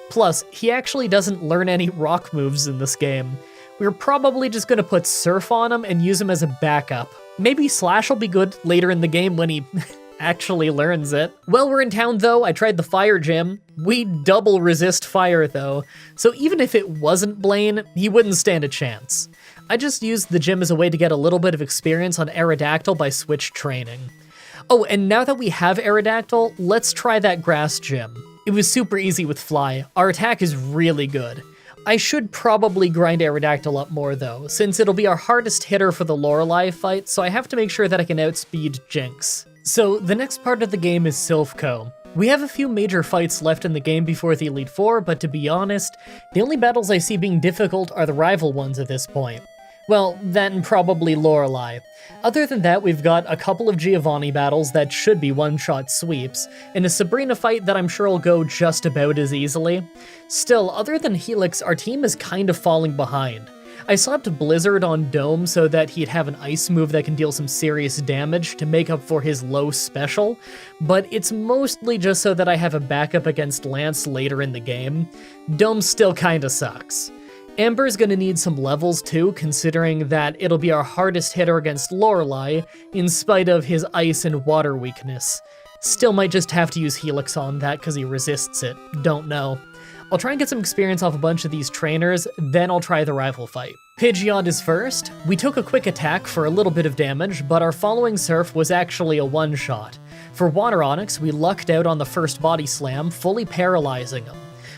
Plus, he actually doesn't learn any rock moves in this game. We're probably just gonna put Surf on him and use him as a backup. Maybe Slash will be good later in the game when he actually learns it. While we're in town though, I tried the Fire Gym. We double resist fire though, so even if it wasn't Blaine, he wouldn't stand a chance. I just used the gym as a way to get a little bit of experience on Aerodactyl by switch training. Oh, and now that we have Aerodactyl, let's try that Grass Gym. It was super easy with Fly. Our attack is really good. I should probably grind Aerodactyl up more though, since it'll be our hardest hitter for the Lorelei fight, so I have to make sure that I can outspeed Jinx. So the next part of the game is Silphco. We have a few major fights left in the game before the Elite Four, but to be honest, the only battles I see being difficult are the rival ones at this point. Well, that and probably Lorelei. Other than that, we've got a couple of Giovanni battles that should be one-shot sweeps, and a Sabrina fight that I'm sure will go just about as easily. Still, other than Helix, our team is kind of falling behind. I slapped Blizzard on Dome so that he'd have an ice move that can deal some serious damage to make up for his low special, but it's mostly just so that I have a backup against Lance later in the game. Dome still kinda sucks. Amber's gonna need some levels too, considering that it'll be our hardest hitter against Lorelei, in spite of his ice and water weakness. Still might just have to use Helix on that because he resists it, don't know. I'll try and get some experience off a bunch of these trainers, then I'll try the rival fight. Pidgeot is first. We took a quick attack for a little bit of damage, but our following surf was actually a one-shot. For Water Onix, we lucked out on the first body slam, fully paralyzing him.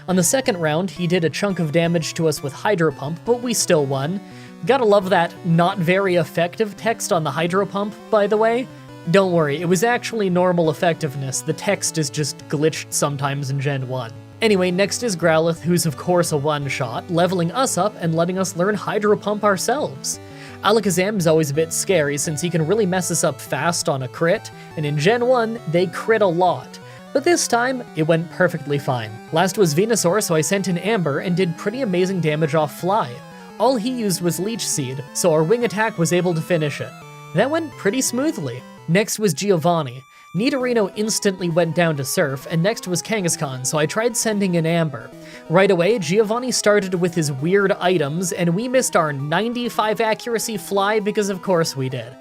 On the second round, he did a chunk of damage to us with Hydro Pump, but we still won. Gotta love that not very effective text on the Hydro Pump, by the way. Don't worry, it was actually normal effectiveness, the text is just glitched sometimes in Gen 1. Anyway, next is Growlithe, who's of course a one-shot, leveling us up and letting us learn Hydro Pump ourselves. Alakazam is always a bit scary since he can really mess us up fast on a crit, and in Gen 1, they crit a lot. But this time, it went perfectly fine. Last was Venusaur, so I sent in Amber and did pretty amazing damage off Fly. All he used was Leech Seed, so our wing attack was able to finish it. That went pretty smoothly. Next was Giovanni. Nidorino instantly went down to Surf, and next was Kangaskhan, so I tried sending in Amber. Right away, Giovanni started with his weird items, and we missed our 95 accuracy Fly because of course we did.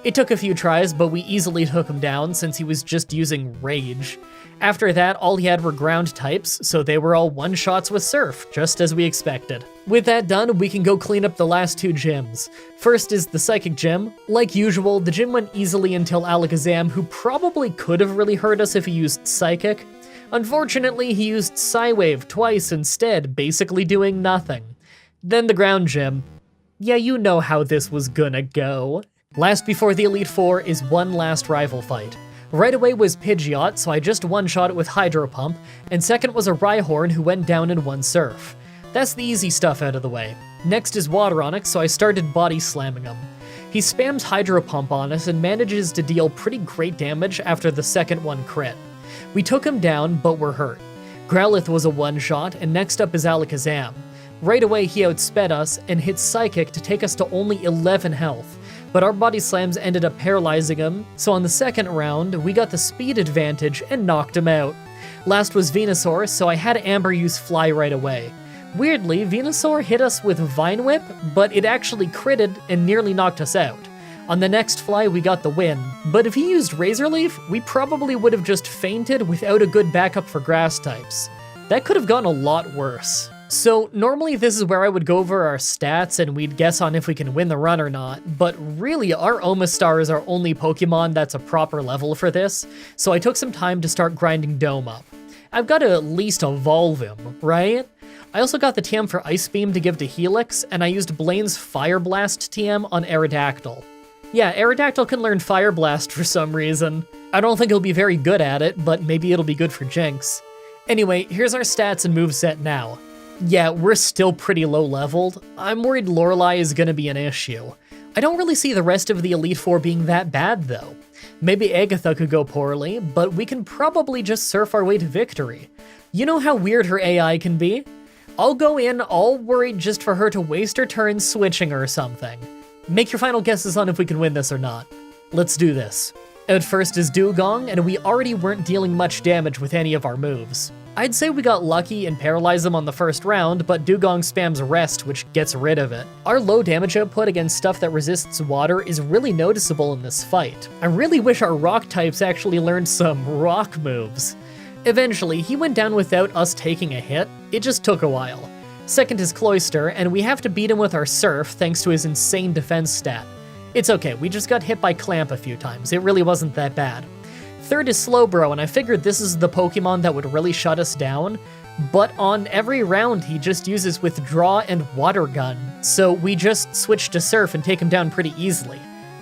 It took a few tries, but we easily took him down since he was just using Rage. After that, all he had were ground types, so they were all one-shots with Surf, just as we expected. With that done, we can go clean up the last two gyms. First is the Psychic Gym. Like usual, the gym went easily until Alakazam, who probably could have really hurt us if he used Psychic. Unfortunately, he used Psywave twice instead, basically doing nothing. Then the Ground Gym. Yeah, you know how this was gonna go. Last before the Elite Four is one last rival fight. Right away was Pidgeot, so I just one-shot it with Hydro Pump, and second was a Rhyhorn who went down in one surf. That's the easy stuff out of the way. Next is Water Onix, so I started body slamming him. He spams Hydro Pump on us and manages to deal pretty great damage after the second one crit. We took him down, but were hurt. Growlithe was a one-shot, and next up is Alakazam. Right away he outsped us and hit Psychic to take us to only 11 health. But our body slams ended up paralyzing him, so on the second round, we got the speed advantage and knocked him out. Last was Venusaur, so I had Amber use Fly right away. Weirdly, Venusaur hit us with Vine Whip, but it actually critted and nearly knocked us out. On the next Fly, we got the win, but if he used Razor Leaf, we probably would have just fainted without a good backup for grass types. That could have gone a lot worse. So normally this is where I would go over our stats and we'd guess on if we can win the run or not, but really our Omastar is our only Pokemon that's a proper level for this, so I took some time to start grinding Dome up. I've got to at least evolve him, right? I also got the TM for Ice Beam to give to Helix, and I used Blaine's Fire Blast TM on Aerodactyl. Yeah, Aerodactyl can learn Fire Blast for some reason. I don't think he'll be very good at it, but maybe it'll be good for Jinx. Anyway, here's our stats and moveset now. Yeah, we're still pretty low leveled. I'm worried Lorelei is gonna be an issue. I don't really see the rest of the Elite Four being that bad though. Maybe Agatha could go poorly, but we can probably just surf our way to victory. You know how weird her AI can be? I'll go in all worried just for her to waste her turn switching or something. Make your final guesses on if we can win this or not. Let's do this. Out first is Dugong, and we already weren't dealing much damage with any of our moves. I'd say we got lucky and paralyzed him on the first round, but Dugong spams Rest, which gets rid of it. Our low damage output against stuff that resists water is really noticeable in this fight. I really wish our rock types actually learned some rock moves. Eventually, he went down without us taking a hit. It just took a while. Second is Cloyster, and we have to beat him with our Surf thanks to his insane defense stat. It's okay, we just got hit by Clamp a few times. It really wasn't that bad. Third is Slowbro, and I figured this is the Pokemon that would really shut us down, but on every round he just uses Withdraw and Water Gun, so we just switch to Surf and take him down pretty easily.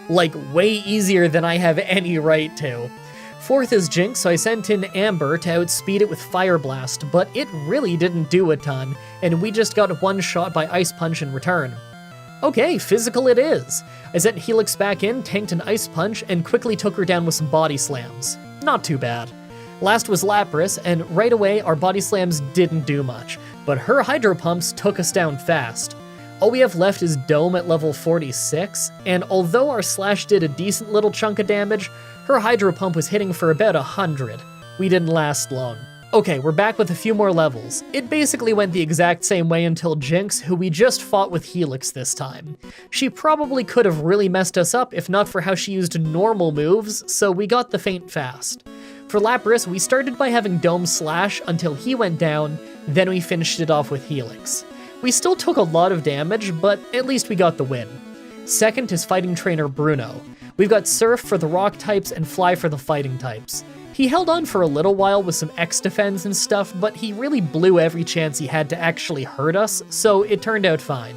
Like, way easier than I have any right to. Fourth is Jinx, so I sent in Amber to outspeed it with Fire Blast, but it really didn't do a ton, and we just got one shot by Ice Punch in return. Okay, physical it is. I sent Helix back in, tanked an Ice Punch, and quickly took her down with some Body Slams. Not too bad. Last was Lapras, and right away our Body Slams didn't do much, but her Hydro Pumps took us down fast. All we have left is Dome at level 46, and although our Slash did a decent little chunk of damage, her Hydro Pump was hitting for about 100. We didn't last long. Okay, we're back with a few more levels. It basically went the exact same way until Jinx, who we just fought with Helix this time. She probably could have really messed us up if not for how she used normal moves, so we got the feint fast. For Lapras, we started by having Dome Slash until he went down, then we finished it off with Helix. We still took a lot of damage, but at least we got the win. Second is Fighting Trainer Bruno. We've got Surf for the rock types and Fly for the fighting types. He held on for a little while with some X defense and stuff, but he really blew every chance he had to actually hurt us, so it turned out fine.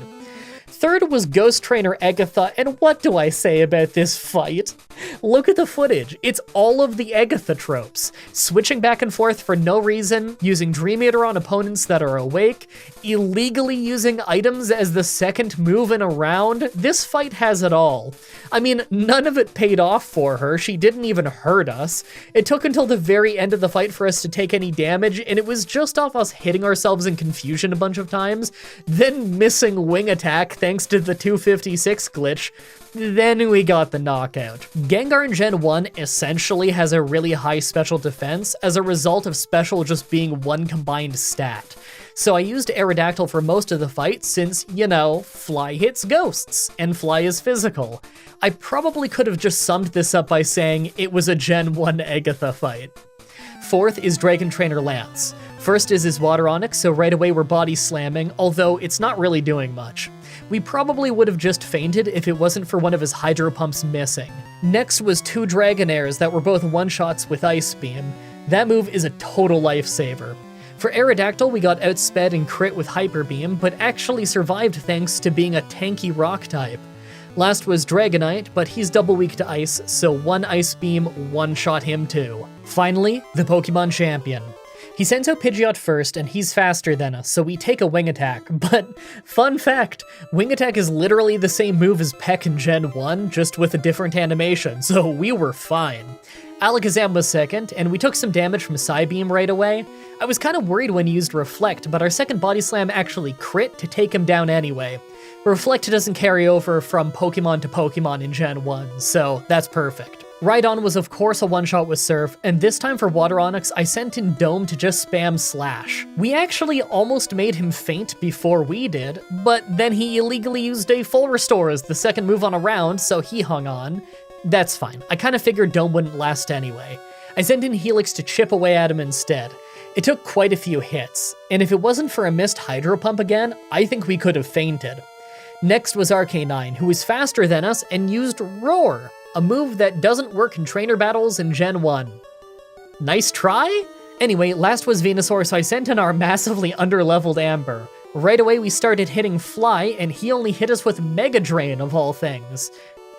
Third was Ghost Trainer Agatha, and what do I say about this fight? Look at the footage, it's all of the Agatha tropes. Switching back and forth for no reason, using Dream Eater on opponents that are awake, illegally using items as the second move in a round. This fight has it all. I mean, none of it paid off for her, she didn't even hurt us. It took until the very end of the fight for us to take any damage, and it was just off us hitting ourselves in confusion a bunch of times, then missing wing attack thanks to the 256 glitch. Then we got the knockout. Gengar in Gen 1 essentially has a really high special defense as a result of special just being one combined stat. So I used Aerodactyl for most of the fight since, you know, Fly hits ghosts, and Fly is physical. I probably could have just summed this up by saying it was a Gen 1 Agatha fight. Fourth is Dragon Trainer Lance. First is his Water Onyx, so right away we're body slamming, although it's not really doing much. We probably would have just fainted if it wasn't for one of his Hydro Pumps missing. Next was two Dragonairs that were both one-shots with Ice Beam. That move is a total lifesaver. For Aerodactyl, we got outsped and crit with Hyper Beam, but actually survived thanks to being a tanky rock type. Last was Dragonite, but he's double weak to ice, so one Ice Beam one-shot him too. Finally, the Pokemon Champion. He sends out Pidgeot first, and he's faster than us, so we take a Wing Attack. But, fun fact, Wing Attack is literally the same move as Peck in Gen 1, just with a different animation, so we were fine. Alakazam was second, and we took some damage from Psybeam right away. I was kind of worried when he used Reflect, but our second Body Slam actually crit to take him down anyway. Reflect doesn't carry over from Pokemon to Pokemon in Gen 1, so that's perfect. Rhydon was of course a one-shot with Surf, and this time for Water Onyx, I sent in Dome to just spam Slash. We actually almost made him faint before we did, but then he illegally used a Full Restore as the second move on a round, so he hung on. That's fine, I kinda figured Dome wouldn't last anyway. I sent in Helix to chip away at him instead. It took quite a few hits, and if it wasn't for a missed Hydro Pump again, I think we could have fainted. Next was Arcanine, who was faster than us and used Roar, a move that doesn't work in trainer battles in Gen 1. Nice try? Anyway, last was Venusaur, so I sent in our massively underleveled Amber. Right away we started hitting Fly, and he only hit us with Mega Drain of all things.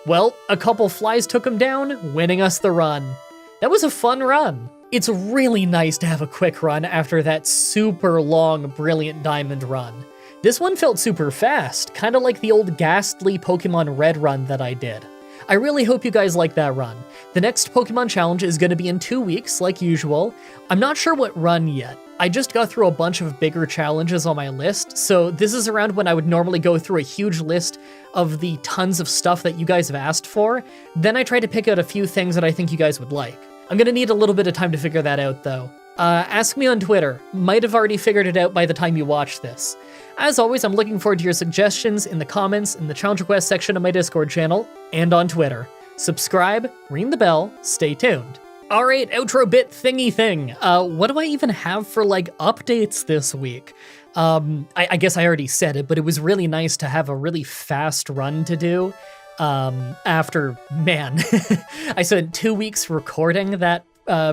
Well, a couple Flies took him down, winning us the run. That was a fun run. It's really nice to have a quick run after that super long Brilliant Diamond run. This one felt super fast, kinda like the old Ghastly Pokemon Red run that I did. I really hope you guys like that run. The next Pokemon Challenge is going to be in 2 weeks, like usual. I'm not sure what run yet. I just got through a bunch of bigger challenges on my list, so this is around when I would normally go through a huge list of the tons of stuff that you guys have asked for. Then I try to pick out a few things that I think you guys would like. I'm going to need a little bit of time to figure that out, though. Ask me on Twitter. Might have already figured it out by the time you watch this. As always, I'm looking forward to your suggestions in the comments, in the challenge request section of my Discord channel, and on Twitter. Subscribe, ring the bell, stay tuned. Alright, outro bit thingy thing. What do I even have for, like, updates this week? I guess I already said it, but it was really nice to have a really fast run to do. After, man, I spent 2 weeks recording that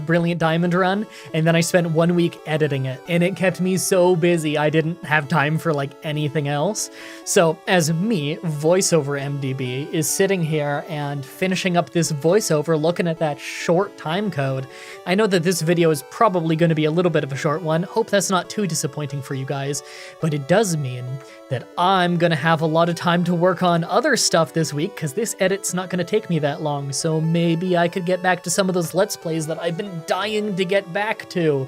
Brilliant Diamond run, and then I spent 1 week editing it, and it kept me so busy I didn't have time for like anything else. So as me, voiceover MDB, is sitting here and finishing up this voiceover looking at that short time code, I know that this video is probably going to be a little bit of a short one. Hope that's not too disappointing for you guys, but it does mean that I'm gonna have a lot of time to work on other stuff this week, because this edit's not gonna take me that long, so maybe I could get back to some of those Let's Plays that I've been dying to get back to.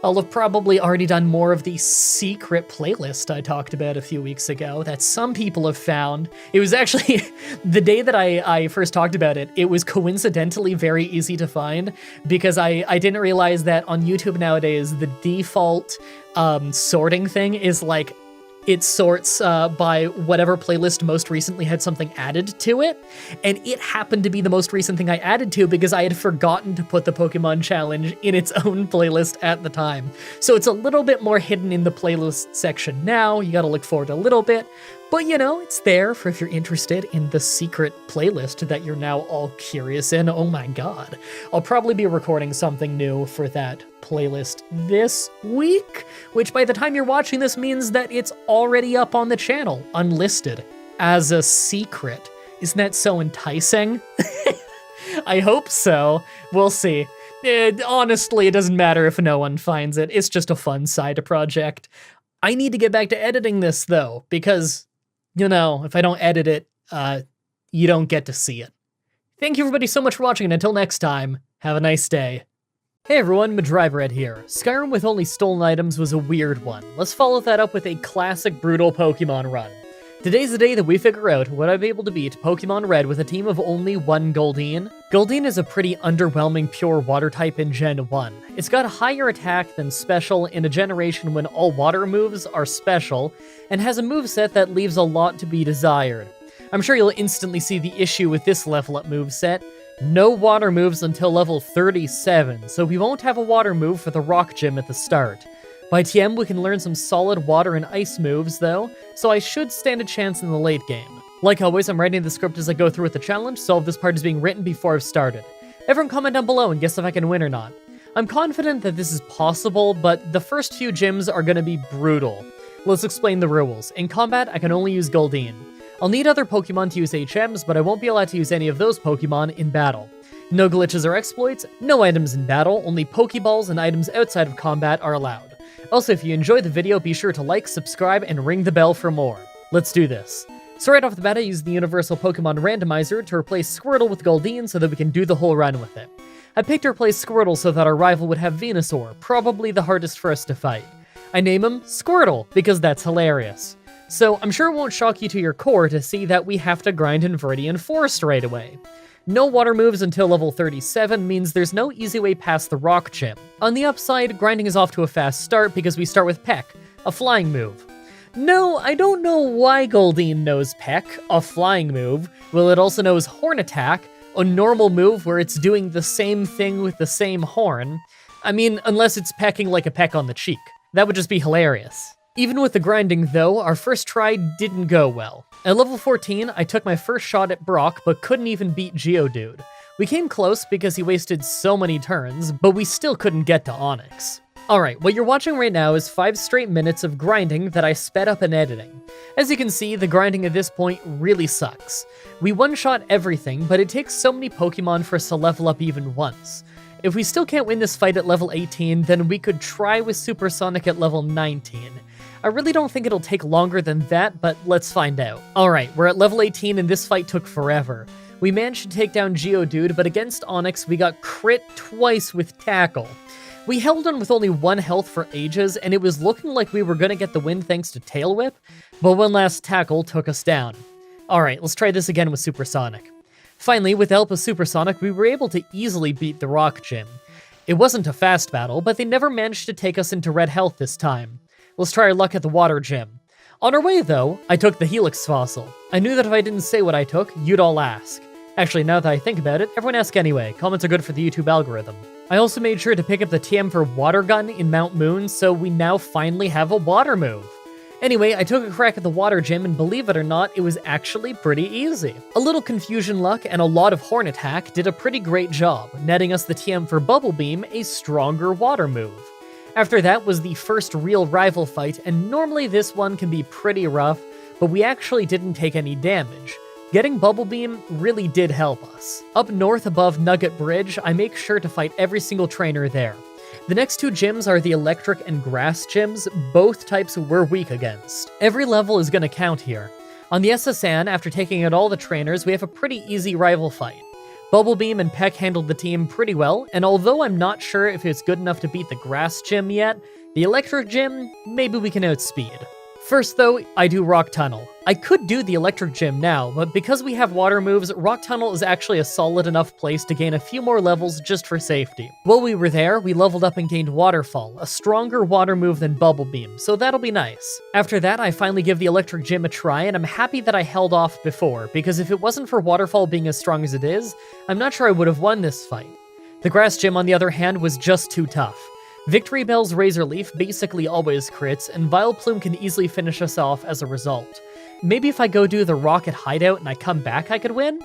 I'll have probably already done more of the secret playlist I talked about a few weeks ago that some people have found. It was actually, the day that I first talked about it, it was coincidentally very easy to find because I didn't realize that on YouTube nowadays, the default sorting thing is like, it sorts by whatever playlist most recently had something added to it, and it happened to be the most recent thing I added to because I had forgotten to put the Pokemon Challenge in its own playlist at the time. So it's a little bit more hidden in the playlist section now, you gotta look forward a little bit, but you know, it's there for if you're interested in the secret playlist that you're now all curious in. Oh my god. I'll probably be recording something new for that playlist this week, which by the time you're watching this means that it's already up on the channel, unlisted, as a secret. Isn't that so enticing? I hope so. We'll see. Honestly, it doesn't matter if no one finds it. It's just a fun side project. I need to get back to editing this, though, because, you know, if I don't edit it, you don't get to see it. Thank you everybody so much for watching, and until next time, have a nice day. Hey everyone, Mah-Dry-Bread here. Skyrim with only stolen items was a weird one. Let's follow that up with a classic brutal Pokemon run. Today's the day that we figure out would I be able to beat Pokemon Red with a team of only one Goldeen. Goldeen is a pretty underwhelming pure water type in Gen 1. It's got a higher attack than special in a generation when all water moves are special, and has a moveset that leaves a lot to be desired. I'm sure you'll instantly see the issue with this level up moveset. No water moves until level 37, so we won't have a water move for the Rock Gym at the start. By TM, we can learn some solid water and ice moves, though, so I should stand a chance in the late game. Like always, I'm writing the script as I go through with the challenge, so all of this part is being written before I've started. Everyone comment down below and guess if I can win or not. I'm confident that this is possible, but the first few gyms are going to be brutal. Let's explain the rules. In combat, I can only use Goldeen. I'll need other Pokemon to use HMs, but I won't be allowed to use any of those Pokemon in battle. No glitches or exploits, no items in battle, only Pokeballs and items outside of combat are allowed. Also, if you enjoyed the video, be sure to like, subscribe, and ring the bell for more. Let's do this. So right off the bat, I used the Universal Pokemon Randomizer to replace Squirtle with Goldeen so that we can do the whole run with it. I picked to replace Squirtle so that our rival would have Venusaur, probably the hardest for us to fight. I name him Squirtle, because that's hilarious. So I'm sure it won't shock you to your core to see that we have to grind in Viridian Forest right away. No water moves until level 37 means there's no easy way past the Rock Gym. On the upside, grinding is off to a fast start because we start with Peck, a flying move. No, I don't know why Goldeen knows Peck, a flying move, while it also knows Horn Attack, a normal move where it's doing the same thing with the same horn. I mean, unless it's pecking like a peck on the cheek. That would just be hilarious. Even with the grinding though, our first try didn't go well. At level 14, I took my first shot at Brock, but couldn't even beat Geodude. We came close because he wasted so many turns, but we still couldn't get to Onix. Alright, what you're watching right now is 5 straight minutes of grinding that I sped up in editing. As you can see, the grinding at this point really sucks. We one-shot everything, but it takes so many Pokemon for us to level up even once. If we still can't win this fight at level 18, then we could try with Supersonic at level 19. I really don't think it'll take longer than that, but let's find out. Alright, we're at level 18 and this fight took forever. We managed to take down Geodude, but against Onix we got crit twice with Tackle. We held on with only 1 health for ages, and it was looking like we were gonna get the win thanks to Tail Whip, but one last Tackle took us down. Alright, let's try this again with Supersonic. Finally, with the help of Supersonic, we were able to easily beat the Rock Gym. It wasn't a fast battle, but they never managed to take us into red health this time. Let's try our luck at the Water Gym. On our way, though, I took the Helix Fossil. I knew that if I didn't say what I took, you'd all ask. Actually, now that I think about it, everyone ask anyway. Comments are good for the YouTube algorithm. I also made sure to pick up the TM for Water Gun in Mount Moon, so we now finally have a water move. Anyway, I took a crack at the Water Gym, and believe it or not, it was actually pretty easy. A little Confusion Luck and a lot of Horn Attack did a pretty great job, netting us the TM for Bubble Beam, a stronger water move. After that was the first real rival fight, and normally this one can be pretty rough, but we actually didn't take any damage. Getting Bubble Beam really did help us. Up north above Nugget Bridge, I make sure to fight every single trainer there. The next 2 gyms are the Electric and Grass gyms, both types we're weak against. Every level is gonna count here. On the SSN, after taking out all the trainers, we have a pretty easy rival fight. Bubble Beam and Peck handled the team pretty well, and although I'm not sure if it's good enough to beat the Grass Gym yet, the Electric Gym, maybe we can outspeed. First though, I do Rock Tunnel. I could do the Electric Gym now, but because we have water moves, Rock Tunnel is actually a solid enough place to gain a few more levels just for safety. While we were there, we leveled up and gained Waterfall, a stronger water move than Bubble Beam, so that'll be nice. After that, I finally give the Electric Gym a try, and I'm happy that I held off before, because if it wasn't for Waterfall being as strong as it is, I'm not sure I would have won this fight. The Grass Gym, on the other hand, was just too tough. Victory Bell's Razor Leaf basically always crits, and Vileplume can easily finish us off as a result. Maybe if I go do the Rocket Hideout and I come back I could win?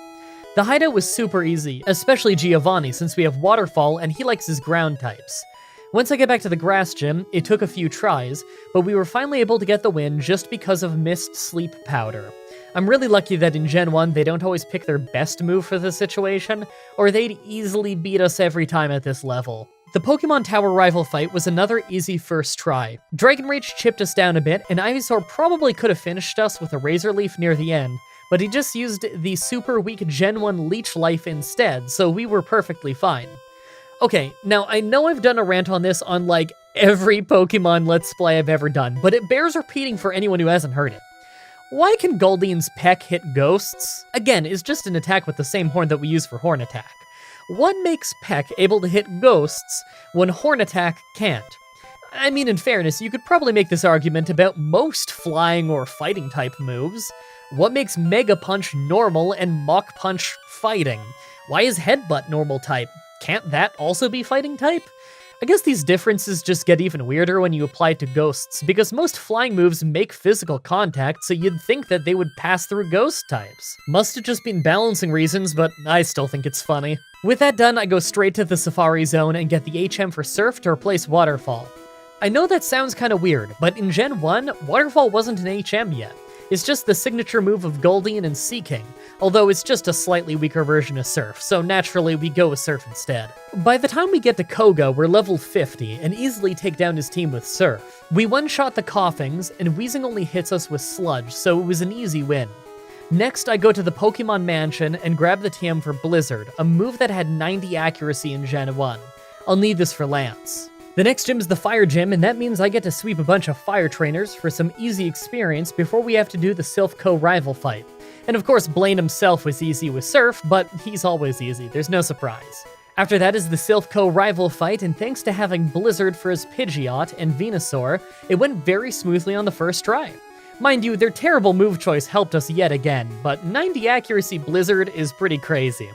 The hideout was super easy, especially Giovanni since we have Waterfall and he likes his ground types. Once I get back to the Grass Gym, it took a few tries, but we were finally able to get the win just because of Mist Sleep Powder. I'm really lucky that in Gen 1 they don't always pick their best move for the situation, or they'd easily beat us every time at this level. The Pokemon Tower rival fight was another easy first try. Dragon Rage chipped us down a bit, and Ivysaur probably could have finished us with a Razor Leaf near the end, but he just used the super weak Gen 1 Leech Life instead, so we were perfectly fine. Okay, now I know I've done a rant on this on like every Pokemon Let's Play I've ever done, but it bears repeating for anyone who hasn't heard it. Why can Goldine's Peck hit ghosts? Again, it's just an attack with the same horn that we use for Horn Attack. What makes Peck able to hit ghosts when Horn Attack can't? I mean, in fairness, you could probably make this argument about most flying or fighting type moves. What makes Mega Punch normal and Mach Punch fighting? Why is Headbutt normal type? Can't that also be fighting type? I guess these differences just get even weirder when you apply it to ghosts, because most flying moves make physical contact, so you'd think that they would pass through ghost types. Must have just been balancing reasons, but I still think it's funny. With that done, I go straight to the Safari Zone and get the HM for Surf to replace Waterfall. I know that sounds kinda weird, but in Gen 1, Waterfall wasn't an HM yet. It's just the signature move of Goldeen and Seaking, although it's just a slightly weaker version of Surf, so naturally we go with Surf instead. By the time we get to Koga, we're level 50, and easily take down his team with Surf. We one-shot the Coughings, and Weezing only hits us with Sludge, so it was an easy win. Next, I go to the Pokemon Mansion and grab the TM for Blizzard, a move that had 90 accuracy in Gen 1. I'll need this for Lance. The next gym is the Fire Gym, and that means I get to sweep a bunch of Fire Trainers for some easy experience before we have to do the Silph rival fight. And of course, Blaine himself was easy with Surf, but he's always easy, there's no surprise. After that is the Silph rival fight, and thanks to having Blizzard for his Pidgeot and Venusaur, it went very smoothly on the first try. Mind you, their terrible move choice helped us yet again, but 90 accuracy Blizzard is pretty crazy.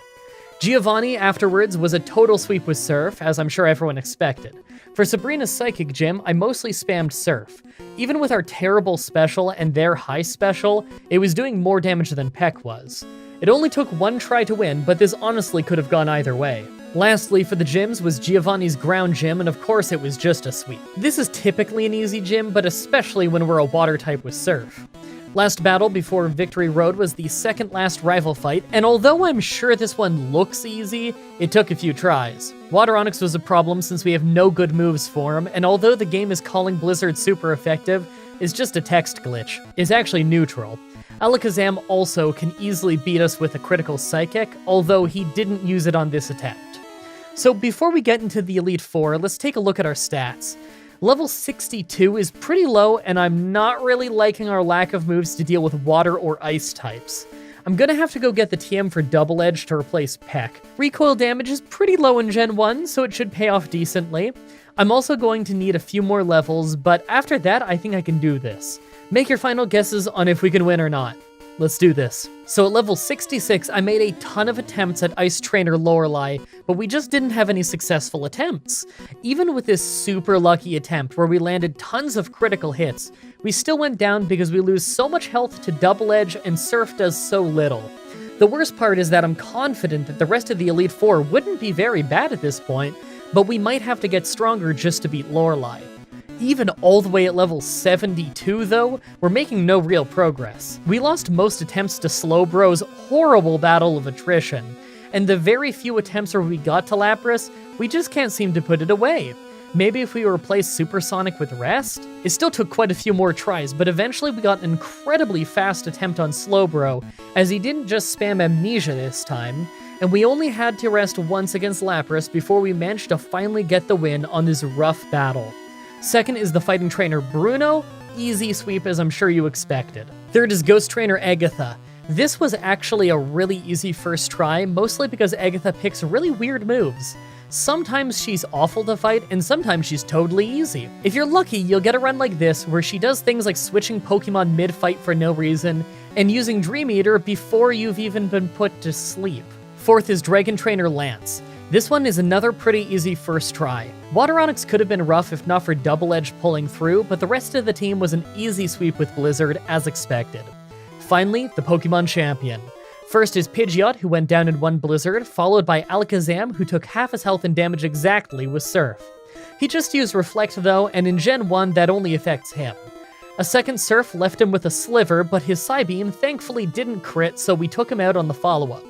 Giovanni afterwards was a total sweep with Surf, as I'm sure everyone expected. For Sabrina's Psychic Gym, I mostly spammed Surf. Even with our terrible special and their high special, it was doing more damage than Peck was. It only took one try to win, but this honestly could have gone either way. Lastly, for the gyms was Giovanni's Ground Gym, and of course it was just a sweep. This is typically an easy gym, but especially when we're a water type with Surf. Last battle before Victory Road was the second last rival fight, and although I'm sure this one looks easy, it took a few tries. Water Onix was a problem since we have no good moves for him, and although the game is calling Blizzard super effective, it's just a text glitch. It's actually neutral. Alakazam also can easily beat us with a critical Psychic, although he didn't use it on this attempt. So before we get into the Elite Four, let's take a look at our stats. Level 62 is pretty low, and I'm not really liking our lack of moves to deal with water or ice types. I'm gonna have to go get the TM for Double Edge to replace Peck. Recoil damage is pretty low in Gen 1, so it should pay off decently. I'm also going to need a few more levels, but after that, I think I can do this. Make your final guesses on if we can win or not. Let's do this. So at level 66, I made a ton of attempts at Ice Trainer Lorelei, but we just didn't have any successful attempts. Even with this super lucky attempt where we landed tons of critical hits, we still went down because we lose so much health to Double Edge and Surf does so little. The worst part is that I'm confident that the rest of the Elite Four wouldn't be very bad at this point, but we might have to get stronger just to beat Lorelei. Even all the way at level 72 though, we're making no real progress. We lost most attempts to Slowbro's horrible battle of attrition, and the very few attempts where we got to Lapras, we just can't seem to put it away. Maybe if we replaced Supersonic with Rest? It still took quite a few more tries, but eventually we got an incredibly fast attempt on Slowbro, as he didn't just spam Amnesia this time, and we only had to rest once against Lapras before we managed to finally get the win on this rough battle. Second is the fighting trainer Bruno, easy sweep as I'm sure you expected. Third is Ghost Trainer Agatha. This was actually a really easy first try, mostly because Agatha picks really weird moves. Sometimes she's awful to fight, and sometimes she's totally easy. If you're lucky, you'll get a run like this, where she does things like switching Pokemon mid-fight for no reason, and using Dream Eater before you've even been put to sleep. Fourth is Dragon Trainer Lance. This one is another pretty easy first try. Water Onix could have been rough if not for Double Edge pulling through, but the rest of the team was an easy sweep with Blizzard, as expected. Finally, the Pokemon Champion. First is Pidgeot, who went down in one Blizzard, followed by Alakazam, who took half his health and damage exactly with Surf. He just used Reflect though, and in Gen 1 that only affects him. A second Surf left him with a Sliver, but his Psybeam thankfully didn't crit, so we took him out on the follow-up.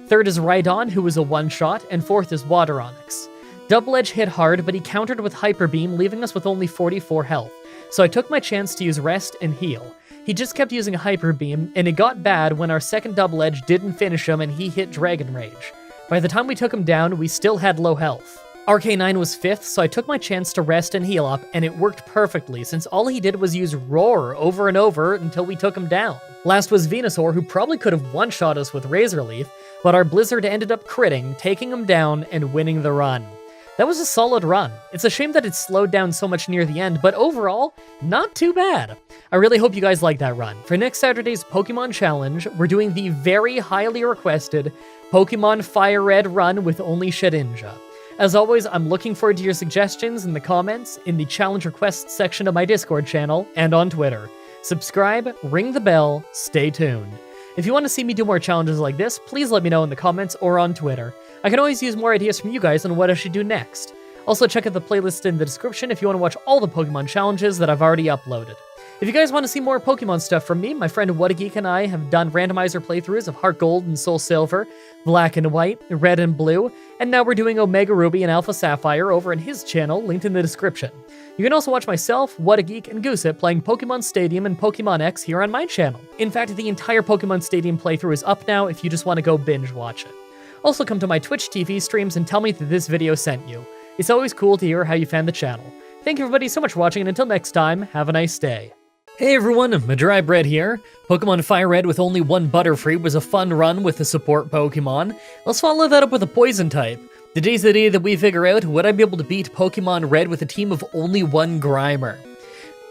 Third is Rhydon, who was a one-shot, and fourth is Water Onix. Double Edge hit hard, but he countered with Hyper Beam, leaving us with only 44 health, so I took my chance to use Rest and Heal. He just kept using Hyper Beam, and it got bad when our second Double Edge didn't finish him and he hit Dragon Rage. By the time we took him down, we still had low health. RK9 was 5th, so I took my chance to rest and heal up, and it worked perfectly since all he did was use Roar over and over until we took him down. Last was Venusaur, who probably could have one-shot us with Razor Leaf, but our Blizzard ended up critting, taking him down, and winning the run. That was a solid run. It's a shame that it slowed down so much near the end, but overall, not too bad. I really hope you guys like that run. For next Saturday's Pokemon Challenge, we're doing the very highly requested Pokemon Fire Red run with only Shedinja. As always, I'm looking forward to your suggestions in the comments, in the challenge requests section of my Discord channel, and on Twitter. Subscribe, ring the bell, stay tuned. If you want to see me do more challenges like this, please let me know in the comments or on Twitter. I can always use more ideas from you guys on what I should do next. Also, check out the playlist in the description if you want to watch all the Pokemon challenges that I've already uploaded. If you guys want to see more Pokemon stuff from me, my friend What a Geek and I have done randomizer playthroughs of Heart Gold and Soul Silver, Black and White, Red and Blue, and now we're doing Omega Ruby and Alpha Sapphire over in his channel, linked in the description. You can also watch myself, What a Geek, and Goosip playing Pokemon Stadium and Pokemon X here on my channel. In fact, the entire Pokemon Stadium playthrough is up now if you just want to go binge watch it. Also come to my Twitch TV streams and tell me that this video sent you. It's always cool to hear how you found the channel. Thank you everybody so much for watching, and until next time, have a nice day. Hey everyone, Mah-Dry-Bread here. Pokemon Fire Red with only one Butterfree was a fun run with the support Pokemon. Let's follow that up with a Poison type. Today's the day that we figure out, would I be able to beat Pokemon Red with a team of only one Grimer?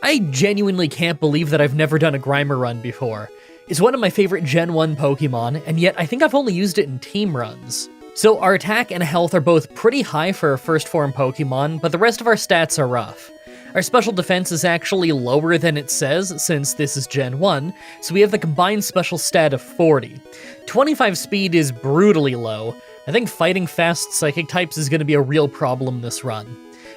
I genuinely can't believe that I've never done a Grimer run before. It's one of my favorite Gen 1 Pokemon, and yet I think I've only used it in team runs. So our attack and health are both pretty high for a first form Pokemon, but the rest of our stats are rough. Our special defense is actually lower than it says, since this is Gen 1, so we have the combined special stat of 40. 25 speed is brutally low. I think fighting fast psychic types is going to be a real problem this run.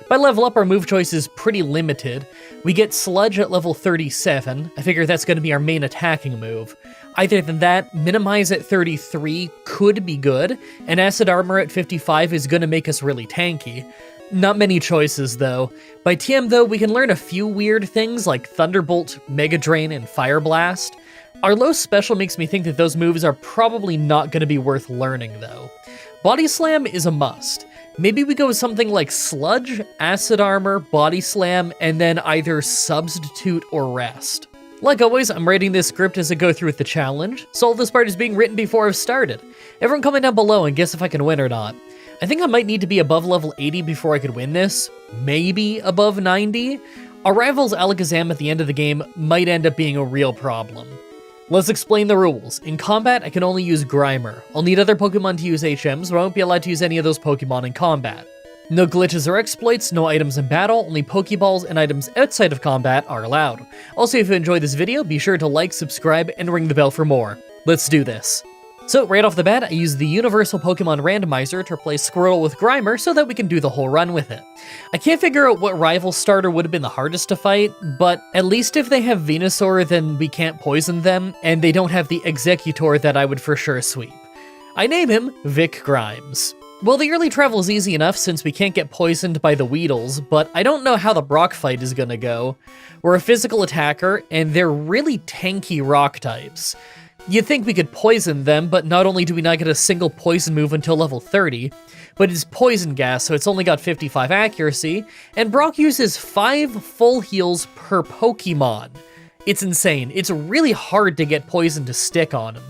By level up, our move choice is pretty limited. We get Sludge at level 37, I figure that's going to be our main attacking move. Either than that, Minimize at 33 could be good, and Acid Armor at 55 is going to make us really tanky. Not many choices, though. By TM, though, we can learn a few weird things like Thunderbolt, Mega Drain, and Fire Blast. Our low special makes me think that those moves are probably not going to be worth learning, though. Body Slam is a must. Maybe we go with something like Sludge, Acid Armor, Body Slam, and then either Substitute or Rest. Like always, I'm writing this script as I go through with the challenge, so all this part is being written before I've started. Everyone comment down below and guess if I can win or not. I think I might need to be above level 80 before I could win this, maybe above 90. Our rival's Alakazam at the end of the game might end up being a real problem. Let's explain the rules. In combat, I can only use Grimer. I'll need other Pokemon to use HMs, but I won't be allowed to use any of those Pokemon in combat. No glitches or exploits, no items in battle, only Pokeballs and items outside of combat are allowed. Also, if you enjoyed this video, be sure to like, subscribe, and ring the bell for more. Let's do this. So, right off the bat, I used the Universal Pokemon Randomizer to replace Squirtle with Grimer so that we can do the whole run with it. I can't figure out what rival starter would have been the hardest to fight, but at least if they have Venusaur, then we can't poison them, and they don't have the Executor that I would for sure sweep. I name him Vic Grimes. Well, the early travel is easy enough since we can't get poisoned by the Weedles, but I don't know how the Brock fight is gonna go. We're a physical attacker, and they're really tanky rock types. You'd think we could poison them, but not only do we not get a single poison move until level 30, but it's poison gas, so it's only got 55 accuracy, and Brock uses 5 full heals per Pokemon. It's insane. It's really hard to get poison to stick on him.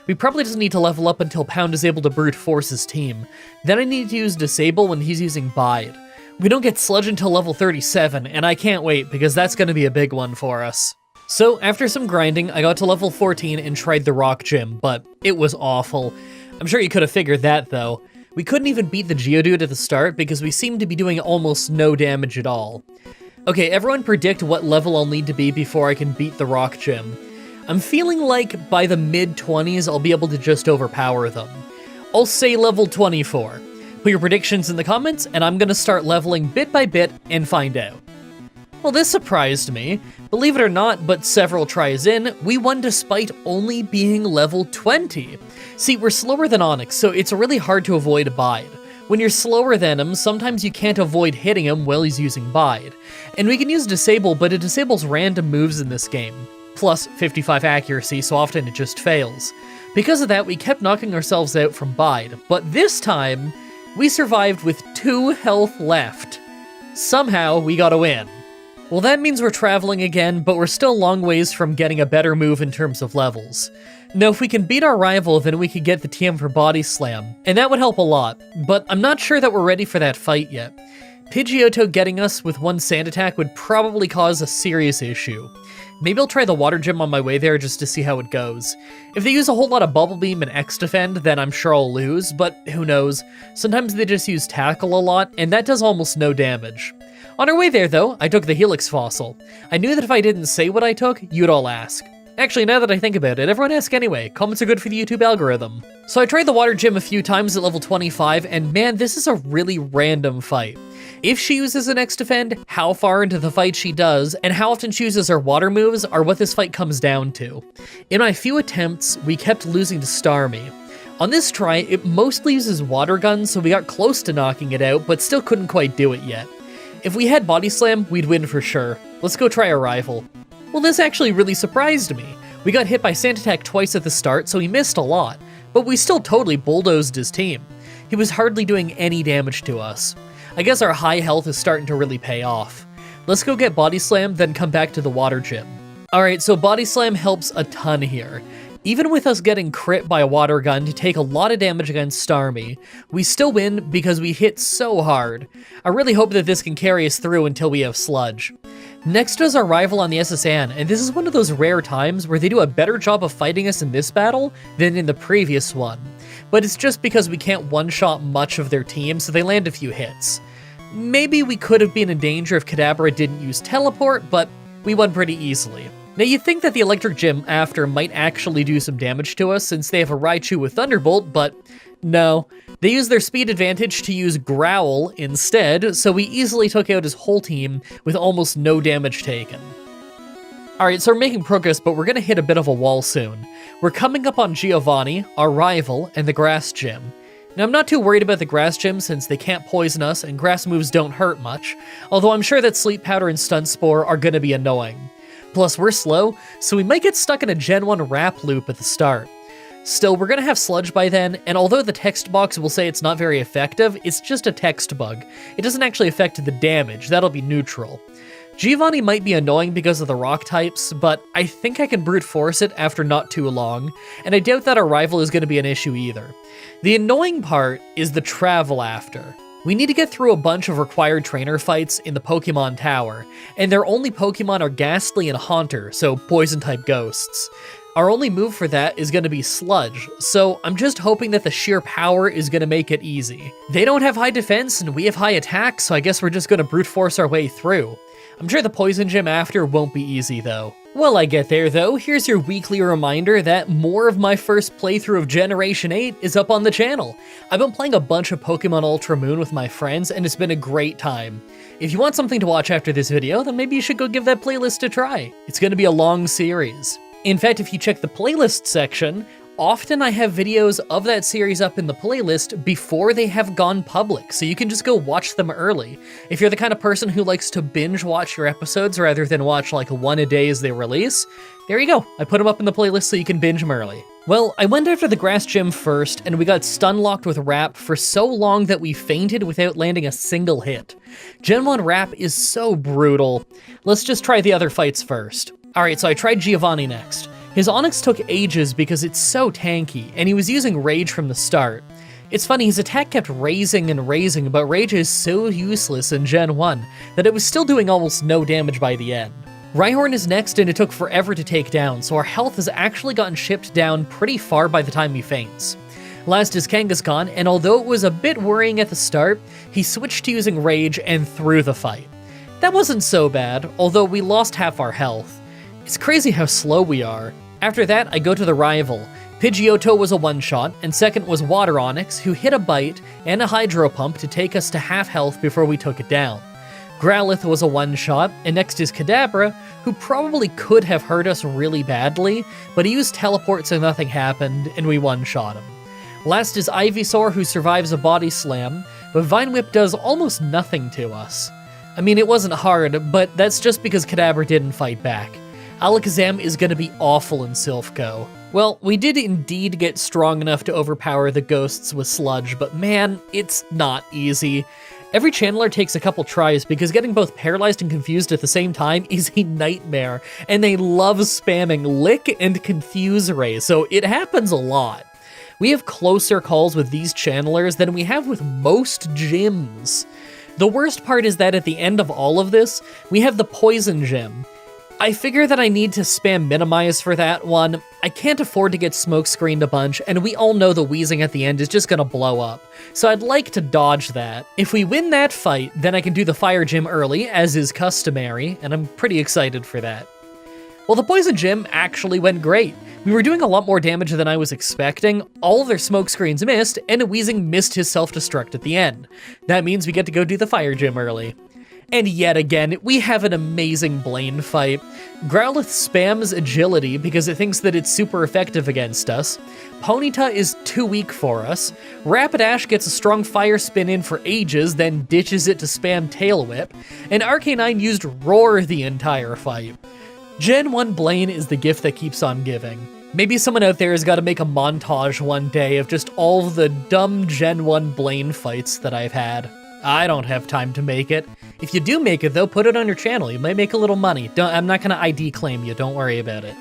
We probably just need to level up until Pound is able to brute force his team. Then I need to use Disable when he's using Bide. We don't get Sludge until level 37, and I can't wait because that's going to be a big one for us. So after some grinding, I got to level 14 and tried the Rock Gym, but it was awful. I'm sure you could have figured that though. We couldn't even beat the Geodude at the start because we seemed to be doing almost no damage at all. Okay, everyone predict what level I'll need to be before I can beat the Rock Gym. I'm feeling like by the mid-20s I'll be able to just overpower them. I'll say level 24. Put your predictions in the comments and I'm gonna start leveling bit by bit and find out. Well, this surprised me. Believe it or not, but several tries in, we won despite only being level 20. See, we're slower than Onix, so it's really hard to avoid Bide. When you're slower than him, sometimes you can't avoid hitting him while he's using Bide. And we can use Disable, but it disables random moves in this game. Plus 55 accuracy, so often it just fails. Because of that, we kept knocking ourselves out from Bide, but this time, we survived with 2 health left. Somehow, we got a win. Well, that means we're traveling again, but we're still a long ways from getting a better move in terms of levels. Now, if we can beat our rival, then we could get the TM for Body Slam, and that would help a lot, but I'm not sure that we're ready for that fight yet. Pidgeotto getting us with 1 Sand Attack would probably cause a serious issue. Maybe I'll try the Water Gym on my way there just to see how it goes. If they use a whole lot of Bubble Beam and X-Defend, then I'm sure I'll lose, but who knows. Sometimes they just use Tackle a lot, and that does almost no damage. On our way there, though, I took the Helix Fossil. I knew that if I didn't say what I took, you'd all ask. Actually, now that I think about it, everyone ask anyway. Comments are good for the YouTube algorithm. So I tried the Water Gym a few times at level 25, and man, this is a really random fight. If she uses an X-Defend, how far into the fight she does, and how often she uses her water moves are what this fight comes down to. In my few attempts, we kept losing to Starmie. On this try, it mostly uses Water Gun, so we got close to knocking it out, but still couldn't quite do it yet. If we had Body Slam, we'd win for sure. Let's go try our rival. Well, this actually really surprised me. We got hit by Sand Attack twice at the start, so he missed a lot, but we still totally bulldozed his team. He was hardly doing any damage to us. I guess our high health is starting to really pay off. Let's go get Body Slam, then come back to the Water Gym. Alright, so Body Slam helps a ton here. Even with us getting crit by a Water Gun to take a lot of damage against Starmie, we still win because we hit so hard. I really hope that this can carry us through until we have Sludge. Next is our rival on the SSN, and this is one of those rare times where they do a better job of fighting us in this battle than in the previous one. But it's just because we can't one-shot much of their team, so they land a few hits. Maybe we could have been in danger if Kadabra didn't use Teleport, but we won pretty easily. Now you'd think that the Electric Gym after might actually do some damage to us since they have a Raichu with Thunderbolt, but no. They use their speed advantage to use Growl instead, so we easily took out his whole team with almost no damage taken. Alright, so we're making progress, but we're gonna hit a bit of a wall soon. We're coming up on Giovanni, our rival, and the Grass Gym. Now I'm not too worried about the Grass Gym since they can't poison us and grass moves don't hurt much, although I'm sure that Sleep Powder and Stun Spore are gonna be annoying. Plus we're slow, so we might get stuck in a Gen 1 wrap loop at the start. Still, we're gonna have Sludge by then, and although the text box will say it's not very effective, it's just a text bug. It doesn't actually affect the damage, that'll be neutral. Giovanni might be annoying because of the rock types, but I think I can brute force it after not too long, and I doubt that our rival is gonna be an issue either. The annoying part is the travel after. We need to get through a bunch of required trainer fights in the Pokemon Tower, and their only Pokemon are Ghastly and Haunter, so poison-type ghosts. Our only move for that is going to be Sludge, so I'm just hoping that the sheer power is going to make it easy. They don't have high defense and we have high attack, so I guess we're just going to brute force our way through. I'm sure the Poison Gym after won't be easy though. While I get there though, here's your weekly reminder that more of my first playthrough of Generation 8 is up on the channel. I've been playing a bunch of Pokemon Ultra Moon with my friends and it's been a great time. If you want something to watch after this video, then maybe you should go give that playlist a try. It's going to be a long series. In fact, if you check the playlist section, often I have videos of that series up in the playlist before they have gone public, so you can just go watch them early. If you're the kind of person who likes to binge watch your episodes rather than watch like one a day as they release, there you go. I put them up in the playlist so you can binge them early. Well, I went after the grass gym first, and we got stun-locked with Rap for so long that we fainted without landing a single hit. Gen 1 Rap is so brutal. Let's just try the other fights first. Alright, so I tried Giovanni next. His Onyx took ages because it's so tanky, and he was using Rage from the start. It's funny, his attack kept raising and raising, but Rage is so useless in Gen 1 that it was still doing almost no damage by the end. Rhyhorn is next, and it took forever to take down, so our health has actually gotten chipped down pretty far by the time he faints. Last is Kangaskhan, and although it was a bit worrying at the start, he switched to using Rage and threw the fight. That wasn't so bad, although we lost half our health. It's crazy how slow we are. After that, I go to the rival. Pidgeotto was a one-shot, and second was Water Onyx, who hit a Bite and a Hydro Pump to take us to half health before we took it down. Growlithe was a one-shot, and next is Kadabra, who probably could have hurt us really badly, but he used Teleport so nothing happened, and we one-shot him. Last is Ivysaur, who survives a Body Slam, but Vine Whip does almost nothing to us. I mean, it wasn't hard, but that's just because Kadabra didn't fight back. Alakazam is gonna be awful in Silph Co. Well, we did indeed get strong enough to overpower the ghosts with Sludge, but man, it's not easy. Every channeler takes a couple tries because getting both paralyzed and confused at the same time is a nightmare, and they love spamming Lick and Confuse Ray, so it happens a lot. We have closer calls with these channelers than we have with most gyms. The worst part is that at the end of all of this, we have the Poison Gym. I figure that I need to spam Minimize for that one. I can't afford to get smoke screened a bunch, and we all know the wheezing at the end is just gonna blow up, so I'd like to dodge that. If we win that fight, then I can do the Fire Gym early, as is customary, and I'm pretty excited for that. Well, the Poison Gym actually went great. We were doing a lot more damage than I was expecting, all of their smoke screens missed, and Weezing missed his self-destruct at the end. That means we get to go do the Fire Gym early. And yet again, we have an amazing Blaine fight. Growlithe spams Agility because it thinks that it's super effective against us. Ponyta is too weak for us. Rapidash gets a strong Fire Spin in for ages, then ditches it to spam Tail Whip. And Arcanine used Roar the entire fight. Gen 1 Blaine is the gift that keeps on giving. Maybe someone out there has got to make a montage one day of just all the dumb Gen 1 Blaine fights that I've had. I don't have time to make it. If you do make it, though, put it on your channel. You might make a little money. I'm not going to ID claim you. Don't worry about it.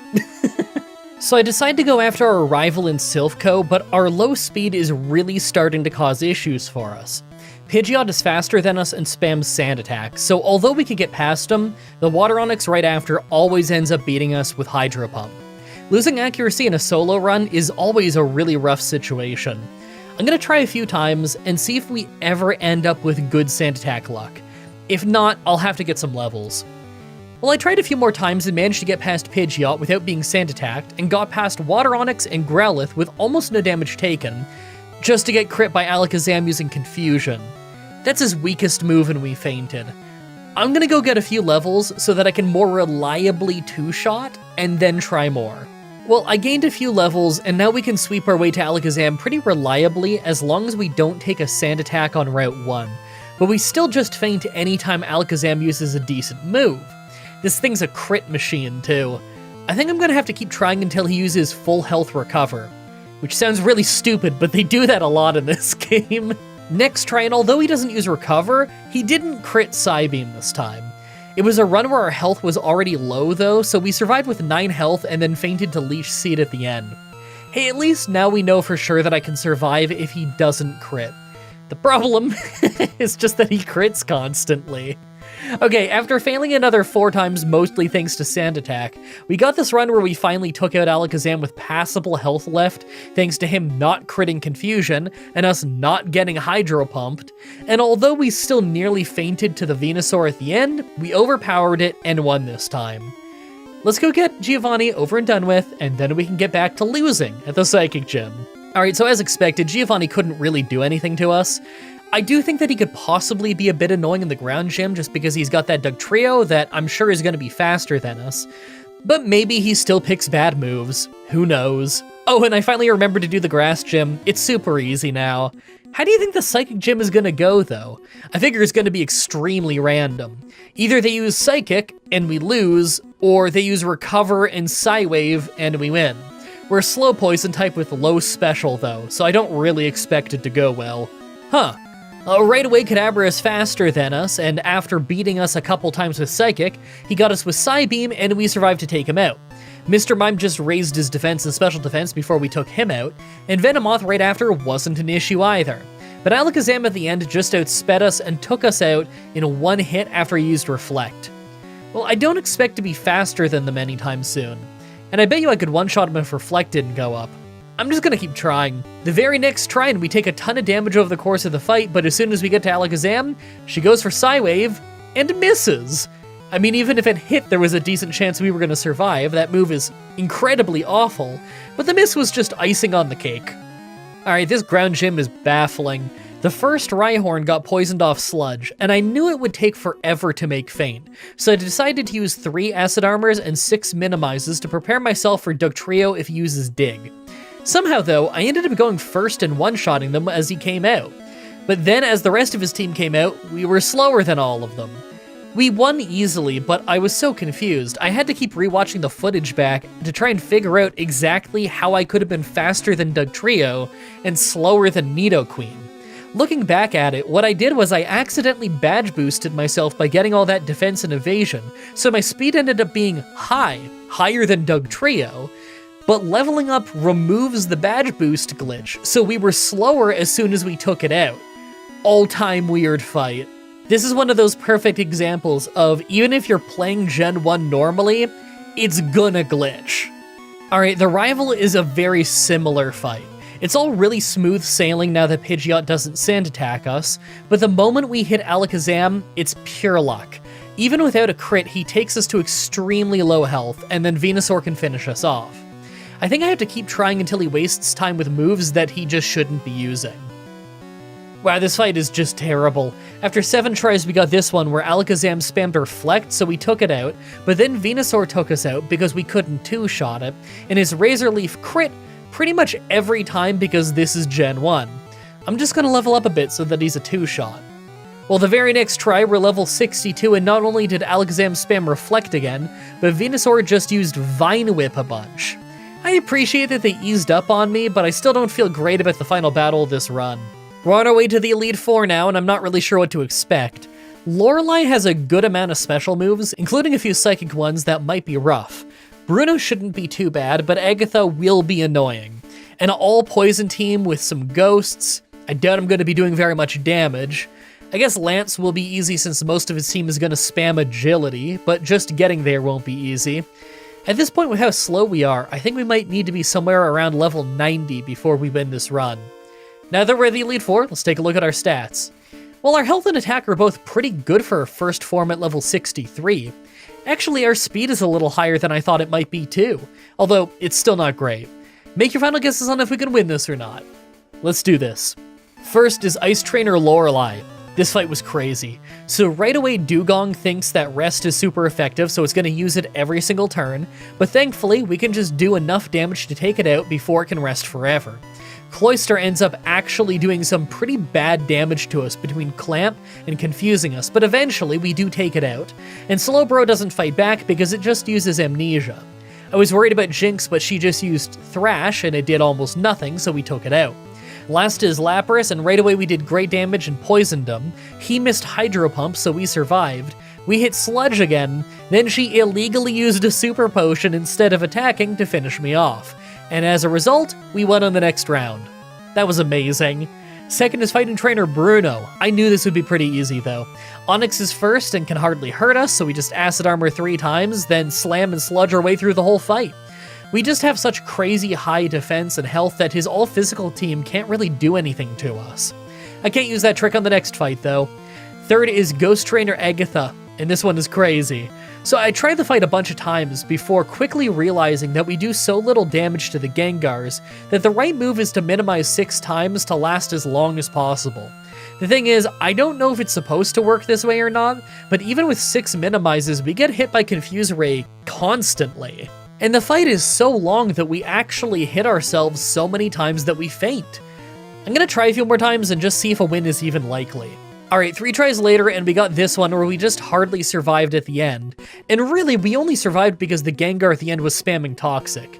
So I decide to go after our rival in Silph Co, but our low speed is really starting to cause issues for us. Pidgeot is faster than us and spams Sand Attack, so although we could get past him, the Water Onyx right after always ends up beating us with Hydro Pump. Losing accuracy in a solo run is always a really rough situation. I'm gonna try a few times and see if we ever end up with good Sand Attack luck. If not, I'll have to get some levels. Well, I tried a few more times and managed to get past Pidgeot without being Sand Attacked, and got past Water Onyx and Growlithe with almost no damage taken, just to get crit by Alakazam using Confusion. That's his weakest move and we fainted. I'm gonna go get a few levels so that I can more reliably two-shot, and then try more. Well, I gained a few levels, and now we can sweep our way to Alakazam pretty reliably as long as we don't take a Sand Attack on Route 1. But we still just faint anytime Alakazam uses a decent move. This thing's a crit machine, too. I think I'm gonna have to keep trying until he uses full health recover. Which sounds really stupid, but they do that a lot in this game. Next try, and although he doesn't use recover, he didn't crit Psybeam this time. It was a run where our health was already low though, so we survived with 9 health and then fainted to Leash Seed at the end. Hey, at least now we know for sure that I can survive if he doesn't crit. The problem is just that he crits constantly. Okay, after failing another 4 times, mostly thanks to Sand Attack, we got this run where we finally took out Alakazam with passable health left, thanks to him not critting Confusion, and us not getting Hydro Pumped, and although we still nearly fainted to the Venusaur at the end, we overpowered it and won this time. Let's go get Giovanni over and done with, and then we can get back to losing at the Psychic Gym. Alright, so as expected, Giovanni couldn't really do anything to us. I do think that he could possibly be a bit annoying in the ground gym just because he's got that Dugtrio that I'm sure is going to be faster than us. But maybe he still picks bad moves. Who knows? Oh, and I finally remembered to do the grass gym. It's super easy now. How do you think the psychic gym is gonna go, though? I figure it's gonna be extremely random. Either they use psychic and we lose, or they use recover and Psywave and we win. We're a slow poison type with low special, though, so I don't really expect it to go well. Huh. Right away, Kadabra is faster than us, and after beating us a couple times with Psychic, he got us with Psybeam, and we survived to take him out. Mr. Mime just raised his defense and special defense before we took him out, and Venomoth right after wasn't an issue either. But Alakazam at the end just outsped us and took us out in one hit after he used Reflect. Well, I don't expect to be faster than them anytime soon, and I bet you I could one-shot him if Reflect didn't go up. I'm just gonna keep trying. The very next try, and we take a ton of damage over the course of the fight, but as soon as we get to Alakazam, she goes for Psywave, and misses! I mean, even if it hit, there was a decent chance we were gonna survive. That move is incredibly awful, but the miss was just icing on the cake. Alright, this ground gym is baffling. The first Rhyhorn got poisoned off Sludge, and I knew it would take forever to make Faint, so I decided to use 3 Acid Armors and 6 Minimizes to prepare myself for Dugtrio if he uses Dig. Somehow, though, I ended up going first and one-shotting them as he came out. But then, as the rest of his team came out, we were slower than all of them. We won easily, but I was so confused, I had to keep rewatching the footage back to try and figure out exactly how I could have been faster than Dugtrio and slower than Nidoqueen. Looking back at it, what I did was I accidentally badge boosted myself by getting all that defense and evasion, so my speed ended up being higher than Dugtrio, but leveling up removes the badge boost glitch, so we were slower as soon as we took it out. All-time weird fight. This is one of those perfect examples of even if you're playing Gen 1 normally, it's gonna glitch. Alright, the rival is a very similar fight. It's all really smooth sailing now that Pidgeot doesn't sand attack us, but the moment we hit Alakazam, it's pure luck. Even without a crit, he takes us to extremely low health, and then Venusaur can finish us off. I think I have to keep trying until he wastes time with moves that he just shouldn't be using. Wow, this fight is just terrible. After 7 tries, we got this one where Alakazam spammed Reflect, so we took it out, but then Venusaur took us out because we couldn't 2-shot it, and his Razor Leaf crit pretty much every time because this is Gen 1. I'm just gonna level up a bit so that he's a 2-shot. Well, the very next try, we're level 62, and not only did Alakazam spam Reflect again, but Venusaur just used Vine Whip a bunch. I appreciate that they eased up on me, but I still don't feel great about the final battle of this run. We're on our way to the Elite Four now, and I'm not really sure what to expect. Lorelei has a good amount of special moves, including a few psychic ones that might be rough. Bruno shouldn't be too bad, but Agatha will be annoying. An all-poison team with some ghosts. I doubt I'm going to be doing very much damage. I guess Lance will be easy since most of his team is going to spam agility, but just getting there won't be easy. At this point with how slow we are, I think we might need to be somewhere around level 90 before we win this run. Now that we're at the Elite Four, let's take a look at our stats. While our health and attack are both pretty good for our first form at level 63, actually our speed is a little higher than I thought it might be too, although it's still not great. Make your final guesses on if we can win this or not. Let's do this. First is Ice Trainer Lorelei. This fight was crazy. So right away Dugong thinks that Rest is super effective, so it's going to use it every single turn, but thankfully we can just do enough damage to take it out before it can rest forever. Cloyster ends up actually doing some pretty bad damage to us between Clamp and confusing us, but eventually we do take it out, and Slowbro doesn't fight back because it just uses Amnesia. I was worried about Jinx, but she just used Thrash and it did almost nothing, so we took it out. Last is Lapras, and right away we did great damage and poisoned him. He missed Hydro Pump, so we survived. We hit Sludge again, then she illegally used a Super Potion instead of attacking to finish me off. And as a result, we won on the next round. That was amazing. Second is Fighting Trainer Bruno. I knew this would be pretty easy though. Onyx is first and can hardly hurt us, so we just Acid Armor 3 times, then Slam and Sludge our way through the whole fight. We just have such crazy high defense and health that his all-physical team can't really do anything to us. I can't use that trick on the next fight though. Third is Ghost Trainer Agatha, and this one is crazy. So I tried the fight a bunch of times before quickly realizing that we do so little damage to the Gengars that the right move is to minimize 6 times to last as long as possible. The thing is, I don't know if it's supposed to work this way or not, but even with 6 minimizes, we get hit by Confuse Ray constantly. And the fight is so long that we actually hit ourselves so many times that we faint. I'm gonna try a few more times and just see if a win is even likely. Alright, 3 tries later and we got this one where we just hardly survived at the end. And really, we only survived because the Gengar at the end was spamming Toxic.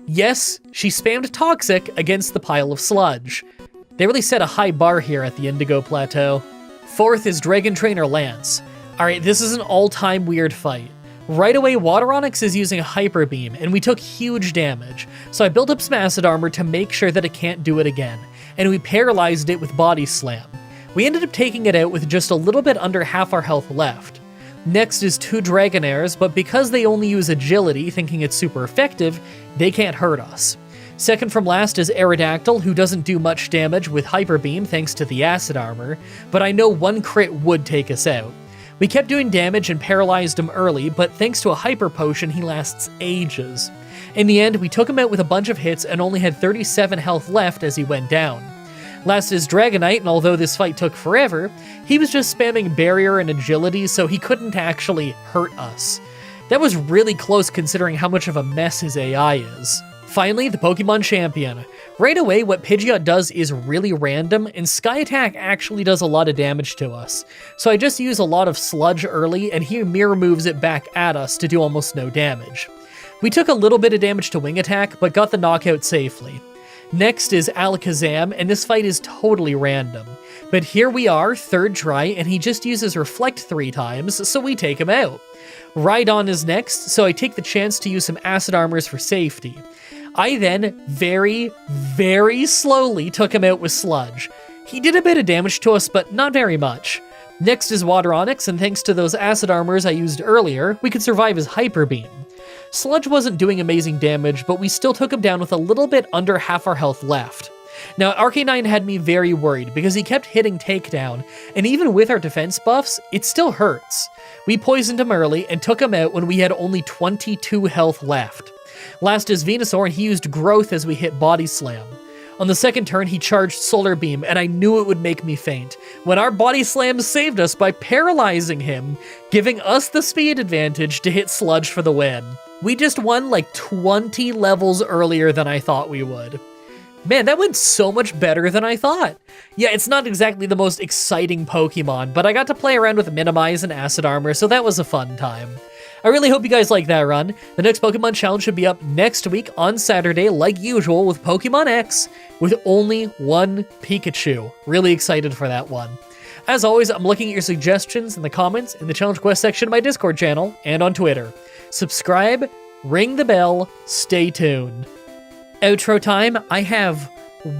Yes, she spammed Toxic against the pile of sludge. They really set a high bar here at the Indigo Plateau. 4th is Dragon Trainer Lance. Alright, this is an all-time weird fight. Right away, Water Onix is using a Hyper Beam, and we took huge damage, so I built up some Acid Armor to make sure that it can't do it again, and we paralyzed it with Body Slam. We ended up taking it out with just a little bit under half our health left. Next is 2 Dragonairs, but because they only use Agility, thinking it's super effective, they can't hurt us. Second from last is Aerodactyl, who doesn't do much damage with Hyper Beam thanks to the Acid Armor, but I know one crit would take us out. We kept doing damage and paralyzed him early, but thanks to a Hyper Potion, he lasts ages. In the end, we took him out with a bunch of hits and only had 37 health left as he went down. Last is Dragonite, and although this fight took forever, he was just spamming Barrier and Agility, so he couldn't actually hurt us. That was really close considering how much of a mess his AI is. Finally, the Pokemon Champion. Right away, what Pidgeot does is really random, and Sky Attack actually does a lot of damage to us. So I just use a lot of Sludge early, and he mirror moves it back at us to do almost no damage. We took a little bit of damage to Wing Attack, but got the knockout safely. Next is Alakazam, and this fight is totally random. But here we are, 3rd try, and he just uses Reflect 3 times, so we take him out. Rhydon is next, so I take the chance to use some Acid Armors for safety. I then, very, very slowly took him out with Sludge. He did a bit of damage to us, but not very much. Next is Water Onix, and thanks to those Acid Armors I used earlier, we could survive his Hyper Beam. Sludge wasn't doing amazing damage, but we still took him down with a little bit under half our health left. Now, Arcanine had me very worried because he kept hitting Takedown, and even with our defense buffs, it still hurts. We poisoned him early and took him out when we had only 22 health left. Last is Venusaur, and he used Growth as we hit Body Slam. On the second turn, he charged Solar Beam, and I knew it would make me faint, when our Body Slam saved us by paralyzing him, giving us the speed advantage to hit Sludge for the win. We just won like 20 levels earlier than I thought we would. Man, that went so much better than I thought. Yeah, it's not exactly the most exciting Pokemon, but I got to play around with Minimize and Acid Armor, so that was a fun time. I really hope you guys like that run. The next Pokemon Challenge should be up next week on Saturday, like usual, with Pokemon X, with only one Pikachu. Really excited for that one. As always, I'm looking at your suggestions in the comments in the Challenge Quest section of my Discord channel and on Twitter. Subscribe, ring the bell, stay tuned. Outro time, I have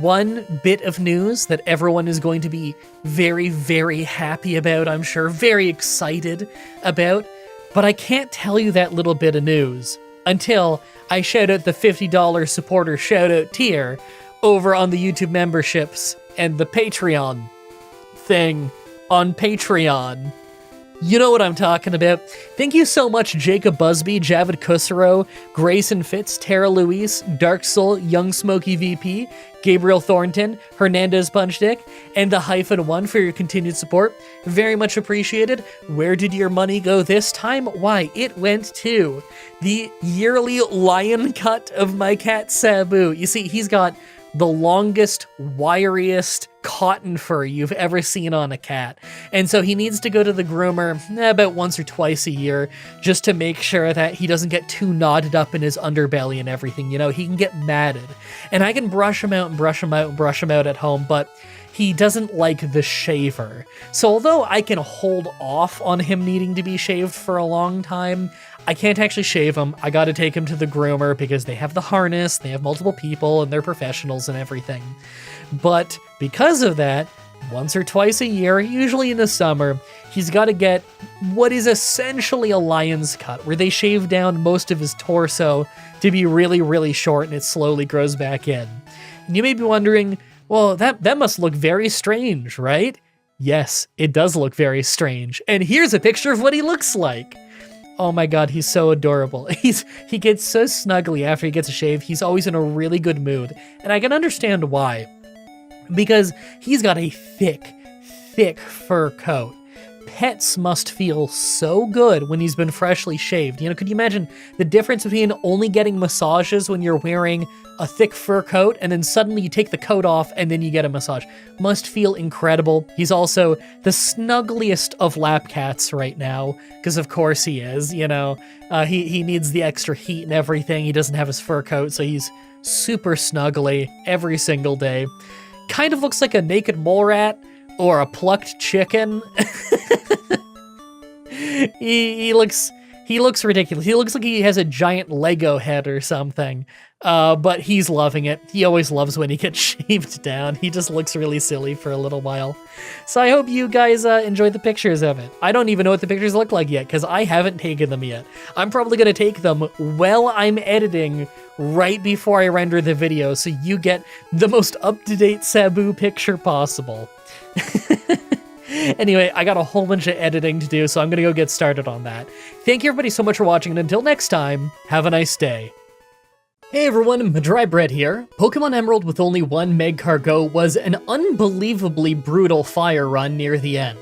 one bit of news that everyone is going to be very, very happy about, I'm sure, very excited about. But I can't tell you that little bit of news until I shout out the $50 supporter shoutout tier over on the YouTube memberships and the Patreon thing on Patreon. You know what I'm talking about. Thank you so much, Jacob Busby, Javid Kusaro, Grayson Fitz, Tara Louise, Dark Soul, Young Smoky VP, Gabriel Thornton, Hernandez Punchdick, and the -1 for your continued support. Very much appreciated. Where did your money go this time? Why, it went to the yearly lion cut of my cat Sabu. You see, he's got the longest, wiriest cotton fur you've ever seen on a cat. And so he needs to go to the groomer about once or twice a year just to make sure that he doesn't get too knotted up in his underbelly and everything. You know, he can get matted. And I can brush him out and brush him out and brush him out at home, but he doesn't like the shaver. So although I can hold off on him needing to be shaved for a long time, I can't actually shave him. I gotta take him to the groomer because they have the harness, they have multiple people, and they're professionals and everything. But because of that, once or twice a year, usually in the summer, he's gotta get what is essentially a lion's cut, where they shave down most of his torso to be really, really short and it slowly grows back in. And you may be wondering, well, that must look very strange, right? Yes, it does look very strange. And here's a picture of what he looks like. Oh my god, he's so adorable. He gets so snuggly after he gets a shave. He's always in a really good mood. And I can understand why. Because he's got a thick, thick fur coat. pets must feel so good when he's been freshly shaved. You know, could you imagine the difference between only getting massages when you're wearing a thick fur coat and then suddenly you take the coat off and then you get a massage? Must feel incredible. He's also the snuggliest of lap cats right now, because of course he is, you know. He needs the extra heat and everything. He doesn't have his fur coat, so he's super snuggly every single day. Kind of looks like a naked mole rat or a plucked chicken. He looks ridiculous. He looks like he has a giant Lego head or something. But he's loving it. He always loves when he gets shaved down. He just looks really silly for a little while. So I hope you guys enjoy the pictures of it. I don't even know what the pictures look like yet, because I haven't taken them yet. I'm probably going to take them while I'm editing right before I render the video, so you get the most up-to-date Sabu picture possible. Anyway, I got a whole bunch of editing to do, so I'm going to go get started on that. Thank you everybody so much for watching, and until next time, have a nice day. Hey everyone, Mah-Dry-Bread here. Pokemon Emerald with only one Meg Cargo was an unbelievably brutal fire run near the end.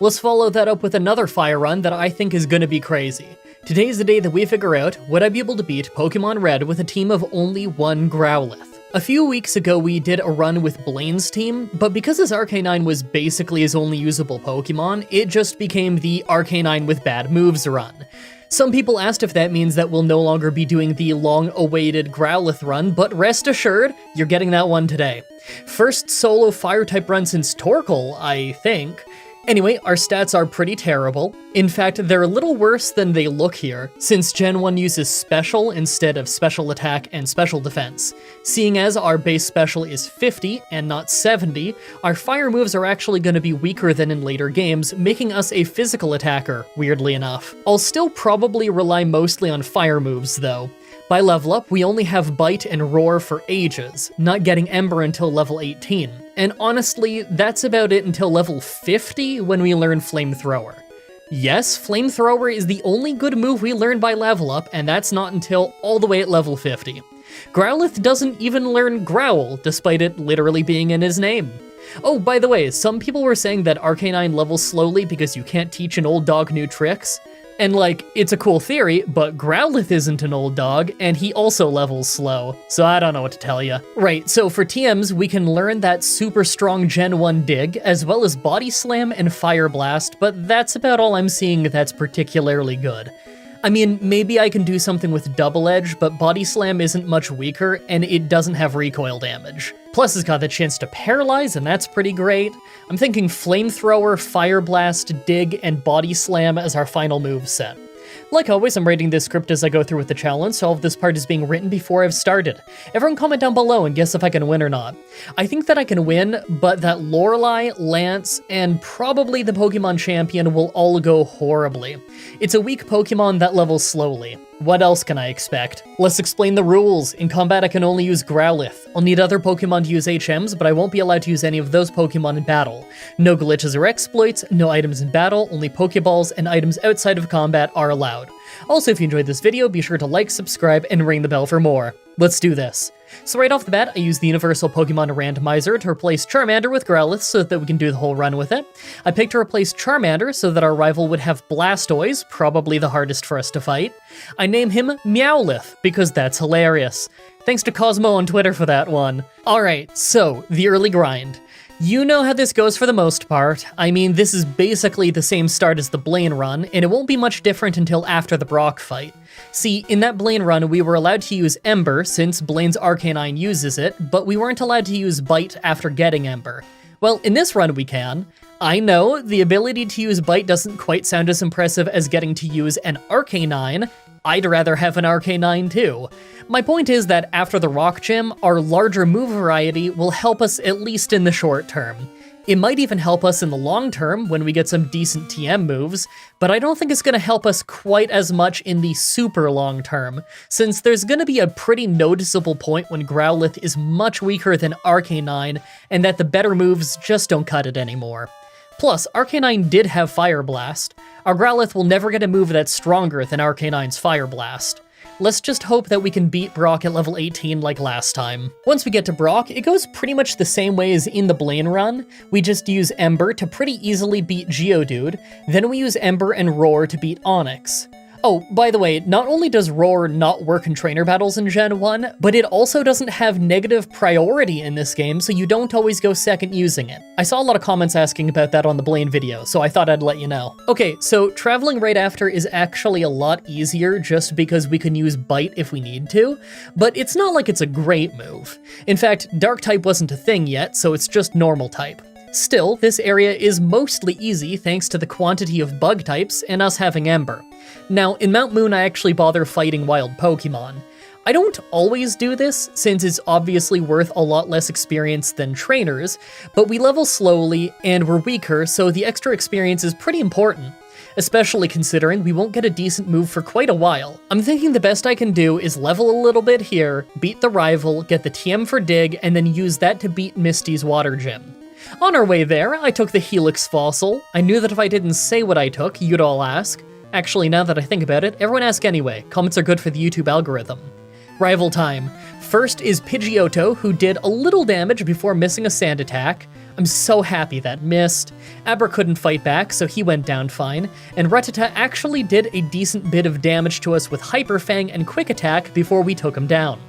Let's follow that up with another fire run that I think is going to be crazy. Today's the day that we figure out, would I be able to beat Pokemon Red with a team of only one Growlithe? A few weeks ago we did a run with Blaine's team, but because his Arcanine was basically his only usable Pokemon, it just became the Arcanine with bad moves run. Some people asked if that means that we'll no longer be doing the long-awaited Growlithe run, but rest assured, you're getting that one today. First solo Fire-type run since Torkoal, I think. Anyway, our stats are pretty terrible. In fact, they're a little worse than they look here, since Gen 1 uses Special instead of Special Attack and Special Defense. Seeing as our base Special is 50 and not 70, our fire moves are actually going to be weaker than in later games, making us a physical attacker, weirdly enough. I'll still probably rely mostly on fire moves, though. By level up, we only have Bite and Roar for ages, not getting Ember until level 18. And honestly, that's about it until level 50 when we learn Flamethrower. Yes, Flamethrower is the only good move we learn by level up, and that's not until all the way at level 50. Growlithe doesn't even learn Growl, despite it literally being in his name. Oh, by the way, some people were saying that Arcanine levels slowly because you can't teach an old dog new tricks. And like, it's a cool theory, but Growlithe isn't an old dog, and he also levels slow, so I don't know what to tell you. Right, so for TMs, we can learn that super strong Gen 1 Dig, as well as Body Slam and Fire Blast, but that's about all I'm seeing that's particularly good. I mean, maybe I can do something with Double Edge, but Body Slam isn't much weaker, and it doesn't have recoil damage. Plus, it's got the chance to paralyze, and that's pretty great. I'm thinking Flamethrower, Fire Blast, Dig, and Body Slam as our final move set. Like always, I'm writing this script as I go through with the challenge, so all of this part is being written before I've started. Everyone comment down below and guess if I can win or not. I think that I can win, but that Lorelei, Lance, and probably the Pokemon Champion will all go horribly. It's a weak Pokemon that levels slowly. What else can I expect? Let's explain the rules. In combat, I can only use Growlithe. I'll need other Pokemon to use HMs, but I won't be allowed to use any of those Pokemon in battle. No glitches or exploits, no items in battle, only Pokeballs and items outside of combat are allowed. Also, if you enjoyed this video, be sure to like, subscribe, and ring the bell for more. Let's do this. So right off the bat, I used the Universal Pokemon Randomizer to replace Charmander with Growlithe so that we can do the whole run with it. I picked to replace Charmander so that our rival would have Blastoise, probably the hardest for us to fight. I name him Meowlith, because that's hilarious. Thanks to Cosmo on Twitter for that one. Alright, so, the early grind. You know how this goes for the most part. I mean, this is basically the same start as the Blaine run, and it won't be much different until after the Brock fight. See, in that Blaine run, we were allowed to use Ember, since Blaine's Arcanine uses it, but we weren't allowed to use Bite after getting Ember. Well, in this run we can. I know, the ability to use Bite doesn't quite sound as impressive as getting to use an Arcanine. I'd rather have an Arcanine too. My point is that after the Rock Gym, our larger move variety will help us at least in the short term. It might even help us in the long term when we get some decent TM moves, but I don't think it's going to help us quite as much in the super long term, since there's going to be a pretty noticeable point when Growlithe is much weaker than Arcanine, and that the better moves just don't cut it anymore. Plus, Arcanine did have Fire Blast. Our Growlithe will never get a move that's stronger than Arcanine's Fire Blast. Let's just hope that we can beat Brock at level 18 like last time. Once we get to Brock, it goes pretty much the same way as in the Blaine run. We just use Ember to pretty easily beat Geodude, then we use Ember and Roar to beat Onix. Oh, by the way, not only does Roar not work in trainer battles in Gen 1, but it also doesn't have negative priority in this game, so you don't always go second using it. I saw a lot of comments asking about that on the Blaine video, so I thought I'd let you know. Okay, so traveling right after is actually a lot easier just because we can use Bite if we need to, but it's not like it's a great move. In fact, Dark type wasn't a thing yet, so it's just normal type. Still, this area is mostly easy thanks to the quantity of bug types and us having Ember. Now, in Mount Moon I actually bother fighting wild Pokemon. I don't always do this, since it's obviously worth a lot less experience than trainers, but we level slowly and we're weaker, so the extra experience is pretty important. Especially considering we won't get a decent move for quite a while. I'm thinking the best I can do is level a little bit here, beat the rival, get the TM for Dig, and then use that to beat Misty's Water Gym. On our way there, I took the Helix Fossil. I knew that if I didn't say what I took, you'd all ask. Actually, now that I think about it, everyone ask anyway. Comments are good for the YouTube algorithm. Rival time. First is Pidgeotto, who did a little damage before missing a sand attack. I'm so happy that missed. Abra couldn't fight back, so he went down fine, and Rattata actually did a decent bit of damage to us with Hyper Fang and Quick Attack before we took him down.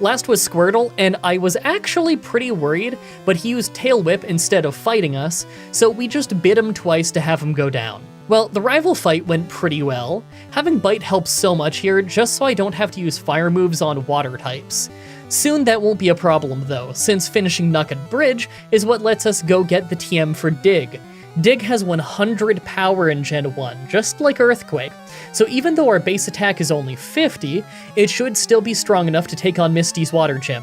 Last was Squirtle, and I was actually pretty worried, but he used Tail Whip instead of fighting us, so we just bit him twice to have him go down. Well, the rival fight went pretty well. Having Bite helps so much here, just so I don't have to use fire moves on water types. Soon that won't be a problem though, since finishing Nugget Bridge is what lets us go get the TM for Dig. Dig has 100 power in Gen 1, just like Earthquake, so even though our base attack is only 50, it should still be strong enough to take on Misty's Water Gym.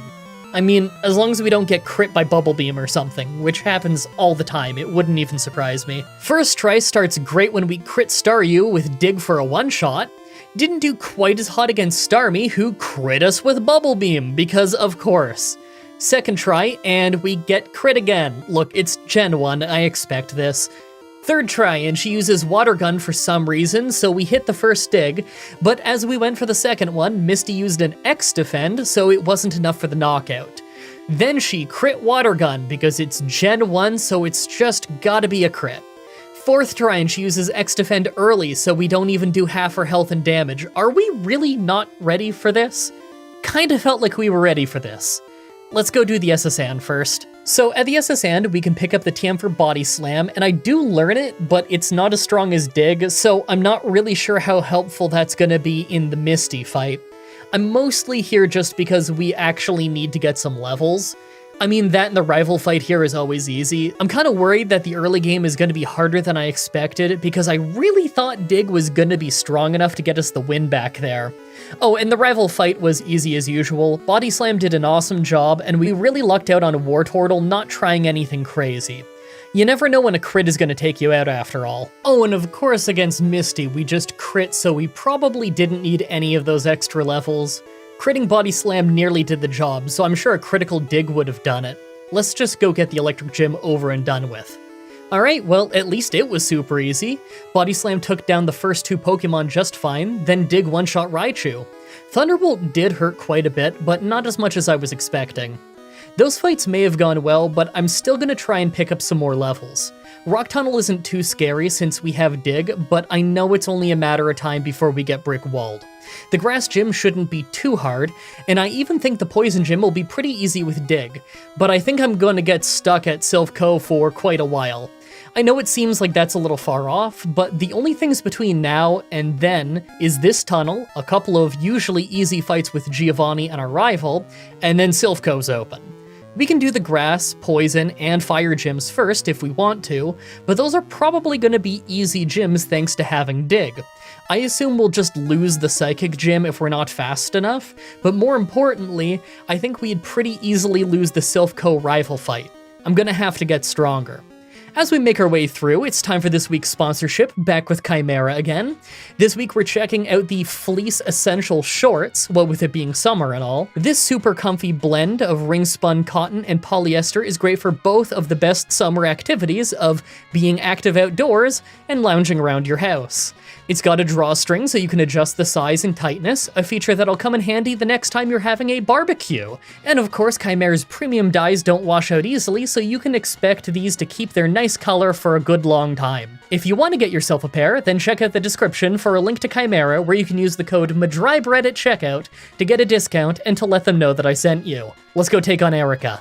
I mean, as long as we don't get crit by Bubble Beam or something, which happens all the time, it wouldn't even surprise me. First try starts great when we crit Staryu with Dig for a one-shot. Didn't do quite as hot against Starmie, who crit us with Bubble Beam, because of course. Second try, and we get crit again. Look, it's Gen 1, I expect this. Third try, and she uses Water Gun for some reason, so we hit the first Dig, but as we went for the second one, Misty used an X defend, so it wasn't enough for the knockout. Then she crit Water Gun, because it's Gen 1, so it's just gotta be a crit. Fourth try, and she uses X defend early, so we don't even do half her health and damage. Are we really not ready for this? Kinda felt like we were ready for this. Let's go do the SSN first. So at the SSN, we can pick up the TM for Body Slam, and I do learn it, but it's not as strong as Dig, so I'm not really sure how helpful that's gonna be in the Misty fight. I'm mostly here just because we actually need to get some levels. I mean, that and the rival fight here is always easy. I'm kind of worried that the early game is going to be harder than I expected, because I really thought Dig was going to be strong enough to get us the win back there. Oh, and the rival fight was easy as usual. Body Slam did an awesome job, and we really lucked out on Wartortle not trying anything crazy. You never know when a crit is going to take you out after all. Oh, and of course against Misty, we just crit, so we probably didn't need any of those extra levels. Critting Body Slam nearly did the job, so I'm sure a critical Dig would have done it. Let's just go get the Electric Gym over and done with. Alright, well, at least it was super easy. Body Slam took down the first two Pokemon just fine, then Dig one-shot Raichu. Thunderbolt did hurt quite a bit, but not as much as I was expecting. Those fights may have gone well, but I'm still gonna try and pick up some more levels. Rock Tunnel isn't too scary since we have Dig, but I know it's only a matter of time before we get Brick Walled. The Grass Gym shouldn't be too hard, and I even think the Poison Gym will be pretty easy with Dig, but I think I'm gonna get stuck at Sylph Cove for quite a while. I know it seems like that's a little far off, but the only things between now and then is this tunnel, a couple of usually easy fights with Giovanni and our rival, and then Sylph Cove's open. We can do the Grass, Poison, and Fire gyms first if we want to, but those are probably going to be easy gyms thanks to having Dig. I assume we'll just lose the Psychic gym if we're not fast enough, but more importantly, I think we'd pretty easily lose the Sylph Co rival fight. I'm gonna have to get stronger. As we make our way through, it's time for this week's sponsorship, back with Chimera again. This week we're checking out the Fleece Essential Shorts, well, with it being summer and all. This super comfy blend of ring-spun cotton and polyester is great for both of the best summer activities of being active outdoors and lounging around your house. It's got a drawstring so you can adjust the size and tightness, a feature that'll come in handy the next time you're having a barbecue. And of course, Chimera's premium dyes don't wash out easily, so you can expect these to keep their nice color for a good long time. If you want to get yourself a pair, then check out the description for a link to Chimera where you can use the code Mah-Dry-Bread at checkout to get a discount and to let them know that I sent you. Let's go take on Erica.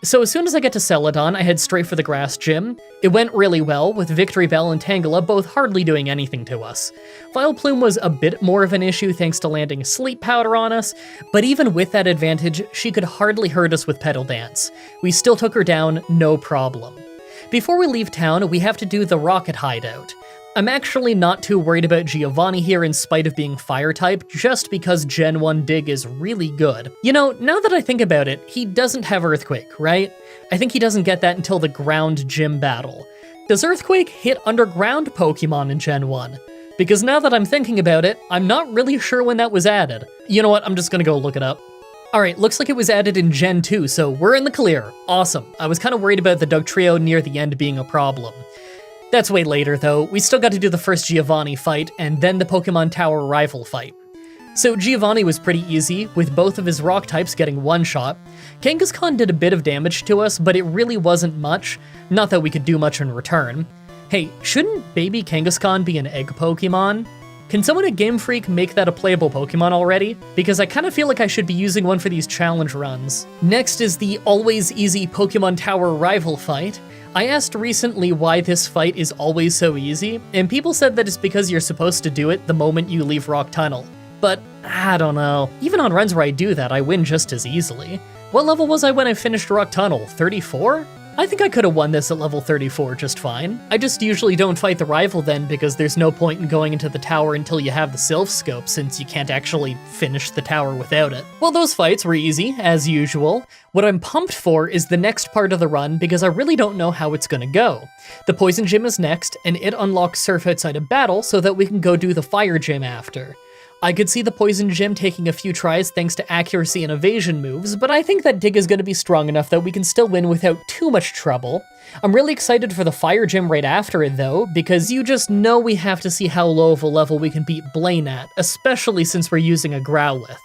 So as soon as I get to Celadon, I head straight for the grass gym. It went really well, with Victory Bell and Tangela both hardly doing anything to us. Vileplume was a bit more of an issue thanks to landing sleep powder on us, but even with that advantage, she could hardly hurt us with Petal Dance. We still took her down, no problem. Before we leave town, we have to do the Rocket Hideout. I'm actually not too worried about Giovanni here in spite of being fire-type, just because Gen 1 Dig is really good. You know, now that I think about it, he doesn't have Earthquake, right? I think he doesn't get that until the ground gym battle. Does Earthquake hit underground Pokemon in Gen 1? Because now that I'm thinking about it, I'm not really sure when that was added. You know what, I'm just gonna go look it up. Alright, looks like it was added in Gen 2, so we're in the clear. Awesome. I was kind of worried about the Dugtrio near the end being a problem. That's way later, though. We still got to do the first Giovanni fight, and then the Pokemon Tower rival fight. So Giovanni was pretty easy, with both of his rock types getting one shot. Kangaskhan did a bit of damage to us, but it really wasn't much, not that we could do much in return. Hey, shouldn't baby Kangaskhan be an egg Pokemon? Can someone at Game Freak make that a playable Pokemon already? Because I kind of feel like I should be using one for these challenge runs. Next is the always easy Pokemon Tower rival fight. I asked recently why this fight is always so easy, and people said that it's because you're supposed to do it the moment you leave Rock Tunnel. But, I don't know. Even on runs where I do that, I win just as easily. What level was I when I finished Rock Tunnel? 34? I think I could have won this at level 34 just fine. I just usually don't fight the rival then because there's no point in going into the tower until you have the Sylph Scope since you can't actually finish the tower without it. Well, those fights were easy, as usual. What I'm pumped for is the next part of the run because I really don't know how it's gonna go. The Poison Gym is next, and it unlocks Surf outside of battle so that we can go do the Fire Gym after. I could see the Poison Gym taking a few tries thanks to accuracy and evasion moves, but I think that Dig is going to be strong enough that we can still win without too much trouble. I'm really excited for the Fire Gym right after it though, because you just know we have to see how low of a level we can beat Blaine at, especially since we're using a Growlithe.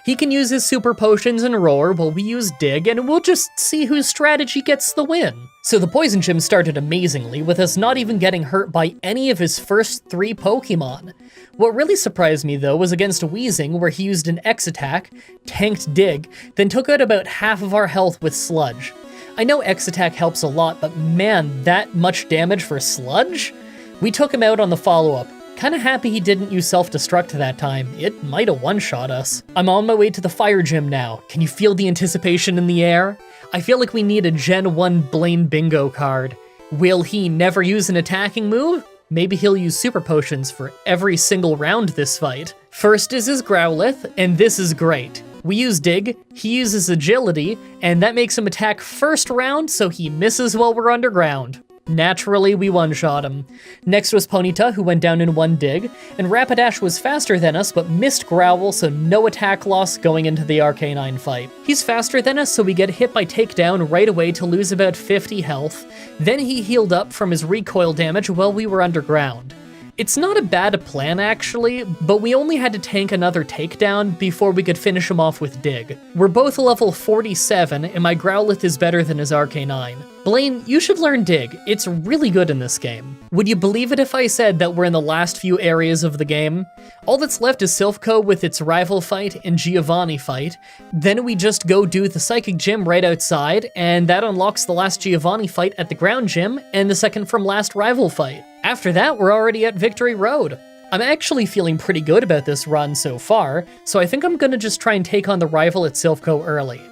He can use his super potions and roar while we use dig, and we'll just see whose strategy gets the win. So the Poison Gym started amazingly, with us not even getting hurt by any of his first 3 Pokemon. What really surprised me though was against Weezing, where he used an X attack, tanked dig, then took out about half of our health with Sludge. I know X attack helps a lot, but man, that much damage for Sludge? We took him out on the follow-up. Kinda happy he didn't use self-destruct that time. It might have one-shot us. I'm on my way to the Fire Gym now. Can you feel the anticipation in the air? I feel like we need a Gen 1 Blaine bingo card. Will he never use an attacking move? Maybe he'll use super potions for every single round this fight. First is his Growlithe, and this is great. We use Dig, he uses Agility, and that makes him attack first round so he misses while we're underground. Naturally, we one-shot him. Next was Ponyta, who went down in 1 dig, and Rapidash was faster than us, but missed Growl, so no attack loss going into the Arcanine fight. He's faster than us, so we get hit by Takedown right away to lose about 50 health. Then he healed up from his recoil damage while we were underground. It's not a bad plan, actually, but we only had to tank another takedown before we could finish him off with Dig. We're both level 47, and my Growlithe is better than his Arcanine. Blaine, you should learn Dig. It's really good in this game. Would you believe it if I said that we're in the last few areas of the game? All that's left is Silphco with its rival fight and Giovanni fight. Then we just go do the Psychic Gym right outside, and that unlocks the last Giovanni fight at the Ground Gym and the second from last rival fight. After that, we're already at Victory Road. I'm actually feeling pretty good about this run so far, so I think I'm gonna just try and take on the rival at Silphco early.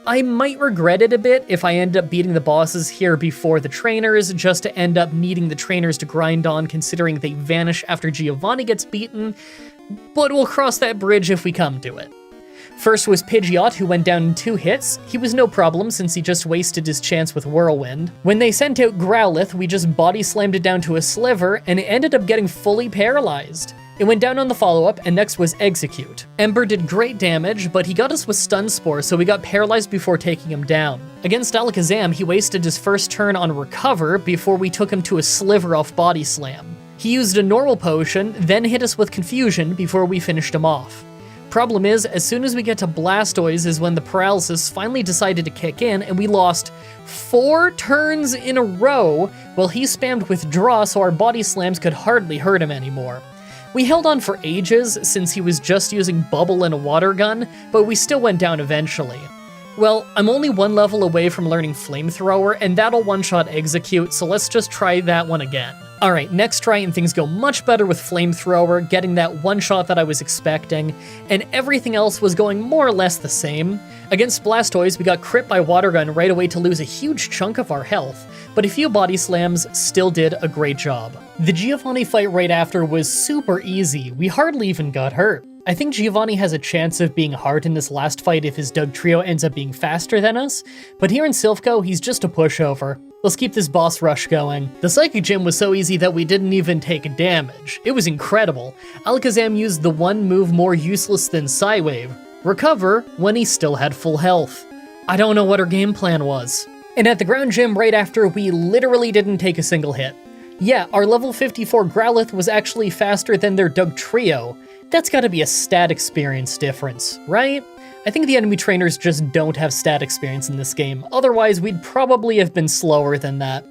I might regret it a bit if I end up beating the bosses here before the trainers, just to end up needing the trainers to grind on considering they vanish after Giovanni gets beaten, but we'll cross that bridge if we come to it. First was Pidgeot, who went down in 2 hits. He was no problem since he just wasted his chance with Whirlwind. When they sent out Growlithe, we just body slammed it down to a sliver, and it ended up getting fully paralyzed. It went down on the follow-up, and next was Execute. Ember did great damage, but he got us with Stun Spore, so we got paralyzed before taking him down. Against Alakazam, he wasted his first turn on Recover before we took him to a sliver off Body Slam. He used a normal potion, then hit us with Confusion before we finished him off. Problem is, as soon as we get to Blastoise is when the paralysis finally decided to kick in, and we lost 4 turns in a row while he spammed Withdraw so our body slams could hardly hurt him anymore. We held on for ages since he was just using Bubble and a Water Gun, but we still went down eventually. Well, I'm only 1 level away from learning Flamethrower, and that'll one-shot Execute, so let's just try that one again. Alright, next try and things go much better with Flamethrower, getting that one shot that I was expecting, and everything else was going more or less the same. Against Blastoise, we got crit by Water Gun right away to lose a huge chunk of our health, but a few body slams still did a great job. The Giovanni fight right after was super easy, we hardly even got hurt. I think Giovanni has a chance of being hard in this last fight if his Dugtrio ends up being faster than us, but here in Silphco, he's just a pushover. Let's keep this boss rush going. The Psychic Gym was so easy that we didn't even take damage. It was incredible. Alakazam used the one move more useless than Psywave, Recover, when he still had full health. I don't know what our game plan was. And at the Ground Gym right after, we literally didn't take a single hit. Yeah, our level 54 Growlithe was actually faster than their Dugtrio. That's gotta be a stat experience difference, right? I think the enemy trainers just don't have stat experience in this game, otherwise we'd probably have been slower than that.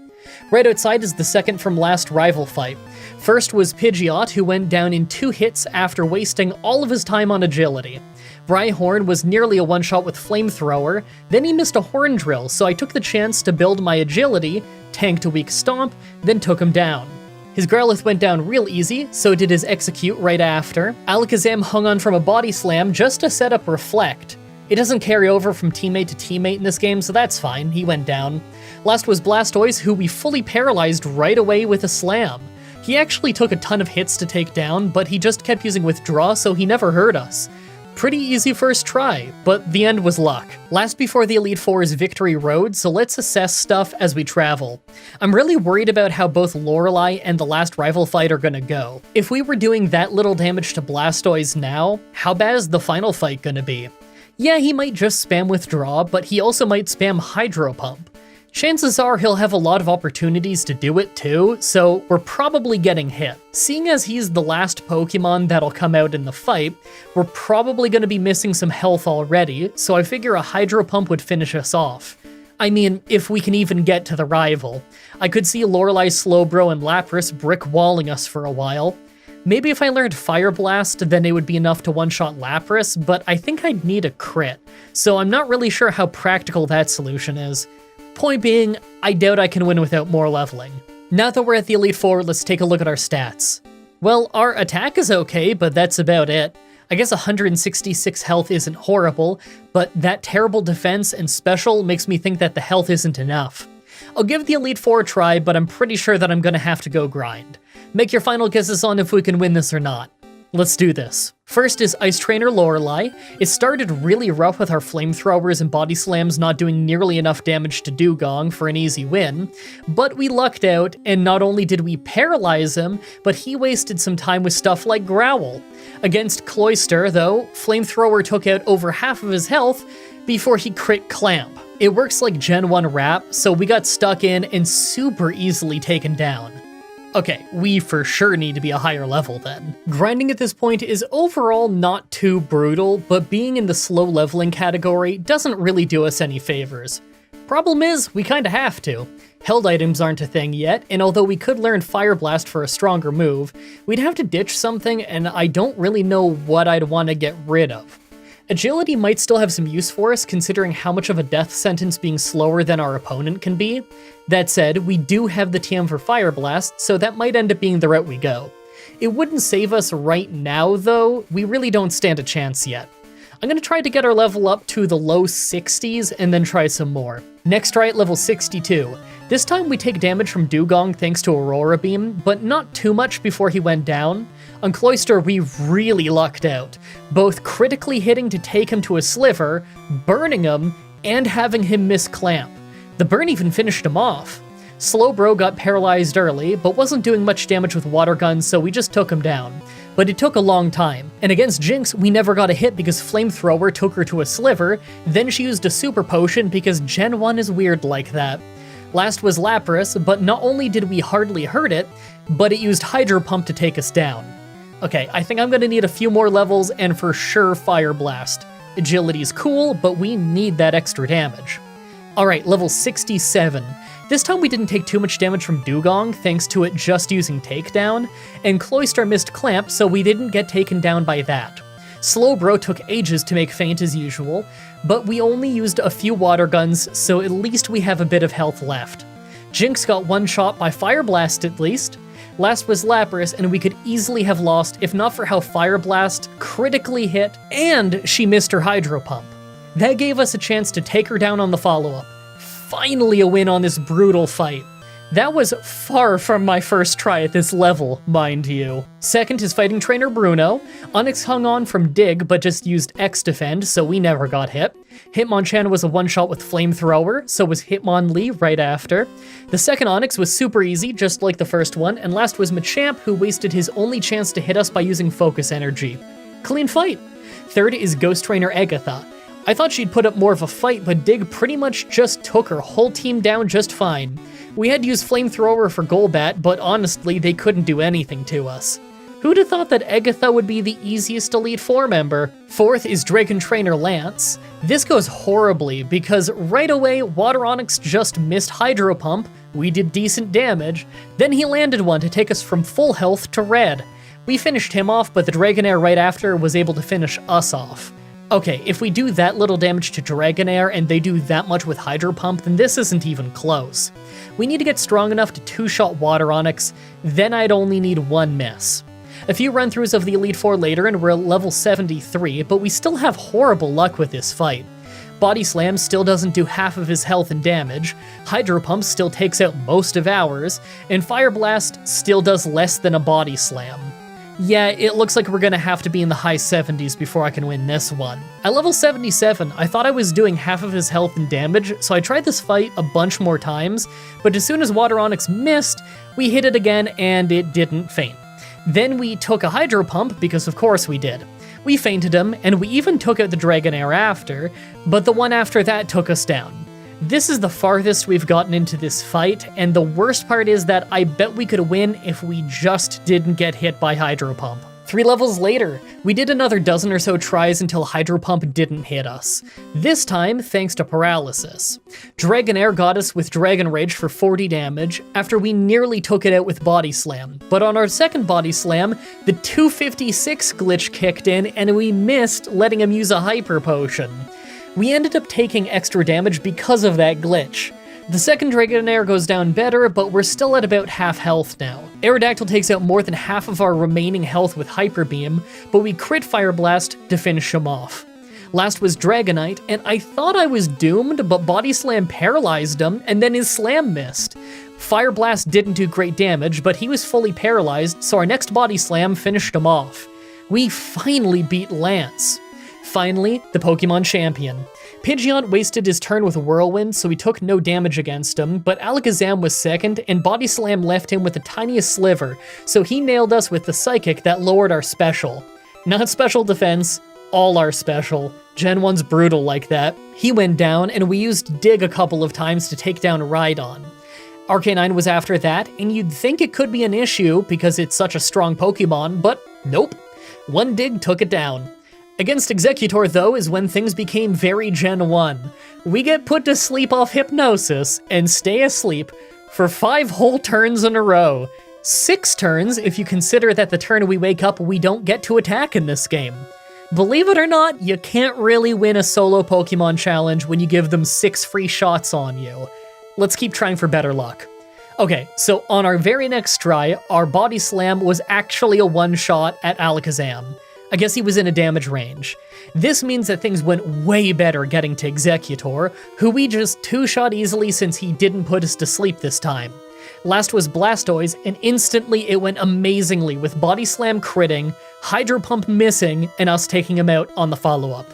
Right outside is the second from last rival fight. First was Pidgeot, who went down in 2 hits after wasting all of his time on agility. Rhyhorn was nearly a one-shot with Flamethrower, then he missed a Horn Drill, so I took the chance to build my agility, tanked a weak Stomp, then took him down. His Growlithe went down real easy, so did his Execute right after. Alakazam hung on from a Body Slam just to set up Reflect. It doesn't carry over from teammate to teammate in this game, so that's fine, he went down. Last was Blastoise, who we fully paralyzed right away with a Slam. He actually took a ton of hits to take down, but he just kept using Withdraw, so he never hurt us. Pretty easy first try, but the end was luck. Last before the Elite Four is Victory Road, so let's assess stuff as we travel. I'm really worried about how both Lorelei and the last rival fight are gonna go. If we were doing that little damage to Blastoise now, how bad is the final fight gonna be? Yeah, he might just spam Withdraw, but he also might spam Hydro Pump. Chances are he'll have a lot of opportunities to do it too, so we're probably getting hit. Seeing as he's the last Pokemon that'll come out in the fight, we're probably going to be missing some health already, so I figure a Hydro Pump would finish us off. I mean, if we can even get to the rival. I could see Lorelei, Slowbro, and Lapras brick-walling us for a while. Maybe if I learned Fire Blast, then it would be enough to one-shot Lapras, but I think I'd need a crit, so I'm not really sure how practical that solution is. Point being, I doubt I can win without more leveling. Now that we're at the Elite Four, let's take a look at our stats. Well, our attack is okay, but that's about it. I guess 166 health isn't horrible, but that terrible defense and special makes me think that the health isn't enough. I'll give the Elite Four a try, but I'm pretty sure that I'm gonna have to go grind. Make your final guesses on if we can win this or not. Let's do this. First is Ice Trainer Lorelei. It started really rough with our Flamethrowers and Body Slams not doing nearly enough damage to Dugong for an easy win, but we lucked out, and not only did we paralyze him, but he wasted some time with stuff like Growl. Against Cloyster, though, Flamethrower took out over half of his health before he crit Clamp. It works like Gen 1 Wrap, so we got stuck in and super easily taken down. Okay, we for sure need to be a higher level then. Grinding at this point is overall not too brutal, but being in the slow leveling category doesn't really do us any favors. Problem is, we kinda have to. Held items aren't a thing yet, and although we could learn Fire Blast for a stronger move, we'd have to ditch something, and I don't really know what I'd want to get rid of. Agility might still have some use for us, considering how much of a death sentence being slower than our opponent can be. That said, we do have the TM for Fire Blast, so that might end up being the route we go. It wouldn't save us right now, though. We really don't stand a chance yet. I'm gonna try to get our level up to the low 60s and then try some more. Next try at level 62. This time we take damage from Dugong thanks to Aurora Beam, but not too much before he went down. On Cloyster, we really lucked out, both critically hitting to take him to a sliver, burning him, and having him miss Clamp. The burn even finished him off. Slowbro got paralyzed early, but wasn't doing much damage with Water Gun, so we just took him down. But it took a long time. And against Jinx, we never got a hit because Flamethrower took her to a sliver, then she used a Super Potion because Gen 1 is weird like that. Last was Lapras, but not only did we hardly hurt it, but it used Hydro Pump to take us down. Okay, I think I'm gonna need a few more levels and for sure Fire Blast. Agility's cool, but we need that extra damage. Alright, level 67. This time we didn't take too much damage from Dugong thanks to it just using Takedown, and Cloyster missed Clamp so we didn't get taken down by that. Slowbro took ages to make Faint as usual, but we only used a few water guns, so at least we have a bit of health left. Jinx got one shot by Fire Blast at least. Last was Lapras, and we could easily have lost if not for how Fire Blast critically hit, and she missed her Hydro Pump. That gave us a chance to take her down on the follow-up. Finally a win on this brutal fight. That was far from my first try at this level, mind you. Second is Fighting Trainer Bruno. Onyx hung on from Dig, but just used X-Defend, so we never got hit. Hitmonchan was a one-shot with Flamethrower, so was Hitmonlee right after. The second Onyx was super easy, just like the first one, and last was Machamp, who wasted his only chance to hit us by using Focus Energy. Clean fight. Third is Ghost Trainer Agatha. I thought she'd put up more of a fight, but Dig pretty much just took her whole team down just fine. We had to use Flamethrower for Golbat, but honestly, they couldn't do anything to us. Who'd have thought that Agatha would be the easiest Elite Four member? Fourth is Dragon Trainer Lance. This goes horribly, because right away, Water Onyx just missed Hydro Pump, we did decent damage, then he landed one to take us from full health to red. We finished him off, but the Dragonair right after was able to finish us off. Okay, if we do that little damage to Dragonair and they do that much with Hydro Pump, then this isn't even close. We need to get strong enough to two-shot Water Onyx, then I'd only need one miss. A few run-throughs of the Elite Four later and we're at level 73, but we still have horrible luck with this fight. Body Slam still doesn't do half of his health and damage, Hydro Pump still takes out most of ours, and Fire Blast still does less than a Body Slam. Yeah, it looks like we're gonna have to be in the high 70s before I can win this one. At level 77, I thought I was doing half of his health and damage, so I tried this fight a bunch more times, but as soon as Water Onyx missed, we hit it again and it didn't faint. Then we took a Hydro Pump, because of course we did. We fainted him, and we even took out the Dragonair after, but the one after that took us down. This is the farthest we've gotten into this fight, and the worst part is that I bet we could win if we just didn't get hit by Hydro Pump. 3 levels later, we did another dozen or so tries until Hydro Pump didn't hit us. This time, thanks to Paralysis. Dragonair got us with Dragon Rage for 40 damage after we nearly took it out with Body Slam, but on our second Body Slam, the 256 glitch kicked in and we missed letting him use a Hyper Potion. We ended up taking extra damage because of that glitch. The second Dragonair goes down better, but we're still at about half health now. Aerodactyl takes out more than half of our remaining health with Hyper Beam, but we crit Fire Blast to finish him off. Last was Dragonite, and I thought I was doomed, but Body Slam paralyzed him, and then his Slam missed. Fire Blast didn't do great damage, but he was fully paralyzed, so our next Body Slam finished him off. We finally beat Lance. Finally, the Pokemon champion. Pidgeot wasted his turn with a Whirlwind, so he took no damage against him, but Alakazam was second, and Body Slam left him with the tiniest sliver, so he nailed us with the Psychic that lowered our special. Not special defense, all our special. Gen 1's brutal like that. He went down, and we used Dig a couple of times to take down Rhydon. Arcanine was after that, and you'd think it could be an issue because it's such a strong Pokemon, but nope. One Dig took it down. Against Exeggutor, though, is when things became very Gen 1. We get put to sleep off hypnosis and stay asleep for 5 whole turns in a row. 6 turns if you consider that the turn we wake up we don't get to attack in this game. Believe it or not, you can't really win a solo Pokemon challenge when you give them 6 free shots on you. Let's keep trying for better luck. Okay, so on our very next try, our Body Slam was actually a one-shot at Alakazam. I guess he was in a damage range. This means that things went way better getting to Exeggutor, who we just two-shot easily since he didn't put us to sleep this time. Last was Blastoise, and instantly it went amazingly with Body Slam critting, Hydro Pump missing, and us taking him out on the follow-up.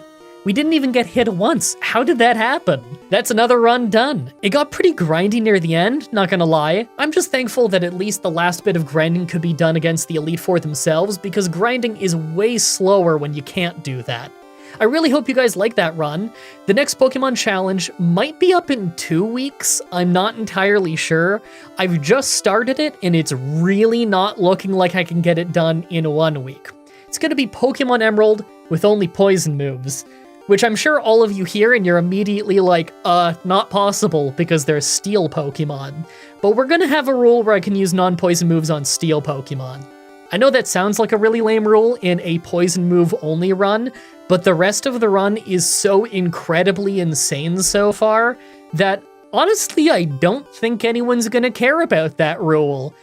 We didn't even get hit once. How did that happen? That's another run done. It got pretty grindy near the end, not gonna lie. I'm just thankful that at least the last bit of grinding could be done against the Elite Four themselves, because grinding is way slower when you can't do that. I really hope you guys like that run. The next Pokemon Challenge might be up in 2 weeks. I'm not entirely sure. I've just started it, and it's really not looking like I can get it done in 1 week. It's gonna be Pokemon Emerald with only poison moves, which I'm sure all of you hear and you're immediately like, not possible because they're steel Pokemon. But we're gonna have a rule where I can use non-poison moves on steel Pokemon. I know that sounds like a really lame rule in a poison move only run, but the rest of the run is so incredibly insane so far that honestly, I don't think anyone's gonna care about that rule.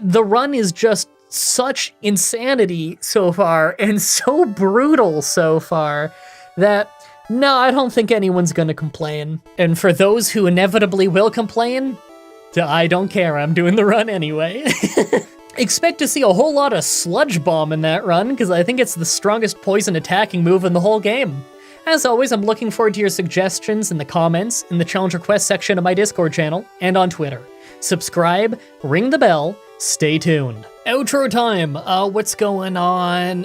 The run is just such insanity so far and so brutal so far that no, I don't think anyone's gonna complain. And for those who inevitably will complain, I don't care, I'm doing the run anyway. Expect to see a whole lot of Sludge Bomb in that run, because I think it's the strongest poison attacking move in the whole game. As always, I'm looking forward to your suggestions in the comments, in the challenge request section of my Discord channel, and on Twitter. Subscribe, ring the bell, stay tuned. Outro time, what's going on?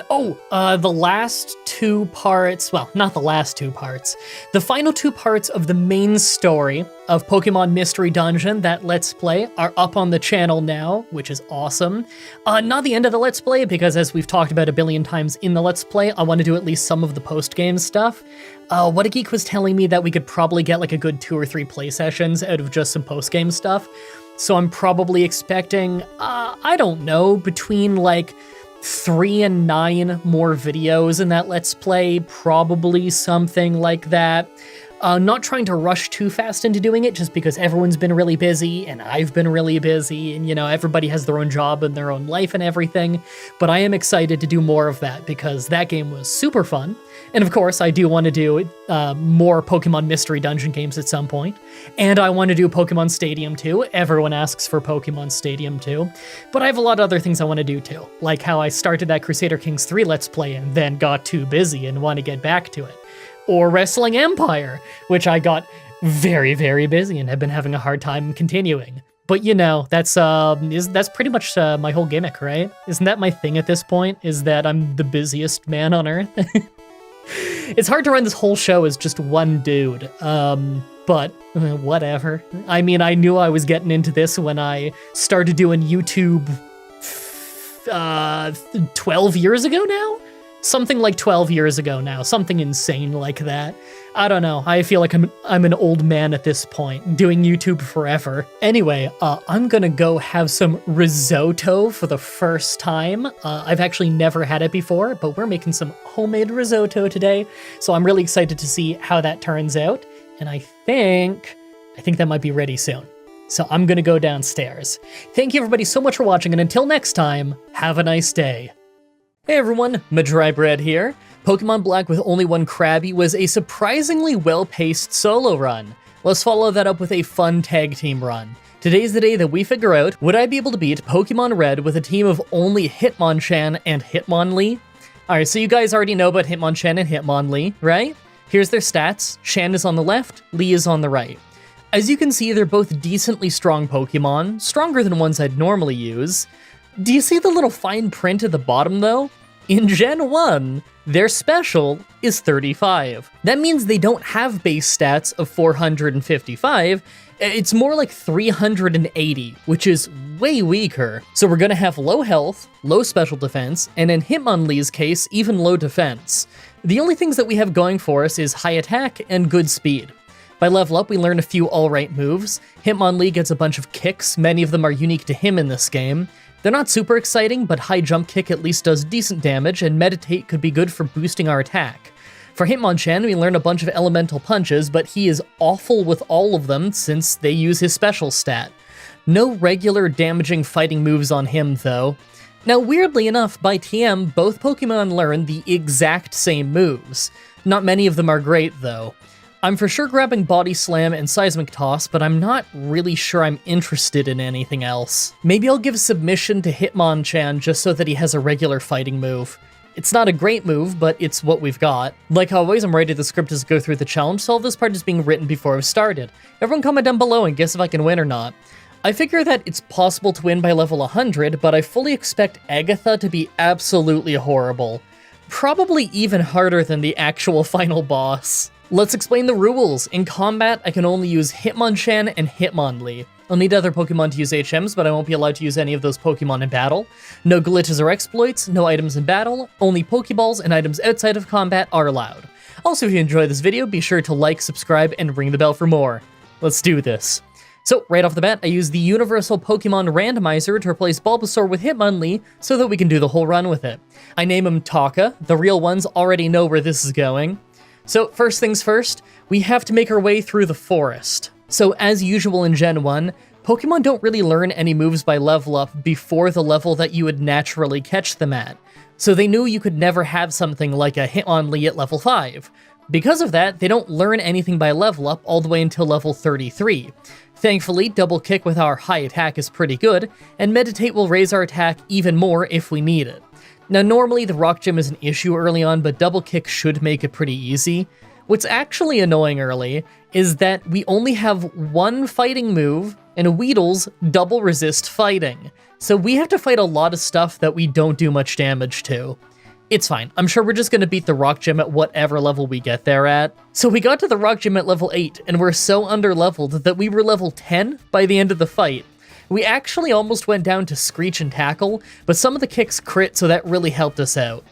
The last 2 parts, well, not the last 2 parts, the final 2 parts of the main story of Pokemon Mystery Dungeon, that Let's Play, are up on the channel now, which is awesome. Not the end of the Let's Play, because as we've talked about a billion times in the Let's Play, I want to do at least some of the post-game stuff. What a Geek was telling me that we could probably get like a good 2 or 3 play sessions out of just some post-game stuff. So I'm probably expecting, I don't know, between like 3 and 9 more videos in that Let's Play, probably something like that. Not trying to rush too fast into doing it just because everyone's been really busy and I've been really busy and, you know, everybody has their own job and their own life and everything. But I am excited to do more of that because that game was super fun. And of course, I do want to do more Pokemon Mystery Dungeon games at some point. And I want to do Pokemon Stadium 2. Everyone asks for Pokemon Stadium 2. But I have a lot of other things I want to do too. Like how I started that Crusader Kings 3 Let's Play and then got too busy and want to get back to it. Or Wrestling Empire, which I got very, very busy and have been having a hard time continuing. But you know, that's pretty much my whole gimmick, right? Isn't that my thing at this point? Is that I'm the busiest man on Earth? It's hard to run this whole show as just one dude, but whatever. I mean, I knew I was getting into this when I started doing YouTube 12 years ago now? Something like 12 years ago now, something insane like that. I don't know, I feel like I'm an old man at this point, doing YouTube forever. Anyway, I'm gonna go have some risotto for the first time. I've actually never had it before, but we're making some homemade risotto today, so I'm really excited to see how that turns out, and I think that might be ready soon. So I'm gonna go downstairs. Thank you everybody so much for watching, and until next time, have a nice day. Hey everyone, Mah-Dry-Bread here. Pokemon Black with only one Krabby was a surprisingly well-paced solo run. Let's follow that up with a fun tag team run. Today's the day that we figure out, would I be able to beat Pokemon Red with a team of only Hitmonchan and Hitmonlee? Alright, so you guys already know about Hitmonchan and Hitmonlee, right? Here's their stats. Shan is on the left, Lee is on the right. As you can see, they're both decently strong Pokemon, stronger than ones I'd normally use. Do you see the little fine print at the bottom though? In Gen 1, their special is 35. That means they don't have base stats of 455, it's more like 380, which is way weaker. So we're gonna have low health, low special defense, and in Hitmonlee's case, even low defense. The only things that we have going for us is high attack and good speed. By level up, we learn a few alright moves. Hitmonlee gets a bunch of kicks, many of them are unique to him in this game. They're not super exciting, but High Jump Kick at least does decent damage, and Meditate could be good for boosting our attack. For Hitmonchan, we learn a bunch of elemental punches, but he is awful with all of them since they use his special stat. No regular damaging fighting moves on him, though. Now, weirdly enough, by TM, both Pokemon learn the exact same moves. Not many of them are great, though. I'm for sure grabbing Body Slam and Seismic Toss, but I'm not really sure I'm interested in anything else. Maybe I'll give Submission to Hitmonchan just so that he has a regular fighting move. It's not a great move, but it's what we've got. Like always, I'm writing the script as I go through the challenge, so all this part is being written before I've started. Everyone comment down below and guess if I can win or not. I figure that it's possible to win by level 100, but I fully expect Agatha to be absolutely horrible. Probably even harder than the actual final boss. Let's explain the rules. In combat, I can only use Hitmonchan and Hitmonlee. I'll need other Pokemon to use HMs, but I won't be allowed to use any of those Pokemon in battle. No glitches or exploits, no items in battle, only Pokeballs and items outside of combat are allowed. Also, if you enjoyed this video, be sure to like, subscribe, and ring the bell for more. Let's do this. So, right off the bat, I use the Universal Pokemon Randomizer to replace Bulbasaur with Hitmonlee so that we can do the whole run with it. I name him Taka. The real ones already know where this is going. So, first things first, we have to make our way through the forest. So, as usual in Gen 1, Pokemon don't really learn any moves by level up before the level that you would naturally catch them at. So they knew you could never have something like a Hitmonlee at level 5. Because of that, they don't learn anything by level up all the way until level 33. Thankfully, Double Kick with our high attack is pretty good, and Meditate will raise our attack even more if we need it. Now normally the Rock Gym is an issue early on, but Double Kick should make it pretty easy. What's actually annoying early is that we only have one fighting move, and Weedle's double resist fighting. So we have to fight a lot of stuff that we don't do much damage to. It's fine, I'm sure we're just gonna beat the Rock Gym at whatever level we get there at. So we got to the Rock Gym at level 8, and we're so under-leveled that we were level 10 by the end of the fight. We actually almost went down to Screech and Tackle, but some of the kicks crit, so that really helped us out.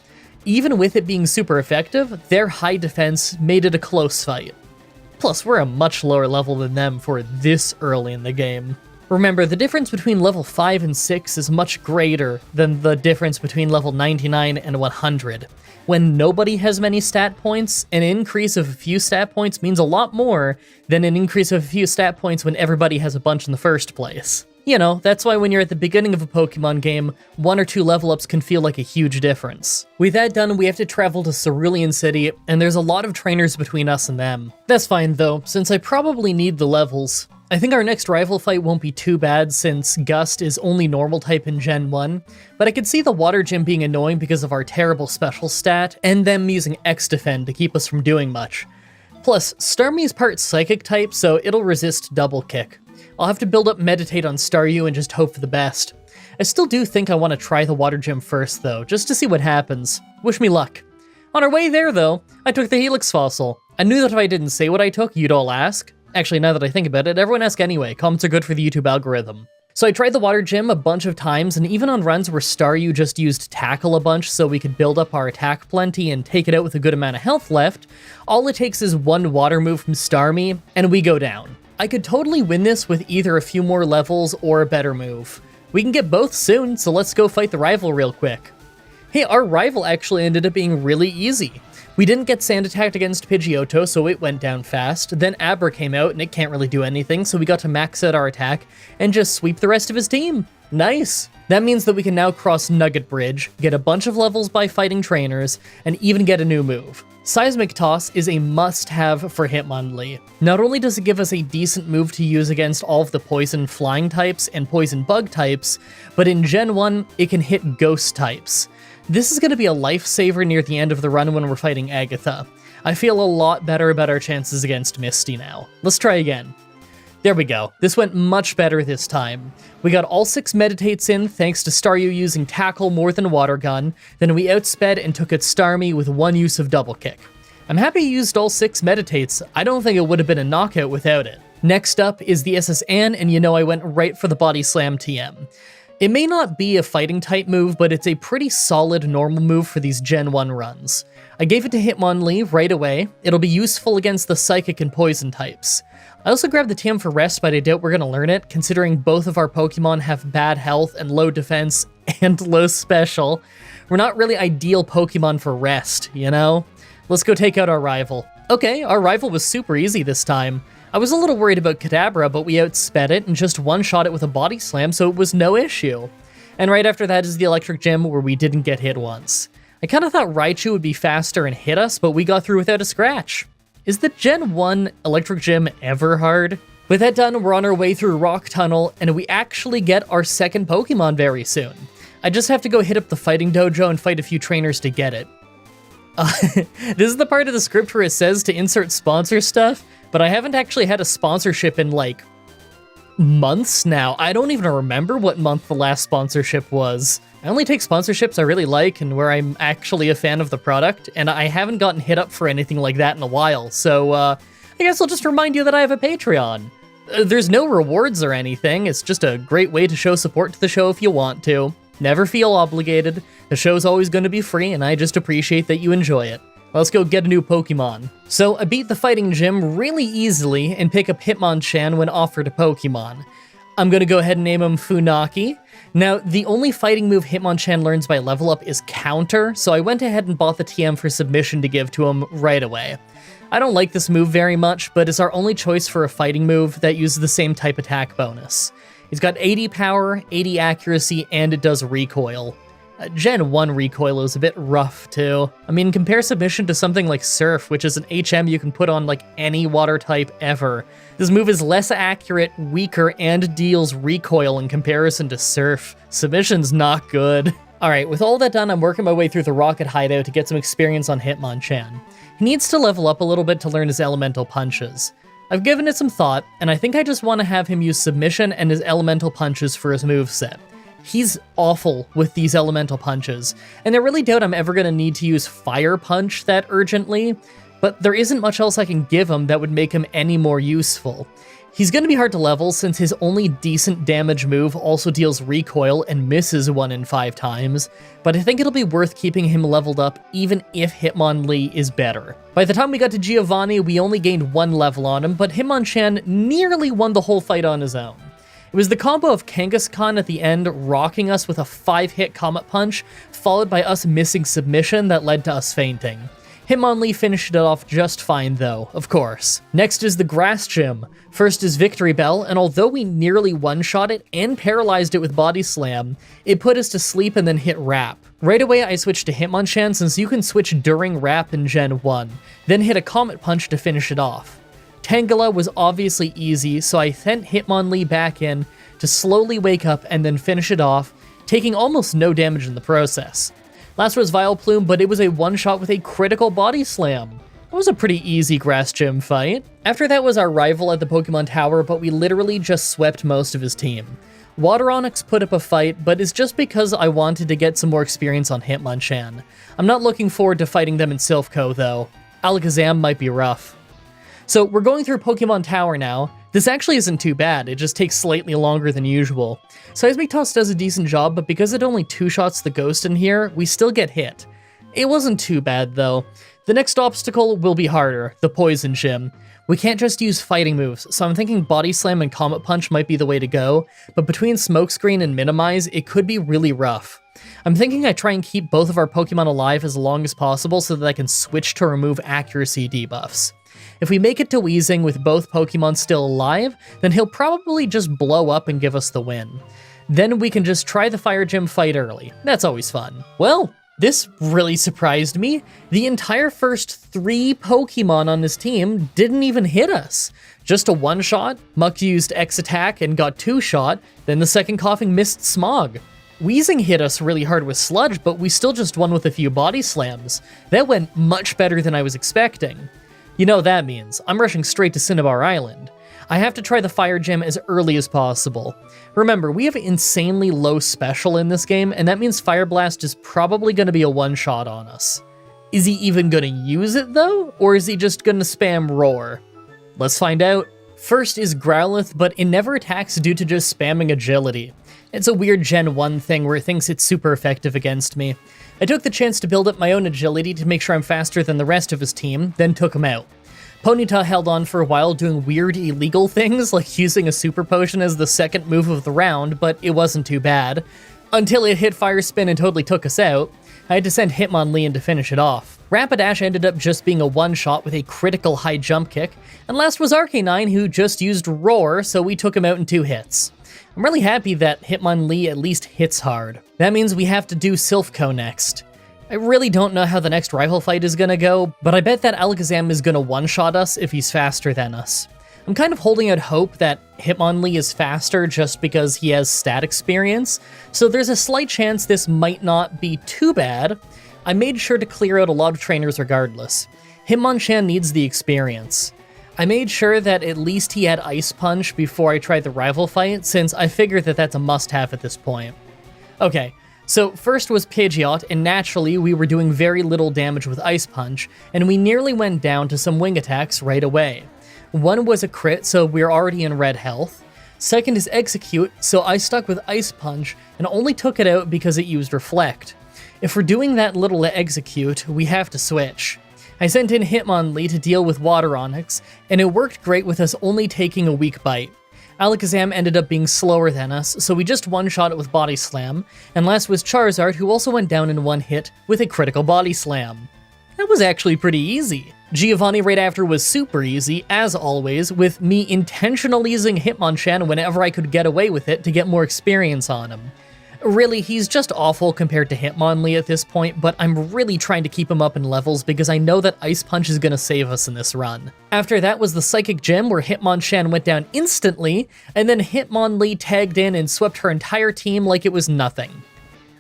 Even with it being super effective, their high defense made it a close fight. Plus, we're a much lower level than them for this early in the game. Remember, the difference between level 5 and 6 is much greater than the difference between level 99 and 100. When nobody has many stat points, an increase of a few stat points means a lot more than an increase of a few stat points when everybody has a bunch in the first place. You know, that's why when you're at the beginning of a Pokemon game, 1 or 2 level ups can feel like a huge difference. With that done, we have to travel to Cerulean City, and there's a lot of trainers between us and them. That's fine though, since I probably need the levels. I think our next rival fight won't be too bad since Gust is only normal type in Gen 1, but I could see the Water Gym being annoying because of our terrible special stat, and them using X-Defend to keep us from doing much. Plus, Starmie's part Psychic type, so it'll resist Double Kick. I'll have to build up Meditate on Staryu and just hope for the best. I still do think I want to try the Water Gym first though, just to see what happens. Wish me luck. On our way there though, I took the Helix Fossil. I knew that if I didn't say what I took, you'd all ask. Actually, now that I think about it, everyone ask anyway. Comments are good for the YouTube algorithm. So I tried the Water Gym a bunch of times, and even on runs where Staryu just used Tackle a bunch so we could build up our attack plenty and take it out with a good amount of health left, all it takes is one water move from Starmie, and we go down. I could totally win this with either a few more levels or a better move. We can get both soon, so let's go fight the rival real quick. Hey, our rival actually ended up being really easy. We didn't get sand attacked against Pidgeotto, so it went down fast. Then Abra came out, and it can't really do anything, so we got to max out our attack and just sweep the rest of his team. Nice! That means that we can now cross Nugget Bridge, get a bunch of levels by fighting trainers, and even get a new move. Seismic Toss is a must-have for Hitmonlee. Not only does it give us a decent move to use against all of the Poison Flying types and Poison Bug types, but in Gen 1, it can hit Ghost types. This is going to be a lifesaver near the end of the run when we're fighting Agatha. I feel a lot better about our chances against Misty now. Let's try again. There we go. This went much better this time. We got all 6 Meditates in thanks to Staryu using Tackle more than Water Gun, then we outsped and took out Starmie with 1 use of Double Kick. I'm happy you used all 6 Meditates. I don't think it would have been a knockout without it. Next up is the SS Anne, and you know I went right for the Body Slam TM. It may not be a fighting type move, but it's a pretty solid normal move for these Gen 1 runs. I gave it to Hitmonlee right away. It'll be useful against the Psychic and Poison types. I also grabbed the TM for Rest, but I doubt we're going to learn it, considering both of our Pokemon have bad health and low defense and low special. We're not really ideal Pokemon for Rest, you know? Let's go take out our rival. Okay, our rival was super easy this time. I was a little worried about Kadabra, but we outsped it and just one-shot it with a Body Slam, so it was no issue. And right after that is the Electric Gym, where we didn't get hit once. I kind of thought Raichu would be faster and hit us, but we got through without a scratch. Is the Gen 1 Electric Gym ever hard? With that done, we're on our way through Rock Tunnel, and we actually get our second Pokemon very soon. I just have to go hit up the Fighting Dojo and fight a few trainers to get it. This is the part of the script where it says to insert sponsor stuff, but I haven't actually had a sponsorship in, like, months now. I don't even remember what month the last sponsorship was. I only take sponsorships I really like and where I'm actually a fan of the product, and I haven't gotten hit up for anything like that in a while, so I guess I'll just remind you that I have a Patreon. There's no rewards or anything, it's just a great way to show support to the show if you want to. Never feel obligated, the show's always going to be free, and I just appreciate that you enjoy it. Let's go get a new Pokemon. So I beat the fighting gym really easily and pick up Hitmonchan when offered a Pokemon. I'm gonna go ahead and name him Funaki. Now, the only fighting move Hitmonchan learns by level up is Counter, so I went ahead and bought the TM for submission to give to him right away. I don't like this move very much, but it's our only choice for a fighting move that uses the same type attack bonus. He's got 80 power, 80 accuracy, and it does recoil. Gen 1 recoil is a bit rough too. I mean, compare submission to something like Surf, which is an HM you can put on like any water type ever. This move is less accurate, weaker, and deals recoil in comparison to Surf. Submission's not good. Alright, with all that done, I'm working my way through the Rocket Hideout to get some experience on Hitmonchan. He needs to level up a little bit to learn his elemental punches. I've given it some thought, and I think I just want to have him use submission and his elemental punches for his moveset. He's awful with these elemental punches, and I really doubt I'm ever going to need to use Fire Punch that urgently, but there isn't much else I can give him that would make him any more useful. He's going to be hard to level since his only decent damage move also deals recoil and misses 1 in 5 times, but I think it'll be worth keeping him leveled up even if Hitmonlee is better. By the time we got to Giovanni, we only gained 1 level on him, but Hitmonchan nearly won the whole fight on his own. It was the combo of Kangaskhan at the end rocking us with a 5-hit Comet Punch, followed by us missing submission that led to us fainting. Hitmonlee finished it off just fine though, of course. Next is the Grass Gym. First is Victory Bell, and although we nearly one-shot it and paralyzed it with Body Slam, it put us to sleep and then hit Wrap. Right away I switched to Hitmonchan since you can switch during Wrap in Gen 1, then hit a Comet Punch to finish it off. Tangela was obviously easy, so I sent Hitmonlee back in to slowly wake up and then finish it off, taking almost no damage in the process. Last was Vileplume, but it was a one-shot with a critical Body Slam. It was a pretty easy Grass Gym fight. After that was our rival at the Pokemon Tower, but we literally just swept most of his team. Water Onix put up a fight, but it's just because I wanted to get some more experience on Hitmonchan. I'm not looking forward to fighting them in Silphco though. Alakazam might be rough. So we're going through Pokemon Tower now. This actually isn't too bad, it just takes slightly longer than usual. Seismic Toss does a decent job, but because it only two-shots the ghost in here, we still get hit. It wasn't too bad though. The next obstacle will be harder, the Poison Gym. We can't just use fighting moves, so I'm thinking Body Slam and Comet Punch might be the way to go, but between Smokescreen and Minimize, it could be really rough. I'm thinking I try and keep both of our Pokemon alive as long as possible so that I can switch to remove accuracy debuffs. If we make it to Weezing with both Pokemon still alive, then he'll probably just blow up and give us the win. Then we can just try the Fire Gym fight early. That's always fun. Well, this really surprised me. The entire first 3 Pokemon on this team didn't even hit us. Just a one-shot, Muck used X-Attack and got 2-shot, then the second Coughing missed Smog. Weezing hit us really hard with Sludge, but we still just won with a few Body Slams. That went much better than I was expecting. You know what that means. I'm rushing straight to Cinnabar Island. I have to try the Fire Gym as early as possible. Remember, we have insanely low special in this game, and that means Fire Blast is probably going to be a one-shot on us. Is he even going to use it though, or is he just going to spam Roar? Let's find out. First is Growlithe, but it never attacks due to just spamming Agility. It's a weird Gen 1 thing where it thinks it's super effective against me. I took the chance to build up my own agility to make sure I'm faster than the rest of his team, then took him out. Ponyta held on for a while doing weird illegal things like using a super potion as the second move of the round, but it wasn't too bad. Until it hit Fire Spin and totally took us out. I had to send Hitmonlee in to finish it off. Rapidash ended up just being a one-shot with a critical high jump kick, and last was Arcanine who just used Roar, so we took him out in 2 hits. I'm really happy that Hitmonlee at least hits hard. That means we have to do Silphco next. I really don't know how the next rival fight is gonna go, but I bet that Alakazam is gonna one-shot us if he's faster than us. I'm kind of holding out hope that Hitmonlee is faster just because he has stat experience, so there's a slight chance this might not be too bad. I made sure to clear out a lot of trainers regardless. Hitmonchan needs the experience. I made sure that at least he had Ice Punch before I tried the rival fight, since I figured that that's a must-have at this point. Okay, So first was Pidgeot, and naturally we were doing very little damage with Ice Punch, and we nearly went down to some wing attacks right away. One was a crit, so we're already in red health. Second is Execute, so I stuck with Ice Punch and only took it out because it used Reflect. If we're doing that little to Execute, we have to switch. I sent in Hitmonlee to deal with Water Onix, and it worked great with us only taking a weak bite. Alakazam ended up being slower than us, so we just one-shot it with Body Slam, and last was Charizard, who also went down in one hit with a critical Body Slam. That was actually pretty easy. Giovanni right after was super easy, as always, with me intentionally using Hitmonchan whenever I could get away with it to get more experience on him. Really, he's just awful compared to Hitmonlee at this point, but I'm really trying to keep him up in levels because I know that Ice Punch is gonna save us in this run. After that was the Psychic Gem, where Hitmonchan went down instantly, and then Hitmonlee tagged in and swept her entire team like it was nothing.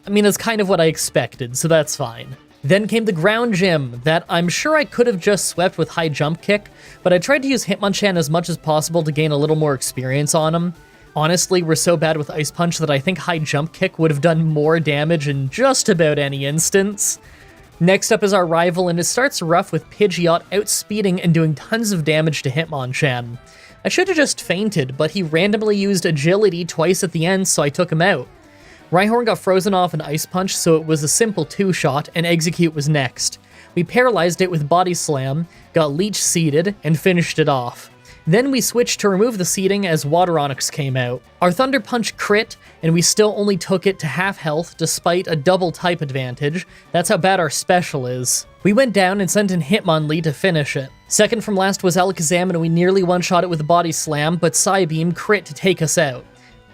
I mean, that's kind of what I expected, so that's fine. Then came the Ground Gym, that I'm sure I could have just swept with High Jump Kick, but I tried to use Hitmonchan as much as possible to gain a little more experience on him. Honestly, we're so bad with Ice Punch that I think High Jump Kick would have done more damage in just about any instance. Next up is our rival, and it starts rough with Pidgeot outspeeding and doing tons of damage to Hitmonchan. I should have just fainted, but he randomly used Agility twice at the end, so I took him out. Rhyhorn got frozen off an Ice Punch, so it was a simple 2-shot, and Execute was next. We paralyzed it with Body Slam, got Leech seeded, and finished it off. Then we switched to remove the seeding as Water Onix came out. Our Thunder Punch crit, and we still only took it to half health despite a double type advantage. That's how bad our special is. We went down and sent in Hitmonlee to finish it. Second from last was Alakazam, and we nearly one-shot it with Body Slam, but Psybeam crit to take us out.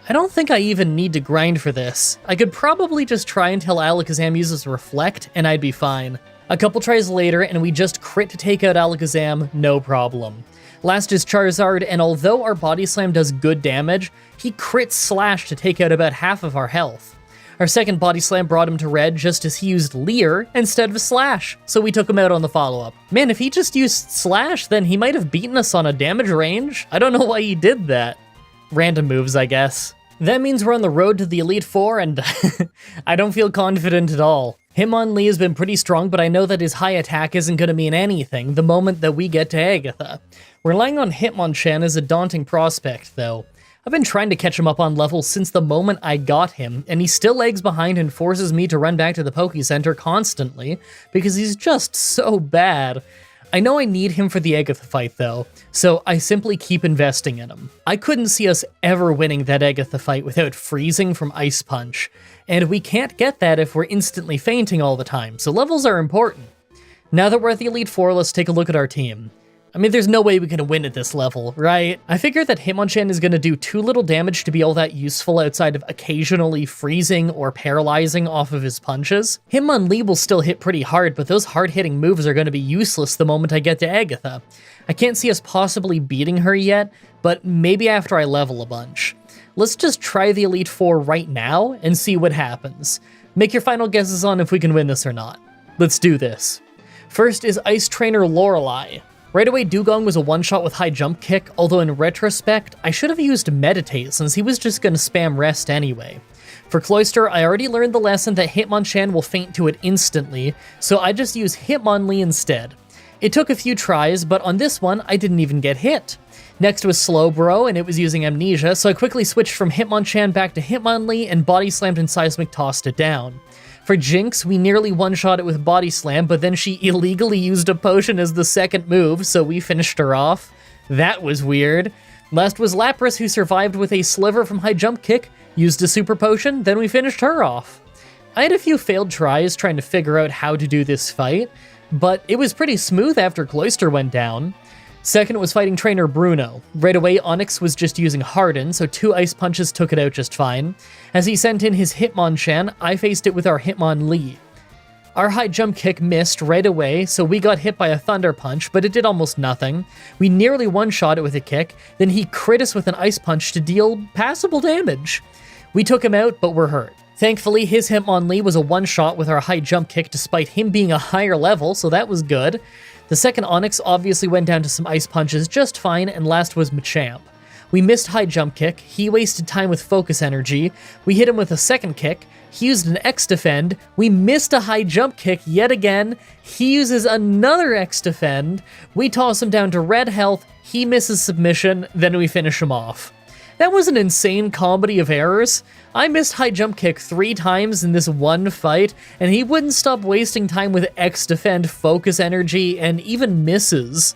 I don't think I even need to grind for this. I could probably just try until Alakazam uses Reflect, and I'd be fine. A couple tries later, and we just crit to take out Alakazam, no problem. Last is Charizard, and although our Body Slam does good damage, he crit Slash to take out about half of our health. Our second Body Slam brought him to red just as he used Leer instead of Slash, so we took him out on the follow-up. Man, if he just used Slash, then he might have beaten us on a damage range. I don't know why he did that. Random moves, I guess. That means we're on the road to the Elite Four, and I don't feel confident at all. Hitmonlee has been pretty strong, but I know that his high attack isn't going to mean anything the moment that we get to Agatha. Relying on Hitmonchan is a daunting prospect, though. I've been trying to catch him up on levels since the moment I got him, and he still lags behind and forces me to run back to the Poke Center constantly, because he's just so bad. I know I need him for the Agatha fight, though, so I simply keep investing in him. I couldn't see us ever winning that Agatha fight without freezing from Ice Punch, and we can't get that if we're instantly fainting all the time, so levels are important. Now that we're at the Elite Four, let's take a look at our team. I mean, there's no way we can win at this level, right? I figure that Hitmonchan is going to do too little damage to be all that useful outside of occasionally freezing or paralyzing off of his punches. Hitmonlee will still hit pretty hard, but those hard-hitting moves are going to be useless the moment I get to Agatha. I can't see us possibly beating her yet, but maybe after I level a bunch. Let's just try the Elite Four right now and see what happens. Make your final guesses on if we can win this or not. Let's do this. First is Ice Trainer Lorelei. Right away, Dugong was a one-shot with High Jump Kick, although in retrospect, I should have used Meditate since he was just going to spam Rest anyway. For Cloyster, I already learned the lesson that Hitmonchan will faint to it instantly, so I just use Hitmonlee instead. It took a few tries, but on this one, I didn't even get hit. Next was Slowbro, and it was using Amnesia, so I quickly switched from Hitmonchan back to Hitmonlee and Body Slammed and Seismic tossed it down. For Jinx, we nearly one-shot it with Body Slam, but then she illegally used a potion as the second move, so we finished her off. That was weird. Last was Lapras, who survived with a Sliver from High Jump Kick, used a Super Potion, then we finished her off. I had a few failed tries trying to figure out how to do this fight, but it was pretty smooth after Cloyster went down. Second was fighting Trainer Bruno. Right away, Onix was just using Harden, so 2 Ice Punches took it out just fine. As he sent in his Hitmonchan, I faced it with our Hitmonlee. Our High Jump Kick missed right away, so we got hit by a Thunder Punch, but it did almost nothing. We nearly one-shot it with a kick, then he crit us with an Ice Punch to deal passable damage. We took him out, but we're hurt. Thankfully, his Hitmonlee was a one-shot with our High Jump Kick despite him being a higher level, so that was good. The second Onix obviously went down to some Ice Punches just fine, and last was Machamp. We missed high jump kick, he wasted time with focus energy, we hit him with a second kick, he used an X defend, we missed a high jump kick yet again, he uses another X defend, we toss him down to red health, he misses submission, then we finish him off. That was an insane comedy of errors. I missed high jump kick 3 times in this one fight, and he wouldn't stop wasting time with X defend, focus energy, and even misses.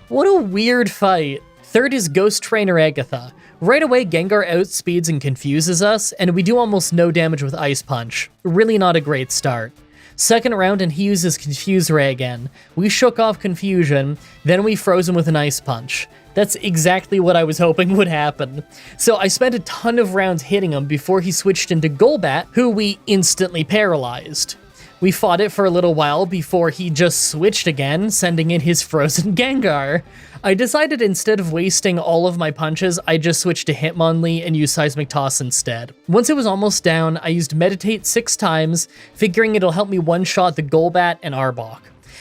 What a weird fight. Third is Ghost Trainer Agatha. Right away, Gengar outspeeds and confuses us, and we do almost no damage with Ice Punch. Really not a great start. Second round, and he uses Confuse Ray again. We shook off Confusion, then we froze him with an Ice Punch. That's exactly what I was hoping would happen. So I spent a ton of rounds hitting him before he switched into Golbat, who we instantly paralyzed. We fought it for a little while before he just switched again, sending in his frozen Gengar. I decided instead of wasting all of my punches, I just switched to Hitmonlee and used Seismic Toss instead. Once it was almost down, I used Meditate 6 times, figuring it'll help me one-shot the Golbat and Arbok.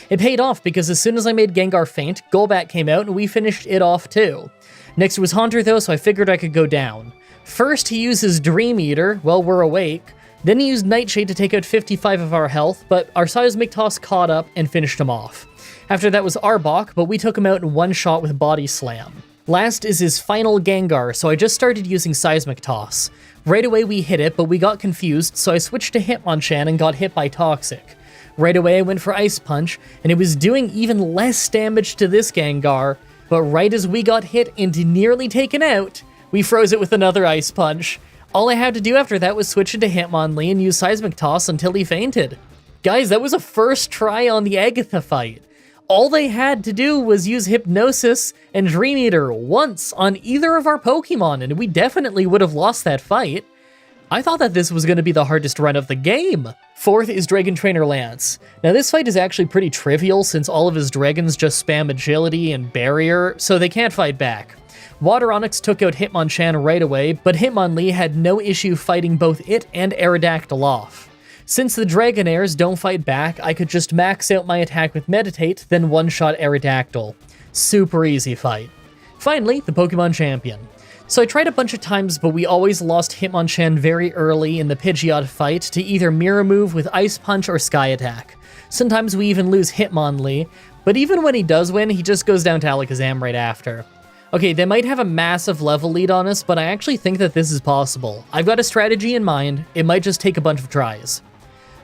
It paid off because as soon as I made Gengar faint, Golbat came out and we finished it off too. Next was Haunter though, so I figured I could go down. First he uses Dream Eater while we're awake, then he used Nightshade to take out 55 of our health, but our Seismic Toss caught up and finished him off. After that was Arbok, but we took him out in one shot with Body Slam. Last is his final Gengar, so I just started using Seismic Toss. Right away we hit it, but we got confused, so I switched to Hitmonchan and got hit by Toxic. Right away I went for Ice Punch, and it was doing even less damage to this Gengar, but right as we got hit and nearly taken out, we froze it with another Ice Punch. All I had to do after that was switch into Hitmonlee and use Seismic Toss until he fainted. Guys, that was a first try on the Agatha fight. All they had to do was use Hypnosis and Dream Eater once on either of our Pokemon, and we definitely would have lost that fight. I thought that this was going to be the hardest run of the game. Fourth is Dragon Trainer Lance. Now this fight is actually pretty trivial since all of his dragons just spam Agility and Barrier, so they can't fight back. Water Onix took out Hitmonchan right away, but Hitmonlee had no issue fighting both it and Aerodactyl off. Since the Dragonairs don't fight back, I could just max out my attack with Meditate, then one-shot Aerodactyl. Super easy fight. Finally, the Pokemon Champion. So I tried a bunch of times, but we always lost Hitmonchan very early in the Pidgeot fight to either Mirror Move with Ice Punch or Sky Attack. Sometimes we even lose Hitmonlee, but even when he does win, he just goes down to Alakazam right after. Okay, they might have a massive level lead on us, but I actually think that this is possible. I've got a strategy in mind, it might just take a bunch of tries.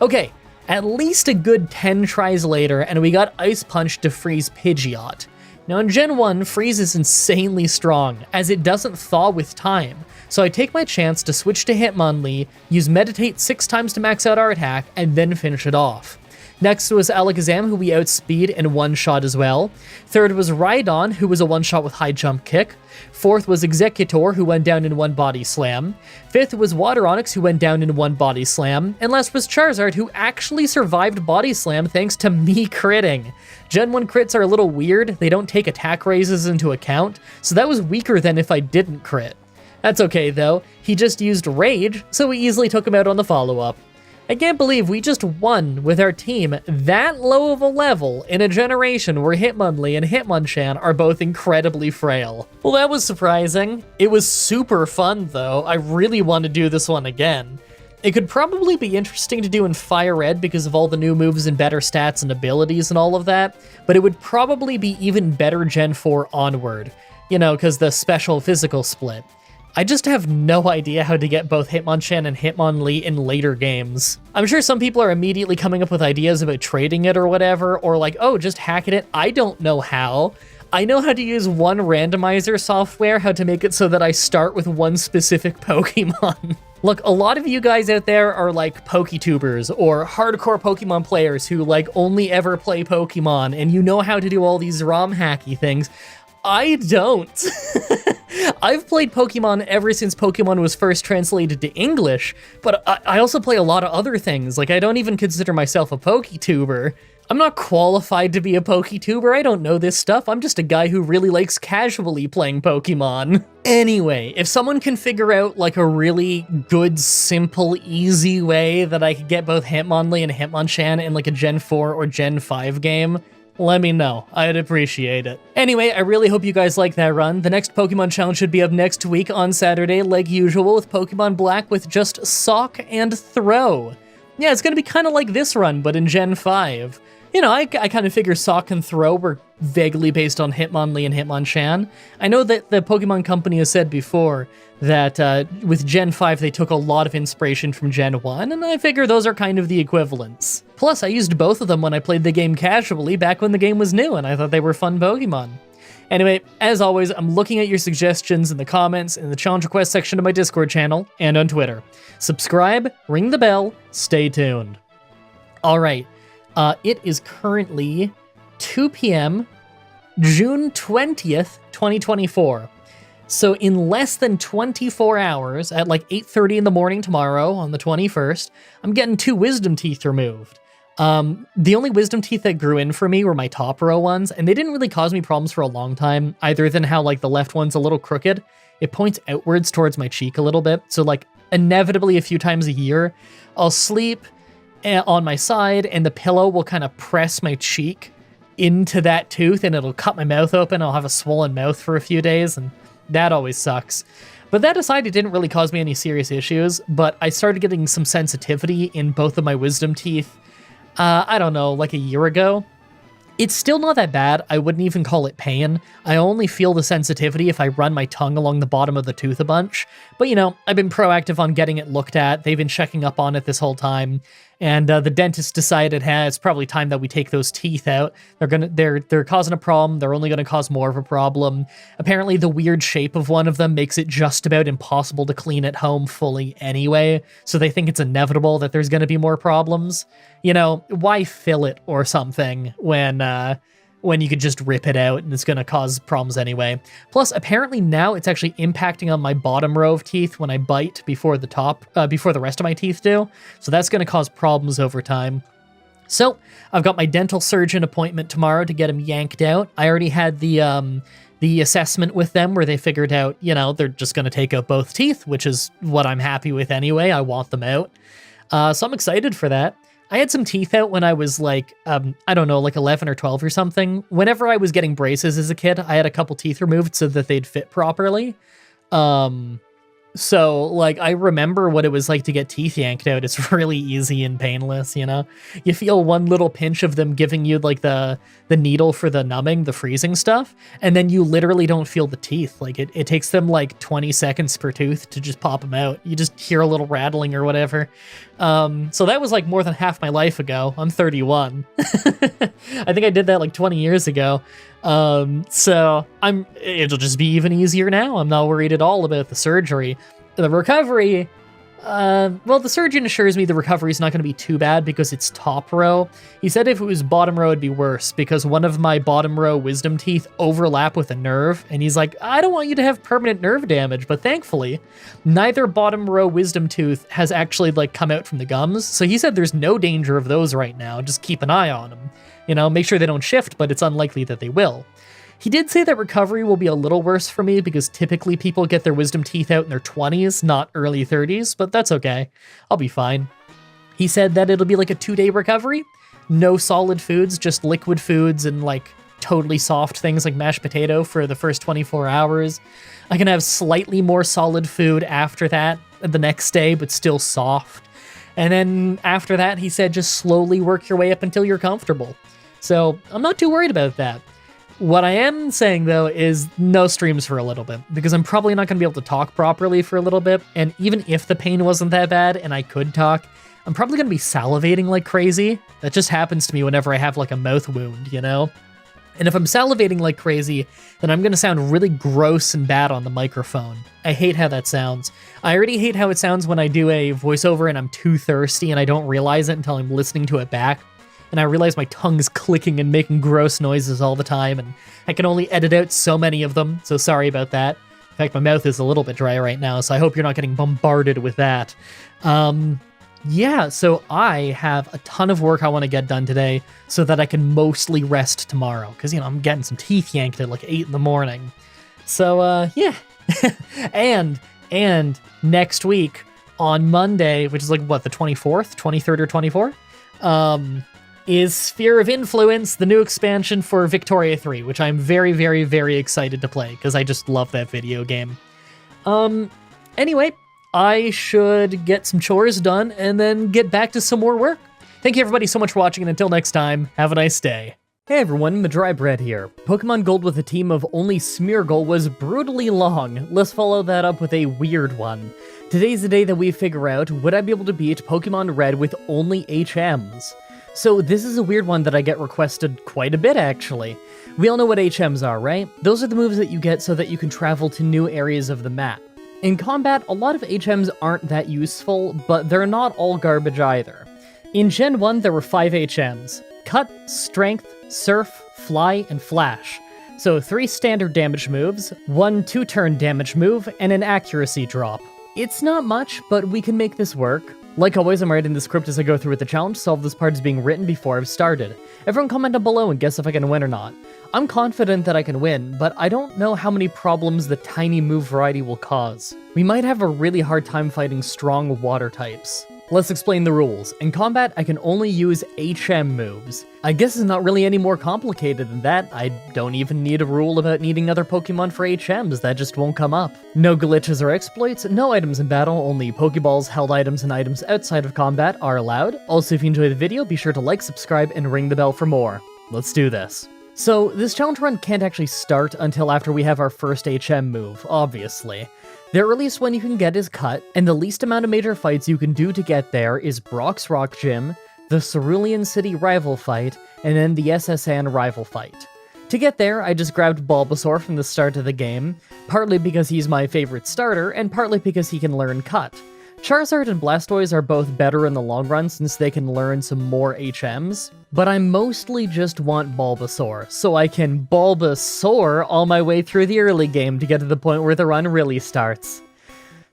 Okay, at least a good 10 tries later, and we got Ice Punch to freeze Pidgeot. Now in Gen 1, Freeze is insanely strong, as it doesn't thaw with time, so I take my chance to switch to Hitmonlee, use Meditate 6 times to max out our attack, and then finish it off. Next was Alakazam, who we outspeed and one-shot as well. Third was Rhydon, who was a one-shot with high jump kick. Fourth was Executor, who went down in one body slam. Fifth was Water Onix, who went down in one body slam. And last was Charizard, who actually survived body slam thanks to me critting. Gen 1 crits are a little weird, they don't take attack raises into account, so that was weaker than if I didn't crit. That's okay though, he just used Rage, so we easily took him out on the follow-up. I can't believe we just won with our team that low of a level in a generation where Hitmonlee and Hitmonchan are both incredibly frail. Well, that was surprising. It was super fun though. I really want to do this one again. It could probably be interesting to do in Fire Red because of all the new moves and better stats and abilities and all of that, but it would probably be even better Gen 4 onward. You know, because the special physical split. I just have no idea how to get both Hitmonchan and Hitmonlee in later games. I'm sure some people are immediately coming up with ideas about trading it or whatever, or like, oh, just hacking it. I don't know how. I know how to use one randomizer software, how to make it so that I start with one specific Pokemon. Look, a lot of you guys out there are like PokeTubers or hardcore Pokemon players who like only ever play Pokemon and you know how to do all these ROM hacky things. I don't. I've played Pokemon ever since Pokemon was first translated to English, but I also play a lot of other things. Like, I don't even consider myself a PokeTuber. I'm not qualified to be a PokeTuber. I don't know this stuff. I'm just a guy who really likes casually playing Pokemon. Anyway, if someone can figure out like a really good, simple, easy way that I could get both Hitmonlee and Hitmonchan in like a Gen 4 or Gen 5 game, let me know. I'd appreciate it. Anyway, I really hope you guys like that run. The next Pokemon challenge should be up next week on Saturday, like usual, with Pokemon Black with just Sock and Throw. Yeah, it's gonna be kind of like this run, but in Gen 5. You know, I kind of figure Sock and Throw were vaguely based on Hitmonlee and Hitmonchan. I know that the Pokemon Company has said before that with Gen 5 they took a lot of inspiration from Gen 1, and I figure those are kind of the equivalents. Plus, I used both of them when I played the game casually back when the game was new, and I thought they were fun Pokemon. Anyway, as always, I'm looking at your suggestions in the comments, in the challenge request section of my Discord channel, and on Twitter. Subscribe, ring the bell, stay tuned. Alright. It is currently 2 p.m., June 20th, 2024. So in less than 24 hours, at like 8:30 in the morning tomorrow on the 21st, I'm getting 2 wisdom teeth removed. The only wisdom teeth that grew in for me were my top row ones, and they didn't really cause me problems for a long time, either than how like the left one's a little crooked. It points outwards towards my cheek a little bit, so like inevitably a few times a year, I'll sleep on my side, and the pillow will kind of press my cheek into that tooth, and it'll cut my mouth open. I'll have a swollen mouth for a few days, and that always sucks. But that aside, it didn't really cause me any serious issues, but I started getting some sensitivity in both of my wisdom teeth, I don't know, like a year ago. It's still not that bad. I wouldn't even call it pain. I only feel the sensitivity if I run my tongue along the bottom of the tooth a bunch. But, you know, I've been proactive on getting it looked at. They've been checking up on it this whole time. And the dentist decided, hey, it's probably time that we take those teeth out. They're causing a problem. They're only going to cause more of a problem. Apparently, the weird shape of one of them makes it just about impossible to clean at home fully anyway. So they think it's inevitable that there's going to be more problems. You know, why fill it or something when you could just rip it out and it's going to cause problems anyway. Plus, apparently now it's actually impacting on my bottom row of teeth when I bite before the rest of my teeth do. So that's going to cause problems over time. So I've got my dental surgeon appointment tomorrow to get them yanked out. I already had the assessment with them where they figured out, you know, they're just going to take out both teeth, which is what I'm happy with anyway. I want them out. So I'm excited for that. I had some teeth out when I was like, I don't know, like 11 or 12 or something. Whenever I was getting braces as a kid, I had a couple teeth removed so that they'd fit properly. So, like, I remember what it was like to get teeth yanked out. It's really easy and painless, you know? You feel one little pinch of them giving you, like, the needle for the numbing, the freezing stuff, and then you literally don't feel the teeth. Like, it takes them, like, 20 seconds per tooth to just pop them out. You just hear a little rattling or whatever. So that was, like, more than half my life ago. I'm 31. I think I did that, like, 20 years ago. So it'll just be even easier now. I'm not worried at all about the surgery. The recovery, well, the surgeon assures me the recovery is not going to be too bad because it's top row. He said if it was bottom row, it'd be worse because one of my bottom row wisdom teeth overlap with a nerve. And he's like, I don't want you to have permanent nerve damage. But thankfully, neither bottom row wisdom tooth has actually like come out from the gums. So he said there's no danger of those right now. Just keep an eye on them. You know, make sure they don't shift, but it's unlikely that they will. He did say that recovery will be a little worse for me because typically people get their wisdom teeth out in their 20s, not early 30s, but that's okay. I'll be fine. He said that it'll be like a 2-day recovery. No solid foods, just liquid foods and like totally soft things like mashed potato for the first 24 hours. I can have slightly more solid food after that the next day, but still soft. And then after that, he said just slowly work your way up until you're comfortable. So I'm not too worried about that. What I am saying, though, is no streams for a little bit, because I'm probably not going to be able to talk properly for a little bit, and even if the pain wasn't that bad and I could talk, I'm probably going to be salivating like crazy. That just happens to me whenever I have, like, a mouth wound, you know? And if I'm salivating like crazy, then I'm going to sound really gross and bad on the microphone. I hate how that sounds. I already hate how it sounds when I do a voiceover and I'm too thirsty and I don't realize it until I'm listening to it back. And I realize my tongue's clicking and making gross noises all the time, and I can only edit out so many of them, so sorry about that. In fact, my mouth is a little bit dry right now, so I hope you're not getting bombarded with that. Yeah, so I have a ton of work I want to get done today so that I can mostly rest tomorrow, because, you know, I'm getting some teeth yanked at like 8 in the morning. So, yeah. and next week on Monday, which is like, what, the 24th, 23rd or 24th? is Sphere of Influence, the new expansion for Victoria 3, which I'm very, very, very excited to play, because I just love that video game. Anyway, I should get some chores done and then get back to some more work. Thank you everybody so much for watching, and until next time, have a nice day. Hey everyone, Mah-Dry-Bread here. Pokemon Gold with a team of only Smeargle was brutally long. Let's follow that up with a weird one. Today's the day that we figure out, would I be able to beat Pokemon Red with only HMs? So this is a weird one that I get requested quite a bit actually. We all know what HMs are, right? Those are the moves that you get so that you can travel to new areas of the map. In combat, a lot of HMs aren't that useful, but they're not all garbage either. In Gen 1, there were 5 HMs. Cut, Strength, Surf, Fly, and Flash. So 3 standard damage moves, 1 2-turn damage move, and an accuracy drop. It's not much, but we can make this work. Like always, I'm writing the script as I go through with the challenge, so all this part is being written before I've started. Everyone comment down below and guess if I can win or not. I'm confident that I can win, but I don't know how many problems the tiny move variety will cause. We might have a really hard time fighting strong water types. Let's explain the rules. In combat, I can only use HM moves. I guess it's not really any more complicated than that. I don't even need a rule about needing other Pokemon for HMs, that just won't come up. No glitches or exploits, no items in battle, only Pokeballs, held items, and items outside of combat are allowed. Also, if you enjoyed the video, be sure to like, subscribe, and ring the bell for more. Let's do this. So, this challenge run can't actually start until after we have our first HM move, obviously. The earliest one you can get is Cut, and the least amount of major fights you can do to get there is Brock's Rock Gym, the Cerulean City rival fight, and then the SSN rival fight. To get there, I just grabbed Bulbasaur from the start of the game, partly because he's my favorite starter, and partly because he can learn Cut. Charizard and Blastoise are both better in the long run since they can learn some more HMs, but I mostly just want Bulbasaur, so I can Bulbasaur all my way through the early game to get to the point where the run really starts.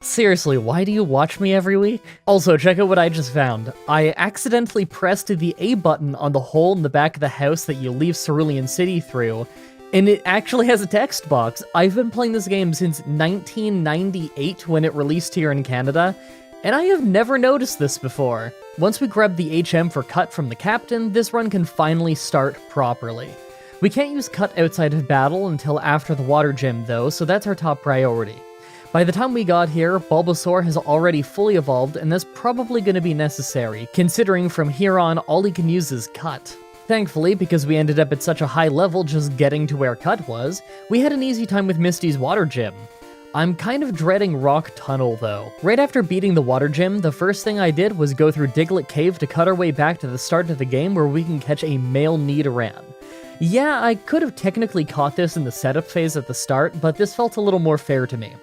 Seriously, why do you watch me every week? Also, check out what I just found. I accidentally pressed the A button on the hole in the back of the house that you leave Cerulean City through, and it actually has a text box. I've been playing this game since 1998 when it released here in Canada, and I have never noticed this before. Once we grab the HM for Cut from the captain, this run can finally start properly. We can't use Cut outside of battle until after the water gym though, so that's our top priority. By the time we got here, Bulbasaur has already fully evolved, and that's probably going to be necessary, considering from here on all he can use is Cut. Thankfully, because we ended up at such a high level just getting to where Cut was, we had an easy time with Misty's water gym. I'm kind of dreading Rock Tunnel though. Right after beating the water gym, the first thing I did was go through Diglett Cave to cut our way back to the start of the game where we can catch a male Nidoran. Yeah, I could have technically caught this in the setup phase at the start, but this felt a little more fair to me.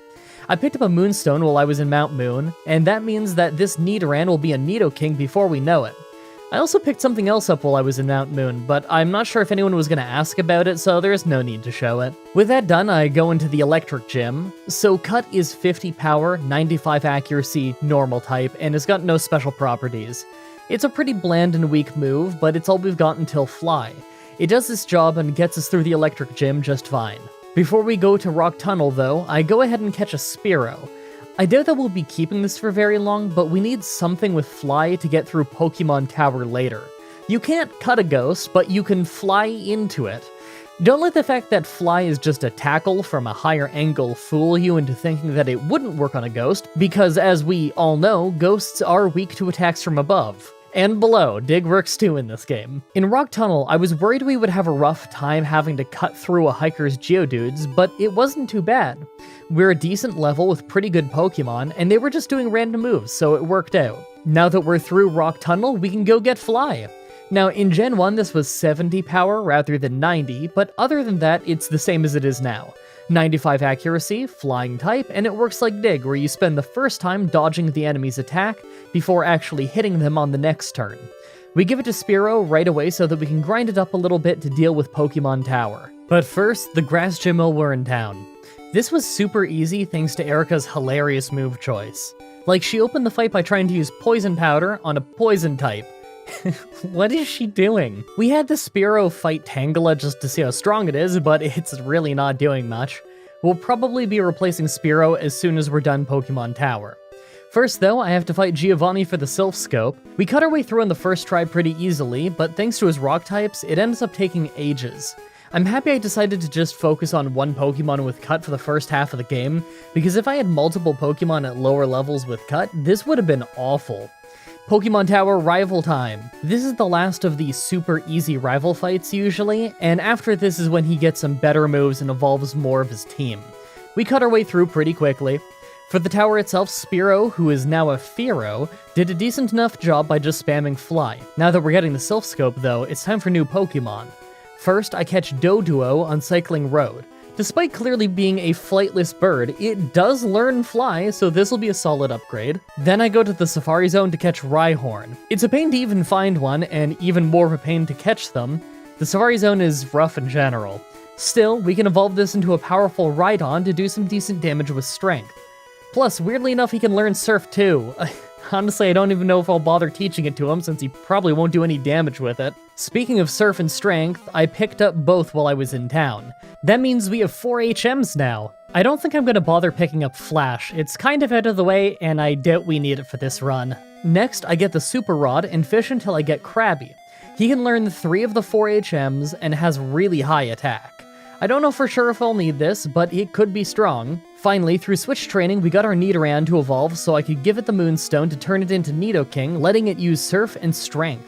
I picked up a Moonstone while I was in Mount Moon, and that means that this Nidoran will be a Nidoking before we know it. I also picked something else up while I was in Mount Moon, but I'm not sure if anyone was going to ask about it, so there's no need to show it. With that done, I go into the Electric Gym. So Cut is 50 power, 95 accuracy, normal type, and it's got no special properties. It's a pretty bland and weak move, but it's all we've got until Fly. It does this job and gets us through the Electric Gym just fine. Before we go to Rock Tunnel though, I go ahead and catch a Spearow. I doubt that we'll be keeping this for very long, but we need something with Fly to get through Pokemon Tower later. You can't cut a ghost, but you can fly into it. Don't let the fact that Fly is just a tackle from a higher angle fool you into thinking that it wouldn't work on a ghost, because as we all know, ghosts are weak to attacks from above. And below, Dig works too in this game. In Rock Tunnel, I was worried we would have a rough time having to cut through a hiker's Geodudes, but it wasn't too bad. We're a decent level with pretty good Pokemon, and they were just doing random moves, so it worked out. Now that we're through Rock Tunnel, we can go get Fly. Now, in Gen 1, this was 70 power rather than 90, but other than that, it's the same as it is now. 95 accuracy, flying type, and it works like Dig, where you spend the first time dodging the enemy's attack before actually hitting them on the next turn. We give it to Spearow right away so that we can grind it up a little bit to deal with Pokemon Tower. But first, the grass gym while we're in town. This was super easy thanks to Erica's hilarious move choice. Like, she opened the fight by trying to use Poison Powder on a poison type. What is she doing? We had the Spearow fight Tangela just to see how strong it is, but it's really not doing much. We'll probably be replacing Spearow as soon as we're done Pokemon Tower. First though, I have to fight Giovanni for the Sylph Scope. We cut our way through on the first try pretty easily, but thanks to his rock types, it ends up taking ages. I'm happy I decided to just focus on one Pokemon with Cut for the first half of the game, because if I had multiple Pokemon at lower levels with Cut, this would have been awful. Pokemon Tower Rival Time. This is the last of the super easy rival fights usually, and after this is when he gets some better moves and evolves more of his team. We cut our way through pretty quickly. For the tower itself, Spearow, who is now a Fearow, did a decent enough job by just spamming Fly. Now that we're getting the Sylph Scope though, it's time for new Pokemon. First, I catch Doduo on Cycling Road. Despite clearly being a flightless bird, it does learn Fly, so this will be a solid upgrade. Then I go to the Safari Zone to catch Rhyhorn. It's a pain to even find one, and even more of a pain to catch them. The Safari Zone is rough in general. Still, we can evolve this into a powerful Rhydon to do some decent damage with Strength. Plus, weirdly enough, he can learn Surf too. Honestly, I don't even know if I'll bother teaching it to him since he probably won't do any damage with it. Speaking of Surf and Strength, I picked up both while I was in town. That means we have 4 HMs now. I don't think I'm going to bother picking up Flash. It's kind of out of the way, and I doubt we need it for this run. Next, I get the Super Rod and fish until I get Krabby. He can learn 3 of the 4 HMs and has really high attack. I don't know for sure if I'll need this, but it could be strong. Finally, through switch training, we got our Nidoran to evolve so I could give it the Moonstone to turn it into Nidoking, letting it use Surf and Strength.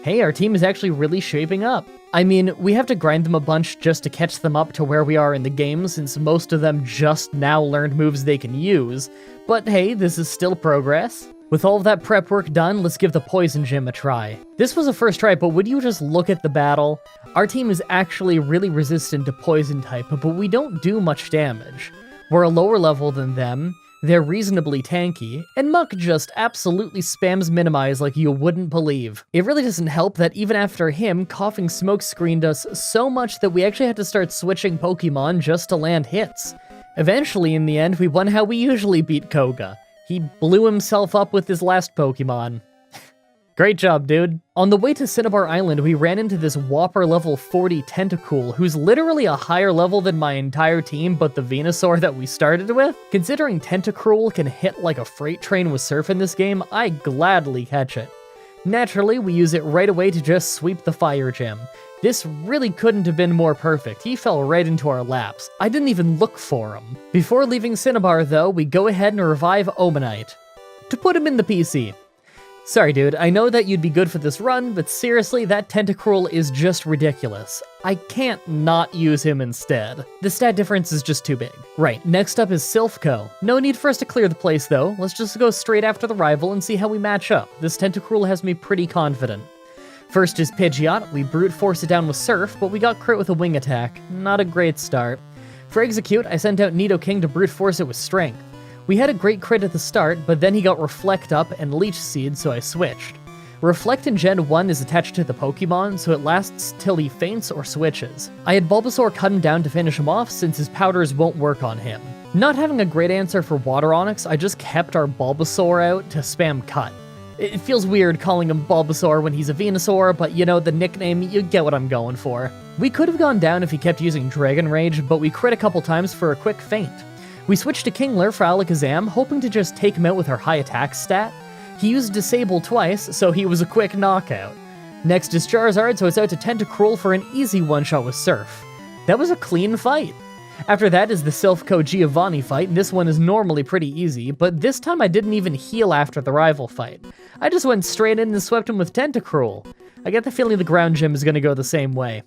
Hey, our team is actually really shaping up. I mean, we have to grind them a bunch just to catch them up to where we are in the game, since most of them just now learned moves they can use, but hey, this is still progress. With all of that prep work done, let's give the Poison Gym a try. This was a first try, but would you just look at the battle? Our team is actually really resistant to Poison type, but we don't do much damage. We're a lower level than them, they're reasonably tanky, and Muck just absolutely spams Minimize like you wouldn't believe. It really doesn't help that even after him, Coughing Smoke screened us so much that we actually had to start switching Pokemon just to land hits. Eventually, in the end, we won how we usually beat Koga. He blew himself up with his last Pokemon. Great job, dude. On the way to Cinnabar Island, we ran into this Whopper level 40 Tentacool, who's literally a higher level than my entire team but the Venusaur that we started with. Considering Tentacruel can hit like a freight train with Surf in this game, I gladly catch it. Naturally, we use it right away to just sweep the Fire Gym. This really couldn't have been more perfect. He fell right into our laps. I didn't even look for him. Before leaving Cinnabar, though, we go ahead and revive Omanite to put him in the PC. Sorry, dude, I know that you'd be good for this run, but seriously, that Tentacruel is just ridiculous. I can't not use him instead. The stat difference is just too big. Right, next up is Silphco. No need for us to clear the place, though. Let's just go straight after the rival and see how we match up. This Tentacruel has me pretty confident. First is Pidgeot. We brute force it down with Surf, but we got crit with a wing attack. Not a great start. For Execute, I sent out Nidoking to brute force it with Strength. We had a great crit at the start, but then he got Reflect up and Leech Seed, so I switched. Reflect in Gen 1 is attached to the Pokemon, so it lasts till he faints or switches. I had Bulbasaur cut him down to finish him off since his powders won't work on him. Not having a great answer for Water Onix, I just kept our Bulbasaur out to spam Cut. It feels weird calling him Bulbasaur when he's a Venusaur, but you know, the nickname, you get what I'm going for. We could have gone down if he kept using Dragon Rage, but we crit a couple times for a quick feint. We switched to Kingler for Alakazam, hoping to just take him out with our high attack stat. He used Disable twice, so he was a quick knockout. Next is Charizard, so it's out to Tentacruel for an easy one-shot with Surf. That was a clean fight. After that is the Silphco Giovanni fight, and this one is normally pretty easy, but this time I didn't even heal after the rival fight. I just went straight in and swept him with Tentacruel. I get the feeling the Ground Gym is going to go the same way.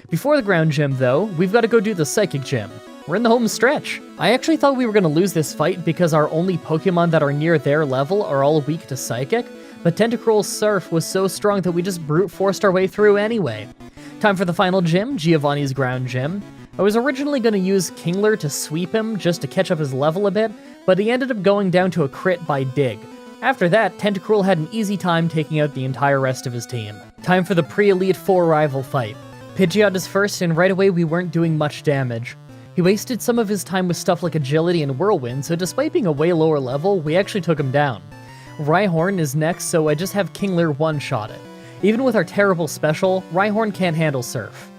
Before the Ground Gym, though, we've got to go do the Psychic Gym. We're in the home stretch. I actually thought we were going to lose this fight because our only Pokemon that are near their level are all weak to Psychic, but Tentacruel's Surf was so strong that we just brute forced our way through anyway. Time for the final gym, Giovanni's Ground Gym. I was originally going to use Kingler to sweep him just to catch up his level a bit, but he ended up going down to a crit by Dig. After that, Tentacruel had an easy time taking out the entire rest of his team. Time for the pre-Elite Four rival fight. Pidgeot is first, and right away we weren't doing much damage. He wasted some of his time with stuff like Agility and Whirlwind, so despite being a way lower level, we actually took him down. Rhyhorn is next, so I just have Kingler one-shot it. Even with our terrible special, Rhyhorn can't handle Surf.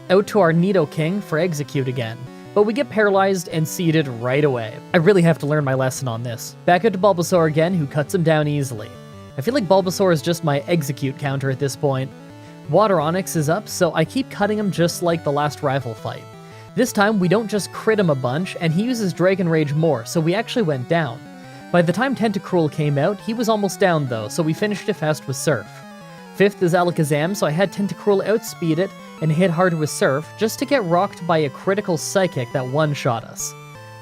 Out to our Nidoking for Execute again. but we get paralyzed and seeded right away. I really have to learn my lesson on this. Back out to Bulbasaur again, who cuts him down easily. I feel like Bulbasaur is just my execute counter at this point. Water Onix is up, so I keep cutting him just like the last rival fight. This time, we don't just crit him a bunch, and he uses Dragon Rage more, so we actually went down. By the time Tentacruel came out, he was almost down though, so we finished it fast with Surf. 5th is Alakazam, so I had Tentacruel outspeed it and hit hard with Surf, just to get rocked by a critical Psychic that one-shot us.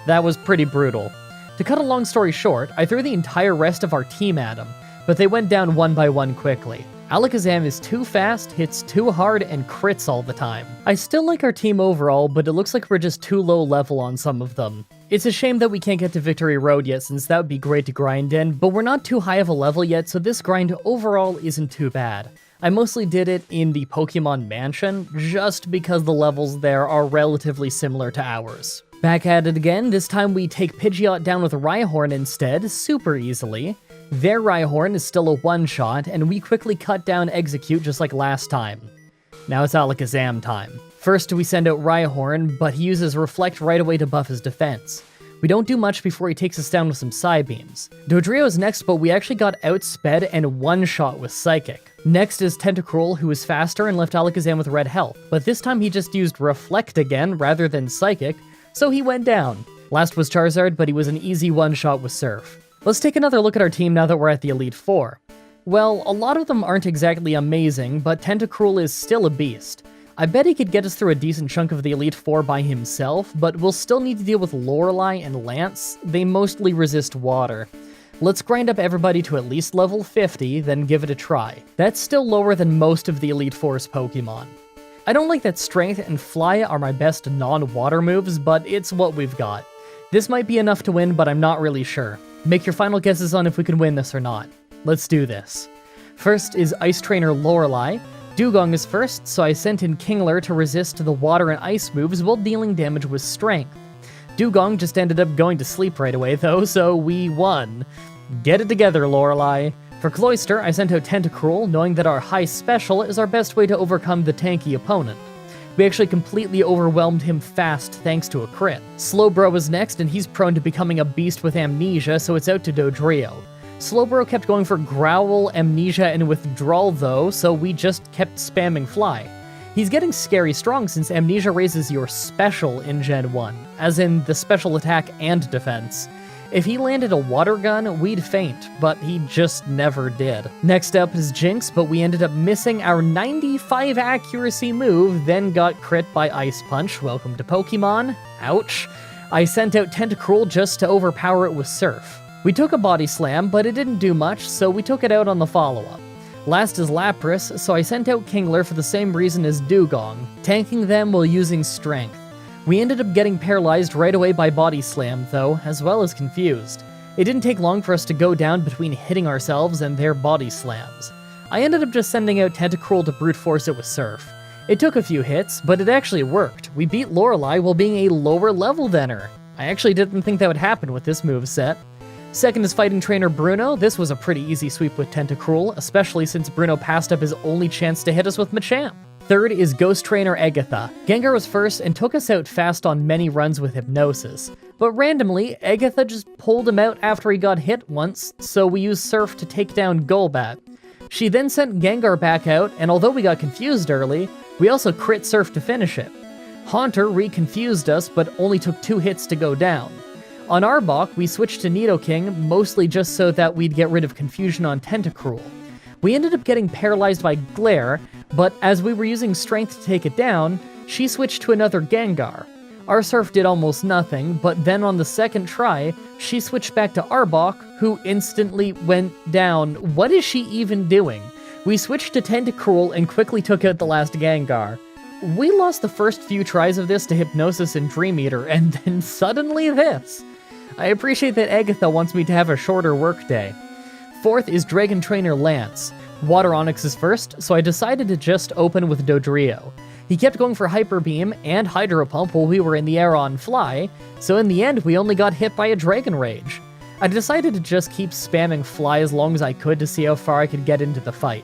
That was pretty brutal. To cut a long story short, I threw the entire rest of our team at him, but they went down one by one quickly. Alakazam is too fast, hits too hard, and crits all the time. I still like our team overall, but it looks like we're just too low level on some of them. It's a shame that we can't get to Victory Road yet, since that would be great to grind in, but we're not too high of a level yet, so this grind overall isn't too bad. I mostly did it in the Pokemon Mansion, just because the levels there are relatively similar to ours. Back at it again, this time we take Pidgeot down with Rhyhorn instead, super easily. Their Rhyhorn is still a one-shot, and we quickly cut down Execute just like last time. Now it's Alakazam time. First we send out Rhyhorn, but he uses Reflect right away to buff his defense. We don't do much before he takes us down with some Psybeams. Dodrio is next, but we actually got outsped and one-shot with Psychic. Next is Tentacruel, who is faster and left Alakazam with red health, but this time he just used Reflect again rather than Psychic, so he went down. Last was Charizard, but he was an easy one-shot with Surf. Let's take another look at our team now that we're at the Elite Four. Well, a lot of them aren't exactly amazing, but Tentacruel is still a beast. I bet he could get us through a decent chunk of the Elite Four by himself, but we'll still need to deal with Lorelei and Lance. They mostly resist water. Let's grind up everybody to at least level 50, then give it a try. That's still lower than most of the Elite Four's Pokemon. I don't like that Strength and Fly are my best non-water moves, but it's what we've got. This might be enough to win, but I'm not really sure. Make your final guesses on if we can win this or not. Let's do this. First is Ice Trainer Lorelei. Dugong is first, so I sent in Kingler to resist the water and ice moves while dealing damage with Strength. Dugong just ended up going to sleep right away though, so we won. Get it together, Lorelei. For Cloyster, I sent out Tentacruel, knowing that our high special is our best way to overcome the tanky opponent. We actually completely overwhelmed him fast thanks to a crit. Slowbro is next, and he's prone to becoming a beast with Amnesia, so it's out to Dodrio. Slowbro kept going for Growl, Amnesia, and Withdrawal though, so we just kept spamming Fly. He's getting scary strong since Amnesia raises your special in Gen 1, as in the special attack and defense. If he landed a water gun, we'd faint, but he just never did. Next up is Jinx, but we ended up missing our 95 accuracy move, then got crit by Ice Punch. Welcome to Pokemon. Ouch. I sent out Tentacruel just to overpower it with Surf. We took a Body Slam, but it didn't do much, so we took it out on the follow-up. Last is Lapras, so I sent out Kingler for the same reason as Dugong, tanking them while using Strength. We ended up getting paralyzed right away by Body Slam, though, as well as confused. It didn't take long for us to go down between hitting ourselves and their Body Slams. I ended up just sending out Tentacruel to brute force it with Surf. It took a few hits, but it actually worked. We beat Lorelei while being a lower level than her. I actually didn't think that would happen with this moveset. Second is Fighting Trainer Bruno. This was a pretty easy sweep with Tentacruel, especially since Bruno passed up his only chance to hit us with Machamp. Third is Ghost Trainer Agatha. Gengar was first and took us out fast on many runs with Hypnosis. But randomly, Agatha just pulled him out after he got hit once, so we used Surf to take down Golbat. She then sent Gengar back out, and although we got confused early, we also crit Surf to finish it. Haunter re-confused us, but only took 2 hits to go down. On Arbok, we switched to Nidoking, mostly just so that we'd get rid of confusion on Tentacruel. We ended up getting paralyzed by Glare, but as we were using Strength to take it down, she switched to another Gengar. Our Surf did almost nothing, but then on the second try, she switched back to Arbok, who instantly went down. What is she even doing? We switched to Tentacruel and quickly took out the last Gengar. We lost the first few tries of this to Hypnosis and Dream Eater, and then suddenly this. I appreciate that Agatha wants me to have a shorter workday. Fourth is Dragon Trainer Lance. Water Onix is first, so I decided to just open with Dodrio. He kept going for Hyper Beam and Hydro Pump while we were in the air on Fly, so in the end we only got hit by a Dragon Rage. I decided to just keep spamming Fly as long as I could to see how far I could get into the fight.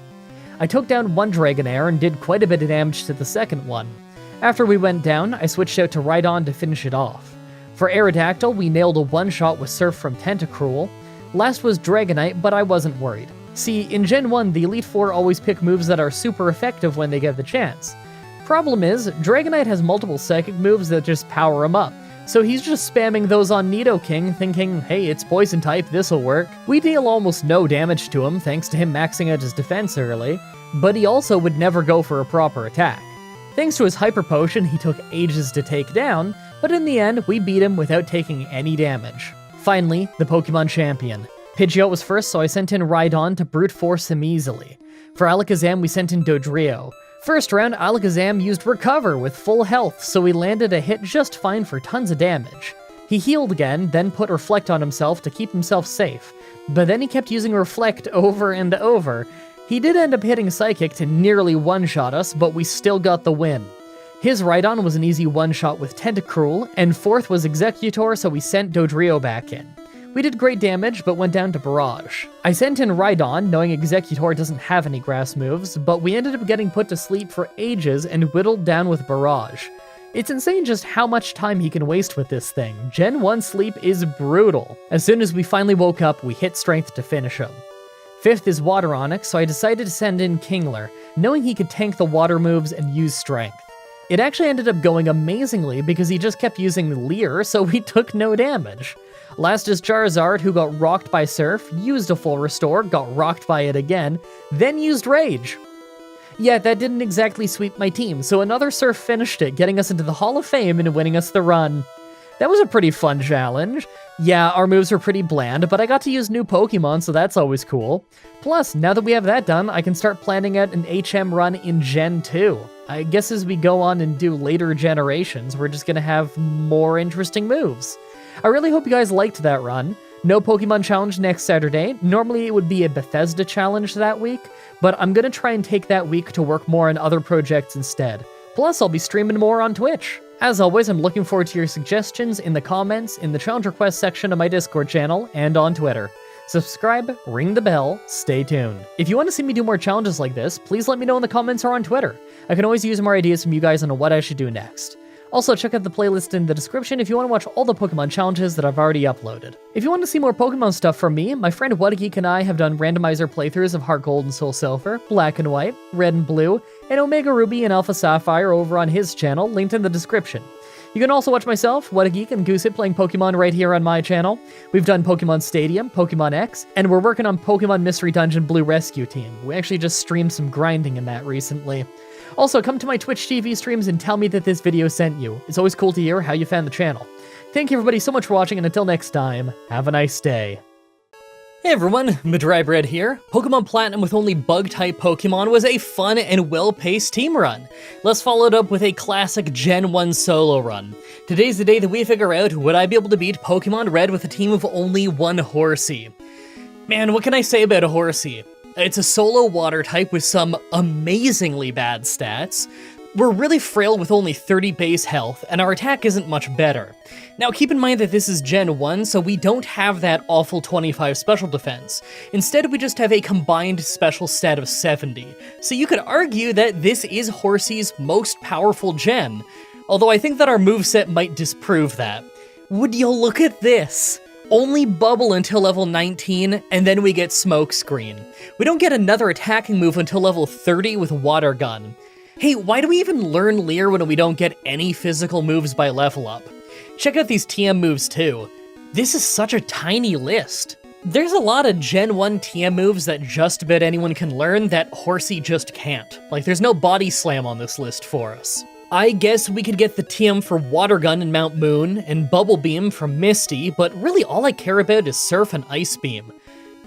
I took down one Dragonair and did quite a bit of damage to the second one. After we went down, I switched out to Rhydon to finish it off. For Aerodactyl, we nailed a one-shot with Surf from Tentacruel. Last was Dragonite, but I wasn't worried. See, in Gen 1, the Elite Four always pick moves that are super effective when they get the chance. Problem is, Dragonite has multiple psychic moves that just power him up, so he's just spamming those on Nidoking, thinking, hey, it's poison type, this'll work. We deal almost no damage to him thanks to him maxing out his defense early, but he also would never go for a proper attack. Thanks to his Hyper Potion, he took ages to take down, but in the end, we beat him without taking any damage. Finally, the Pokemon Champion. Pidgeot was first, so I sent in Rhydon to brute force him easily. For Alakazam, we sent in Dodrio. First round, Alakazam used Recover with full health, so he landed a hit just fine for tons of damage. He healed again, then put Reflect on himself to keep himself safe, but then he kept using Reflect over and over. He did end up hitting Psychic to nearly one-shot us, but we still got the win. His Rhydon was an easy one-shot with Tentacruel, and fourth was Executor, so we sent Dodrio back in. We did great damage, but went down to Barrage. I sent in Rhydon, knowing Executor doesn't have any grass moves, but we ended up getting put to sleep for ages and whittled down with Barrage. It's insane just how much time he can waste with this thing. Gen 1 sleep is brutal. As soon as we finally woke up, we hit Strength to finish him. Fifth is Water Onix, so I decided to send in Kingler, knowing he could tank the water moves and use Strength. It actually ended up going amazingly because he just kept using Leer, so we took no damage. Last is Charizard, who got rocked by Surf, used a full restore, got rocked by it again, then used Rage. Yeah, that didn't exactly sweep my team, so another Surf finished it, getting us into the Hall of Fame and winning us the run. That was a pretty fun challenge. Yeah, our moves were pretty bland, but I got to use new Pokemon, so that's always cool. Plus, now that we have that done, I can start planning out an HM run in Gen 2. I guess as we go on and do later generations, we're just gonna have more interesting moves. I really hope you guys liked that run. No Pokemon challenge next Saturday. Normally it would be a Bethesda challenge that week, but I'm gonna try and take that week to work more on other projects instead. Plus, I'll be streaming more on Twitch. As always, I'm looking forward to your suggestions in the comments, in the challenge request section of my Discord channel, and on Twitter. Subscribe, ring the bell, stay tuned. If you want to see me do more challenges like this, please let me know in the comments or on Twitter. I can always use more ideas from you guys on what I should do next. Also, check out the playlist in the description if you want to watch all the Pokemon challenges that I've already uploaded. If you want to see more Pokemon stuff from me, my friend Whatageek and I have done randomizer playthroughs of Heart Gold and Soul Silver, Black and White, Red and Blue, and Omega Ruby and Alpha Sapphire over on his channel, linked in the description. You can also watch myself, Whatageek, and Gooseit playing Pokemon right here on my channel. We've done Pokemon Stadium, Pokemon X, and we're working on Pokemon Mystery Dungeon Blue Rescue Team. We actually just streamed some grinding in that recently. Also, come to my Twitch TV streams and tell me that this video sent you. It's always cool to hear how you found the channel. Thank you everybody so much for watching, and until next time, have a nice day. Hey everyone, Mah-Dry-Bread here. Pokemon Platinum with only Bug-type Pokemon was a fun and well-paced team run. Let's follow it up with a classic Gen 1 solo run. Today's the day that we figure out, would I be able to beat Pokemon Red with a team of only one Horsey? Man, what can I say about a Horsey? It's a solo water type with some amazingly bad stats. We're really frail with only 30 base health, and our attack isn't much better. Now keep in mind that this is Gen 1, so we don't have that awful 25 special defense. Instead, we just have a combined special stat of 70. So you could argue that this is Horsey's most powerful gen, although I think that our moveset might disprove that. Would you look at this? Only Bubble until level 19, and then we get Smokescreen. We don't get another attacking move until level 30 with Water Gun. Hey, why do we even learn Leer when we don't get any physical moves by level up? Check out these TM moves too. This is such a tiny list. There's a lot of Gen 1 TM moves that just about anyone can learn that Horsey just can't. Like, there's no Body Slam on this list for us. I guess we could get the TM for Water Gun in Mount Moon, and Bubble Beam from Misty, but really all I care about is Surf and Ice Beam.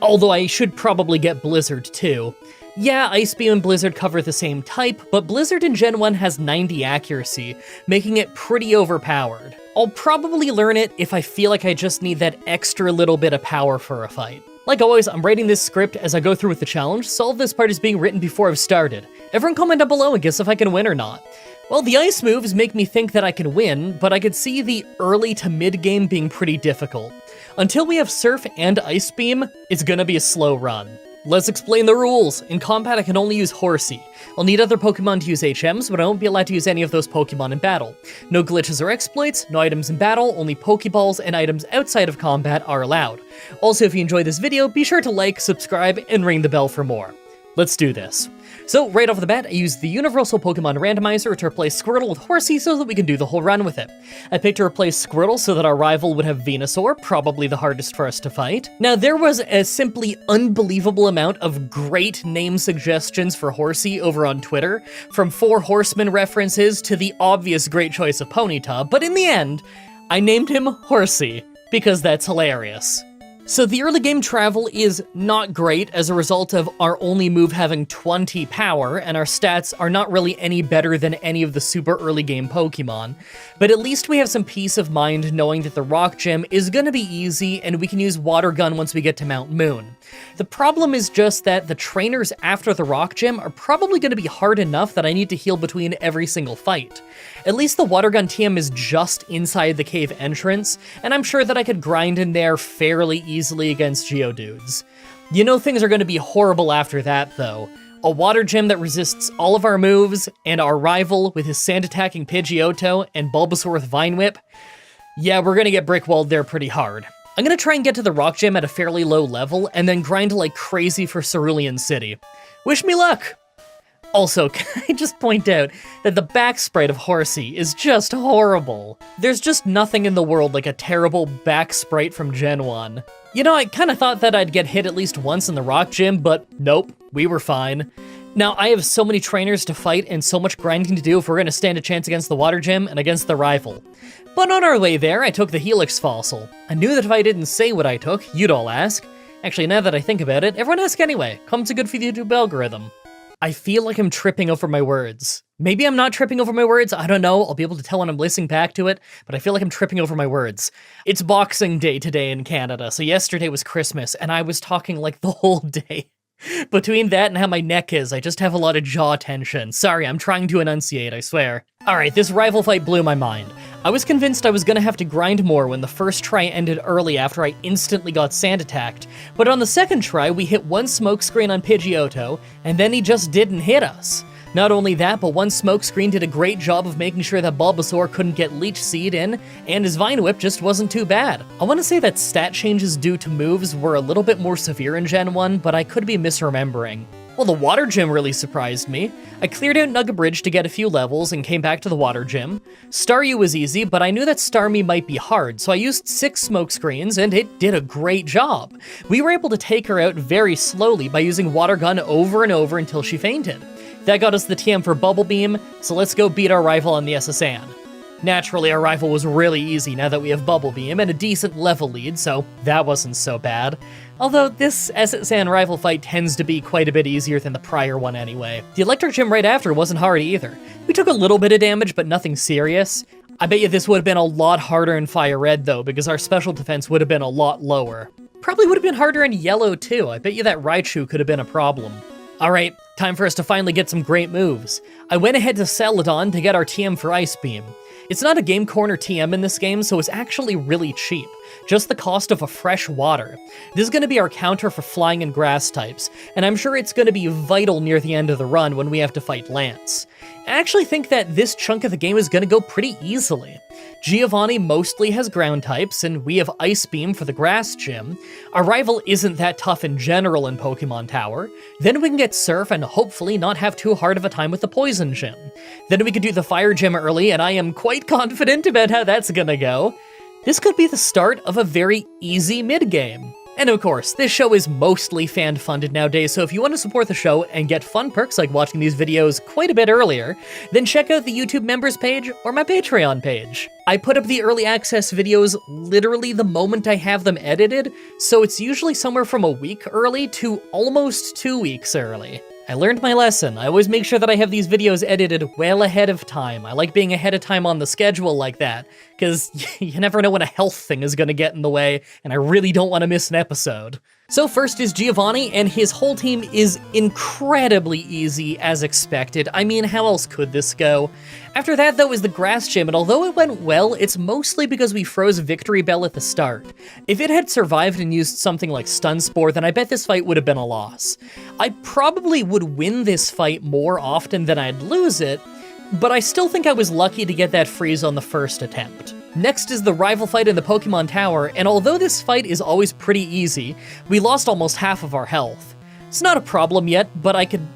Although I should probably get Blizzard too. Yeah, Ice Beam and Blizzard cover the same type, but Blizzard in Gen 1 has 90 accuracy, making it pretty overpowered. I'll probably learn it if I feel like I just need that extra little bit of power for a fight. Like always, I'm writing this script as I go through with the challenge, so all of this part is being written before I've started. Everyone comment down below and guess if I can win or not. Well, the ice moves make me think that I can win, but I could see the early to mid game being pretty difficult. Until we have Surf and Ice Beam, it's gonna be a slow run. Let's explain the rules. In combat, I can only use Horsey. I'll need other Pokemon to use HMs, but I won't be allowed to use any of those Pokemon in battle. No glitches or exploits, no items in battle, only Pokeballs and items outside of combat are allowed. Also, if you enjoyed this video, be sure to like, subscribe, and ring the bell for more. Let's do this. So, right off the bat, I used the Universal Pokemon Randomizer to replace Squirtle with Horsey so that we can do the whole run with it. I picked to replace Squirtle so that our rival would have Venusaur, probably the hardest for us to fight. Now, there was a simply unbelievable amount of great name suggestions for Horsey over on Twitter, from 4 Horsemen references to the obvious great choice of Ponyta, but in the end, I named him Horsey, because that's hilarious. So the early game travel is not great as a result of our only move having 20 power, and our stats are not really any better than any of the super early game Pokemon, but at least we have some peace of mind knowing that the Rock Gym is gonna be easy and we can use Water Gun once we get to Mount Moon. The problem is just that the trainers after the Rock Gym are probably gonna be hard enough that I need to heal between every single fight. At least the Water Gun TM is just inside the cave entrance, and I'm sure that I could grind in there fairly easily against Geodudes. You know things are going to be horrible after that, though. A Water Gym that resists all of our moves, and our rival with his sand-attacking Pidgeotto and Bulbasaur with Vine Whip. Yeah, we're going to get brick-walled there pretty hard. I'm going to try and get to the Rock Gym at a fairly low level, and then grind like crazy for Cerulean City. Wish me luck! Also, can I just point out that the back sprite of Horsey is just horrible. There's just nothing in the world like a terrible back sprite from Gen 1. You know, I kinda thought that I'd get hit at least once in the Rock Gym, but nope, we were fine. Now, I have so many trainers to fight and so much grinding to do if we're gonna stand a chance against the Water Gym and against the rival. But on our way there, I took the Helix Fossil. I knew that if I didn't say what I took, you'd all ask. Actually, now that I think about it, everyone ask anyway. Comes a good for the YouTube algorithm. I feel like I'm tripping over my words. Maybe I'm not tripping over my words, I don't know, I'll be able to tell when I'm listening back to it, but I feel like I'm tripping over my words. It's Boxing Day today in Canada, so yesterday was Christmas, and I was talking like the whole day. Between that and how my neck is, I just have a lot of jaw tension. Sorry, I'm trying to enunciate, I swear. Alright, this rival fight blew my mind. I was convinced I was gonna have to grind more when the first try ended early after I instantly got sand attacked, but on the second try we hit one smokescreen on Pidgeotto, and then he just didn't hit us. Not only that, but one smokescreen did a great job of making sure that Bulbasaur couldn't get Leech Seed in, and his Vine Whip just wasn't too bad. I want to say that stat changes due to moves were a little bit more severe in Gen 1, but I could be misremembering. Well, the Water Gym really surprised me. I cleared out Nugget Bridge to get a few levels and came back to the Water Gym. Staryu was easy, but I knew that Starmie might be hard, so I used 6 smokescreens and it did a great job. We were able to take her out very slowly by using Water Gun over and over until she fainted. That got us the TM for Bubble Beam, so let's go beat our rival on the SSN. Naturally, our rival was really easy now that we have Bubble Beam and a decent level lead, so that wasn't so bad. Although this SSN rival fight tends to be quite a bit easier than the prior one anyway. The Electric Gym right after wasn't hard either. We took a little bit of damage, but nothing serious. I bet you this would have been a lot harder in Fire Red though, because our special defense would have been a lot lower. Probably would have been harder in Yellow too. I bet you that Raichu could have been a problem. Alright, time for us to finally get some great moves. I went ahead to Celadon to get our TM for Ice Beam. It's not a Game Corner TM in this game, so it's actually really cheap. Just the cost of a fresh water. This is going to be our counter for flying and grass types, and I'm sure it's going to be vital near the end of the run when we have to fight Lance. I actually think that this chunk of the game is going to go pretty easily. Giovanni mostly has ground types, and we have Ice Beam for the Grass Gym. Our rival isn't that tough in general in Pokemon Tower. Then we can get Surf and hopefully not have too hard of a time with the Poison Gym. Then we could do the Fire Gym early, and I am quite confident about how that's gonna go. This could be the start of a very easy mid-game. And of course, this show is mostly fan-funded nowadays, so if you want to support the show and get fun perks like watching these videos quite a bit earlier, then check out the YouTube members page or my Patreon page. I put up the early access videos literally the moment I have them edited, so it's usually somewhere from a week early to almost 2 weeks early. I learned my lesson. I always make sure that I have these videos edited well ahead of time. I like being ahead of time on the schedule like that, because you never know when a health thing is gonna get in the way, and I really don't want to miss an episode. So first is Giovanni, and his whole team is incredibly easy as expected. I mean, how else could this go? After that, though, is the Grass Gym, and although it went well, it's mostly because we froze Victory Bell at the start. If it had survived and used something like Stun Spore, then I bet this fight would have been a loss. I probably would win this fight more often than I'd lose it, but I still think I was lucky to get that freeze on the first attempt. Next is the rival fight in the Pokemon Tower, and although this fight is always pretty easy, we lost almost half of our health. It's not a problem yet, but I could...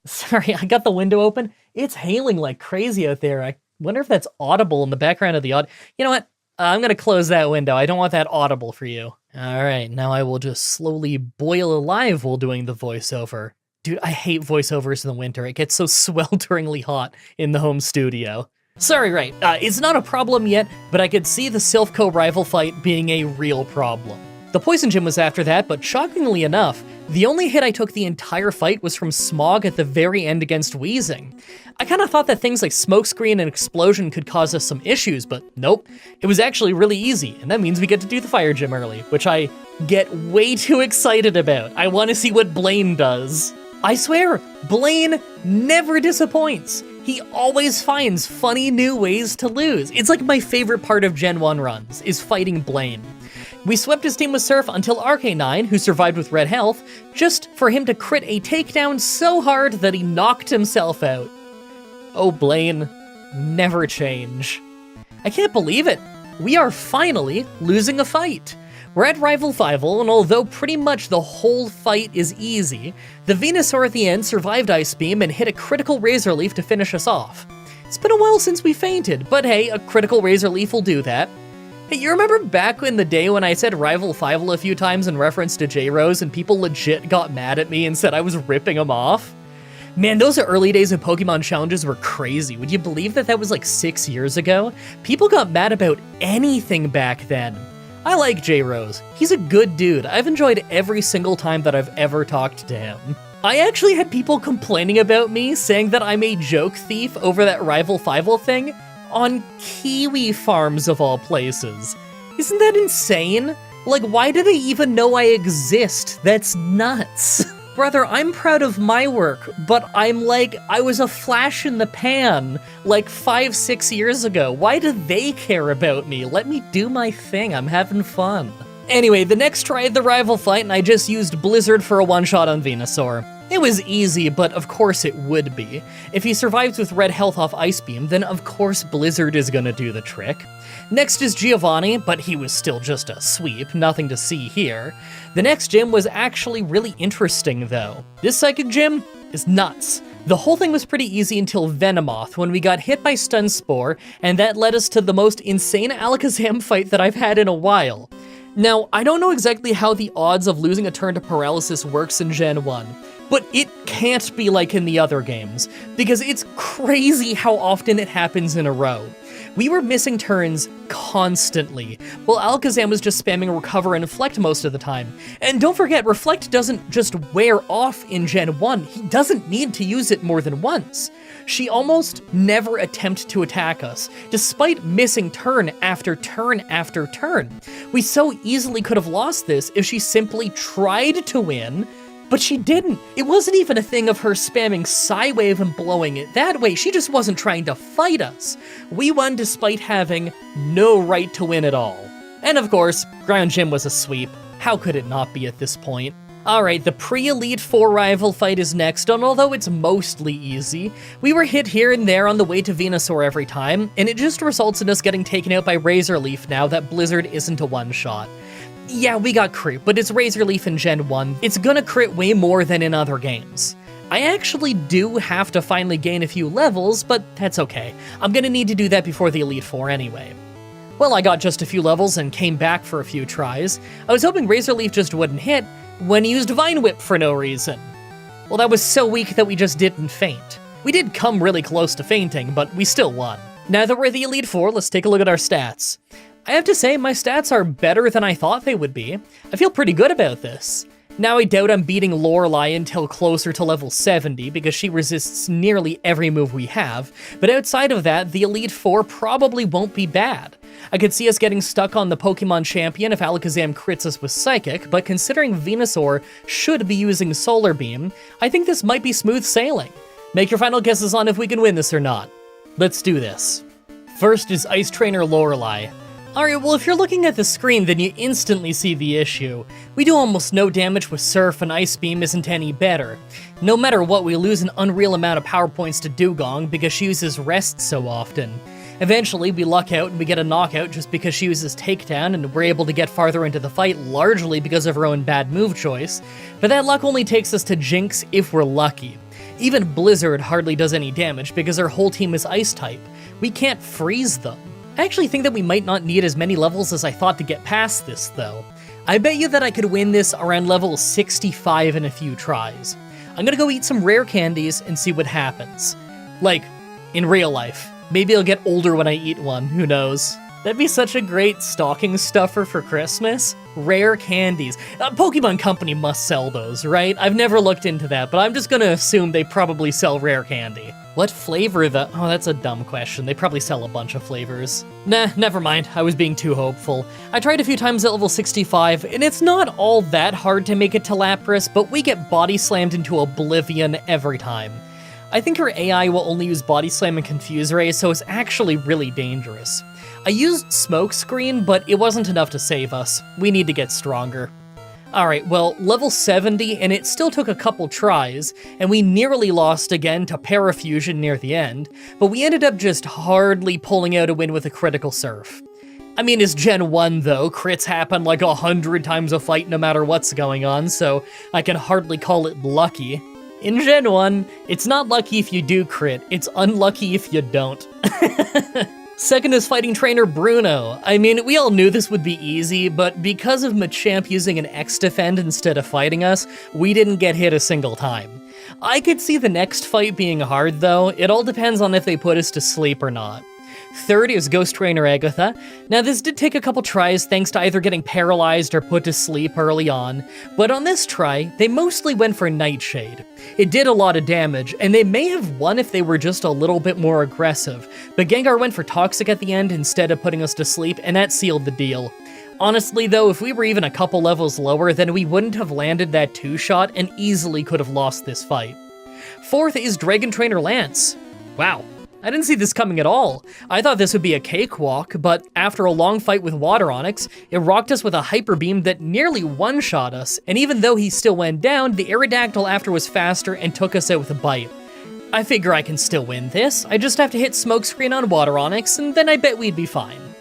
Sorry, I got the window open. It's hailing like crazy out there. I wonder if that's audible in the background of the You know what? I'm gonna close that window. I don't want that audible for you. Alright, now I will just slowly boil alive while doing the voiceover. Dude, I hate voiceovers in the winter. It gets so swelteringly hot in the home studio. Sorry, right. It's not a problem yet, but I could see the Silphco rival fight being a real problem. The Poison Gym was after that, but shockingly enough, the only hit I took the entire fight was from Smog at the very end against Weezing. I kinda thought that things like Smokescreen and Explosion could cause us some issues, but nope. It was actually really easy, and that means we get to do the Fire Gym early, which I get way too excited about. I want to see what Blaine does. I swear, Blaine never disappoints. He always finds funny new ways to lose. It's like my favorite part of Gen 1 runs, is fighting Blaine. We swept his team with Surf until Arcanine, who survived with red health, just for him to crit a takedown so hard that he knocked himself out. Oh, Blaine, never change. I can't believe it. We are finally losing a fight. We're at Rival Fival, and although pretty much the whole fight is easy, the Venusaur at the end survived Ice Beam and hit a critical Razor Leaf to finish us off. It's been a while since we fainted, but hey, a critical Razor Leaf will do that. Hey, you remember back in the day when I said Rival Fival a few times in reference to J-Rose and people legit got mad at me and said I was ripping them off? Man, those early days of Pokemon challenges were crazy. Would you believe that that was like 6 years ago? People got mad about anything back then. I like J-Rose. He's a good dude. I've enjoyed every single time that I've ever talked to him. I actually had people complaining about me, saying that I'm a joke thief over that Rival Fival thing on Kiwi Farms of all places. Isn't that insane? Like, why do they even know I exist? That's nuts. Brother, I'm proud of my work, but I'm like, I was a flash in the pan like 5-6 years ago. Why do they care about me? Let me do my thing, I'm having fun. Anyway, the next try at the rival fight, and I just used Blizzard for a one-shot on Venusaur. It was easy, but of course it would be. If he survives with red health off Ice Beam, then of course Blizzard is gonna do the trick. Next is Giovanni, but he was still just a sweep, nothing to see here. The next gym was actually really interesting though. This Psychic Gym is nuts. The whole thing was pretty easy until Venomoth, when we got hit by Stun Spore, and that led us to the most insane Alakazam fight that I've had in a while. Now, I don't know exactly how the odds of losing a turn to Paralysis works in Gen 1, but it can't be like in the other games, because it's crazy how often it happens in a row. We were missing turns constantly, while Alakazam was just spamming Recover and Reflect most of the time. And don't forget, Reflect doesn't just wear off in Gen 1, he doesn't need to use it more than once. She almost never attempted to attack us, despite missing turn after turn after turn. We so easily could have lost this if she simply tried to win, but she didn't. It wasn't even a thing of her spamming Psywave and blowing it that way, she just wasn't trying to fight us. We won despite having no right to win at all. And of course, Ground Gym was a sweep. How could it not be at this point? Alright, the pre-Elite Four rival fight is next, and although it's mostly easy, we were hit here and there on the way to Venusaur every time, and it just results in us getting taken out by Razor Leaf now that Blizzard isn't a one-shot. Yeah, we got crit, but it's Razor Leaf in Gen 1. It's gonna crit way more than in other games. I actually do have to finally gain a few levels, but that's okay. I'm gonna need to do that before the Elite Four anyway. Well, I got just a few levels and came back for a few tries. I was hoping Razor Leaf just wouldn't hit when he used Vine Whip for no reason. Well, that was so weak that we just didn't faint. We did come really close to fainting, but we still won. Now that we're the Elite Four, let's take a look at our stats. I have to say, my stats are better than I thought they would be. I feel pretty good about this. Now I doubt I'm beating Lorelei until closer to level 70, because she resists nearly every move we have, but outside of that, the Elite Four probably won't be bad. I could see us getting stuck on the Pokemon Champion if Alakazam crits us with Psychic, but considering Venusaur should be using Solar Beam, I think this might be smooth sailing. Make your final guesses on if we can win this or not. let's do this. First is Ice Trainer Lorelei. Alright, well if you're looking at the screen, then you instantly see the issue. We do almost no damage with Surf, and Ice Beam isn't any better. No matter what, we lose an unreal amount of power points to Dugong because she uses Rest so often. Eventually, we luck out and we get a knockout just because she uses Takedown, and we're able to get farther into the fight largely because of her own bad move choice, but that luck only takes us to Jinx if we're lucky. Even Blizzard hardly does any damage because our whole team is Ice type. We can't freeze them. I actually think that we might not need as many levels as I thought to get past this, though. I bet you that I could win this around level 65 in a few tries. I'm gonna go eat some rare candies and see what happens. Like, in real life. Maybe I'll get older when I eat one, who knows. That'd be such a great stocking stuffer for Christmas. Rare candies. Pokemon Company must sell those, right? I've never looked into that, but I'm just gonna assume they probably sell rare candy. What flavor the— oh, that's a dumb question. They probably sell a bunch of flavors. Nah, never mind. I was being too hopeful. I tried a few times at level 65, and it's not all that hard to make it to Lapras, but we get body slammed into oblivion every time. I think her AI will only use Body Slam and Confuse Ray, so it's actually really dangerous. I used Smoke Screen, but it wasn't enough to save us. We need to get stronger. Alright, well, level 70, and it still took a couple tries, and we nearly lost again to Parafusion near the end, but we ended up just hardly pulling out a win with a critical Surf. I mean, it's Gen 1 though, crits happen like 100 times a fight no matter what's going on, so I can hardly call it lucky. In Gen 1, it's not lucky if you do crit, it's unlucky if you don't. Second is Fighting Trainer Bruno. I mean, we all knew this would be easy, but because of Machamp using an X-Defend instead of fighting us, we didn't get hit a single time. I could see the next fight being hard though, it all depends on if they put us to sleep or not. Third is Ghost Trainer Agatha. Now this did take a couple tries thanks to either getting paralyzed or put to sleep early on, but on this try, they mostly went for Nightshade. It did a lot of damage, and they may have won if they were just a little bit more aggressive, but Gengar went for Toxic at the end instead of putting us to sleep, and that sealed the deal. Honestly though, if we were even a couple levels lower, then we wouldn't have landed that 2-shot and easily could have lost this fight. Fourth is Dragon Trainer Lance. Wow. I didn't see this coming at all. I thought this would be a cakewalk, but after a long fight with Water Onix, it rocked us with a Hyper Beam that nearly one-shot us, and even though he still went down, the Aerodactyl after was faster and took us out with a bite. I figure I can still win this. I just have to hit Smokescreen on Water Onix, and then I bet we'd be fine.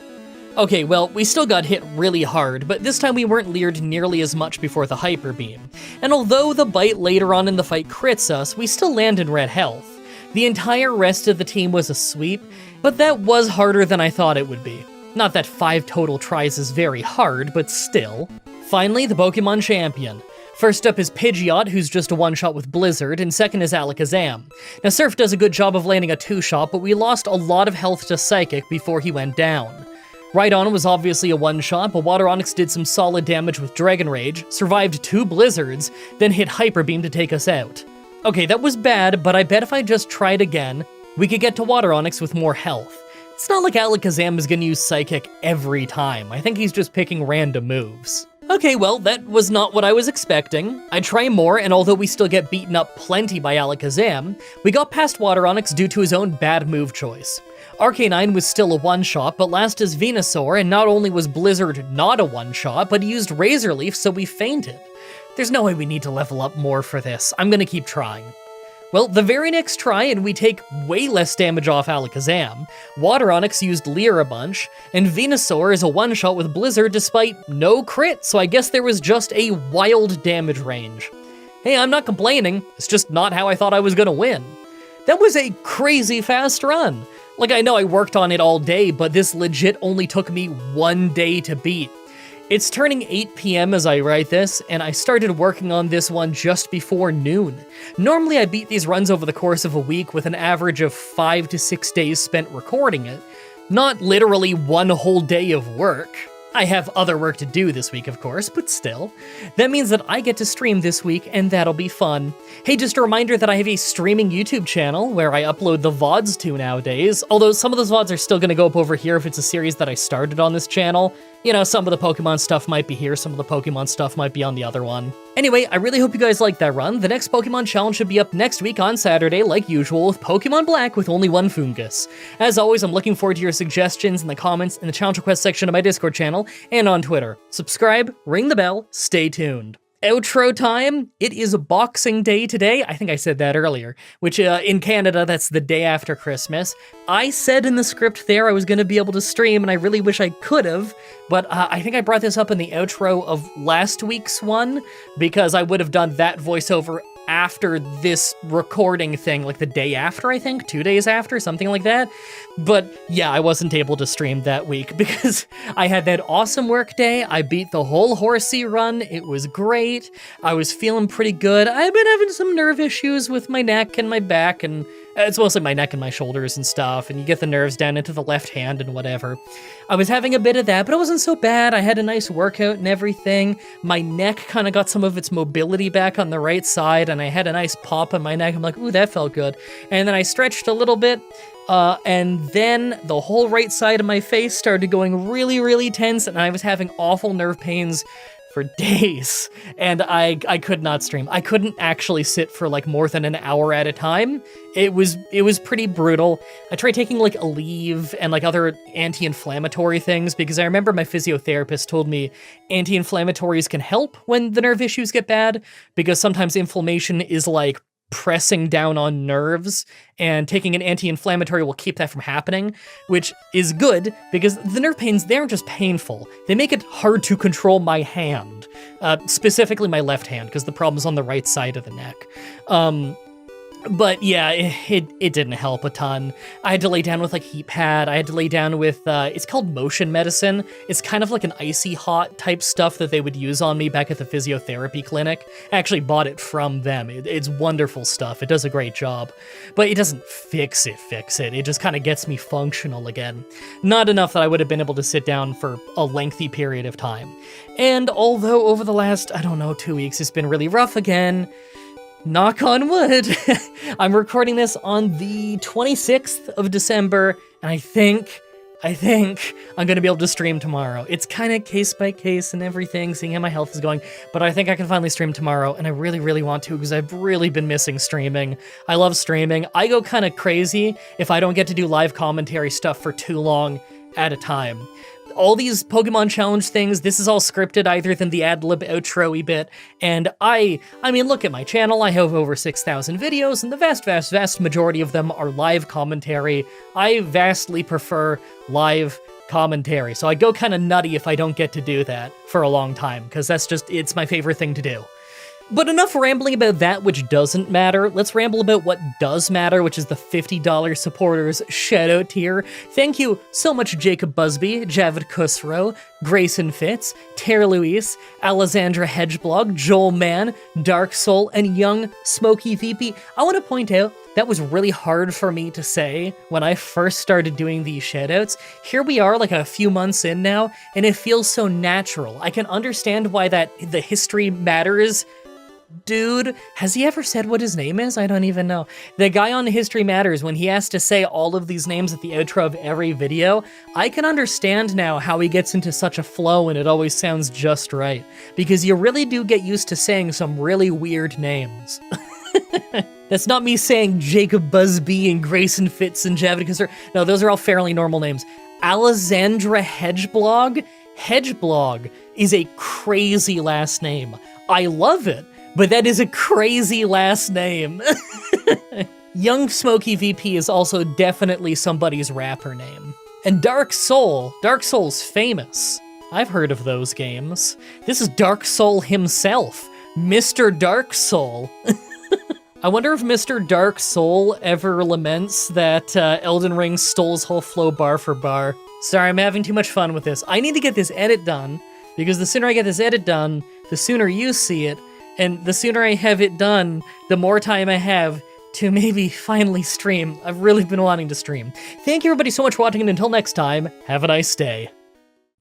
Okay, well, we still got hit really hard, but this time we weren't leered nearly as much before the Hyper Beam. And although the bite later on in the fight crits us, we still land in red health. The entire rest of the team was a sweep, but that was harder than I thought it would be. Not that 5 total tries is very hard, but still. Finally, the Pokemon Champion. First up is Pidgeot, who's just a one-shot with Blizzard, and second is Alakazam. Now Surf does a good job of landing a 2-shot, but we lost a lot of health to Psychic before he went down. Rhydon was obviously a one-shot, but Water Onix did some solid damage with Dragon Rage, survived 2 Blizzards, then hit Hyper Beam to take us out. Okay, that was bad, but I bet if I just tried again, we could get to Water Onix with more health. It's not like Alakazam is gonna use Psychic every time. I think he's just picking random moves. Okay, well, that was not what I was expecting. I try more, and although we still get beaten up plenty by Alakazam, we got past Water Onix due to his own bad move choice. Arcanine was still a one-shot, but last is Venusaur, and not only was Blizzard not a one-shot, but he used Razor Leaf, so we fainted. There's no way we need to level up more for this. I'm gonna keep trying. Well, the very next try, and we take way less damage off Alakazam. Water Onix used Leer a bunch, and Venusaur is a one-shot with Blizzard despite no crit, so I guess there was just a wild damage range. Hey, I'm not complaining. It's just not how I thought I was gonna win. That was a crazy fast run. Like, I know I worked on it all day, but this legit only took me 1 day to beat. It's turning 8 p.m. as I write this, and I started working on this one just before noon. Normally I beat these runs over the course of a week with an average of 5 to 6 days spent recording it. Not literally 1 whole day of work. I have other work to do this week, of course, but still. That means that I get to stream this week, and that'll be fun. Hey, just a reminder that I have a streaming YouTube channel where I upload the VODs to nowadays, although some of those VODs are still gonna go up over here if it's a series that I started on this channel. You know, some of the Pokemon stuff might be here, some of the Pokemon stuff might be on the other one. Anyway, I really hope you guys liked that run. The next Pokemon challenge should be up next week on Saturday, like usual, with Pokemon Black with only one Fungus. As always, I'm looking forward to your suggestions in the comments in the challenge request section of my Discord channel and on Twitter. Subscribe, ring the bell, stay tuned. Outro time. It is Boxing Day today. I think I said that earlier, which in Canada, that's the day after Christmas. I said in the script there I was going to be able to stream, and I really wish I could have, but I think I brought this up in the outro of last week's one, because I would have done that voiceover after this recording thing, like the day after, I think, 2 days after, something like that. But yeah, I wasn't able to stream that week because I had that awesome work day. I beat the whole Horsey run. It was great. I was feeling pretty good. I've been having some nerve issues with my neck and my back, and it's mostly my neck and my shoulders and stuff, and you get the nerves down into the left hand and whatever. I was having a bit of that, but it wasn't so bad. I had a nice workout and everything. My neck kind of got some of its mobility back on the right side, and I had a nice pop in my neck. I'm like, ooh, that felt good. And then I stretched a little bit, and then the whole right side of my face started going really, really tense, and I was having awful nerve pains for days, and I could not stream. I couldn't actually sit for like more than an hour at a time. It was pretty brutal. I tried taking like a leave and like other anti-inflammatory things, because I remember my physiotherapist told me anti-inflammatories can help when the nerve issues get bad, because sometimes inflammation is like pressing down on nerves, and taking an anti-inflammatory will keep that from happening, which is good because the nerve pains, they aren't just painful, they make it hard to control my hand, specifically my left hand, because the problem's on the right side of the neck. But yeah, it didn't help a ton. I had to lay down with like heat pad. I had to lay down with, it's called motion medicine. It's kind of like an icy hot type stuff that they would use on me back at the physiotherapy clinic. I actually bought it from them. It's wonderful stuff. It does a great job. But it doesn't fix it. It just kind of gets me functional again. Not enough that I would have been able to sit down for a lengthy period of time. And although over the last, 2 weeks, it's been really rough again, knock on wood, I'm recording this on the 26th of December, and I think I'm gonna be able to stream tomorrow. It's kind of case by case and everything, seeing how my health is going, but I think I can finally stream tomorrow, and I really, really want to, because I've really been missing streaming. I love streaming. I go kind of crazy if I don't get to do live commentary stuff for too long at a time. All these Pokemon Challenge things, this is all scripted either than the ad-lib outro-y bit, and I mean, look at my channel, I have over 6,000 videos, and the vast majority of them are live commentary. I vastly prefer live commentary, so I go kind of nutty if I don't get to do that for a long time, because it's my favorite thing to do. But enough rambling about that which doesn't matter. Let's ramble about what does matter, which is the $50 supporters shoutout tier. Thank you so much, Jacob Busby, Javid Kusro, Grayson Fitz, Tara Louise, Alessandra Hedgeblog, Joel Mann, Dark Soul, and Young Smoky VP. I want to point out that was really hard for me to say when I first started doing these shoutouts. Here we are like a few months in now, and it feels so natural. I can understand why the history matters. Dude, has he ever said what his name is? I don't even know. The guy on History Matters, when he has to say all of these names at the outro of every video, I can understand now how he gets into such a flow and it always sounds just right. Because you really do get used to saying some really weird names. That's not me saying Jacob Busby and Grayson Fitz and Javid Kusro. No, those are all fairly normal names. Alessandra Hedgeblog? Hedgeblog is a crazy last name. I love it. But that is a crazy last name. Young Smoky VP is also definitely somebody's rapper name. And Dark Soul's famous. I've heard of those games. This is Dark Soul himself, Mr. Dark Soul. I wonder if Mr. Dark Soul ever laments that Elden Ring stole his whole flow bar for bar. Sorry, I'm having too much fun with this. I need to get this edit done, because the sooner I get this edit done, the sooner you see it, and the sooner I have it done, the more time I have to maybe finally stream. I've really been wanting to stream. Thank you everybody so much for watching, and until next time, have a nice day.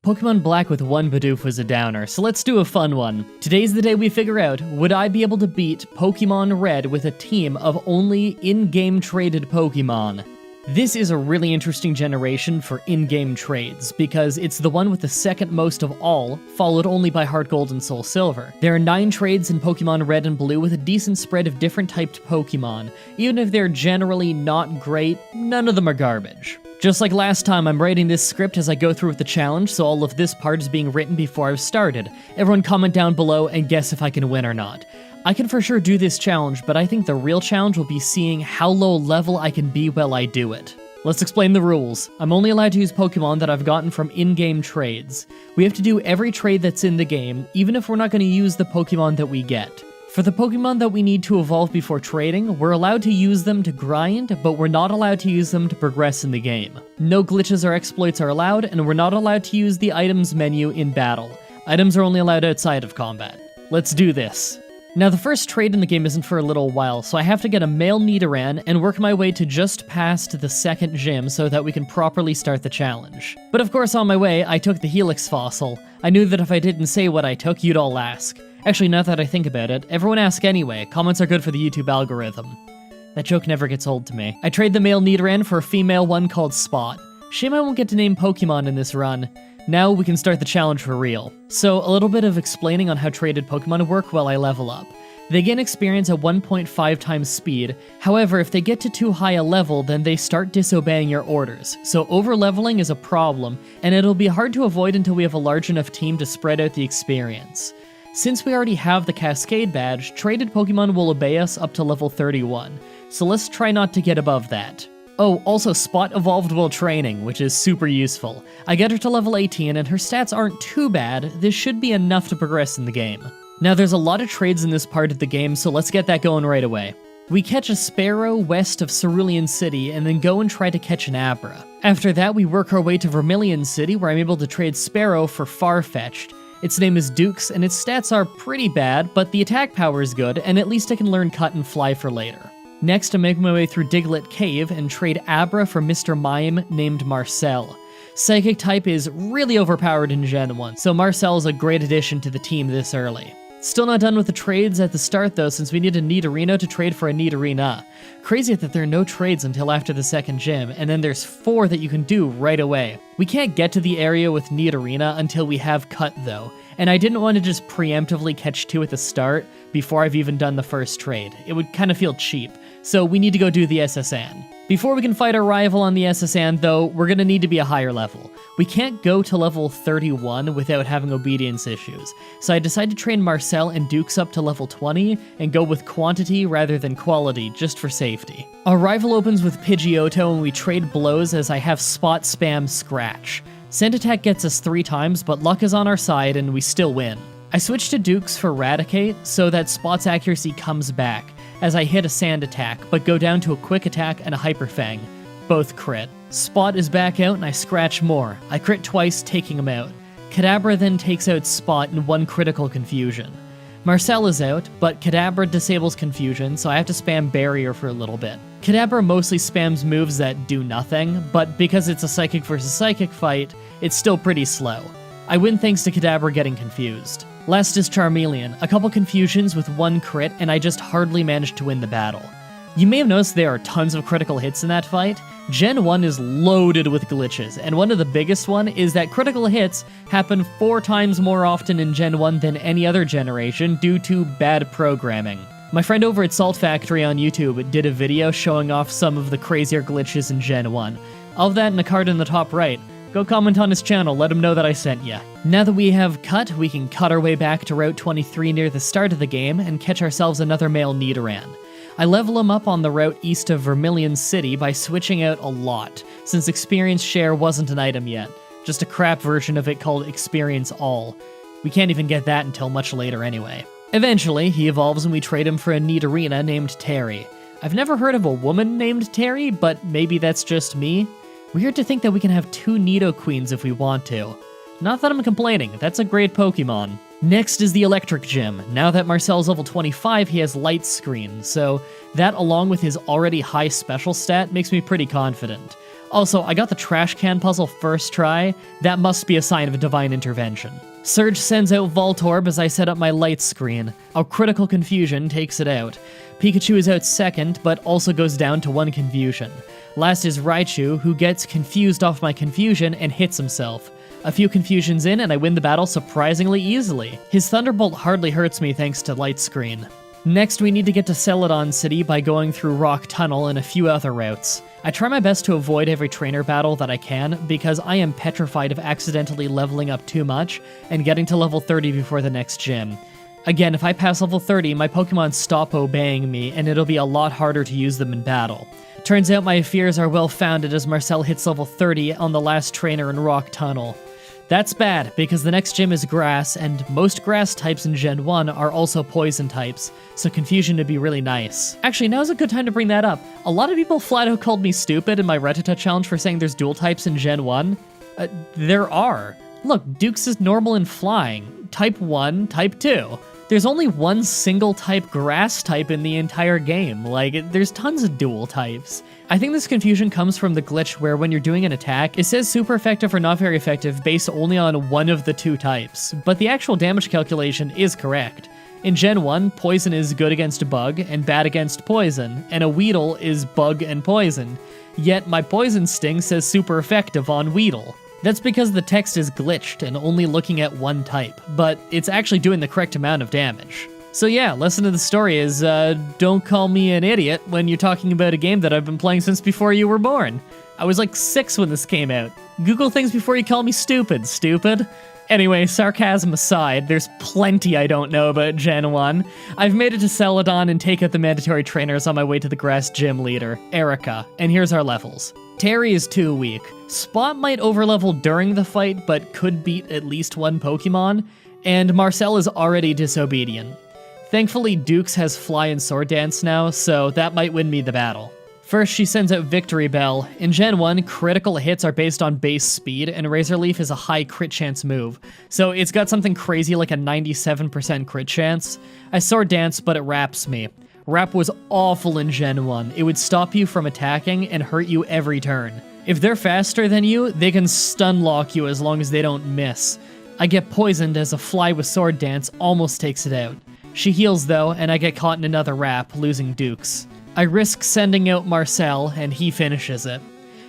Pokemon Black with one Bidoof was a downer, so let's do a fun one. Today's the day we figure out, would I be able to beat Pokemon Red with a team of only in-game traded Pokemon? This is a really interesting generation for in-game trades, because it's the one with the second most of all, followed only by Heart Gold and Soul Silver. There are 9 trades in Pokemon Red and Blue with a decent spread of different typed Pokemon. Even if they're generally not great, none of them are garbage. Just like last time, I'm writing this script as I go through with the challenge, so all of this part is being written before I've started. Everyone comment down below and guess if I can win or not. I can for sure do this challenge, but I think the real challenge will be seeing how low level I can be while I do it. Let's explain the rules. I'm only allowed to use Pokemon that I've gotten from in-game trades. We have to do every trade that's in the game, even if we're not going to use the Pokemon that we get. For the Pokemon that we need to evolve before trading, we're allowed to use them to grind, but we're not allowed to use them to progress in the game. No glitches or exploits are allowed, and we're not allowed to use the items menu in battle. Items are only allowed outside of combat. Let's do this. Now, the first trade in the game isn't for a little while, so I have to get a male Nidoran and work my way to just past the second gym so that we can properly start the challenge. But of course, on my way, I took the Helix fossil. I knew that if I didn't say what I took, you'd all ask. Actually, now that I think about it, everyone ask anyway. Comments are good for the YouTube algorithm. That joke never gets old to me. I trade the male Nidoran for a female one called Spot. Shame I won't get to name Pokemon in this run. Now we can start the challenge for real. So, a little bit of explaining on how traded Pokemon work while I level up. They gain experience at 1.5 times speed, however, if they get to too high a level, then they start disobeying your orders. So over-leveling is a problem, and it'll be hard to avoid until we have a large enough team to spread out the experience. Since we already have the Cascade badge, traded Pokemon will obey us up to level 31, so let's try not to get above that. Oh, also Spot evolved while training, which is super useful. I get her to level 18 and her stats aren't too bad. This should be enough to progress in the game. Now there's a lot of trades in this part of the game, so let's get that going right away. We catch a Sparrow west of Cerulean City and then go and try to catch an Abra. After that, we work our way to Vermilion City where I'm able to trade Sparrow for Farfetch'd. Its name is Dukes and its stats are pretty bad, but the attack power is good and at least I can learn Cut and Fly for later. Next, I make my way through Diglett Cave and trade Abra for Mr. Mime named Marcel. Psychic type is really overpowered in Gen 1, so Marcel is a great addition to the team this early. Still not done with the trades at the start though, since we need a Nidorino to trade for a Nidorina. Crazy that there are no trades until after the second gym, and then there's 4 that you can do right away. We can't get to the area with Nidorina until we have Cut though, and I didn't want to just preemptively catch 2 at the start before I've even done the first trade. It would kind of feel cheap, so we need to go do the SSN. Before we can fight our rival on the SSN though, we're gonna need to be a higher level. We can't go to level 31 without having obedience issues, so I decided to train Marcel and Dukes up to level 20 and go with quantity rather than quality, just for safety. Our rival opens with Pidgeotto and we trade blows as I have Spot spam Scratch. Scent attack gets us 3 times, but luck is on our side and we still win. I switch to Dukes for Raticate so that Spot's accuracy comes back, as I hit a Sand attack, but go down to a Quick Attack and a Hyper Fang. Both crit. Spot is back out and I scratch more. I crit twice, taking him out. Kadabra then takes out Spot in 1 critical confusion. Marcel is out, but Kadabra disables confusion, so I have to spam Barrier for a little bit. Kadabra mostly spams moves that do nothing, but because it's a Psychic versus Psychic fight, it's still pretty slow. I win thanks to Kadabra getting confused. Last is Charmeleon, a couple confusions with 1 crit, and I just hardly managed to win the battle. You may have noticed there are tons of critical hits in that fight. Gen 1 is loaded with glitches, and one of the biggest one is that critical hits happen 4 times more often in Gen 1 than any other generation due to bad programming. My friend over at Salt Factory on YouTube did a video showing off some of the crazier glitches in Gen 1. All of that in the card in the top right. Go comment on his channel, let him know that I sent ya. Now that we have Cut, we can cut our way back to Route 23 near the start of the game and catch ourselves another male Nidoran. I level him up on the route east of Vermilion City by switching out a lot, since Experience Share wasn't an item yet, just a crap version of it called Experience All. We can't even get that until much later anyway. Eventually, he evolves and we trade him for a Nidorina named Terry. I've never heard of a woman named Terry, but maybe that's just me. Weird to think that we can have 2 Nidoqueens if we want to. Not that I'm complaining, that's a great Pokemon. Next is the Electric Gym. Now that Marcel's level 25, he has Light Screen, so that along with his already high special stat makes me pretty confident. Also, I got the trash can puzzle first try. That must be a sign of a divine intervention. Surge sends out Voltorb as I set up my Light Screen. Our critical confusion takes it out. Pikachu is out second, but also goes down to 1 confusion. Last is Raichu, who gets confused off my confusion and hits himself. A few confusions in and I win the battle surprisingly easily. His Thunderbolt hardly hurts me thanks to Light Screen. Next, we need to get to Celadon City by going through Rock Tunnel and a few other routes. I try my best to avoid every trainer battle that I can, because I am petrified of accidentally leveling up too much and getting to level 30 before the next gym. Again, if I pass level 30, my Pokemon stop obeying me, and it'll be a lot harder to use them in battle. Turns out my fears are well founded as Marcel hits level 30 on the last trainer in Rock Tunnel. That's bad, because the next gym is grass, and most grass types in Gen 1 are also poison types, so confusion would be really nice. Actually, now's a good time to bring that up. A lot of people flat out called me stupid in my Rattata challenge for saying there's dual types in Gen 1. There are. Look, Dukes is normal in flying. Type 1, Type 2. There's only one single type grass type in the entire game. Like, there's tons of dual types. I think this confusion comes from the glitch where when you're doing an attack, it says super effective or not very effective based only on one of the two types, but the actual damage calculation is correct. In Gen 1, Poison is good against Bug and bad against Poison, and a Weedle is Bug and Poison. Yet my Poison Sting says super effective on Weedle. That's because the text is glitched and only looking at one type, but it's actually doing the correct amount of damage. So yeah, lesson of the story is, don't call me an idiot when you're talking about a game that I've been playing since before you were born. I was like 6 when this came out. Google things before you call me stupid, stupid. Anyway, sarcasm aside, there's plenty I don't know about Gen 1. I've made it to Celadon and take out the mandatory trainers on my way to the grass gym leader, Erica, and here's our levels. Terry is too weak. Spot might overlevel during the fight, but could beat at least one Pokemon, and Marcel is already disobedient. Thankfully, Dukes has Fly and Sword Dance now, so that might win me the battle. First, she sends out Victory Bell. In Gen 1, critical hits are based on base speed, and Razor Leaf is a high crit chance move, so it's got something crazy like a 97% crit chance. I Sword Dance, but it wraps me. Wrap was awful in Gen 1. It would stop you from attacking and hurt you every turn. If they're faster than you, they can stun lock you as long as they don't miss. I get poisoned as a Fly with Sword Dance almost takes it out. She heals though, and I get caught in another wrap, losing Dukes. I risk sending out Marcel, and he finishes it.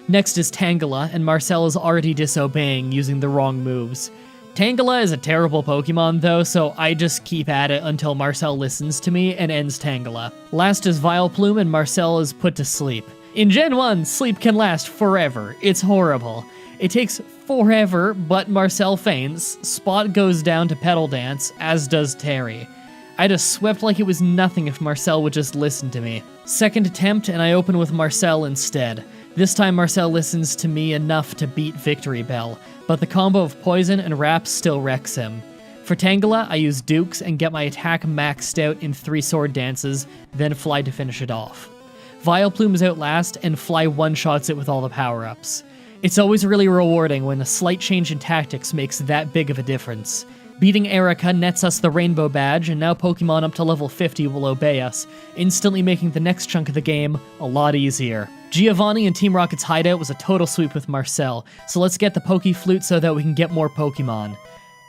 Next is Tangela, and Marcel is already disobeying, using the wrong moves. Tangela is a terrible Pokemon though, so I just keep at it until Marcel listens to me and ends Tangela. Last is Vileplume, and Marcel is put to sleep. In Gen 1, sleep can last forever. It's horrible. It takes forever, but Marcel faints. Spot goes down to Petal Dance, as does Terry. I'd have swept like it was nothing if Marcel would just listen to me. Second attempt, and I open with Marcel instead. This time Marcel listens to me enough to beat Victory Bell, but the combo of Poison and Wrap still wrecks him. For Tangela, I use Dukes and get my attack maxed out in 3 Sword Dances, then Fly to finish it off. Vileplume is out last, and Fly one-shots it with all the power-ups. It's always really rewarding when a slight change in tactics makes that big of a difference. Beating Erica nets us the Rainbow Badge, and now Pokemon up to level 50 will obey us, instantly making the next chunk of the game a lot easier. Giovanni and Team Rocket's hideout was a total sweep with Marcel, so let's get the Poke-Flute so that we can get more Pokemon.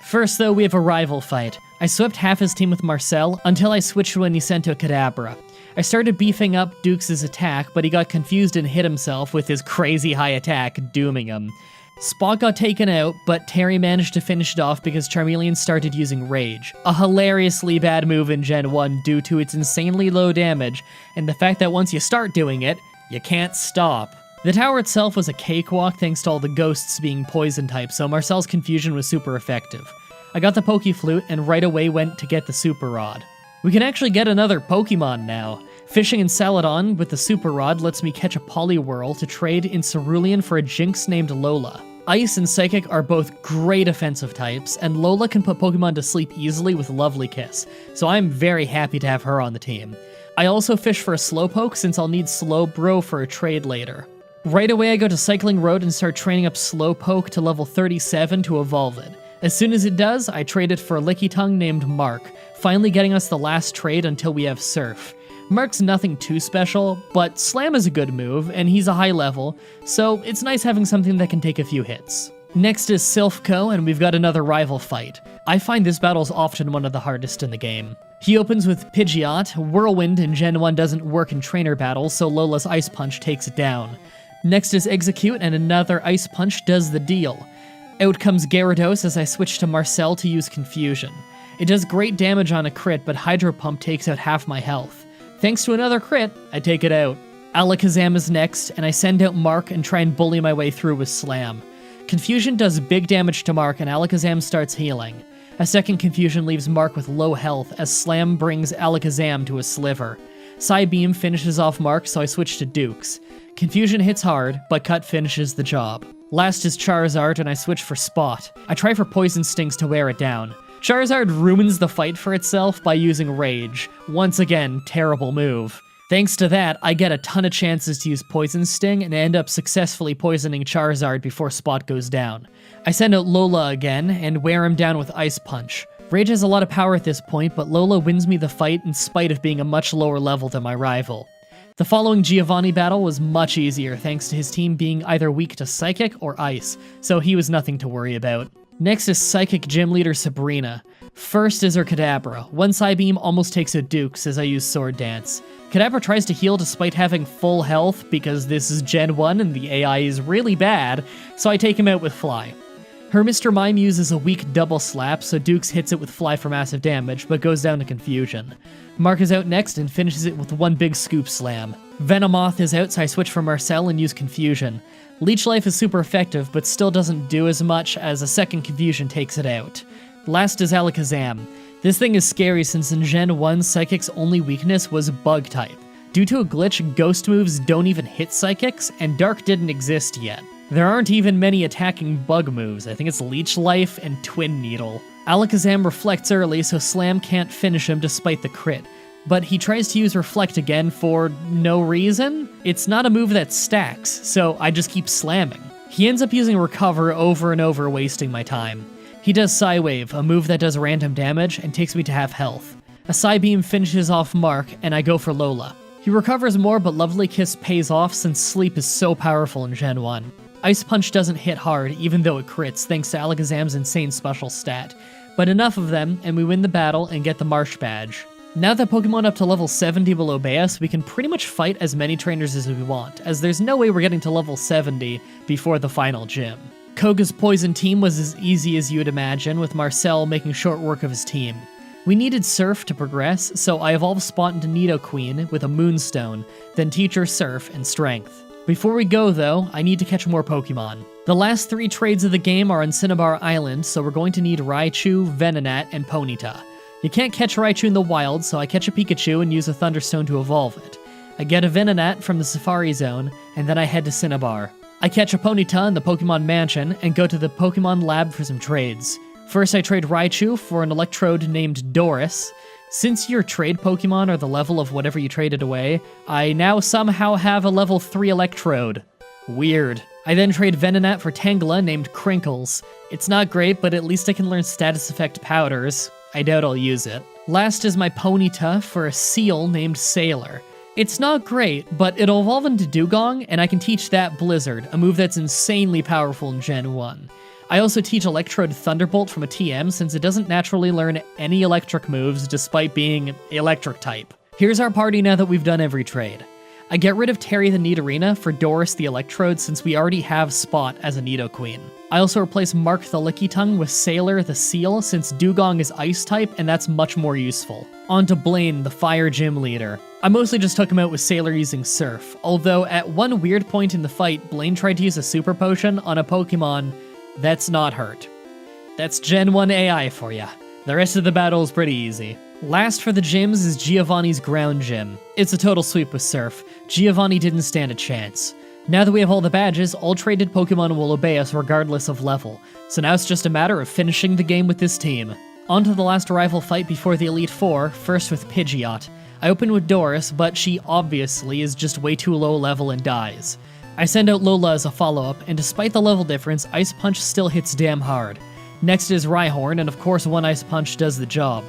First though, we have a rival fight. I swept half his team with Marcel until I switched to a Nisento Kadabra. I started beefing up Dukes' attack, but he got confused and hit himself with his crazy high attack, dooming him. Spot got taken out, but Terry managed to finish it off because Charmeleon started using Rage, a hilariously bad move in Gen 1 due to its insanely low damage, and the fact that once you start doing it, you can't stop. The tower itself was a cakewalk thanks to all the ghosts being poison type, so Marcel's confusion was super effective. I got the Poke-Flute and right away went to get the Super Rod. We can actually get another Pokemon now. Fishing in Celadon with the Super Rod lets me catch a Poliwhirl to trade in Cerulean for a Jinx named Lola. Ice and Psychic are both great offensive types, and Lola can put Pokemon to sleep easily with Lovely Kiss, so I'm very happy to have her on the team. I also fish for a Slowpoke since I'll need Slowbro for a trade later. Right away I go to Cycling Road and start training up Slowpoke to level 37 to evolve it. As soon as it does, I trade it for a Lickitung named Mark, finally getting us the last trade until we have Surf. Mark's nothing too special, but Slam is a good move, and he's a high level, so it's nice having something that can take a few hits. Next is Silphco, and we've got another rival fight. I find this battle's often one of the hardest in the game. He opens with Pidgeot. Whirlwind in Gen 1 doesn't work in trainer battles, so Lola's Ice Punch takes it down. Next is Execute, and another Ice Punch does the deal. Out comes Gyarados as I switch to Marcel to use Confusion. It does great damage on a crit, but Hydro Pump takes out half my health. Thanks to another crit, I take it out. Alakazam is next, and I send out Mark and try and bully my way through with Slam. Confusion does big damage to Mark, and Alakazam starts healing. A second Confusion leaves Mark with low health, as Slam brings Alakazam to a sliver. Psybeam finishes off Mark, so I switch to Dukes. Confusion hits hard, but Cut finishes the job. Last is Charizard, and I switch for Spot. I try for Poison Stings to wear it down. Charizard ruins the fight for itself by using Rage. Once again, terrible move. Thanks to that, I get a ton of chances to use Poison Sting and end up successfully poisoning Charizard before Spot goes down. I send out Lola again and wear him down with Ice Punch. Rage has a lot of power at this point, but Lola wins me the fight in spite of being a much lower level than my rival. The following Giovanni battle was much easier thanks to his team being either weak to Psychic or Ice, so he was nothing to worry about. Next is Psychic Gym Leader Sabrina. First is her Kadabra. One Psybeam almost takes out Dukes as I use Sword Dance. Kadabra tries to heal despite having full health because this is Gen 1 and the AI is really bad, so I take him out with Fly. Her Mr. Mime uses a weak double slap, so Dukes hits it with Fly for massive damage, but goes down to Confusion. Mark is out next and finishes it with one big Scoop Slam. Venomoth is out, so I switch for Marcel and use Confusion. Leech Life is super effective, but still doesn't do as much as a second Confusion takes it out. Last is Alakazam. This thing is scary since in Gen 1, Psychic's only weakness was Bug type. Due to a glitch, Ghost moves don't even hit Psychics, and Dark didn't exist yet. There aren't even many attacking Bug moves. I think it's Leech Life and Twin Needle. Alakazam reflects early, so Slam can't finish him despite the crit. But he tries to use Reflect again for no reason. It's not a move that stacks, so I just keep slamming. He ends up using Recover over and over, wasting my time. He does Psywave, a move that does random damage and takes me to half health. A Psybeam finishes off Mark, and I go for Lola. He recovers more, but Lovely Kiss pays off since Sleep is so powerful in Gen 1. Ice Punch doesn't hit hard, even though it crits thanks to Alakazam's insane special stat. But enough of them, and we win the battle and get the Marsh Badge. Now that Pokemon up to level 70 will obey us, we can pretty much fight as many trainers as we want, as there's no way we're getting to level 70 before the final gym. Koga's Poison team was as easy as you'd imagine, with Marcel making short work of his team. We needed Surf to progress, so I evolved Spot into Nidoqueen with a Moonstone, then Teacher Surf and Strength. Before we go though, I need to catch more Pokemon. The last 3 trades of the game are on Cinnabar Island, so we're going to need Raichu, Venonat, and Ponyta. You can't catch Raichu in the wild, so I catch a Pikachu and use a Thunderstone to evolve it. I get a Venonat from the Safari Zone, and then I head to Cinnabar. I catch a Ponyta in the Pokemon Mansion, and go to the Pokemon Lab for some trades. First I trade Raichu for an Electrode named Doris. Since your trade Pokemon are the level of whatever you traded away, I now somehow have a level 3 Electrode. Weird. I then trade Venonat for Tangela named Crinkles. It's not great, but at least I can learn status effect powders. I doubt I'll use it. Last is my Ponyta for a Seal named Sailor. It's not great, but it'll evolve into Dugong, and I can teach that Blizzard, a move that's insanely powerful in Gen 1. I also teach Electrode Thunderbolt from a TM since it doesn't naturally learn any electric moves despite being electric type. Here's our party now that we've done every trade. I get rid of Terry the Nidorina for Doris the Electrode since we already have Spot as a Nidoqueen. I also replace Mark the Lickitung with Sailor the Seal since Dugong is Ice type and that's much more useful. On to Blaine, the Fire Gym Leader. I mostly just took him out with Sailor using Surf, although at one weird point in the fight, Blaine tried to use a Super Potion on a Pokemon that's not hurt. That's Gen 1 AI for ya. The rest of the battle is pretty easy. Last for the gyms is Giovanni's Ground Gym. It's a total sweep with Surf. Giovanni didn't stand a chance. Now that we have all the badges, all traded Pokemon will obey us regardless of level, so now it's just a matter of finishing the game with this team. On to the last rival fight before the Elite Four, first with Pidgeot. I open with Doris, but she obviously is just way too low level and dies. I send out Lola as a follow-up, and despite the level difference, Ice Punch still hits damn hard. Next is Rhyhorn, and of course one Ice Punch does the job.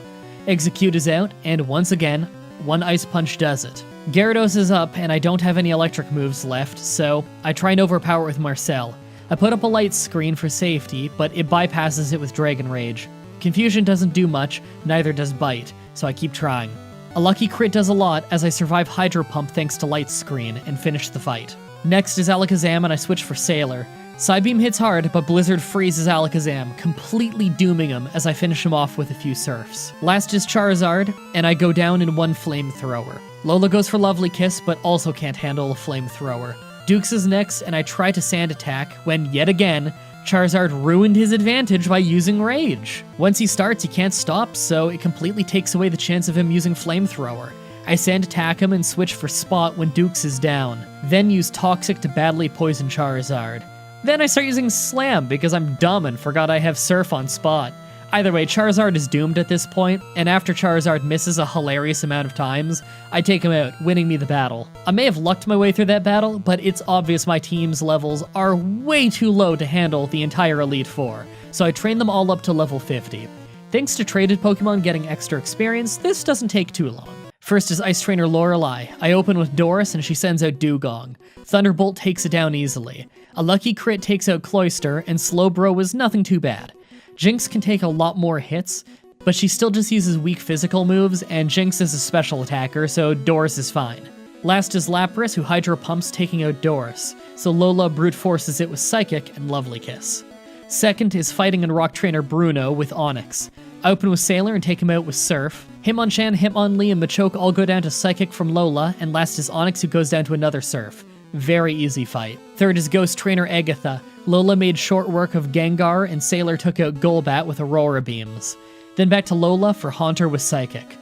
Execute is out, and once again, one Ice Punch does it. Gyarados is up, and I don't have any electric moves left, so I try and overpower it with Marcel. I put up a light screen for safety, but it bypasses it with Dragon Rage. Confusion doesn't do much, neither does Bite, so I keep trying. A lucky crit does a lot, as I survive Hydro Pump thanks to Light Screen, and finish the fight. Next is Alakazam, and I switch for Sailor. Psybeam hits hard, but Blizzard freezes Alakazam, completely dooming him as I finish him off with a few Surfs. Last is Charizard, and I go down in one Flamethrower. Lola goes for Lovely Kiss, but also can't handle a Flamethrower. Dukes is next, and I try to Sand Attack, when, yet again, Charizard ruined his advantage by using Rage. Once he starts, he can't stop, so it completely takes away the chance of him using Flamethrower. I Sand Attack him and switch for Spot when Dukes is down, then use Toxic to badly poison Charizard. Then I start using Slam because I'm dumb and forgot I have Surf on Spot. Either way, Charizard is doomed at this point, and after Charizard misses a hilarious amount of times, I take him out, winning me the battle. I may have lucked my way through that battle, but it's obvious my team's levels are way too low to handle the entire Elite Four, so I train them all up to level 50. Thanks to traded Pokemon getting extra experience, this doesn't take too long. First is Ice Trainer Lorelei. I open with Doris and she sends out Dugong. Thunderbolt takes it down easily. A lucky crit takes out Cloyster, and Slowbro was nothing too bad. Jinx can take a lot more hits, but she still just uses weak physical moves, and Jinx is a special attacker, so Doris is fine. Last is Lapras, who Hydro Pumps, taking out Doris, so Lola brute forces it with Psychic and Lovely Kiss. Second is Fighting and Rock Trainer Bruno with Onix. I open with Sailor and take him out with Surf. Hitmonchan, Hitmonlee, and Machoke all go down to Psychic from Lola, and last is Onix, who goes down to another Surf. Very easy fight. Third is Ghost Trainer Agatha. Lola made short work of Gengar, and Sailor took out Golbat with Aurora Beams. Then back to Lola for Haunter with Psychic.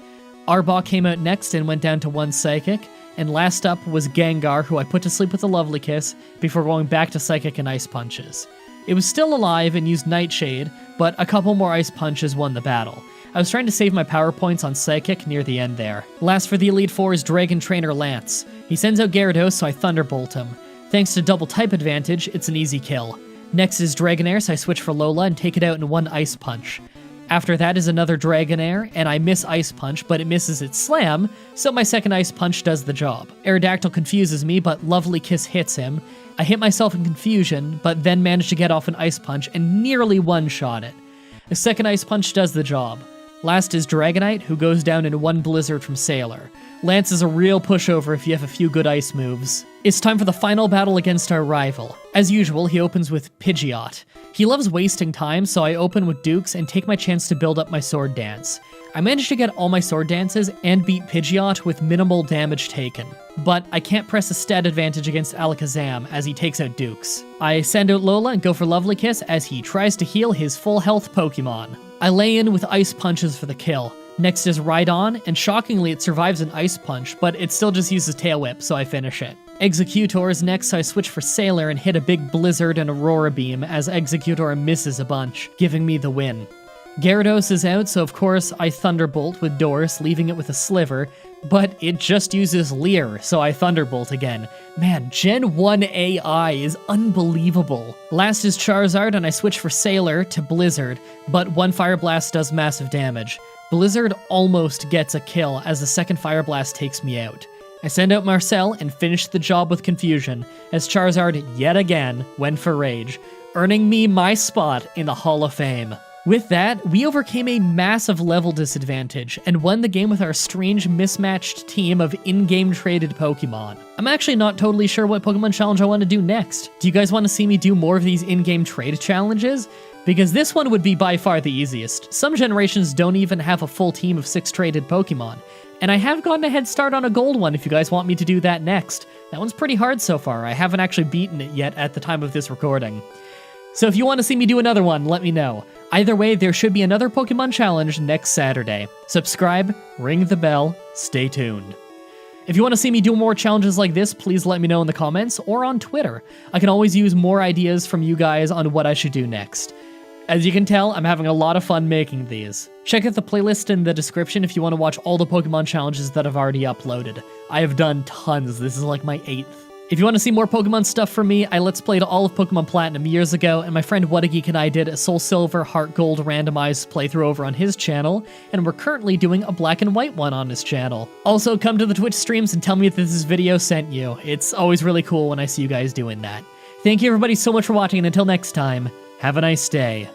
Arbok came out next and went down to one Psychic, and last up was Gengar, who I put to sleep with a Lovely Kiss before going back to Psychic and Ice Punches. It was still alive and used Nightshade, but a couple more Ice Punches won the battle. I was trying to save my power points on Psychic near the end there. Last for the Elite Four is Dragon Trainer Lance. He sends out Gyarados, so I Thunderbolt him. Thanks to double type advantage, it's an easy kill. Next is Dragonair, so I switch for Lola and take it out in one Ice Punch. After that is another Dragonair, and I miss Ice Punch, but it misses its Slam, so my second Ice Punch does the job. Aerodactyl confuses me, but Lovely Kiss hits him. I hit myself in confusion, but then manage to get off an Ice Punch and nearly one-shot it. The second Ice Punch does the job. Last is Dragonite, who goes down in one Blizzard from Sailor. Lance is a real pushover if you have a few good ice moves. It's time for the final battle against our rival. As usual, he opens with Pidgeot. He loves wasting time, so I open with Dukes and take my chance to build up my Sword Dance. I managed to get all my Sword Dances and beat Pidgeot with minimal damage taken. But I can't press a stat advantage against Alakazam as he takes out Dukes. I send out Lola and go for Lovely Kiss as he tries to heal his full health Pokemon. I lay in with Ice Punches for the kill. Next is Rhydon, and shockingly it survives an Ice Punch, but it still just uses Tail Whip, so I finish it. Executor is next, so I switch for Sailor and hit a big Blizzard and Aurora Beam as Executor misses a bunch, giving me the win. Gyarados is out, so of course I Thunderbolt with Doris, leaving it with a Sliver, but it just uses Leer, so I Thunderbolt again. Man, Gen 1 AI is unbelievable. Last is Charizard, and I switch for Sailor to Blizzard, but one Fire Blast does massive damage. Blizzard almost gets a kill as the second Fire Blast takes me out. I send out Marcel and finish the job with Confusion, as Charizard yet again went for Rage, earning me my spot in the Hall of Fame. With that, we overcame a massive level disadvantage and won the game with our strange mismatched team of in-game traded Pokemon. I'm actually not totally sure what Pokemon challenge I want to do next. Do you guys want to see me do more of these in-game trade challenges? Because this one would be by far the easiest. Some generations don't even have a full team of 6 traded Pokemon. And I have gotten a head start on a gold one if you guys want me to do that next. That one's pretty hard so far. I haven't actually beaten it yet at the time of this recording. So if you want to see me do another one, let me know. Either way, there should be another Pokemon challenge next Saturday. Subscribe, ring the bell, stay tuned. If you want to see me do more challenges like this, please let me know in the comments or on Twitter. I can always use more ideas from you guys on what I should do next. As you can tell, I'm having a lot of fun making these. Check out the playlist in the description if you want to watch all the Pokemon challenges that I've already uploaded. I have done tons, this is like my 8th. If you want to see more Pokemon stuff from me, I Let's Played all of Pokemon Platinum years ago, and my friend Whatageek and I did a Soul Silver Heart Gold randomized playthrough over on his channel, and we're currently doing a black and white one on his channel. Also, come to the Twitch streams and tell me if this video sent you. It's always really cool when I see you guys doing that. Thank you everybody so much for watching, and until next time, have a nice day.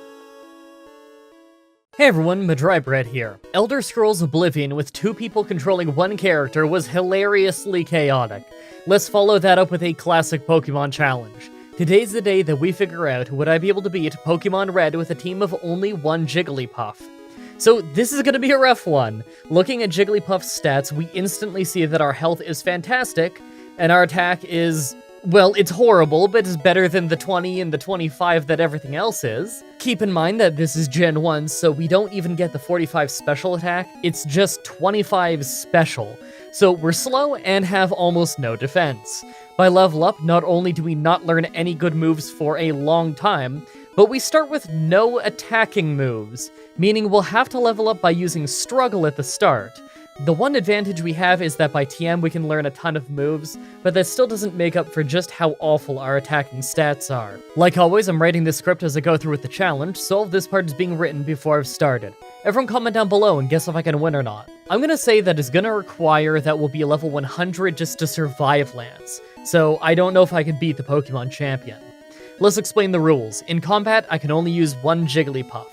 Hey everyone, Mah-Dry-Bread here. Elder Scrolls Oblivion with 2 people controlling 1 character was hilariously chaotic. Let's follow that up with a classic Pokemon challenge. Today's the day that we figure out would I be able to beat Pokemon Red with a team of only 1 Jigglypuff. So this is gonna be a rough one. Looking at Jigglypuff's stats, we instantly see that our health is fantastic, and our attack is... well, it's horrible, but it's better than the 20 and the 25 that everything else is. Keep in mind that this is Gen 1, so we don't even get the 45 special attack, it's just 25 special. So we're slow and have almost no defense. By level up, not only do we not learn any good moves for a long time, but we start with no attacking moves, meaning we'll have to level up by using Struggle at the start. The one advantage we have is that by TM we can learn a ton of moves, but that still doesn't make up for just how awful our attacking stats are. Like always, I'm writing this script as I go through with the challenge, so all of this part is being written before I've started. Everyone comment down below and guess if I can win or not. I'm gonna say that it's gonna require that we'll be level 100 just to survive Lance, so I don't know if I can beat the Pokemon champion. Let's explain the rules. In combat, I can only use 1 Jigglypuff.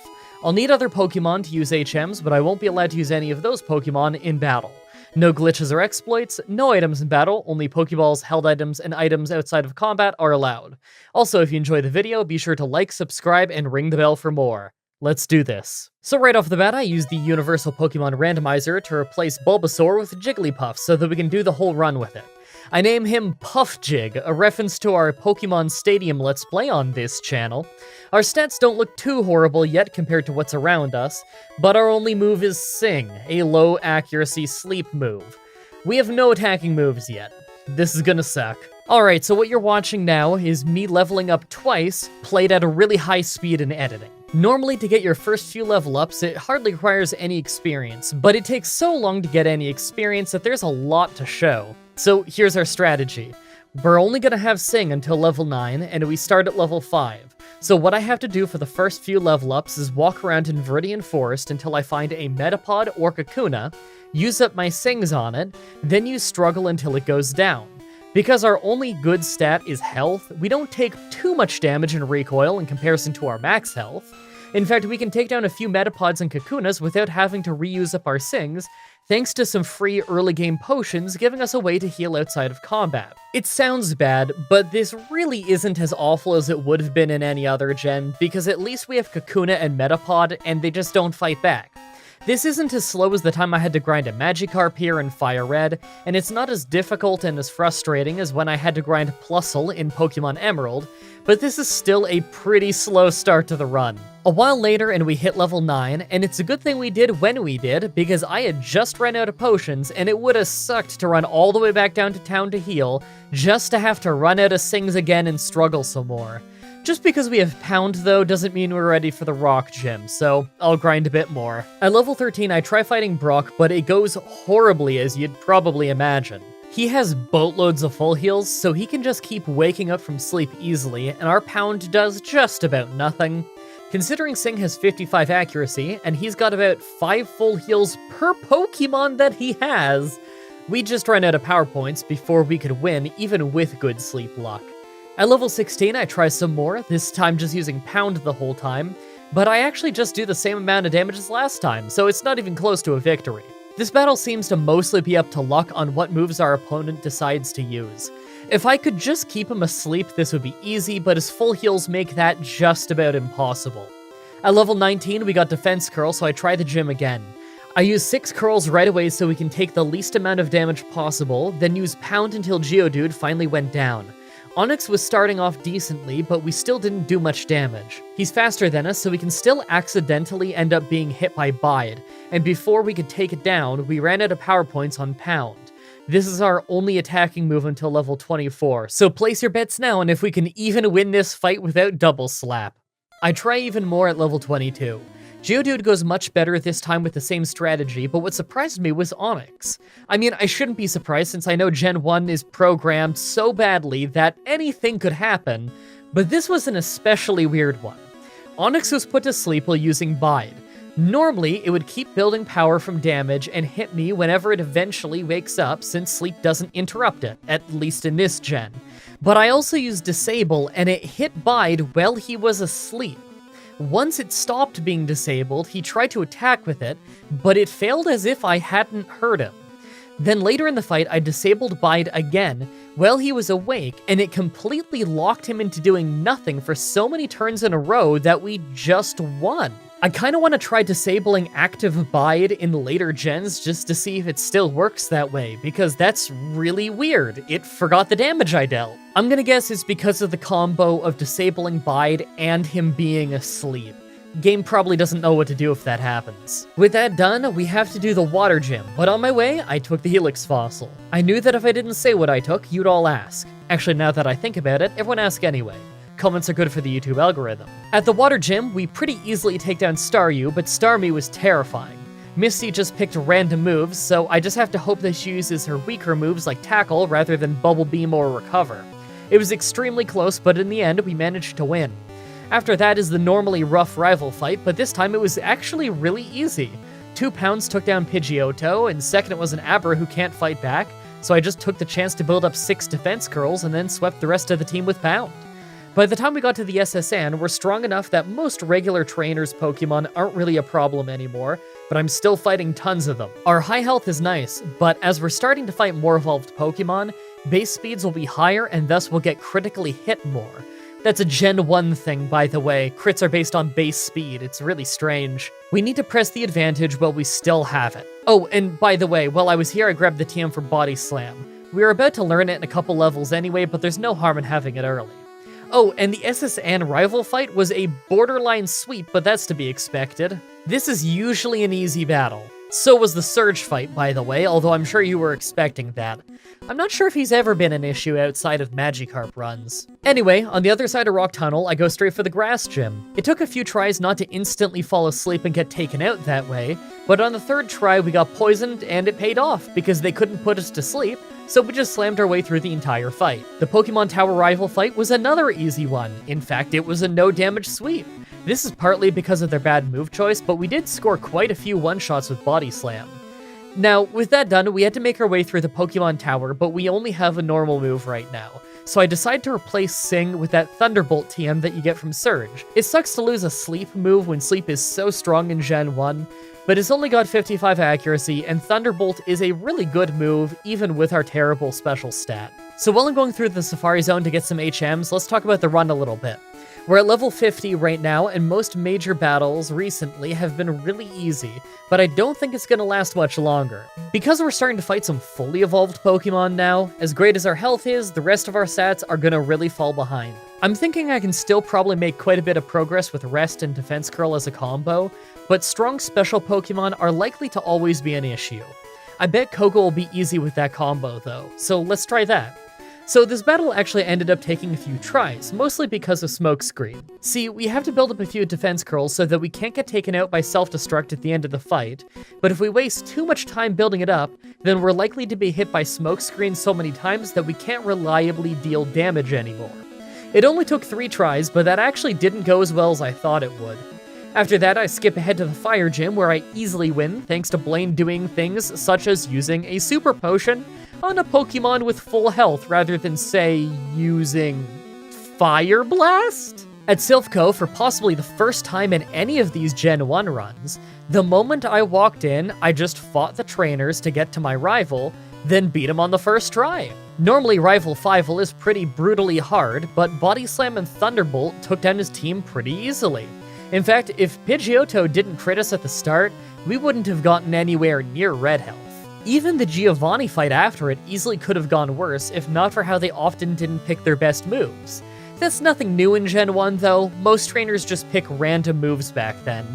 I'll need other Pokemon to use HMs, but I won't be allowed to use any of those Pokemon in battle. No glitches or exploits, no items in battle, only Pokeballs, held items, and items outside of combat are allowed. Also, if you enjoy the video, be sure to like, subscribe, and ring the bell for more. Let's do this. So right off the bat, I use the Universal Pokemon Randomizer to replace Bulbasaur with Jigglypuff so that we can do the whole run with it. I name him Puff Jig, a reference to our Pokemon Stadium Let's Play on this channel. Our stats don't look too horrible yet compared to what's around us, but our only move is Sing, a low accuracy sleep move. We have no attacking moves yet. This is gonna suck. Alright, so what you're watching now is me leveling up twice, played at a really high speed in editing. Normally, to get your first few level ups, it hardly requires any experience, but it takes so long to get any experience that there's a lot to show. So here's our strategy. We're only gonna have Sing until level 9, and we start at level 5. So what I have to do for the first few level ups is walk around in Viridian Forest until I find a Metapod or Kakuna, use up my Sings on it, then use Struggle until it goes down. Because our only good stat is health, we don't take too much damage in recoil in comparison to our max health. In fact, we can take down a few Metapods and Kakunas without having to reuse up our Sings, thanks to some free early game potions giving us a way to heal outside of combat. It sounds bad, but this really isn't as awful as it would have been in any other gen, because at least we have Kakuna and Metapod, and they just don't fight back. This isn't as slow as the time I had to grind a Magikarp here in Fire Red, and it's not as difficult and as frustrating as when I had to grind Plusle in Pokemon Emerald, but this is still a pretty slow start to the run. A while later and we hit level 9, and it's a good thing we did when we did, because I had just run out of potions, and it would have sucked to run all the way back down to town to heal, just to have to run out of Sings again and struggle some more. Just because we have Pound, though, doesn't mean we're ready for the Rock Gym, so I'll grind a bit more. At level 13, I try fighting Brock, but it goes horribly, as you'd probably imagine. He has boatloads of full heals, so he can just keep waking up from sleep easily, and our Pound does just about nothing. Considering Sing has 55 accuracy, and he's got about 5 full heals per Pokemon that he has, we just ran out of power points before we could win, even with good sleep luck. At level 16, I try some more, this time just using Pound the whole time, but I actually just do the same amount of damage as last time, so it's not even close to a victory. This battle seems to mostly be up to luck on what moves our opponent decides to use. If I could just keep him asleep, this would be easy, but his full heals make that just about impossible. At level 19, we got Defense Curl, so I try the gym again. I use 6 curls right away so we can take the least amount of damage possible, then use Pound until Geodude finally went down. Onix was starting off decently, but we still didn't do much damage. He's faster than us, so we can still accidentally end up being hit by Bide, and before we could take it down, we ran out of power points on Pound. This is our only attacking move until level 24, so place your bets now on if we can even win this fight without Double Slap. I try even more at level 22. Geodude goes much better this time with the same strategy, but what surprised me was Onix. I mean, I shouldn't be surprised since I know Gen 1 is programmed so badly that anything could happen, but this was an especially weird one. Onix was put to sleep while using Bide. Normally, it would keep building power from damage and hit me whenever it eventually wakes up since sleep doesn't interrupt it, at least in this gen. But I also used Disable and it hit Bide while he was asleep. Once it stopped being disabled, he tried to attack with it, but it failed as if I hadn't hurt him. Then later in the fight, I disabled Bide again while he was awake, and it completely locked him into doing nothing for so many turns in a row that we just won. I kinda wanna try disabling active Bide in later gens just to see if it still works that way, because that's really weird. It forgot the damage I dealt. I'm gonna guess it's because of the combo of disabling Bide and him being asleep. Game probably doesn't know what to do if that happens. With that done, we have to do the water gym, but on my way, I took the Helix fossil. I knew that if I didn't say what I took, you'd all ask. Actually, now that I think about it, everyone asks anyway. Comments are good for the YouTube algorithm. At the water gym, we pretty easily take down Staryu, but Starmie was terrifying. Misty just picked random moves, so I just have to hope that she uses her weaker moves like Tackle rather than Bubble Beam or Recover. It was extremely close, but in the end, we managed to win. After that is the normally rough rival fight, but this time it was actually really easy. 2 pounds took down Pidgeotto, and second it was an Abra who can't fight back, so I just took the chance to build up 6 defense curls and then swept the rest of the team with Pound. By the time we got to the SSN, we're strong enough that most regular trainers' Pokemon aren't really a problem anymore, but I'm still fighting tons of them. Our high health is nice, but as we're starting to fight more evolved Pokemon, base speeds will be higher and thus will get critically hit more. That's a Gen 1 thing, by the way. Crits are based on base speed. It's really strange. We need to press the advantage while we still have it. Oh, and by the way, while I was here, I grabbed the TM for Body Slam. We were about to learn it in a couple levels anyway, but there's no harm in having it early. Oh, and the SSN rival fight was a borderline sweep, but that's to be expected. This is usually an easy battle. So was the Surge fight, by the way, although I'm sure you were expecting that. I'm not sure if he's ever been an issue outside of Magikarp runs. Anyway, on the other side of Rock Tunnel, I go straight for the Grass Gym. It took a few tries not to instantly fall asleep and get taken out that way, but on the third try we got poisoned and it paid off because they couldn't put us to sleep, so we just slammed our way through the entire fight. The Pokemon Tower rival fight was another easy one. In fact, it was a no-damage sweep. This is partly because of their bad move choice, but we did score quite a few one-shots with Body Slam. Now, with that done, we had to make our way through the Pokemon Tower, but we only have a normal move right now. So I decided to replace Sing with that Thunderbolt TM that you get from Surge. It sucks to lose a Sleep move when Sleep is so strong in Gen 1, but it's only got 55 accuracy, and Thunderbolt is a really good move, even with our terrible special stat. So while I'm going through the Safari Zone to get some HMs, let's talk about the run a little bit. We're at level 50 right now, and most major battles recently have been really easy, but I don't think it's gonna last much longer. Because we're starting to fight some fully evolved Pokemon now, as great as our health is, the rest of our stats are gonna really fall behind. I'm thinking I can still probably make quite a bit of progress with Rest and Defense Curl as a combo, but strong special Pokemon are likely to always be an issue. I bet Koga will be easy with that combo though, so let's try that. So this battle actually ended up taking a few tries, mostly because of Smokescreen. See, we have to build up a few defense curls so that we can't get taken out by self-destruct at the end of the fight, but if we waste too much time building it up, then we're likely to be hit by Smokescreen so many times that we can't reliably deal damage anymore. It only took 3 tries, but that actually didn't go as well as I thought it would. After that, I skip ahead to the Fire Gym, where I easily win thanks to Blaine doing things such as using a Super Potion on a Pokemon with full health rather than, say, using Fire Blast? At Silphco, for possibly the first time in any of these Gen 1 runs, the moment I walked in, I just fought the trainers to get to my rival, then beat him on the first try. Normally, Rival Fivel is pretty brutally hard, but Body Slam and Thunderbolt took down his team pretty easily. In fact, if Pidgeotto didn't crit us at the start, we wouldn't have gotten anywhere near red health. Even the Giovanni fight after it easily could have gone worse if not for how they often didn't pick their best moves. That's nothing new in Gen 1 though, most trainers just pick random moves back then.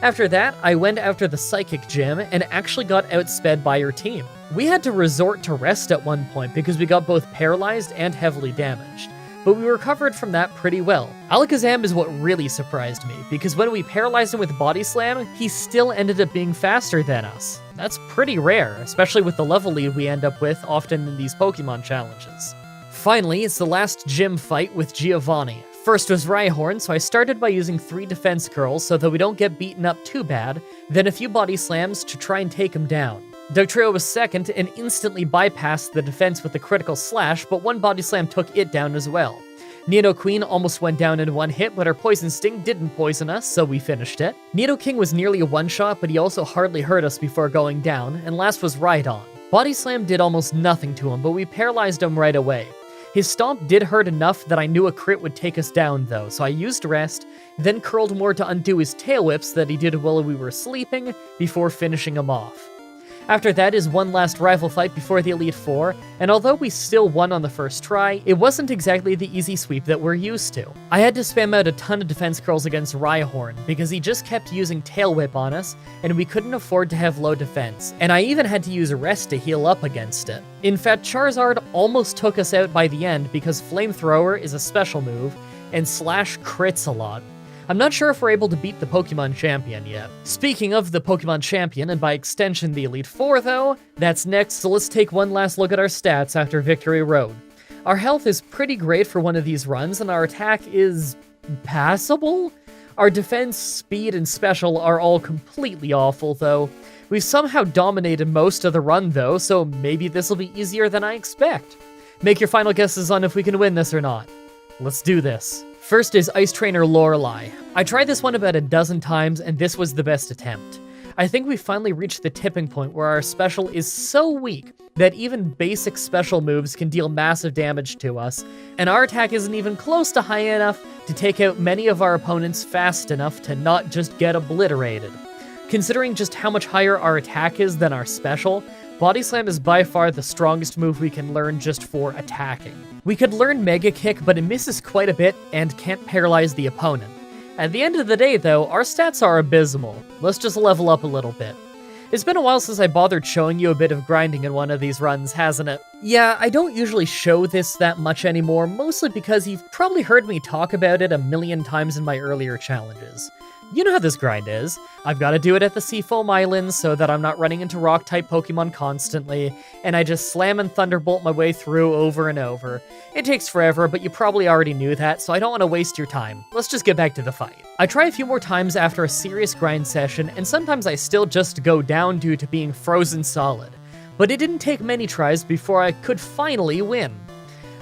After that, I went after the Psychic Gym and actually got outsped by your team. We had to resort to rest at one point because we got both paralyzed and heavily damaged, but we recovered from that pretty well. Alakazam is what really surprised me, because when we paralyzed him with Body Slam, he still ended up being faster than us. That's pretty rare, especially with the level lead we end up with often in these Pokemon challenges. Finally, it's the last gym fight with Giovanni. First was Rhyhorn, so I started by using 3 defense curls so that we don't get beaten up too bad, then a few Body Slams to try and take him down. Dugtrio was second and instantly bypassed the defense with a critical slash, but one Body Slam took it down as well. Nidoqueen almost went down in one hit, but our Poison Sting didn't poison us, so we finished it. Nidoking was nearly a one-shot, but he also hardly hurt us before going down, and last was Rhydon. Body Slam did almost nothing to him, but we paralyzed him right away. His Stomp did hurt enough that I knew a crit would take us down though, so I used Rest, then curled more to undo his Tail Whips that he did while we were sleeping, before finishing him off. After that is one last rival fight before the Elite Four, and although we still won on the first try, it wasn't exactly the easy sweep that we're used to. I had to spam out a ton of defense curls against Rhyhorn, because he just kept using Tail Whip on us, and we couldn't afford to have low defense, and I even had to use Rest to heal up against it. In fact, Charizard almost took us out by the end because Flamethrower is a special move, and Slash crits a lot. I'm not sure if we're able to beat the Pokemon Champion yet. Speaking of the Pokemon Champion, and by extension the Elite Four though, that's next, so let's take one last look at our stats after Victory Road. Our health is pretty great for one of these runs, and our attack is passable? Our defense, speed, and special are all completely awful though. We've somehow dominated most of the run though, so maybe this will be easier than I expect. Make your final guesses on if we can win this or not. Let's do this. First is Ice Trainer Lorelei. I tried this one about a dozen times, and this was the best attempt. I think we finally reached the tipping point where our special is so weak that even basic special moves can deal massive damage to us, and our attack isn't even close to high enough to take out many of our opponents fast enough to not just get obliterated. Considering just how much higher our attack is than our special, Body Slam is by far the strongest move we can learn just for attacking. We could learn Mega Kick, but it misses quite a bit and can't paralyze the opponent. At the end of the day though, our stats are abysmal. Let's just level up a little bit. It's been a while since I bothered showing you a bit of grinding in one of these runs, hasn't it? Yeah, I don't usually show this that much anymore, mostly because you've probably heard me talk about it a million times in my earlier challenges. You know how this grind is. I've got to do it at the Seafoam Islands so that I'm not running into Rock-type Pokemon constantly, and I just slam and Thunderbolt my way through over and over. It takes forever, but you probably already knew that, so I don't want to waste your time. Let's just get back to the fight. I try a few more times after a serious grind session, and sometimes I still just go down due to being frozen solid. But it didn't take many tries before I could finally win.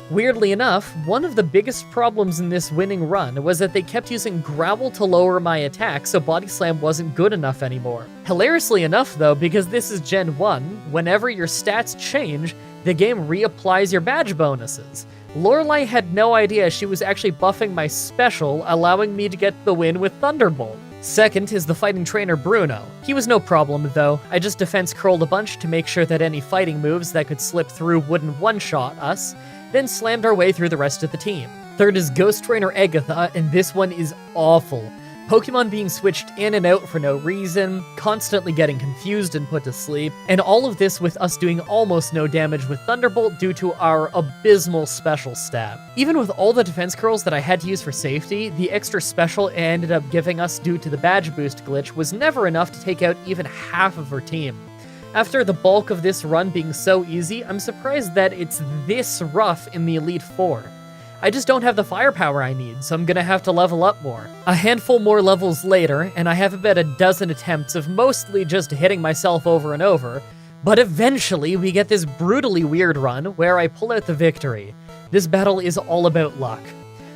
Weirdly enough, one of the biggest problems in this winning run was that they kept using Growl to lower my attack, so Body Slam wasn't good enough anymore. Hilariously enough though, because this is Gen 1, whenever your stats change, the game reapplies your badge bonuses. Lorelei had no idea she was actually buffing my special, allowing me to get the win with Thunderbolt. Second is the fighting trainer Bruno. He was no problem though. I just defense curled a bunch to make sure that any fighting moves that could slip through wouldn't one-shot us, then slammed our way through the rest of the team. Third is Ghost Trainer Agatha, and this one is awful. Pokemon being switched in and out for no reason, constantly getting confused and put to sleep, and all of this with us doing almost no damage with Thunderbolt due to our abysmal special stat. Even with all the defense curls that I had to use for safety, the extra special it ended up giving us due to the badge boost glitch was never enough to take out even half of her team. After the bulk of this run being so easy, I'm surprised that it's this rough in the Elite Four. I just don't have the firepower I need, so I'm gonna have to level up more. A handful more levels later, and I have about a dozen attempts of mostly just hitting myself over and over, but eventually we get this brutally weird run where I pull out the victory. This battle is all about luck.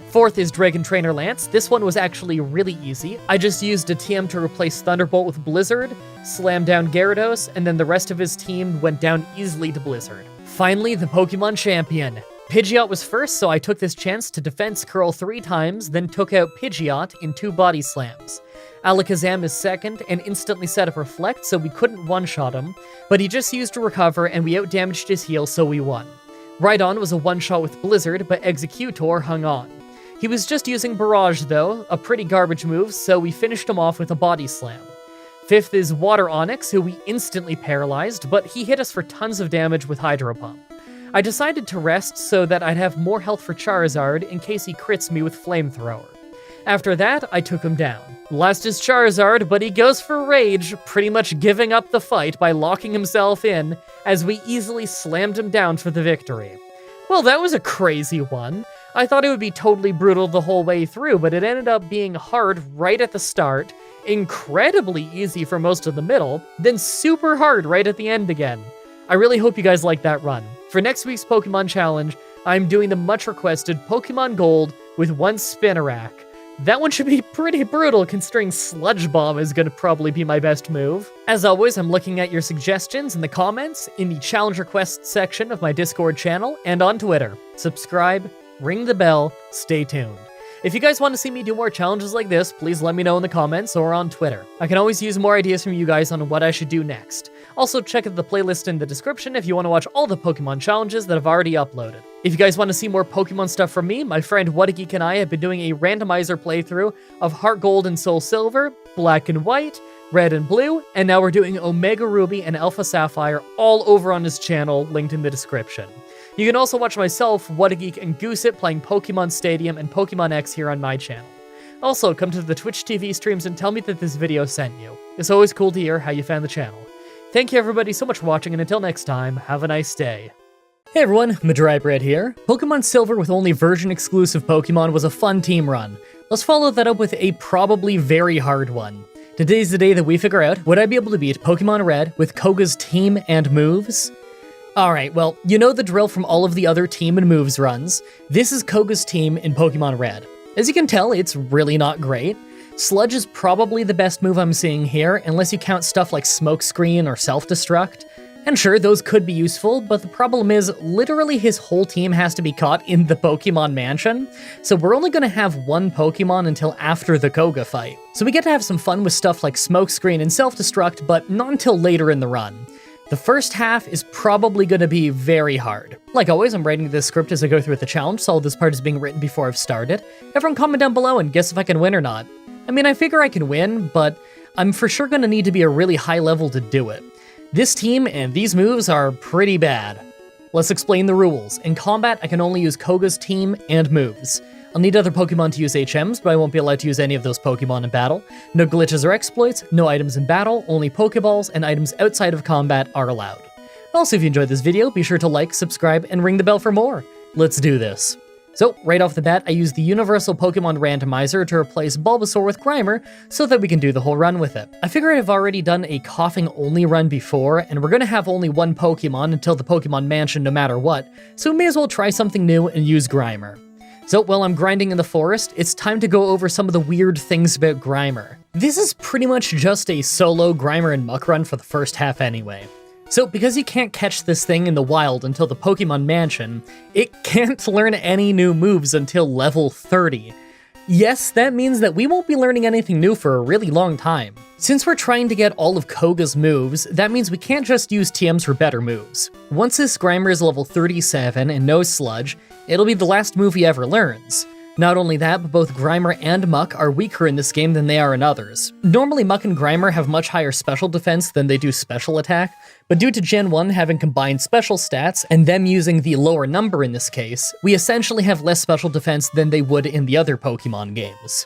Fourth is Dragon Trainer Lance. This one was actually really easy. I just used a TM to replace Thunderbolt with Blizzard, slammed down Gyarados, and then the rest of his team went down easily to Blizzard. Finally, the Pokemon Champion. Pidgeot was first, so I took this chance to defense curl 3 times, then took out Pidgeot in 2 body slams. Alakazam is second, and instantly set up Reflect, so we couldn't one-shot him, but he just used to recover, and we outdamaged his heal, so we won. Rhydon was a one-shot with Blizzard, but Executor hung on. He was just using Barrage though, a pretty garbage move, so we finished him off with a body slam. Fifth is Water Onix, who we instantly paralyzed, but he hit us for tons of damage with Hydro Pump. I decided to rest so that I'd have more health for Charizard in case he crits me with Flamethrower. After that, I took him down. Last is Charizard, but he goes for Rage, pretty much giving up the fight by locking himself in, as we easily slammed him down for the victory. Well, that was a crazy one. I thought it would be totally brutal the whole way through, but it ended up being hard right at the start, incredibly easy for most of the middle, then super hard right at the end again. I really hope you guys like that run. For next week's Pokemon Challenge, I'm doing the much requested Pokemon Gold with 1 Spinarak. That one should be pretty brutal considering Sludge Bomb is gonna probably be my best move. As always, I'm looking at your suggestions in the comments, in the challenge requests section of my Discord channel, and on Twitter. Subscribe, ring the bell, stay tuned. If you guys want to see me do more challenges like this, please let me know in the comments or on Twitter. I can always use more ideas from you guys on what I should do next. Also, check out the playlist in the description if you want to watch all the Pokemon challenges that I've already uploaded. If you guys want to see more Pokemon stuff from me, my friend Whatageek and I have been doing a randomizer playthrough of Heart Gold and Soul Silver, Black and White, Red and Blue, and now we're doing Omega Ruby and Alpha Sapphire all over on his channel, linked in the description. You can also watch myself, Whatageek, and Gooseit playing Pokemon Stadium and Pokemon X here on my channel. Also, come to the Twitch TV streams and tell me that this video sent you. It's always cool to hear how you found the channel. Thank you everybody so much for watching, and until next time, have a nice day. Hey everyone, Mah-Dry-Bread here. Pokemon Silver with only version-exclusive Pokemon was a fun team run. Let's follow that up with a probably very hard one. Today's the day that we figure out, would I be able to beat Pokemon Red with Koga's team and moves? Alright, well, you know the drill from all of the other team and moves runs. This is Koga's team in Pokemon Red. As you can tell, it's really not great. Sludge is probably the best move I'm seeing here, unless you count stuff like Smokescreen or Self-Destruct. And sure, those could be useful, but the problem is, literally his whole team has to be caught in the Pokemon Mansion, so we're only gonna have 1 Pokemon until after the Koga fight. So we get to have some fun with stuff like Smokescreen and Self-Destruct, but not until later in the run. The first half is probably going to be very hard. Like always, I'm writing this script as I go through the challenge, so all this part is being written before I've started. Everyone comment down below and guess if I can win or not. I mean, I figure I can win, but I'm for sure going to need to be a really high level to do it. This team and these moves are pretty bad. Let's explain the rules. In combat, I can only use Koga's team and moves. I'll need other Pokemon to use HMs, but I won't be allowed to use any of those Pokemon in battle. No glitches or exploits, no items in battle, only Pokeballs and items outside of combat are allowed. Also, if you enjoyed this video, be sure to like, subscribe, and ring the bell for more. Let's do this. So, right off the bat, I use the Universal Pokemon Randomizer to replace Bulbasaur with Grimer, so that we can do the whole run with it. I figure I've already done a coughing-only run before, and we're gonna have only 1 Pokemon until the Pokemon Mansion no matter what, so we may as well try something new and use Grimer. So while I'm grinding in the forest, it's time to go over some of the weird things about Grimer. This is pretty much just a solo Grimer and Muck run for the first half anyway. So because you can't catch this thing in the wild until the Pokemon Mansion, it can't learn any new moves until level 30. Yes, that means that we won't be learning anything new for a really long time. Since we're trying to get all of Koga's moves, that means we can't just use TMs for better moves. Once this Grimer is level 37 and knows Sludge, it'll be the last move he ever learns. Not only that, but both Grimer and Muck are weaker in this game than they are in others. Normally Muck and Grimer have much higher special defense than they do special attack, but due to Gen 1 having combined special stats, and them using the lower number in this case, we essentially have less special defense than they would in the other Pokemon games.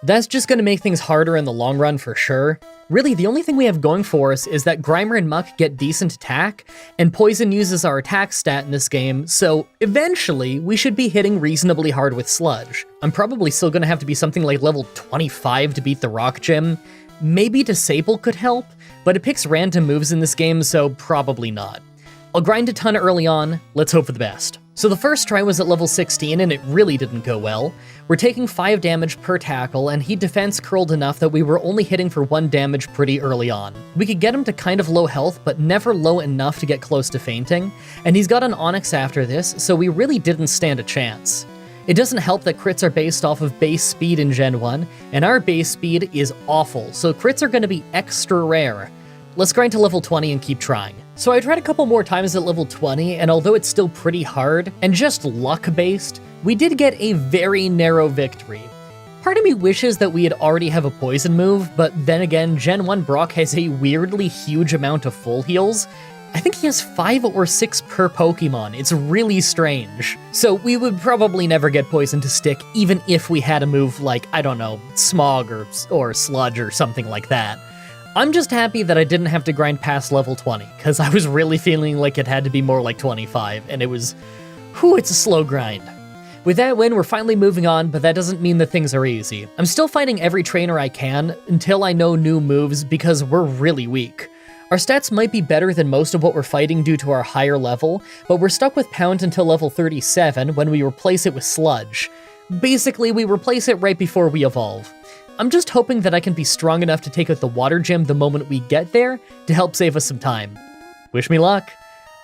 That's just going to make things harder in the long run for sure. Really, the only thing we have going for us is that Grimer and Muck get decent attack, and Poison uses our attack stat in this game, so eventually we should be hitting reasonably hard with Sludge. I'm probably still going to have to be something like level 25 to beat the Rock Gym. Maybe Disable could help, but it picks random moves in this game, so probably not. I'll grind a ton early on, let's hope for the best. So the first try was at level 16 and it really didn't go well. We're taking 5 damage per tackle, and he defense curled enough that we were only hitting for 1 damage pretty early on. We could get him to kind of low health, but never low enough to get close to fainting, and he's got an Onix after this, so we really didn't stand a chance. It doesn't help that crits are based off of base speed in Gen 1, and our base speed is awful, so crits are going to be extra rare. Let's grind to level 20 and keep trying. So I tried a couple more times at level 20, and although it's still pretty hard, and just luck-based, we did get a very narrow victory. Part of me wishes that we had already have a poison move, but then again, Gen 1 Brock has a weirdly huge amount of full heals. I think he has 5 or 6 per Pokemon, it's really strange. So we would probably never get poison to stick, even if we had a move like, I don't know, Smog or Sludge or something like that. I'm just happy that I didn't have to grind past level 20, because I was really feeling like it had to be more like 25, and it was, whew, it's a slow grind. With that win, we're finally moving on, but that doesn't mean that things are easy. I'm still fighting every trainer I can until I know new moves, because we're really weak. Our stats might be better than most of what we're fighting due to our higher level, but we're stuck with Pound until level 37 when we replace it with Sludge. Basically, we replace it right before we evolve. I'm just hoping that I can be strong enough to take out the Water Gym the moment we get there to help save us some time. Wish me luck.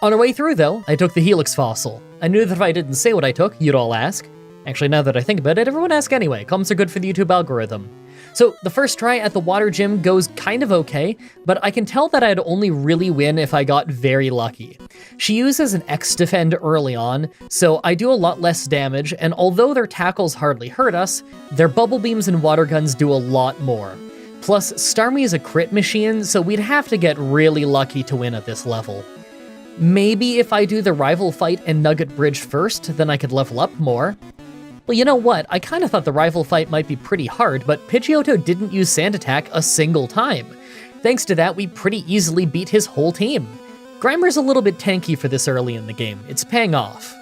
On our way through, though, I took the Helix Fossil. I knew that if I didn't say what I took, you'd all ask. Actually, now that I think about it, everyone asks anyway. Comments are good for the YouTube algorithm. So, the first try at the Water Gym goes kind of okay, but I can tell that I'd only really win if I got very lucky. She uses an X-Defend early on, so I do a lot less damage, and although their tackles hardly hurt us, their Bubble Beams and Water Guns do a lot more. Plus, Starmie is a crit machine, so we'd have to get really lucky to win at this level. Maybe if I do the Rival Fight and Nugget Bridge first, then I could level up more. Well, you know what? I kind of thought the Rival Fight might be pretty hard, but Pidgeotto didn't use Sand Attack a single time. Thanks to that, we pretty easily beat his whole team. Grimer's a little bit tanky for this early in the game. It's paying off.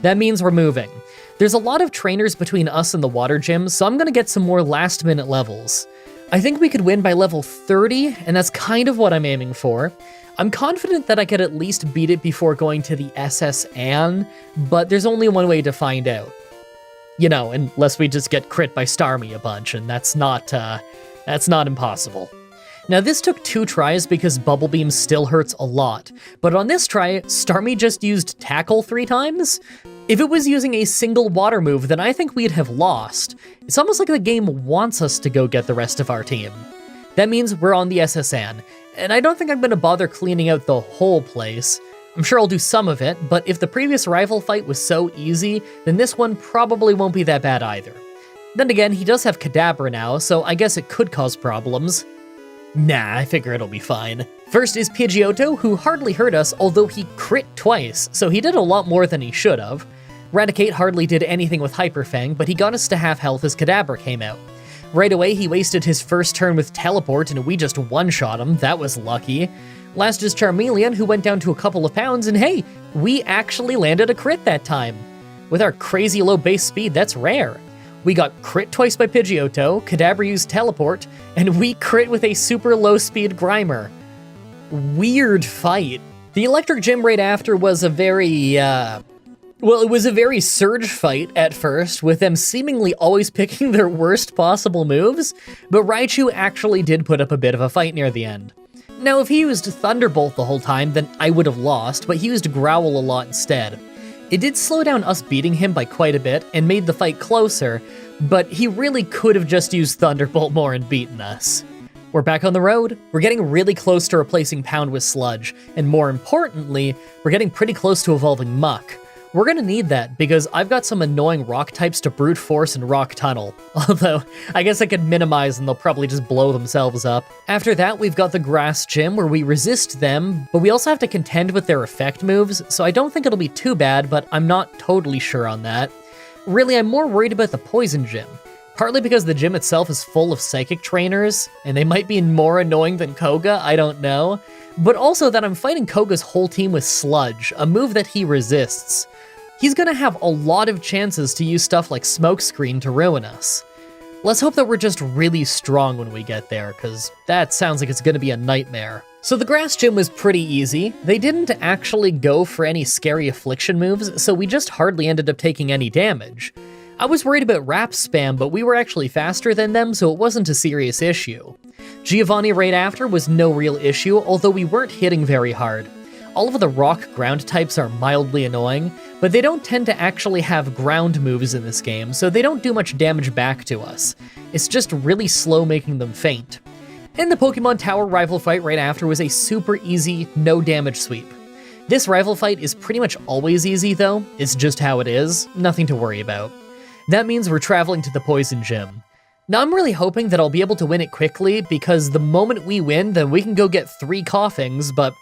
That means we're moving. There's a lot of trainers between us and the Water Gym, so I'm gonna get some more last-minute levels. I think we could win by level 30, and that's kind of what I'm aiming for. I'm confident that I could at least beat it before going to the SS Anne, but there's only one way to find out. You know, unless we just get crit by Starmie a bunch, and that's not impossible. Now this took 2 tries because Bubble Beam still hurts a lot, but on this try, Starmie just used Tackle 3 times? If it was using a single water move, then I think we'd have lost. It's almost like the game wants us to go get the rest of our team. That means we're on the SS Anne, and I don't think I'm gonna bother cleaning out the whole place. I'm sure I'll do some of it, but if the previous Rival Fight was so easy, then this one probably won't be that bad either. Then again, he does have Kadabra now, so I guess it could cause problems. Nah, I figure it'll be fine. First is Pidgeotto, who hardly hurt us, although he crit twice, so he did a lot more than he should have. Raticate hardly did anything with Hyper Fang, but he got us to half health as Kadabra came out. Right away, he wasted his first turn with Teleport, and we just one-shot him. That was lucky. Last is Charmeleon, who went down to a couple of pounds, and hey, we actually landed a crit that time. With our crazy low base speed, that's rare. We got crit twice by Pidgeotto, Kadabra used Teleport, and we crit with a super low speed Grimer. Weird fight. The Electric Gym right after was a very, it was a very Surge fight at first, with them seemingly always picking their worst possible moves, but Raichu actually did put up a bit of a fight near the end. Now, if he used Thunderbolt the whole time, then I would have lost, but he used Growl a lot instead. It did slow down us beating him by quite a bit and made the fight closer, but he really could have just used Thunderbolt more and beaten us. We're back on the road. We're getting really close to replacing Pound with Sludge, and more importantly, we're getting pretty close to evolving Muck. We're gonna need that, because I've got some annoying rock types to Brute Force and Rock Tunnel. Although, I guess I could minimize and they'll probably just blow themselves up. After that, we've got the Grass Gym, where we resist them, but we also have to contend with their effect moves, so I don't think it'll be too bad, but I'm not totally sure on that. Really, I'm more worried about the Poison Gym. Partly because the gym itself is full of Psychic trainers, and they might be more annoying than Koga, I don't know. But also that I'm fighting Koga's whole team with Sludge, a move that he resists. He's gonna have a lot of chances to use stuff like Smokescreen to ruin us. Let's hope that we're just really strong when we get there, because that sounds like it's gonna be a nightmare. So the Grass Gym was pretty easy. They didn't actually go for any scary Affliction moves, so we just hardly ended up taking any damage. I was worried about Rap Spam, but we were actually faster than them, so it wasn't a serious issue. Giovanni right after was no real issue, although we weren't hitting very hard. All of the rock ground types are mildly annoying, but they don't tend to actually have ground moves in this game, so they don't do much damage back to us. It's just really slow making them faint. And the Pokemon Tower rival fight right after was a super easy, no damage sweep. This rival fight is pretty much always easy though, it's just how it is, nothing to worry about. That means we're traveling to the Poison Gym. Now I'm really hoping that I'll be able to win it quickly, because the moment we win, then we can go get 3 Coughings, but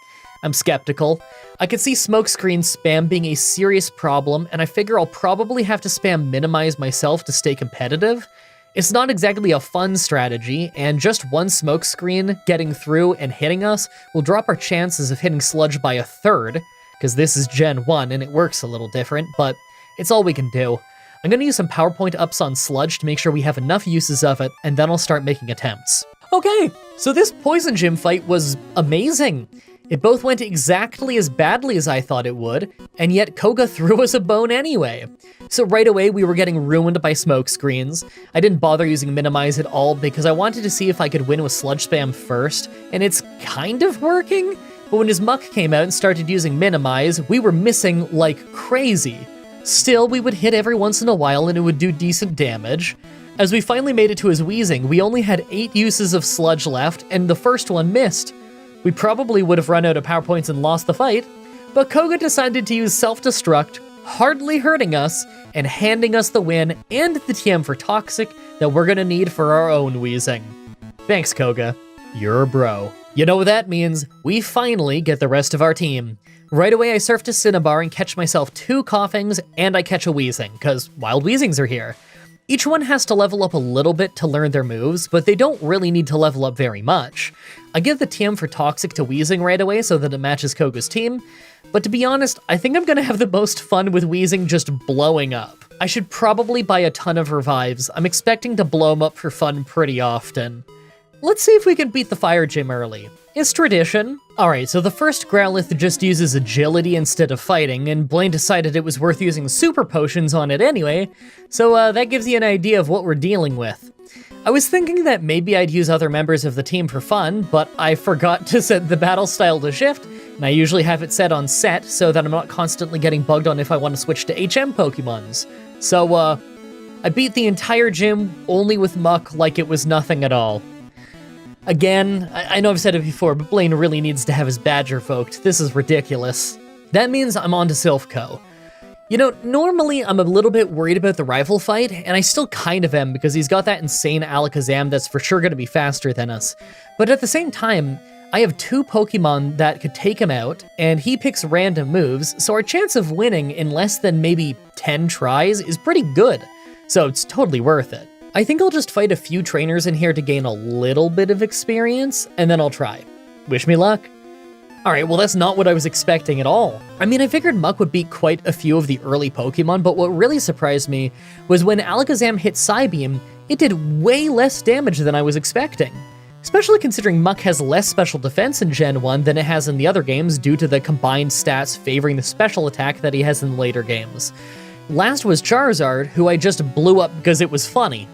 I'm skeptical. I could see Smokescreen spam being a serious problem, and I figure I'll probably have to spam Minimize myself to stay competitive. It's not exactly a fun strategy, and just one Smokescreen getting through and hitting us will drop our chances of hitting Sludge by a third, because this is Gen 1 and it works a little different, but it's all we can do. I'm gonna use some PowerPoint ups on Sludge to make sure we have enough uses of it, and then I'll start making attempts. Okay, so this Poison Gym fight was amazing. It both went exactly as badly as I thought it would, and yet Koga threw us a bone anyway. So right away we were getting ruined by smoke screens. I didn't bother using Minimize at all because I wanted to see if I could win with Sludge Spam first, and it's kind of working, but when his Muck came out and started using Minimize, we were missing like crazy. Still, we would hit every once in a while and it would do decent damage. As we finally made it to his Wheezing, we only had 8 uses of Sludge left, and the first one missed. We probably would have run out of power points and lost the fight, but Koga decided to use Self-Destruct, hardly hurting us, and handing us the win and the TM for Toxic that we're gonna need for our own Wheezing. Thanks, Koga. You're a bro. You know what that means? We finally get the rest of our team. Right away, I surf to Cinnabar and catch myself 2 Coughings, and I catch a Wheezing, cause Wild Wheezings are here. Each one has to level up a little bit to learn their moves, but they don't really need to level up very much. I give the TM for Toxic to Wheezing right away so that it matches Koga's team, but to be honest, I think I'm gonna have the most fun with Wheezing just blowing up. I should probably buy a ton of revives. I'm expecting to blow them up for fun pretty often. Let's see if we can beat the Fire Gym early. It's tradition. Alright, so the first Growlithe just uses agility instead of fighting, and Blaine decided it was worth using super potions on it anyway, so that gives you an idea of what we're dealing with. I was thinking that maybe I'd use other members of the team for fun, but I forgot to set the battle style to shift, and I usually have it set on set so that I'm not constantly getting bugged on if I want to switch to HM Pokemons. So, I beat the entire gym only with Muck like it was nothing at all. Again, I know I've said it before, but Blaine really needs to have his badge revoked. This is ridiculous. That means I'm on to Silphco. You know, normally I'm a little bit worried about the rival fight, and I still kind of am because he's got that insane Alakazam that's for sure going to be faster than us. But at the same time, I have 2 Pokemon that could take him out, and he picks random moves, so our chance of winning in less than maybe 10 tries is pretty good. So it's totally worth it. I think I'll just fight a few trainers in here to gain a little bit of experience, and then I'll try. Wish me luck. Alright, well that's not what I was expecting at all. I mean, I figured Muck would beat quite a few of the early Pokemon, but what really surprised me was when Alakazam hit Psybeam, it did way less damage than I was expecting. Especially considering Muck has less special defense in Gen 1 than it has in the other games due to the combined stats favoring the special attack that he has in the later games. Last was Charizard, who I just blew up because it was funny.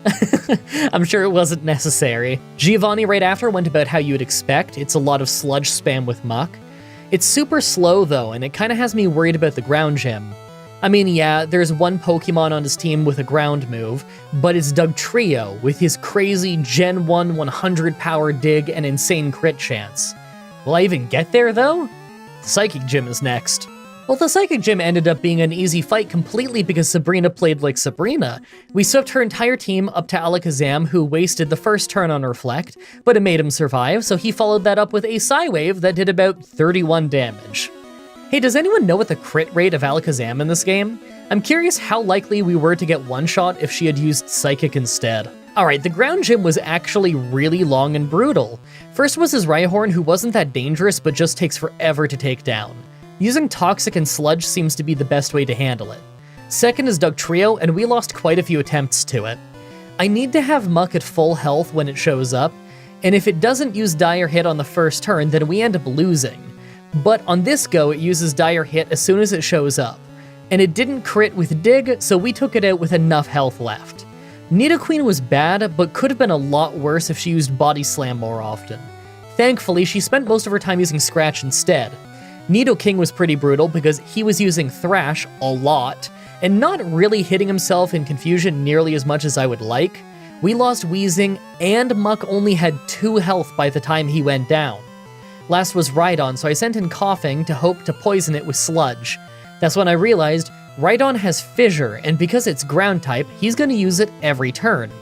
I'm sure it wasn't necessary. Giovanni right after went about how you would expect. It's a lot of sludge spam with Muck. It's super slow though, and it kind of has me worried about the ground gym. I mean, yeah, there's one Pokemon on his team with a ground move, but it's Dugtrio with his crazy Gen 1 100 power dig and insane crit chance. Will I even get there though? The Psychic Gym is next. Well, the Psychic Gym ended up being an easy fight completely because Sabrina played like Sabrina. We swept her entire team up to Alakazam, who wasted the first turn on Reflect, but it made him survive, so he followed that up with a Psywave that did about 31 damage. Hey, does anyone know what the crit rate of Alakazam in this game? I'm curious how likely we were to get one-shot if she had used Psychic instead. Alright, the ground gym was actually really long and brutal. First was his Rhyhorn, who wasn't that dangerous but just takes forever to take down. Using Toxic and Sludge seems to be the best way to handle it. Second is Dugtrio, and we lost quite a few attempts to it. I need to have Muck at full health when it shows up, and if it doesn't use Dire Hit on the first turn, then we end up losing. But on this go, it uses Dire Hit as soon as it shows up. And it didn't crit with Dig, so we took it out with enough health left. Nidoqueen was bad, but could have been a lot worse if she used Body Slam more often. Thankfully, she spent most of her time using Scratch instead. Nidoking was pretty brutal because he was using Thrash a lot, and not really hitting himself in confusion nearly as much as I would like. We lost Wheezing, and Muck only had 2 health by the time he went down. Last was Rhydon, so I sent in Coughing to hope to poison it with Sludge. That's when I realized Rhydon has Fissure, and because it's ground type, he's going to use it every turn.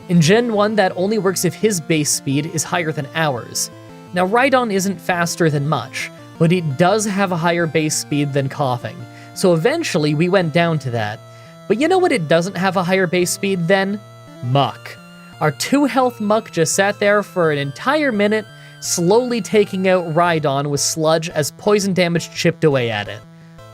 In Gen 1, that only works if his base speed is higher than ours. Now, Rhydon isn't faster than much, but it does have a higher base speed than Coughing, so eventually we went down to that. But you know what it doesn't have a higher base speed than? Muck. Our 2 health Muck just sat there for an entire minute, slowly taking out Rhydon with Sludge as poison damage chipped away at it.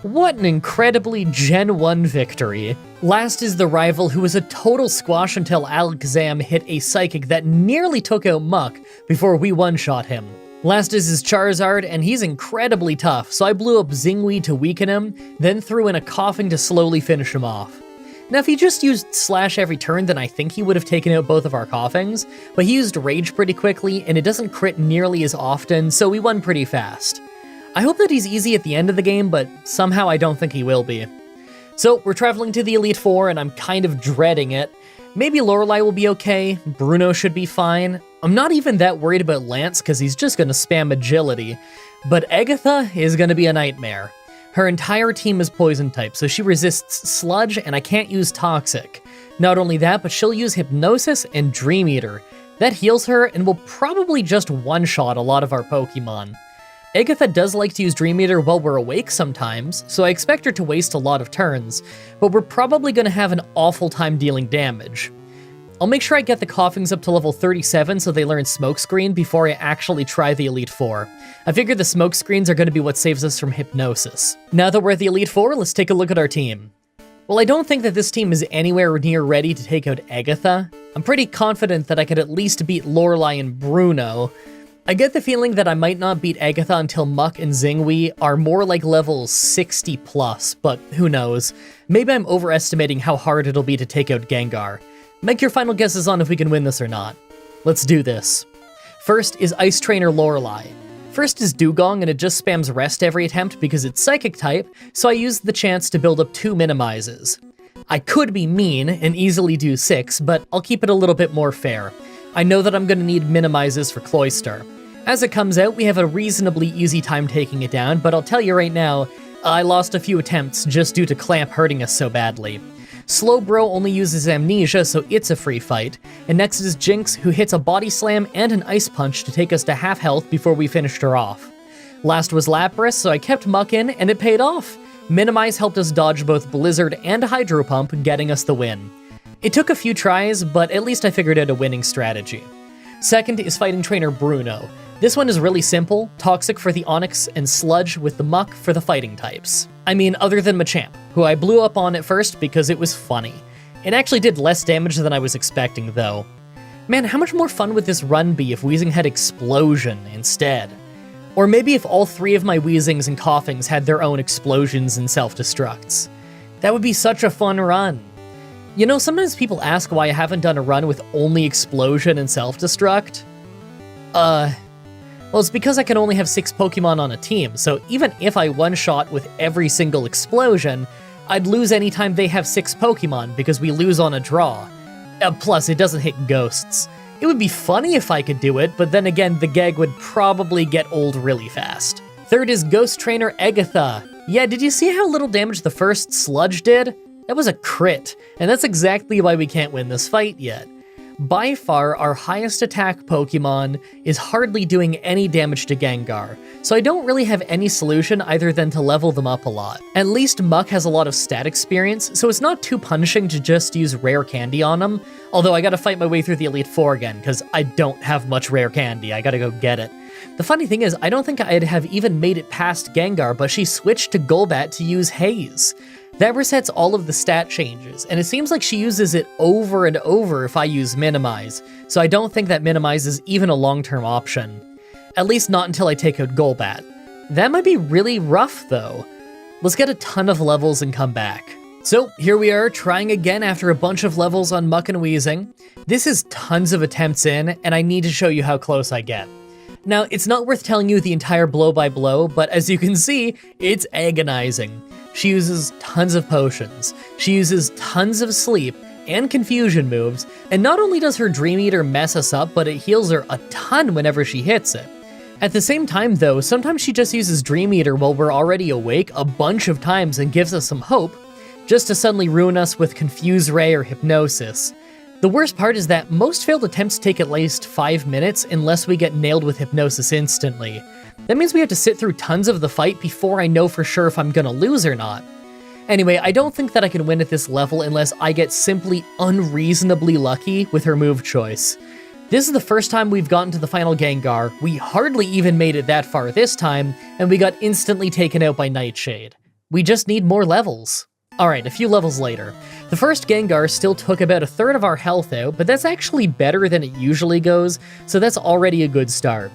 What an incredibly Gen 1 victory. Last is the rival, who was a total squash until Alakazam hit a Psychic that nearly took out Muck before we one-shot him. Last is his Charizard, and he's incredibly tough, so I blew up Zingui to weaken him, then threw in a Coughing to slowly finish him off. Now if he just used Slash every turn, then I think he would have taken out both of our Coughings, but he used Rage pretty quickly, and it doesn't crit nearly as often, so we won pretty fast. I hope that he's easy at the end of the game, but somehow I don't think he will be. So we're traveling to the Elite Four, and I'm kind of dreading it. Maybe Lorelei will be okay, Bruno should be fine. I'm not even that worried about Lance because he's just gonna spam Agility, but Agatha is gonna be a nightmare. Her entire team is Poison type, so she resists Sludge and I can't use Toxic. Not only that, but she'll use Hypnosis and Dream Eater. That heals her and will probably just one-shot a lot of our Pokemon. Agatha does like to use Dream Eater while we're awake sometimes, so I expect her to waste a lot of turns, but we're probably going to have an awful time dealing damage. I'll make sure I get the Coughings up to level 37 so they learn Smokescreen before I actually try the Elite Four. I figure the Smokescreens are going to be what saves us from Hypnosis. Now that we're at the Elite Four, let's take a look at our team. Well, I don't think that this team is anywhere near ready to take out Agatha. I'm pretty confident that I could at least beat Lorelei and Bruno. I get the feeling that I might not beat Agatha until Muck and Zingui are more like level 60 plus, but who knows. Maybe I'm overestimating how hard it'll be to take out Gengar. Make your final guesses on if we can win this or not. Let's do this. First is Ice Trainer Lorelei. First is Dugong, and it just spams Rest every attempt because it's Psychic type, so I used the chance to build up 2 Minimizes. I could be mean and easily do 6, but I'll keep it a little bit more fair. I know that I'm going to need Minimizes for Cloyster. As it comes out, we have a reasonably easy time taking it down, but I'll tell you right now, I lost a few attempts just due to Clamp hurting us so badly. Slowbro only uses Amnesia, so it's a free fight, and next is Jinx, who hits a Body Slam and an Ice Punch to take us to half health before we finished her off. Last was Lapras, so I kept Muck in, and it paid off. Minimize helped us dodge both Blizzard and Hydro Pump, getting us the win. It took a few tries, but at least I figured out a winning strategy. Second is Fighting Trainer Bruno. This one is really simple, Toxic for the Onix and Sludge with the Muck for the fighting types. I mean, other than Machamp, who I blew up on at first because it was funny. It actually did less damage than I was expecting though. Man, how much more fun would this run be if Weezing had Explosion instead? Or maybe if all 3 of my Weezings and Coughings had their own explosions and self-destructs. That would be such a fun run. You know, sometimes people ask why I haven't done a run with only Explosion and Self-Destruct. Well, it's because I can only have 6 Pokemon on a team, so even if I one-shot with every single Explosion, I'd lose anytime they have 6 Pokemon, because we lose on a draw. Plus, it doesn't hit ghosts. It would be funny if I could do it, but then again, the gag would probably get old really fast. Third is Ghost Trainer Agatha. Yeah, did you see how little damage the first Sludge did? That was a crit, and that's exactly why we can't win this fight yet. By far, our highest attack Pokemon is hardly doing any damage to Gengar, so I don't really have any solution other than to level them up a lot. At least Muck has a lot of stat experience, so it's not too punishing to just use Rare Candy on him, although I gotta fight my way through the Elite Four again, because I don't have much Rare Candy, I gotta go get it. The funny thing is, I don't think I'd have even made it past Gengar, but she switched to Golbat to use Haze. That resets all of the stat changes, and it seems like she uses it over and over if I use Minimize, so I don't think that Minimize is even a long-term option. At least not until I take out Golbat. That might be really rough, though. Let's get a ton of levels and come back. So, here we are, trying again after a bunch of levels on Muck and Weezing. This is tons of attempts in, and I need to show you how close I get. Now, it's not worth telling you the entire blow-by-blow, but as you can see, it's agonizing. She uses tons of potions, she uses tons of sleep and confusion moves, and not only does her Dream Eater mess us up, but it heals her a ton whenever she hits it. At the same time though, sometimes she just uses Dream Eater while we're already awake a bunch of times and gives us some hope, just to suddenly ruin us with Confuse Ray or Hypnosis. The worst part is that most failed attempts take at least 5 minutes unless we get nailed with Hypnosis instantly. That means we have to sit through tons of the fight before I know for sure if I'm gonna lose or not. Anyway, I don't think that I can win at this level unless I get simply unreasonably lucky with her move choice. This is the first time we've gotten to the final Gengar, we hardly even made it that far this time, and we got instantly taken out by Nightshade. We just need more levels. Alright, a few levels later. The first Gengar still took about a third of our health out, but that's actually better than it usually goes, so that's already a good start.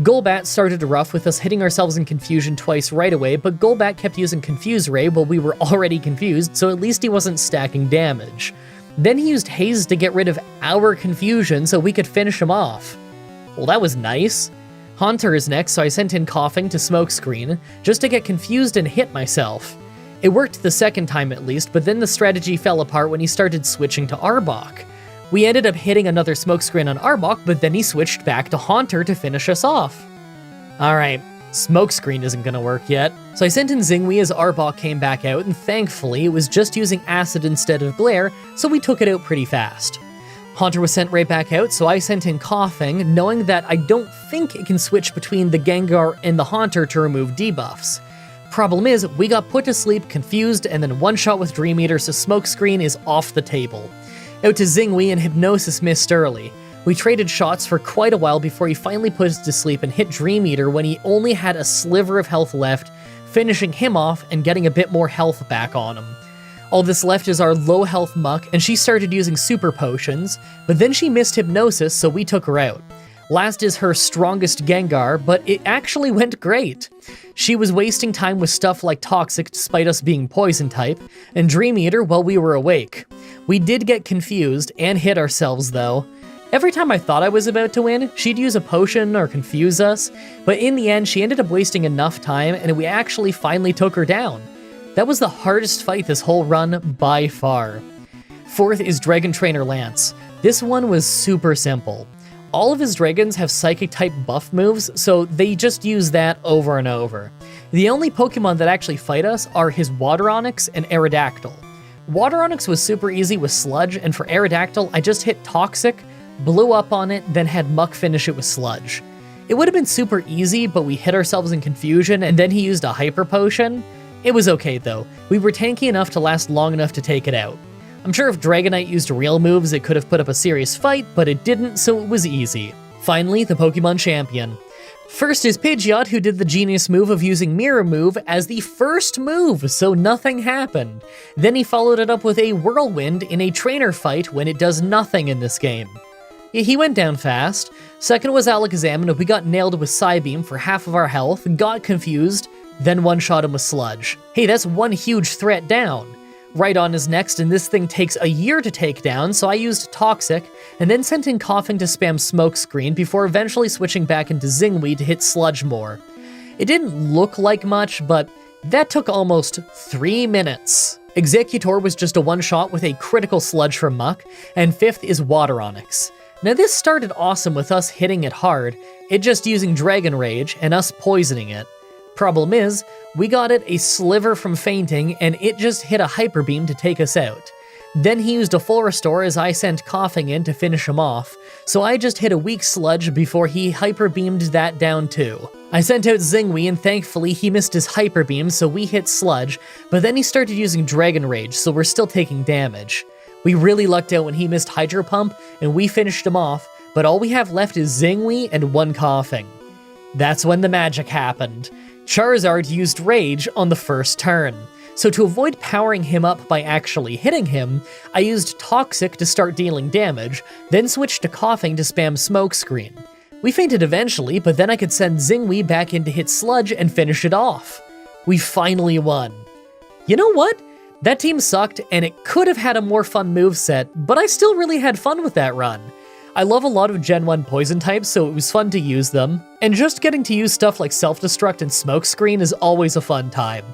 Golbat started rough with us hitting ourselves in confusion twice right away, but Golbat kept using Confuse Ray while we were already confused, so at least he wasn't stacking damage. Then he used Haze to get rid of our confusion so we could finish him off. Well, that was nice. Haunter is next, so I sent in Coughing to Smokescreen, just to get confused and hit myself. It worked the second time at least, but then the strategy fell apart when he started switching to Arbok. We ended up hitting another Smokescreen on Arbok, but then he switched back to Haunter to finish us off. Alright, Smokescreen isn't gonna work yet. So I sent in Zingui as Arbok came back out, and thankfully it was just using Acid instead of Glare, so we took it out pretty fast. Haunter was sent right back out, so I sent in Coughing, knowing that I don't think it can switch between the Gengar and the Haunter to remove debuffs. Problem is, we got put to sleep, confused, and then one-shot with Dream Eater, so Smokescreen is off the table. Out to Zingui, and Hypnosis missed early. We traded shots for quite a while before he finally put us to sleep and hit Dream Eater when he only had a sliver of health left, finishing him off and getting a bit more health back on him. All this left is our low health Muck, and she started using super potions, but then she missed Hypnosis, so we took her out. Last is her strongest Gengar, but it actually went great. She was wasting time with stuff like Toxic despite us being Poison type, and Dream Eater while we were awake. We did get confused and hit ourselves though. Every time I thought I was about to win, she'd use a potion or confuse us, but in the end she ended up wasting enough time and we actually finally took her down. That was the hardest fight this whole run by far. Fourth is Dragon Trainer Lance. This one was super simple. All of his dragons have Psychic-type buff moves, so they just use that over and over. The only Pokemon that actually fight us are his Water Onix and Aerodactyl. Water Onix was super easy with Sludge, and for Aerodactyl, I just hit Toxic, blew up on it, then had Muck finish it with Sludge. It would have been super easy, but we hit ourselves in confusion, and then he used a Hyper Potion. It was okay though. We were tanky enough to last long enough to take it out. I'm sure if Dragonite used real moves, it could have put up a serious fight, but it didn't, so it was easy. Finally, the Pokemon Champion. First is Pidgeot, who did the genius move of using Mirror Move as the first move, so nothing happened. Then he followed it up with a Whirlwind in a trainer fight when it does nothing in this game. He went down fast. Second was Alakazam, and we got nailed with Psybeam for half of our health, got confused, then one-shot him with Sludge. Hey, that's one huge threat down. Rhydon is next, and this thing takes a year to take down, so I used Toxic, and then sent in Coughing to spam Smokescreen before eventually switching back into Zingui to hit Sludge more. It didn't look like much, but that took almost 3 minutes. Executor was just a one-shot with a critical Sludge from Muck, and fifth is Water Onix. Now this started awesome with us hitting it hard, it just using Dragon Rage, and us poisoning it. Problem is, we got it a sliver from fainting, and it just hit a Hyper Beam to take us out. Then he used a full restore as I sent Coughing in to finish him off, so I just hit a weak Sludge before he Hyper Beamed that down too. I sent out Zingui, and thankfully he missed his Hyper Beam, so we hit Sludge, but then he started using Dragon Rage, so we're still taking damage. We really lucked out when he missed Hydro Pump, and we finished him off, but all we have left is Zingui and one Coughing. That's when the magic happened. Charizard used Rage on the first turn. So to avoid powering him up by actually hitting him, I used Toxic to start dealing damage, then switched to Coughing to spam Smokescreen. We fainted eventually, but then I could send Zingui back in to hit Sludge and finish it off. We finally won. You know what? That team sucked, and it could have had a more fun moveset, but I still really had fun with that run. I love a lot of Gen 1 poison types, so it was fun to use them, and just getting to use stuff like Self-Destruct and Smokescreen is always a fun time,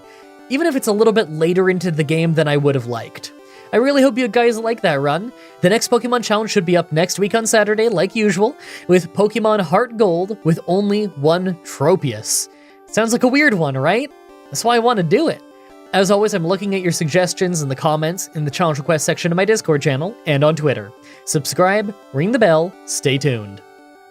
even if it's a little bit later into the game than I would have liked. I really hope you guys like that run. The next Pokemon Challenge should be up next week on Saturday, like usual, with Pokemon Heart Gold with only one Tropius. Sounds like a weird one, right? That's why I want to do it. As always, I'm looking at your suggestions in the comments in the challenge request section of my Discord channel and on Twitter. Subscribe, ring the bell, stay tuned.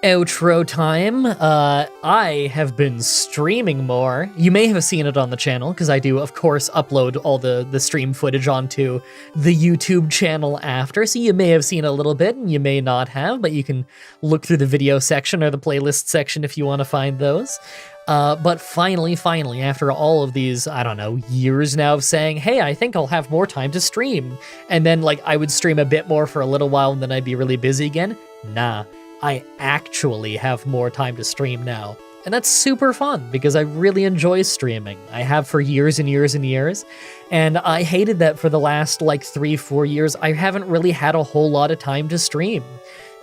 Outro time. I have been streaming more. You may have seen it on the channel, because I do, of course, upload all the stream footage onto the YouTube channel after, so you may have seen a little bit, and you may not have, but you can look through the video section or the playlist section if you want to find those. But finally, after all of these, I don't know, years now of saying, hey, I think I'll have more time to stream, and then, like, I would stream a bit more for a little while, and then I'd be really busy again. Nah. I actually have more time to stream now. And that's super fun, because I really enjoy streaming. I have for years and years and years, and I hated that for the last, like, 3-4 years, I haven't really had a whole lot of time to stream.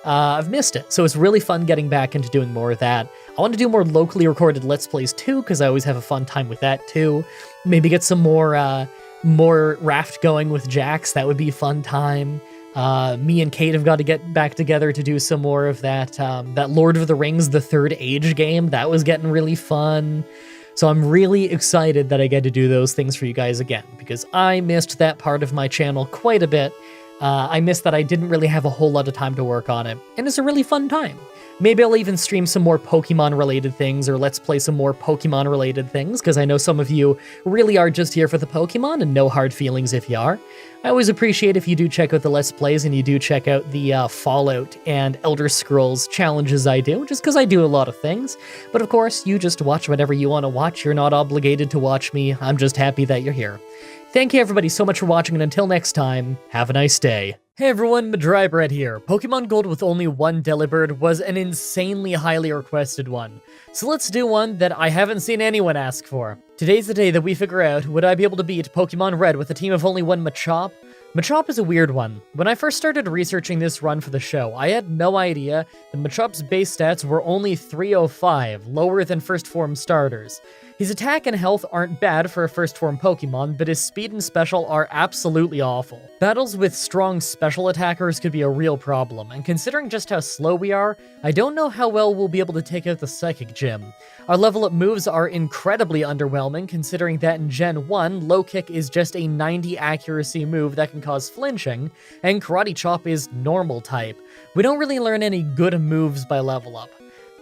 I've missed it, so it's really fun getting back into doing more of that. I want to do more locally recorded Let's Plays too, because I always have a fun time with that too. Maybe get some more raft going with Jax, that would be a fun time. Me and Kate have got to get back together to do some more of that Lord of the Rings, The Third Age game. That was getting really fun. So I'm really excited that I get to do those things for you guys again, because I missed that part of my channel quite a bit. I missed that I didn't really have a whole lot of time to work on it, and it's a really fun time. Maybe I'll even stream some more Pokemon-related things, or let's play some more Pokemon-related things, because I know some of you really are just here for the Pokemon, and no hard feelings if you are. I always appreciate if you do check out the Let's Plays, and you do check out the Fallout and Elder Scrolls challenges I do, just because I do a lot of things. But of course, you just watch whatever you want to watch. You're not obligated to watch me. I'm just happy that you're here. Thank you everybody so much for watching, and until next time, have a nice day. Hey everyone, Mah-Dry-Bread here. Pokemon Gold with only one Delibird was an insanely highly requested one. So let's do one that I haven't seen anyone ask for. Today's the day that we figure out, would I be able to beat Pokemon Red with a team of only one Machop? Machop is a weird one. When I first started researching this run for the show, I had no idea that Machop's base stats were only 305, lower than first form starters. His attack and health aren't bad for a first form Pokemon, but his speed and special are absolutely awful. Battles with strong special attackers could be a real problem, and considering just how slow we are, I don't know how well we'll be able to take out the Psychic Gym. Our level up moves are incredibly underwhelming, considering that in Gen 1, Low Kick is just a 90 accuracy move that can cause flinching, and Karate Chop is normal type. We don't really learn any good moves by level up.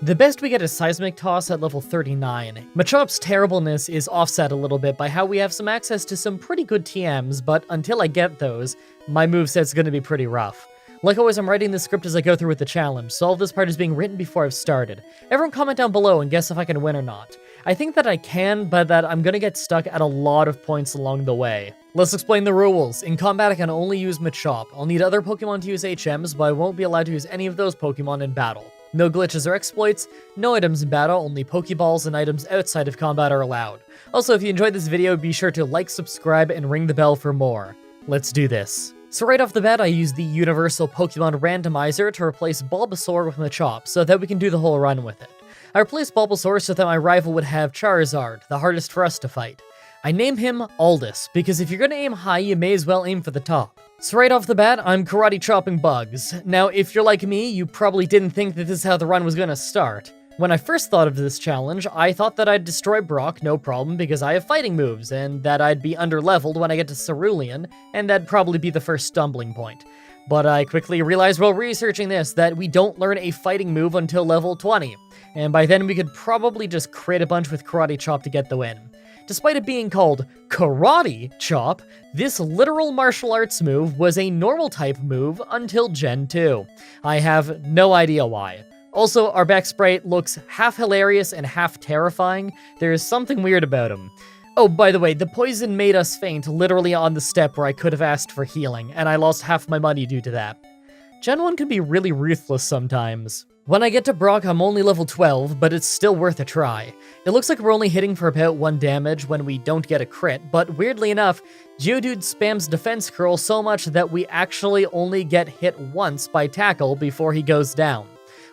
The best we get is Seismic Toss at level 39. Machop's terribleness is offset a little bit by how we have some access to some pretty good TMs, but until I get those, my moveset's gonna be pretty rough. Like always, I'm writing the script as I go through with the challenge, so all of this part is being written before I've started. Everyone comment down below and guess if I can win or not. I think that I can, but that I'm gonna get stuck at a lot of points along the way. Let's explain the rules. In combat, I can only use Machop. I'll need other Pokemon to use HMs, but I won't be allowed to use any of those Pokemon in battle. No glitches or exploits, no items in battle, only Pokeballs and items outside of combat are allowed. Also, if you enjoyed this video, be sure to like, subscribe, and ring the bell for more. Let's do this. So right off the bat, I use the Universal Pokemon Randomizer to replace Bulbasaur with Machop, so that we can do the whole run with it. I replaced Bulbasaur so that my rival would have Charizard, the hardest for us to fight. I name him Aldous, because if you're gonna aim high, you may as well aim for the top. So right off the bat, I'm karate chopping bugs. Now, if you're like me, you probably didn't think that this is how the run was gonna start. When I first thought of this challenge, I thought that I'd destroy Brock, no problem, because I have fighting moves, and that I'd be underleveled when I get to Cerulean, and that'd probably be the first stumbling point. But I quickly realized while researching this that we don't learn a fighting move until level 20, and by then we could probably just crit a bunch with Karate Chop to get the win. Despite it being called Karate Chop, this literal martial arts move was a normal type move until Gen 2. I have no idea why. Also, our back sprite looks half hilarious and half terrifying. There is something weird about him. Oh, by the way, the poison made us faint literally on the step where I could have asked for healing, and I lost half my money due to that. Gen 1 can be really ruthless sometimes. When I get to Brock, I'm only level 12, but it's still worth a try. It looks like we're only hitting for about 1 damage when we don't get a crit, but weirdly enough, Geodude spams Defense Curl so much that we actually only get hit once by Tackle before he goes down.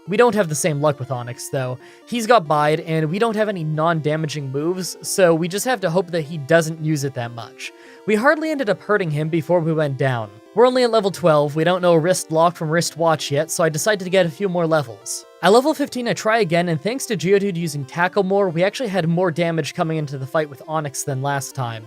We don't have the same luck with Onix, though. He's got Bide, and we don't have any non-damaging moves, so we just have to hope that he doesn't use it that much. We hardly ended up hurting him before we went down. We're only at level 12, we don't know Wrist Lock from Wrist Watch yet, so I decided to get a few more levels. At level 15, I try again, and thanks to Geodude using Tackle more, we actually had more damage coming into the fight with Onix than last time.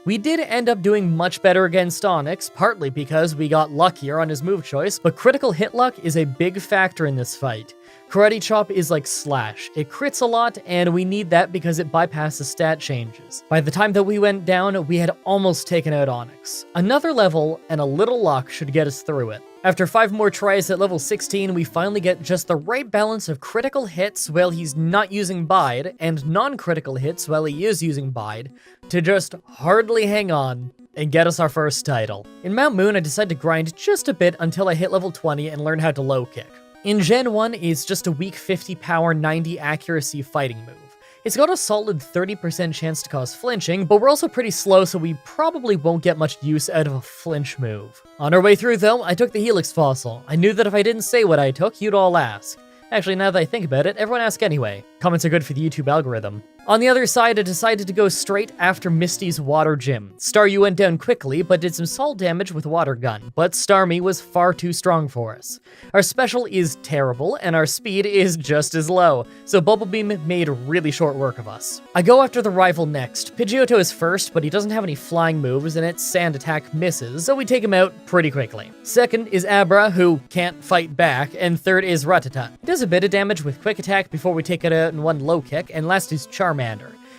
We did end up doing much better against Onix, partly because we got luckier on his move choice, but critical hit luck is a big factor in this fight. Karate Chop is like Slash. It crits a lot, and we need that because it bypasses stat changes. By the time that we went down, we had almost taken out Onyx. Another level and a little luck should get us through it. After 5 more tries at level 16, we finally get just the right balance of critical hits while he's not using Bide, and non-critical hits while he is using Bide, to just hardly hang on and get us our first title. In Mount Moon, I decided to grind just a bit until I hit level 20 and learn how to low kick. In Gen 1, it's just a weak 50 power, 90 accuracy fighting move. It's got a solid 30% chance to cause flinching, but we're also pretty slow, so we probably won't get much use out of a flinch move. On our way through, though, I took the Helix Fossil. I knew that if I didn't say what I took, you'd all ask. Actually, now that I think about it, everyone ask anyway. Comments are good for the YouTube algorithm. On the other side, I decided to go straight after Misty's Water Gym. Staryu went down quickly, but did some solid damage with Water Gun, but Starmie was far too strong for us. Our special is terrible, and our speed is just as low, so Bubble Beam made really short work of us. I go after the rival next. Pidgeotto is first, but he doesn't have any flying moves, and its sand attack misses, so we take him out pretty quickly. Second is Abra, who can't fight back, and third is Rattata. He does a bit of damage with Quick Attack before we take it out in one low kick, and last is Charmander.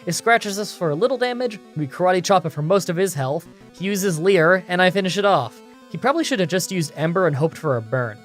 It scratches us for a little damage, we Karate Chop it for most of his health, he uses Leer, and I finish it off. He probably should have just used Ember and hoped for a burn.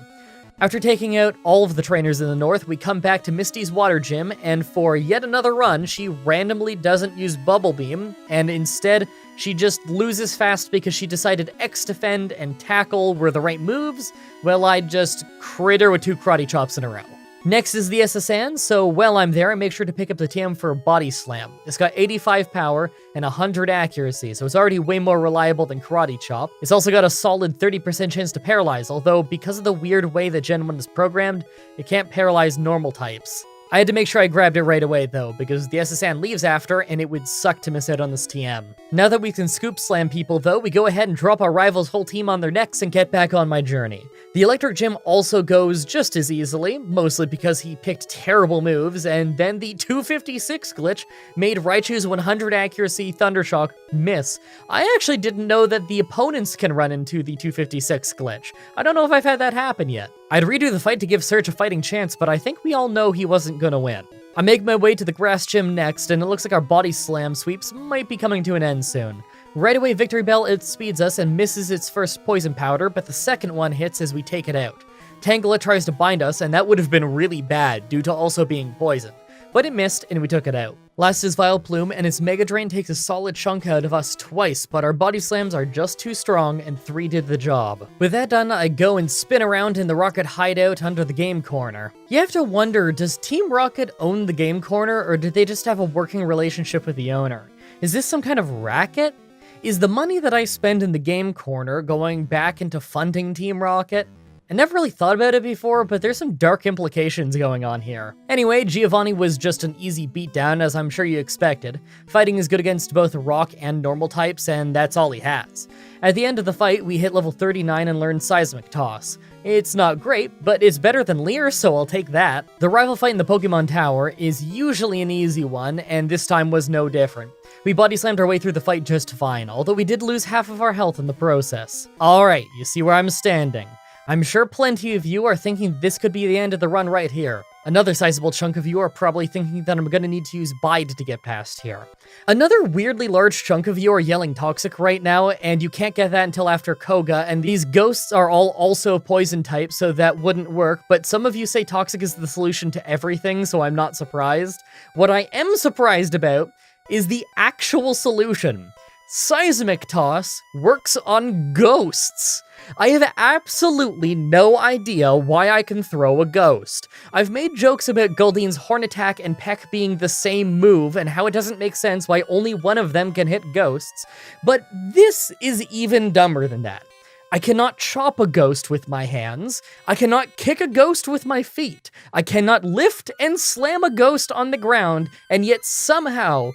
After taking out all of the trainers in the north, we come back to Misty's Water Gym, and for yet another run, she randomly doesn't use Bubble Beam, and instead, she just loses fast because she decided X Defend and Tackle were the right moves, while I just crit her with 2 Karate Chops in a row. Next is the SSN, so while I'm there, I make sure to pick up the TM for Body Slam. It's got 85 power and 100 accuracy, so it's already way more reliable than Karate Chop. It's also got a solid 30% chance to paralyze, although because of the weird way that Gen 1 is programmed, it can't paralyze normal types. I had to make sure I grabbed it right away, though, because the SSN leaves after, and it would suck to miss out on this TM. Now that we can scoop slam people, though, we go ahead and drop our rival's whole team on their necks and get back on my journey. The Electric Gym also goes just as easily, mostly because he picked terrible moves, and then the 256 glitch made Raichu's 100 accuracy Thundershock miss. I actually didn't know that the opponents can run into the 256 glitch. I don't know if I've had that happen yet. I'd redo the fight to give Surge a fighting chance, but I think we all know he wasn't gonna win. I make my way to the Grass Gym next, and it looks like our Body Slam sweeps might be coming to an end soon. Right away, Victory Bell outspeeds us and misses its first Poison Powder, but the second one hits as we take it out. Tangela tries to bind us, and that would have been really bad due to also being poisoned, but it missed and we took it out. Last is Vileplume, and its Mega Drain takes a solid chunk out of us twice, but our Body Slams are just too strong, and 3 did the job. With that done, I go and spin around in the Rocket hideout under the Game Corner. You have to wonder, does Team Rocket own the Game Corner, or did they just have a working relationship with the owner? Is this some kind of racket? Is the money that I spend in the Game Corner going back into funding Team Rocket? I never really thought about it before, but there's some dark implications going on here. Anyway, Giovanni was just an easy beatdown, as I'm sure you expected. Fighting is good against both rock and normal types, and that's all he has. At the end of the fight, we hit level 39 and learned Seismic Toss. It's not great, but it's better than Leer, so I'll take that. The rival fight in the Pokemon Tower is usually an easy one, and this time was no different. We body slammed our way through the fight just fine, although we did lose half of our health in the process. Alright, you see where I'm standing. I'm sure plenty of you are thinking this could be the end of the run right here. Another sizable chunk of you are probably thinking that I'm gonna need to use Bide to get past here. Another weirdly large chunk of you are yelling Toxic right now, and you can't get that until after Koga, and these ghosts are all also poison type, so that wouldn't work, but some of you say Toxic is the solution to everything, so I'm not surprised. What I am surprised about is the actual solution. Seismic Toss works on ghosts. I have absolutely no idea why I can throw a ghost. I've made jokes about Guldine's Horn Attack and Peck being the same move and how it doesn't make sense why only one of them can hit ghosts, but this is even dumber than that. I cannot chop a ghost with my hands. I cannot kick a ghost with my feet. I cannot lift and slam a ghost on the ground, and yet somehow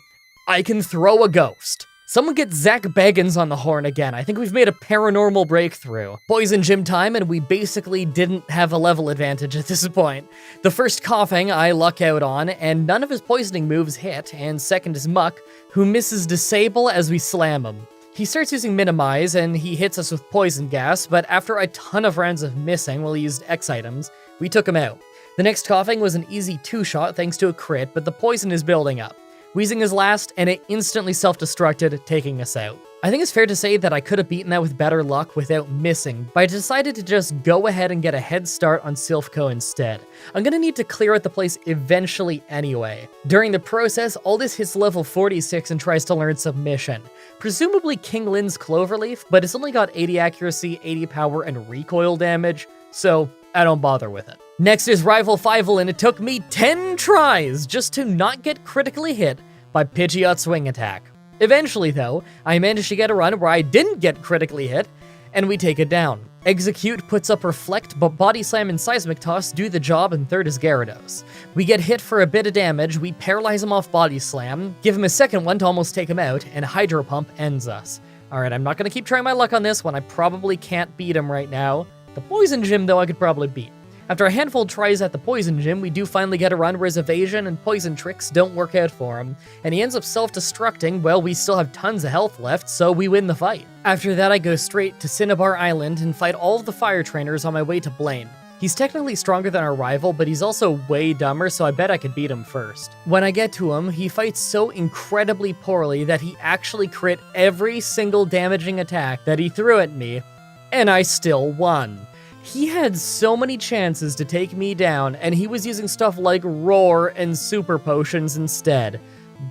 I can throw a ghost. Someone get Zach Baggins on the horn again. I think we've made a paranormal breakthrough. Poison gym time, and we basically didn't have a level advantage at this point. The first coughing I luck out on, and none of his poisoning moves hit, and second is Muck, who misses Disable as we slam him. He starts using Minimize, and he hits us with Poison Gas, but after a ton of rounds of missing while he used X items, we took him out. The next coughing was an easy 2-shot thanks to a crit, but the poison is building up. Wheezing is last, and it instantly self-destructed, taking us out. I think it's fair to say that I could have beaten that with better luck without missing, but I decided to just go ahead and get a head start on Silphco instead. I'm gonna need to clear out the place eventually anyway. During the process, Aldous hits level 46 and tries to learn Submission. Presumably King Lin's Cloverleaf, but it's only got 80 accuracy, 80 power, and recoil damage, so I don't bother with it. Next is Rival Fivel, and it took me 10 tries just to not get critically hit by Pidgeot's Wing Attack. Eventually, though, I managed to get a run where I didn't get critically hit, and we take it down. Execute puts up Reflect, but Body Slam and Seismic Toss do the job, and third is Gyarados. We get hit for a bit of damage, we paralyze him off Body Slam, give him a second one to almost take him out, and Hydro Pump ends us. Alright, I'm not gonna keep trying my luck on this one, I probably can't beat him right now. The Poison Gym, though, I could probably beat. After a handful of tries at the Poison Gym, we do finally get a run where his evasion and poison tricks don't work out for him, and he ends up self-destructing. Well, we still have tons of health left, so we win the fight. After that, I go straight to Cinnabar Island and fight all of the fire trainers on my way to Blaine. He's technically stronger than our rival, but he's also way dumber, so I bet I could beat him first. When I get to him, he fights so incredibly poorly that he actually crit every single damaging attack that he threw at me, and I still won. He had so many chances to take me down, and he was using stuff like Roar and Super Potions instead.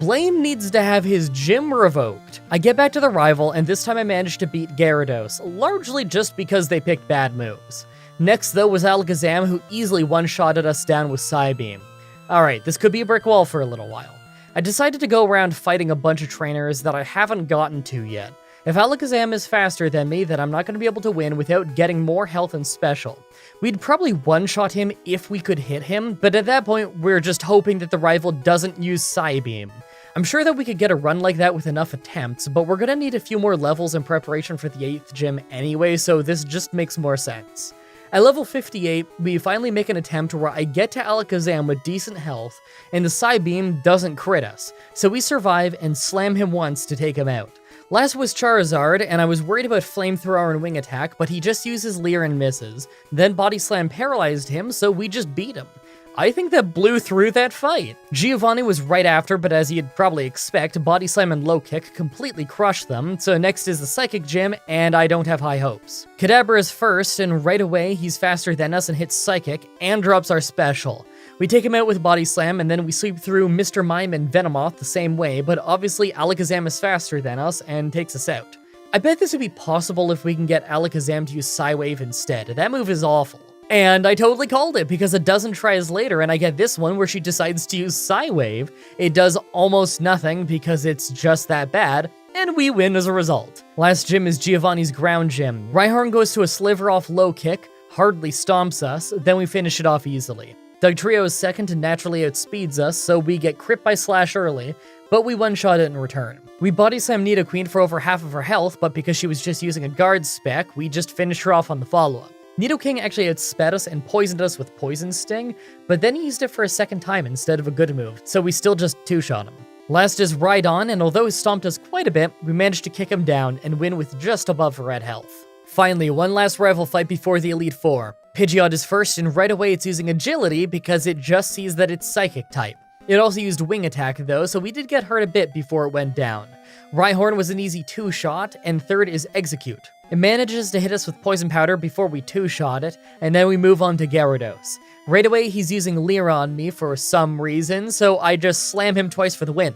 Blaine needs to have his gym revoked. I get back to the rival, and this time I managed to beat Gyarados, largely just because they picked bad moves. Next, though, was Alakazam, who easily one-shotted us down with Psybeam. Alright, this could be a brick wall for a little while. I decided to go around fighting a bunch of trainers that I haven't gotten to yet. If Alakazam is faster than me, then I'm not going to be able to win without getting more health and special. We'd probably one-shot him if we could hit him, but at that point, we're just hoping that the rival doesn't use Psybeam. I'm sure that we could get a run like that with enough attempts, but we're going to need a few more levels in preparation for the 8th gym anyway, so this just makes more sense. At level 58, we finally make an attempt where I get to Alakazam with decent health, and the Psybeam doesn't crit us, so we survive and slam him once to take him out. Last was Charizard, and I was worried about Flamethrower and Wing Attack, but he just uses Leer and misses. Then Body Slam paralyzed him, so we just beat him. I think that blew through that fight. Giovanni was right after, but as you'd probably expect, Body Slam and Low Kick completely crushed them, so next is the Psychic Gym, and I don't have high hopes. Kadabra is first, and right away, he's faster than us and hits Psychic, and drops our special. We take him out with Body Slam, and then we sweep through Mr. Mime and Venomoth the same way, but obviously Alakazam is faster than us and takes us out. I bet this would be possible if we can get Alakazam to use Psywave instead. That move is awful. And I totally called it, because a dozen tries later, and I get this one where she decides to use Psywave. It does almost nothing because it's just that bad, and we win as a result. Last gym is Giovanni's Ground Gym. Rhyhorn goes to a sliver off Low Kick, hardly stomps us, then we finish it off easily. Dugtrio is second and naturally outspeeds us, so we get crit by Slash early, but we one-shot it in return. We Body Slam Nidoqueen for over half of her health, but because she was just using a guard spec, we just finished her off on the follow-up. Nidoking actually outsped us and poisoned us with Poison Sting, but then he used it for a second time instead of a good move, so we still just two-shot him. Last is Rhydon, and although he stomped us quite a bit, we managed to kick him down and win with just above red health. Finally, one last rival fight before the Elite Four. Pidgeot is first, and right away it's using Agility because it just sees that it's Psychic type. It also used Wing Attack though, so we did get hurt a bit before it went down. Rhyhorn was an easy two-shot, and third is Execute. It manages to hit us with Poison Powder before we two-shot it, and then we move on to Gyarados. Right away he's using Leer on me for some reason, so I just slam him twice for the win.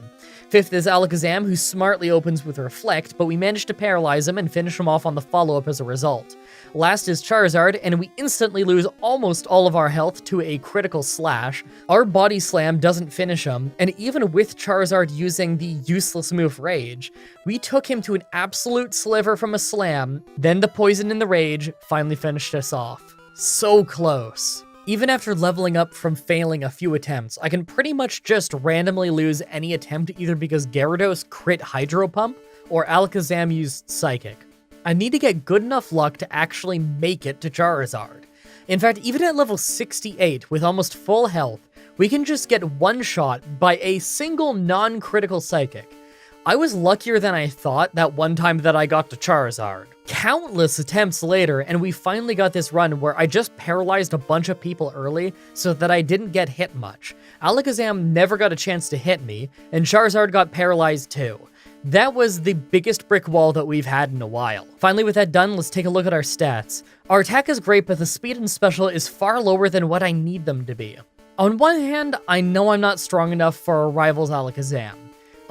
Fifth is Alakazam, who smartly opens with Reflect, but we managed to paralyze him and finish him off on the follow-up as a result. Last is Charizard, and we instantly lose almost all of our health to a critical Slash. Our Body Slam doesn't finish him, and even with Charizard using the useless move Rage, we took him to an absolute sliver from a Slam, then the Poison and the Rage finally finished us off. So close. Even after leveling up from failing a few attempts, I can pretty much just randomly lose any attempt either because Gyarados crit Hydro Pump or Alakazam used Psychic. I need to get good enough luck to actually make it to Charizard. In fact, even at level 68 with almost full health, we can just get one shot by a single non-critical Psychic. I was luckier than I thought that one time that I got to Charizard. Countless attempts later, and we finally got this run where I just paralyzed a bunch of people early so that I didn't get hit much. Alakazam never got a chance to hit me, and Charizard got paralyzed too. That was the biggest brick wall that we've had in a while. Finally, with that done, let's take a look at our stats. Our attack is great, but the speed and special is far lower than what I need them to be. On one hand, I know I'm not strong enough for our rival's Alakazam.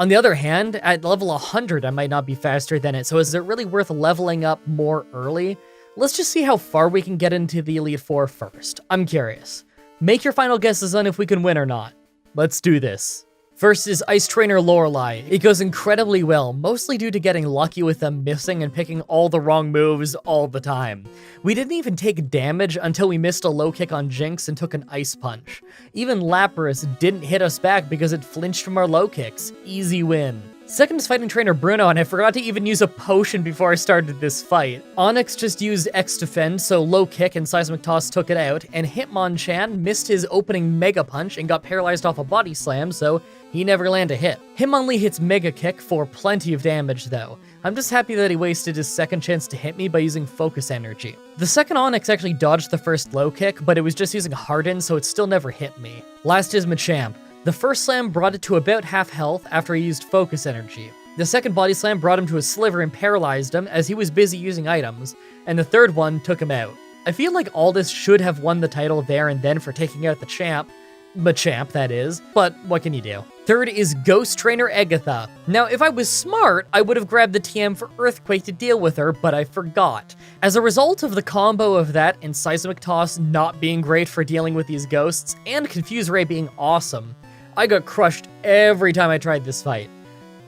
On the other hand, at level 100, I might not be faster than it, so is it really worth leveling up more early? Let's just see how far we can get into the Elite Four first. I'm curious. Make your final guesses on if we can win or not. Let's do this. First is Ice Trainer Lorelei. It goes incredibly well, mostly due to getting lucky with them missing and picking all the wrong moves all the time. We didn't even take damage until we missed a low kick on Jinx and took an Ice Punch. Even Lapras didn't hit us back because it flinched from our low kicks. Easy win. Second is Fighting Trainer Bruno, and I forgot to even use a potion before I started this fight. Onyx just used X Defend, so Low Kick and Seismic Toss took it out, and Hitmonchan missed his opening Mega Punch and got paralyzed off a Body Slam, so he never landed a hit. Hitmonlee hits Mega Kick for plenty of damage though. I'm just happy that he wasted his second chance to hit me by using Focus Energy. The second Onyx actually dodged the first Low Kick, but it was just using Harden, so it still never hit me. Last is Machamp. The first slam brought it to about half health after he used Focus Energy. The second Body Slam brought him to a sliver and paralyzed him as he was busy using items, and the third one took him out. I feel like Aldous should have won the title there and then for taking out the champ. Machamp, that is, but what can you do? Third is Ghost Trainer Agatha. Now, if I was smart, I would have grabbed the TM for Earthquake to deal with her, but I forgot. As a result of the combo of that and Seismic Toss not being great for dealing with these ghosts, and Confuse Ray being awesome, I got crushed every time I tried this fight.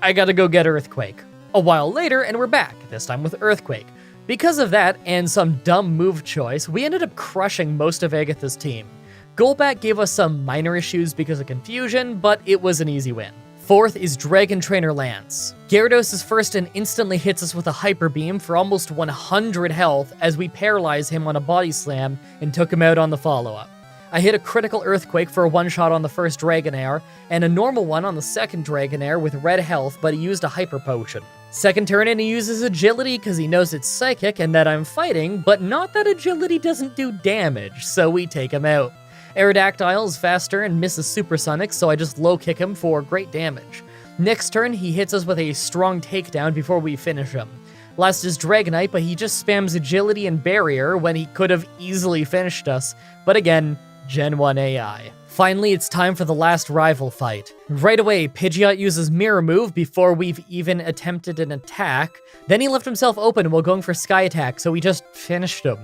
I gotta go get Earthquake. A while later, and we're back, this time with Earthquake. Because of that, and some dumb move choice, we ended up crushing most of Agatha's team. Golbat gave us some minor issues because of confusion, but it was an easy win. Fourth is Dragon Trainer Lance. Gyarados is first and instantly hits us with a Hyper Beam for almost 100 health as we paralyze him on a Body Slam and took him out on the follow-up. I hit a critical Earthquake for a one-shot on the first Dragonair, and a normal one on the second Dragonair with red health, but he used a Hyper Potion. Second turn and he uses Agility because he knows it's Psychic and that I'm fighting, but not that Agility doesn't do damage, so we take him out. Aerodactyl is faster and misses Supersonic, so I just low kick him for great damage. Next turn, he hits us with a strong takedown before we finish him. Last is Dragonite, but he just spams Agility and Barrier when he could have easily finished us, but again, Gen 1 AI. Finally, it's time for the last rival fight. Right away, Pidgeot uses Mirror Move before we've even attempted an attack. Then he left himself open while going for Sky Attack, so we just finished him.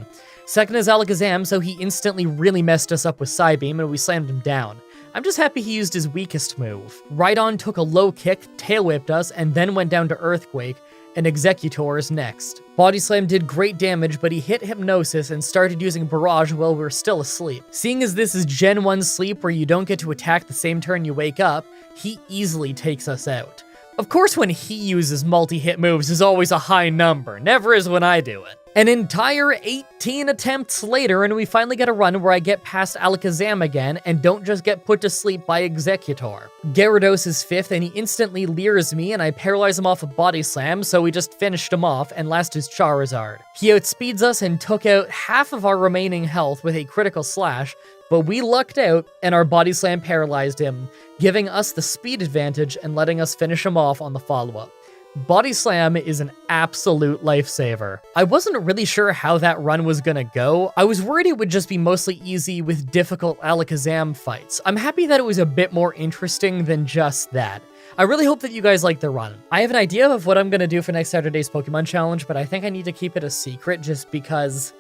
Second is Alakazam, so he instantly really messed us up with Psybeam and we slammed him down. I'm just happy he used his weakest move. Rhydon took a low kick, tail whipped us, and then went down to Earthquake, and Exeggutor is next. Body Slam did great damage, but he hit Hypnosis and started using Barrage while we were still asleep. Seeing as this is Gen 1 sleep where you don't get to attack the same turn you wake up, he easily takes us out. Of course, when he uses multi-hit moves is always a high number, never is when I do it. An entire 18 attempts later, and we finally get a run where I get past Alakazam again and don't just get put to sleep by Exeggutor. Gyarados is fifth, and he instantly leers me, and I paralyze him off a Body Slam, so we just finished him off, and last is Charizard. He outspeeds us and took out half of our remaining health with a critical slash, but we lucked out, and our Body Slam paralyzed him, giving us the speed advantage and letting us finish him off on the follow-up. Body Slam is an absolute lifesaver. I wasn't really sure how that run was gonna go. I was worried it would just be mostly easy with difficult Alakazam fights. I'm happy that it was a bit more interesting than just that. I really hope that you guys like the run. I have an idea of what I'm gonna do for next Saturday's Pokemon Challenge, but I think I need to keep it a secret just because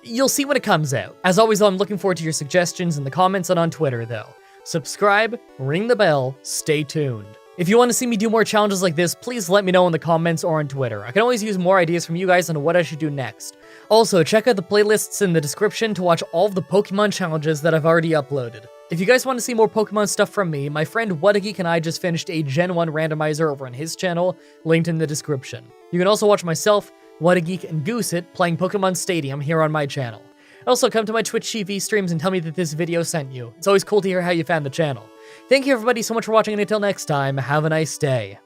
you'll see when it comes out. As always, I'm looking forward to your suggestions in the comments and on Twitter, though. Subscribe, ring the bell, stay tuned. If you want to see me do more challenges like this, please let me know in the comments or on Twitter. I can always use more ideas from you guys on what I should do next. Also, check out the playlists in the description to watch all of the Pokemon challenges that I've already uploaded. If you guys want to see more Pokemon stuff from me, my friend Whatageek and I just finished a Gen 1 randomizer over on his channel, linked in the description. You can also watch myself, Whatageek, and Goosit playing Pokemon Stadium here on my channel. Also, come to my Twitch TV streams and tell me that this video sent you. It's always cool to hear how you found the channel. Thank you everybody so much for watching, and until next time, have a nice day.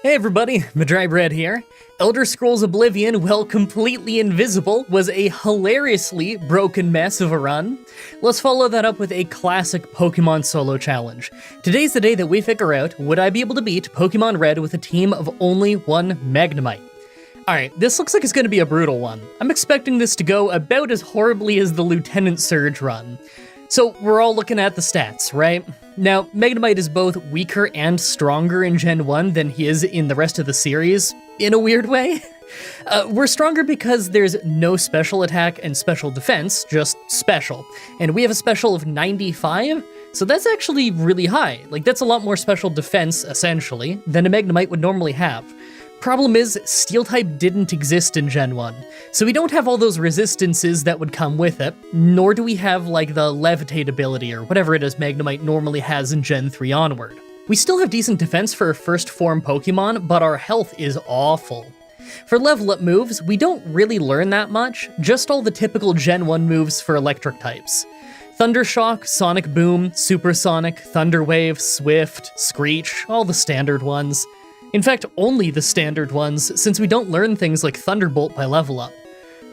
Hey everybody, Mah-Dry-Bread here. Elder Scrolls Oblivion, while completely invisible, was a hilariously broken mess of a run. Let's follow that up with a classic Pokemon solo challenge. Today's the day that we figure out, would I be able to beat Pokemon Red with a team of only one Magnemite? Alright, this looks like it's going to be a brutal one. I'm expecting this to go about as horribly as the Lieutenant Surge run. So we're all looking at the stats, right? Now, Magnemite is both weaker and stronger in Gen 1 than he is in the rest of the series, in a weird way. We're stronger because there's no special attack and special defense, just special. And we have a special of 95, so that's actually really high. Like, that's a lot more special defense, essentially, than a Magnemite would normally have. Problem is, Steel-type didn't exist in Gen 1, so we don't have all those resistances that would come with it, nor do we have, like, the Levitate ability or whatever it is Magnemite normally has in Gen 3 onward. We still have decent defense for a first form Pokemon, but our health is awful. For level up moves, we don't really learn that much, just all the typical Gen 1 moves for electric types. Thunder Shock, Sonic Boom, Supersonic, Thunder Wave, Swift, Screech, all the standard ones. In fact, only the standard ones, since we don't learn things like Thunderbolt by level up.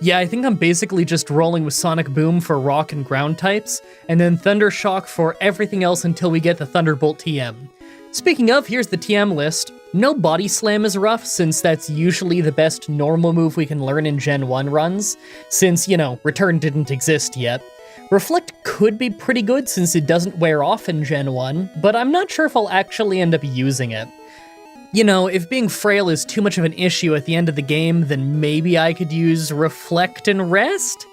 Yeah, I think I'm basically just rolling with Sonic Boom for rock and ground types, and then Thunder Shock for everything else until we get the Thunderbolt TM. Speaking of, here's the TM list. No Body Slam is rough, since that's usually the best normal move we can learn in Gen 1 runs, since, you know, Return didn't exist yet. Reflect could be pretty good since it doesn't wear off in Gen 1, but I'm not sure if I'll actually end up using it. You know, if being frail is too much of an issue at the end of the game, then maybe I could use Reflect and Rest?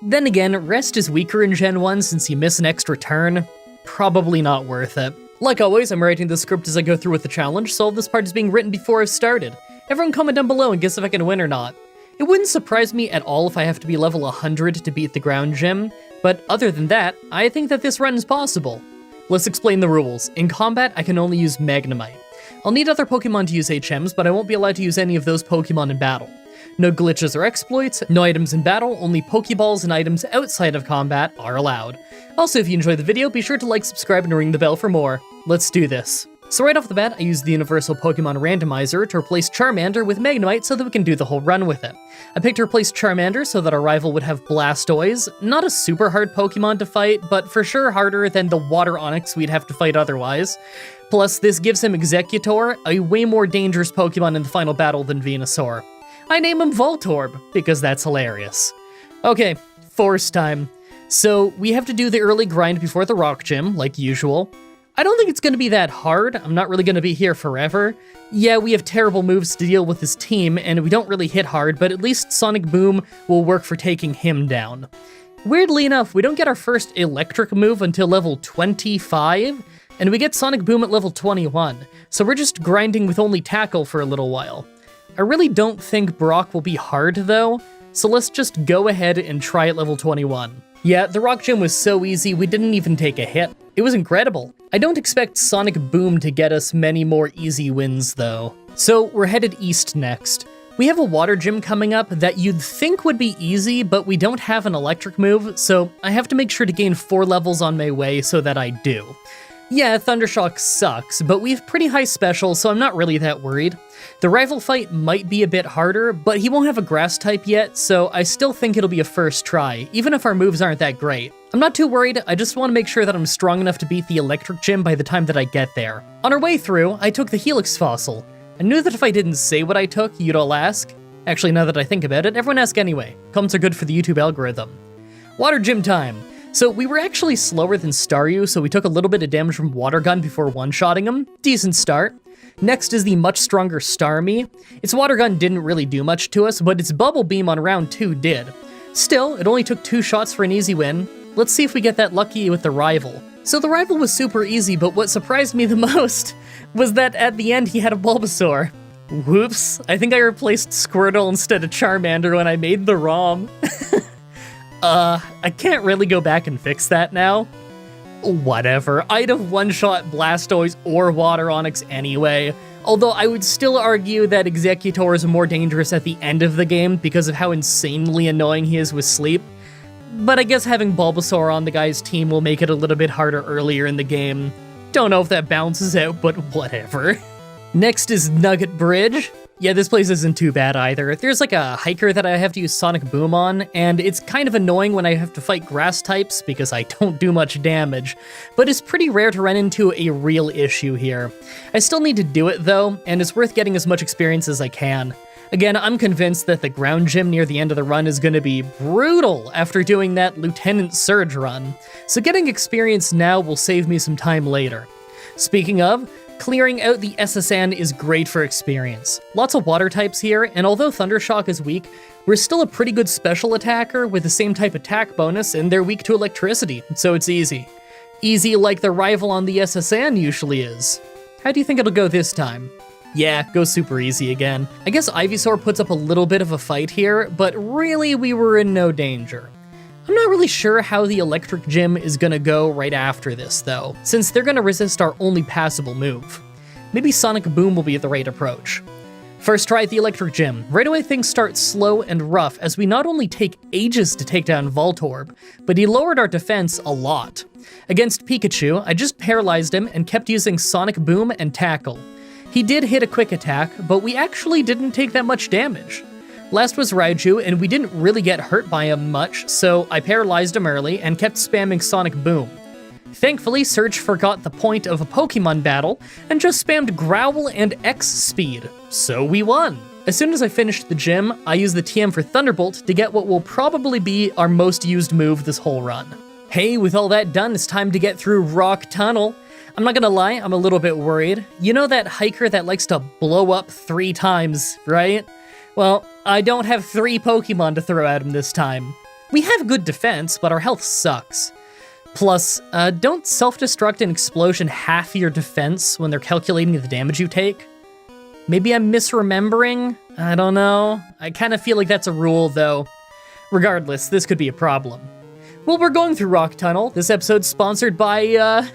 Then again, Rest is weaker in Gen 1 since you miss an extra turn. Probably not worth it. Like always, I'm writing the script as I go through with the challenge, so all this part is being written before I've started. Everyone comment down below and guess if I can win or not. It wouldn't surprise me at all if I have to be level 100 to beat the ground gym, but other than that, I think that this run is possible. Let's explain the rules. In combat, I can only use Magnemite. I'll need other Pokemon to use HMs, but I won't be allowed to use any of those Pokemon in battle. No glitches or exploits, no items in battle, only Pokeballs and items outside of combat are allowed. Also, if you enjoyed the video, be sure to like, subscribe, and ring the bell for more. Let's do this. So right off the bat, I used the Universal Pokemon Randomizer to replace Charmander with Magnemite so that we can do the whole run with it. I picked to replace Charmander so that our rival would have Blastoise, not a super hard Pokemon to fight, but for sure harder than the Water Onix we'd have to fight otherwise. Plus, this gives him Exeggutor, a way more dangerous Pokemon in the final battle than Venusaur. I name him Voltorb, because that's hilarious. Okay, Force time. So, we have to do the early grind before the Rock Gym, like usual. I don't think it's going to be that hard. I'm not really going to be here forever. Yeah, we have terrible moves to deal with this team, and we don't really hit hard, but at least Sonic Boom will work for taking him down. Weirdly enough, we don't get our first electric move until level 25, and we get Sonic Boom at level 21, so we're just grinding with only Tackle for a little while. I really don't think Brock will be hard, though, so let's just go ahead and try at level 21. Yeah, the Rock Gym was so easy, we didn't even take a hit. It was incredible. I don't expect Sonic Boom to get us many more easy wins, though. So, we're headed east next. We have a Water Gym coming up that you'd think would be easy, but we don't have an electric move, so I have to make sure to gain 4 levels on my way so that I do. Yeah, Thundershock sucks, but we have pretty high special, so I'm not really that worried. The rival fight might be a bit harder, but he won't have a grass type yet, so I still think it'll be a first try, even if our moves aren't that great. I'm not too worried, I just want to make sure that I'm strong enough to beat the electric gym by the time that I get there. On our way through, I took the Helix Fossil. I knew that if I didn't say what I took, you'd all ask. Actually, now that I think about it, everyone ask anyway. Comments are good for the YouTube algorithm. Water Gym time. So we were actually slower than Staryu, so we took a little bit of damage from Water Gun before one-shotting him. Decent start. Next is the much stronger Starmie. Its Water Gun didn't really do much to us, but its Bubble Beam on round 2 did. Still, it only took 2 shots for an easy win. Let's see if we get that lucky with the rival. So the rival was super easy, but what surprised me the most was that at the end he had a Bulbasaur. Whoops, I think I replaced Squirtle instead of Charmander when I made the ROM. I can't really go back and fix that now. Whatever, I'd have one-shot Blastoise or Water Onix anyway, although I would still argue that Exeggutor is more dangerous at the end of the game because of how insanely annoying he is with sleep. But I guess having Bulbasaur on the guy's team will make it a little bit harder earlier in the game. Don't know if that balances out, but whatever. Next is Nugget Bridge. Yeah, this place isn't too bad either. There's like a hiker that I have to use Sonic Boom on, and it's kind of annoying when I have to fight grass types because I don't do much damage, but it's pretty rare to run into a real issue here. I still need to do it though, and it's worth getting as much experience as I can. Again, I'm convinced that the ground gym near the end of the run is going to be brutal after doing that Lieutenant Surge run, so getting experience now will save me some time later. Speaking of, clearing out the SSN is great for experience. Lots of water types here, and although Thundershock is weak, we're still a pretty good special attacker with the same type attack bonus, and they're weak to electricity, so it's easy. Easy like the rival on the SSN usually is. How do you think it'll go this time? Yeah, go super easy again. I guess Ivysaur puts up a little bit of a fight here, but really we were in no danger. I'm not really sure how the electric gym is gonna go right after this though, since they're gonna resist our only passable move. Maybe Sonic Boom will be the right approach. First try at the electric gym. Right away things start slow and rough as we not only take ages to take down Voltorb, but he lowered our defense a lot. Against Pikachu, I just paralyzed him and kept using Sonic Boom and Tackle. He did hit a quick attack, but we actually didn't take that much damage. Last was Raichu, and we didn't really get hurt by him much, so I paralyzed him early and kept spamming Sonic Boom. Thankfully, Surge forgot the point of a Pokemon battle and just spammed Growl and X Speed, so we won. As soon as I finished the gym, I used the TM for Thunderbolt to get what will probably be our most used move this whole run. Hey, with all that done, it's time to get through Rock Tunnel. I'm not gonna lie, I'm a little bit worried. You know that hiker that likes to blow up 3 times, right? Well, I don't have 3 Pokemon to throw at him this time. We have good defense, but our health sucks. Plus, don't self-destruct and explosion half your defense when they're calculating the damage you take? Maybe I'm misremembering? I don't know. I kind of feel like that's a rule, though. Regardless, this could be a problem. Well, we're going through Rock Tunnel. This episode's sponsored by,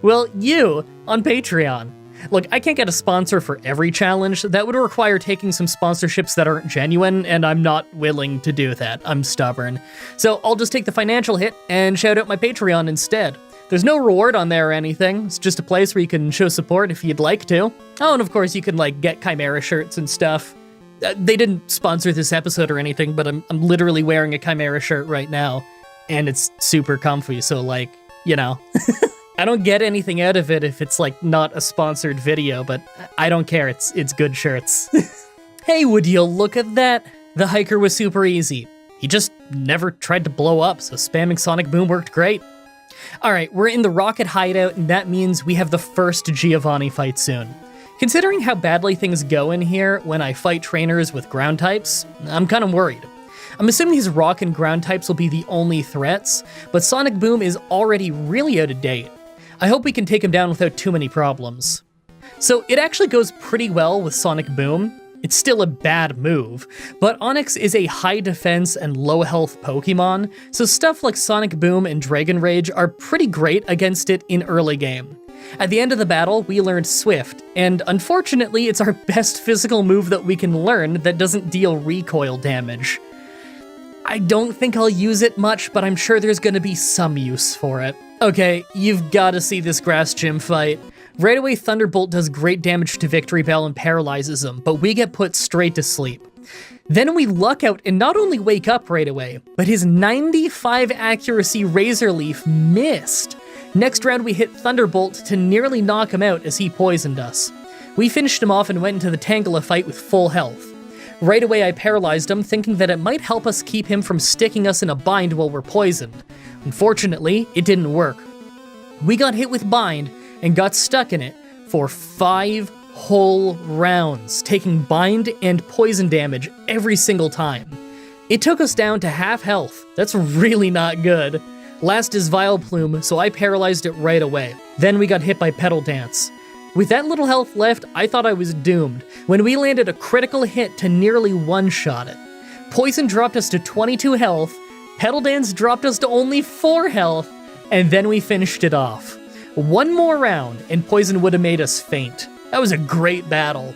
well, you on Patreon. Look, I can't get a sponsor for every challenge. That would require taking some sponsorships that aren't genuine, and I'm not willing to do that. I'm stubborn. So I'll just take the financial hit and shout out my Patreon instead. There's no reward on there or anything. It's just a place where you can show support if you'd like to. Oh, and of course you can, like, get Chimera shirts and stuff. They didn't sponsor this episode or anything, but I'm literally wearing a Chimera shirt right now, and it's super comfy, so, like, you know. I don't get anything out of it if it's, like, not a sponsored video, but I don't care, it's good shirts. Hey, would you look at that? The hiker was super easy. He just never tried to blow up, so spamming Sonic Boom worked great. Alright, we're in the Rocket Hideout, and that means we have the first Giovanni fight soon. Considering how badly things go in here when I fight trainers with ground types, I'm kind of worried. I'm assuming his rock and ground types will be the only threats, but Sonic Boom is already really out of date. I hope we can take him down without too many problems. So it actually goes pretty well with Sonic Boom. It's still a bad move, but Onix is a high defense and low health Pokemon, so stuff like Sonic Boom and Dragon Rage are pretty great against it in early game. At the end of the battle, we learned Swift, and unfortunately it's our best physical move that we can learn that doesn't deal recoil damage. I don't think I'll use it much, but I'm sure there's gonna be some use for it. Okay, you've gotta see this grass gym fight. Right away, Thunderbolt does great damage to Victory Bell and paralyzes him, but we get put straight to sleep. Then we luck out and not only wake up right away, but his 95 accuracy Razor Leaf missed. Next round we hit Thunderbolt to nearly knock him out as he poisoned us. We finished him off and went into the Tangela fight with full health. Right away I paralyzed him, thinking that it might help us keep him from sticking us in a bind while we're poisoned. Unfortunately, it didn't work. We got hit with bind and got stuck in it for 5 whole rounds, taking bind and poison damage every single time. It took us down to half health. That's really not good. Last is Vileplume, so I paralyzed it right away. Then we got hit by Petal Dance. With that little health left, I thought I was doomed, when we landed a critical hit to nearly one-shot it. Poison dropped us to 22 health, Petal Dance dropped us to only 4 health, and then we finished it off. One more round, and Poison would have made us faint. That was a great battle.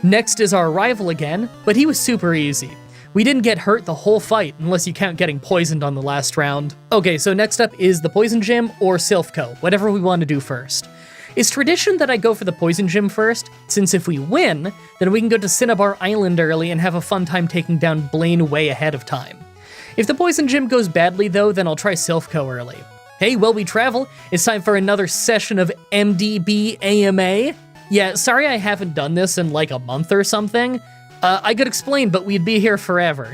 Next is our rival again, but he was super easy. We didn't get hurt the whole fight, unless you count getting poisoned on the last round. Okay, so next up is the Poison Gym or Silph Co, whatever we want to do first. It's tradition that I go for the poison gym first, since if we win, then we can go to Cinnabar Island early and have a fun time taking down Blaine way ahead of time. If the poison gym goes badly though, then I'll try Silphco early. Hey, while we travel, it's time for another session of MDB AMA. Yeah, sorry I haven't done this in like a month or something. I could explain, but we'd be here forever.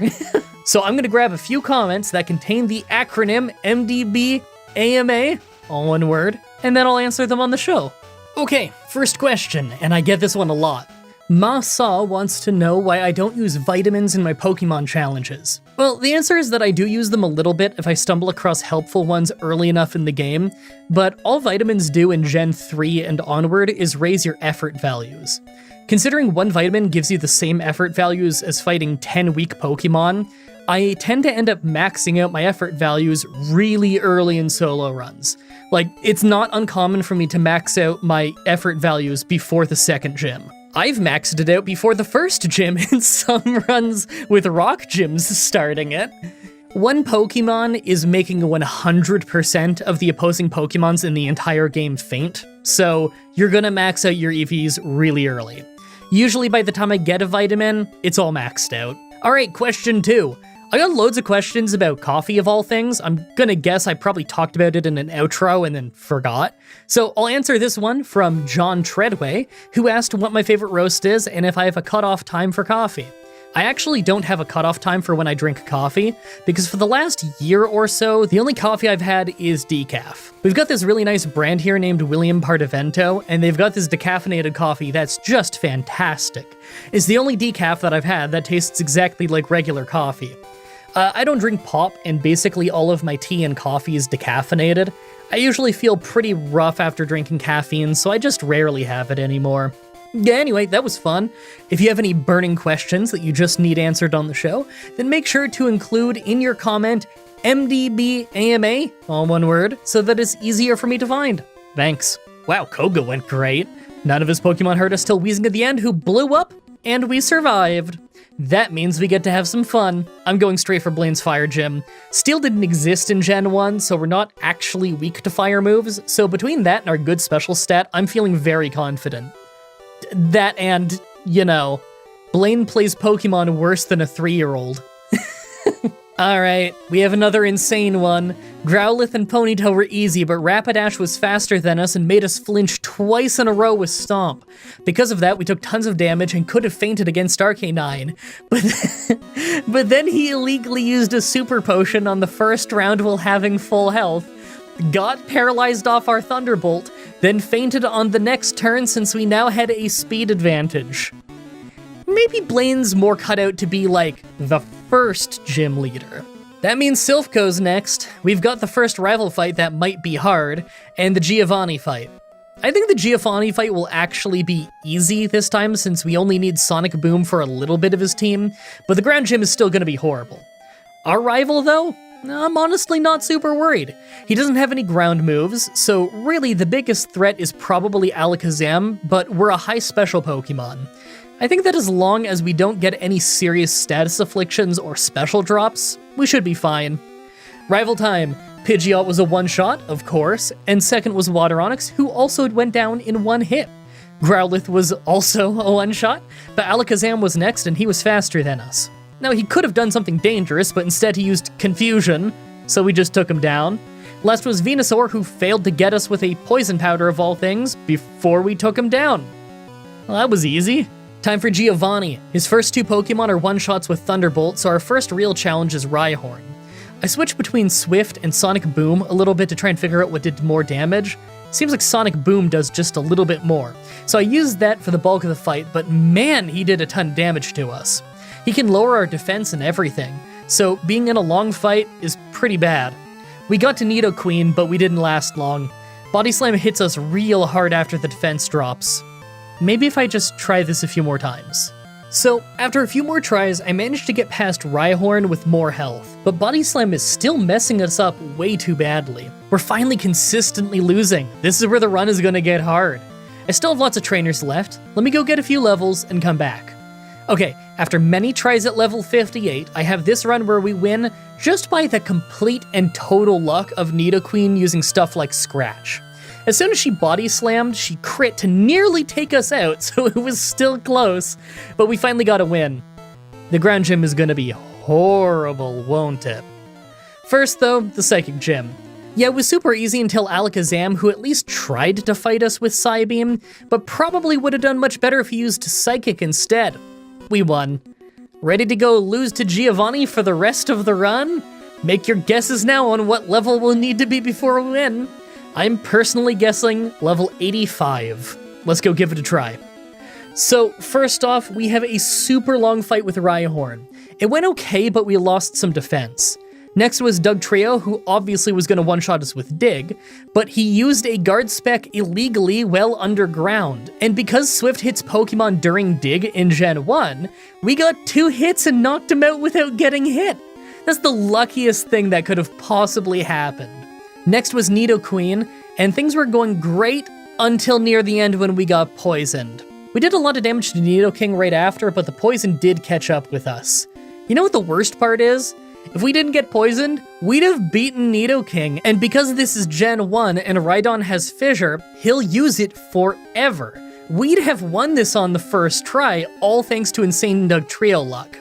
So I'm gonna grab a few comments that contain the acronym MDB AMA, all one word, and then I'll answer them on the show. Okay, first question, and I get this one a lot. Ma-Sa wants to know why I don't use vitamins in my Pokemon challenges. Well, the answer is that I do use them a little bit if I stumble across helpful ones early enough in the game, but all vitamins do in Gen 3 and onward is raise your effort values. Considering one vitamin gives you the same effort values as fighting 10 weak Pokemon, I tend to end up maxing out my effort values really early in solo runs. Like, it's not uncommon for me to max out my effort values before the second gym. I've maxed it out before the first gym in some runs with rock gyms starting it. One Pokemon is making 100% of the opposing Pokemons in the entire game faint, so you're gonna max out your EVs really early. Usually by the time I get a vitamin, it's all maxed out. Alright, question 2. I got loads of questions about coffee of all things. I'm gonna guess I probably talked about it in an outro and then forgot. So I'll answer this one from John Treadway, who asked what my favorite roast is and if I have a cutoff time for coffee. I actually don't have a cutoff time for when I drink coffee, because for the last year or so, the only coffee I've had is decaf. We've got this really nice brand here named William Partivento, and they've got this decaffeinated coffee that's just fantastic. It's the only decaf that I've had that tastes exactly like regular coffee. I don't drink pop, and basically all of my tea and coffee is decaffeinated. I usually feel pretty rough after drinking caffeine, so I just rarely have it anymore. Yeah, anyway, that was fun. If you have any burning questions that you just need answered on the show, then make sure to include in your comment MDB AMA, all one word, so that it's easier for me to find. Thanks. Wow, Koga went great. None of his Pokemon hurt us till Weezing at the end, who blew up, and we survived. That means we get to have some fun. I'm going straight for Blaine's Fire Gym. Steel didn't exist in Gen 1, so we're not actually weak to fire moves, so between that and our good special stat, I'm feeling very confident. That and, you know, Blaine plays Pokemon worse than a 3-year-old. Alright, we have another insane one. Growlithe and Ponytail were easy, but Rapidash was faster than us and made us flinch twice in a row with Stomp. Because of that, we took tons of damage and could have fainted against Arcanine. But then he illegally used a Super Potion on the first round while having full health, got paralyzed off our Thunderbolt, then fainted on the next turn since we now had a speed advantage. Maybe Blaine's more cut out to be like the first gym leader. That means Silphco's next. We've got the first rival fight that might be hard, and the Giovanni fight. I think the Giovanni fight will actually be easy this time since we only need Sonic Boom for a little bit of his team, but the ground gym is still gonna be horrible. Our rival though? I'm honestly not super worried. He doesn't have any ground moves, so really the biggest threat is probably Alakazam, but we're a high special Pokemon. I think that as long as we don't get any serious status afflictions or special drops, we should be fine. Rival time. Pidgeot was a one-shot, of course, and second was Wateronyx, who also went down in one hit. Growlithe was also a one-shot, but Alakazam was next and he was faster than us. Now, he could have done something dangerous, but instead he used Confusion, so we just took him down. Last was Venusaur, who failed to get us with a Poison Powder of all things before we took him down. Well, that was easy. Time for Giovanni. His first 2 Pokemon are one-shots with Thunderbolt, so our first real challenge is Rhyhorn. I switched between Swift and Sonic Boom a little bit to try and figure out what did more damage. Seems like Sonic Boom does just a little bit more, so I used that for the bulk of the fight, but man, he did a ton of damage to us. He can lower our defense and everything, so being in a long fight is pretty bad. We got to Nidoqueen, but we didn't last long. Body Slam hits us real hard after the defense drops. Maybe if I just try this a few more times. So, after a few more tries, I managed to get past Rhyhorn with more health, but Body Slam is still messing us up way too badly. We're finally consistently losing. This is where the run is gonna get hard. I still have lots of trainers left. Let me go get a few levels and come back. Okay, after many tries at level 58, I have this run where we win just by the complete and total luck of Nidoqueen using stuff like Scratch. As soon as she body slammed, she crit to nearly take us out, so it was still close, but we finally got a win. The ground gym is gonna be horrible, won't it? First though, the psychic gym. Yeah, it was super easy until Alakazam, who at least tried to fight us with Psybeam, but probably would have done much better if he used Psychic instead. We won. Ready to go lose to Giovanni for the rest of the run? Make your guesses now on what level we'll need to be before we win. I'm personally guessing level 85. Let's go give it a try. So, first off, we have a super long fight with Rhyhorn. It went okay, but we lost some defense. Next was Dugtrio, who obviously was going to one-shot us with Dig, but he used a guard spec illegally well underground. And because Swift hits Pokemon during Dig in Gen 1, we got 2 hits and knocked him out without getting hit. That's the luckiest thing that could have possibly happened. Next was Nidoqueen, and things were going great until near the end when we got poisoned. We did a lot of damage to Nidoking right after, but the poison did catch up with us. You know what the worst part is? If we didn't get poisoned, we'd have beaten Nidoking, and because this is Gen 1 and Rhydon has Fissure, he'll use it forever. We'd have won this on the first try, all thanks to insane Dugtrio luck.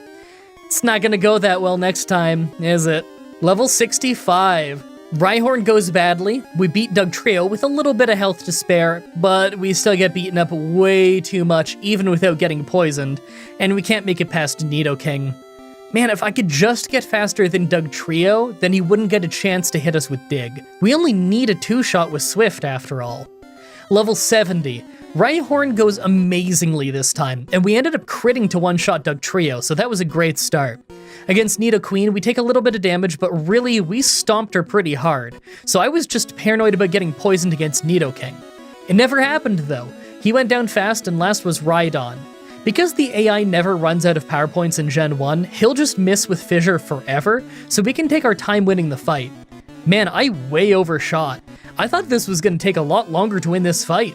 It's not gonna go that well next time, is it? Level 65. Rhyhorn goes badly, we beat Dugtrio with a little bit of health to spare, but we still get beaten up way too much even without getting poisoned, and we can't make it past Nidoking. Man, if I could just get faster than Dugtrio, then he wouldn't get a chance to hit us with Dig. We only need a 2-shot with Swift after all. Level 70. Rhyhorn goes amazingly this time, and we ended up critting to one-shot Dugtrio, so that was a great start. Against Nidoqueen, we take a little bit of damage, but really, we stomped her pretty hard, so I was just paranoid about getting poisoned against Nidoking. It never happened, though. He went down fast, and last was Rhydon. Because the AI never runs out of power points in Gen 1, he'll just miss with Fissure forever, so we can take our time winning the fight. Man, I way overshot. I thought this was going to take a lot longer to win this fight.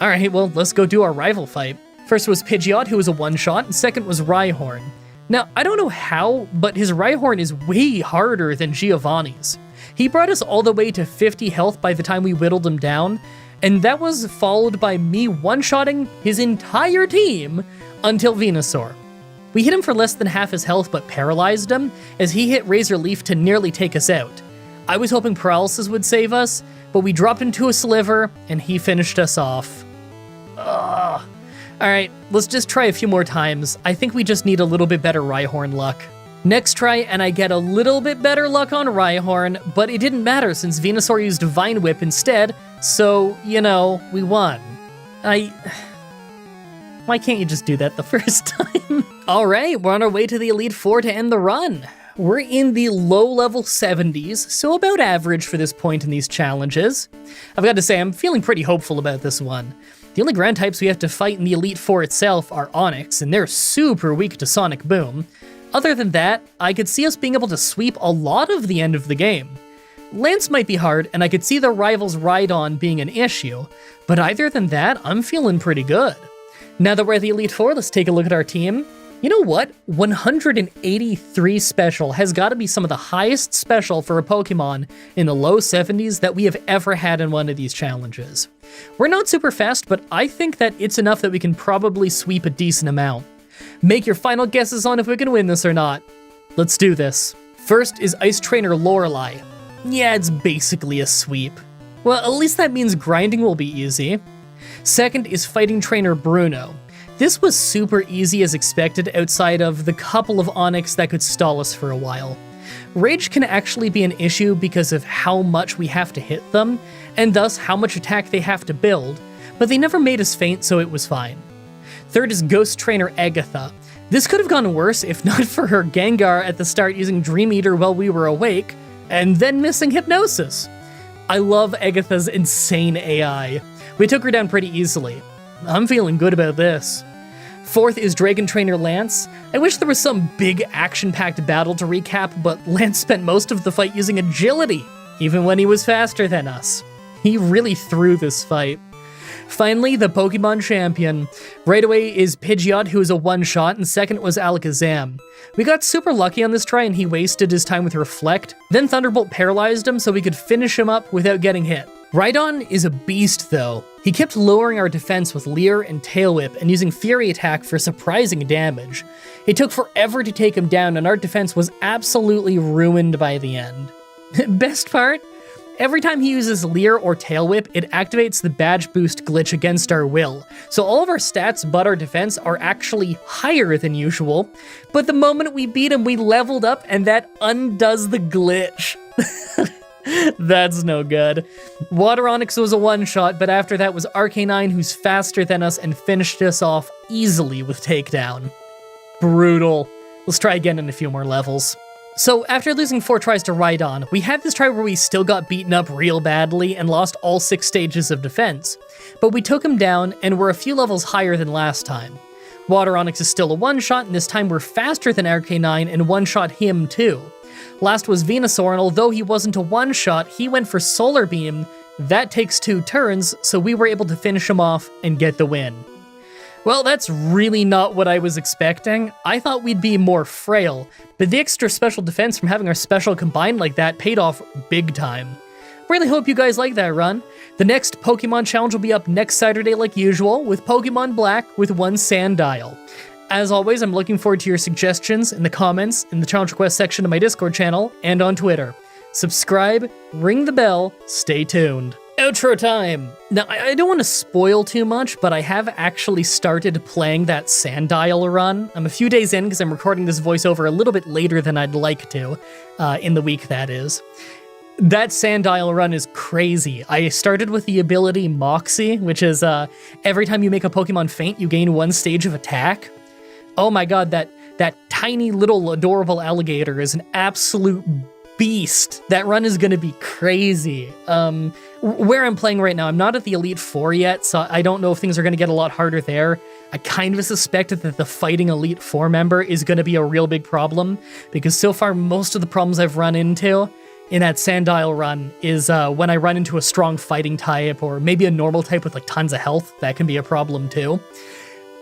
Alright, well, let's go do our rival fight. First was Pidgeot, who was a one-shot, and second was Rhyhorn. Now, I don't know how, but his Rhyhorn is way harder than Giovanni's. He brought us all the way to 50 health by the time we whittled him down, and that was followed by me one-shotting his entire team until Venusaur. We hit him for less than half his health but paralyzed him, as he hit Razor Leaf to nearly take us out. I was hoping Paralysis would save us, but we dropped into a Sliver, and he finished us off. Ugh. Alright, let's just try a few more times. I think we just need a little bit better Rhyhorn luck. Next try, and I get a little bit better luck on Rhyhorn, but it didn't matter since Venusaur used Vine Whip instead, so, you know, we won. Why can't you just do that the first time? Alright, we're on our way to the Elite Four to end the run. We're in the low-level 70s, so about average for this point in these challenges. I've got to say, I'm feeling pretty hopeful about this one. The only ground types we have to fight in the Elite Four itself are Onix, and they're super weak to Sonic Boom. Other than that, I could see us being able to sweep a lot of the end of the game. Lance might be hard, and I could see the rivals Rhydon being an issue, but other than that, I'm feeling pretty good. Now that we're at the Elite Four, let's take a look at our team. You know what? 183 special has got to be some of the highest special for a Pokemon in the low 70s that we have ever had in one of these challenges. We're not super fast, but I think that it's enough that we can probably sweep a decent amount. Make your final guesses on if we can win this or not. Let's do this. First is Ice Trainer Lorelei. Yeah, it's basically a sweep. Well, at least that means grinding will be easy. Second is Fighting Trainer Bruno. This was super easy as expected outside of the couple of Onix that could stall us for a while. Rage can actually be an issue because of how much we have to hit them, and thus how much attack they have to build, but they never made us faint, so it was fine. Third is Ghost Trainer Agatha. This could have gone worse if not for her Gengar at the start using Dream Eater while we were awake, and then missing Hypnosis. I love Agatha's insane AI. We took her down pretty easily. I'm feeling good about this. Fourth is Dragon Trainer Lance. I wish there was some big action-packed battle to recap, but Lance spent most of the fight using agility, even when he was faster than us. He really threw this fight. Finally, the Pokemon champion. Right away is Pidgeot, who is a one-shot, and second was Alakazam. We got super lucky on this try and he wasted his time with Reflect, then Thunderbolt paralyzed him so we could finish him up without getting hit. Rhydon is a beast though. He kept lowering our defense with Leer and Tail Whip and using Fury Attack for surprising damage. It took forever to take him down and our defense was absolutely ruined by the end. Best part? Every time he uses Leer or Tail Whip, it activates the badge boost glitch against our will. So all of our stats but our defense are actually higher than usual, but the moment we beat him, we leveled up and that undoes the glitch. That's no good. Water Onyx was a one-shot, but after that was Arcanine, who's faster than us and finished us off easily with Takedown. Brutal. Let's try again in a few more levels. So after losing 4 tries to Rhydon, we had this try where we still got beaten up real badly and lost all 6 stages of defense. But we took him down and we're a few levels higher than last time. Water Onyx is still a one-shot, and this time we're faster than Arcanine and one-shot him too. Last was Venusaur, and although he wasn't a one-shot, he went for Solar Beam. That takes 2 turns, so we were able to finish him off and get the win. Well, that's really not what I was expecting. I thought we'd be more frail, but the extra special defense from having our special combined like that paid off big time. Really hope you guys like that run. The next Pokemon challenge will be up next Saturday like usual, with Pokemon Black with 1 Sandile. As always, I'm looking forward to your suggestions in the comments, in the challenge request section of my Discord channel, and on Twitter. Subscribe, ring the bell, stay tuned. Outro time! Now, I don't want to spoil too much, but I have actually started playing that Sandile run. I'm a few days in because I'm recording this voiceover a little bit later than I'd like to, in the week that is. That Sandile run is crazy. I started with the ability Moxie, which is every time you make a Pokemon faint, you gain 1 stage of attack. Oh my god, that tiny little adorable alligator is an absolute beast. That run is gonna be crazy. Where I'm playing right now, I'm not at the Elite Four yet, so I don't know if things are gonna get a lot harder there. I kind of suspected that the fighting Elite Four member is gonna be a real big problem, because so far most of the problems I've run into in that Sandile run is when I run into a strong fighting type, or maybe a normal type with like tons of health. That can be a problem too.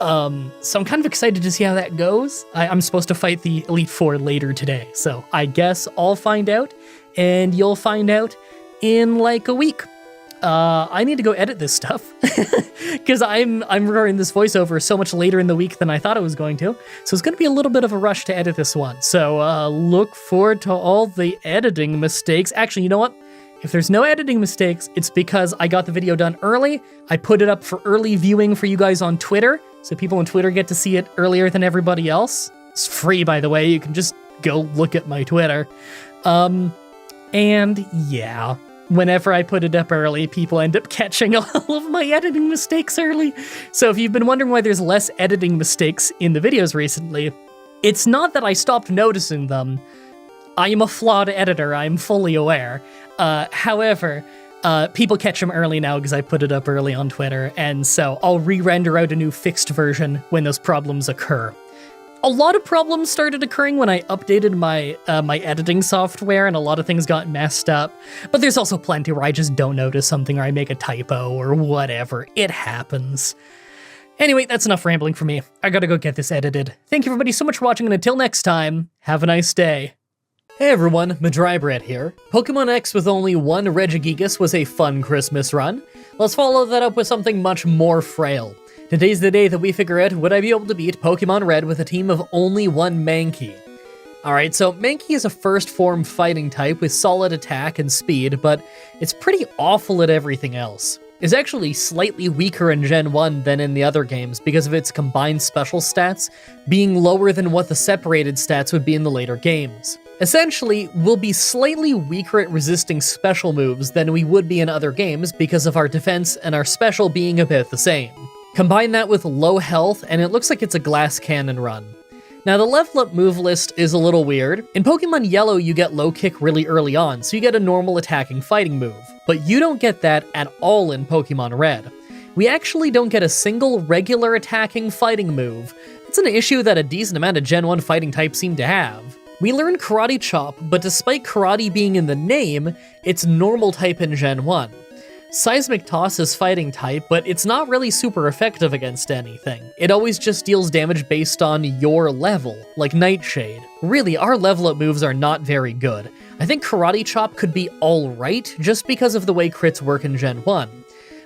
So I'm kind of excited to see how that goes. I'm supposed to fight the Elite Four later today, so I guess I'll find out, and you'll find out in like a week. I need to go edit this stuff, because I'm recording this voiceover so much later in the week than I thought I was going to, so it's going to be a little bit of a rush to edit this one. So look forward to all the editing mistakes. Actually, you know what? If there's no editing mistakes, it's because I got the video done early. I put it up for early viewing for you guys on Twitter, so people on Twitter get to see it earlier than everybody else. It's free, by the way. You can just go look at my Twitter. And yeah, whenever I put it up early, people end up catching all of my editing mistakes early. So if you've been wondering why there's less editing mistakes in the videos recently, it's not that I stopped noticing them. I am a flawed editor, I'm fully aware. However, people catch them early now because I put it up early on Twitter, and so I'll re-render out a new fixed version when those problems occur. A lot of problems started occurring when I updated my my editing software, and a lot of things got messed up. But there's also plenty where I just don't notice something, or I make a typo, or whatever. It happens. Anyway, that's enough rambling for me. I gotta go get this edited. Thank you everybody so much for watching, and until next time, have a nice day. Hey everyone, Mah-Dry-Bread here. Pokemon X with only 1 Regigigas was a fun Christmas run. Let's follow that up with something much more frail. Today's the day that we figure out, would I be able to beat Pokemon Red with a team of only 1 Mankey? Alright, so Mankey is a first form fighting type with solid attack and speed, but it's pretty awful at everything else. It's actually slightly weaker in Gen 1 than in the other games because of its combined special stats being lower than what the separated stats would be in the later games. Essentially, we'll be slightly weaker at resisting special moves than we would be in other games because of our defense and our special being about the same. Combine that with low health, and it looks like it's a glass cannon run. Now, the level up move list is a little weird. In Pokemon Yellow, you get low kick really early on, so you get a normal attacking fighting move. But you don't get that at all in Pokemon Red. We actually don't get a single regular attacking fighting move. It's an issue that a decent amount of Gen 1 fighting types seem to have. We learn Karate Chop, but despite Karate being in the name, it's normal type in Gen 1. Seismic Toss is fighting type, but it's not really super effective against anything. It always just deals damage based on your level, like Nightshade. Really, our level up moves are not very good. I think Karate Chop could be alright, just because of the way crits work in Gen 1.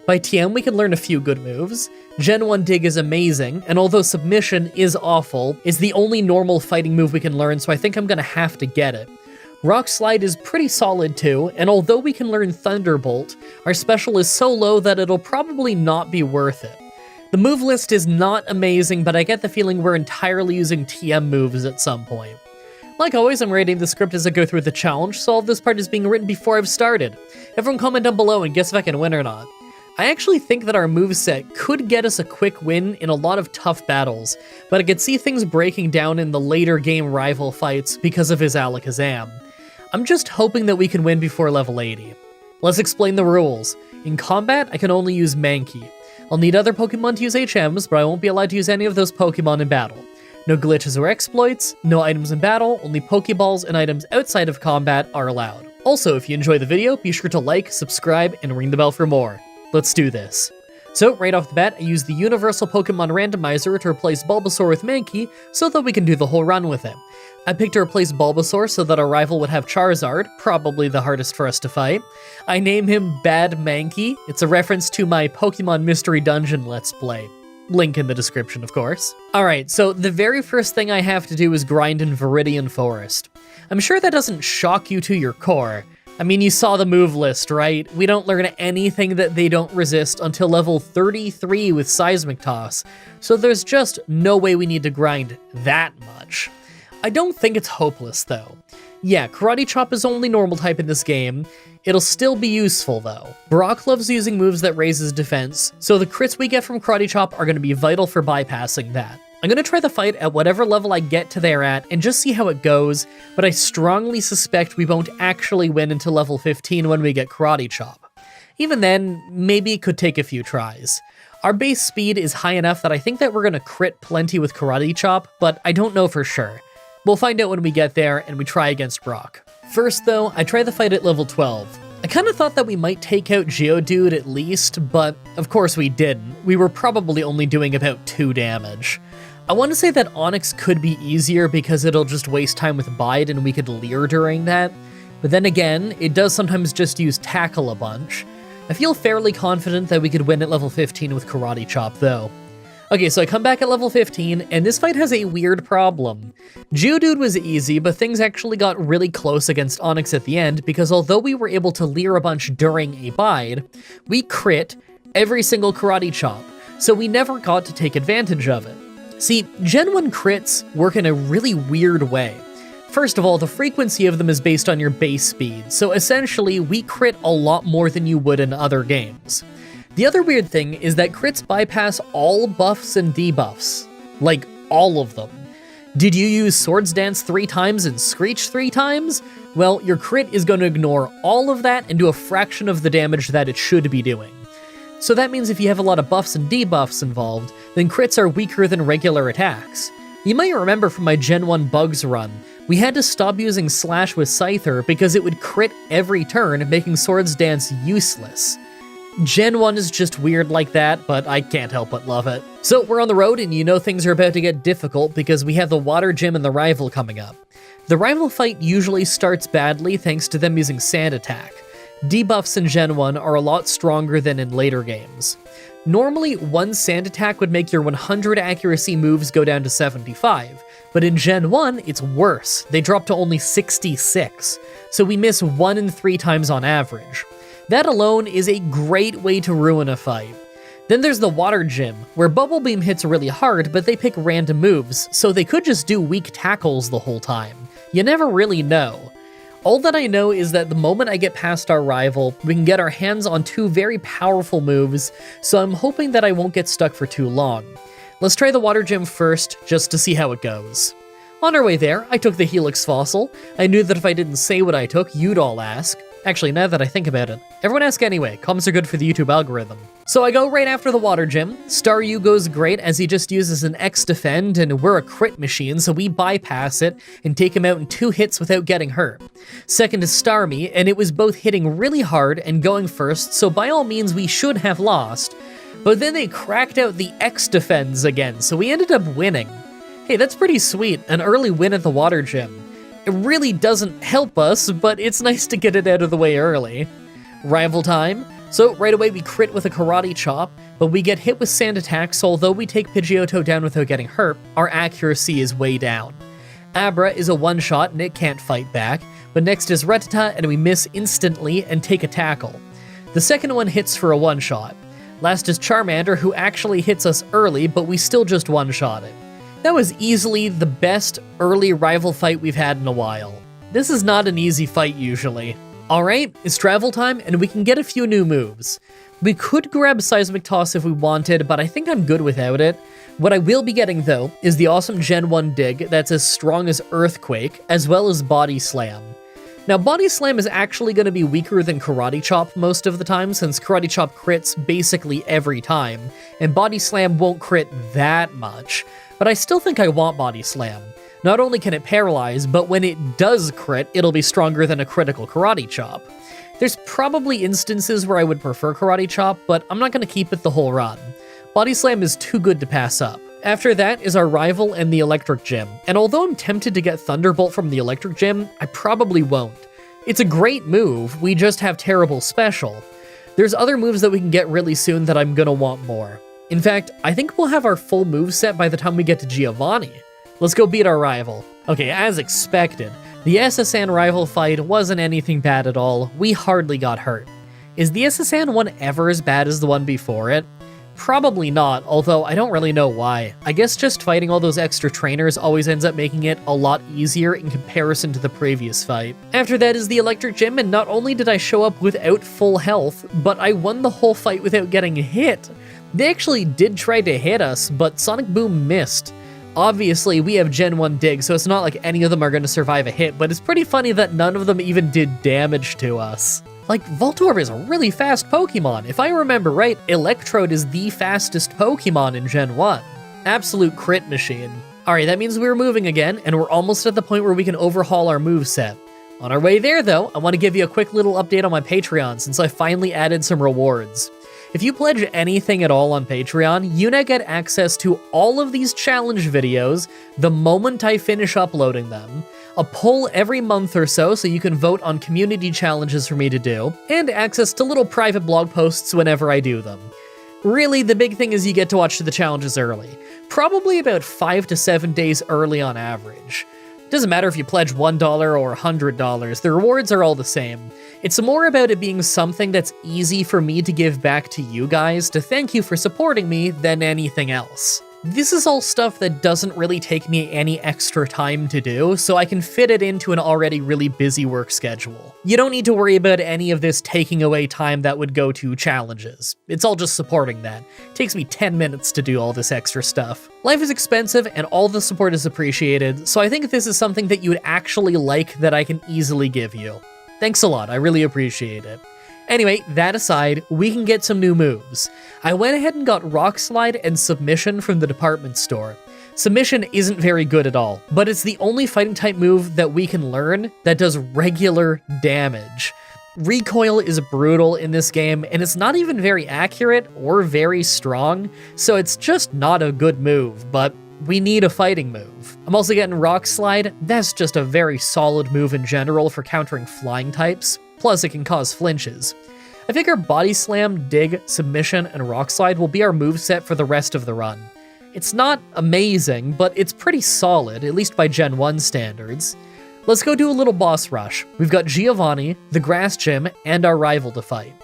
By TM, we can learn a few good moves. Gen 1 Dig is amazing, and although Submission is awful, is the only normal fighting move we can learn, so I think I'm gonna have to get it. Rock Slide is pretty solid too, and although we can learn Thunderbolt, our special is so low that it'll probably not be worth it. The move list is not amazing, but I get the feeling we're entirely using TM moves at some point. Like always, I'm writing the script as I go through the challenge, so all of this part is being written before I've started. Everyone comment down below and guess if I can win or not. I actually think that our moveset could get us a quick win in a lot of tough battles, but I could see things breaking down in the later game rival fights because of his Alakazam. I'm just hoping that we can win before level 80. Let's explain the rules. In combat, I can only use Mankey. I'll need other Pokemon to use HMs, but I won't be allowed to use any of those Pokemon in battle. No glitches or exploits, no items in battle, only Pokeballs and items outside of combat are allowed. Also, if you enjoy the video, be sure to like, subscribe, and ring the bell for more. Let's do this. So, right off the bat, I use the Universal Pokemon Randomizer to replace Bulbasaur with Mankey, so that we can do the whole run with it. I picked to replace Bulbasaur so that our rival would have Charizard, probably the hardest for us to fight. I name him Bad Mankey. It's a reference to my Pokemon Mystery Dungeon Let's Play. Link in the description, of course. Alright, so the very first thing I have to do is grind in Viridian Forest. I'm sure that doesn't shock you to your core. I mean, you saw the move list, right? We don't learn anything that they don't resist until level 33 with Seismic Toss, so there's just no way we need to grind that much. I don't think it's hopeless, though. Yeah, Karate Chop is only normal type in this game. It'll still be useful, though. Brock loves using moves that raise his defense, so the crits we get from Karate Chop are going to be vital for bypassing that. I'm going to try the fight at whatever level I get to there at and just see how it goes, but I strongly suspect we won't actually win until level 15 when we get Karate Chop. Even then, maybe it could take a few tries. Our base speed is high enough that I think that we're going to crit plenty with Karate Chop, but I don't know for sure. We'll find out when we get there and we try against Brock. First though, I try the fight at level 12. I kind of thought that we might take out Geodude at least, but of course we didn't. We were probably only doing about 2 damage. I want to say that Onix could be easier because it'll just waste time with Bide and we could Leer during that, but then again, it does sometimes just use Tackle a bunch. I feel fairly confident that we could win at level 15 with Karate Chop though. Okay, so I come back at level 15, and this fight has a weird problem. Geodude was easy, but things actually got really close against Onix at the end because although we were able to Leer a bunch during a Bide, we crit every single Karate Chop, so we never got to take advantage of it. See, Gen 1 crits work in a really weird way. First of all, the frequency of them is based on your base speed, so essentially we crit a lot more than you would in other games. The other weird thing is that crits bypass all buffs and debuffs. Like, all of them. Did you use Swords Dance 3 times and Screech 3 times? Well, your crit is going to ignore all of that and do a fraction of the damage that it should be doing. So that means if you have a lot of buffs and debuffs involved, then crits are weaker than regular attacks. You might remember from my Gen 1 Bugs run, we had to stop using Slash with Scyther because it would crit every turn, making Swords Dance useless. Gen 1 is just weird like that, but I can't help but love it. So we're on the road, and you know things are about to get difficult because we have the Water Gym and the Rival coming up. The Rival fight usually starts badly thanks to them using Sand Attack. Debuffs in Gen 1 are a lot stronger than in later games. Normally, one Sand Attack would make your 100 accuracy moves go down to 75, but in Gen 1, it's worse. They drop to only 66, so we miss 1 in 3 times on average. That alone is a great way to ruin a fight. Then there's the Water Gym, where Bubble Beam hits really hard, but they pick random moves, so they could just do weak tackles the whole time. You never really know. All that I know is that the moment I get past our rival, we can get our hands on 2 very powerful moves, so I'm hoping that I won't get stuck for too long. Let's try the Water Gym first, just to see how it goes. On our way there, I took the Helix Fossil. I knew that if I didn't say what I took, you'd all ask. Actually, now that I think about it, everyone ask anyway. Comments are good for the YouTube algorithm. So I go right after the Water Gym. Staryu goes great as he just uses an X defend, and we're a crit machine, so we bypass it and take him out in 2 hits without getting hurt. Second is Starmie, and it was both hitting really hard and going first, so by all means we should have lost. But then they cracked out the X defends again, so we ended up winning. Hey, that's pretty sweet, an early win at the Water Gym. It really doesn't help us, but it's nice to get it out of the way early. Rival time. So right away we crit with a karate chop, but we get hit with sand attack, so although we take Pidgeotto down without getting hurt, our accuracy is way down. Abra is a one-shot and it can't fight back, but next is Rattata and we miss instantly and take a tackle. The second one hits for a one-shot. Last is Charmander, who actually hits us early, but we still just one-shot it. That was easily the best early rival fight we've had in a while. This is not an easy fight usually. Alright, it's travel time and we can get a few new moves. We could grab Seismic Toss if we wanted, but I think I'm good without it. What I will be getting though is the awesome Gen 1 Dig that's as strong as Earthquake, as well as Body Slam. Now Body Slam is actually going to be weaker than Karate Chop most of the time, since Karate Chop crits basically every time, and Body Slam won't crit that much, but I still think I want Body Slam. Not only can it paralyze, but when it does crit, it'll be stronger than a critical Karate Chop. There's probably instances where I would prefer Karate Chop, but I'm not going to keep it the whole run. Body Slam is too good to pass up. After that is our rival and the Electric Gym, and although I'm tempted to get Thunderbolt from the Electric Gym, I probably won't. It's a great move, we just have terrible special. There's other moves that we can get really soon that I'm going to want more. In fact, I think we'll have our full moveset by the time we get to Giovanni. Let's go beat our rival. Okay, as expected, the SSN rival fight wasn't anything bad at all. We hardly got hurt. Is the SSN one ever as bad as the one before it? Probably not, although I don't really know why. I guess just fighting all those extra trainers always ends up making it a lot easier in comparison to the previous fight. After that is the Electric Gym, and not only did I show up without full health, but I won the whole fight without getting hit. They actually did try to hit us, but Sonic Boom missed. Obviously, we have Gen 1 Dig, so it's not like any of them are going to survive a hit, but it's pretty funny that none of them even did damage to us. Like, Voltorb is a really fast Pokemon. If I remember right, Electrode is the fastest Pokemon in Gen 1. Absolute crit machine. Alright, that means we're moving again, and we're almost at the point where we can overhaul our moveset. On our way there, though, I want to give you a quick little update on my Patreon, since I finally added some rewards. If you pledge anything at all on Patreon, you now get access to all of these challenge videos the moment I finish uploading them, a poll every month or so you can vote on community challenges for me to do, and access to little private blog posts whenever I do them. Really, the big thing is you get to watch the challenges early, probably about 5 to 7 days early on average. Doesn't matter if you pledge $1 or $100, the rewards are all the same. It's more about it being something that's easy for me to give back to you guys to thank you for supporting me than anything else. This is all stuff that doesn't really take me any extra time to do, so I can fit it into an already really busy work schedule. You don't need to worry about any of this taking away time that would go to challenges. It's all just supporting that. It takes me 10 minutes to do all this extra stuff. Life is expensive and all the support is appreciated, so I think this is something that you would actually like that I can easily give you. Thanks a lot, I really appreciate it. Anyway, that aside, we can get some new moves. I went ahead and got Rock Slide and Submission from the department store. Submission isn't very good at all, but it's the only fighting type move that we can learn that does regular damage. Recoil is brutal in this game, and it's not even very accurate or very strong, so it's just not a good move, but we need a fighting move. I'm also getting Rock Slide. That's just a very solid move in general for countering flying types. Plus, it can cause flinches. I figure Body Slam, Dig, Submission, and Rock Slide will be our moveset for the rest of the run. It's not amazing, but it's pretty solid, at least by Gen 1 standards. Let's go do a little boss rush. We've got Giovanni, the Grass Gym, and our rival to fight.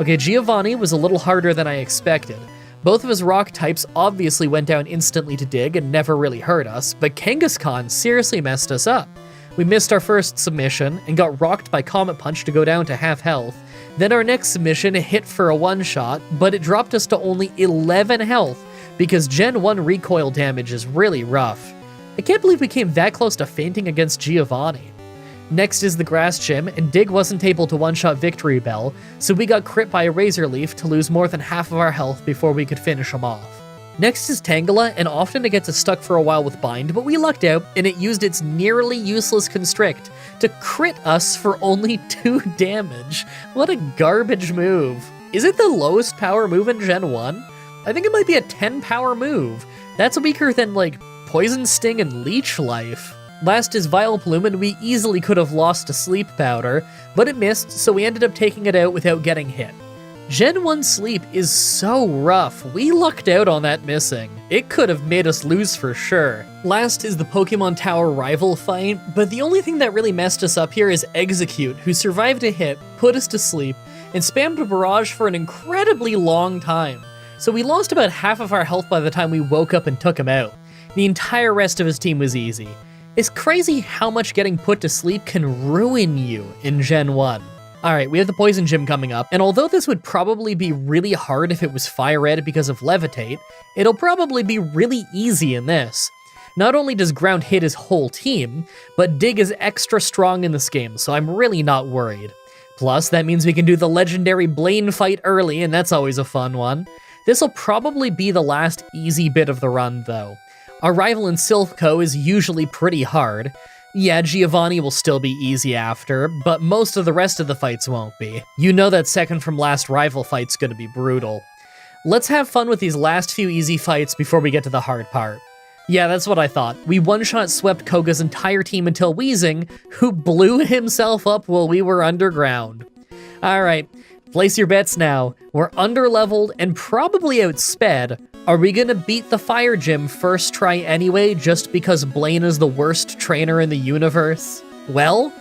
Okay, Giovanni was a little harder than I expected. Both of his rock types obviously went down instantly to Dig and never really hurt us, but Kangaskhan seriously messed us up. We missed our first submission and got rocked by Comet Punch to go down to half health. Then our next submission hit for a one-shot, but it dropped us to only 11 health because Gen 1 recoil damage is really rough. I can't believe we came that close to fainting against Giovanni. Next is the Grass Gym, and Dig wasn't able to one-shot Victory Bell, so we got crit by a Razor Leaf to lose more than half of our health before we could finish him off. Next is Tangela, and often it gets us stuck for a while with Bind, but we lucked out, and it used its nearly useless Constrict to crit us for only 2 damage. What a garbage move. Is it the lowest power move in Gen 1? I think it might be a 10 power move. That's weaker than, like, Poison Sting and Leech Life. Last is Vileplume, and we easily could have lost to Sleep Powder, but it missed, so we ended up taking it out without getting hit. Gen 1 Sleep is so rough. We lucked out on that missing. It could have made us lose for sure. Last is the Pokemon Tower rival fight, but the only thing that really messed us up here is Execute, who survived a hit, put us to sleep, and spammed a barrage for an incredibly long time. So we lost about half of our health by the time we woke up and took him out. The entire rest of his team was easy. It's crazy how much getting put to sleep can ruin you in Gen 1. Alright, we have the Poison Gym coming up, and although this would probably be really hard if it was Fire Red because of Levitate, it'll probably be really easy in this. Not only does Ground hit his whole team, but Dig is extra strong in this game, so I'm really not worried. Plus, that means we can do the legendary Blaine fight early, and that's always a fun one. This'll probably be the last easy bit of the run, though. Our rival in Silph is usually pretty hard. Yeah, Giovanni will still be easy after, but most of the rest of the fights won't be. You know that second from last rival fight's gonna be brutal. Let's have fun with these last few easy fights before we get to the hard part. Yeah, that's what I thought. We one-shot swept Koga's entire team until Weezing, who blew himself up while we were underground. Alright, place your bets now. We're underleveled and probably outsped. Are we gonna beat the Fire Gym first try anyway, just because Blaine is the worst trainer in the universe? Well,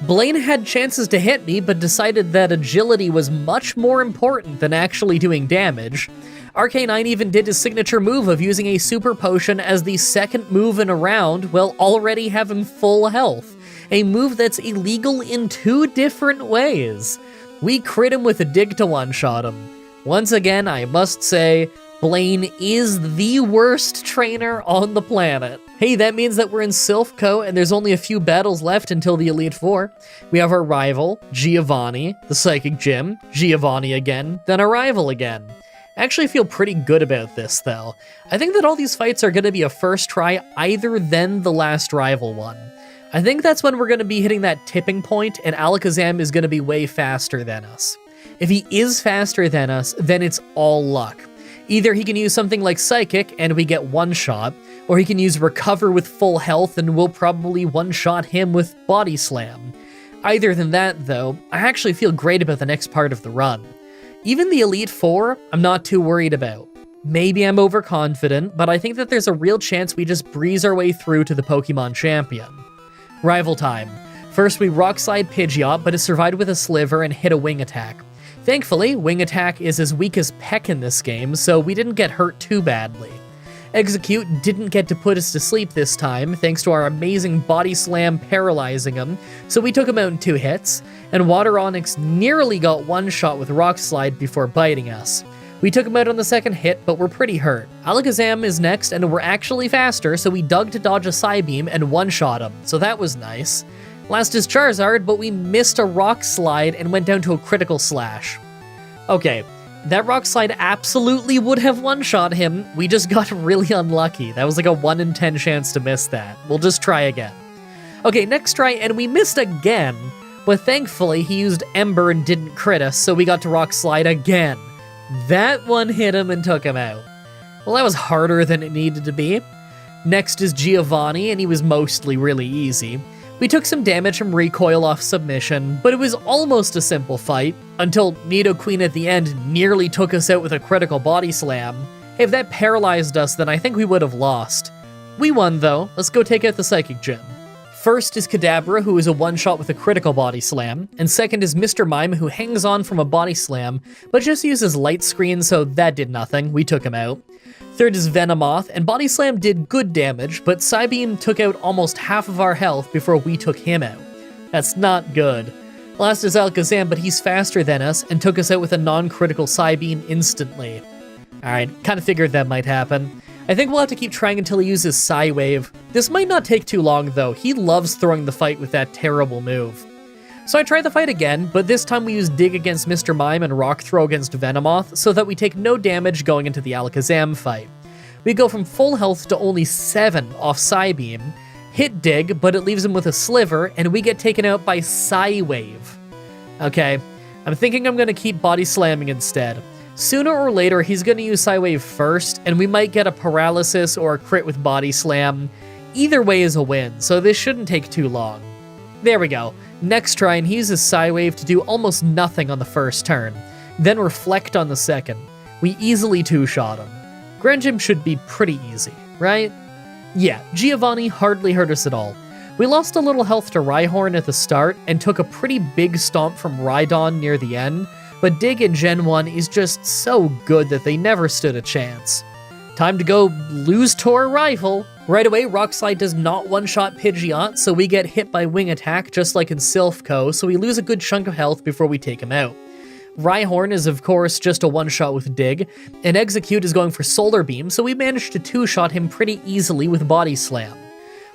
Blaine had chances to hit me, but decided that agility was much more important than actually doing damage. RK9 even did his signature move of using a super potion as the second move in a round while already having full health. A move that's illegal in 2 different ways. We crit him with a dig to one-shot him. Once again, I must say, Blaine is the worst trainer on the planet. Hey, that means that we're in Silph and there's only a few battles left until the Elite Four. We have our rival, Giovanni, the Psychic Gym, Giovanni again, then our rival again. I actually feel pretty good about this, though. I think that all these fights are going to be a first try either then the last rival one. I think that's when we're going to be hitting that tipping point, and Alakazam is going to be way faster than us. If he is faster than us, then it's all luck. Either he can use something like Psychic and we get one shot, or he can use Recover with full health and we'll probably one-shot him with Body Slam. Either than that, though, I actually feel great about the next part of the run. Even the Elite Four, I'm not too worried about. Maybe I'm overconfident, but I think that there's a real chance we just breeze our way through to the Pokemon Champion. Rival time. First we Rock Slide Pidgeot, but it survived with a Sliver and hit a Wing Attack. Thankfully, Wing Attack is as weak as Peck in this game, so we didn't get hurt too badly. Execute didn't get to put us to sleep this time, thanks to our amazing Body Slam paralyzing him, so we took him out in 2 hits, and Water Onix nearly got one shot with Rock Slide before biting us. We took him out on the second hit, but we're pretty hurt. Alakazam is next, and we're actually faster, so we dug to dodge a Psybeam and one-shot him, so that was nice. Last is Charizard, but we missed a Rock Slide and went down to a Critical Slash. Okay, that Rock Slide absolutely would have one-shot him, we just got really unlucky. That was like a 1 in 10 chance to miss that. We'll just try again. Okay, next try, and we missed again, but thankfully he used Ember and didn't crit us, so we got to Rock Slide again. That one hit him and took him out. Well, that was harder than it needed to be. Next is Giovanni, and he was mostly really easy. We took some damage from recoil off submission, but it was almost a simple fight, until Nidoqueen at the end nearly took us out with a critical body slam. Hey, if that paralyzed us, then I think we would have lost. We won though, let's go take out the Psychic Gym. First is Kadabra, who is a one-shot with a critical body slam, and second is Mr. Mime, who hangs on from a body slam, but just uses Light Screen, so that did nothing, we took him out. Third is Venomoth, and Body Slam did good damage, but Psybeam took out almost half of our health before we took him out. That's not good. Last is Alakazam, but he's faster than us, and took us out with a non-critical Psybeam instantly. Alright, kinda figured that might happen. I think we'll have to keep trying until he uses Psywave. This might not take too long though, he loves throwing the fight with that terrible move. So I tried the fight again, but this time we use Dig against Mr. Mime and Rock Throw against Venomoth, so that we take no damage going into the Alakazam fight. We go from full health to only 7 off Psybeam, hit Dig, but it leaves him with a Sliver, and we get taken out by Psywave. Okay, I'm thinking I'm gonna keep Body Slamming instead. Sooner or later, he's gonna use Psywave first, and we might get a Paralysis or a crit with Body Slam. Either way is a win, so this shouldn't take too long. There we go. Next try, and he uses Psywave to do almost nothing on the first turn, then Reflect on the second. We easily two-shot him. Grand Gym should be pretty easy, right? Yeah, Giovanni hardly hurt us at all. We lost a little health to Rhyhorn at the start and took a pretty big stomp from Rhydon near the end, but Dig in Gen 1 is just so good that they never stood a chance. Time to go lose to our rival. Right away, Rock Slide does not one-shot Pidgeot, so we get hit by Wing Attack just like in Silphco, so we lose a good chunk of health before we take him out. Rhyhorn is of course just a one-shot with Dig, and Execute is going for Solar Beam, so we managed to two-shot him pretty easily with Body Slam.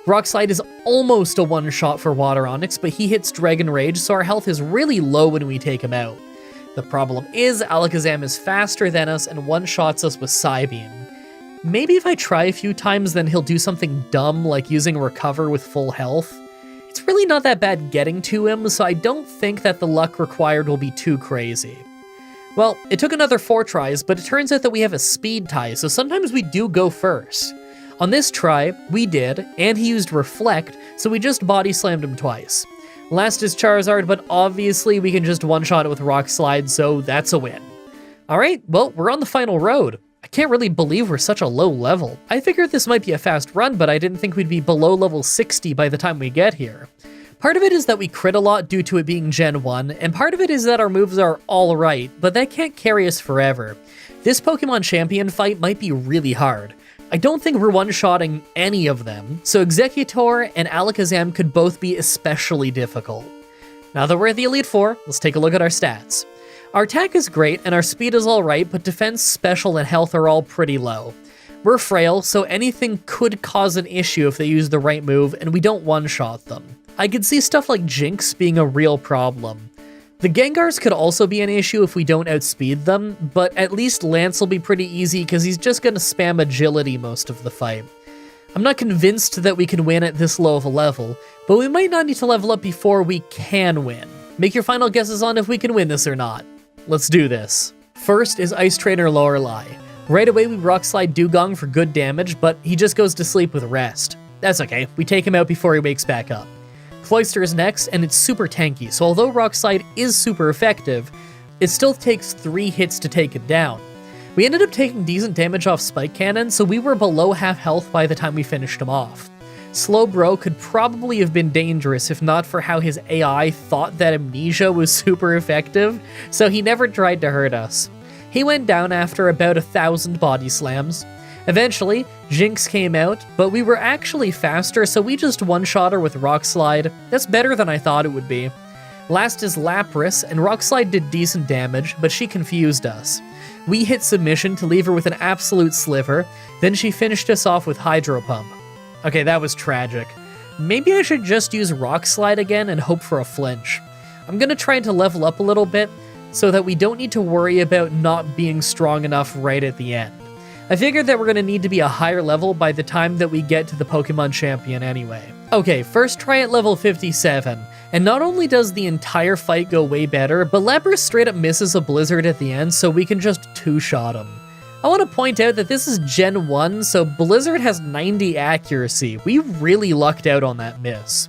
Rock Slide is almost a one-shot for Water Onix, but he hits Dragon Rage, so our health is really low when we take him out. The problem is Alakazam is faster than us and one-shots us with Psybeam. Maybe if I try a few times, then he'll do something dumb like using Recover with full health. It's really not that bad getting to him, so I don't think that the luck required will be too crazy. Well, it took another 4 tries, but it turns out that we have a speed tie, so sometimes we do go first. On this try, we did, and he used Reflect, so we just Body Slammed him twice. Last is Charizard, but obviously we can just one-shot it with Rock Slide, so that's a win. Alright, well, we're on the final road. I can't really believe we're such a low level. I figured this might be a fast run, but I didn't think we'd be below level 60 by the time we get here. Part of it is that we crit a lot due to it being Gen 1, and part of it is that our moves are alright, but that can't carry us forever. This Pokemon Champion fight might be really hard. I don't think we're one-shotting any of them, so Exeggutor and Alakazam could both be especially difficult. Now that we're at the Elite Four, let's take a look at our stats. Our attack is great, and our speed is alright, but defense, special, and health are all pretty low. We're frail, so anything could cause an issue if they use the right move, and we don't one-shot them. I could see stuff like Jinx being a real problem. The Gengars could also be an issue if we don't outspeed them, but at least Lance will be pretty easy because he's just going to spam agility most of the fight. I'm not convinced that we can win at this low of a level, but we might not need to level up before we can win. Make your final guesses on if we can win this or not. Let's do this. First is Ice Trainer Lorelei. Right away we Rock Slide Dugong for good damage, but he just goes to sleep with rest. That's okay, we take him out before he wakes back up. Cloyster is next, and it's super tanky, so although Rock Slide is super effective, it still takes 3 hits to take it down. We ended up taking decent damage off Spike Cannon, so we were below half health by the time we finished him off. Slowbro could probably have been dangerous if not for how his AI thought that Amnesia was super effective, so he never tried to hurt us. He went down after about 1,000 body slams. Eventually, Jinx came out, but we were actually faster, so we just one-shot her with Rock Slide. That's better than I thought it would be. Last is Lapras, and Rock Slide did decent damage, but she confused us. We hit Submission to leave her with an absolute sliver, then she finished us off with Hydro Pump. Okay, that was tragic. Maybe I should just use Rock Slide again and hope for a flinch. I'm gonna try to level up a little bit, so that we don't need to worry about not being strong enough right at the end. I figured that we're going to need to be a higher level by the time that we get to the Pokemon Champion anyway. Okay, first try at level 57, and not only does the entire fight go way better, but Lapras straight up misses a Blizzard at the end, so we can just two-shot him. I want to point out that this is Gen 1, so Blizzard has 90 accuracy. We really lucked out on that miss.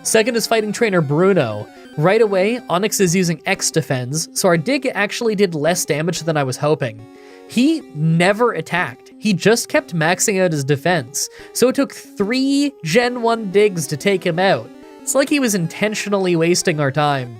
Second is Fighting Trainer Bruno. Right away, Onix is using X-Defense, so our dig actually did less damage than I was hoping. He never attacked. He just kept maxing out his defense, so it took 3 Gen 1 digs to take him out. It's like he was intentionally wasting our time.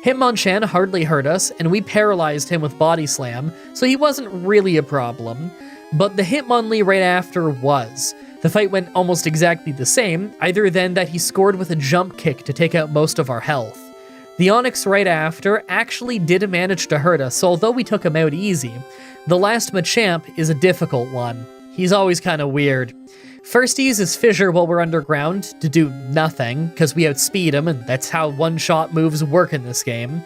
Hitmonchan hardly hurt us, and we paralyzed him with Body Slam, so he wasn't really a problem, but the Hitmonlee right after was. The fight went almost exactly the same, other than that he scored with a jump kick to take out most of our health. The Onix right after actually did manage to hurt us, so although we took him out easy, the last Machamp is a difficult one. He's always kind of weird. First he uses Fissure while we're underground to do nothing, because we outspeed him, and that's how one-shot moves work in this game.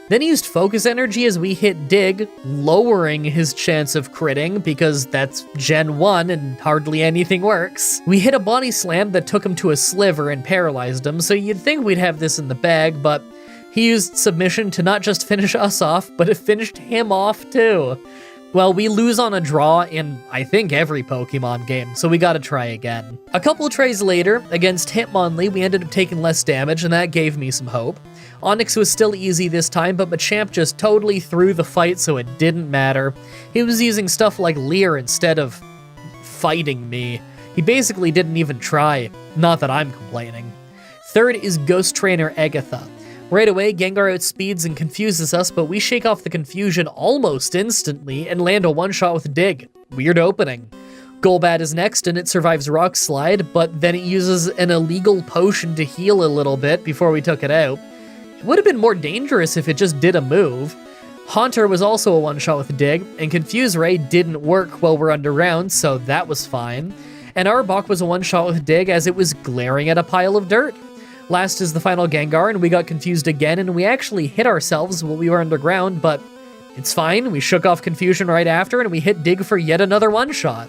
Then he used Focus Energy as we hit Dig, lowering his chance of critting, because that's Gen 1 and hardly anything works. We hit a Body Slam that took him to a sliver and paralyzed him, so you'd think we'd have this in the bag, but he used Submission to not just finish us off, but it finished him off too. Well, we lose on a draw in, I think, every Pokemon game, so we gotta try again. A couple of tries later, against Hitmonlee, we ended up taking less damage, and that gave me some hope. Onix was still easy this time, but Machamp just totally threw the fight, so it didn't matter. He was using stuff like Leer instead of fighting me. He basically didn't even try. Not that I'm complaining. Third is Ghost Trainer Agatha. Right away, Gengar outspeeds and confuses us, but we shake off the confusion almost instantly and land a one-shot with Dig. Weird opening. Golbat is next, and it survives Rock Slide, but then it uses an illegal potion to heal a little bit before we took it out. It would have been more dangerous if it just did a move. Haunter was also a one-shot with Dig, and Confuse Ray didn't work while we're underground, so that was fine. And Arbok was a one-shot with Dig as it was glaring at a pile of dirt. Last is the final Gengar, and we got confused again, and we actually hit ourselves while we were underground, but it's fine. We shook off confusion right after, and we hit Dig for yet another one-shot.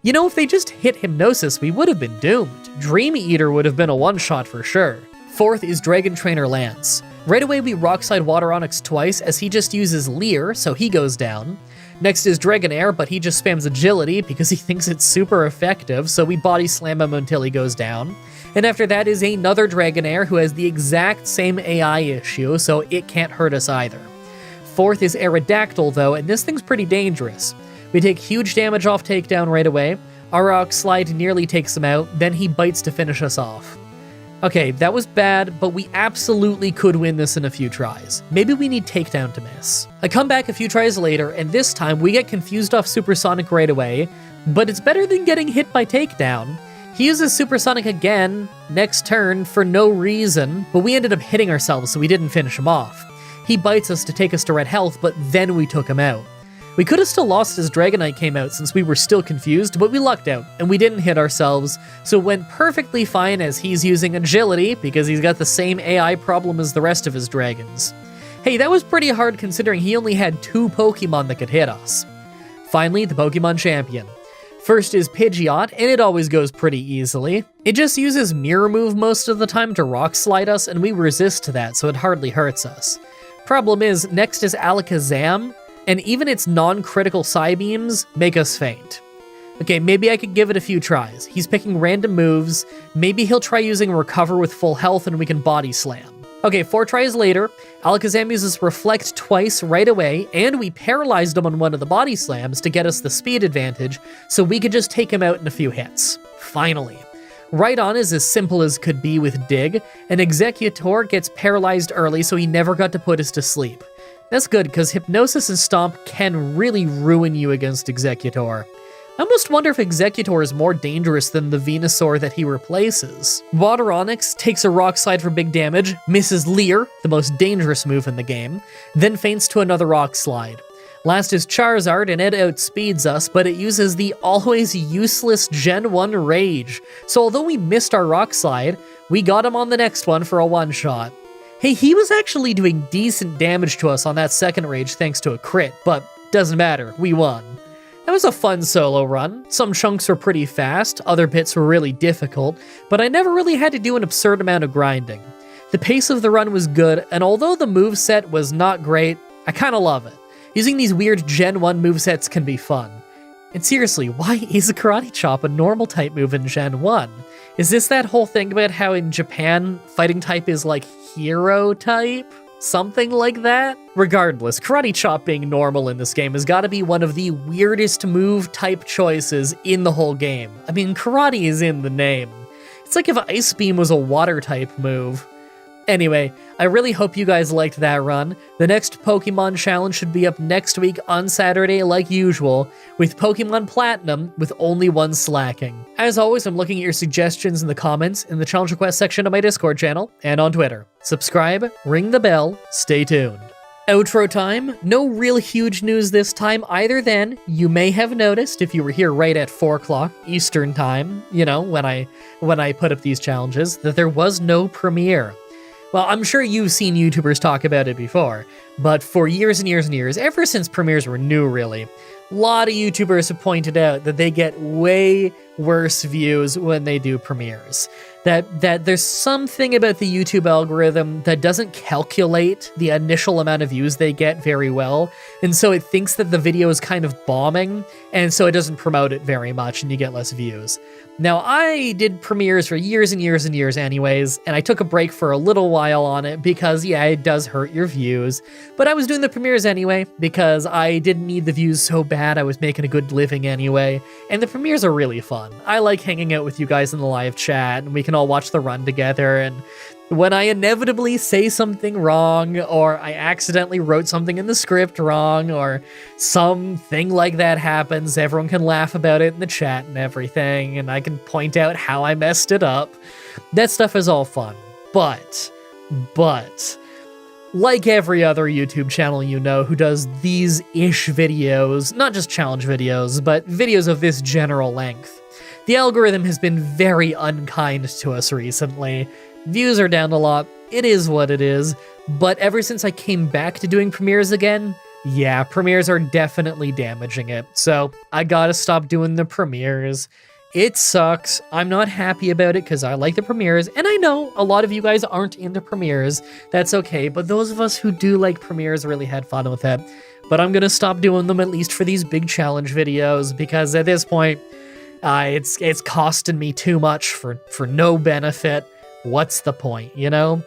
You know, if they just hit Hypnosis, we would have been doomed. Dream Eater would have been a one-shot for sure. Fourth is Dragon Trainer Lance. Right away, we Rock Slide Water Onix twice, as he just uses Leer, so he goes down. Next is Dragonair, but he just spams Agility because he thinks it's super effective, so we Body Slam him until he goes down. And after that is another Dragonair who has the exact same AI issue, so it can't hurt us either. Fourth is Aerodactyl, though, and this thing's pretty dangerous. We take huge damage off takedown right away, our Rock Slide nearly takes him out, then he bites to finish us off. Okay, that was bad, but we absolutely could win this in a few tries. Maybe we need takedown to miss. I come back a few tries later, and this time we get confused off Supersonic right away, but it's better than getting hit by takedown. He uses Supersonic again, next turn, for no reason, but we ended up hitting ourselves so we didn't finish him off. He bites us to take us to red health, but then we took him out. We could have still lost as Dragonite came out since we were still confused, but we lucked out, and we didn't hit ourselves, so it went perfectly fine as he's using Agility, because he's got the same AI problem as the rest of his dragons. Hey, that was pretty hard considering he only had 2 Pokemon that could hit us. Finally, the Pokemon Champion. First is Pidgeot, and it always goes pretty easily. It just uses Mirror Move most of the time to Rock Slide us, and we resist to that, so it hardly hurts us. Problem is, next is Alakazam, and even its non-critical Psybeams make us faint. Okay, maybe I could give it a few tries. He's picking random moves, maybe he'll try using Recover with full health and we can Body Slam. Okay, 4 tries later, Alakazam uses Reflect twice right away, and we paralyzed him on one of the Body Slams to get us the speed advantage, so we could just take him out in a few hits. Finally. Rhydon is as simple as could be with Dig, and Executor gets paralyzed early so he never got to put us to sleep. That's good, because Hypnosis and Stomp can really ruin you against Executor. I almost wonder if Executor is more dangerous than the Venusaur that he replaces. Water Onix takes a Rock Slide for big damage, misses Leer, the most dangerous move in the game, then feints to another Rock Slide. Last is Charizard, and it outspeeds us, but it uses the always useless Gen 1 Rage. So although we missed our Rock Slide, we got him on the next one for a one-shot. Hey, he was actually doing decent damage to us on that second Rage thanks to a crit, but doesn't matter, we won. That was a fun solo run. Some chunks were pretty fast, other bits were really difficult, but I never really had to do an absurd amount of grinding. The pace of the run was good, and although the moveset was not great, I kinda love it. Using these weird Gen 1 movesets can be fun. And seriously, why is a Karate Chop a normal type move in Gen 1? Is this that whole thing about how in Japan, fighting type is like hero type? Something like that? Regardless, Karate Chop being normal in this game has got to be one of the weirdest move type choices in the whole game. I mean, karate is in the name. It's like if Ice Beam was a water type move. Anyway, I really hope you guys liked that run. The next Pokemon challenge should be up next week on Saturday like usual, with Pokemon Platinum with only 1 slacking. As always, I'm looking at your suggestions in the comments, in the challenge request section of my Discord channel, and on Twitter. Subscribe, ring the bell, stay tuned. Outro time. No real huge news this time either then. You may have noticed, if you were here right at 4 o'clock Eastern time, you know, when I put up these challenges, that there was no premiere. Well, I'm sure you've seen YouTubers talk about it before, but for years and years and years, ever since premieres were new really, a lot of YouTubers have pointed out that they get way worse views when they do premieres. that there's something about the YouTube algorithm that doesn't calculate the initial amount of views they get very well, and so it thinks that the video is kind of bombing, and so it doesn't promote it very much, and you get less views. Now, I did premieres for years and years and years anyways, and I took a break for a little while on it because, yeah, it does hurt your views, but I was doing the premieres anyway because I didn't need the views so bad. I was making a good living anyway, and the premieres are really fun. I like hanging out with you guys in the live chat, and we can all watch the run together, and when I inevitably say something wrong, or I accidentally wrote something in the script wrong, or something like that happens, everyone can laugh about it in the chat and everything, and I can point out how I messed it up. That stuff is all fun. But, like every other YouTube channel you know who does these-ish videos, not just challenge videos, but videos of this general length, the algorithm has been very unkind to us recently. Views are down a lot, it is what it is, but ever since I came back to doing premieres again, yeah, premieres are definitely damaging it, so I gotta stop doing the premieres. It sucks, I'm not happy about it because I like the premieres, and I know a lot of you guys aren't into premieres, that's okay, but those of us who do like premieres really had fun with it. But I'm gonna stop doing them at least for these big challenge videos, because at this point, it's costing me too much for no benefit. What's the point, you know?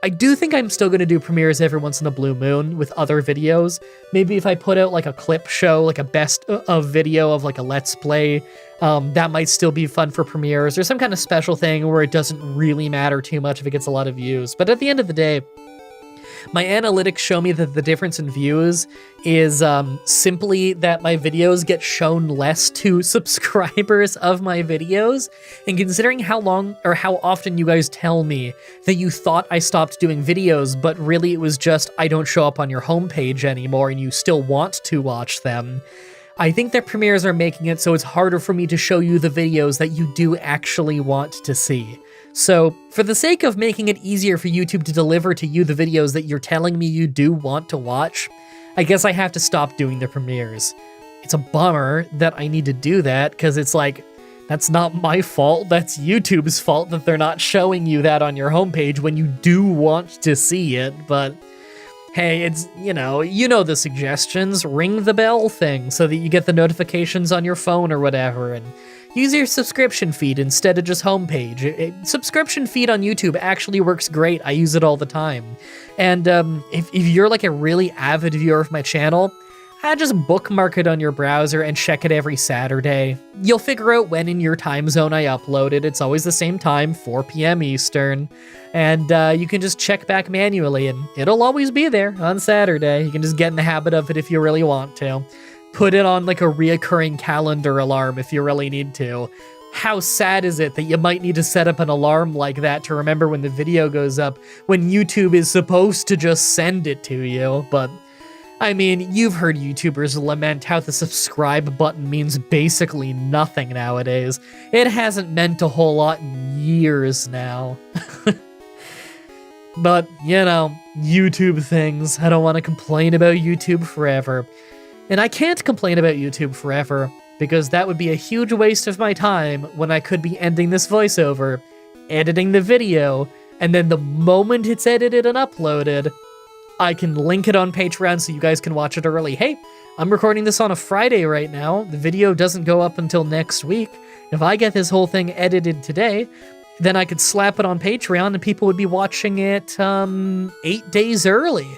I do think I'm still going to do premieres every once in a blue moon with other videos. Maybe if I put out like a clip show, like a best of video of like a let's play, that might still be fun for premieres, or some kind of special thing where it doesn't really matter too much if it gets a lot of views. But at the end of the day, my analytics show me that the difference in views is simply that my videos get shown less to subscribers of my videos. And considering how long or how often you guys tell me that you thought I stopped doing videos, but really it was just I don't show up on your homepage anymore and you still want to watch them, I think that premieres are making it so it's harder for me to show you the videos that you do actually want to see. So, for the sake of making it easier for YouTube to deliver to you the videos that you're telling me you do want to watch, I guess I have to stop doing the premieres. It's a bummer that I need to do that, because it's like, that's not my fault, that's YouTube's fault that they're not showing you that on your homepage when you do want to see it, but hey, it's, you know the suggestions, ring the bell thing so that you get the notifications on your phone or whatever, and use your subscription feed instead of just homepage. Subscription feed on YouTube actually works great. I use it all the time. And if you're like a really avid viewer of my channel, I just bookmark it on your browser and check it every Saturday. You'll figure out when in your time zone I upload it. It's always the same time, 4 p.m. Eastern. And you can just check back manually, and it'll always be there on Saturday. You can just get in the habit of it if you really want to. Put it on like a reoccurring calendar alarm if you really need to. How sad is it that you might need to set up an alarm like that to remember when the video goes up, when YouTube is supposed to just send it to you? But, I mean, you've heard YouTubers lament how the subscribe button means basically nothing nowadays. It hasn't meant a whole lot in years now. But, you know, YouTube things. I don't want to complain about YouTube forever. And I can't complain about YouTube forever, because that would be a huge waste of my time when I could be ending this voiceover, editing the video, and then the moment it's edited and uploaded, I can link it on Patreon so you guys can watch it early. Hey, I'm recording this on a Friday right now. The video doesn't go up until next week. If I get this whole thing edited today, then I could slap it on Patreon and people would be watching it 8 days early.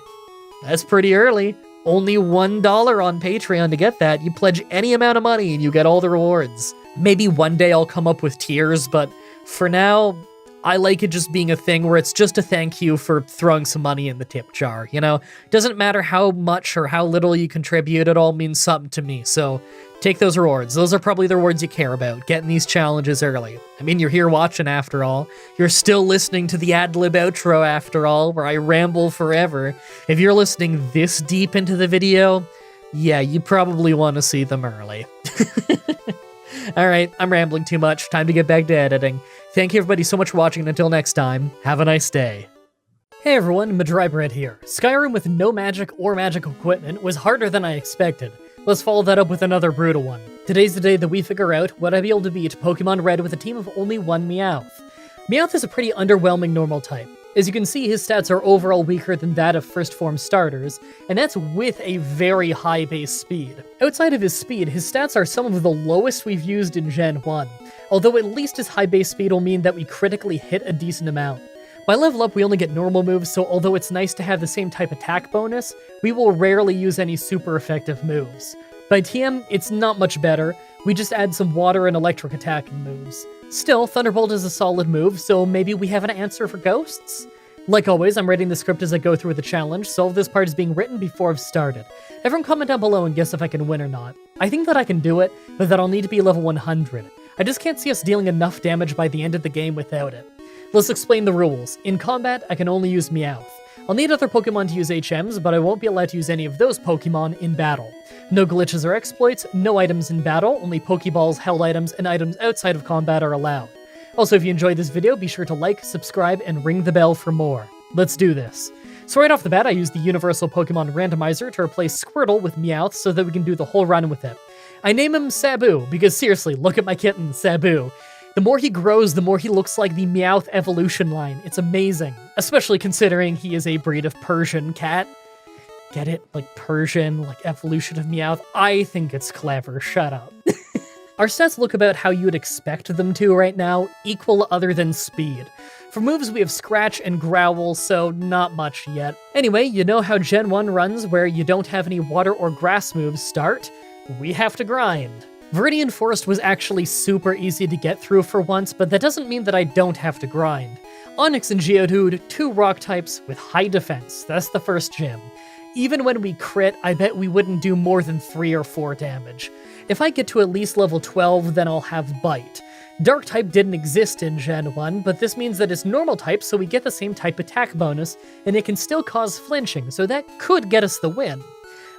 That's pretty early. Only $1 on Patreon to get that. You pledge any amount of money and you get all the rewards. Maybe one day I'll come up with tiers, but for now, I like it just being a thing where it's just a thank you for throwing some money in the tip jar, you know? Doesn't matter how much or how little you contribute, it all means something to me, so take those rewards. Those are probably the rewards you care about, getting these challenges early. I mean, you're here watching after all. You're still listening to the ad-lib outro after all, where I ramble forever. If you're listening this deep into the video, yeah, you probably want to see them early. Alright, I'm rambling too much. Time to get back to editing. Thank you everybody so much for watching, and until next time, have a nice day. Hey everyone, Mah-Dry-Bread here. Skyrim with no magic or magical equipment was harder than I expected. Let's follow that up with another brutal one. Today's the day that we figure out would I be able to beat Pokemon Red with a team of only one Meowth. Meowth is a pretty underwhelming normal type. As you can see, his stats are overall weaker than that of first form starters, and that's with a very high base speed. Outside of his speed, his stats are some of the lowest we've used in Gen 1, although at least his high base speed will mean that we critically hit a decent amount. By level up, we only get normal moves, so although it's nice to have the same type attack bonus, we will rarely use any super effective moves. By TM, it's not much better, we just add some water and electric attacking moves. Still, Thunderbolt is a solid move, so maybe we have an answer for ghosts? Like always, I'm writing the script as I go through the challenge, so all this part is being written before I've started. Everyone comment down below and guess if I can win or not. I think that I can do it, but that I'll need to be level 100. I just can't see us dealing enough damage by the end of the game without it. Let's explain the rules. In combat, I can only use Meowth. I'll need other Pokemon to use HMs, but I won't be allowed to use any of those Pokemon in battle. No glitches or exploits, no items in battle, only Pokeballs, held items, and items outside of combat are allowed. Also, if you enjoyed this video, be sure to like, subscribe, and ring the bell for more. Let's do this. So right off the bat, I used the Universal Pokemon Randomizer to replace Squirtle with Meowth so that we can do the whole run with it. I name him Sabu, because seriously, look at my kitten, Sabu. The more he grows, the more he looks like the Meowth evolution line. It's amazing, especially considering he is a breed of Persian cat. Get it? Like Persian, like evolution of Meowth? I think it's clever, shut up. Our stats look about how you'd expect them to right now, equal other than speed. For moves, we have Scratch and Growl, so not much yet. Anyway, you know how Gen 1 runs where you don't have any water or grass moves start? We have to grind. Viridian Forest was actually super easy to get through for once, but that doesn't mean that I don't have to grind. Onix and Geodude, two rock types with high defense, that's the first gym. Even when we crit, I bet we wouldn't do more than 3 or 4 damage. If I get to at least level 12, then I'll have Bite. Dark type didn't exist in Gen 1, but this means that it's normal type, so we get the same type attack bonus, and it can still cause flinching, so that could get us the win.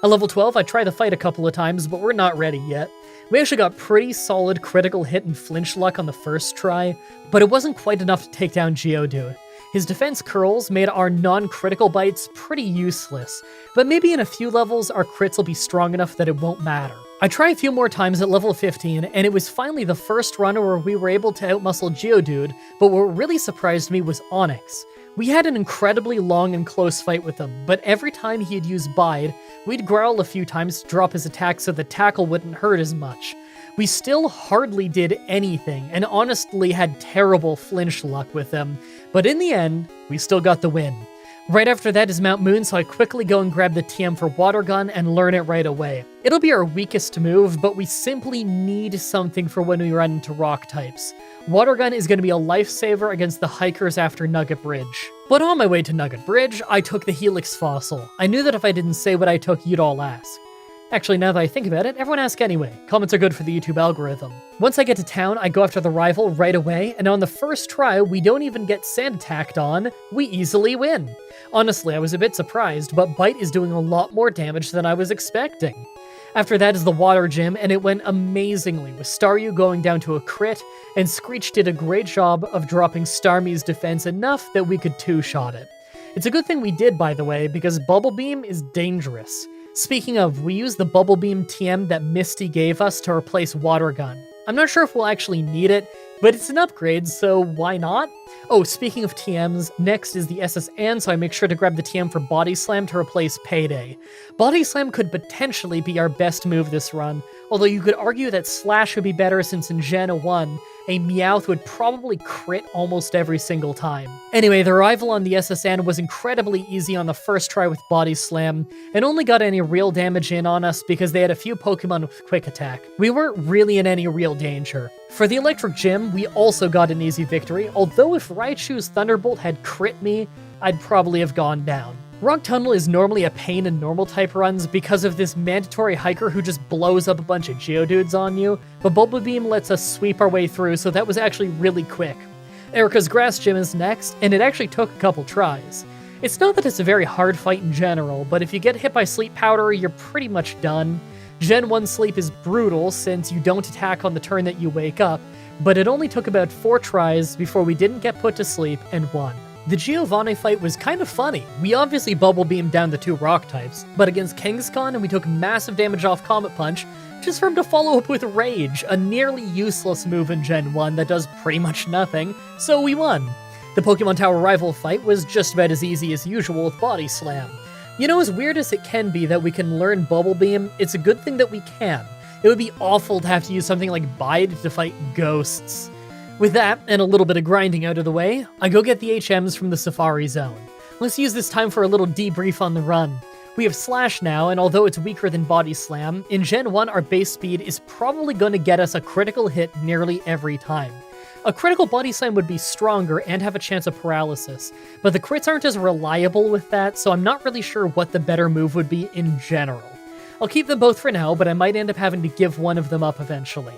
At level 12, I tried the fight a couple of times, but we're not ready yet. We actually got pretty solid critical hit and flinch luck on the first try, but it wasn't quite enough to take down Geodude. His defense curls made our non-critical bites pretty useless, but maybe in a few levels our crits will be strong enough that it won't matter. I tried a few more times at level 15, and it was finally the first run where we were able to outmuscle Geodude, but what really surprised me was Onix. We had an incredibly long and close fight with him, but every time he'd use Bide, we'd growl a few times to drop his attack so the tackle wouldn't hurt as much. We still hardly did anything, and honestly had terrible flinch luck with him, but in the end, we still got the win. Right after that is Mount Moon, so I quickly go and grab the TM for Water Gun and learn it right away. It'll be our weakest move, but we simply need something for when we run into rock types. Water Gun is going to be a lifesaver against the hikers after Nugget Bridge. But on my way to Nugget Bridge, I took the Helix Fossil. I knew that if I didn't say what I took, you'd all ask. Actually, now that I think about it, everyone ask anyway. Comments are good for the YouTube algorithm. Once I get to town, I go after the rival right away, and on the first try, we don't even get sand attacked on, we easily win. Honestly, I was a bit surprised, but Bite is doing a lot more damage than I was expecting. After that is the Water Gym, and it went amazingly, with Staryu going down to a crit, and Screech did a great job of dropping Starmie's defense enough that we could two-shot it. It's a good thing we did, by the way, because Bubble Beam is dangerous. Speaking of, we used the Bubble Beam TM that Misty gave us to replace Water Gun. I'm not sure if we'll actually need it, but it's an upgrade, so why not? Oh, speaking of TMs, next is the SSN, so I make sure to grab the TM for Body Slam to replace Payday. Body Slam could potentially be our best move this run, although you could argue that Slash would be better since in Gen 1, a Meowth would probably crit almost every single time. Anyway, the arrival on the SSN was incredibly easy on the first try with Body Slam, and only got any real damage in on us because they had a few Pokemon with Quick Attack. We weren't really in any real danger. For the Electric Gym, we also got an easy victory, although if Raichu's Thunderbolt had crit me, I'd probably have gone down. Rock Tunnel is normally a pain in normal type runs because of this mandatory hiker who just blows up a bunch of Geodudes on you, but Bulba Beam lets us sweep our way through, so that was actually really quick. Erica's Grass Gym is next, and it actually took a couple tries. It's not that it's a very hard fight in general, but if you get hit by Sleep Powder, you're pretty much done. Gen 1 Sleep is brutal since you don't attack on the turn that you wake up, but it only took about 4 tries before we didn't get put to sleep and won. The Giovanni fight was kind of funny. We obviously Bubble Beamed down the 2 rock types, but against Kangaskhan we took massive damage off Comet Punch, just for him to follow up with Rage, a nearly useless move in Gen 1 that does pretty much nothing, so we won. The Pokemon Tower rival fight was just about as easy as usual with Body Slam. You know, as weird as it can be that we can learn Bubble Beam, it's a good thing that we can. It would be awful to have to use something like Bide to fight ghosts. With that, and a little bit of grinding out of the way, I go get the HMs from the Safari Zone. Let's use this time for a little debrief on the run. We have Slash now, and although it's weaker than Body Slam, in Gen 1 our base speed is probably going to get us a critical hit nearly every time. A critical Body Slam would be stronger and have a chance of paralysis, but the crits aren't as reliable with that, so I'm not really sure what the better move would be in general. I'll keep them both for now, but I might end up having to give one of them up eventually.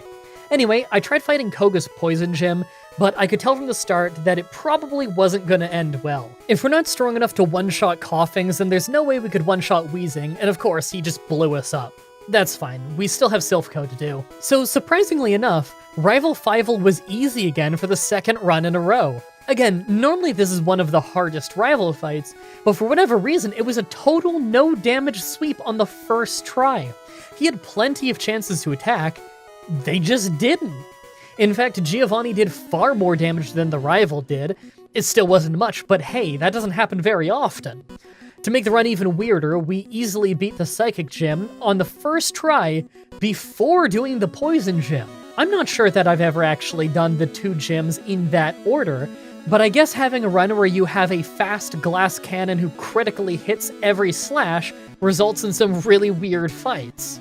Anyway, I tried fighting Koga's Poison Gym, but I could tell from the start that it probably wasn't going to end well. If we're not strong enough to one-shot Coughings, then there's no way we could one-shot Wheezing, and of course, he just blew us up. That's fine, we still have Silphco to do. So surprisingly enough, Rival Fivel was easy again for the second run in a row. Again, normally this is one of the hardest rival fights, but for whatever reason, it was a total no-damage sweep on the first try. He had plenty of chances to attack, they just didn't. In fact, Giovanni did far more damage than the rival did. It still wasn't much, but hey, that doesn't happen very often. To make the run even weirder, we easily beat the Psychic Gym on the first try before doing the Poison Gym. I'm not sure that I've ever actually done the two gyms in that order, but I guess having a run where you have a fast glass cannon who critically hits every slash results in some really weird fights.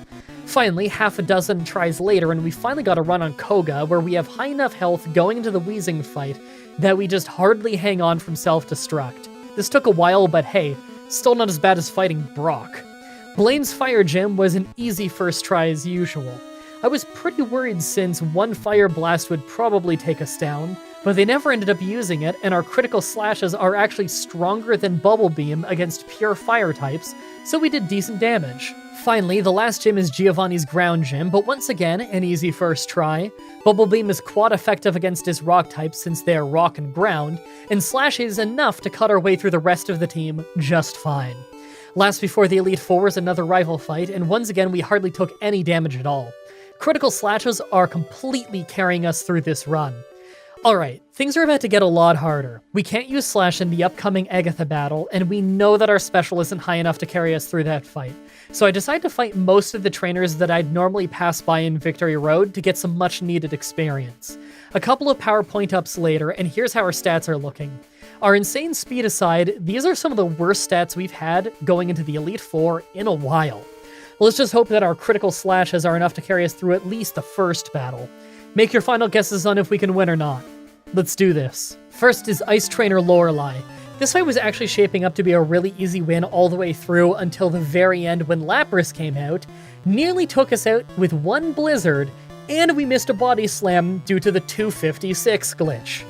Finally, half a dozen tries later, and we finally got a run on Koga where we have high enough health going into the Wheezing fight that we just hardly hang on from self-destruct. This took a while, but hey, still not as bad as fighting Brock. Blaine's Fire Gym was an easy first try as usual. I was pretty worried since one Fire Blast would probably take us down, but they never ended up using it, and our critical slashes are actually stronger than Bubble Beam against pure fire types, so we did decent damage. Finally, the last gym is Giovanni's Ground Gym, but once again, an easy first try. Bubble Beam is quad effective against his rock types since they are rock and ground, and Slash is enough to cut our way through the rest of the team just fine. Last before the Elite Four was another rival fight, and once again we hardly took any damage at all. Critical slashes are completely carrying us through this run. Alright, things are about to get a lot harder. We can't use Slash in the upcoming Agatha battle, and we know that our special isn't high enough to carry us through that fight. So I decided to fight most of the trainers that I'd normally pass by in Victory Road to get some much needed experience. A couple of power point-ups later, and here's how our stats are looking. Our insane speed aside, these are some of the worst stats we've had going into the Elite Four in a while. Let's just hope that our critical slashes are enough to carry us through at least the first battle. Make your final guesses on if we can win or not. Let's do this. First is Ice Trainer Lorelei. This fight was actually shaping up to be a really easy win all the way through until the very end when Lapras came out, nearly took us out with one Blizzard, and we missed a Body Slam due to the 256 glitch.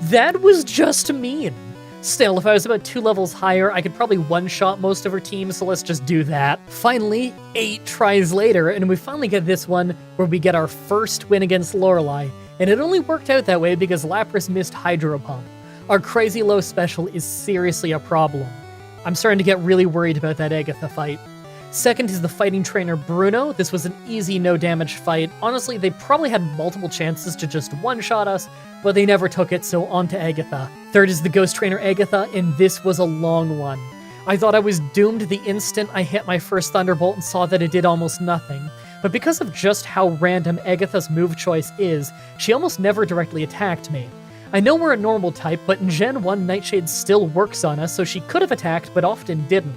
That was just mean. Still, if I was about 2 levels higher, I could probably one-shot most of her team, so let's just do that. Finally, 8 tries later, and we finally get this one where we get our first win against Lorelei, and it only worked out that way because Lapras missed Hydro Pump. Our crazy low special is seriously a problem. I'm starting to get really worried about that Agatha fight. Second is the fighting trainer Bruno. This was an easy no-damage fight. Honestly, they probably had multiple chances to just one-shot us, but they never took it, so on to Agatha. Third is the ghost trainer Agatha, and this was a long one. I thought I was doomed the instant I hit my first Thunderbolt and saw that it did almost nothing, but because of just how random Agatha's move choice is, she almost never directly attacked me. I know we're a normal type, but in Gen 1 Nightshade still works on us, so she could have attacked, but often didn't.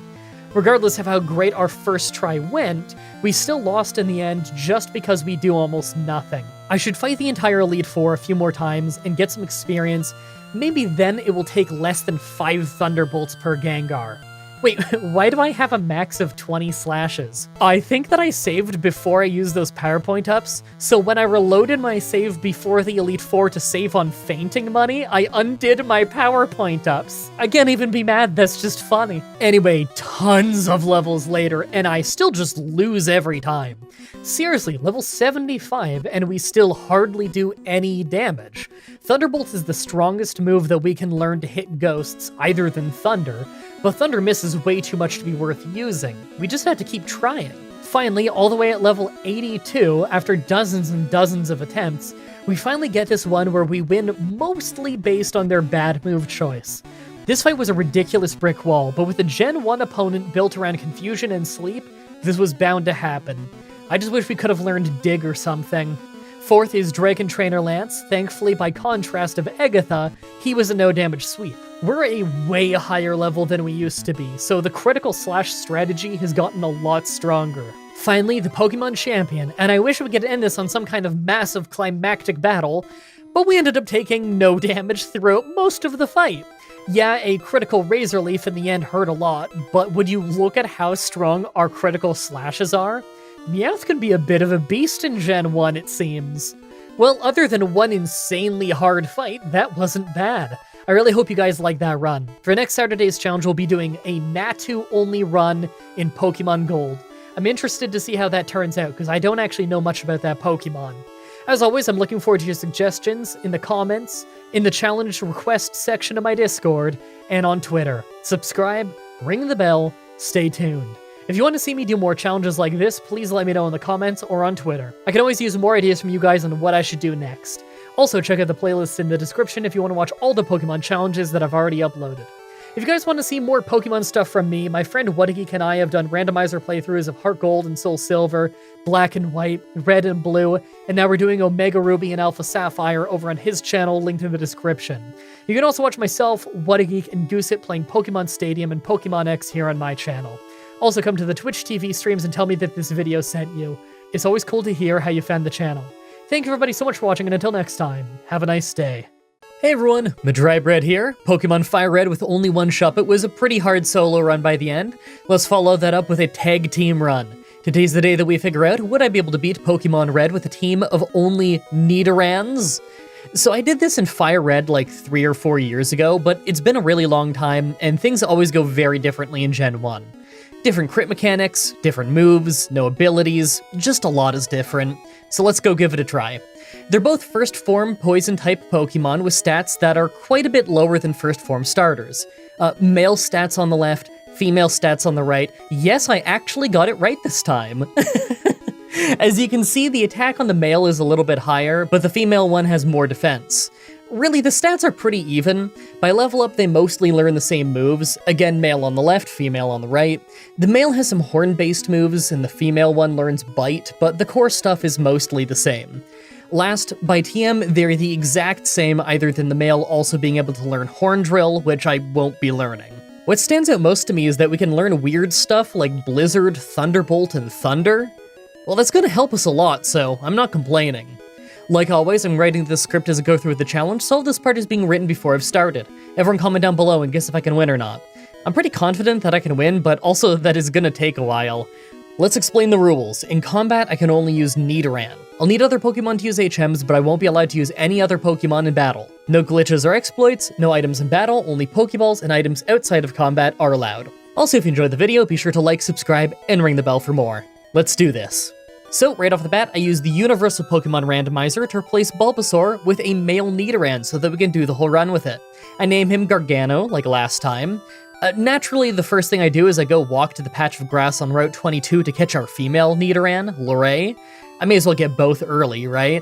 Regardless of how great our first try went, we still lost in the end just because we do almost nothing. I should fight the entire Elite Four a few more times and get some experience. Maybe then it will take less than 5 Thunderbolts per Gengar. Wait, why do I have a max of 20 slashes? I think that I saved before I used those PowerPoint ups, so when I reloaded my save before the Elite Four to save on fainting money, I undid my PowerPoint ups. I can't even be mad, that's just funny. Anyway, tons of levels later, and I still just lose every time. Seriously, level 75, and we still hardly do any damage. Thunderbolt is the strongest move that we can learn to hit ghosts, either than Thunder, but Thunder misses way too much to be worth using. We just had to keep trying. finally, all the way at level 82, after dozens and dozens of attempts, we finally get this one where we win mostly based on their bad move choice. This fight was a ridiculous brick wall, but with a Gen 1 opponent built around confusion and sleep, this was bound to happen. I just wish we could have learned Dig or something. Fourth is Dragon Trainer Lance. Thankfully, by contrast of Agatha, he was a no-damage sweep. We're a way higher level than we used to be, so the critical slash strategy has gotten a lot stronger. Finally, the Pokemon Champion, and I wish we could end this on some kind of massive climactic battle, but we ended up taking no damage throughout most of the fight. Yeah, a critical Razor Leaf in the end hurt a lot, but would you look at how strong our critical slashes are? Meowth can be a bit of a beast in Gen 1, it seems. Well, other than one insanely hard fight, that wasn't bad. I really hope you guys like that run. For next Saturday's challenge, we'll be doing a Natu-only run in Pokemon Gold. I'm interested to see how that turns out, because I don't actually know much about that Pokemon. As always, I'm looking forward to your suggestions in the comments, in the challenge request section of my Discord, and on Twitter. Subscribe, ring the bell, stay tuned. If you want to see me do more challenges like this, please let me know in the comments or on Twitter. I can always use more ideas from you guys on what I should do next. Also, check out the playlists in the description if you want to watch all the Pokemon challenges that I've already uploaded. If you guys want to see more Pokemon stuff from me, my friend Whatageek and I have done randomizer playthroughs of Heart Gold and Soul Silver, Black and White, Red and Blue, and now we're doing Omega Ruby and Alpha Sapphire over on his channel, linked in the description. You can also watch myself, Whatageek, and Gooseit playing Pokemon Stadium and Pokemon X here on my channel. Also come to the Twitch TV streams and tell me that this video sent you. It's always cool to hear how you found the channel. Thank you everybody so much for watching, and until next time, have a nice day. Hey everyone, Mah-Dry-Bread here. Pokemon Fire Red with only one Shuppet was a pretty hard solo run by the end. Let's follow that up with a tag team run. Today's the day that we figure out, would I be able to beat Pokemon Red with a team of only Nidorans? So I did this in Fire Red like 3 or 4 years ago, but it's been a really long time, and things always go very differently in Gen 1. Different crit mechanics, different moves, no abilities, just a lot is different. So let's go give it a try. They're both first form poison-type Pokemon with stats that are quite a bit lower than first form starters. Male stats on the left, female stats on the right. Yes, I actually got it right this time. As you can see, the attack on the male is a little bit higher, but the female one has more defense. Really, the stats are pretty even. By level up, they mostly learn the same moves. Again, male on the left, female on the right. The male has some horn-based moves, and the female one learns bite, but the core stuff is mostly the same. Last, by TM, they're the exact same, other than the male also being able to learn Horn Drill, which I won't be learning. What stands out most to me is that we can learn weird stuff like Blizzard, Thunderbolt, and Thunder. Well, that's gonna help us a lot, so I'm not complaining. Like always, I'm writing the script as I go through the challenge, so this part is being written before I've started. Everyone comment down below and guess if I can win or not. I'm pretty confident that I can win, but also that is gonna take a while. Let's explain the rules. In combat, I can only use Nidoran. I'll need other Pokemon to use HMs, but I won't be allowed to use any other Pokemon in battle. No glitches or exploits, no items in battle, only Pokeballs and items outside of combat are allowed. Also, if you enjoyed the video, be sure to like, subscribe, and ring the bell for more. Let's do this. So, right off the bat, I use the Universal Pokemon Randomizer to replace Bulbasaur with a male Nidoran so that we can do the whole run with it. I name him Gargano, like last time. Naturally, the first thing I do is I go walk to the patch of grass on Route 22 to catch our female Nidoran, Lorray. I may as well get both early, right?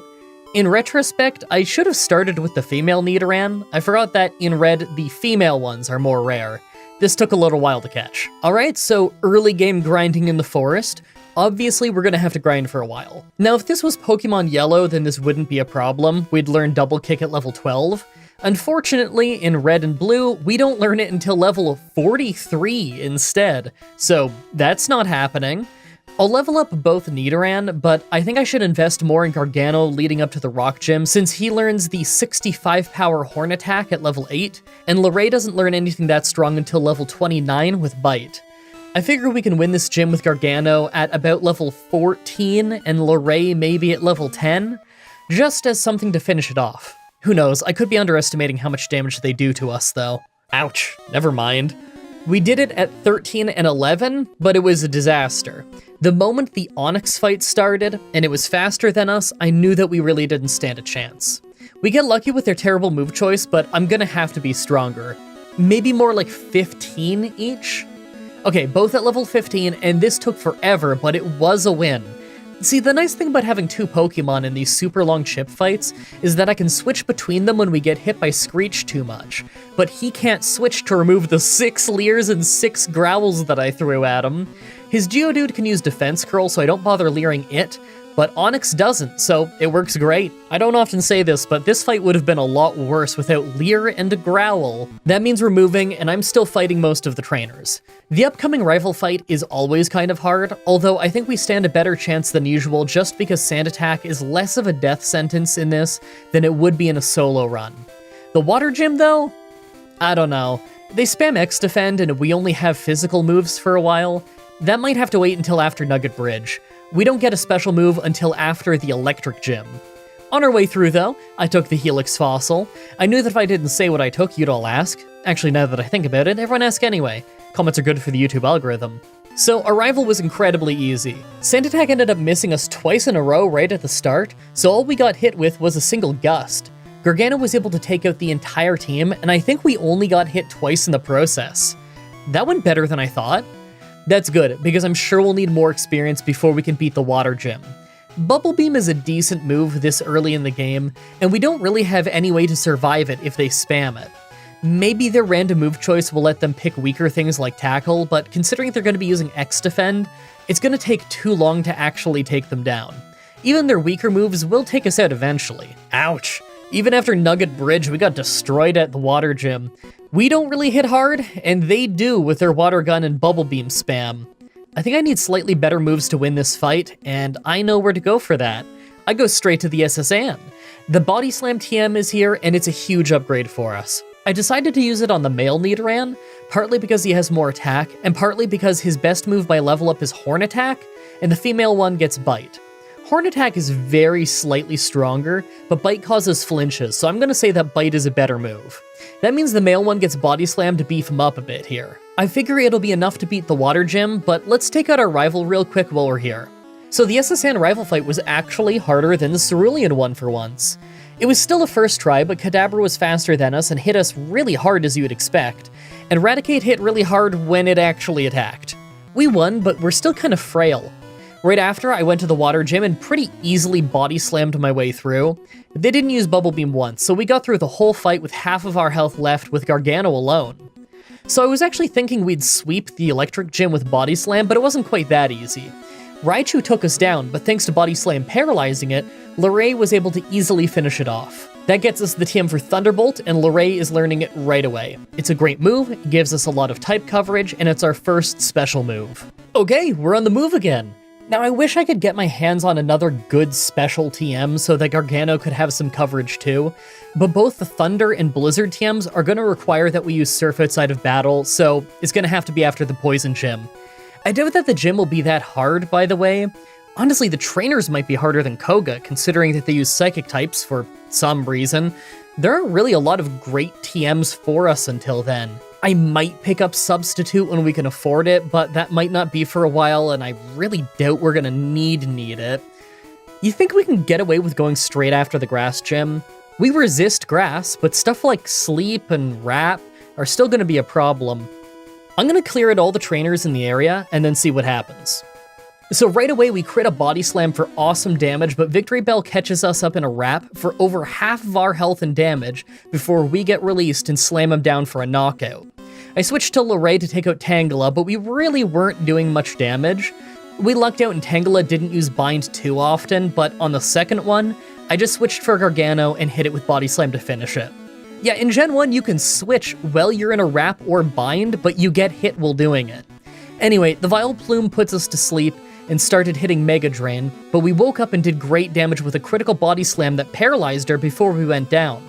In retrospect, I should have started with the female Nidoran. I forgot that in Red, the female ones are more rare. This took a little while to catch. Alright, so early game grinding in the forest. Obviously, we're gonna have to grind for a while. Now, if this was Pokemon Yellow, then this wouldn't be a problem. We'd learn Double Kick at level 12. Unfortunately, in Red and Blue, we don't learn it until level 43 instead, so that's not happening. I'll level up both Nidoran, but I think I should invest more in Gargano leading up to the Rock Gym, since he learns the 65 power Horn attack at level 8, and Lorray doesn't learn anything that strong until level 29 with Bite. I figure we can win this gym with Gargano at about level 14, and Lorray maybe at level 10, just as something to finish it off. Who knows, I could be underestimating how much damage they do to us, though. Ouch, never mind. We did it at 13 and 11, but it was a disaster. The moment the Onix fight started, and it was faster than us, I knew that we really didn't stand a chance. We get lucky with their terrible move choice, but I'm gonna have to be stronger. Maybe more like 15 each? Okay, both at level 15, and this took forever, but it was a win. See, the nice thing about having two Pokemon in these super long chip fights is that I can switch between them when we get hit by Screech too much, but he can't switch to remove the 6 Leers and 6 Growls that I threw at him. His Geodude can use Defense Curl, so I don't bother leering it, but Onix doesn't, so it works great. I don't often say this, but this fight would have been a lot worse without Leer and a Growl. That means we're moving, and I'm still fighting most of the trainers. The upcoming rival fight is always kind of hard, although I think we stand a better chance than usual just because Sand Attack is less of a death sentence in this than it would be in a solo run. The Water Gym, though? I don't know. They spam X-Defend and we only have physical moves for a while. That might have to wait until after Nugget Bridge. We don't get a special move until after the Electric Gym. On our way through, though, I took the Helix Fossil. I knew that if I didn't say what I took, you'd all ask. Actually, now that I think about it, everyone asks anyway. Comments are good for the YouTube algorithm. So, Arrival was incredibly easy. Sand Attack ended up missing us twice in a row right at the start, so all we got hit with was a single gust. Gargano was able to take out the entire team, and I think we only got hit twice in the process. That went better than I thought. That's good, because I'm sure we'll need more experience before we can beat the Water Gym. Bubble Beam is a decent move this early in the game, and we don't really have any way to survive it if they spam it. Maybe their random move choice will let them pick weaker things like Tackle, but considering they're going to be using X-Defend, it's going to take too long to actually take them down. Even their weaker moves will take us out eventually. Ouch! Even after Nugget Bridge, we got destroyed at the Water Gym. We don't really hit hard, and they do with their Water Gun and Bubble Beam spam. I think I need slightly better moves to win this fight, and I know where to go for that. I go straight to the SSN. The Body Slam TM is here, and it's a huge upgrade for us. I decided to use it on the male Nidoran, partly because he has more attack, and partly because his best move by level up is Horn Attack, and the female one gets Bite. Horn Attack is very slightly stronger, but Bite causes flinches, so I'm going to say that Bite is a better move. That means the male one gets Body Slam to beef him up a bit here. I figure it'll be enough to beat the Water Gym, but let's take out our rival real quick while we're here. So the SSN rival fight was actually harder than the Cerulean one for once. It was still a first try, but Kadabra was faster than us and hit us really hard as you would expect, and Raticate hit really hard when it actually attacked. We won, but we're still kind of frail. Right after, I went to the Water Gym and pretty easily body slammed my way through. They didn't use Bubble Beam once, so we got through the whole fight with half of our health left with Gargano alone. So I was actually thinking we'd sweep the Electric Gym with Body Slam, but it wasn't quite that easy. Raichu took us down, but thanks to Body Slam paralyzing it, Luray was able to easily finish it off. That gets us the TM for Thunderbolt, and Luray is learning it right away. It's a great move, it gives us a lot of type coverage, and it's our first special move. Okay, we're on the move again. Now, I wish I could get my hands on another good special TM so that Gargano could have some coverage too, but both the Thunder and Blizzard TMs are going to require that we use Surf outside of battle, so it's going to have to be after the Poison Gym. I doubt that the gym will be that hard, by the way. Honestly, the trainers might be harder than Koga, considering that they use Psychic types for some reason. There aren't really a lot of great TMs for us until then. I might pick up Substitute when we can afford it, but that might not be for a while, and I really doubt we're gonna need it. You think we can get away with going straight after the Grass Gym? We resist Grass, but stuff like Sleep and Wrap are still gonna be a problem. I'm gonna clear out all the trainers in the area, and then see what happens. So right away we crit a Body Slam for awesome damage, but Victory Bell catches us up in a wrap for over half of our health and damage before we get released and slam him down for a knockout. I switched to Luray to take out Tangela, but we really weren't doing much damage. We lucked out and Tangela didn't use Bind too often, but on the second one, I just switched for Gargano and hit it with Body Slam to finish it. Yeah, in Gen 1 you can switch while you're in a wrap or bind, but you get hit while doing it. Anyway, the Vile Plume puts us to sleep, and started hitting Mega Drain, but we woke up and did great damage with a critical Body Slam that paralyzed her before we went down.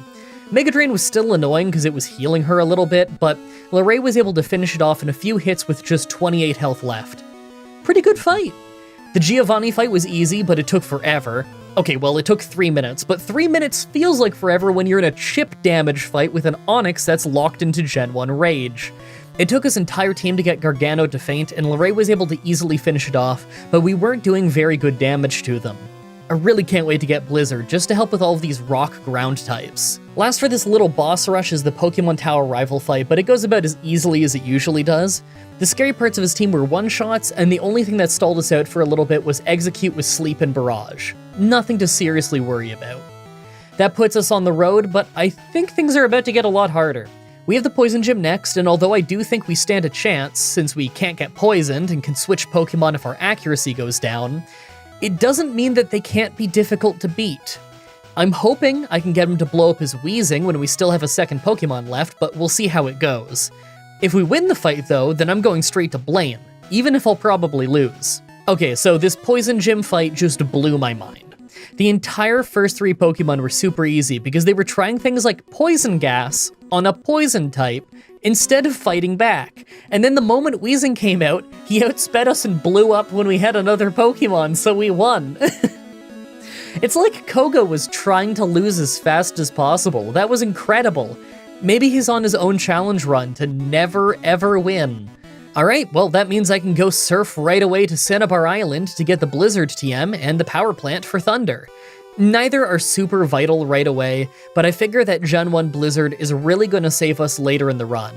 Mega Drain was still annoying because it was healing her a little bit, but Luray was able to finish it off in a few hits with just 28 health left. Pretty good fight! The Giovanni fight was easy, but it took forever. Okay, well, it took 3 minutes, but 3 minutes feels like forever when you're in a chip damage fight with an Onix that's locked into Gen 1 Rage. It took his entire team to get Gargano to faint, and Luray was able to easily finish it off, but we weren't doing very good damage to them. I really can't wait to get Blizzard, just to help with all of these rock ground types. Last for this little boss rush is the Pokemon Tower rival fight, but it goes about as easily as it usually does. The scary parts of his team were one-shots, and the only thing that stalled us out for a little bit was Execute with Sleep and Barrage. Nothing to seriously worry about. That puts us on the road, but I think things are about to get a lot harder. We have the Poison Gym next, and although I do think we stand a chance, since we can't get poisoned and can switch Pokemon if our accuracy goes down, it doesn't mean that they can't be difficult to beat. I'm hoping I can get him to blow up his Weezing when we still have a second Pokemon left, but we'll see how it goes. If we win the fight though, then I'm going straight to Blaine, even if I'll probably lose. Okay, so this Poison Gym fight just blew my mind. The entire first 3 Pokemon were super easy because they were trying things like Poison Gas on a Poison type instead of fighting back. And then the moment Weezing came out, he outsped us and blew up when we had another Pokemon, so we won. It's like Koga was trying to lose as fast as possible. That was incredible. Maybe he's on his own challenge run to never ever win. Alright, well that means I can go surf right away to Cinnabar Island to get the Blizzard TM and the power plant for Thunder. Neither are super vital right away, but I figure that Gen 1 Blizzard is really going to save us later in the run.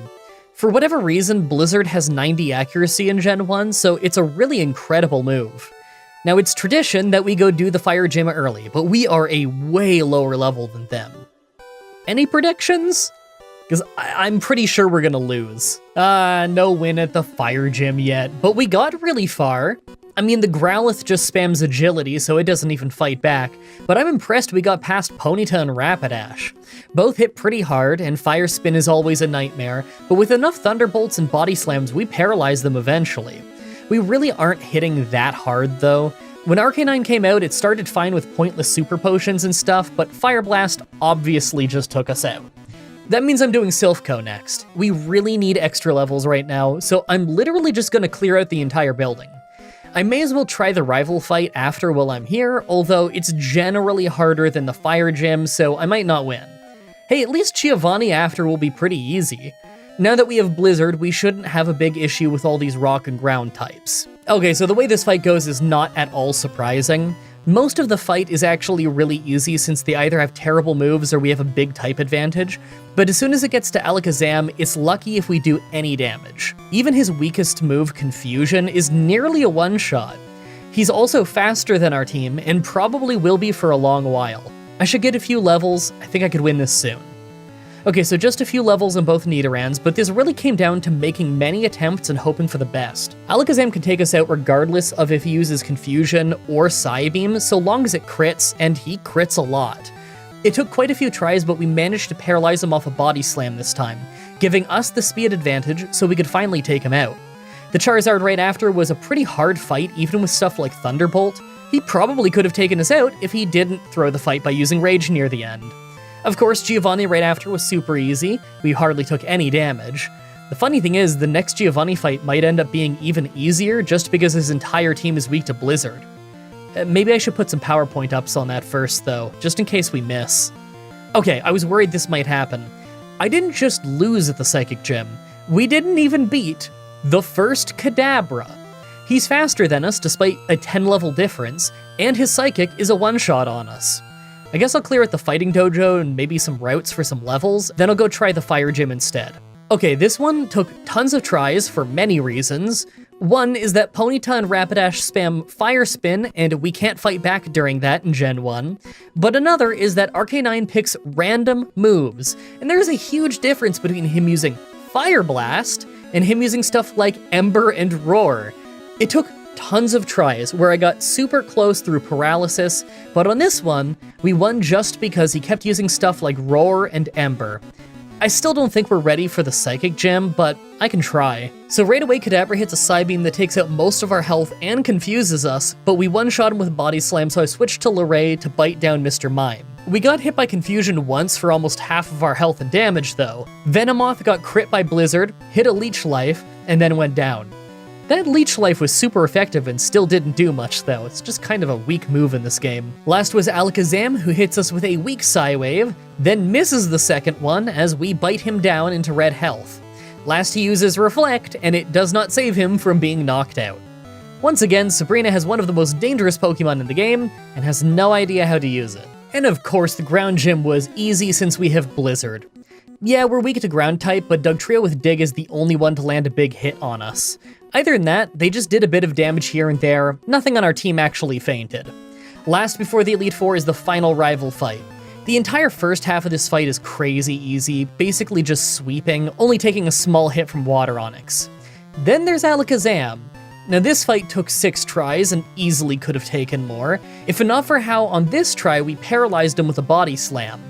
For whatever reason, Blizzard has 90 accuracy in Gen 1, so it's a really incredible move. Now it's tradition that we go do the Fire Gym early, but we are a way lower level than them. Any predictions? Because I'm pretty sure we're gonna lose. No win at the Fire Gym yet, but we got really far. I mean, the Growlithe just spams agility, so it doesn't even fight back, but I'm impressed we got past Ponyta and Rapidash. Both hit pretty hard, and Fire Spin is always a nightmare, but with enough Thunderbolts and Body Slams, we paralyze them eventually. We really aren't hitting that hard, though. When Arcanine came out, it started fine with pointless Super Potions and stuff, but Fire Blast obviously just took us out. That means I'm doing Silphco next. We really need extra levels right now, so I'm literally just gonna clear out the entire building. I may as well try the rival fight after while I'm here, although it's generally harder than the Fire Gym, so I might not win. Hey, at least Giovanni after will be pretty easy. Now that we have Blizzard, we shouldn't have a big issue with all these rock and ground types. Okay, so the way this fight goes is not at all surprising. Most of the fight is actually really easy since they either have terrible moves or we have a big type advantage, but as soon as it gets to Alakazam, it's lucky if we do any damage. Even his weakest move, Confusion, is nearly a one-shot. He's also faster than our team, and probably will be for a long while. I should get a few levels. I think I could win this soon. Okay, so just a few levels in both Nidorans, but this really came down to making many attempts and hoping for the best. Alakazam can take us out regardless of if he uses Confusion or Psybeam, so long as it crits, and he crits a lot. It took quite a few tries, but we managed to paralyze him off a Body Slam this time, giving us the speed advantage so we could finally take him out. The Charizard right after was a pretty hard fight, even with stuff like Thunderbolt. He probably could have taken us out if he didn't throw the fight by using Rage near the end. Of course, Giovanni right after was super easy. We hardly took any damage. The funny thing is, the next Giovanni fight might end up being even easier just because his entire team is weak to Blizzard. Maybe I should put some PowerPoint ups on that first, though, just in case we miss. Okay, I was worried this might happen. I didn't just lose at the Psychic Gym. We didn't even beat the first Kadabra. He's faster than us despite a 10-level difference, and his Psychic is a one-shot on us. I guess I'll clear out the Fighting Dojo and maybe some routes for some levels, then I'll go try the Fire Gym instead. Okay, this one took tons of tries for many reasons. One is that Ponyta and Rapidash spam Fire Spin, and we can't fight back during that in Gen 1. But another is that Arcanine picks random moves, and there's a huge difference between him using Fire Blast and him using stuff like Ember and Roar. It took tons of tries where I got super close through Paralysis, but on this one, we won just because he kept using stuff like Roar and Ember. I still don't think we're ready for the Psychic Gym, but I can try. So right away, Kadabra hits a Psybeam that takes out most of our health and confuses us, but we one-shot him with Body Slam, so I switched to Luray to bite down Mr. Mime. We got hit by Confusion once for almost half of our health and damage, though. Venomoth got crit by Blizzard, hit a Leech Life, and then went down. That Leech Life was super effective and still didn't do much though, it's just kind of a weak move in this game. Last was Alakazam, who hits us with a weak Psy-Wave, then misses the second one as we bite him down into red health. Last he uses Reflect, and it does not save him from being knocked out. Once again, Sabrina has one of the most dangerous Pokemon in the game, and has no idea how to use it. And of course, the ground gym was easy since we have Blizzard. Yeah, we're weak to ground type, but Dugtrio with Dig is the only one to land a big hit on us. Other than that, they just did a bit of damage here and there, nothing on our team actually fainted. Last before the Elite Four is the final rival fight. The entire first half of this fight is crazy easy, basically just sweeping, only taking a small hit from Water Onix. Then there's Alakazam. Now this fight took 6 tries and easily could have taken more, if not for how on this try we paralyzed him with a body slam.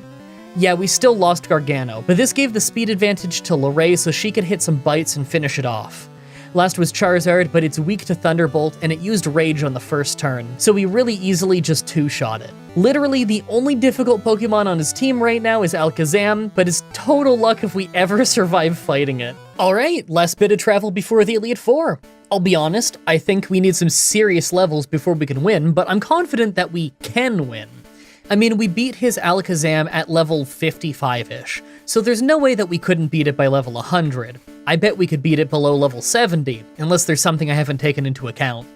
Yeah, we still lost Gargano, but this gave the speed advantage to Lorraine so she could hit some bites and finish it off. Last was Charizard, but it's weak to Thunderbolt and it used Rage on the first turn, so we really easily just 2-shot it. Literally the only difficult Pokemon on his team right now is Alakazam, but it's total luck if we ever survive fighting it. Alright, last bit of travel before the Elite Four. I'll be honest, I think we need some serious levels before we can win, but I'm confident that we can win. I mean, we beat his Alakazam at level 55-ish, so there's no way that we couldn't beat it by level 100. I bet we could beat it below level 70, unless there's something I haven't taken into account.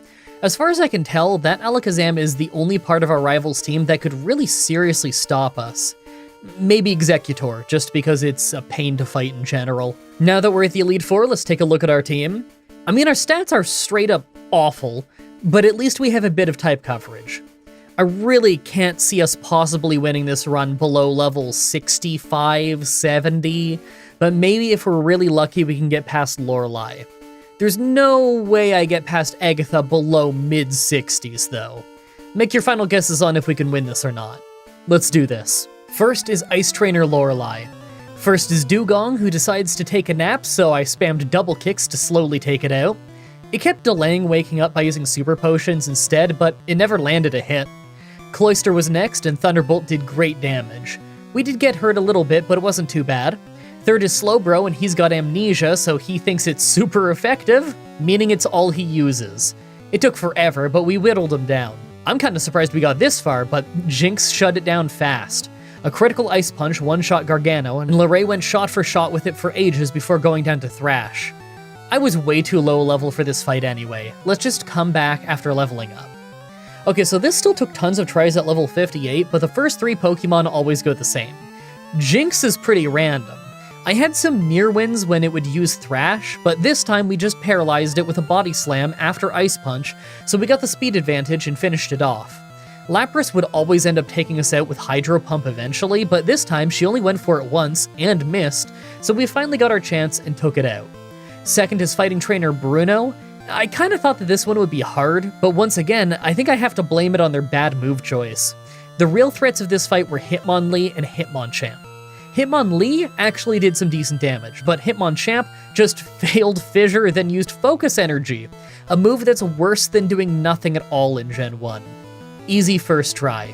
As far as I can tell, that Alakazam is the only part of our rival's team that could really seriously stop us. Maybe Executor, just because it's a pain to fight in general. Now that we're at the Elite Four, let's take a look at our team. I mean, our stats are straight up awful, but at least we have a bit of type coverage. I really can't see us possibly winning this run below level 65, 70, but maybe if we're really lucky we can get past Lorelei. There's no way I get past Agatha below mid-60s though. Make your final guesses on if we can win this or not. Let's do this. First is Ice Trainer Lorelei. First is Dugong, who decides to take a nap, so I spammed double kicks to slowly take it out. It kept delaying waking up by using super potions instead, but it never landed a hit. Cloyster was next, and Thunderbolt did great damage. We did get hurt a little bit, but it wasn't too bad. Third is Slowbro, and he's got amnesia, so he thinks it's super effective, meaning it's all he uses. It took forever, but we whittled him down. I'm kinda surprised we got this far, but Jinx shut it down fast. A critical Ice Punch one-shot Gargano, and Lorraine went shot for shot with it for ages before going down to Thrash. I was way too low level for this fight anyway. Let's just come back after leveling up. Okay, so this still took tons of tries at level 58, but the first 3 Pokemon always go the same. Jinx is pretty random. I had some near wins when it would use Thrash, but this time we just paralyzed it with a Body Slam after Ice Punch, so we got the speed advantage and finished it off. Lapras would always end up taking us out with Hydro Pump eventually, but this time she only went for it once and missed, so we finally got our chance and took it out. Second is Fighting Trainer Bruno. I kinda thought that this one would be hard, but once again, I think I have to blame it on their bad move choice. The real threats of this fight were Hitmonlee and Hitmonchamp. Hitmonlee actually did some decent damage, but Hitmonchamp just failed Fissure, then used Focus Energy, a move that's worse than doing nothing at all in Gen 1. Easy first try.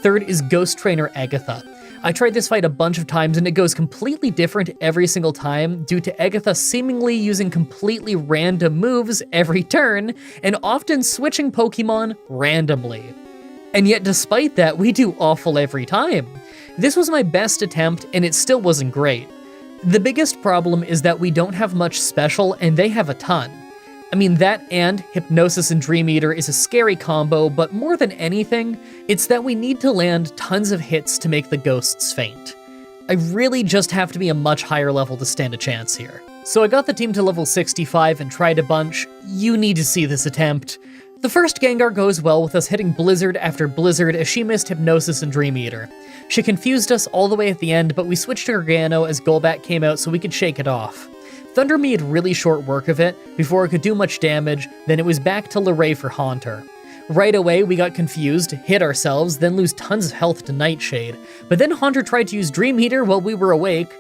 Third is Ghost Trainer Agatha. I tried this fight a bunch of times and it goes completely different every single time due to Agatha seemingly using completely random moves every turn and often switching Pokemon randomly. And yet despite that, we do awful every time. This was my best attempt and it still wasn't great. The biggest problem is that we don't have much special and they have a ton. I mean, that and Hypnosis and Dream Eater is a scary combo, but more than anything, it's that we need to land tons of hits to make the ghosts faint. I really just have to be a much higher level to stand a chance here. So I got the team to level 65 and tried a bunch. You need to see this attempt. The first Gengar goes well with us hitting Blizzard after Blizzard as she missed Hypnosis and Dream Eater. She confused us all the way at the end, but we switched to Gargano as Golbat came out so we could shake it off. Thunder made really short work of it before it could do much damage, then it was back to Lorraine for Haunter. Right away, we got confused, hit ourselves, then lose tons of health to Nightshade, but then Haunter tried to use Dream Eater while we were awake,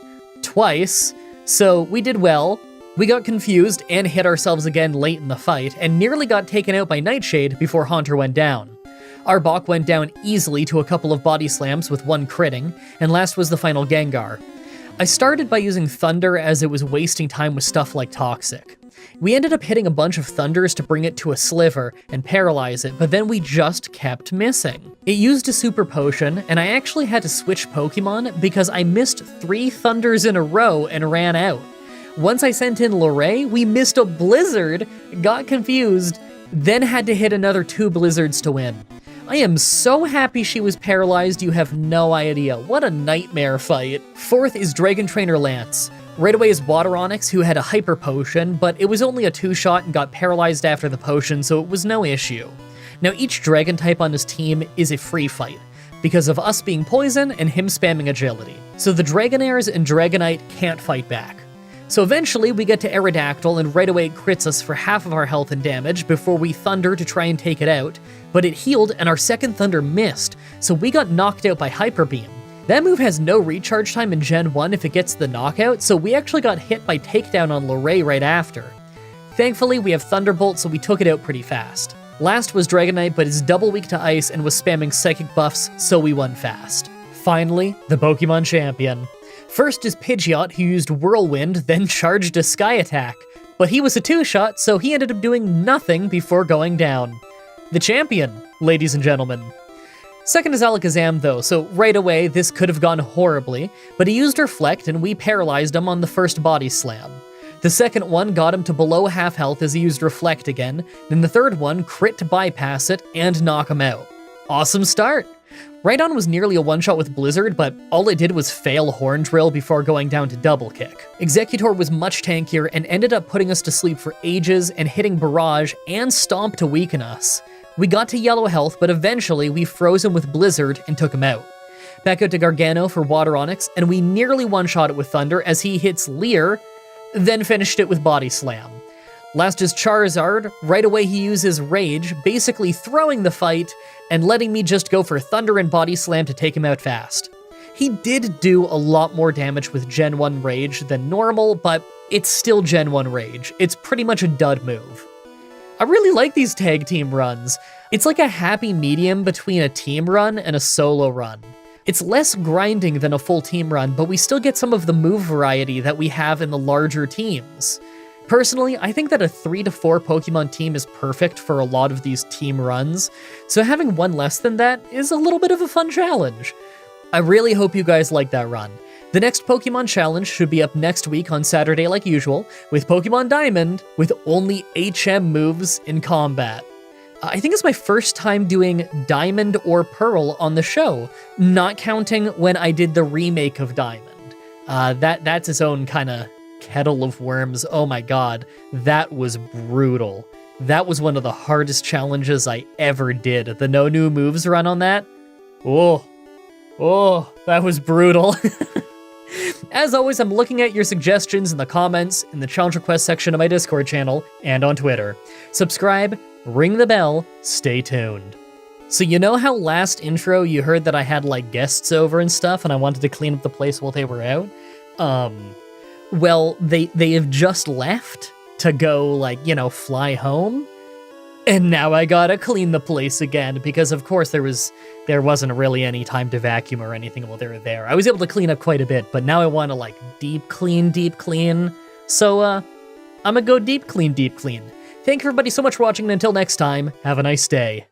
twice, so we did well. We got confused and hit ourselves again late in the fight, and nearly got taken out by Nightshade before Haunter went down. Arbok went down easily to a couple of body slams with one critting, and last was the final Gengar. I started by using Thunder as it was wasting time with stuff like Toxic. We ended up hitting a bunch of Thunders to bring it to a sliver and paralyze it, but then we just kept missing. It used a Super Potion, and I actually had to switch Pokemon because I missed 3 Thunders in a row and ran out. Once I sent in Lorraine, we missed a Blizzard, got confused, then had to hit another 2 blizzards to win. I am so happy she was paralyzed, you have no idea. What a nightmare fight. 4th is Dragon Trainer Lance. Right away is Water Onyx, who had a Hyper Potion, but it was only a 2-shot and got paralyzed after the potion, so it was no issue. Now each Dragon type on his team is a free fight, because of us being Poison and him spamming Agility. So the Dragonairs and Dragonite can't fight back. So eventually we get to Aerodactyl and right away it crits us for half of our health and damage before we Thunder to try and take it out, but it healed and our second Thunder missed, so we got knocked out by Hyper Beam. That move has no recharge time in Gen 1 if it gets the knockout, so we actually got hit by Takedown on Luray right after. Thankfully we have Thunderbolt, so we took it out pretty fast. Last was Dragonite, but is double weak to Ice and was spamming Psychic buffs, so we won fast. Finally, the Pokemon Champion. First is Pidgeot, who used Whirlwind, then charged a Sky Attack. But he was a 2-shot, so he ended up doing nothing before going down. The champion, ladies and gentlemen. Second is Alakazam though, so right away this could have gone horribly, but he used Reflect and we paralyzed him on the first Body Slam. The second one got him to below half health as he used Reflect again, then the third one crit to bypass it and knock him out. Awesome start! Rhydon was nearly a 1-shot with Blizzard, but all it did was fail Horn Drill before going down to Double Kick. Executor was much tankier and ended up putting us to sleep for ages and hitting Barrage and Stomp to weaken us. We got to yellow health, but eventually we froze him with Blizzard and took him out. Back out to Gargano for Water Onyx, and we nearly 1-shot it with Thunder as he hits Leer, then finished it with Body Slam. Last is Charizard. Right away he uses Rage, basically throwing the fight and letting me just go for Thunder and Body Slam to take him out fast. He did do a lot more damage with Gen 1 Rage than normal, but it's still Gen 1 Rage. It's pretty much a dud move. I really like these tag team runs. It's like a happy medium between a team run and a solo run. It's less grinding than a full team run, but we still get some of the move variety that we have in the larger teams. Personally, I think that a 3 to 4 Pokemon team is perfect for a lot of these team runs, so having one less than that is a little bit of a fun challenge. I really hope you guys like that run. The next Pokemon challenge should be up next week on Saturday like usual, with Pokemon Diamond, with only HM moves in combat. I think it's my first time doing Diamond or Pearl on the show, not counting when I did the remake of Diamond. That's its own kind of kettle of worms. Oh my god, that was brutal. That was one of the hardest challenges I ever did. The no new moves run on that. Oh, that was brutal. As always, I'm looking at your suggestions in the comments, in the challenge request section of my Discord channel, and on Twitter. Subscribe, ring the bell, stay tuned. So you know how last intro you heard that I had like guests over and stuff and I wanted to clean up the place while they were out? Well, they have just left to go, like, you know, fly home. And now I gotta clean the place again, because of course there wasn't really any time to vacuum or anything while they were there. I was able to clean up quite a bit, but now I want to, like, deep clean. So, I'm gonna go deep clean. Thank you everybody so much for watching, and until next time, have a nice day.